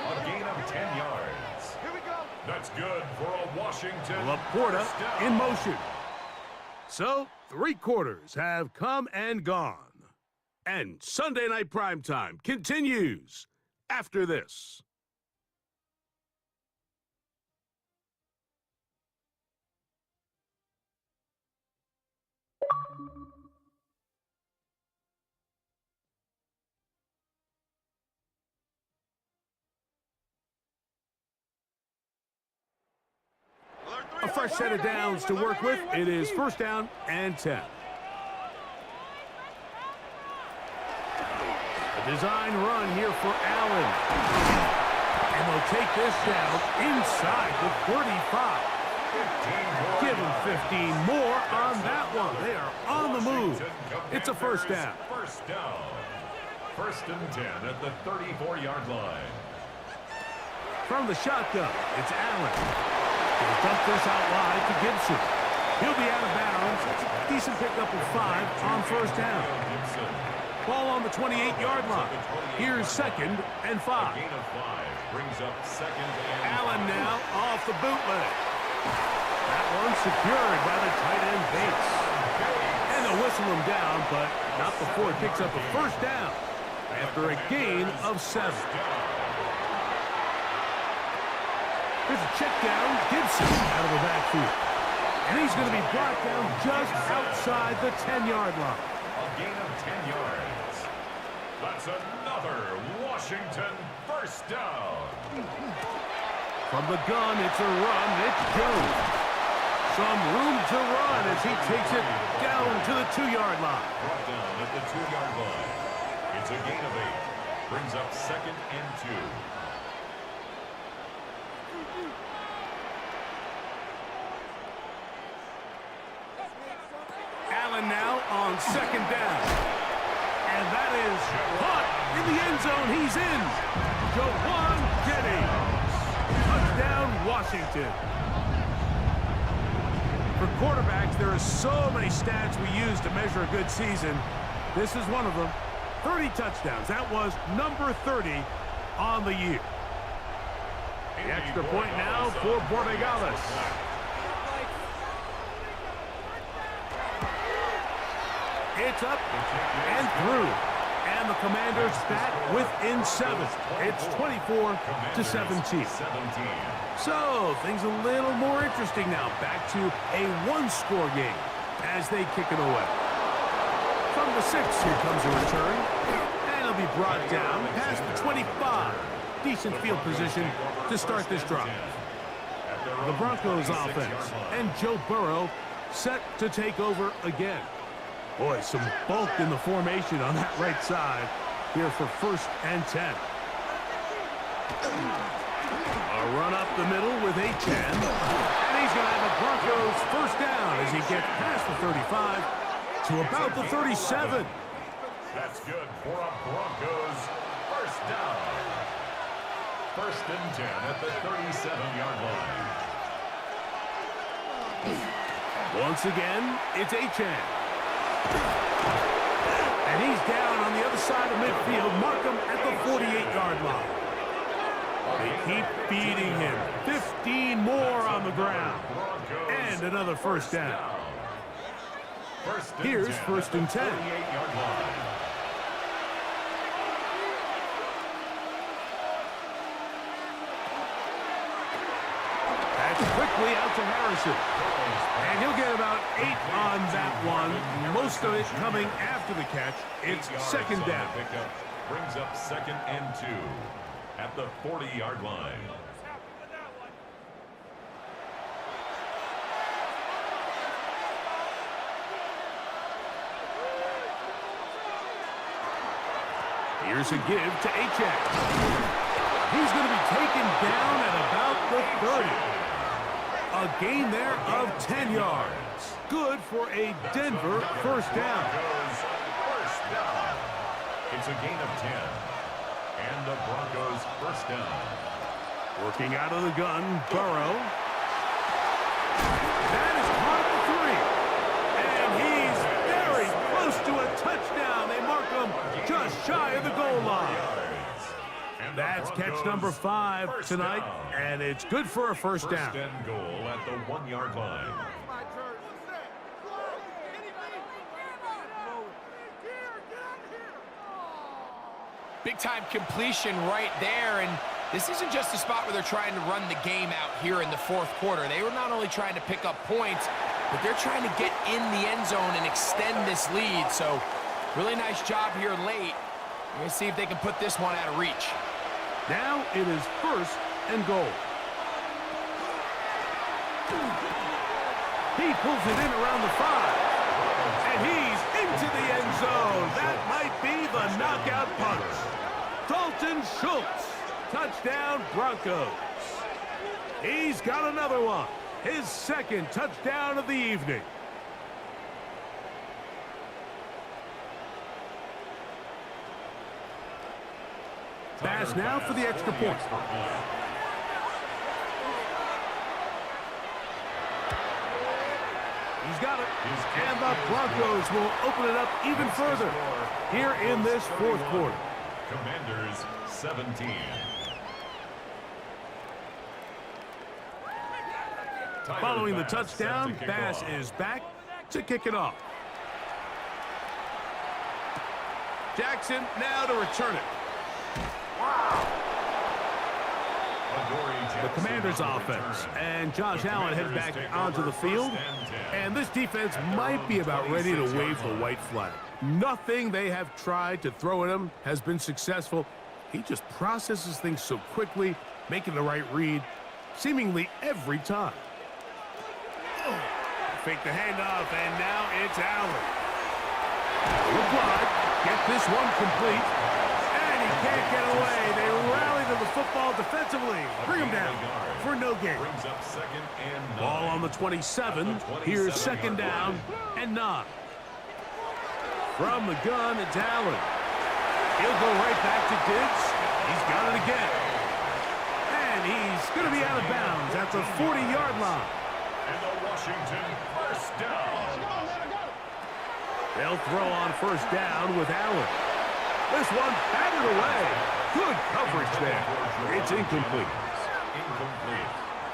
S3: A gain of 10 yards. Here we go. That's good for a Washington.
S9: Laporta in motion. So, 3 quarters have come and gone. And Sunday Night Primetime continues after this. A fresh set of downs to work with. It is 1st down and 10. A design run here for Allen. And they'll take this down inside the 35. Give them 15 more on that one. They are on the move. It's a 1st down.
S3: 1st down. 1st and 10 at the 34-yard line.
S9: From the shotgun, it's Allen. He'll dump this out wide to Gibson. He'll be out of bounds. Decent pickup of 5 on 1st down. Ball on the 28-yard line. Here's 2nd and 5.
S3: Gain of 5 brings up 2nd and 5.
S9: Allen now off the bootleg. That one secured by the tight end Bates. And they'll whistle him down, but not before it picks up a 1st down after a gain of 7. There's a check down. Gibson out of the backfield. And he's going to be brought down just outside the 10-yard line.
S3: A gain of 10 yards. That's another Washington 1st down.
S9: From the gun, it's a run. It's Jones. Some room to run as he takes it down to the 2-yard line.
S3: Brought down at the 2-yard line. It's a gain of 8. Brings up 2nd and 2.
S9: Allen now on 2nd down. And that is caught in the end zone. He's in. Jawan Jennings. Touchdown, Washington. For quarterbacks, there are so many stats we use to measure a good season. This is one of them. 30 touchdowns. That was number 30 on the year. The extra point now for Borregales. It's up and through. And the Commanders back within 7. It's 24-17. So, things a little more interesting now. Back to a 1-score game as they kick it away. From the 6, here comes a return. And it'll be brought down past the 25. Decent field position to start this drive. The Broncos offense and Joe Burrow set to take over again. Boy, some bulk in the formation on that right side here for 1st and 10. A run up the middle with Achane. And he's going to have the Broncos 1st down as he gets past the 35 to about the 37.
S3: That's good for a Broncos first down. 1st and 10 at the 37-yard line.
S9: Once again, it's Achane. And he's down on the other side of midfield. Mark him at the 48-yard line. They keep feeding him. 15 more on the ground. And another first down. Here's 1st and 10. That's quickly out to Harrison. And he'll get about 8 on that one. Most of it coming after the catch. It's 2nd down.
S3: Brings up 2nd and 2 at the 40-yard line.
S9: Here's a give to Achane. He's going to be taken down at about the 30. A gain there of 10 yards. Good for a Denver first down.
S3: First down. It's a gain of 10. And the Broncos first down.
S9: Working out of the gun, Burrow. That is caught at the 3. And he's very close to a touchdown. They mark him just shy of the goal line. That's catch number 5 tonight, and it's good for a first down.
S3: First and goal at the 1-yard line.
S10: Big-time completion right there, and this isn't just a spot where they're trying to run the game out here in the 4th quarter. They were not only trying to pick up points, but they're trying to get in the end zone and extend this lead. So really nice job here late. We're going to see if they can put this one out of reach.
S9: Now it is 1st and goal. He pulls it in around the 5. And he's into the end zone. That might be the knockout punch. Dalton Schultz. Touchdown, Broncos. He's got another one. His 2nd touchdown of the evening. Pass now for the extra point. He's got it. And the Broncos will open it up even further here in this 4th quarter.
S3: Commanders 17.
S9: Following the touchdown, Bass is back to kick it off. Jackson now to return it. The Commanders' offense, and Josh Allen headed back onto the field, and this defense might be about ready to wave the white flag. Nothing they have tried to throw at him has been successful. He just processes things so quickly, making the right read, seemingly every time. Fake the handoff, and now it's Allen. Good block. Get this one complete. And he can't get away. They rally to the football defensively. Bring him down for no gain. Ball on the 27. Here's 2nd down and 9. From the gun, it's Allen. He'll go right back to Diggs. He's got it again. And he's going to be out of bounds at the 40-yard line.
S3: And the Washington first down.
S9: They'll throw on first down with Allen. This one batted away. Good coverage there. It's incomplete.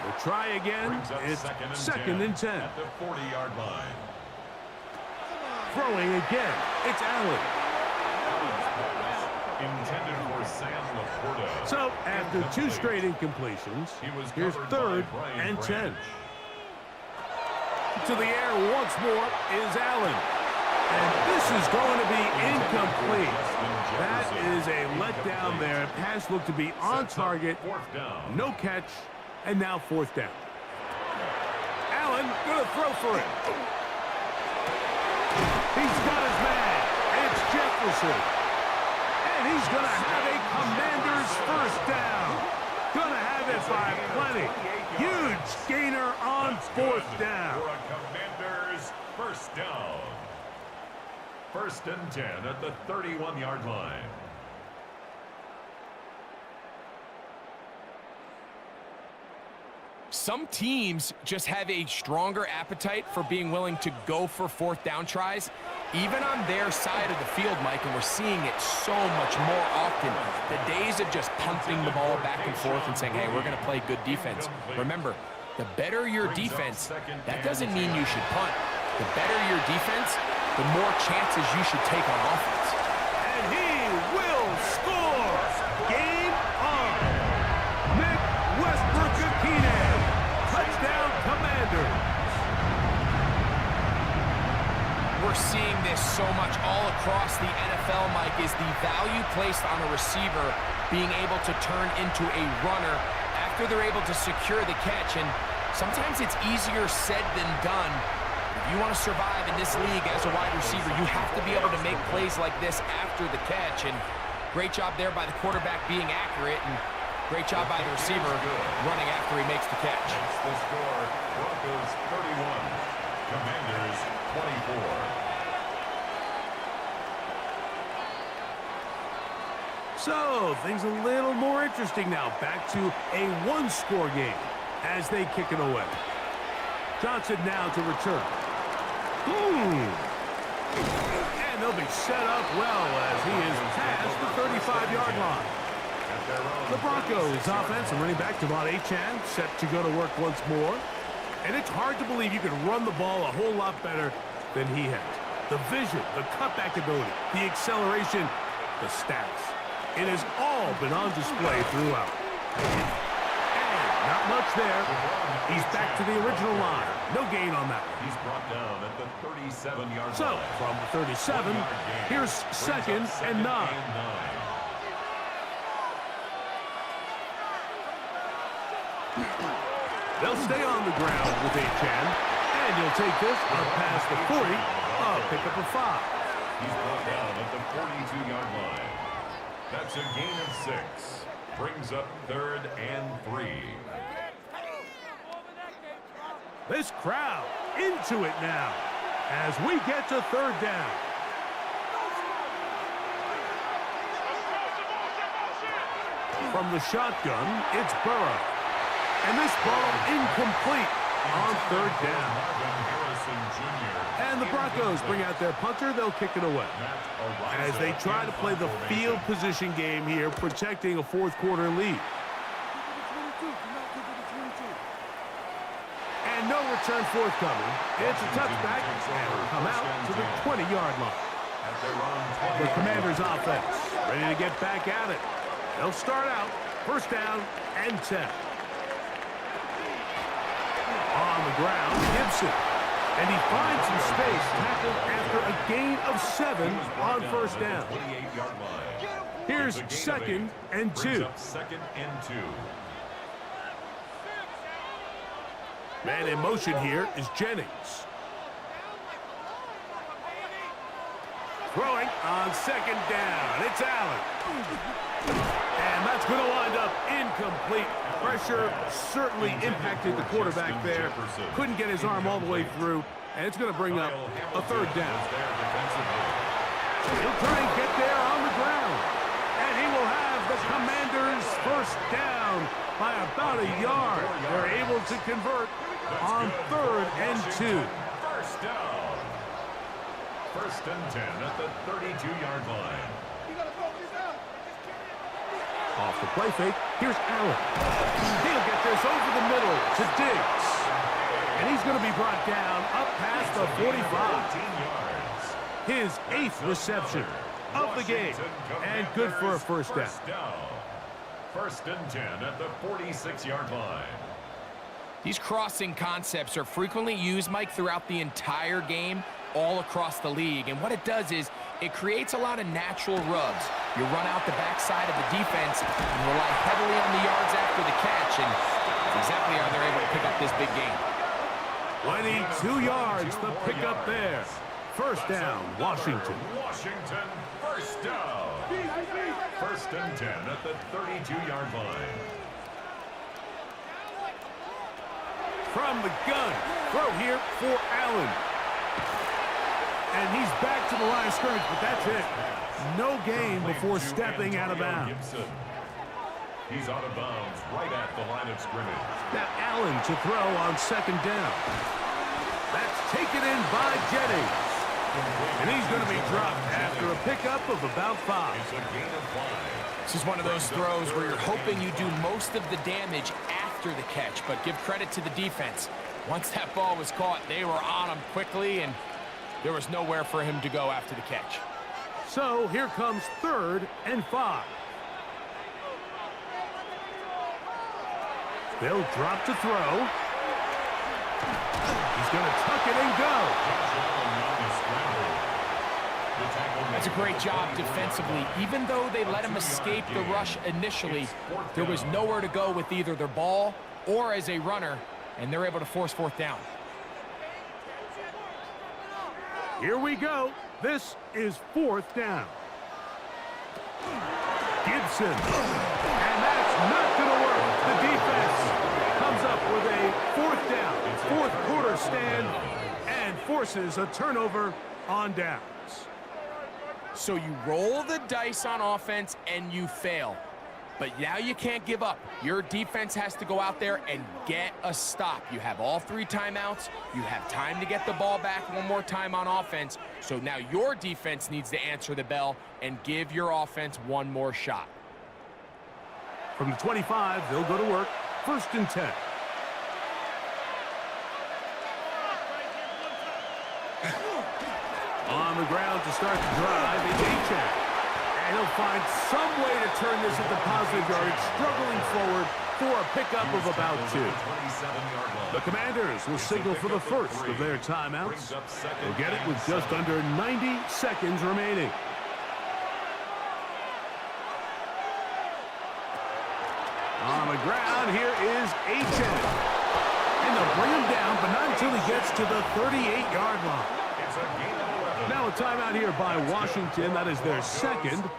S9: We'll try again. It's 2nd and 10.
S3: At the 40-yard line.
S9: Throwing again. It's Allen.
S3: Intended for Sam Laporta.
S9: So after 2 straight incompletions, here's 3rd and 10. To the air once more is Allen. And this is going to be incomplete. That is a letdown there. Pass looked to be on target. No catch. And now 4th down. Allen going to throw for it. He's got his man. It's Jefferson. And he's going to have a Commander's first down. Going to have it by plenty. Huge gainer on 4th down.
S3: For a Commander's first down. First and 10 at the 31-yard line.
S10: Some teams just have a stronger appetite for being willing to go for fourth down tries, even on their side of the field, Mike, and we're seeing it so much more often. The days of just punting the ball back and forth and saying, hey, we're going to play good defense. Remember, the better your defense, that doesn't mean you should punt. The better your defense, the more chances you should take on offense.
S9: And he will score! Game on! Nick Westbrook-Akine! Touchdown, Commanders!
S10: We're seeing this so much all across the NFL, Mike, is the value placed on a receiver being able to turn into a runner after they're able to secure the catch. And sometimes it's easier said than done. If you want to survive in this league as a wide receiver, you have to be able to make plays like this after the catch. And great job there by the quarterback being accurate, and great job by the receiver running after he makes the catch.
S3: That's the score. Broncos 31, Commanders 24.
S9: So, things a little more interesting now. Back to a one-score game as they kick it away. Johnson now to return. And they'll be set up well as he is past the 35-yard line. The Broncos offense and running back Devon Achane set to go to work once more. And it's hard to believe you can run the ball a whole lot better than he has. The vision, the cutback ability, the acceleration, the stats. It has all been on display throughout. And not much there. He's back to the original line. No gain on that one.
S3: He's brought down at the 37-yard line.
S9: So, from the 37, here's second and 9. They'll stay on the ground with Achane. And he'll take this up past the 40. Pick up a 5.
S3: He's brought down at the 42-yard line. That's a gain of 6. Brings up 3rd and 3.
S9: This crowd into it now as we get to 3rd down. From the shotgun, it's Burrow. And this ball incomplete on 3rd down. And the Broncos bring out their punter. They'll kick it away as they try to play the field position game here, protecting a fourth-quarter lead. And no return forthcoming. It's a touchback, and will come out to the 20-yard line. The Commanders' offense ready to get back at it. They'll start out 1st down and 10. On the ground, Gibson. And he finds some space, tackled after a gain of 7 on 1st down. Here's 2nd and 2.
S3: 2nd and 2.
S9: Man in motion here is Jennings. Throwing on 2nd down. It's Allen. And that's going to wind up incomplete. Pressure certainly impacted the quarterback there. Couldn't get his arm all the way through. And it's going to bring up a 3rd down. He'll try and get there on the ground. And he will have the Commanders' 1st down by about a yard. They're able to convert on 3rd and 2.
S3: 1st down. 1st and 10 at the 32-yard line.
S9: Off the play fake, here's Allen. He'll get this over the middle to Diggs. And he's going to be brought down up past the 45. His 8th reception of the game. And good for a 1st down.
S3: 1st and 10 at the 46-yard line.
S10: These crossing concepts are frequently used, Mike, throughout the entire game, all across the league. And what it does is it creates a lot of natural rubs. You run out the backside of the defense and rely heavily on the yards after the catch, and that's exactly how they're able to pick up this big game.
S9: 22 yards, the pickup there. 1st down, Washington.
S3: Washington, 1st down. 1st and 10 at the 32-yard line.
S9: From the gun, throw here for Allen. And he's back to the line of scrimmage, but that's it. No gain before stepping out of bounds.
S3: He's out of bounds right at the line of scrimmage.
S9: Now Allen to throw on second down. That's taken in by Jennings. And he's going to be dropped after a pickup of about 5.
S3: It's a gain of 5.
S10: This is one of those throws where you're hoping you do most of the damage after the catch, but give credit to the defense. Once that ball was caught, they were on him quickly, and there was nowhere for him to go after the catch.
S9: So here comes 3rd and 5. They'll drop to throw. He's going to tuck it and go.
S10: That's a great job defensively. Even though they let him escape the rush initially, there was nowhere to go with either their ball or as a runner, and they're able to force 4th down.
S9: Here we go. This is 4th down. Gibson. And that's not going to work. The defense comes up with a 4th down, 4th quarter stand, and forces a turnover on downs.
S10: So you roll the dice on offense and you fail. But now you can't give up. Your defense has to go out there and get a stop. You have all 3 timeouts. You have time to get the ball back one more time on offense. So now your defense needs to answer the bell and give your offense one more shot.
S9: From the 25, they'll go to work. 1st and 10. On the ground to start the drive is Achane. And he'll find some way to turn this into positive yardage, struggling forward for a pickup of about 2. The Commanders will signal for the first of their timeouts. They'll get it with just under 90 seconds remaining. On the ground, here is Achane. And they'll bring him down, but not until he gets to the 38-yard line. Now a timeout here by Washington. That is their 2nd.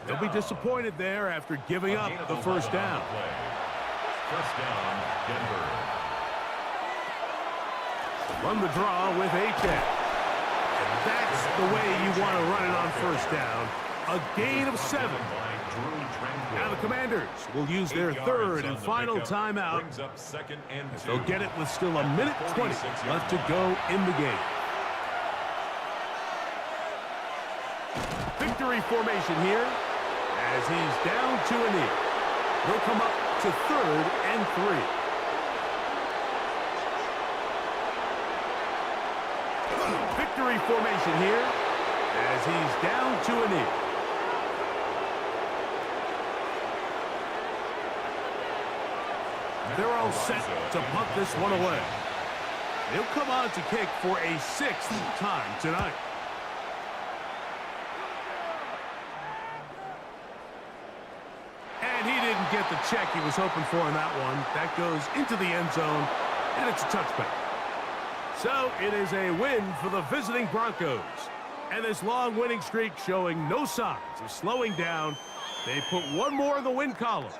S9: They'll be disappointed there after giving up the 1st down.
S3: 1st down, Denver.
S9: Run the draw with Achane. And that's the way you want to run it on 1st down. A gain of 7. Now the Commanders will use their 3rd and final timeout. They'll get it with still a minute 20 left to go in the game. Victory formation here as he's down to a knee. They'll come up to 3rd and 3. Victory formation here as he's down to a knee. They're all set to punt this one away. He'll come on to kick for a 6th time tonight. And he didn't get the check he was hoping for in that one. That goes into the end zone, and it's a touchback. So it is a win for the visiting Broncos. And this long winning streak showing no signs of slowing down. They put one more in the win column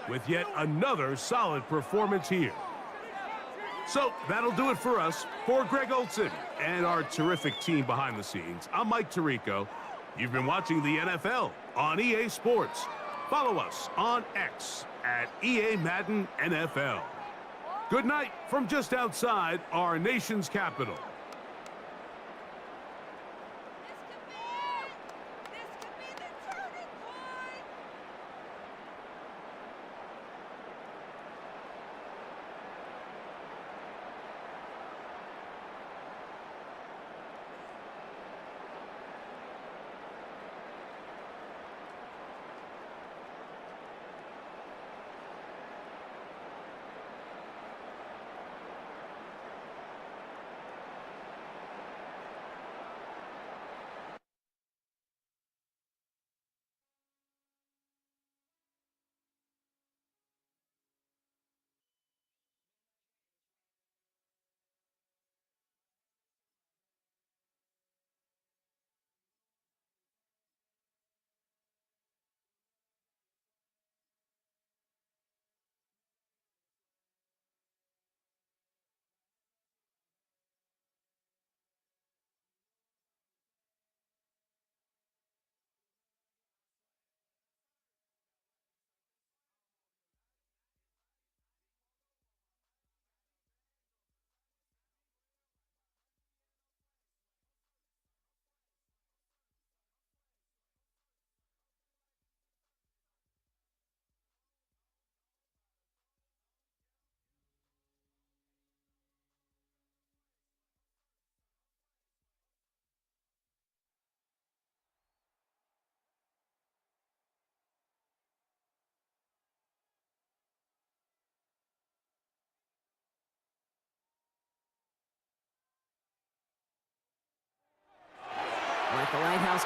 S9: with yet another solid performance here. So that'll do it for us. For Greg Olson and our terrific team behind the scenes, I'm Mike Tirico. You've been watching the NFL on EA Sports. Follow us on X at EA Madden NFL. Good night from just outside our nation's capital.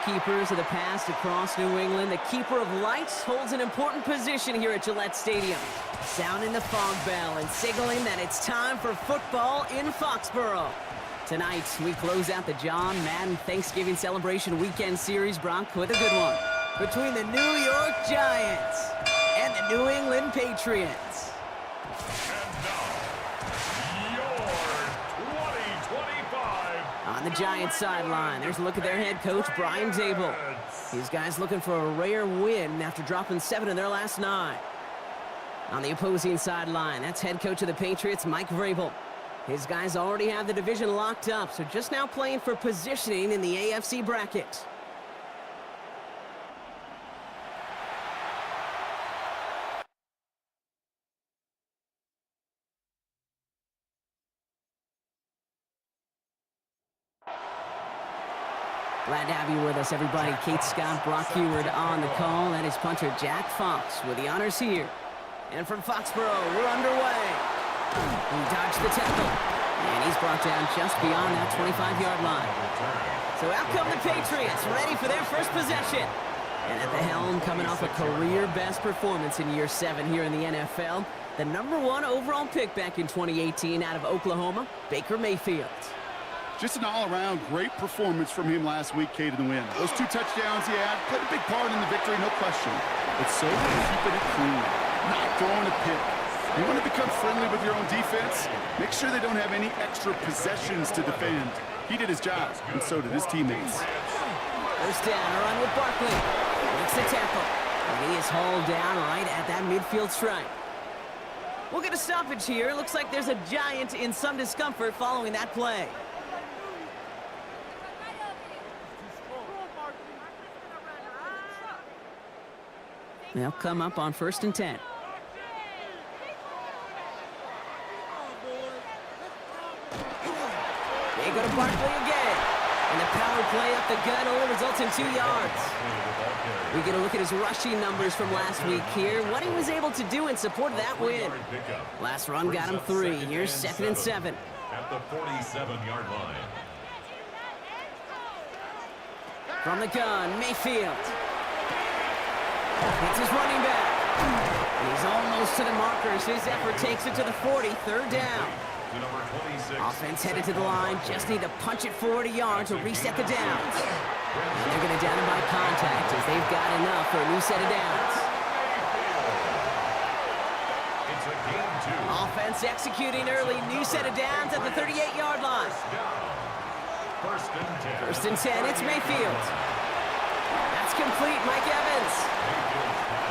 S6: goalkeepers of the past across New England, the keeper of lights holds an important position here at Gillette Stadium, sounding the fog bell and signaling that it's time for football in Foxborough. Tonight, we close out the John Madden Thanksgiving Celebration Weekend Series, Brock, with a good one between the New York Giants and the New England Patriots. On the Giants sideline, there's a look at their head coach, Brian Dable. These guys looking for a rare win after dropping 7 in their last 9. On the opposing sideline, that's head coach of the Patriots, Mike Vrabel. His guys already have the division locked up, so just now playing for positioning in the AFC bracket. Glad to have you with us, everybody. Kate Scott, Brock Heward on the call. That is punter Jack Fox with the honors here. And from Foxborough, we're underway. He dodged the tackle, and he's brought down just beyond that 25-yard line. So out come the Patriots, ready for their first possession. And at the helm, coming off a career-best performance in year 7 here in the NFL, the #1 overall pick back in 2018 out of Oklahoma, Baker Mayfield.
S7: Just an all-around great performance from him last week, Kate, in the win. Those 2 touchdowns he had played a big part in the victory, no question. But so keeping it clean, not throwing a pick. You want to become friendly with your own defense? Make sure they don't have any extra possessions to defend. He did his job, and so did his teammates.
S6: First down, a run with Barkley. Makes the tackle, and he is hauled down right at that midfield stripe. We'll get a stoppage here. Looks like there's a Giant in some discomfort following that play. They'll come up on 1st and 10. They go to Barkley again. And the power play up the gut only results in 2 yards. We get a look at his rushing numbers from last week here. What he was able to do in support of that win. Last run got him 3. Here's 2nd and 7.
S3: At the 47-yard line.
S6: From the gun, Mayfield. It's his running back. And he's almost to the markers. His effort takes it to the 40, 3rd down. Offense headed to the line. Just need to punch it 40 yards to reset the downs. And they're going to down him by contact as they've got enough for a new set of downs. Offense executing early. New set of downs at the 38-yard line. First and 10. It's Mayfield. That's complete. Mike Evans.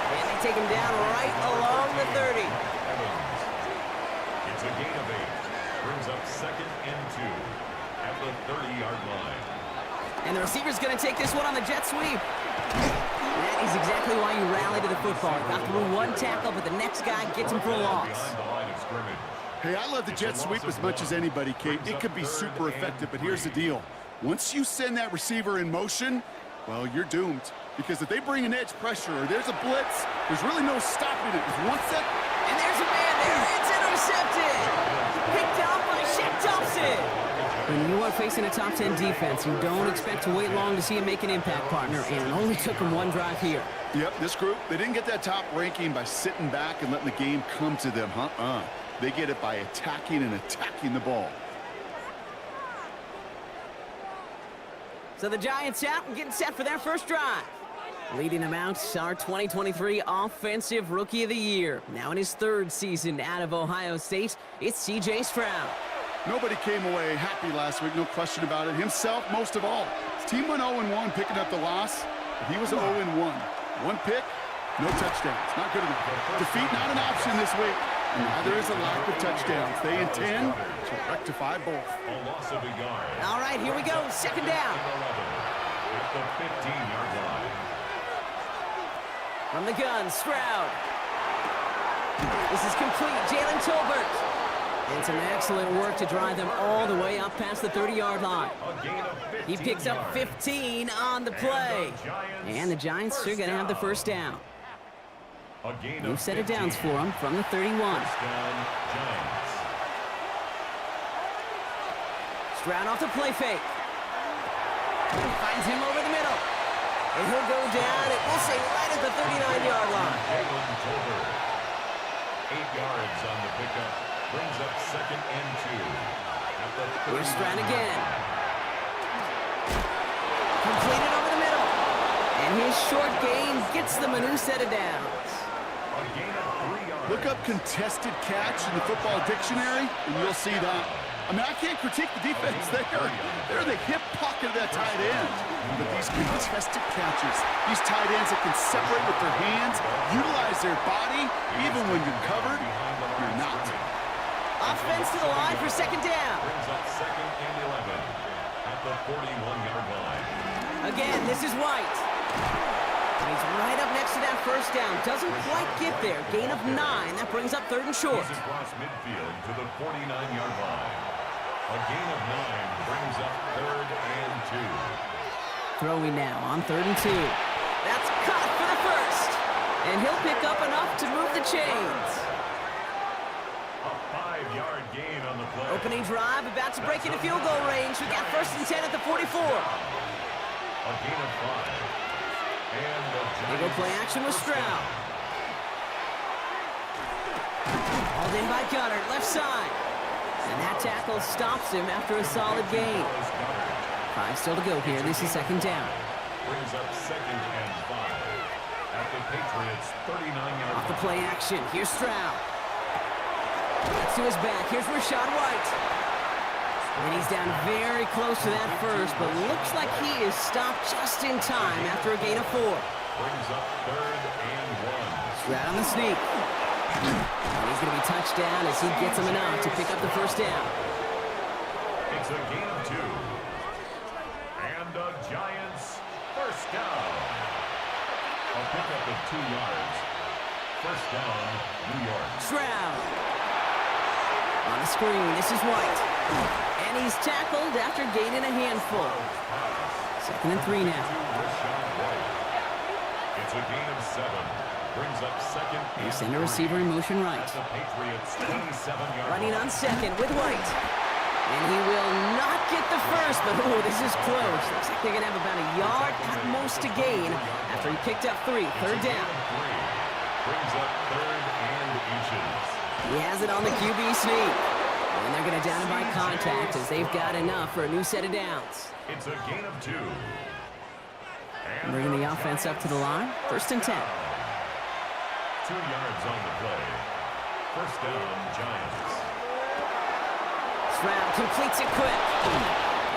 S6: And they take him down right along the 30.
S3: It's a gain of 8. Brings up 2nd and 2 at the 30-yard line.
S6: And the receiver's going to take this one on the jet sweep. That is exactly why you rally to the football. Got through 1 tackle, but the next guy gets him for a loss.
S7: Hey, I love the jet sweep as much as anybody, Kate. It could be super effective, but here's the deal. Once you send that receiver in motion, well, you're doomed. Because if they bring an edge pressure or there's a blitz, there's really no stopping it. It's one set.
S6: And there's a man there. It's intercepted. Picked out by Shaq Thompson. When you are facing a top 10 defense, you don't expect to wait long to see him make an impact, partner. And it only took him 1 drive here.
S7: Yep, this group, they didn't get that top ranking by sitting back and letting the game come to them. They get it by attacking and attacking the ball.
S6: So the Giants out and getting set for their first drive. Leading them out, our 2023 Offensive Rookie of the Year. Now in his 3rd season out of Ohio State, it's C.J. Stroud.
S7: Nobody came away happy last week, no question about it. Himself, most of all. His team went 0-1, picking up the loss. But he was 0-1. 1 pick, no touchdowns. Not good enough. Defeat not an option this week. And neither is a lack of touchdowns. They intend to rectify both.
S3: A loss of a yard.
S6: All right, here we go. 2nd down.
S3: At the 15-yard line.
S6: From the gun, Stroud. This is complete. Jalen Tolbert. And some excellent work to drive them all the way up past the 30-yard line. He picks up 15 on the play. And the Giants are going to have the first down. New set of downs for him from the 31. Stroud off the play fake. Finds him over the middle. And he'll go down, and we'll say right at the 39-yard line.
S3: 8 yards on the pickup. Brings up 2nd and 2.
S6: Here's Stroud again. Completed over the middle. And his short gain gets them a new set of downs.
S3: A gain of 3 yards.
S7: Look up contested catch in the football dictionary, and you'll see that. I mean, I can't critique the defense there. They're the hip pocket of that tight end. But these contested catches, these tight ends that can separate with their hands, utilize their body, even when you're covered, you're not.
S6: Offense to the line for 2nd down.
S3: Brings up 2nd and 11 at the 41-yard line.
S6: Again, this is White. And he's right up next to that 1st down. Doesn't quite get there. Gain of 9. That brings up 3rd and short.
S3: He's across midfield to the 49-yard line. A gain of 9 brings up 3rd and 2.
S6: Throwing now on 3rd and 2. That's caught for the 1st. And he'll pick up enough to move the chains.
S3: A 5-yard gain on the play.
S6: Opening drive, about to break into field goal range. We got 1st and 10 at the 44.
S3: A gain of 5. And
S6: They go play action with Stroud. Hauled in by Gunner, left side. And that tackle stops him after a solid gain. 5 still to go here. This is 2nd down.
S3: Brings up 2nd and 5 at the Patriots' 39-yard
S6: Off the play action. Here's Stroud. That's to his back. Here's Rashad White. And he's down very close to that 1st, but looks like he is stopped just in time after a gain of 4.
S3: Brings up 3rd and 1.
S6: Stroud on the sneak. And he's going to be touched down as he gets him enough to pick up the 1st down.
S3: It's a gain of 2. And the Giants' 1st down. A pickup of 2 yards. 1st down, New York.
S6: Stroud. On the screen, this is White. And he's tackled after gaining a handful. 2nd and 3 now.
S3: It's a gain of 7. Brings up 2nd.
S6: They send a receiver in motion right.
S3: The Patriots' 27-yard
S6: Running on 2nd with White. And he will not get the 1st, but oh, this is close. Looks like they're going to have about a yard at most to gain after he picked up 3. 3rd down.
S3: Brings up 3rd and inches.
S6: He has it on the QB sneak. And they're going to down him by contact as they've got enough for a new set of downs.
S3: It's a gain of 2.
S6: Bringing the offense up to the line. 1st and 10.
S3: 2 yards on the play. 1st down, Giants.
S6: Stroud completes it quick.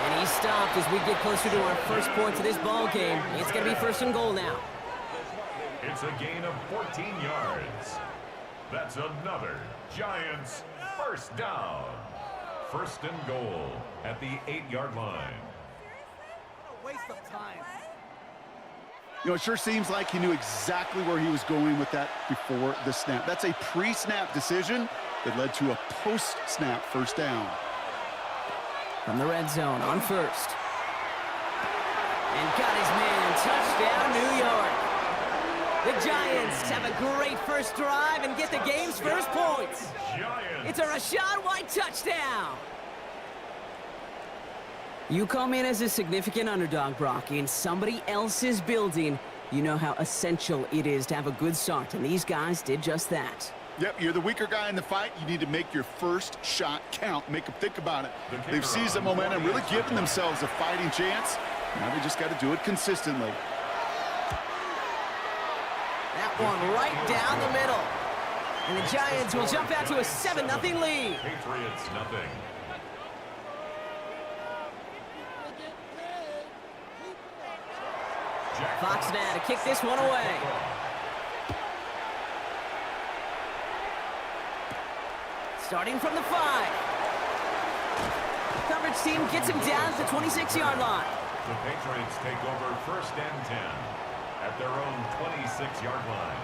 S6: And he's stopped as we get closer to our 1st points of this ball game. It's going to be 1st and goal now.
S3: It's a gain of 14 yards. That's another Giants 1st down. 1st and goal at the 8-yard line.
S6: Waste of time.
S7: You know, it sure seems like he knew exactly where he was going with that before the snap. That's a pre-snap decision that led to a post-snap 1st down.
S6: From the red zone on 1st. And got his man. Touchdown, New York. The Giants have a great 1st drive and get the game's 1st points.
S3: Giants.
S6: It's a Rashad White touchdown. You come in as a significant underdog, Brock, in somebody else's building. You know how essential it is to have a good start, and these guys did just that.
S7: Yep, you're the weaker guy in the fight. You need to make your 1st shot count. Make them think about it. They've seized the momentum, really given themselves a fighting chance. Now they just got to do it consistently.
S6: That one right down the middle. And the Giants will jump out to a 7-0 lead.
S3: Patriots nothing.
S6: Fox now to kick this one away. Starting from the 5. Coverage team gets him down at the 26-yard line.
S3: The Patriots take over 1st and 10 at their own 26-yard line.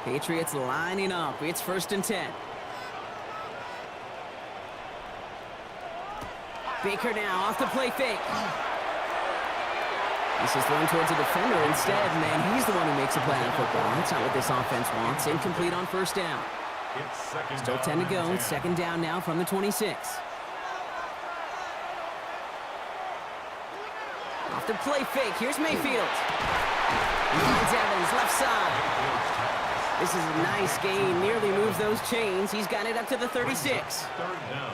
S6: Patriots lining up. It's 1st and 10. Baker now off the play fake. This is thrown towards a defender instead, man. He's the one who makes a play on football. That's not what this offense wants. Incomplete on 1st down. Still 10 to go. It's 2nd down now from the 26. Off the play fake, here's Mayfield. He finds Evans, left side. This is a nice gain, nearly moves those chains. He's got it up to the 36.
S3: Third down.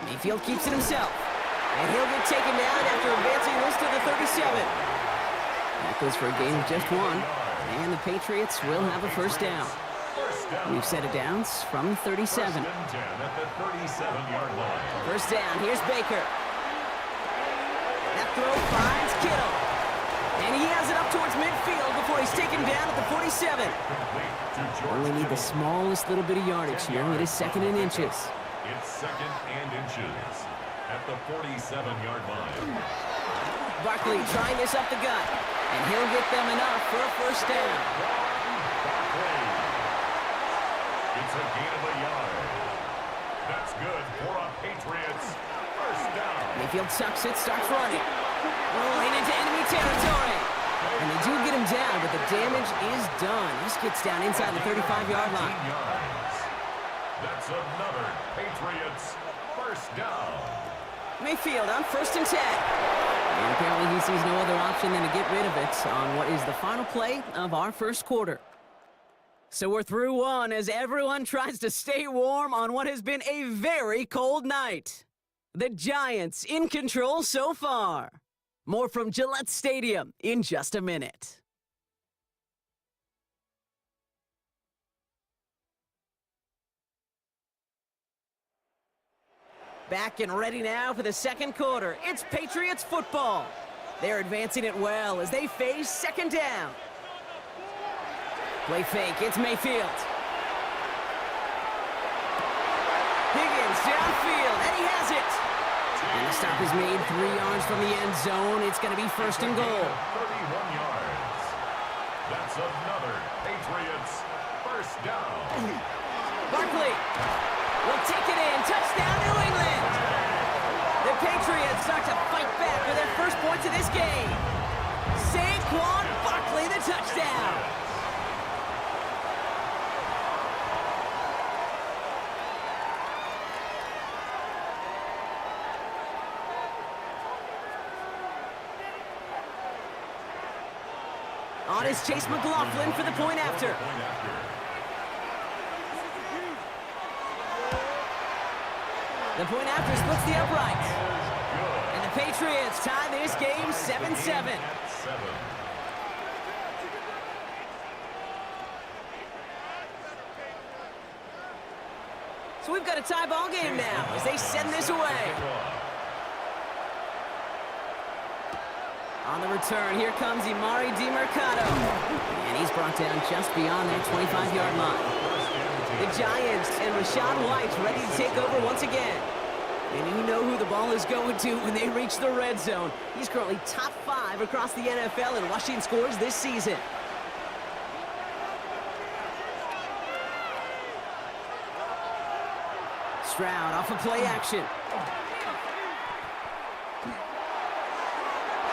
S6: Mayfield keeps it himself. And he'll get taken down after advancing this to the 37. That goes for a gain of just one. And the Patriots will have a first down. New set of downs from 37.
S3: First and 10 at the 37-yard line.
S6: First down, here's Baker. That throw finds Kittle. And he has it up towards midfield before he's taken down at the 47. Only need the smallest little bit of yardage here. It is second and inches.
S3: It's second and inches at the 47-yard line.
S6: Barkley trying this up the gut. And he'll get them enough for a first down.
S3: It's a gain of a yard. That's good for a Patriots first down.
S6: Mayfield sucks it, starts running. Rolling into enemy territory. And they do get him down, but the damage is done. This gets down inside the 35-yard line.
S3: That's another Patriots first down.
S6: Mayfield on first and 10. And apparently he sees no other option than to get rid of it on what is the final play of our first quarter. So we're through one as everyone tries to stay warm on what has been a very cold night. The Giants in control so far. More from Gillette Stadium in just a minute. Back and ready now for the second quarter. It's Patriots football. They're advancing it well as they face second down. Play fake, it's Mayfield. Higgins downfield, and he has it. And the stop is made 3 yards from the end zone. It's going to be first and goal.
S3: 31 yards. That's another Patriots first down.
S6: Barkley will take it in. Touchdown, New England. The Patriots start to fight back for their first points of this game. Saquon Barkley, the touchdown. On is Chase McLaughlin for the point after. The point after splits the uprights. And the Patriots tie this game 7-7. So we've got a tie ball game now as they send this away. On the return, here comes Imari DiMercato. And he's brought down just beyond that 25-yard line. The Giants and Rachaad White ready to take over once again. And you know who the ball is going to when they reach the red zone. He's currently top 5 across the NFL in rushing scores this season. Stroud off of play action.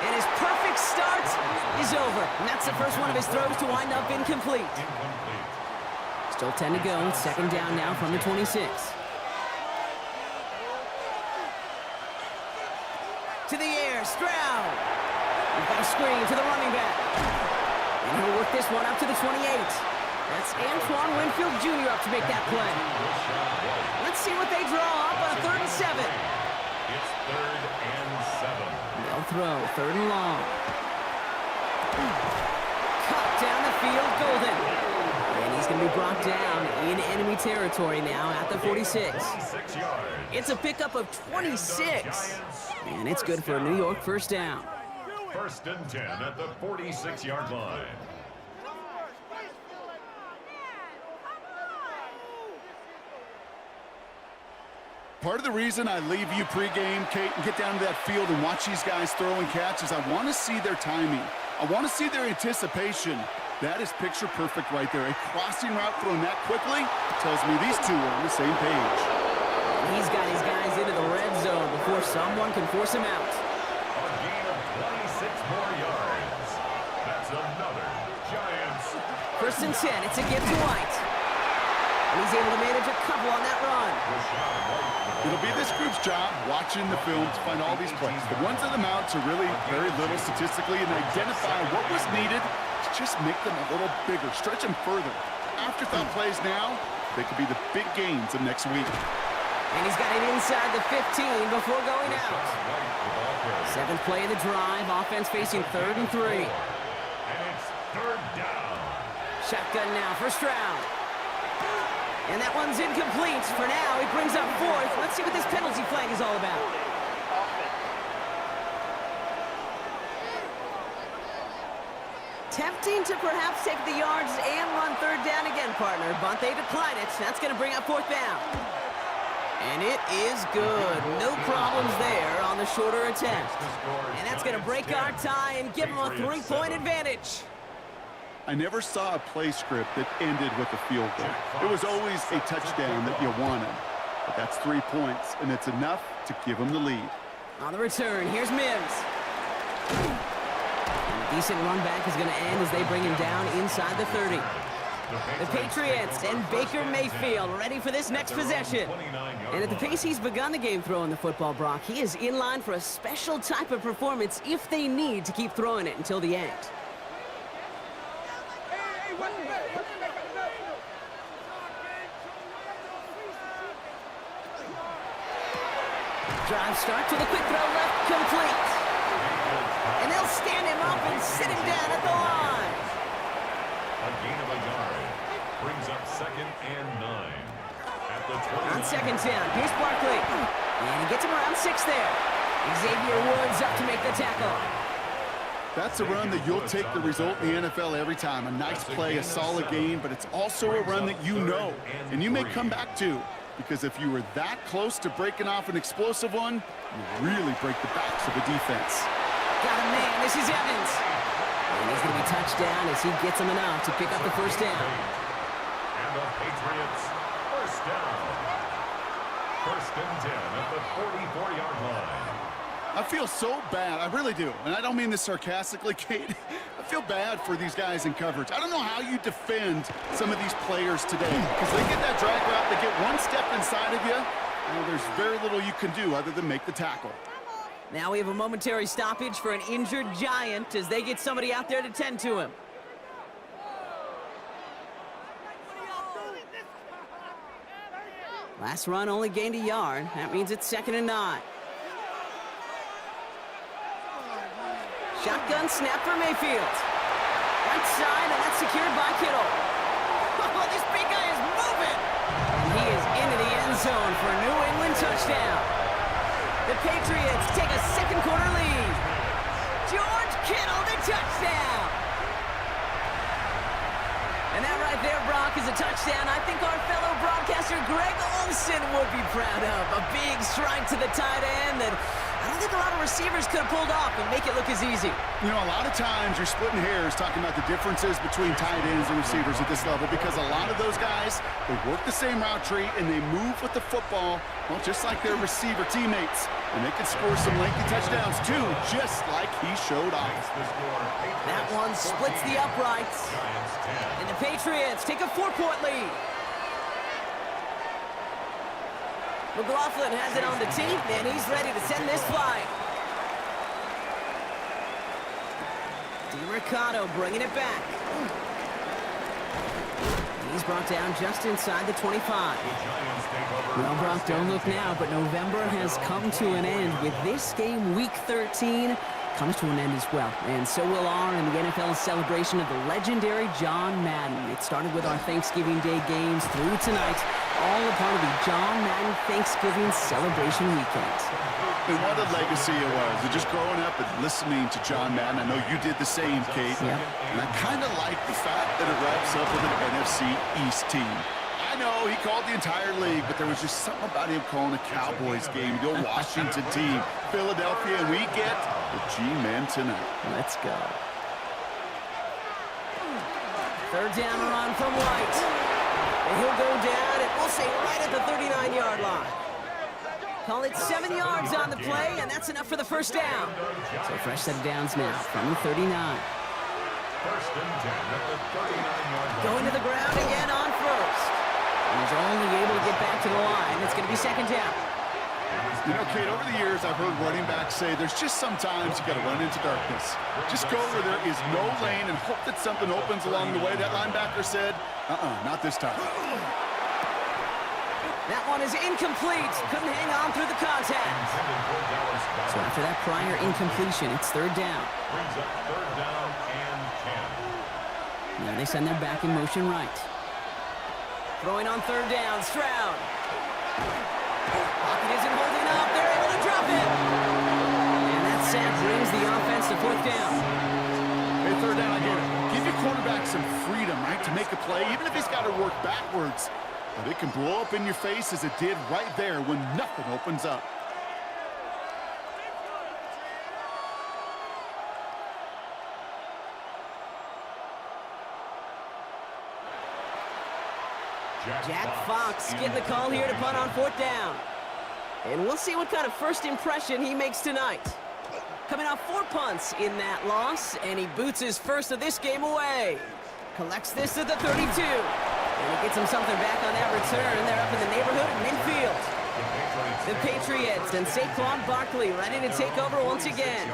S6: And his perfect start is over. And that's the first one of his throws to wind up incomplete. Still 10 to go. Second down now from the 26. To the air, Stroud. We've got a screen to the running back. And he'll work this one up to the 28. That's Antoine Winfield Jr. up to make that play. Let's see what they draw up on a 3rd and 7.
S3: It's 3rd and 7.
S6: They'll throw, 3rd and long. Cut down the field, Golden. And he's going to be brought down in enemy territory now at the 46. It's a pickup of 26. And it's good for a New York first down.
S3: 1st and 10 at the 46-yard line.
S7: Part of the reason I leave you pregame, Kate, and get down to that field and watch these guys throw and catch is I want to see their timing. I want to see their anticipation. That is picture perfect right there. A crossing route thrown that quickly tells me these two are on the same page.
S6: He's got his guys into the red zone before someone can force him out.
S3: A gain of 26 more yards. That's another Giants.
S6: 1st and 10. It's a give to White. And he's able to manage a couple on that run.
S7: It'll be this group's job watching the film to find all these plays. The ones that amount to really very little statistically and identify what was needed to just make them a little bigger, stretch them further. Afterthought plays now, they could be the big gains of next week.
S6: And he's got it inside the 15 before going out. 7th play of the drive, offense facing 3rd and 3.
S3: And it's 3rd down.
S6: Shotgun now, first round. And that one's incomplete. For now, he brings up 4th. Let's see what this penalty flag is all about. Tempting to perhaps take the yards and run 3rd down again, partner, but they decline it. That's going to bring up 4th down. And it is good. No problems there on the shorter attempt. And that's going to break our tie and give them a 3-point advantage.
S7: I never saw a play script that ended with a field goal. It was always a touchdown that you wanted. But that's 3 points, and it's enough to give them the lead.
S6: On the return, here's Mims. And a decent run back is going to end as they bring him down inside the 30. The Patriots and Baker Mayfield ready for this next possession. And at the pace he's begun the game throwing the football, Brock, he is in line for a special type of performance if they need to keep throwing it until the end. Drive start to the quick throw left, complete. And they'll stand him up and sit him down at the line.
S3: A gain of a yard. Brings up 2nd and 9. At the 20.
S6: On 2nd down, here's Barkley. And he gets him around 6 there. Xavier Woods up to make the tackle.
S7: That's a run that you'll take the result in the NFL every time. A nice play, a solid game, but it's also a run that you know, and you may come back to. Because if you were that close to breaking off an explosive one, you really break the backs of the defense.
S6: Got a man, this is Evans. And he's going to be touched down as he gets him enough to pick up the 1st down.
S3: And the Patriots, 1st down. 1st and 10 at the 44-yard line.
S7: I feel so bad, I really do. And I don't mean this sarcastically, Kate. I feel bad for these guys in coverage. I don't know how you defend some of these players today. Because they get that drag route, they get one step inside of you, and there's very little you can do other than make the tackle.
S6: Now we have a momentary stoppage for an injured Giant as they get somebody out there to tend to him. Last run only gained a yard. That means it's 2nd and 9. Shotgun snap for Mayfield. Right side, and that's secured by Kittle. Oh, this big guy is moving. And he is into the end zone for a New England touchdown. The Patriots take a 2nd quarter lead. George Kittle, the touchdown. And that right there, Brock, is a touchdown I think our fellow broadcaster Greg Olsen would be proud of. A big strike to the tight end that I don't think a lot of receivers could have pulled off and make it look as easy.
S7: You know, a lot of times you're splitting hairs talking about the differences between tight ends and receivers at this level because a lot of those guys, they work the same route tree and they move with the football, well, just like their receiver teammates. And they can score some lengthy touchdowns too, just like he showed off.
S6: That one splits the uprights. And the Patriots take a 4-point lead. McLaughlin has it on the tee, and he's ready to send this flying. DeMercado bringing it back. He's brought down just inside the 25. Well, Brock, don't look now, but November has come to an end with this game, Week 13. Comes to an end as well, and so will our in the NFL's celebration of the legendary John Madden. It started with our Thanksgiving Day games through tonight, all a part of the John Madden Thanksgiving celebration weekend.
S7: And what a legacy it was. And just growing up and listening to John Madden, I know you did the same, Kate.
S6: Yep.
S7: And I kind of like the fact that it wraps up with an NFC East team. I know he called the entire league, but there was just something about him calling a Cowboys game, the Washington team, Philadelphia, and we get the G-Men tonight.
S6: Let's go. 3rd down run from White. And he'll go down, and we'll say right at the 39-yard line. Call it 7 yards on the play, and that's enough for the 1st down. So fresh set of downs now from the 39.
S3: 1st and 10 at the 39-yard line.
S6: Going to the ground again on 1st. And he's only able to get back to the line. It's going to be second down.
S7: You know, Kate, over the years, I've heard running backs say there's just sometimes you got to run into darkness. Just go where there is no lane and hope that something opens along the way. That linebacker said, not this time.
S6: That one is incomplete. Couldn't hang on through the contact. So after that prior incompletion, it's third down.
S3: Brings up third down and 10.
S6: Now they send their back in motion right. Throwing on third down, Stroud. Pocket isn't holding up. They're able to drop it. And that sack brings the offense to fourth down.
S7: Hey, third down, I get it. Give your quarterback some freedom, right, to make a play, even if he's got to work backwards. But it can blow up in your face as it did right there when nothing opens up.
S6: Jack Fox getting the call here to punt on fourth down. And we'll see what kind of first impression he makes tonight. Coming off 4 punts in that loss, and he boots his first of this game away. Collects this at the 32. And he gets him something back on that return. They're up in the neighborhood at midfield. The Patriots and Saquon Barkley ready to take over once again.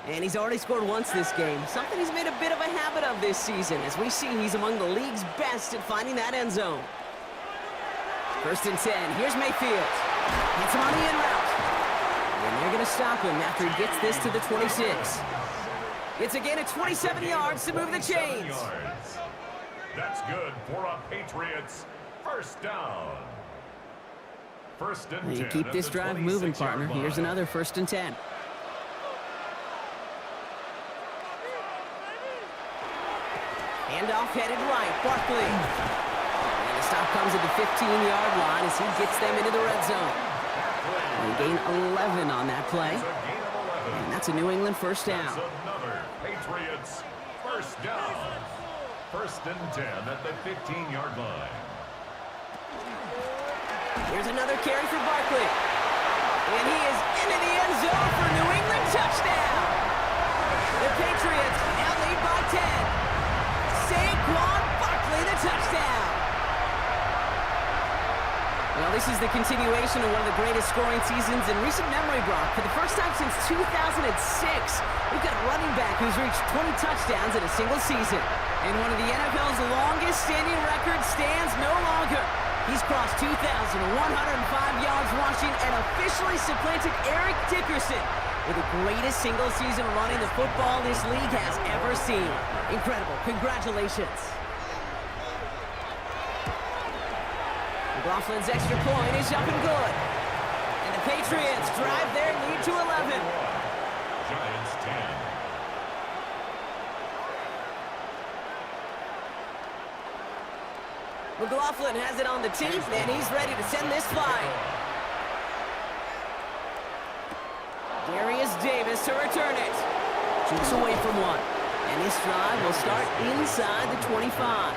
S6: And he's already scored once this game, something he's made a bit of a habit of this season. As we see, he's among the league's best at finding that end zone. First and 10, here's Mayfield. Gets him on the in route. And they're going to stop him after he gets this to the 26. It's again at 27 yards to move the chains.
S3: That's good for a Patriots first down. First and 10.
S6: You keep this drive moving, partner. Here's another first and 10. Handoff headed right, Barkley. And the stop comes at the 15-yard line as he gets them into the red zone. And gain 11 on that play. And that's a New England first down.
S3: That's another Patriots first down. First and 10 at the 15-yard line.
S6: Here's another carry for Barkley. And he is into the end zone for New England touchdown. The Patriots now lead by 10. Saquon Barkley, the touchdown. Well, this is the continuation of one of the greatest scoring seasons in recent memory, Brock. For the first time since 2006, we've got a running back who's reached 20 touchdowns in a single season. And one of the NFL's longest-standing records stands no longer. He's crossed 2,105 yards rushing and officially supplanted Eric Dickerson with the greatest single-season running the football this league has ever seen. Incredible. Congratulations. McLaughlin's extra point is up and good. And the Patriots drive their lead to 11.
S3: Giants 10.
S6: McLaughlin has it on the teeth, and he's ready to send this flying. Darius Davis to return it. Shoots away from one. And this drive will start inside the 25.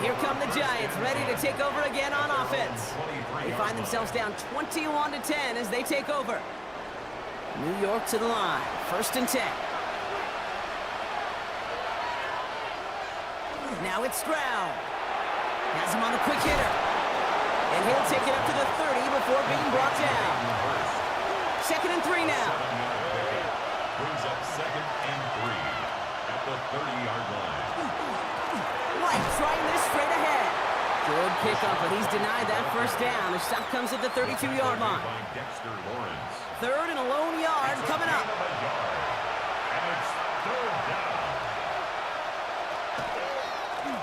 S6: Here come the Giants, ready to take over again on offense. They find themselves down 21-10 as they take over. New York to the line. First and 10. Now it's Stroud. Has him on a quick hitter. And he'll take it up to the 30 before being brought down. Second and 3 now.
S3: Brings up second and 3 at the 30-yard line.
S6: White trying this straight ahead. Good kickoff, but he's denied that first down. The stop comes at the 32-yard line. Third and a lone yard coming up.
S3: And it's third down.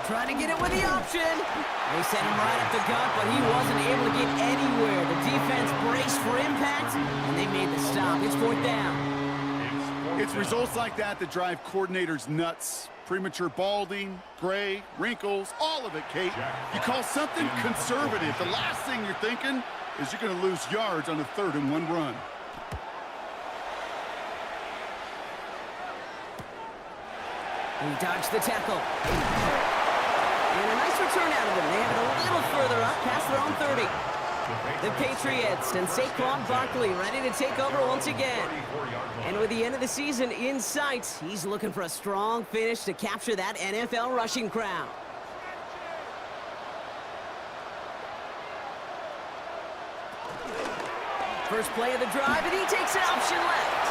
S6: Trying to get it with the option. They sent him right up the gut, but he wasn't able to get anywhere. The defense braced for impact, and they made the stop. It's fourth down.
S7: It's results like that that drive coordinators nuts. Premature balding, gray, wrinkles, all of it, Kate. You call something conservative. The last thing you're thinking is you're going to lose yards on a 3rd and 1 run.
S6: He dodged the tackle. And a nice return out of him. They have it a little further up past their own 30. The Patriots and Saquon Barkley ready to take over once again. And with the end of the season in sight, he's looking for a strong finish to capture that NFL rushing crown. first play of the drive, and he takes an option left.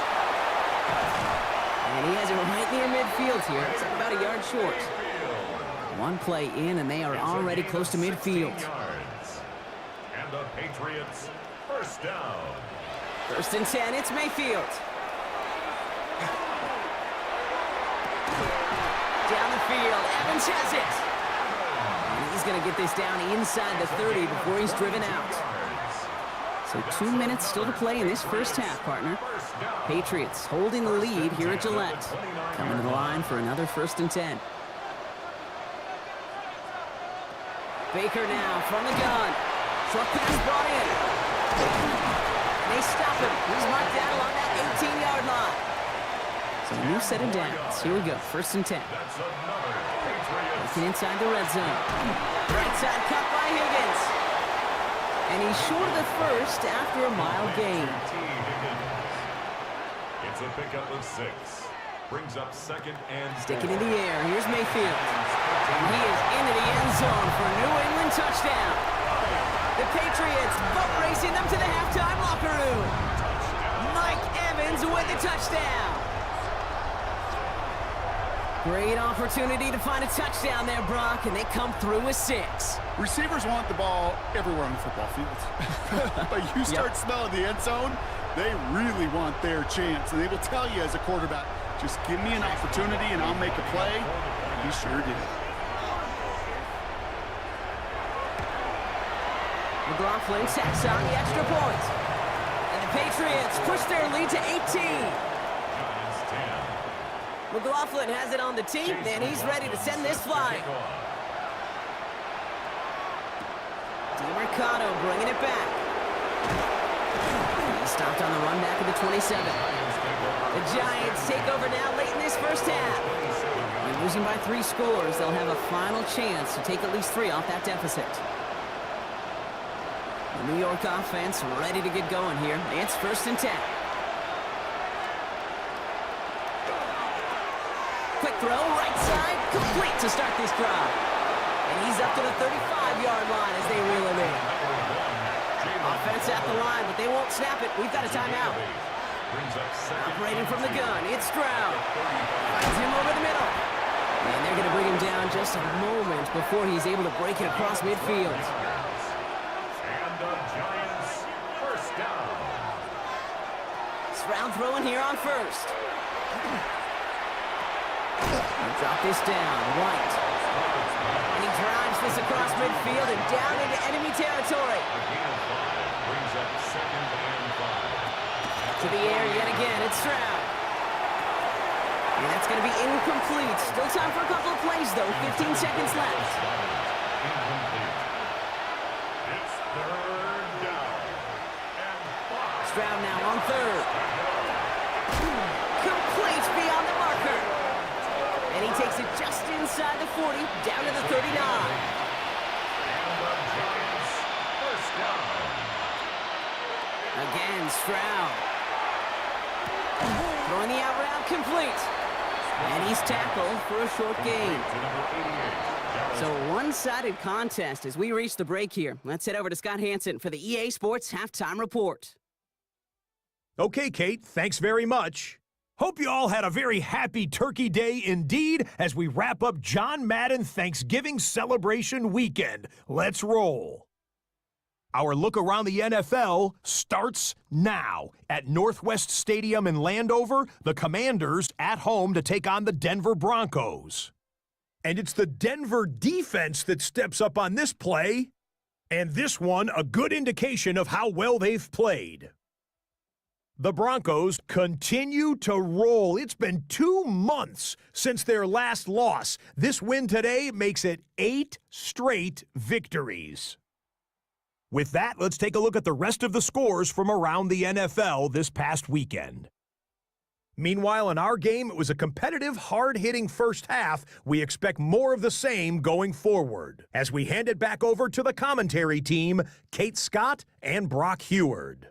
S6: And he has it right near midfield here. It's about a yard short. One play in, and they are already close to midfield.
S3: And the Patriots, first down.
S6: 1st and 10, it's Mayfield. Down the field, Evans has it. And he's going to get this down inside the 30 before he's driven out. So 2 minutes still to play in this first half, partner. Patriots holding the lead here at Gillette. Coming to the line for another 1st and 10. Baker now from the gun. Short pass brought in. They stop him. He's marked out along that 18-yard line. So a new set of downs. Here we go, 1st and 10. Looking inside the red zone. Right side cut by Higgins. And he's short of the first after a mile gain.
S3: It's a pickup of 6. Brings up 2nd and 4.
S6: Sticking in the air. Here's Mayfield. And he is into the end zone for a New England touchdown. The Patriots boat racing them to the halftime locker room. Mike Evans with the touchdown. Great opportunity to find a touchdown there, Brock, and they come through with 6.
S7: Receivers want the ball everywhere on the football field. But you start smelling the end zone, they really want their chance. And they will tell you as a quarterback, just give me an opportunity and I'll make a play. He sure did.
S6: McLaughlin tacks on the extra point. And the Patriots push their lead to 18. McLaughlin has it on the tee, and he's ready to send this flying. DeMarcado bringing it back. He stopped on the run back of the 27. The Giants take over now late in this first half. And losing by 3 scores, they'll have a final chance to take at least 3 off that deficit. The New York offense ready to get going here. It's 1st and 10. Quick throw, right side, complete to start this drive. And he's up to the 35-yard line as they reel him in. Offense at the line, but they won't snap it. We've got a timeout. Operating from the gun, it's Stroud. Finds him over the middle. And they're going to bring him down just a moment before he's able to break it across midfield.
S3: And the Giants, first down.
S6: Stroud throwing here on 1st. Drop this down, White. And he drives this across midfield and down into enemy territory.
S3: Brings up 2nd and 5.
S6: To the air yet again, it's Stroud. And that's going to be incomplete. Still time for a couple of plays, though. 15 seconds left.
S3: Incomplete. It's 3rd down. And 5.
S6: Stroud now on 3rd. Complete beyond the marker. And he takes it just inside the 40, down to the 39.
S3: And the Giants, first down.
S6: Again, Stroud. Throwing the out route complete. And he's tackled for a short gain. So one-sided contest as we reach the break here. Let's head over to Scott Hansen for the EA Sports Halftime Report.
S5: Okay, Kate, thanks very much. Hope you all had a very happy Turkey Day indeed as we wrap up John Madden Thanksgiving celebration weekend. Let's roll. Our look around the NFL starts now. At Northwest Stadium in Landover, the Commanders at home to take on the Denver Broncos. And it's the Denver defense that steps up on this play, and this one a good indication of how well they've played. The Broncos continue to roll. It's been 2 months since their last loss. This win today makes it 8 straight victories. With that, let's take a look at the rest of the scores from around the NFL this past weekend. Meanwhile, in our game, it was a competitive, hard-hitting first half. We expect more of the same going forward. As we hand it back over to the commentary team, Kate Scott and Brock Heward.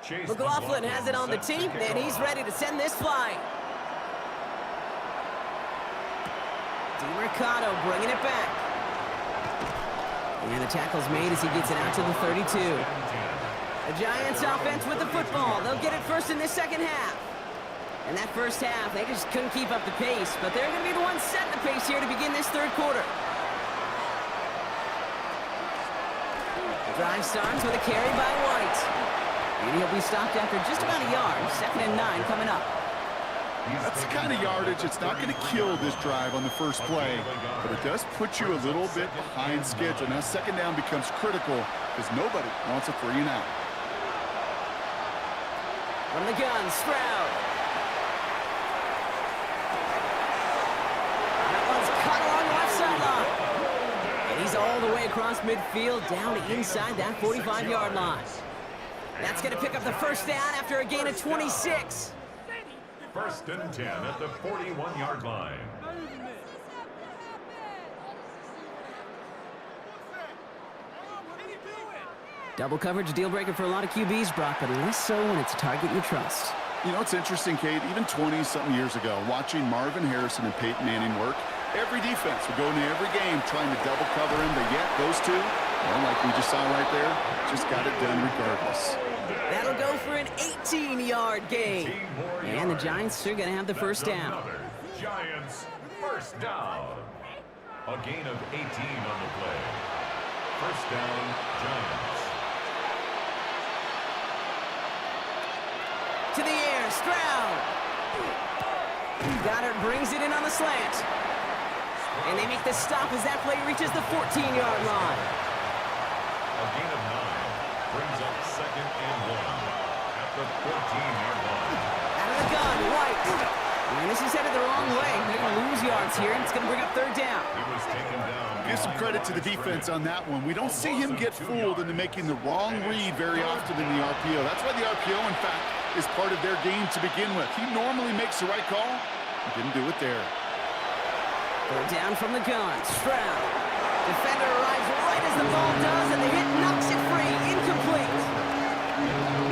S3: Chase
S6: McLaughlin has it on the team, and he's ready to send this flying. DiMercato bringing it back. And the tackle's made as he gets it out to the 32. The Giants offense with the football. They'll get it first in this second half. And that first half, they just couldn't keep up the pace, but they're going to be the ones setting the pace here to begin this third quarter. The drive starts with a carry by White. And he'll be stopped after just about a yard. 2nd and 9 coming up.
S7: That's the kind of yardage it's not going to kill this drive on the first play, but it does put you a little bit behind schedule. Now 2nd down becomes critical because nobody wants a 3 and out.
S6: From the gun, Stroud. That one's cut along the left sideline. And he's all the way across midfield down inside that 45-yard line. That's going to pick up the first down after a gain of 26.
S3: 1st and 10 at the 41-yard line.
S6: Double coverage, a deal breaker for a lot of QBs, Brock, but less so when it's a target you trust.
S7: You know, it's interesting, Kate, even 20-something years ago, watching Marvin Harrison and Peyton Manning work, every defense would go into every game trying to double cover him, but yet those two, well, like we just saw right there, just got it done regardless.
S6: That'll go for an 18-yard gain. And the Giants are going to have the first down.
S3: Giants first down. A gain of 18 on the play. First down, Giants.
S6: To the air, Stroud. Goddard brings it in on the slant. And they make the stop as that play reaches the 14-yard line.
S3: A gain of 9 brings up 2nd and 1 at the 14-yard line.
S6: Out of the gun, White. And this is headed the wrong way. They're going to lose yards here, and it's going to bring up 3rd down.
S3: He was taken down.
S7: Give some credit to the defense on that one. We don't see him get fooled into making the wrong read very often in the RPO. That's why the RPO, in fact, is part of their game to begin with. He normally makes the right call. He didn't do it there.
S6: 3rd down from the gun. Stroud. Defender arrives right as the ball does, and the hit knocks it free. Incomplete.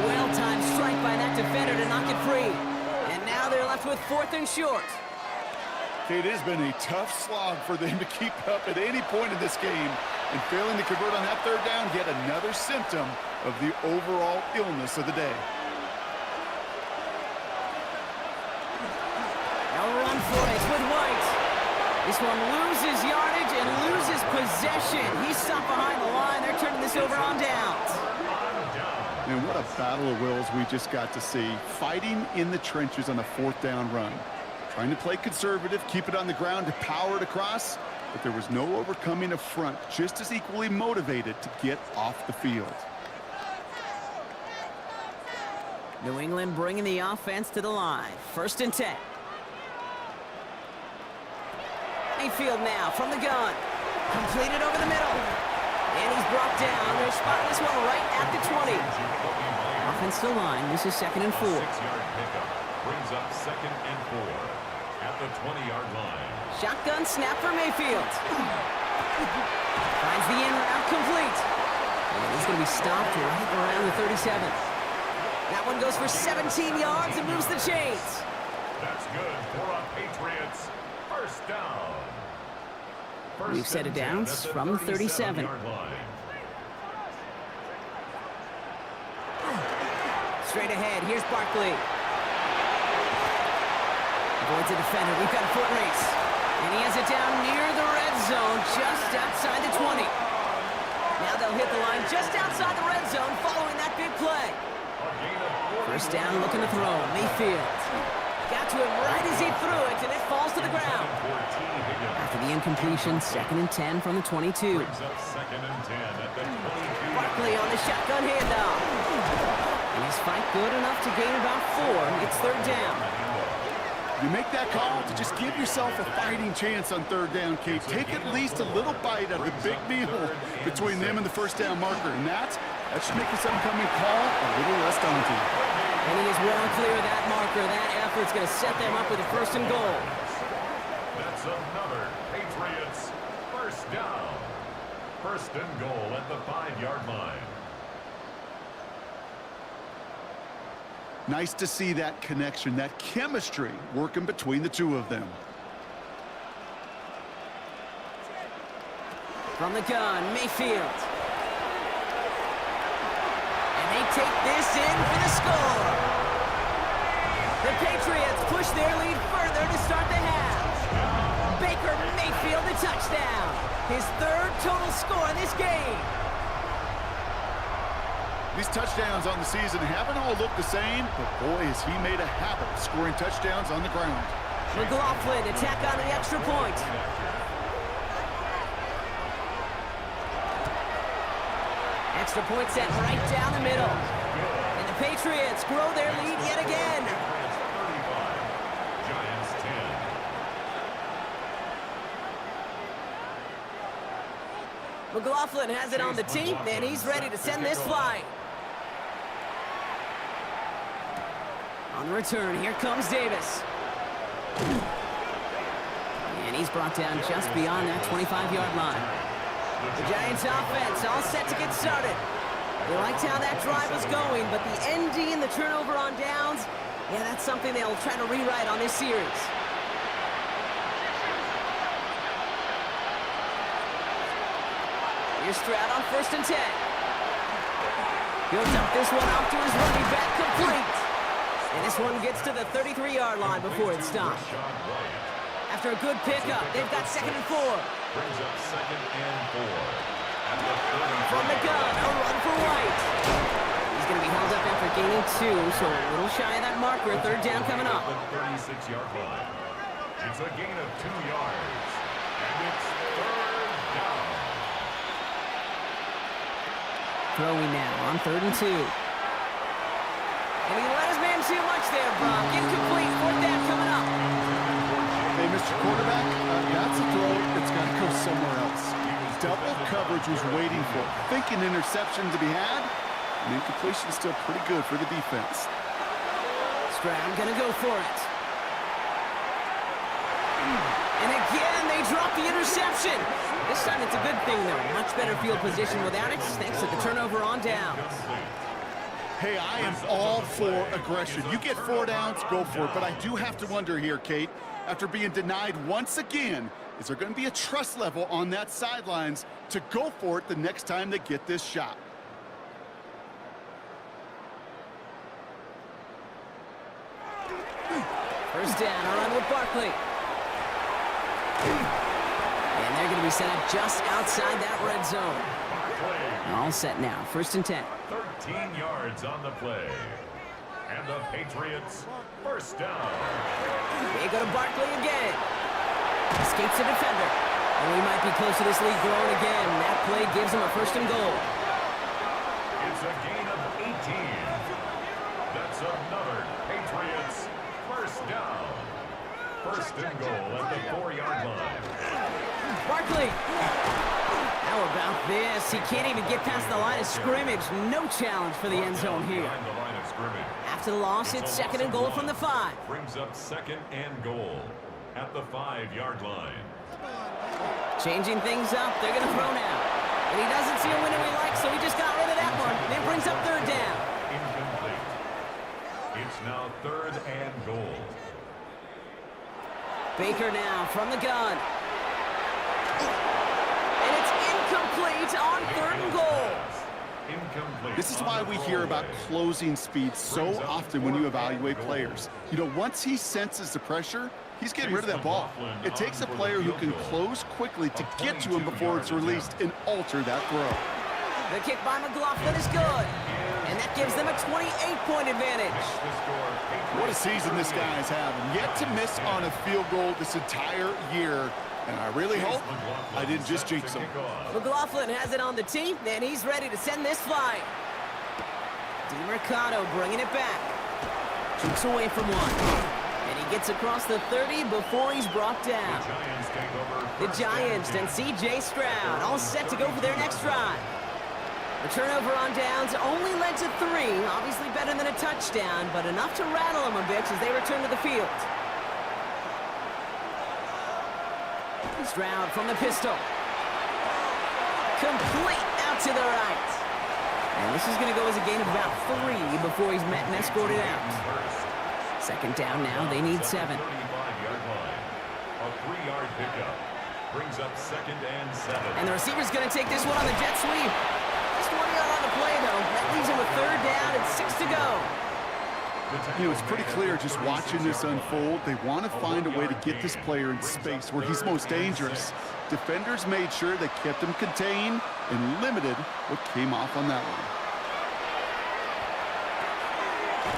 S6: Well-timed strike by that defender to knock it free. And now they're left with 4th and short.
S7: It has been a tough slog for them to keep up at any point in this game. And failing to convert on that 3rd down, yet another symptom of the overall illness of the day.
S6: Now run for it with White. This one loses yardage and loses possession. He's stopped behind the line. They're turning this over on downs.
S7: And what a battle of wills we just got to see. Fighting in the trenches on a 4th down run. Trying to play conservative, keep it on the ground to power it across, but there was no overcoming a front just as equally motivated to get off the field.
S6: New England bringing the offense to the line. 1st and 10. Mayfield now from the gun. Completed over the middle. And he's brought down. They're spotting this one right at the 20. Offensive line. This is 2nd and 4.
S3: 6-yard pickup brings up 2nd and 4 at the 20-yard line.
S6: Shotgun snap for Mayfield. Finds the in route complete. And he's going to be stopped right around the 37. That one goes for 17 yards and moves the chains.
S3: That's good for a Patriots first down.
S6: We've set it down from the 37. Straight ahead, here's Barkley. Avoids the defender. We've got a foot race. And he has it down near the red zone, just outside the 20. Now they'll hit the line just outside the red zone following that big play. First down, looking to throw. Mayfield. Got to him right as he threw it, and it falls to the ground. After the incompletion, 2nd and 10 from the 22. Barkley on the shotgun handoff. And his fight good enough to gain about 4. It's 3rd down.
S7: You make that call to just give yourself a fighting chance on 3rd down, Kate. Take at least a little bite out of the big meal between them and the first down marker. And that should make this upcoming call a little less daunting.
S6: And he is well clear of that marker. That effort's going to set them up with a 1st and goal.
S3: That's another Patriots first down. 1st and goal at the 5-yard line.
S7: Nice to see that connection, that chemistry working between the two of them.
S6: From the gun, Mayfield. And they take this in for the score. The Patriots push their lead further to start the half. Baker Mayfield, a touchdown. His third total score in this game.
S7: These touchdowns on the season haven't all looked the same, but boy, has he made a habit of scoring touchdowns on the ground.
S6: McLaughlin, attack on the extra point. Extra point set right down the middle. And the Patriots grow their lead yet again.
S3: Giants 10.
S6: McLaughlin has it on the team, and he's ready to send this flying. On the return, here comes Davis. And he's brought down just beyond that 25-yard line. The Giants offense all set to get started. They liked how that drive was going, but the ND and the turnover on downs, yeah, that's something they'll try to rewrite on this series. Here's Stroud on 1st and 10. He'll dump this one off to his running back, complete. And this one gets to the 33-yard line before it's stopped. After a good pickup, they've got 2nd and 4.
S3: Brings up 2nd and 4.
S6: From the gun, a run for White. He's going to be held up after gaining 2, so a little shy of that marker. 3rd down coming up.
S3: The 36-yard line. It's a gain of 2 yards. And it's 3rd down.
S6: Throwing now on 3rd and 2. And he let his man too much there, Brock. Incomplete. 4th down coming up.
S7: Hey, Mr. Quarterback, that's a throw that's got to go somewhere else. Double coverage was waiting for. Thinking interception to be had. And incompletion still pretty good for the defense.
S6: Stroud gonna go for it. And again, they drop the interception. This time it's a good thing, though. Much better field position without it, thanks to the turnover on downs.
S7: Hey, I am all for aggression. You get 4 downs, go for it. But I do have to wonder here, Kate, after being denied once again, is there going to be a trust level on that sidelines to go for it the next time they get this shot?
S6: First down, a run with Barkley. And they're going to be set up just outside that red zone. All set now, 1st and 10.
S3: 13 yards on the play. And the Patriots, 1st down.
S6: They go to Barkley again. Escapes the defender. And we might be close to this lead growing again. That play gives them a 1st and goal.
S3: It's a gain of 18. That's another Patriots 1st down. 1st and goal at the 4-yard line.
S6: Barkley. How about this? He can't even get past the line of scrimmage. No challenge for the end zone here.
S3: Behind the line of scrimmage.
S6: After the loss, it's 2nd and goal from the 5.
S3: Brings up 2nd and goal at the 5-yard line.
S6: Changing things up. They're going to throw now. And he doesn't see a window he likes, so he just got rid of that one. And it brings up 3rd down.
S3: Incomplete. It's now 3rd and goal.
S6: Baker now from the gun. And it's incomplete on 3rd and goal.
S3: Incomplete.
S7: This is why we hear about closing speed so often when you evaluate players. You know, once he senses the pressure, he's getting rid of that ball. It takes a player who can close quickly to get to him before it's released and alter that throw.
S6: The kick by McLaughlin is good. And that gives them a 28-point advantage.
S7: What a season this guy is having. Yet to miss on a field goal this entire year. And I really hope I didn't just jinx him.
S6: McLaughlin has it on the tee, and he's ready to send this flying. DeMercado bringing it back. Jukes away from one. And he gets across the 30 before he's brought down. The Giants and C.J. Stroud all set to go for their next drive. The turnover on downs only led to 3. Obviously better than a touchdown, but enough to rattle them a bit as they return to the field. Stroud from the pistol. Complete out to the right. And this is going to go as a gain of about 3 before he's met and escorted out. Second down now. They need 7.
S3: 35-yard line. A 3-yard pickup brings up 2nd and 7.
S6: And the receiver's going to take this one on the jet sweep. Just 1 yard on the play, though. That leaves him with 3rd down and 6 to go.
S7: You know, it's pretty clear just watching this unfold. They want to find a way to get this player in space where he's most dangerous. Defenders made sure they kept him contained and limited what came off on that one.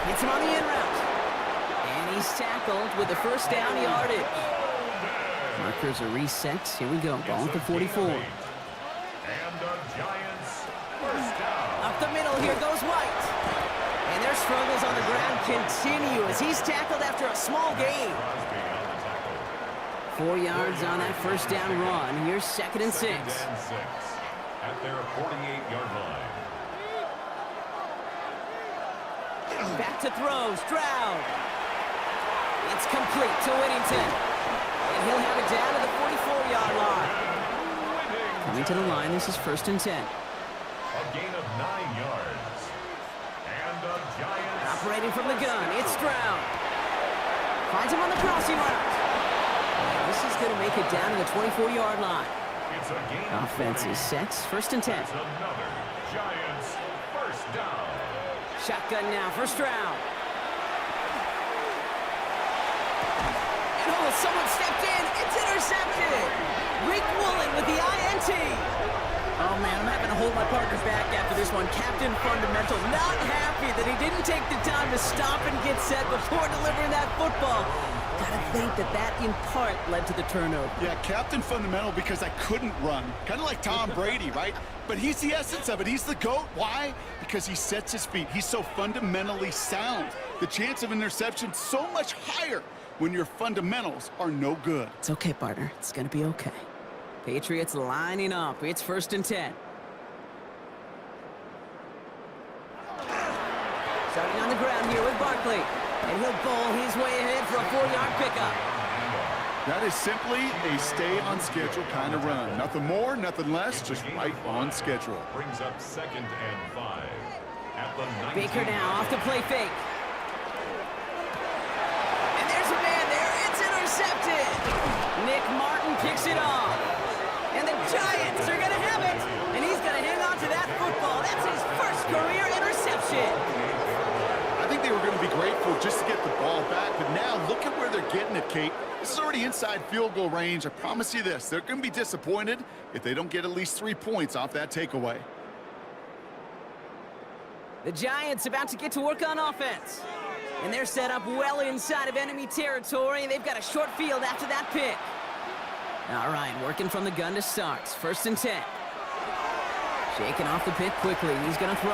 S6: Hits him on the in route. And he's tackled with the 1st down yardage. Markers are reset. Here we go. Ball at the 44.
S3: And the Giants first down.
S6: Up the middle, here goes White. And their struggles on the ground continue as he's tackled after a small gain. 4 yards on that 1st down run. Here's 2nd and 6.
S3: At their 48-yard line.
S6: Back to throw, Stroud. It's complete to Whittington. And he'll have it down to the 44-yard line. Coming to the line, this is 1st and 10.
S3: A gain of 9 yards. And the Giants.
S6: Operating from the gun, it's Stroud. Finds him on the crossing route. And this is going to make it down to the 24-yard line.
S3: It's a gain of
S6: Offense is set, 1st and 10.
S3: It's another Giants first down.
S6: Shotgun now for Stroud. And oh, someone stepped in. It's intercepted. Rick Woolen with the INT. Oh, man, I'm having to hold my partner back after this one. Captain Fundamental not happy that he didn't take the time to stop and get set before delivering that football. Gotta think that in part led to the turnover.
S7: Yeah, Captain Fundamental because I couldn't run. Kind of like Tom Brady, right? But he's the essence of it. He's the GOAT. Why? Because he sets his feet. He's so fundamentally sound. The chance of interception so much higher when your fundamentals are no good.
S6: It's okay, partner. It's gonna be okay. Patriots lining up. It's 1st and 10. Starting on the ground here with Barkley. And he'll bowl his way ahead for a 4-yard pickup.
S7: That is simply a stay-on-schedule kind of run. Nothing more, nothing less, just right on schedule.
S3: Brings up 2nd and 5. At the 19.
S6: Baker now off the play fake. And there's a man there. It's intercepted. Nick Martin picks it off. And the Giants are going to have it. And he's going to hang on to that football. That's his 1st career interception.
S7: I think they were going to be grateful just to get the ball back, but now look at where they're getting it, Kate. This is already inside field goal range. I promise you this, they're going to be disappointed if they don't get at least 3 points off that takeaway.
S6: The Giants about to get to work on offense. And they're set up well inside of enemy territory. They've got a short field after that pick. All right, working from the gun to start. 1st and 10. Shaking off the pick quickly. He's going to throw.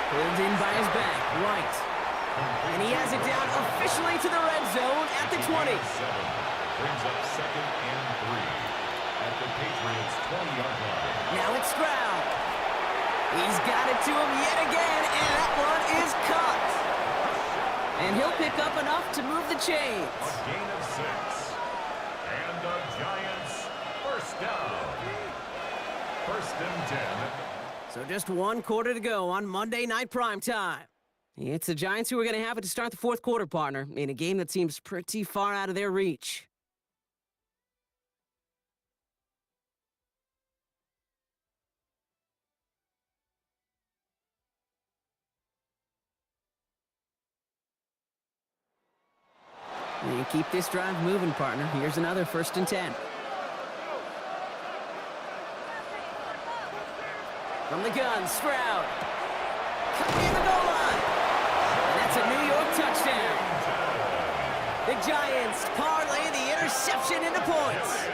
S6: Pulled in by his back. White. And he has it down officially to the red zone at the 20.
S3: Brings up 2nd and 3. At the Patriots 20-yard line.
S6: Now it's Stroud. He's got it to him yet again, and that one is caught. And he'll pick up enough to move the chains.
S3: A gain of 6. And the Giants first down. 1st and 10.
S6: So just 1 quarter to go on Monday Night Primetime. It's the Giants who are going to have it to start the 4th quarter, partner, in a game that seems pretty far out of their reach. And keep this drive moving, partner. Here's another 1st and 10. From the gun, Stroud. Coming in the goal line. And that's a New York touchdown. The Giants parlay the interception into points.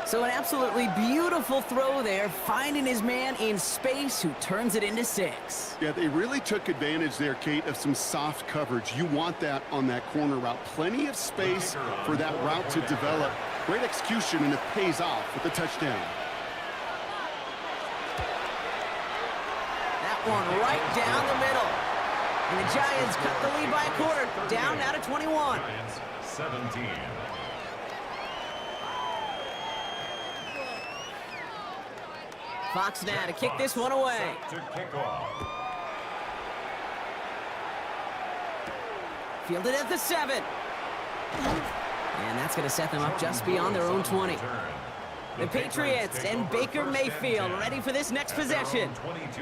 S6: So an absolutely beautiful throw there, finding his man in space who turns it into 6.
S7: Yeah, they really took advantage there, Kate, of some soft coverage. You want that on that corner route. Plenty of space for that route to develop. Great execution, and it pays off with the touchdown.
S6: That one right down the middle. And the Giants cut the lead by a quarter, down now to 21.
S3: Giants 17.
S6: Fox now to kick this one away.
S3: To kick off.
S6: Fielded at the 7. And that's going to set them up just beyond their own 20. The Patriots and Baker Mayfield ready for this next possession.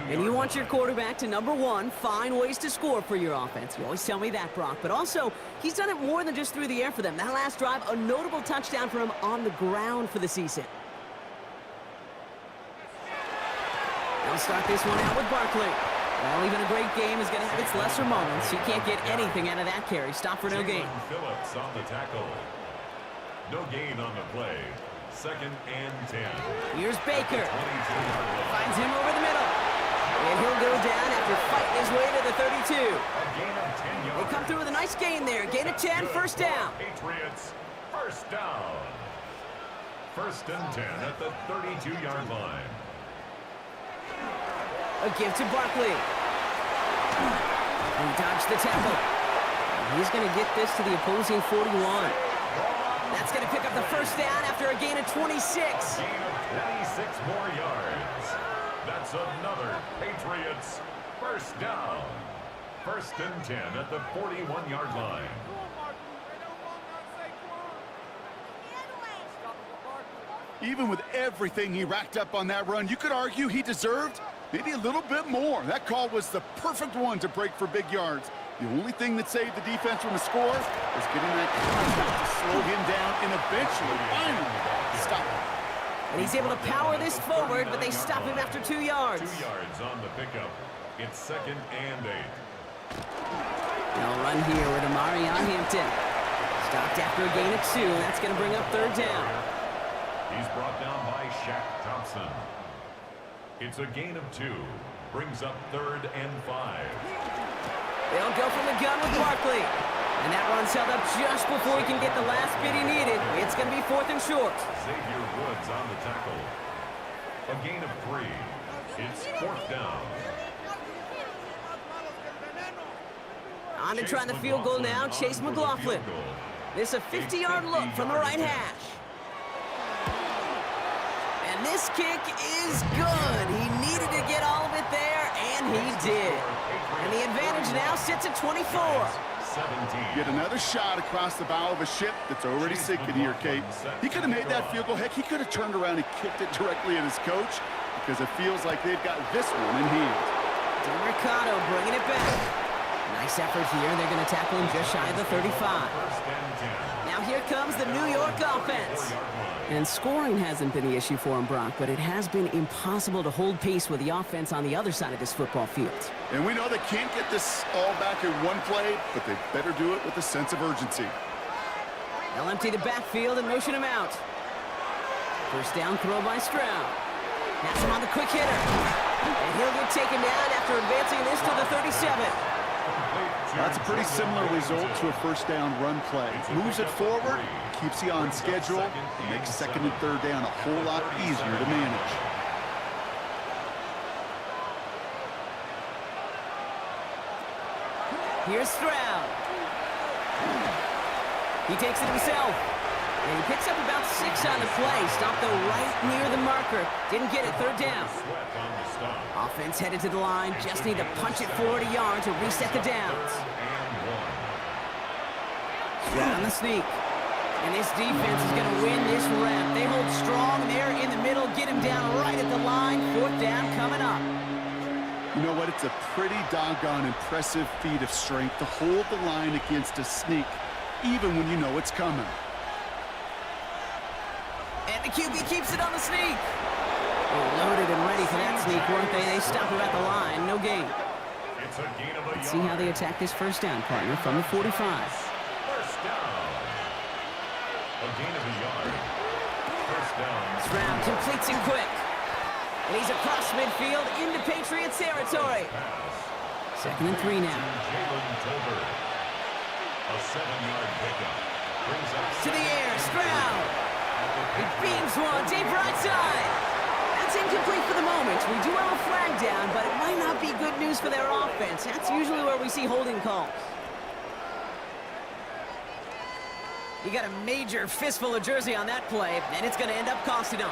S6: And you want your quarterback to, number one, find ways to score for your offense. You always tell me that, Brock. But also, he's done it more than just through the air for them. That last drive, a notable touchdown for him on the ground for the season. They'll start this one out with Barkley. Well, even a great game is going to have its lesser moments. He can't get anything out of that carry. Stop for no gain.
S3: Phillips on the tackle. No gain on the play. 2nd and 10.
S6: Here's Baker. Finds him over the middle. And he'll go down after fighting his way to the 32.
S3: A gain of 10 yards.
S6: They come through with a nice gain there. Gain of 10, first down.
S3: Patriots, first down. 1st and 10 at the 32-yard line.
S6: A give to Barkley. And he dodged the tackle. He's going to get this to the opposing 41. That's going to pick up the first down after a gain of 26.
S3: Gain of 26 more yards. That's another Patriots first down. 1st and 10 at the 41-yard line.
S7: Even with everything he racked up on that run, you could argue he deserved maybe a little bit more. That call was the perfect one to break for big yards. The only thing that saved the defense from a score was getting that contact to slow him down and eventually, finally, stop him.
S6: And he's able to power this forward, but they stop him after 2 yards.
S3: 2 yards on the pickup. It's 2nd and 8.
S6: They'll run here with Amari on Hampton. Stopped after a gain of 2. That's going to bring up 3rd down.
S3: He's brought down by Shaq Thompson. It's a gain of 2. Brings up 3rd and 5.
S6: They'll go from the gun with Barkley. And that run's held up just before he can get the last bit he needed. It's going to be 4th and short.
S3: Xavier Woods on the tackle. A gain of 3. It's 4th down.
S6: On to trying the field goal now, Chase McLaughlin. This a 50-yard look from the right hash. And this kick is good. He needed to get all of it there, and he did. And the advantage now sits at 24.
S3: 17.
S7: Get another shot across the bow of a ship that's already sinking here, Kate. He could have made that field goal. Heck, he could have turned around and kicked it directly at his coach because it feels like they've got this one in hand.
S6: DeMarcado bringing it back. Nice effort here. They're going to tackle him just shy of the 35. Now here comes the New York offense. And scoring hasn't been the issue for him, Brock, but it has been impossible to hold pace with the offense on the other side of this football field.
S7: And we know they can't get this all back in one play, but they better do it with a sense of urgency.
S6: They'll empty the backfield and motion him out. First down throw by Stroud. That's him on the quick hitter. And he'll get taken down after advancing this to the 37.
S7: That's a pretty similar result to a first down run play. Moves it forward, keeps you on schedule, and makes 2nd and 3rd down a whole lot easier to manage.
S6: Here's Stroud. He takes it himself. And he picks up about 6 on the play. Stopped though right near the marker. Didn't get it, 3rd down. Offense headed to the line. Just need to punch it 40 yards to reset the downs. Stroud on the sneak. And this defense is going to win this rep. They hold strong there in the middle. Get him down right at the line. 4th down coming up.
S7: You know what? It's a pretty doggone impressive feat of strength to hold the line against a sneak, even when you know it's coming.
S6: And the QB keeps it on the sneak. They're loaded and ready for that sneak, weren't they? They stop him at the line. No gain. Let's see how they attack this first down, partner, from the 45.
S3: First down. A gain of a yard. First down.
S6: Stroud completes it quick. And he's across midfield into Patriots territory. 2nd and 3 now.
S3: Jalen Tolbert. A 7-yard pickup. Brings up
S6: to the air, Stroud. He beams one, deep right side. That's incomplete for the moment. We do have a flag down, but it might not be good news for their offense. That's usually where we see holding calls. You got a major fistful of jersey on that play, and it's going to end up costing them.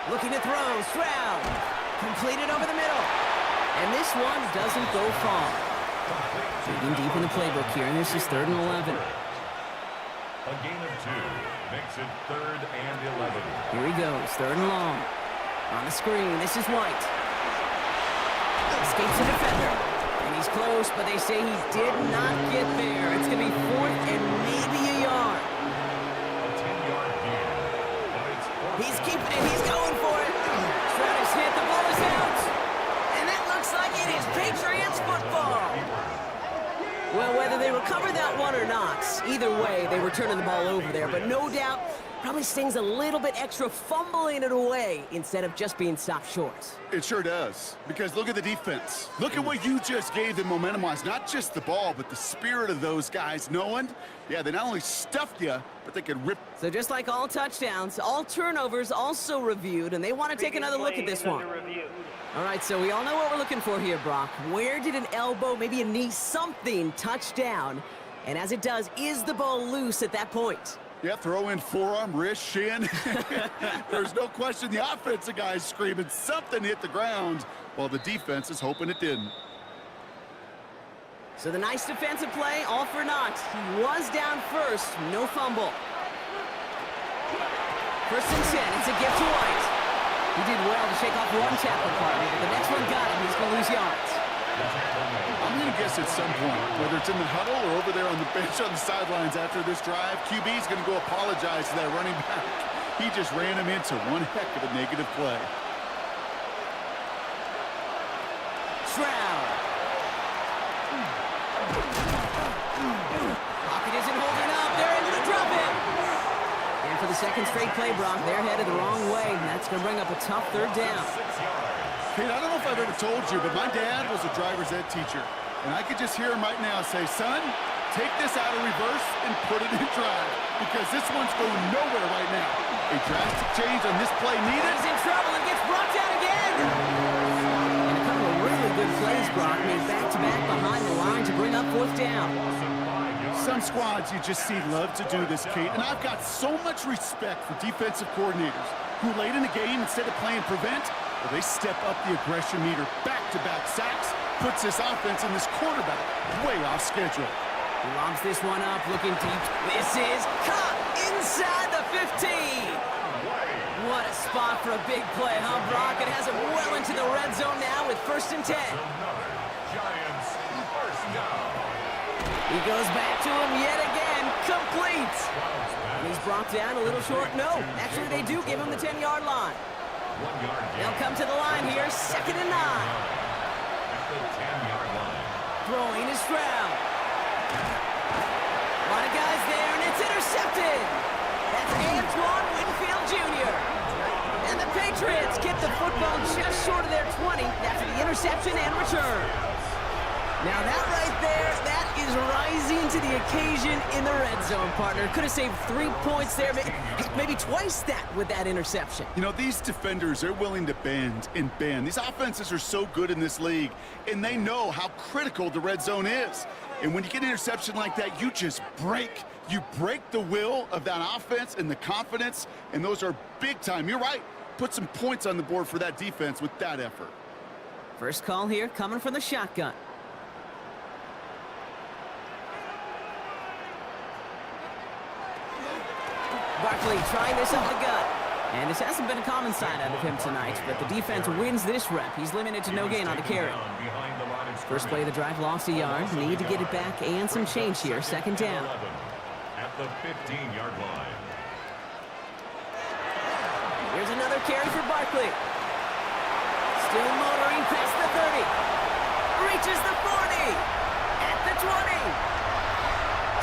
S6: Looking to throw, Stroud. Completed over the middle. And this one doesn't go far. Digging deep in the playbook here, and this is 3rd and 11.
S3: A gain of 2 makes it 3rd and 11.
S6: Here he goes, 3rd and long. On the screen, this is White. Escapes the defender. And he's close, but they say he did not get there. It's going to be 4th and maybe a yard.
S3: A 10-yard gain. But it's 4th.
S6: He's keeping it. He's going for it. Stroud is hit. The ball is out. And that looks like it is Patriots football. Well, whether they recover that one or not, either way, they were turning the ball over there. But no doubt, probably stings a little bit extra fumbling it away instead of just being stopped short.
S7: It sure does, because look at the defense. Look at what you just gave them momentum-wise. Not just the ball, but the spirit of those guys knowing, yeah, they not only stuffed you, but they could rip.
S6: So just like all touchdowns, all turnovers also reviewed, and they want to take another look at this one. All right, so we all know what we're looking for here, Brock. Where did an elbow, maybe a knee, something touch down? And as it does, is the ball loose at that point?
S7: Yeah, throw in forearm, wrist, shin. There's no question the offensive guy's screaming something hit the ground, while the defense is hoping it didn't.
S6: So the nice defensive play, all for naught. He was down first, no fumble. 1st and 10, it's a gift to White. He did well to shake off one tackle partner, but the next one got him. He's going to lose yards.
S7: I'm going to guess at some point, whether it's in the huddle or over there on the bench on the sidelines after this drive, QB's going to go apologize to that running back. He just ran him into one heck of a negative play.
S6: Stroud. Pocket isn't holding up. They're able to drop it. And for the second straight play, Brock, they're headed the wrong way, and that's going to bring up a tough 3rd down.
S7: Kate, I don't know if I've ever told you, but my dad was a driver's ed teacher. And I could just hear him right now say, son, take this out of reverse and put it in drive. Because this one's going nowhere right now. A drastic change on this play needed.
S6: He's in trouble and gets brought down again. And a couple of really good plays, Brock, made back-to-back behind the line to bring up 4th down.
S7: Some squads you just see love to do this, Kate. And I've got so much respect for defensive coordinators who late in the game, instead of playing prevent, well, they step up the aggression meter. Back-to-back sacks puts this offense and this quarterback way off schedule.
S6: He lobs this one up, looking deep. This is caught inside the 15. What a spot for a big play, huh, Brock? It has him well into the red zone now with 1st and 10.
S3: Giants, 1st down.
S6: He goes back to him yet again, complete. And he's brought down a little short. No, actually they do give him the 10-yard line.
S3: 1 yard gain.
S6: They'll come to the line here, 2nd and 9.
S3: At the 10-yard line.
S6: Throwing is Stroud. A lot of guys there, and it's intercepted. That's Antoine Winfield Jr. And the Patriots get the football just short of their 20 after the interception and return. Now that right there, that is rising to the occasion in the red zone, partner. Could have saved 3 points there, maybe twice that with that interception.
S7: You know, these defenders, they're willing to bend and bend. These offenses are so good in this league, and they know how critical the red zone is. And when you get an interception like that, you just break. You break the will of that offense and the confidence, and those are big time. You're right. Put some points on the board for that defense with that effort.
S6: First call here coming from the shotgun. Barkley trying this up the gut. And this hasn't been a common sign out of him tonight, but the defense wins this rep. He's limited to no gain on the carry. First play of the drive, lost a yard. Need to get it back and some change here. 2nd down.
S3: At the 15-yard line.
S6: Here's another carry for Barkley. Still motoring past the 30. Reaches the 40. At the 20.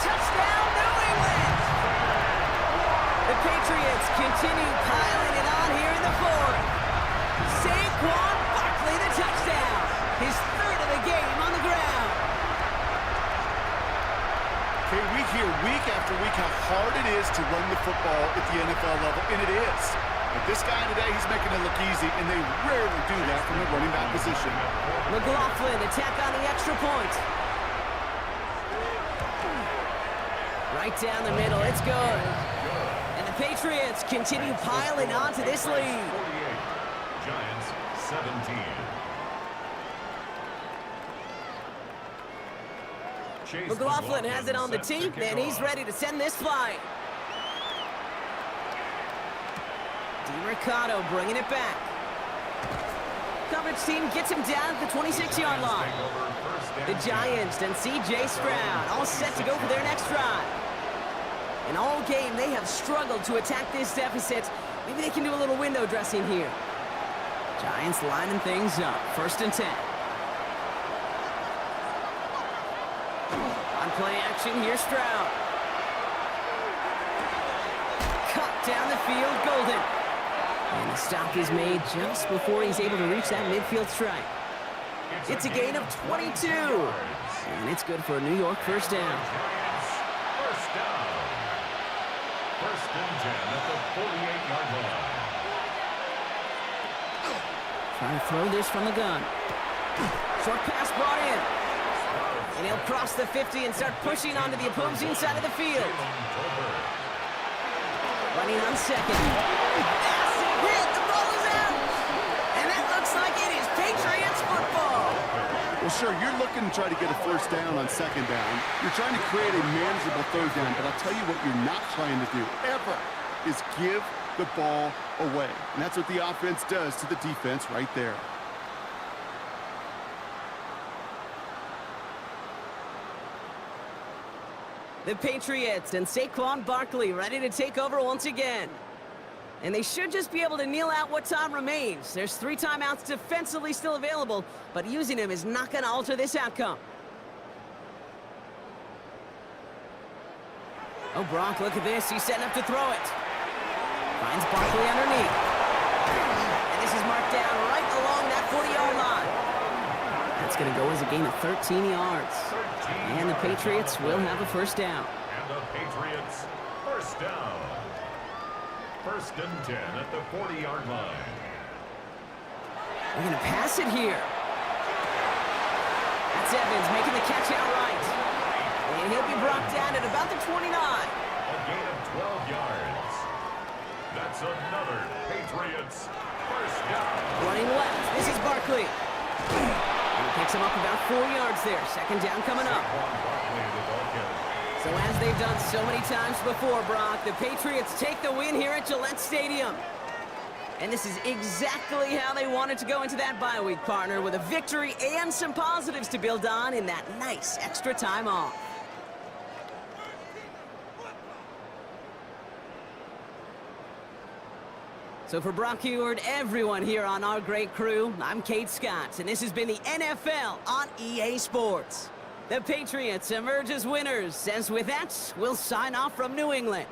S6: Touchdown, New England! The Patriots continue piling it on here in the 4th. Saquon Barkley, the touchdown. His 3rd of the game on the ground.
S7: Okay, we hear week after week how hard it is to run the football at the NFL level, and it is. But this guy today, he's making it look easy, and they rarely do that from the running back position.
S6: McLaughlin, attack on the extra point. Right down the middle, it's good. And the Patriots continue piling onto this lead.
S3: 17. Chase
S6: McLaughlin has it on the tee, and he's ready to send this flying. DiRicardo bringing it back. Coverage team gets him down at the 26-yard line. The Giants and C.J. Stroud all set to go for their next drive. And all game, they have struggled to attack this deficit. Maybe they can do a little window dressing here. Giants lining things up. 1st and 10. On play action, here's Stroud. Cut down the field, Golden. And the stop is made just before he's able to reach that midfield strike. It's a gain of 22. And it's good for a New York first down.
S3: First down. 1st and 10 at the 48-yard line.
S6: Trying to throw this from the gun. Short pass brought in. And he'll cross the 50 and start pushing onto the opposing side of the field. Running on 2nd. Massive hit. The ball is out. And that looks like it is Patriots football.
S7: Well, sure, you're looking to try to get a first down on 2nd down. You're trying to create a manageable 3rd down, but I'll tell you what you're not trying to do, ever, is give the ball away. And that's what the offense does to the defense right there.
S6: The Patriots and Saquon Barkley ready to take over once again. And they should just be able to kneel out what time remains. There's 3 timeouts defensively still available, but using them is not going to alter this outcome. Oh, Brock, look at this. He's setting up to throw it. Finds Barkley underneath. And this is marked down right along that 40-yard line. That's going to go as a gain of 13 yards. And the Patriots will have a first down.
S3: And the Patriots first down. 1st and 10 at the 40-yard line.
S6: We're going to pass it here. That's Evans making the catch outright. And he'll be brought down at about the 29.
S3: A gain of 12 yards. That's another Patriots first down.
S6: Running left. This is Barkley. And he picks him up about 4 yards there. 2nd down coming up. So as they've done so many times before, Brock, the Patriots take the win here at Gillette Stadium. And this is exactly how they wanted to go into that bye week, partner, with a victory and some positives to build on in that nice extra time off. So for Brock Heward, everyone here on our great crew, I'm Kate Scott, and this has been the NFL on EA Sports. The Patriots emerge as winners, as with that, we'll sign off from New England.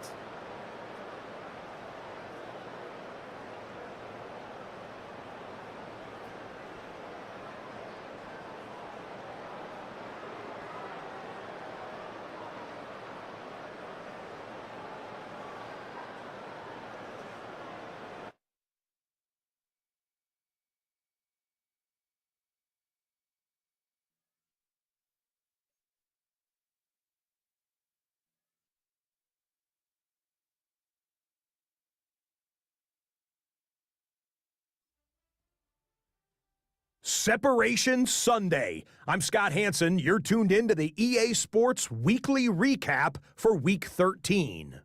S5: Separation Sunday. I'm Scott Hansen. You're tuned in to the EA Sports Weekly Recap for Week 13.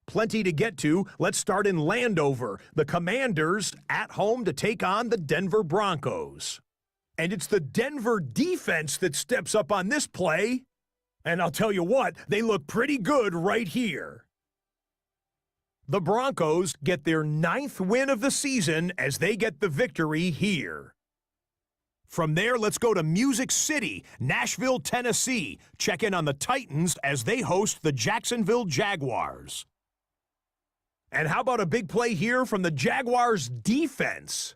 S5: Plenty to get to. Let's start in Landover. The Commanders at home to take on the Denver Broncos. And it's the Denver defense that steps up on this play. And I'll tell you what, they look pretty good right here. The Broncos get their 9th win of the season as they get the victory here. From there, let's go to Music City, Nashville, Tennessee. Check in on the Titans as they host the Jacksonville Jaguars. And how about a big play here from the Jaguars defense?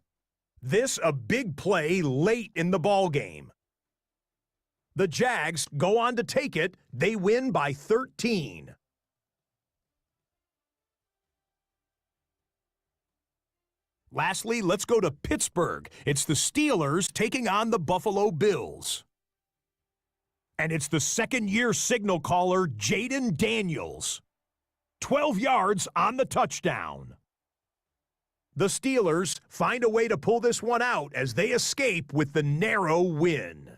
S5: This a big play late in the ball game. The Jags go on to take it. They win by 13. Lastly, let's go to Pittsburgh. It's the Steelers taking on the Buffalo Bills. And it's the second-year signal caller, Jaden Daniels. 12 yards on the touchdown. The Steelers find a way to pull this one out as they escape with the narrow win.